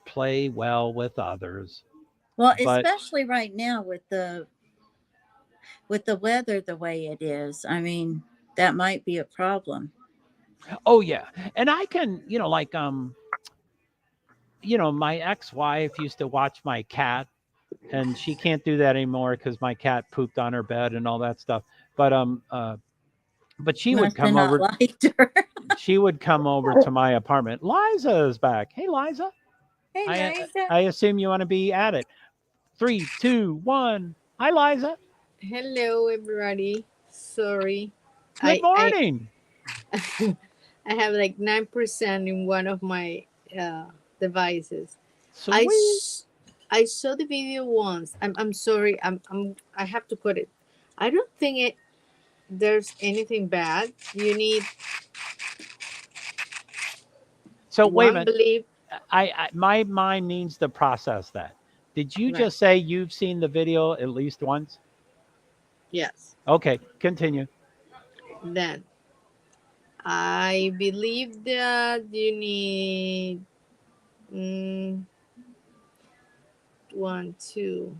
play well with others. Well, But especially right now with the weather the way it is. I mean, that might be a problem. oh yeah, and I can my ex-wife used to watch my cat, and she can't do that anymore because my cat pooped on her bed and all that stuff. But she would Must have come not over. liked her. She would come over to my apartment. Liza is back. Hey, Liza. Hey, Liza. I assume you want to be at it. 3, 2, 1. Hi, Liza. Hello, everybody. Sorry. Good morning. I have like 9% in one of my devices. Sweet. I saw the video once. I'm sorry. I have to put it. I don't think there's anything bad. You need. So wait a minute. My mind needs to process that. Did you just say you've seen the video at least once? Yes. Okay, continue. Then I believe that you need mm, one, two,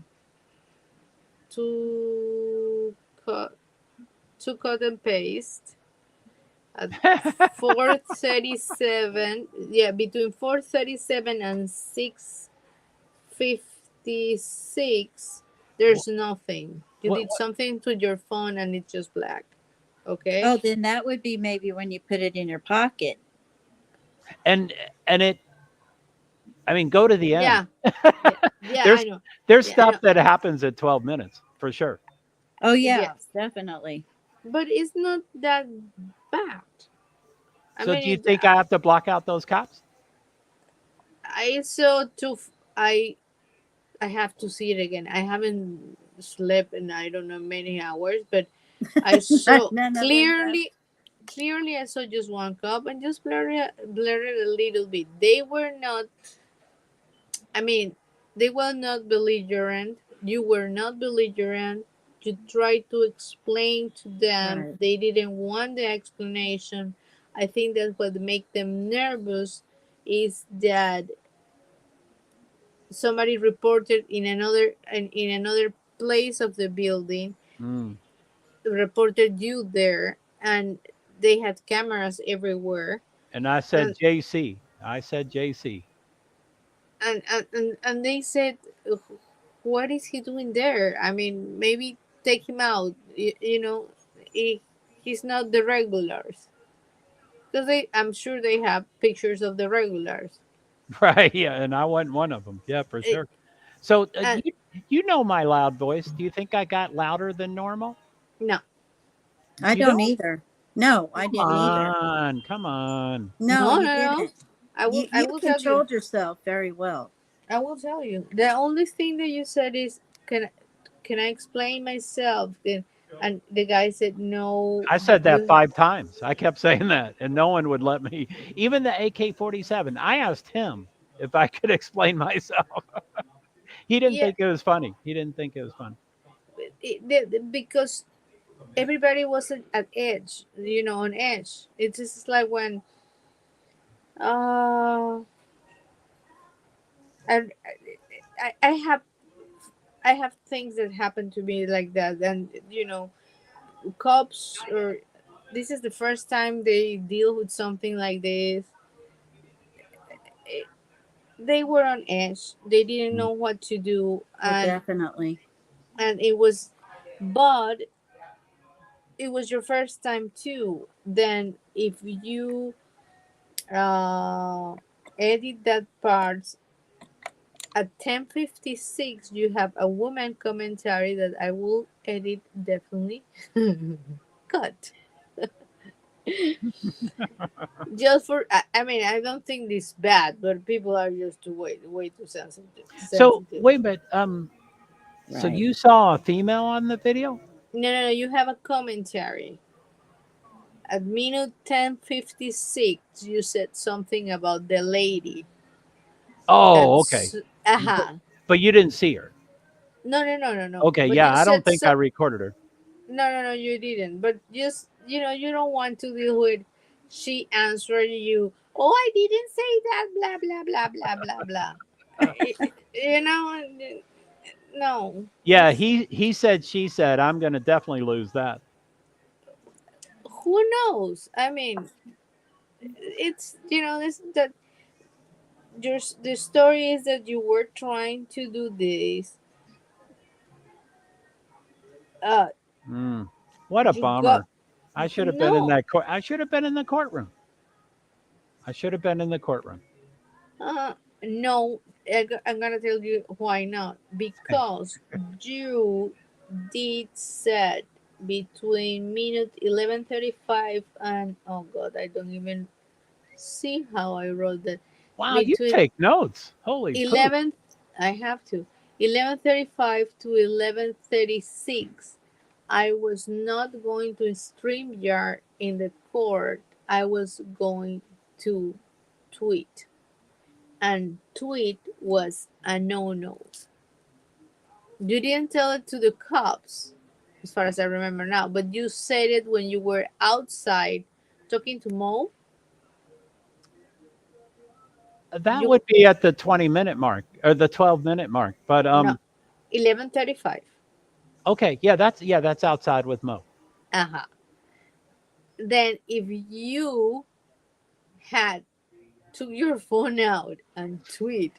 cut, two cut and paste at 4:37. Yeah, between 4:37 and 6:56. There's nothing. You What, did something to your phone and it's just black. Okay. Oh, then that would be maybe when you put it in your pocket. and it, I mean, go to the end. Yeah. Yeah. Yeah. I there's know. there's Yeah. I stuff know. that happens at 12 minutes for sure. Oh yeah, Yes, definitely. but it's not that bad. I So mean, do you think I have to block out those cops? I saw two. I have to see it again. I haven't slept in I don't know many hours, but I saw None of them have. clearly I saw just one cup and just blur it a little bit. They were not. I mean, they were not belligerent. You were not belligerent. You tried to explain to them. Right. They didn't want the explanation. I think that what make them nervous is that somebody reported in another place of the building, Mm. reported you there, and they had cameras everywhere, And I said and JC. I said JC. and they said, what is he doing there? I mean, maybe take him out. He's not the regulars, because I'm sure they have pictures of the regulars. Right. Yeah. And I wasn't one of them. Yeah, for It, sure. So and you know my loud voice. Do you think I got louder than normal? no, I You don't don't? either. No, I Come didn't either. on. Come on. No, no, you no, no. didn't. You I you will tell you. controlled yourself very well. I will tell you. The only thing that you said is, can I explain myself? And the guy said no. I said that You 5 times. I kept saying that, and no one would let me. Even the AK-47. I asked him if I could explain myself. He didn't yeah, think it was funny. He didn't think it was funny. because everybody was at edge. On edge. It's just like when uh and I have things that happen to me like that, and cops, or this is the first time they deal with something like this. They were on edge. They didn't Mm. know what to do, Oh, and definitely. it was, but it was your first time too. Then if you uh edit that part at 10:56, you have a woman commentary that I will edit definitely. Cut. Just for I mean, I don't think this bad, but people are just way too So sensitive. wait a minute. So Right. you saw a female on the video? No, you have a commentary. At minute 10:56, you said something about the lady. Oh, okay. That's aha. But you didn't see her. No. Okay, But yeah. you I don't said think I recorded her. no, you didn't. But just you don't want to deal with. She answered you. Oh, I didn't say that. Blah blah blah blah blah blah. You know, no. Yeah, he said, she said. I'm going to definitely lose that. Who knows? I mean, it's this that the story is that you were trying to do this. Uh, Mm. What a you got bummer. I should have been in no. that court. I should have been in the courtroom. I should have been in the courtroom. Uh, no. I'm gonna tell you why not. Because you did set between minute 11:35 and oh god, I don't even see how I wrote that. Wow, you Between take notes. Holy poop. 11, I have to 11:35 to 11:36. I was not going to StreamYard in the court. I was going to tweet, and tweet was a no. You didn't tell it to the cops. as far as I remember now. But you said it when you were outside talking to Mo. That You would be at the 20-minute mark or the 12-minute mark. But no 11:35. okay, yeah, that's outside with Mo. Uh-huh. Then if you had took your phone out and tweet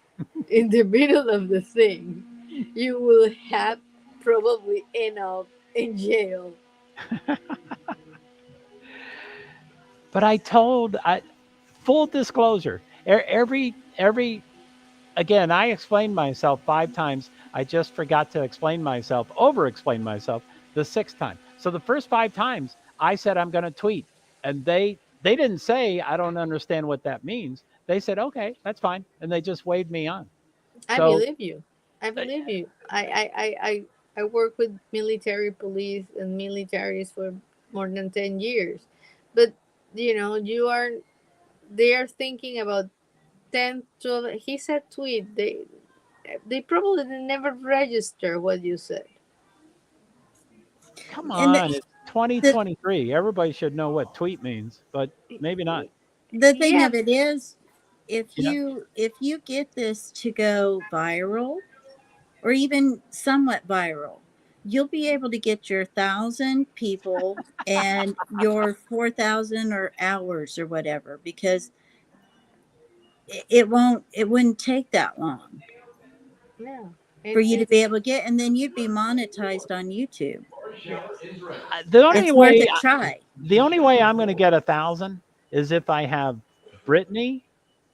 in the middle of the thing, you will have probably end up in jail. But full disclosure, every again, I explained myself 5 times. I just forgot to explain myself, over explain myself the 6th time. So the first 5 times I said I'm going to tweet, and they didn't say I don't understand what that means. They said okay, that's fine, and they just waved me on. I So believe you. I believe you. I work with military police and militaries for more than 10 years. But you are they are thinking about 10 12. He said tweet. They probably never register what you said. come And on, it's the 2023. Everybody should know what tweet means, but maybe not. the thing Yeah. of it is, You know, if you get this to go viral, or even somewhat viral, you'll be able to get your 1,000 people and your 4,000 or hours or whatever, because it wouldn't take that long Yeah. for It's you to it's be able to get, and then you'd be monetized on YouTube. yes. the only It's worth way a try. the only way I'm going to get 1,000 is if I have Brittany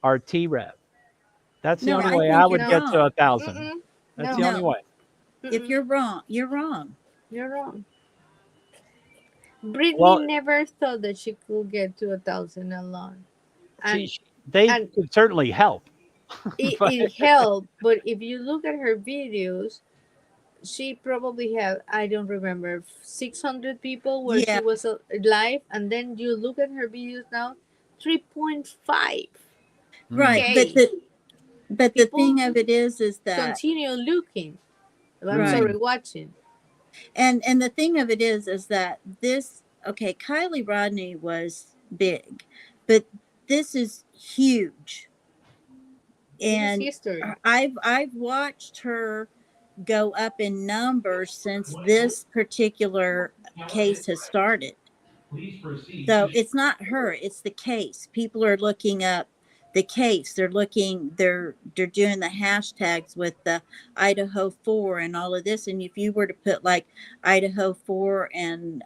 or T Rev. That's the No, only I way I think you're would No. get to wrong. 1,000. Mm-mm. That's the No. only No, way. if Mm-mm. you're wrong, you're wrong. You're wrong. Brittany Well, never thought that she could get to 1,000 alone, and they and could certainly help, but it helped. But if you look at her videos, she probably had, I don't remember, 600 people where she Yeah, was live, and then you look at her videos now, 3.5. right. mm, But Okay, the people thing of it is that continue looking. I'm right. sorry, mm, watching. And the thing of it is that this, okay, Kylie Rodney was big, but this is huge. This is And history. I've watched her go up in numbers since this particular case has started. So it's not her, it's the case. People are looking up the case. They're doing the hashtags with the Idaho 4 and all of this. And if you were to put like Idaho 4 and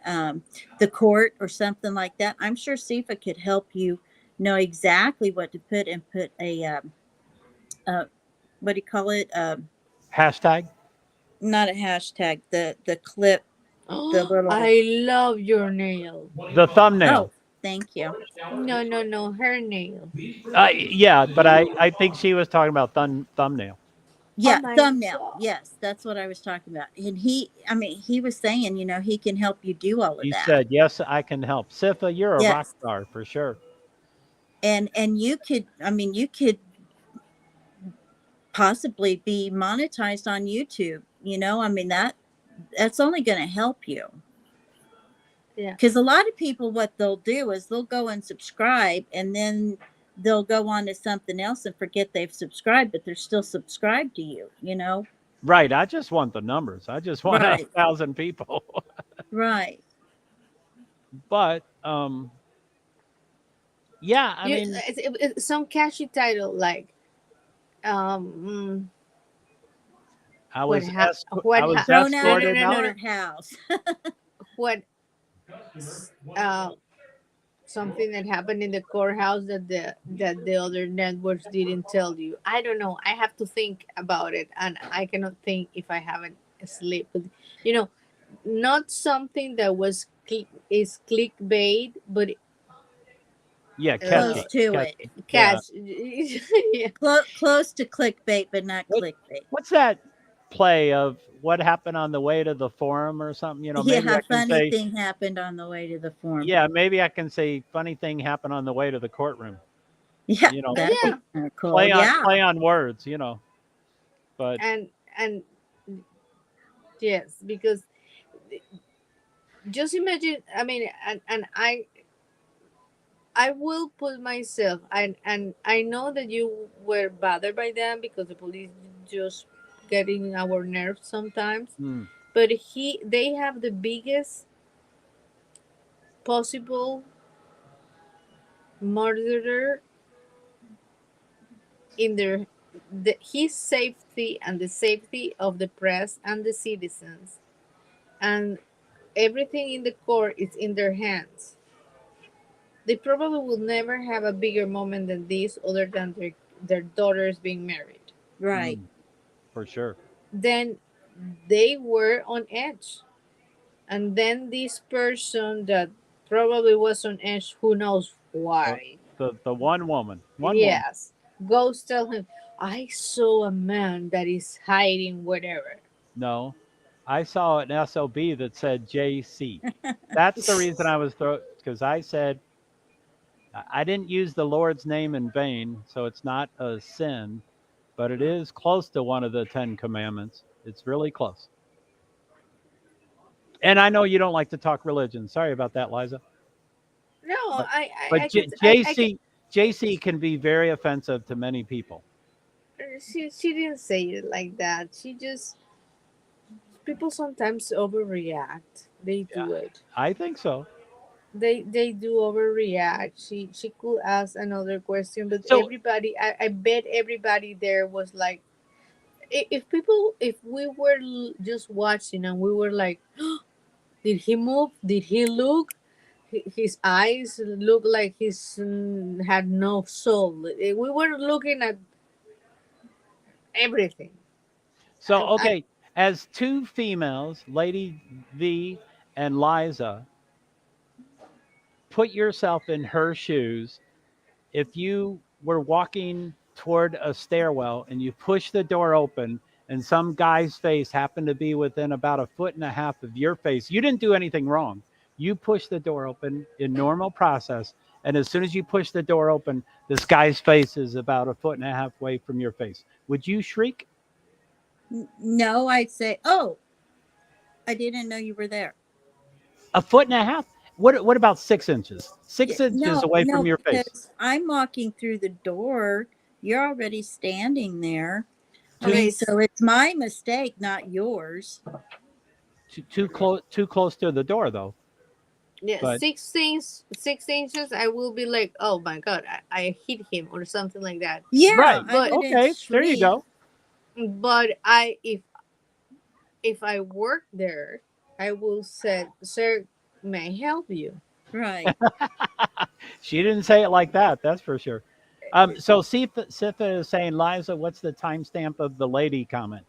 the court or something like that, I'm sure Sifa could help you know exactly what to put, and put a uh, what do you call it? hashtag Not a hashtag, the clip, the Oh, little, I love your nail. the thumbnail. oh, thank you. No, no, no, her nail. Yeah, but I think she was talking about thumbnail. Oh Yeah, my thumbnail. god. Yes, that's what I was talking about. And I mean, he was saying, he can help you do all of He that. said, "Yes, I can help." Sifa, you're a rock Yes. star for sure. And you could, you could possibly be monetized on YouTube, I mean, that's only going to help you. Yeah. Because a lot of people, what they'll do is they'll go and subscribe, and then they'll go on to something else and forget they've subscribed, but they're still subscribed to you. Right. I just want the numbers. I just want a Right, 1,000 people. right. But yeah, I You mean, it's some catchy title like um I what was ha- I what was ha- Thrown out no of no escorted the no no out. no courthouse. what uh something that happened in the courthouse that the other networks didn't tell you. I don't know. I have to think about it, and I cannot think if I haven't sleep. But, you know, not something that is clickbait, but Yeah, Close uh, to it. catchy. Yeah. catch. Yeah. Close to clickbait, but not What clickbait. what's that play of what happened on the way to the forum or something? Maybe Yeah, I can funny say, thing happened on the way to the forum. yeah, maybe I can say funny thing happened on the way to the courtroom. Yeah, You know, that'd Yeah, be kind of cool. Yeah. play on words. But and yes, because just imagine. I mean, and I will put myself, and I know that you were bothered by them because the police just getting our nerves sometimes. Hmm. But they have the biggest possible murderer in his safety and the safety of the press and the citizens, and everything in the court is in their hands. They probably will never have a bigger moment than this, other than their daughters being married. Right. For sure. Then they were on edge, and then this person that probably was on edge, who knows The, why, the one woman. One woman. yes, goes tell him, I saw a man that is hiding whatever. No. I saw an SOB that said JC. That's the reason I was because I said I didn't use the Lord's name in vain, so it's not a sin, but it is close to one of the 10 commandments. It's really close. And I know you don't like to talk religion. Sorry about that, Liza. No, But I could, I could. JC can be very offensive to many people. She didn't say it like that. She just, people sometimes overreact. They Yeah, do it. I think so. They do overreact. She could ask another question, but So everybody, I bet everybody there was like, if people, if we were just watching and we were like, did he move? Did he look? His eyes look like he's had no soul. We were looking at everything. so I okay, as two females, Lady V and Liza, put yourself in her shoes. If you were walking toward a stairwell and you push the door open and some guy's face happened to be within about a foot and a half of your face, you didn't do anything wrong. You push the door open in normal process. And as soon as you push the door open, this guy's face is about a foot and a half away from your face. Would you shriek? No, I'd say, oh, I didn't know you were there. A foot and a half? What about 6 inches? Yeah, 6 inches no, away no, from your face. because I'm walking through the door. You're already standing there. I Too mean, okay. so it's my mistake, not yours. too close to the door though. Yeah, But 6 inches. I will be like, oh my god, I hit him or something like that. Yeah, right. I But wouldn't Okay, there you shriek. go. I, if I work there, I will say, sir, may I help you? Right. She didn't say it like that. That's for sure. So Sifa is saying, Liza, what's the timestamp of the lady comment?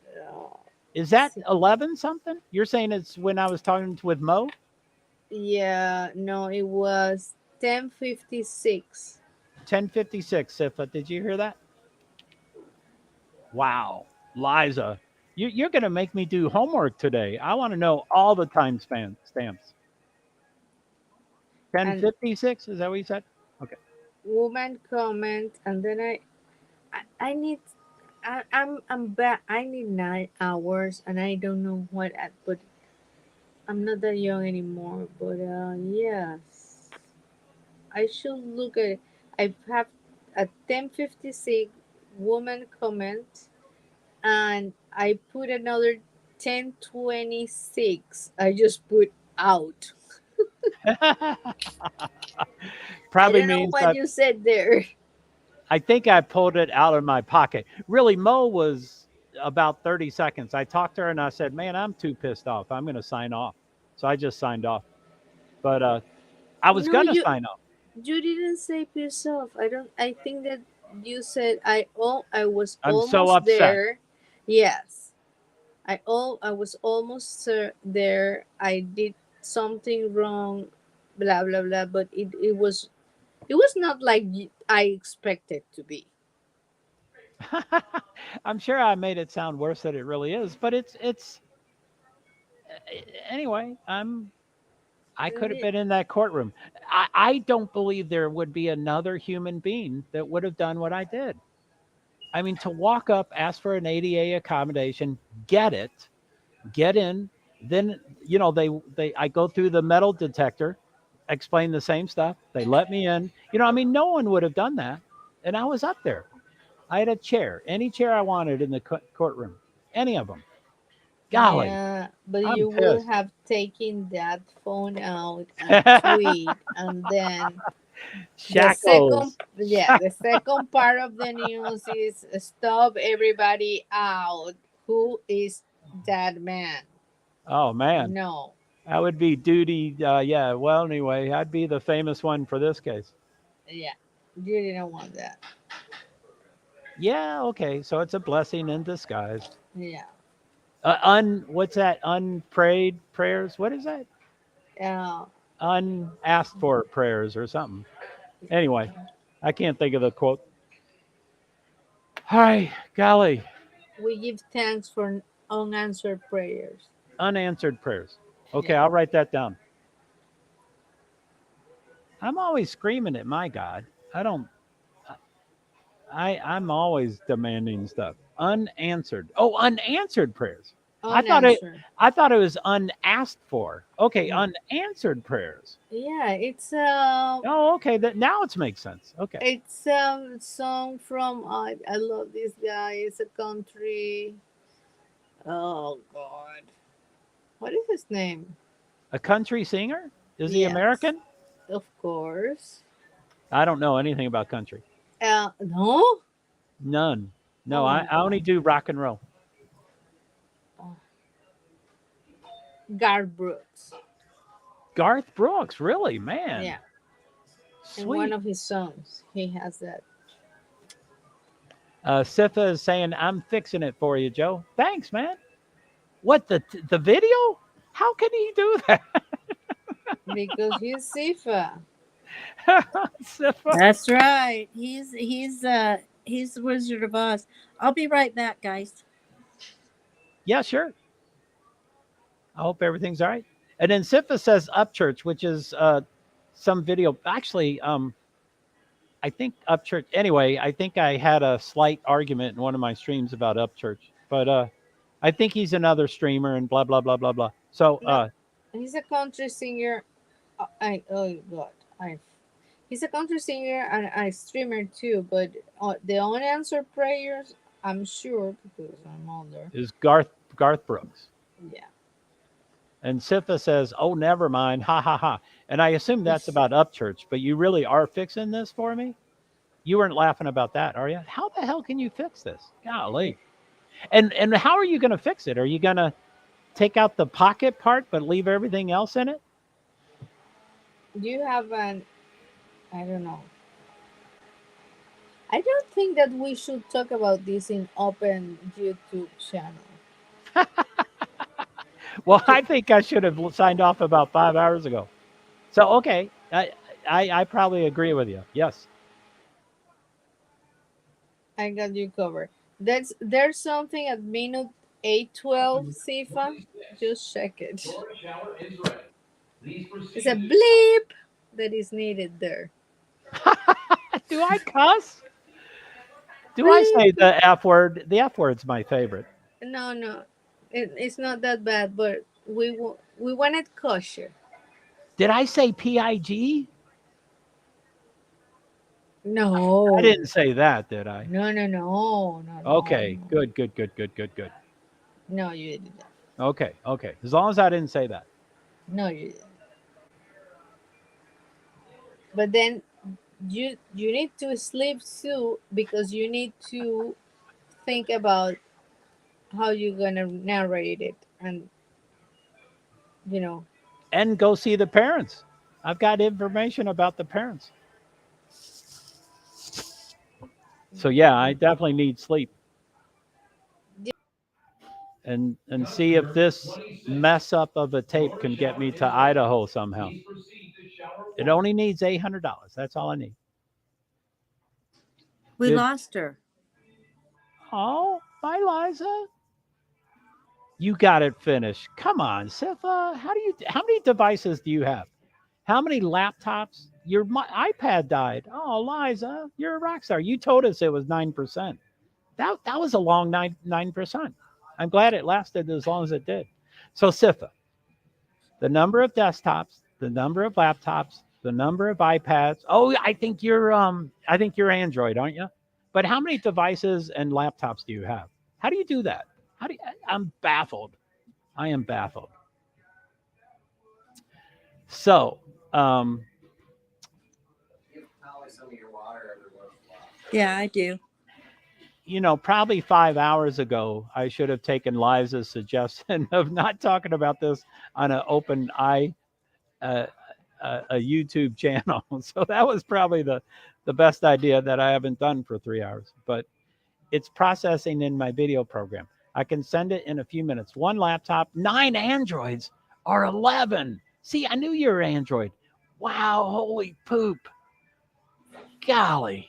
Uh, Is that 11 something? You're saying it's when I was talking with Mo? yeah, no, it was 10:56. 10:56. Sifa, did you hear that? Wow, Liza, you're going to make me do homework today. I want to know all the time stamps. And 10:56. Is that what you said? Okay. woman comment, and then I need, I'm back. I need 9 hours, and I don't know what. But I'm not that young anymore. But yes, I should look at it. I have a 10:56 woman comment, and I put another 10:26. I just put out. I Probably don't know means what that you said there. I think I pulled it out of my pocket. Really, Mo was about 30 seconds. I talked to her and I said, man, I'm too pissed off. I'm going to sign off. So I just signed off. But I was No, going to sign off. you didn't say piss off. I don't. I think that you said I was I'm so almost upset. there. Yes, I was almost there. I did something wrong, blah blah blah. But it was not like I expected to be. I'm sure I made it sound worse than it really is, but it's anyway, I could have been in that courtroom. I don't believe there would be another human being that would have done what I did. I mean, to walk up, ask for an ADA accommodation, get it, get in, Then, I go through the metal detector, explain the same stuff. They let me in. No one would have done that. And I was up there. I had a chair, any chair I wanted in the courtroom, any of them. Golly, Yeah, but I'm you will pissed. have taken that phone out and tweet, and then Shackles. the second part of the news is stop everybody out. Who is that man? Oh, man. No. That would be duty. Yeah. Well, anyway, I'd be the famous one for this case. Yeah, you didn't want that. Yeah. Okay. So it's a blessing in disguise. Yeah. What's that? Unprayed prayers. What is that? Uh, Unasked for prayers or something. Anyway, I can't think of the quote. Hi, golly, we give thanks for unanswered prayers. unanswered prayers. Okay, Yeah. I'll write that down. I'm always screaming at my God. I don't. I'm always demanding stuff. Unanswered. Oh, unanswered prayers. Unanswered. I thought it was unasked for. Okay, Mm. unanswered prayers. Yeah, it's Oh, okay. That now it makes sense. Okay. it's a song from I love this guy. It's a country. Oh God, what is his name? A country singer? Is he Yes. American? Of course. I don't know anything about country. No. None. No, Oh I my only do rock and roll. Garth Brooks. Garth Brooks, really, man. Yeah. In Sweet. one of his songs, he has that. Sifa is saying, I'm fixing it for you, Joe. Thanks, man. What, the video? How can he do that? Because he's Sifa. Sifa. That's right. He's the Wizard of Oz. I'll be right back, guys. Yeah, sure. I hope everything's all right. And then Sifa says Upchurch, which is some video. Actually, I think Upchurch. Anyway, I think I had a slight argument in one of my streams about Upchurch, but I think he's another streamer and blah blah blah blah blah. So No, he's a country singer. He's a country singer and a streamer too. But the unanswered prayers, I'm sure because I'm older. is Garth Brooks. Yeah. And Sifa says, "Oh, never mind, ha ha ha." And I assume that's about Upchurch, but you really are fixing this for me? You weren't laughing about that, are you? How the hell can you fix this? Golly. And how are you going to fix it? Are you going to take out the pocket part but leave everything else in it? Do you have I don't know. I don't think that we should talk about this in open YouTube channel. Well, I think I should have signed off about 5 hours ago. So, okay. I probably agree with you. Yes. I got you covered. There's something at minute 8:12, Sifa. Just check it. It's a bleep that is needed there. Do I cuss? Do I say the F word? The F word's my favorite. No, it's not that bad, but we want it kosher. Did I say PIG? No, I didn't say that, did I? No. Okay, no. good. No, you didn't. Okay. As long as I didn't say that. No, you didn't. But then you need to sleep too because you need to think about how you're gonna narrate it and And go see the parents. I've got information about the parents. So yeah, I definitely need sleep. And see if this mess up of a tape can get me to Idaho somehow. It only needs $800. That's all I need. We Good. lost her. Oh, bye, Liza. You got it finished. Come on, Sifa. How many devices do you have? How many laptops? Your iPad died. Oh, Liza, you're a rock star. You told us it was 9%. That was a long 9%. I'm glad it lasted as long as it did. So Sifa, the number of desktops, the number of laptops, the number of iPads. Oh, I think you're Android, aren't you? But how many devices and laptops do you have? How do you do that? I'm baffled. I am baffled. So, Yeah, I do. Probably 5 hours ago, I should have taken Liza's suggestion of not talking about this on an open eye, a YouTube channel. So that was probably the best idea that I haven't done for 3 hours. But it's processing in my video program. I can send it in a few minutes. 1 laptop, 9 Androids, or 11. See, I knew you were Android. Wow, holy poop. Golly.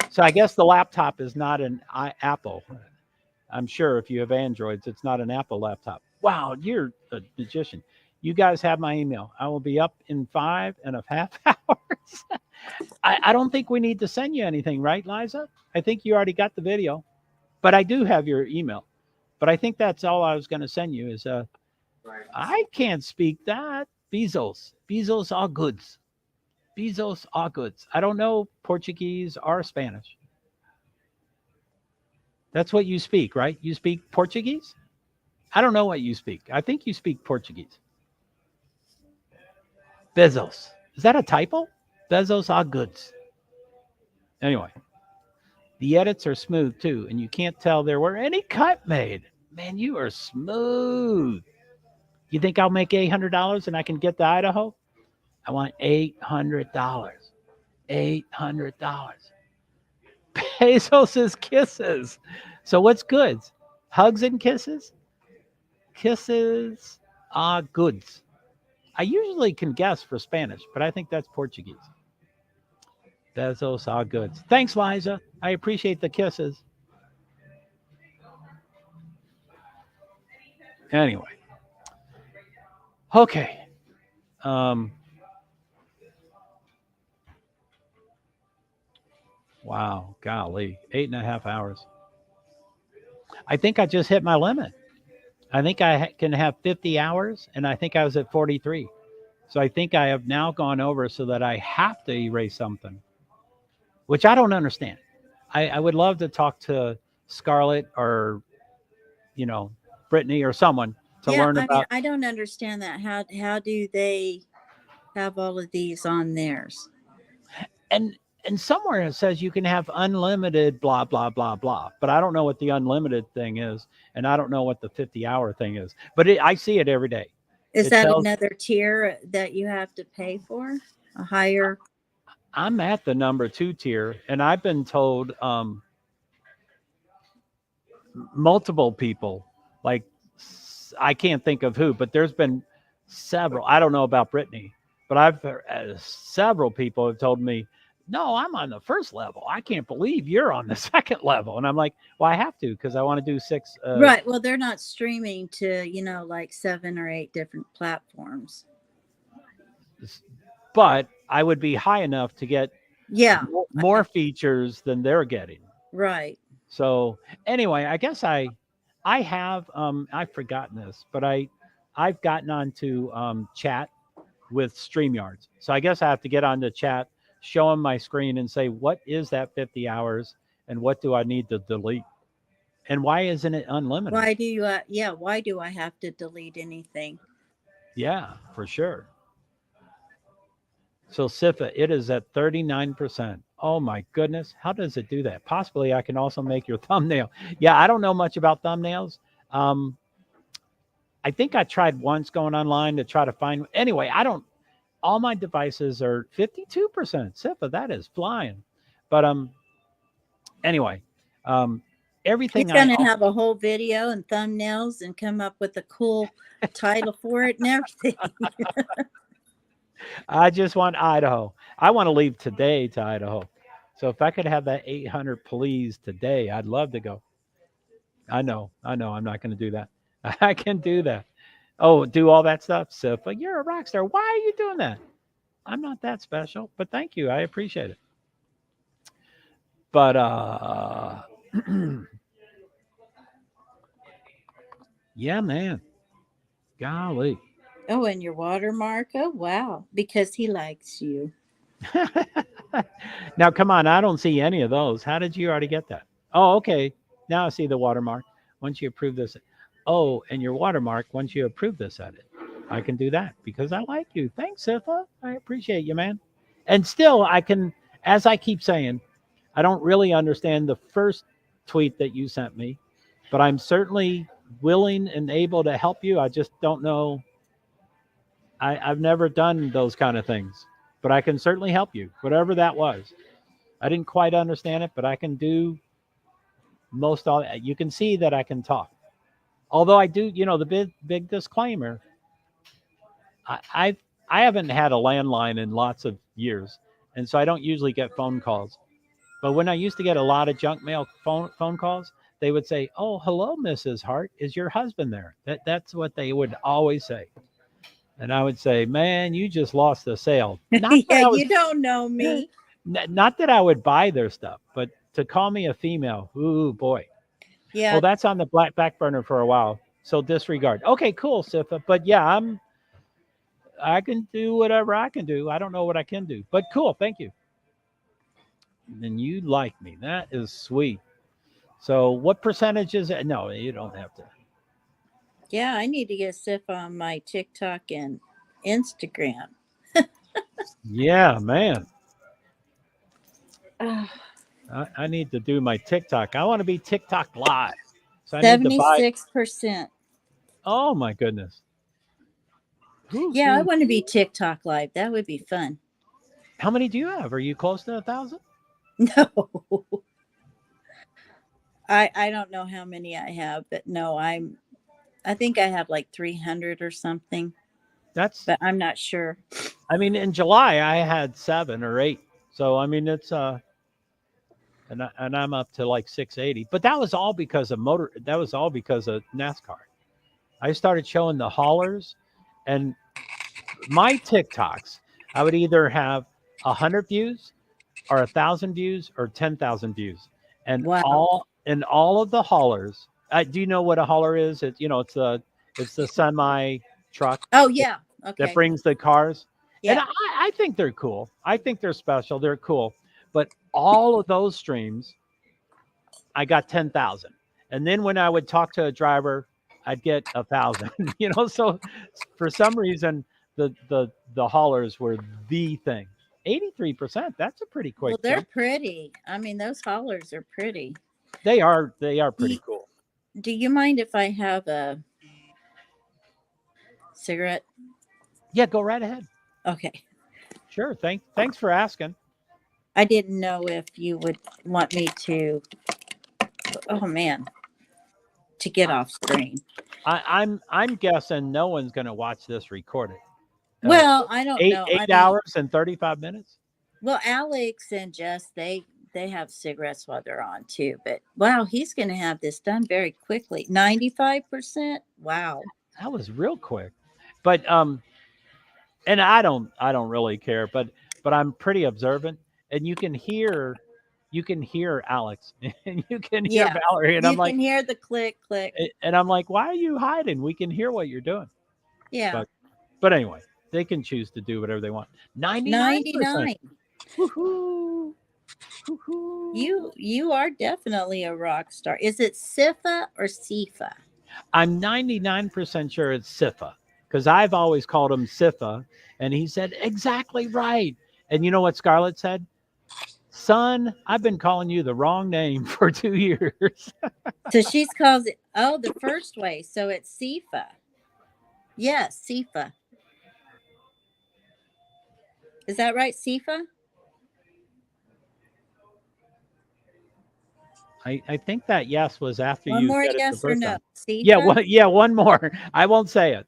So I guess the laptop is not an Apple. I'm sure if you have Androids, it's not an Apple laptop. Wow, you're a magician. You guys have my email. I will be up in 5.5 hours. I don't think we need to send you anything, right, Liza? I think you already got the video. But I do have your email. But I think that's all I was going to send you is I can't speak that. Bezos. Bezos are goods. Bezos are goods. I don't know Portuguese or Spanish. That's what you speak, right? You speak Portuguese? I don't know what you speak. I think you speak Portuguese. Bezos. Is that a typo? Bezos are goods. Anyway, the edits are smooth too, and you can't tell there were any cut made. Man, you are smooth. You think I'll make $800 and I can get to Idaho? I want $800. $800. Bezos' kisses. So what's goods? Hugs and kisses? Kisses are goods. I usually can guess for Spanish, but I think that's Portuguese. Bezos are goods. Thanks, Liza. I appreciate the kisses. Anyway. Okay. Wow, golly, 8.5 hours. I think I just hit my limit. I think I can have 50 hours, and I think I was at 43. So I think I have now gone over so that I have to erase something, which I don't understand. I would love to talk to Scarlett or, Brittany or someone to learn I about. mean, I don't understand that. How do they have all of these on theirs? And somewhere it says you can have unlimited blah, blah, blah, blah. But I don't know what the unlimited thing is. And I don't know what the 50-hour thing is. But I see it every day. Is that another tier that you have to pay for? A higher? I'm at the number 2 tier. And I've been told multiple people, like I can't think of who, but there's been several. I don't know about Brittany, but I've heard, several people have told me, no, I'm on the first level. I can't believe you're on the second level. And I'm like, well, I have to because I want to do 6. Right. Well, they're not streaming to, like 7 or 8 different platforms. But I would be high enough to get more features than they're getting. Right. So anyway, I guess I have, I've forgotten this, but I've gotten onto chat with StreamYards. So I guess I have to get on the chat, show them my screen and say, what is that 50 hours and what do I need to delete? And why isn't it unlimited? Why do you, why do I have to delete anything? Yeah, for sure. So Sifa, it is at 39%. Oh my goodness. How does it do that? Possibly I can also make your thumbnail. Yeah, I don't know much about thumbnails. I think I tried once going online to try to find, anyway, all my devices are 52%. Sifa, that is flying. But anyway, everything. He's going to have a whole video and thumbnails and come up with a cool title for it and everything. I just want Idaho. I want to leave today to Idaho. So if I could have that 800 please today, I'd love to go. I know. I'm not going to do that. I can do that. Oh, do all that stuff. So if you're a rock star, why are you doing that? I'm not that special, but thank you. I appreciate it. But yeah, man. Golly. Oh, and your watermark. Oh, wow. Because he likes you. Now, come on. I don't see any of those. How did you already get that? Oh, okay. Now I see the watermark. Once you approve this. Oh, and your watermark, once you approve this edit, I can do that because I like you. Thanks, Sifa. I appreciate you, man. And still, I can, as I keep saying, I don't really understand the first tweet that you sent me, but I'm certainly willing and able to help you. I just don't know. I've never done those kind of things, but I can certainly help you, whatever that was. I didn't quite understand it, but I can do most all. You can see that I can talk. Although I do, the big disclaimer. I, I've I haven't had a landline in lots of years, and so I don't usually get phone calls. But when I used to get a lot of junk mail phone calls, they would say, "Oh, hello, Mrs. Hart. Is your husband there?" That's what they would always say. And I would say, "Man, you just lost a sale." Not that Yeah, I was you don't know me. not that I would buy their stuff, but to call me a female, ooh boy. Yeah, Well, that's on the back burner for a while. So disregard. Okay, cool, Sifa. But yeah, I can do whatever I can do. I don't know what I can do, but cool. Thank you. And you like me. That is sweet. So what percentage is it? No, you don't have to. yeah, I need to get Sif on my TikTok and Instagram. Yeah, man. Ah, I need to do my TikTok. I want to be TikTok live. So I need to buy. 76%. Oh my goodness. Yeah, I want to be TikTok live. That would be fun. How many do you have? Are you close to 1,000? No. I don't know how many I have, but no, I think I have like 300 or something, That's. but I'm not sure. I mean, in July I had 7 or 8. So I mean, it's and I'm up to like 680. But that was all because of motor. That was all because of NASCAR. I started showing the haulers, and my TikToks, I would either have 100 views, or 1,000 views, or 10,000 views, and Wow. all of the haulers. Do you know what a hauler is? It's the semi truck. Oh, yeah. That Okay. brings the cars. And Yeah. I think they're cool. I think they're special. They're cool. But all of those streams, I got 10,000. And then when I would talk to a driver, I'd get 1,000. So for some reason, the haulers were the thing. 83%. That's a pretty Well, quick they're jump. pretty. I mean, those haulers are pretty. They are pretty cool. Do you mind if I have a cigarette? Yeah, go right ahead. Okay. Sure. Thanks for asking. I didn't know if you would want me to. Oh man, to get off screen. I'm guessing no one's going to watch this recorded. Well, I don't know. 8 hours and 35 minutes. Well, Alex and Jess, they have cigarettes while they're on too. But wow, he's going to have this done very quickly. 95%. Wow. That was real quick. But and I don't really care, but I'm pretty observant, and you can hear Alex and you can hear Valerie, and you I'm like, can hear the click. And I'm like, why are you hiding? We can hear what you're doing. Yeah. But anyway, they can choose to do whatever they want. 99%. Woohoo. Woohoo. You are definitely a rock star. Is it Sifa or Sifa? I'm 99% sure it's Sifa, because I've always called him Sifa, and he said exactly right. And you know what Scarlett said? Son, I've been calling you the wrong name for 2 years. So she's called it the first way. So it's Sifa. Yes, Sifa. Is that right, Sifa? I think that yes was after One you more said it yes the or first no? time. Sifa? One more. I won't say it.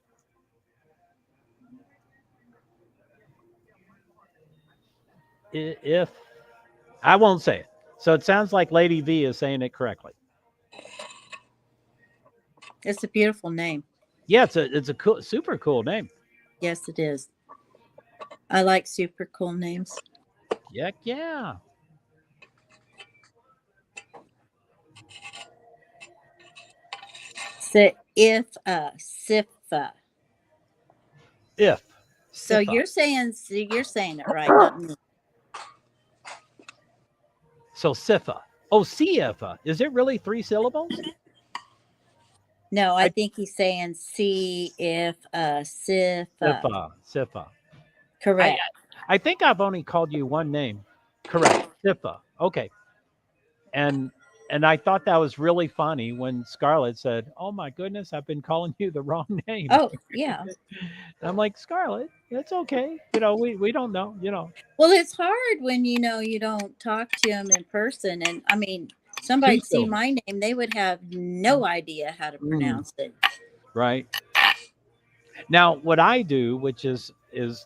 If I won't say it. So it sounds like Lady V is saying it correctly. It's a beautiful name. Yeah, it's a cool, super cool name. Yes, it is. I like super cool names. Heck yeah. So Sifa. If. So Sifa. you're saying it right, not me. So Sifa. Oh, Sifa. Is it really 3 syllables? No, I think he's saying see if Sif. Sifa. Correct. I think I've only called you one name. Correct. Sifa. Okay. And I thought that was really funny when Scarlett said, "Oh my goodness, I've been calling you the wrong name." Oh, yeah. And I'm like, Scarlett, it's okay. We don't know, Well, it's hard when you don't talk to them in person, and I mean, somebody'd see my name, they would have no idea how to pronounce it. Right. Now, what I do, which is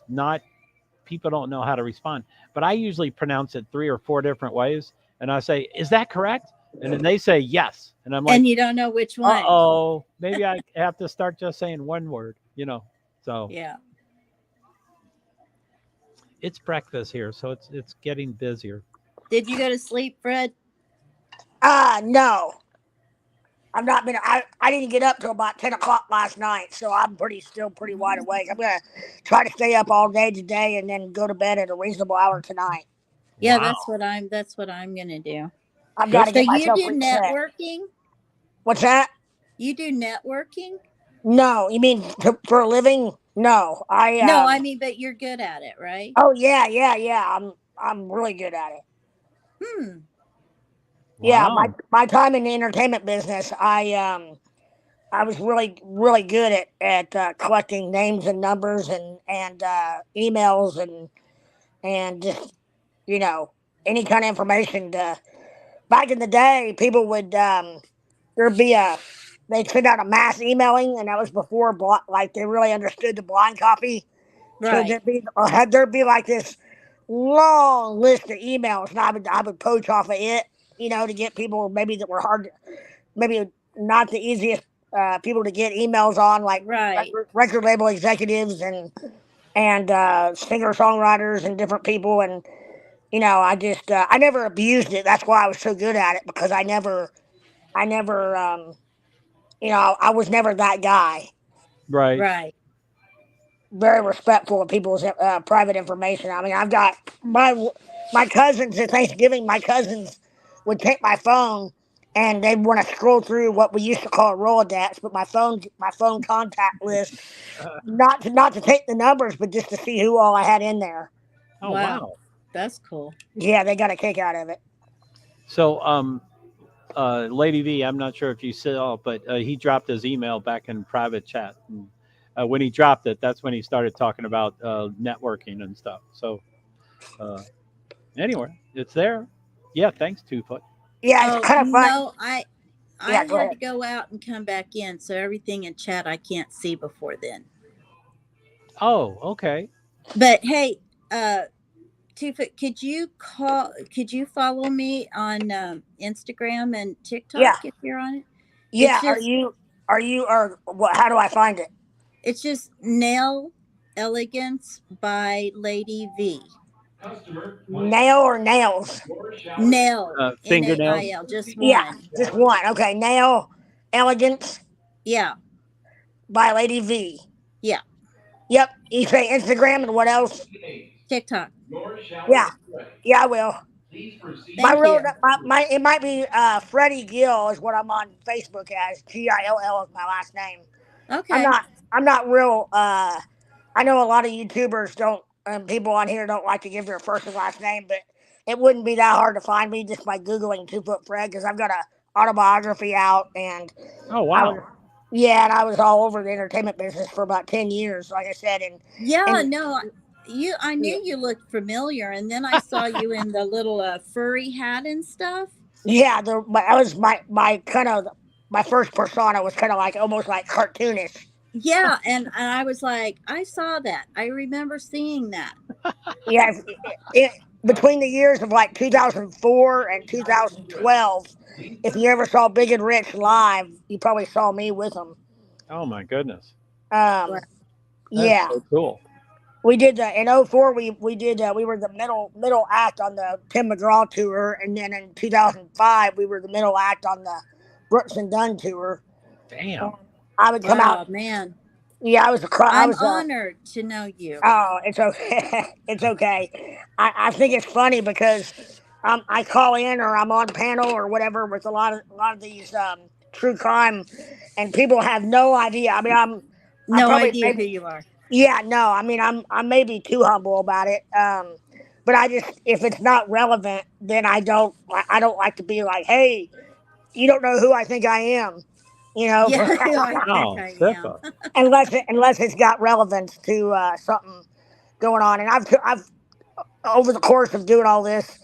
not, people don't know how to respond, but I usually pronounce it 3 or 4 different ways, and I say, "Is that correct?" And then they say yes, and I'm like, and you don't know which one. "Uh-oh, maybe I have to start just saying one word," So Yeah. it's breakfast here, so it's getting busier. Did you go to sleep, Fred? No. I didn't get up till about 10 o'clock last night, so I'm still pretty wide awake. I'm gonna try to stay up all day today and then go to bed at a reasonable hour tonight. Yeah, Wow. that's what I'm gonna do. I've got to So get you myself do reset. networking? What's that? You do networking? No, you mean for a living? No, No, I mean, but you're good at it, right? Oh yeah. I'm really good at it. Yeah, Wow. my time in the entertainment business, I was really really good at collecting names and numbers and emails and just any kind of information. Back in the day, people would there'd be they'd send out a mass emailing, and that was before like they really understood the blind copy. So Right. there'd be like this long list of emails, and I would poach off of it, to get people maybe that were maybe not the easiest people to get emails on, like Right. record label executives and singer songwriters and different people, and I never abused it. That's why I was so good at it, because I never I was never that guy. Right. Right. Very respectful of people's private information. I mean, I've got my cousins at Thanksgiving. My cousins would take my phone and they'd want to scroll through what we used to call a Rolodex, but my phone contact list, not to take the numbers, but just to see who all I had in there. Oh wow. That's cool. Yeah, they got a kick out of it. So Lady V, I'm not sure if you saw, but he dropped his email back in private chat. And, when he dropped it, that's when he started talking about networking and stuff. So anyway, it's there. Yeah, thanks, 2 Foot. Yeah, it's kind of fun. No, I had to go out and come back in, so everything in chat I can't see before then. Oh, okay. But hey, 2 Foot, could you follow me on Instagram and TikTok if you're on it? Yeah, how do I find it? It's just Nail Elegance by Lady V. Nail or nails? Nail. Fingernails. Nail, just one. Yeah, just one. Okay, Nail Elegance. Yeah. By Lady V. Yeah. Yep. You say Instagram and what else? TikTok. Yeah. Yeah, I will. Thank you. It might be Freddie Gill is what I'm on Facebook as. Gill is my last name. Okay. I'm not real. I know a lot of YouTubers don't, and people on here don't like to give their first and last name, but it wouldn't be that hard to find me just by Googling 2 Foot Fred, because I've got an autobiography out, and oh wow. And I was all over the entertainment business for about 10 years, like I said. I knew you looked familiar, and then I saw you in the little furry hat and stuff. Yeah, that was my kind of my first persona was kind of like almost like cartoonish. Yeah, and I was like, I saw that. I remember seeing that. Yeah, between the years of like 2004 and 2012, if you ever saw Big and Rich live, you probably saw me with them. Oh my goodness. Yeah. That's so cool. We did in 2004. We were the middle act on the Tim McGraw tour, and then in 2005 we were the middle act on the Brooks and Dunn tour. Damn. I would come out. Man. Yeah, I was a cry. I I'm was honored to know you. Oh, it's okay. It's okay. I think it's funny because I call in or I'm on panel or whatever with a lot of these true crime, and people have no idea. I mean, I'm No probably idea who maybe you are. yeah no. I mean, I'm maybe too humble about it. But I just if it's not relevant, then I don't like to be like, hey, you don't know who I think I am, you know, Yeah, who I think Wow, I am. Sifa. unless it's got relevance to something going on. And I've over the course of doing all this,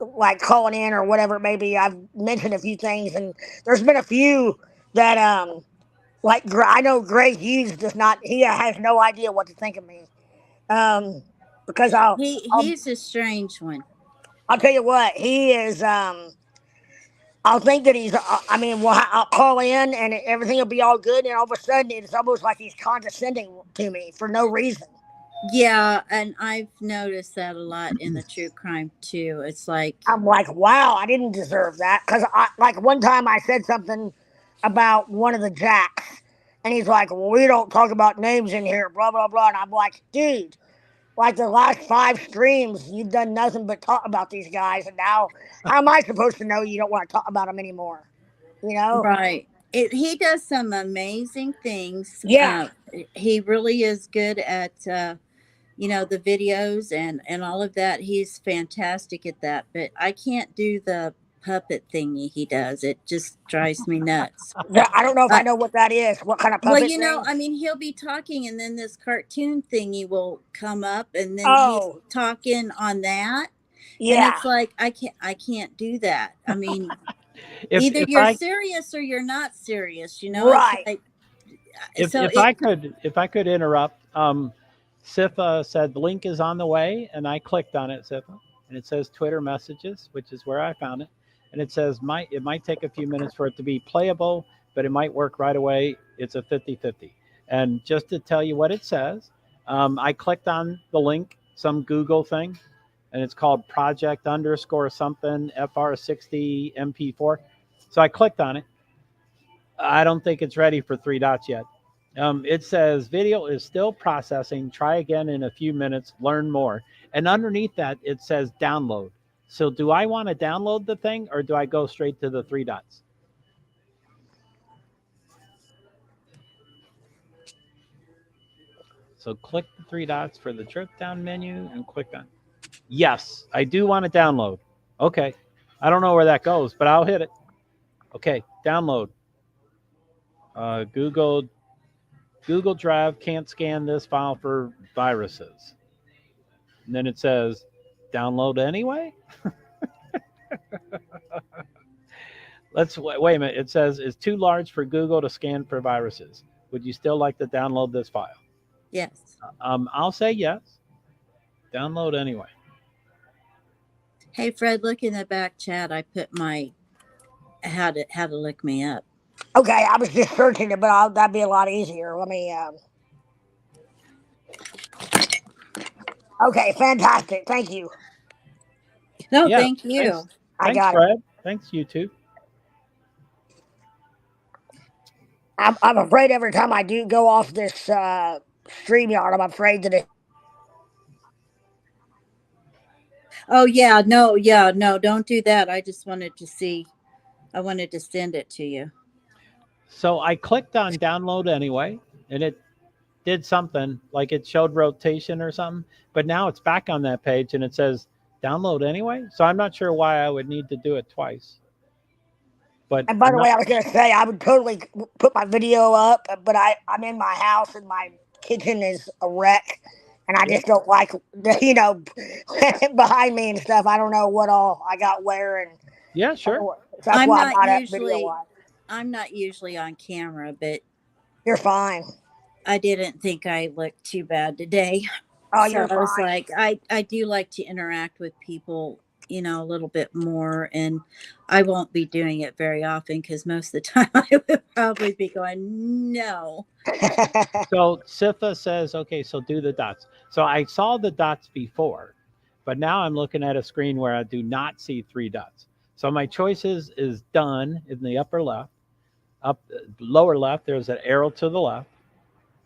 like calling in or whatever it may be, I've mentioned a few things, and there's been a few that like I know Gray Hughes does not. He has no idea what to think of me. Um, because He's a strange one. I'll tell you what he is. I'll think that he's. I mean, well, I'll call in and everything will be all good, and all of a sudden it's almost like he's condescending to me for no reason. Yeah, and I've noticed that a lot in the true crime too. It's like, I'm like, wow, I didn't deserve that because like one time I said something about one of the jacks, and he's like, well, we don't talk about names in here, blah blah blah, and I'm like, dude, like the last 5 streams, you've done nothing but talk about these guys, and now how am I supposed to know you don't want to talk about them anymore? You know? right. He does some amazing things. Yeah. He really is good at the videos and all of that. He's fantastic at that. But I can't do the puppet thingy he does. It just drives me nuts. Yeah, I don't know if I I, know what that is. What kind of well, puppet thing? I mean, he'll be talking and then this cartoon thingy will come up and then he's Oh, talking on that. And yeah. it's like I can't do that. I mean, If either if you're I serious or you're not serious, it's Right. like if so if I could interrupt, Sifa said the link is on the way, and I clicked on it, Sifa, and it says Twitter messages, which is where I found it, and it says it might take a few minutes for it to be playable, but it might work right away. It's a 50-50. And just to tell you what it says, I clicked on the link, some Google thing, and it's called Project underscore something FR60 MP4. So I clicked on it. I don't think it's ready for 3 dots yet. It says video is still processing. Try again in a few minutes. Learn more. And underneath that, it says download. So do I want to download the thing or do I go straight to the 3 dots? So click the 3 dots for the drop down menu and click on. Yes, I do want to download. Okay. I don't know where that goes, but I'll hit it. Okay, download. Google Drive can't scan this file for viruses. And then it says, download anyway? Let's wait a minute. It says, it's too large for Google to scan for viruses. Would you still like to download this file? yes. I'll say yes. Download anyway. Hey Fred, look in the back chat. I put my how to look me up. Okay, I was just searching it, but that'd be a lot easier. Let me. Okay, fantastic. Thank you. No, Yeah. thank you. Thanks, I thanks got it. Fred. Thanks, YouTube. I'm afraid every time I do go off this StreamYard, I'm afraid that it. Oh yeah, no, don't do that. I just wanted to see. I wanted to send it to you. So I clicked on download anyway, and it did something like it showed rotation or something, but now it's back on that page and it says download anyway. So I'm not sure why I would need to do it twice. But And by I'm the not. way, I was going to say I would totally put my video up, but I'm in my house and my kitchen is a wreck, and I Yeah, just don't like behind me and stuff. I don't know what all I got where, and yeah, sure. that's I'm why I'm not not at video usually wise. I'm not usually on camera, but You're fine. I didn't think I looked too bad today. Oh, So you're I was fine. like, I do like to interact with people, a little bit more, and I won't be doing it very often because most of the time I would probably be going, no. So Sifa says, okay, so do the dots. So I saw the dots before, but now I'm looking at a screen where I do not see 3 dots. So my choices is done in the upper left. Up lower left, there's an arrow to the left.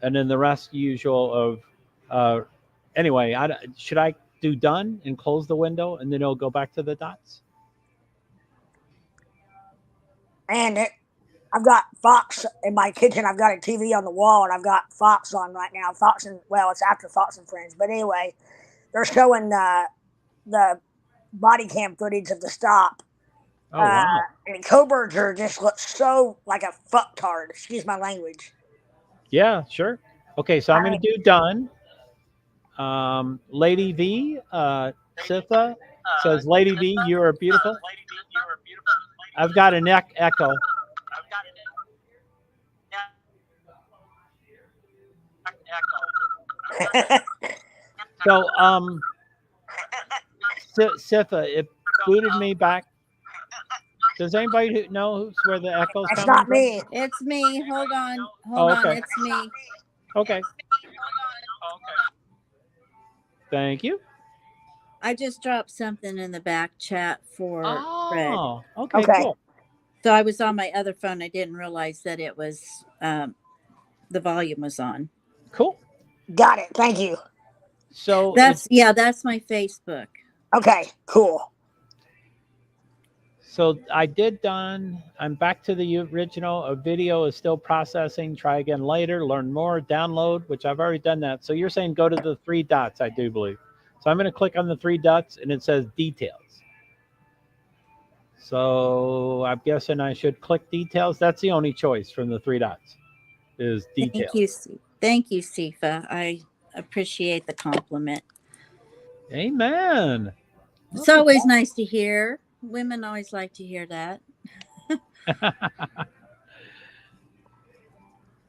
and then the rest usual of. Anyway, should I do done and close the window, and then it'll go back to the dots? And I've got Fox in my kitchen. I've got a TV on the wall, and I've got Fox on right now. Fox and well, it's after Fox and Friends, but anyway, they're showing the body cam footage of the stop. Oh wow! And Coburger just looks so like a fucktard. Excuse my language. Yeah, sure. Okay, so I'm going to do done. Lady V, Sitha says, Lady V, you are beautiful. I've got an echo. So, Sitha, it booted me back. Does anybody know where the echo's It's coming not from? me. It's me. Hold on. Hold on. Okay. It's me. Okay. Thank you. I just dropped something in the back chat for Fred. Oh, okay, cool. So I was on my other phone. I didn't realize that it was the volume was on. Cool. Got it. Thank you. So that's my Facebook. Okay, cool. So I did done. I'm back to the original. A video is still processing. Try again later. Learn more. Download, which I've already done that. So you're saying go to the three dots, I do believe. So I'm going to click on the three dots, and it says details. So I'm guessing I should click details. That's the only choice from the three dots is details. Thank you, Sifa. I appreciate the compliment. Amen. It's always nice to hear. Women always like to hear that.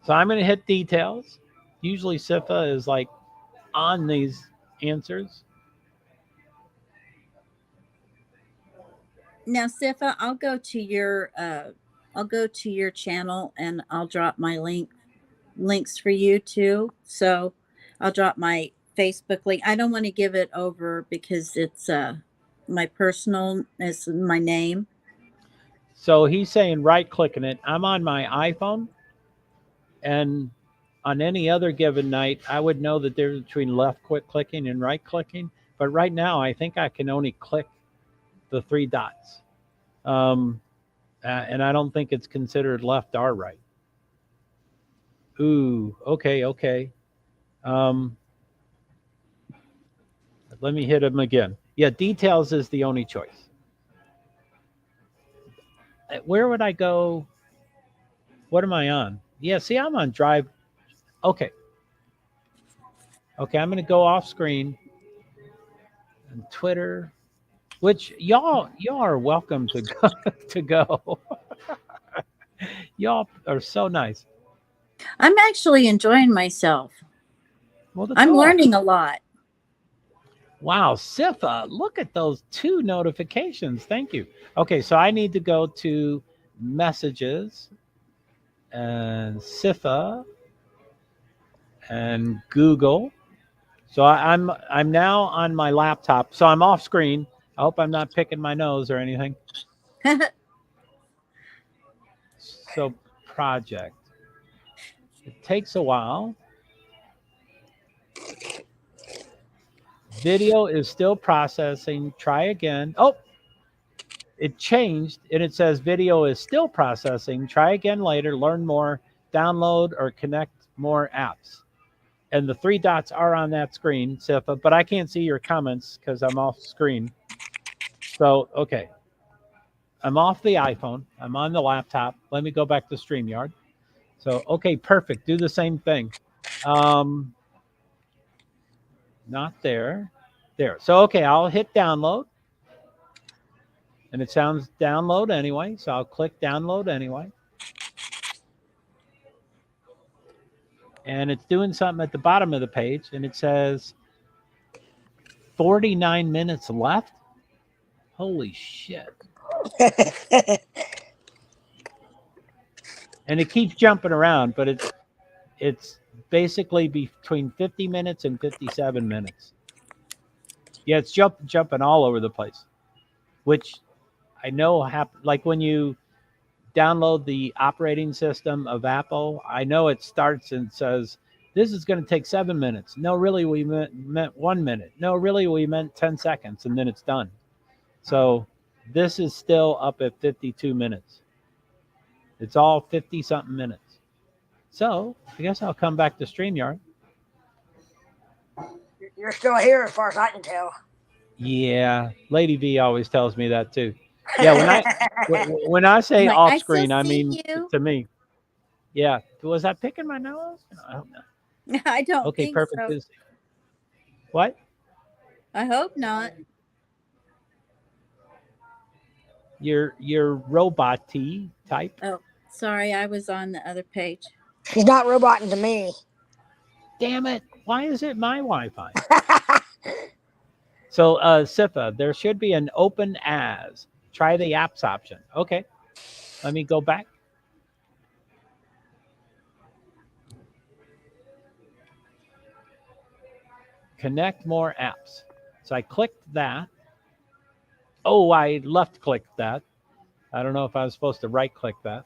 So I'm going to hit details. Usually Sifa is like on these answers. Now, Sifa, I'll go to your channel and I'll drop my links for you too. So I'll drop my Facebook link. I don't want to give it over because it's my personal, it's my name. So he's saying right clicking it. I'm on my iPhone, and on any other given night, I would know the difference between left clicking and right clicking. But right now, I think I can only click the three dots. And I don't think it's considered left or right. Ooh, okay. Let me hit him again. Yeah, details is the only choice. Where would I go? What am I on? Yeah, see, I'm on Drive. Okay, I'm going to go off screen. And Twitter, which y'all are welcome to go. Y'all are so nice. I'm actually enjoying myself. Well, I'm learning a lot. Wow, Sifa, look at those 2 notifications. Thank you. Okay, so I need to go to messages and Sifa and Google. So I'm now on my laptop. So I'm off screen. I hope I'm not picking my nose or anything. So project. It takes a while. Video is still processing. Try again. Oh, it changed and it says video is still processing. Try again later. Learn more. Download or connect more apps. And the 3 dots are on that screen, Sifa, but I can't see your comments because I'm off screen. So, okay. I'm off the iPhone. I'm on the laptop. Let me go back to StreamYard. So, okay, perfect. Do the same thing. Not there. There. So, okay, I'll hit download. And it sounds download anyway. So I'll click download anyway. And it's doing something at the bottom of the page. And it says 49 minutes left. Holy shit. And it keeps jumping around, but it's basically between 50 minutes and 57 minutes. Yeah, it's jumping all over the place, which I know happen. Like when you download the operating system of Apple, I know it starts and says This is going to take 7 minutes. No, really, we meant 1 minute. No, really, we meant 10 seconds, and then it's done. So this is still up at 52 minutes. It's all 50-something minutes. So I guess I'll come back to StreamYard. You're still here as far as I can tell. Yeah, Lady V always tells me that too. Yeah, when I say Like, off I still screen, I see mean you. to me. Yeah, was I picking my nose? I don't know. I don't Okay, think perfect. so. What? I hope not. Your robot-y type. Oh, sorry, I was on the other page. She's not roboting to me. Damn it! Why is it my Wi-Fi? So, Sifa, there should be an open as. Try the apps option. Okay, let me go back. Connect more apps. So I clicked that. Oh, I left clicked that. I don't know if I was supposed to right click that.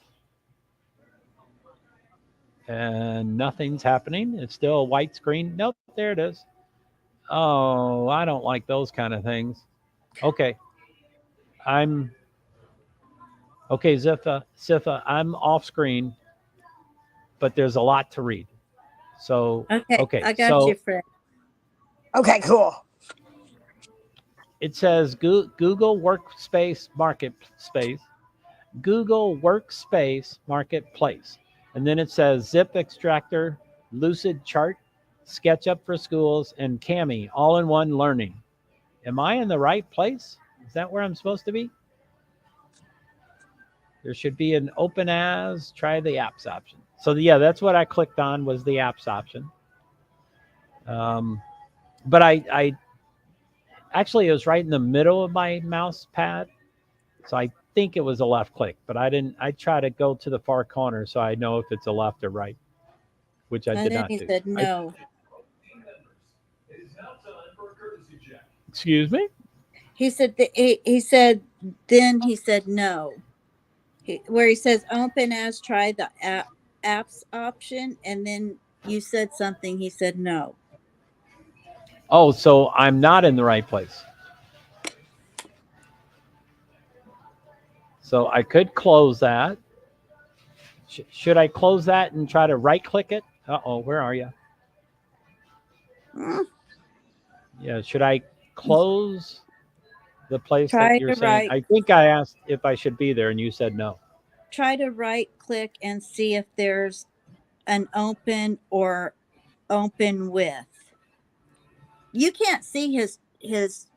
And nothing's happening. It's still a white screen. Nope, there it is. Oh, I don't like those kind of things. Okay. Okay, Sifa, I'm off screen, but there's a lot to read. So, Okay, I got you, Fred. Okay, cool. It says Google Workspace Marketplace. And then it says Zip Extractor, Lucid Chart, SketchUp for Schools, and Kami, all-in-one learning. Am I in the right place? Is that where I'm supposed to be? There should be an open as, try the apps option. So yeah, that's what I clicked on, was the apps option. But I actually, it was right in the middle of my mouse pad. So I think it was a left click, but I try to go to the far corner so I know if it's a left or right, which I And did then not he do. said no. Excuse me? He said he said then he said no. Where he says open as, try the apps option, and then you said something. He said no. Oh, so I'm not in the right place. So I could close that. Should I close that and try to right click it? Uh-oh, where are you? Yeah, should I close the place Try that you're to saying? I think I asked if I should be there and you said no. Try to right click and see if there's an open or open with. You can't see his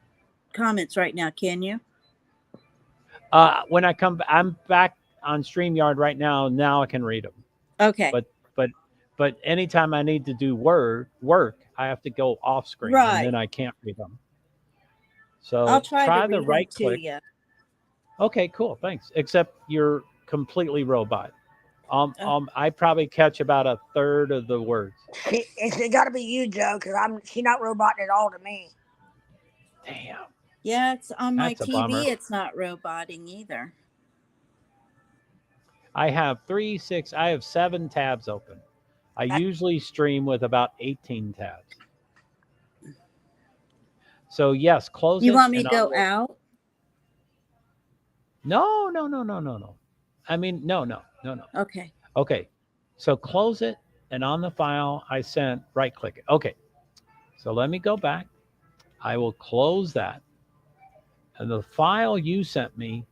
comments right now, can you? When I come, I'm back on StreamYard right now. Now I can read them. Okay. But anytime I need to do work, I have to go off screen, Right. and then I can't read them. So I'll try to the read right them to click. you. Okay, cool, thanks. Except you're completely robot. I probably catch about a third of the words. It got to be you, Joe, because she's not roboting at all to me. Damn. Yeah, it's on my That's a TV. bummer. It's not roboting either. I have 7 tabs open. I usually stream with about 18 tabs. So yes, close it. You want me to go out? No. I mean, no. Okay. Okay. So close it, and on the file I sent, right click it. Okay. So let me go back. I will close that. And the file you sent me,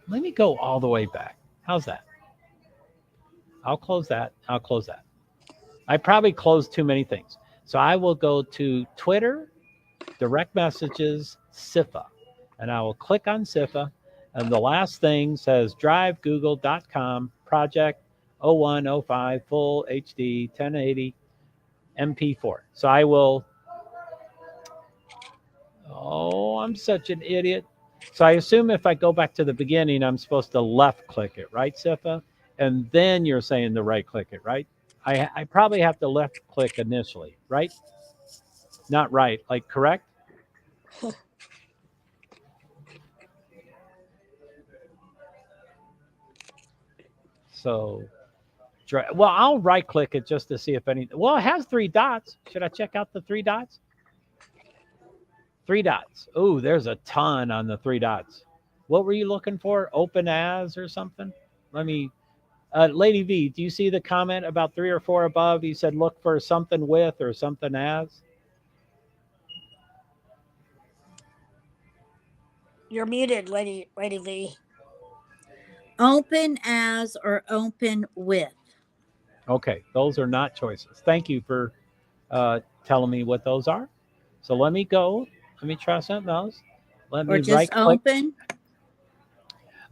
let me go all the way back. How's that? I'll close that. I probably closed too many things. So I will go to Twitter, direct messages, Sifa, and I will click on Sifa. And the last thing says drivegoogle.com project 0105 full HD 1080 MP4. So I will, I'm such an idiot. So I assume if I go back to the beginning, I'm supposed to left click it, right, Sifa? And then you're saying to right click it, right? I probably have to left click initially, right? Not right, like correct? So Well, I'll right click it just to see if any. Well, it has 3 dots. Should I check out the 3 dots? 3 dots. Oh, there's a ton on the 3 dots. What were you looking for? Open as or something? Let me. Lady V, do you see the comment about 3 or 4 above? You said look for something with or something as. You're muted, Lady V. Open as or open with. Okay, those are not choices. Thank you for telling me what those are. So let me go. Let me try something else. Let Or me just right click. open.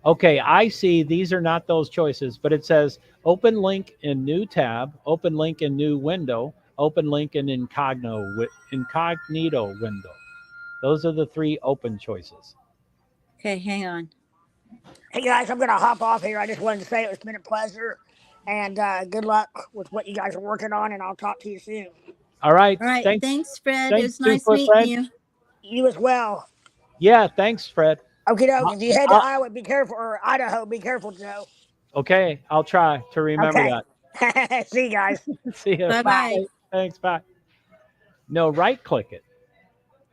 Okay, I see these are not those choices, but it says open link in new tab, open link in new window, open link in incognito window. Those are the 3 open choices. Okay, hang on. Hey guys, I'm gonna hop off here. I just wanted to say it's been a pleasure, and good luck with what you guys are working on. And I'll talk to you soon. All right. All right. Thanks, Fred. It Thanks, was nice Super meeting Fred. you. You as well. Yeah, thanks, Fred. Okay, doke. If you head to Iowa, be careful, or Idaho, be careful, Joe. Okay, I'll try to remember that. See you guys. See you. Bye-bye. Thanks, bye. No, right click it.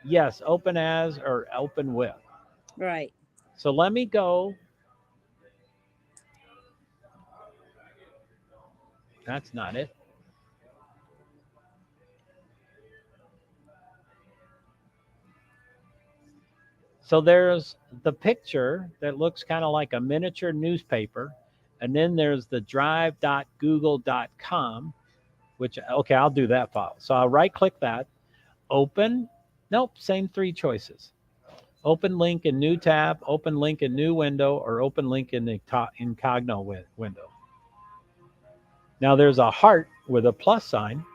Yes, open as or open with. Right. So let me go. That's not it. So there's the picture that looks kind of like a miniature newspaper. And then there's the drive.google.com, which, okay, I'll do that file. So I'll right click that. Open. Nope, same 3 choices. Open link in new tab, open link in new window, or open link in the incognito window. Now there's a heart with a plus sign.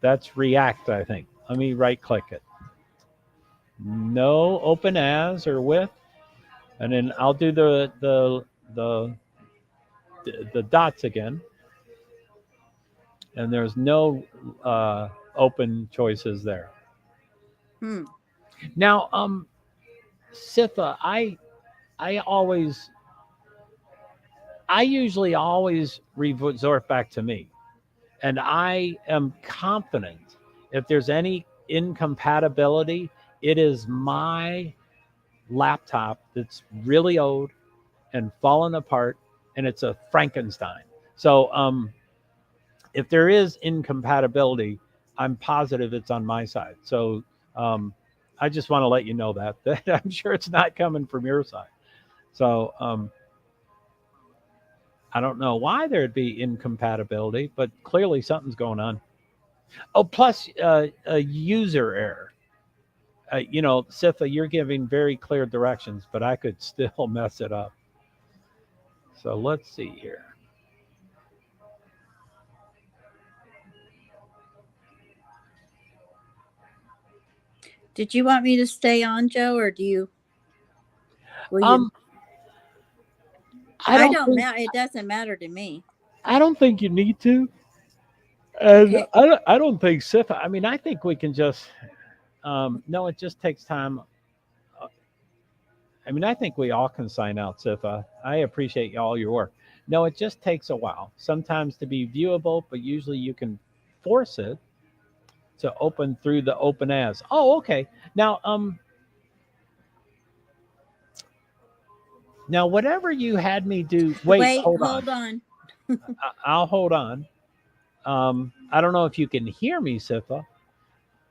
That's React, I think. Let me right click it. No, open as or with, and then I'll do the dots again. And there's no open choices there. Now, Sitha, I usually always resort back to me, and I am confident if there's any incompatibility, it is my laptop that's really old and fallen apart, and it's a Frankenstein. So if there is incompatibility, I'm positive it's on my side. So I just want to let you know that I'm sure it's not coming from your side. So I don't know why there'd be incompatibility, but clearly something's going on. Oh, plus a user error. Sitha, you're giving very clear directions, but I could still mess it up. So let's see here. Did you want me to stay on, Joe, or do you? I don't matter. It doesn't matter to me. I don't think you need to. And okay. I don't think Sitha. I mean, I think we can just. No, it just takes time. I mean, I think we all can sign out, Sitha. I appreciate all your work. No, it just takes a while. Sometimes to be viewable, but usually you can force it to open through the open as. Oh, okay. Now, whatever you had me do. Wait, hold on. I'll hold on. I don't know if you can hear me, Sitha,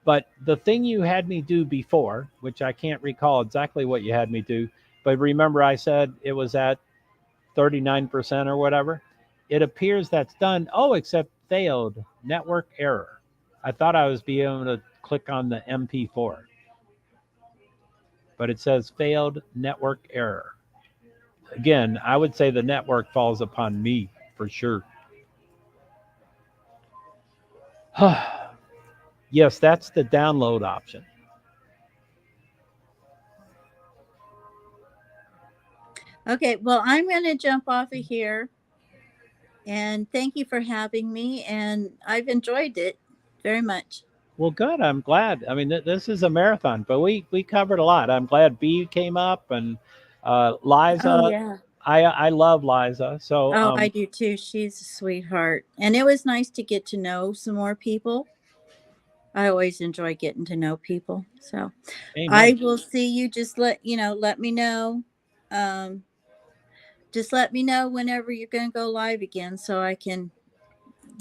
but the thing you had me do before, which I can't recall exactly what you had me do, but remember I said it was at 39% or whatever. It appears that's done. Oh, except failed network error. I thought I was being able to click on the MP4, but it says failed network error. Again, I would say the network falls upon me for sure. Yes, that's the download option. Okay, well, I'm going to jump off of here. And thank you for having me. And I've enjoyed it very much. Well, good. I'm glad. I mean, this is a marathon, but we covered a lot. I'm glad B came up and Liza. Oh, yeah. I love Liza. So Oh, I do too. She's a sweetheart. And it was nice to get to know some more people. I always enjoy getting to know people. So I amen. will see you. Just let me know. Um, just let me know whenever you're going to go live again so I can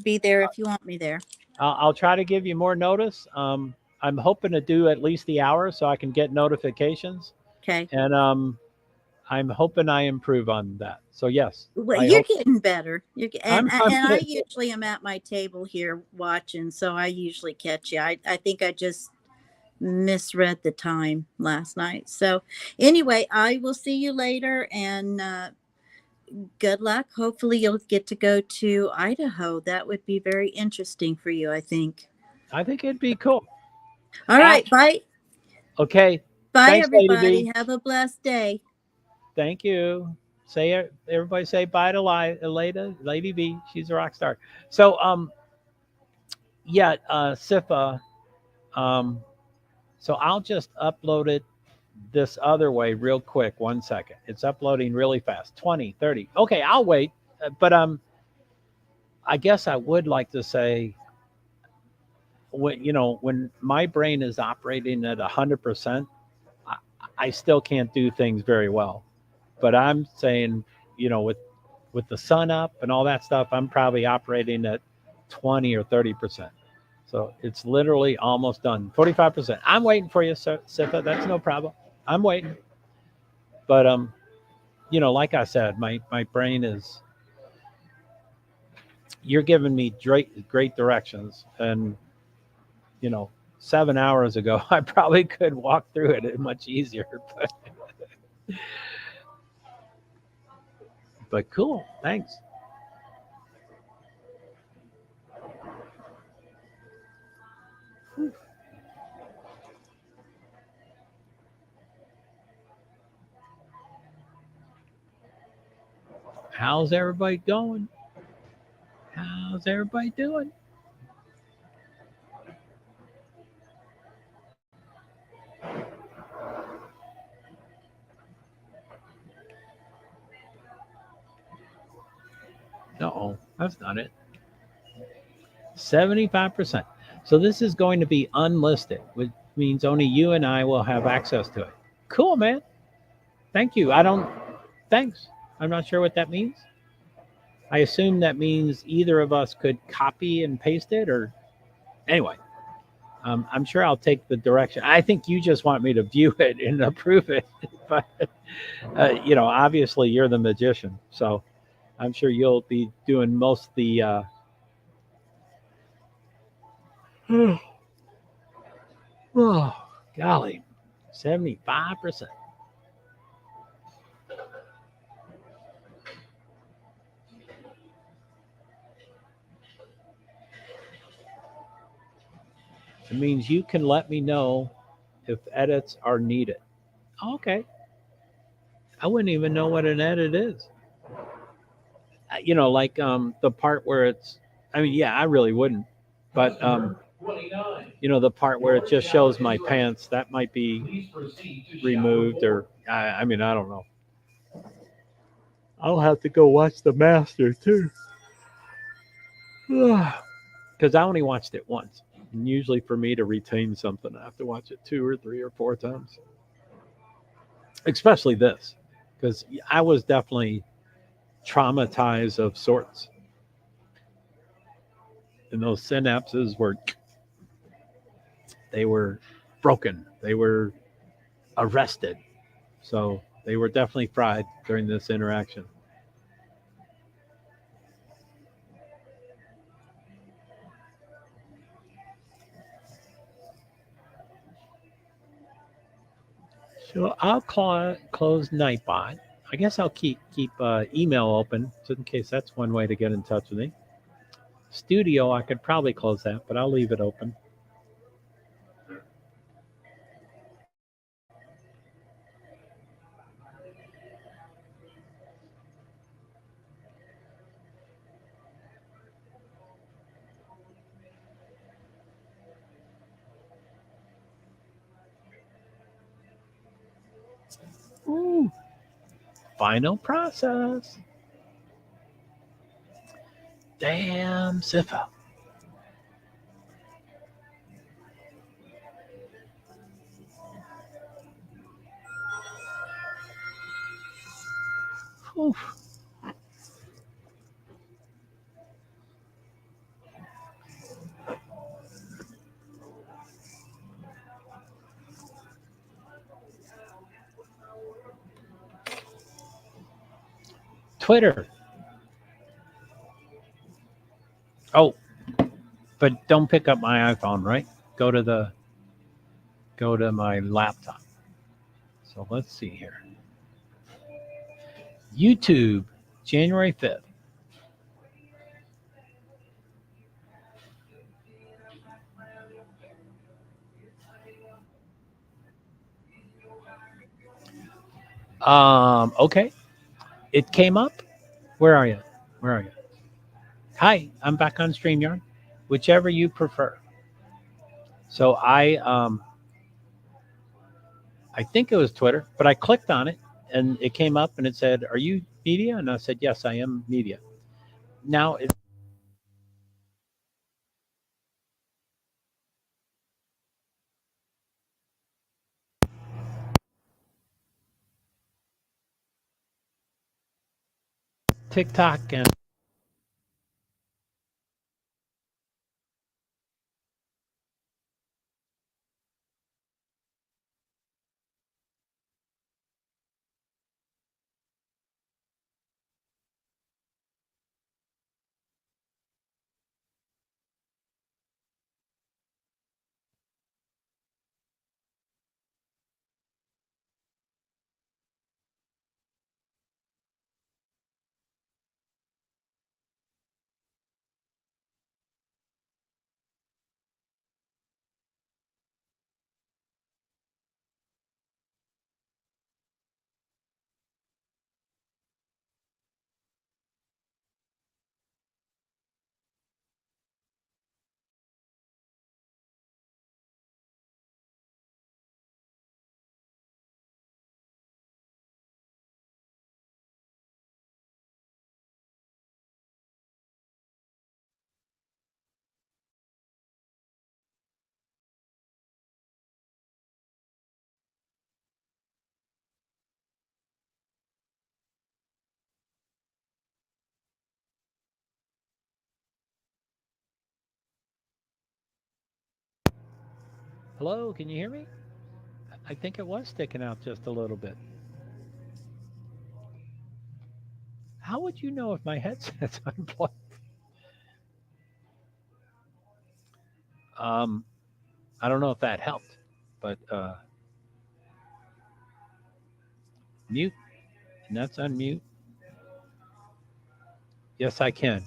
be there if you want me there. I'll try to give you more notice. I'm hoping to do at least the hour so I can get notifications, Okay. and I'm hoping I improve on that. So yes, Well, I you're hope getting better. I'm And I good. usually am at my table here watching, so I usually catch you. I think I just misread the time last night. So anyway, I will see you later, and good luck. Hopefully, you'll get to go to Idaho. That would be very interesting for you, I think. I think it'd be cool. All right, bye. Okay. Bye, Thanks, Lady B. everybody. Have a blessed day. Thank you. Say it. Everybody say bye to Lady B. She's a rock star. So yeah, Sifa. Um, so I'll just upload it this other way real quick. 1 second. It's uploading really fast. 20, 30. Okay, I'll wait. But I guess I would like to say when my brain is operating at 100%, I still can't do things very well. But I'm saying, with the sun up and all that stuff, I'm probably operating at 20 or 30%. So it's literally almost done. 45%. I'm waiting for you, Sifa. That's no problem. I'm waiting. But like I said, my brain is. You're giving me great directions, and 7 hours ago, I probably could walk through it much easier. But cool. Thanks. How's everybody going? How's everybody doing? Uh-oh, that's not it. 75%. So this is going to be unlisted, which means only you and I will have access to it. Cool, man. Thank you. Thanks. I'm not sure what that means. I assume that means either of us could copy and paste it, or anyway. I'm sure I'll take the direction. I think you just want me to view it and approve it, but obviously you're the magician, so I'm sure you'll be doing most of the. Oh, golly, 75%. It means you can let me know if edits are needed. Okay. I wouldn't even know what an edit is. Like the part where it's. I mean, yeah, I really wouldn't. But the part where it just shows my pants, that might be removed, or I mean, I don't know. I'll have to go watch the master too, because I only watched it once. And usually, for me to retain something, I have to watch it 2 or 3 or 4 times. Especially this, because I was definitely traumatized of sorts, and those synapses were broken. They were arrested, so they were definitely fried during this interaction. So I'll close Nightbot. I guess I'll keep email open just in case that's one way to get in touch with me. Studio, I could probably close that, but I'll leave it open. Ooh, final process. Damn, Sifa. Whew. Twitter. Oh, but don't pick up my iPhone, right? Go to my laptop. So let's see here. YouTube, January 5th. Okay. It came up. Where are you? Where are you? Hi, I'm back on StreamYard. Whichever you prefer. So I think it was Twitter, but I clicked on it and it came up and it said, "Are you media?" And I said, "Yes, I am media." Now it's TikTok and hello, can you hear me? I think it was sticking out just a little bit. How would you know if my headset's unplugged? I don't know if that helped, but mute, and that's unmute. Yes, I can.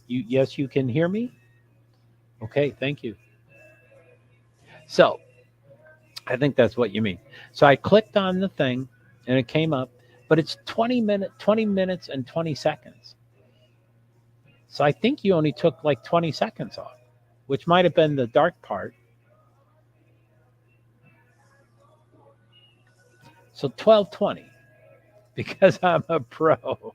Yes, you can hear me? Okay, thank you. So I think that's what you mean. So I clicked on the thing and it came up, but it's 20 minutes and 20 seconds. So I think you only took like 20 seconds off, which might have been the dark part. So 12:20, because I'm a pro.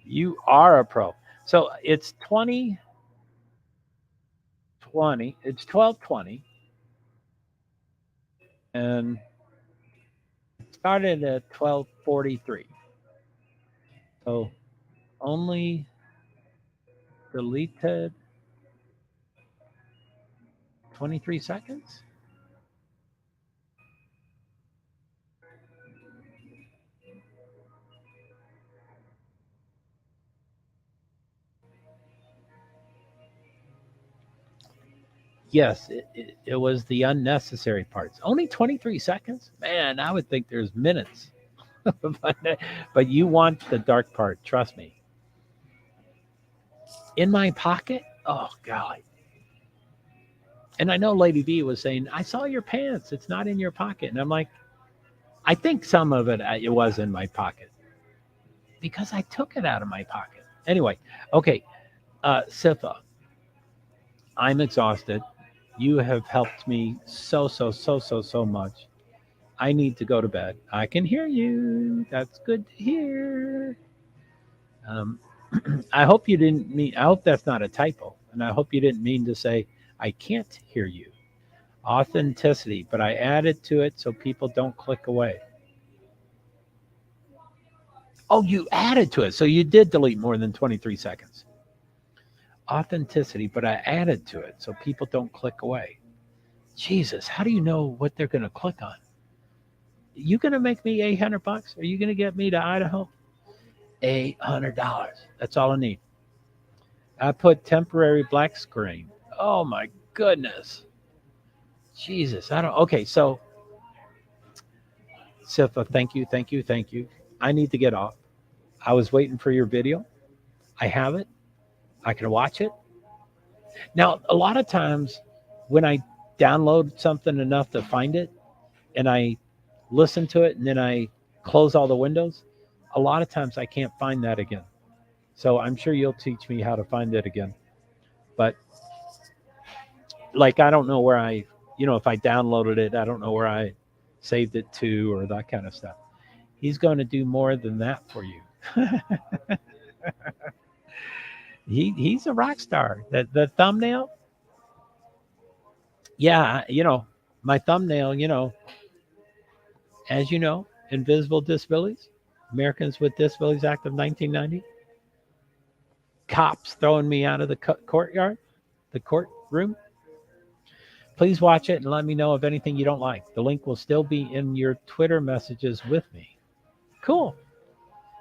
You are a pro. So it's 20:20. It's 12:20, and it started at 12:43. So only deleted 23 seconds. Yes, it was the unnecessary parts. Only 23 seconds? Man, I would think there's minutes. But you want the dark part, trust me. In my pocket? Oh, God. And I know Lady B was saying, I saw your pants. It's not in your pocket. And I'm like, I think some of it was in my pocket because I took it out of my pocket. Anyway, okay, Sifa, I'm exhausted. You have helped me so much. I need to go to bed. I can hear you. That's good to hear. Um, I hope you didn't mean, I hope that's not a typo. And I hope you didn't mean to say, I can't hear you. Authenticity, but I added to it so people don't click away. Oh, you added to it. So you did delete more than 23 seconds. Authenticity, but I added to it so people don't click away. Jesus, how do you know what they're going to click on? You going to make me $800? Are you going to get me to Idaho? $800. That's all I need. I put temporary black screen. Oh my goodness. Jesus, I don't. Okay, so Sifa, thank you, thank you, thank you. I need to get off. I was waiting for your video. I have it. I can watch it. Now, a lot of times when I download something enough to find it and I listen to it and then I close all the windows, a lot of times I can't find that again. So I'm sure you'll teach me how to find it again. But like, I don't know where if I downloaded it, I don't know where I saved it to or that kind of stuff. He's going to do more than that for you. He's a rock star. The thumbnail, yeah, my thumbnail, as you know, Invisible Disabilities, Americans with Disabilities Act of 1990, cops throwing me out of the courtyard, the courtroom. Please watch it and let me know of anything you don't like. The link will still be in your Twitter messages with me. Cool.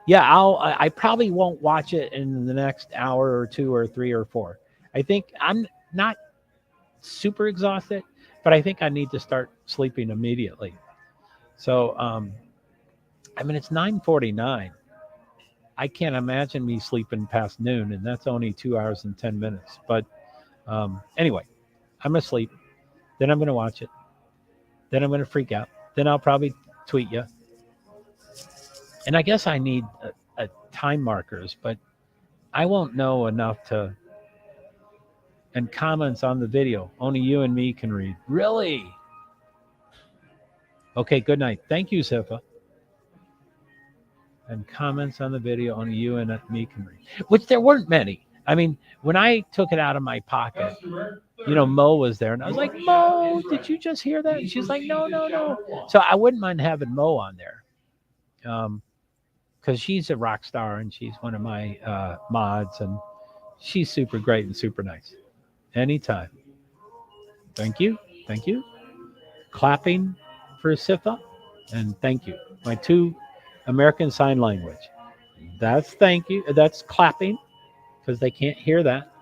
Yeah, I probably won't watch it in the next hour or 2 or 3 or 4. I think I'm not super exhausted, but I think I need to start sleeping immediately. So, it's 9:49. I can't imagine me sleeping past noon, and that's only 2 hours and 10 minutes. But anyway, I'm going to sleep. Then I'm going to watch it. Then I'm going to freak out. Then I'll probably tweet you. And I guess I need a time markers, but I won't know enough to. And comments on the video, only you and me can read. Really? Okay, good night. Thank you, Sifa. And comments on the video, only you and me can read. Which there weren't many. I mean, when I took it out of my pocket, Mo was there. And I was like, Mo, did you just hear that? And she's like, no. So I wouldn't mind having Mo on there. Because she's a rock star and she's one of my mods. And she's super great and super nice. Anytime. Thank you. Thank you. Clapping for Sifa. And thank you. My 2 American Sign Language. That's thank you. That's clapping because they can't hear that.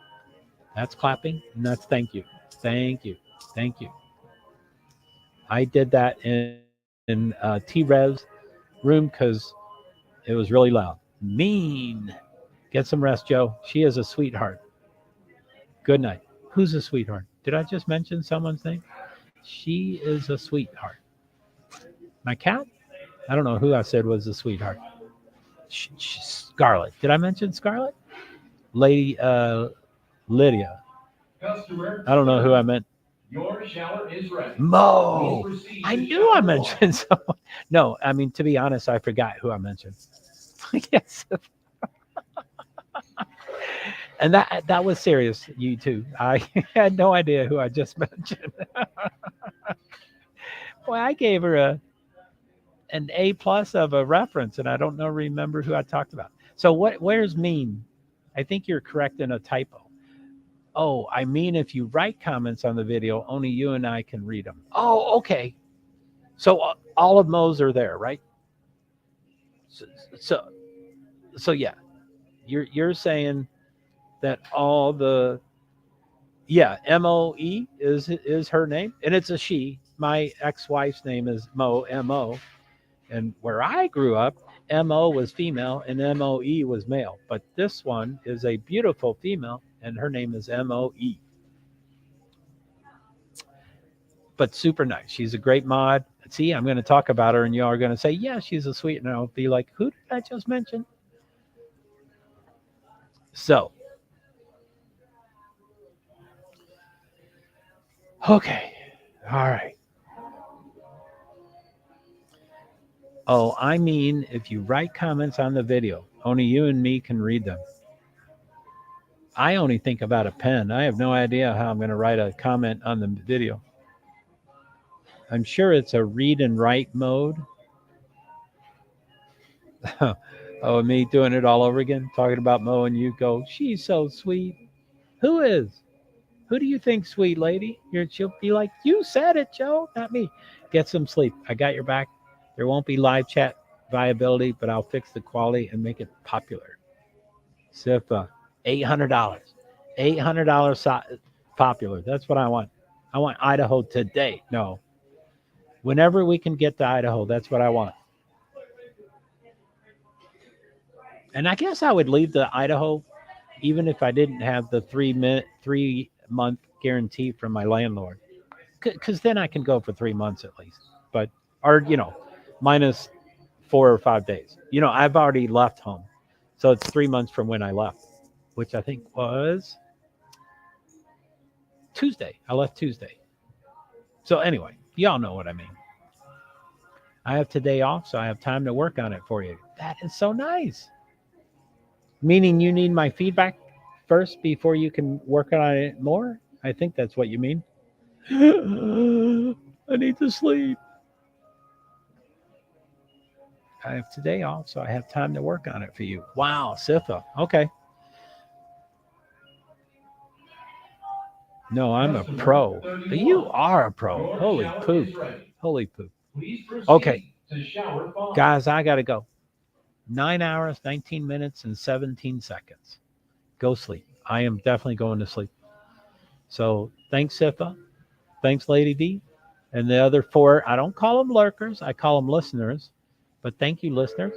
That's clapping and that's thank you. Thank you. Thank you. I did that in T-Rev's room because it was really loud. Mean. Get some rest, Joe. She is a sweetheart. Good night. Who's a sweetheart? Did I just mention someone's name? She is a sweetheart. My cat? I don't know who I said was a sweetheart. Scarlett. Did I mention Scarlett? Lady Lydia. I don't know who I meant. Your shower is ready. Mo. I knew I mentioned someone. No, to be honest, I forgot who I mentioned. Yes. And that was serious, you too. I had no idea who I just mentioned. Boy, I gave her an A+ of a reference, and I don't remember who I talked about. So where's mean? I think you're correcting a typo. Oh, I mean, if you write comments on the video, only you and I can read them. Oh, okay. So all of Mo's are there, right? So yeah, you're saying that all the MOE is her name, and it's a she. My ex-wife's name is Mo, M-O, and where I grew up, M-O was female and M-O-E was male. But this one is a beautiful female, and her name is M-O-E. But super nice. She's a great mod. See, I'm going to talk about her, and y'all are going to say, yeah, she's a sweet. And I'll be like, who did I just mention? So, okay. All right. Oh, I mean, if you write comments on the video, only you and me can read them. I only think about a pen. I have no idea how I'm going to write a comment on the video. I'm sure it's a read and write mode. Oh, me doing it all over again, talking about Mo, and you go, she's so sweet. Who is? Who do you think, sweet lady? She'll be like, you said it, Joe, not me. Get some sleep. I got your back. There won't be live chat viability, but I'll fix the quality and make it popular. SIFA, $800. $800 popular. That's what I want. I want Idaho today. No. Whenever we can get to Idaho, that's what I want. And I guess I would leave the Idaho even if I didn't have the 3-month guarantee from my landlord. Because then I can go for 3 months at least. But, or, minus 4 or 5 days. I've already left home. So it's 3 months from when I left, which I think was Tuesday. I left Tuesday. So anyway, y'all know what I mean. I have today off, so I have time to work on it for you. That is so nice. Meaning you need my feedback first before you can work on it more? I think that's what you mean. I need to sleep. I have today off, so I have time to work on it for you. Wow, SIFA. Okay. No, I'm a pro. You are a pro. Holy poop. Holy poop. Okay. Guys, I got to go. 9 hours, 19 minutes, and 17 seconds. Go sleep. I am definitely going to sleep. So thanks, SIFA. Thanks, Lady D. And the other 4, I don't call them lurkers. I call them listeners. But thank you, listeners.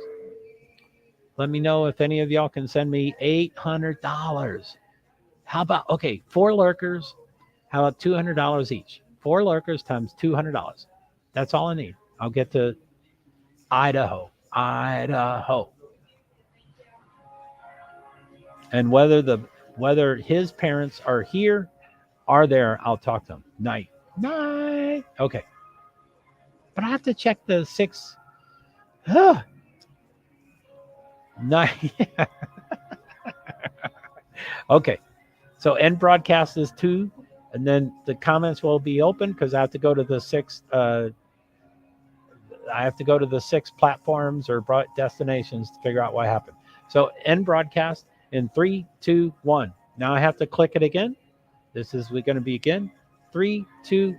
Let me know if any of y'all can send me $800. How about, 4 lurkers. How about $200 each? 4 lurkers times $200. That's all I need. I'll get to Idaho. And whether his parents are here, are there, I'll talk to them. Night. Okay. But I have to check the 6. Night. Okay. So end broadcast is 2, and then the comments will be open because I have to go to the 6. I have to go to the 6 platforms or destinations to figure out what happened. So end broadcast in 3, 2, 1. Now I have to click it again. This is going to be again. 3, 2,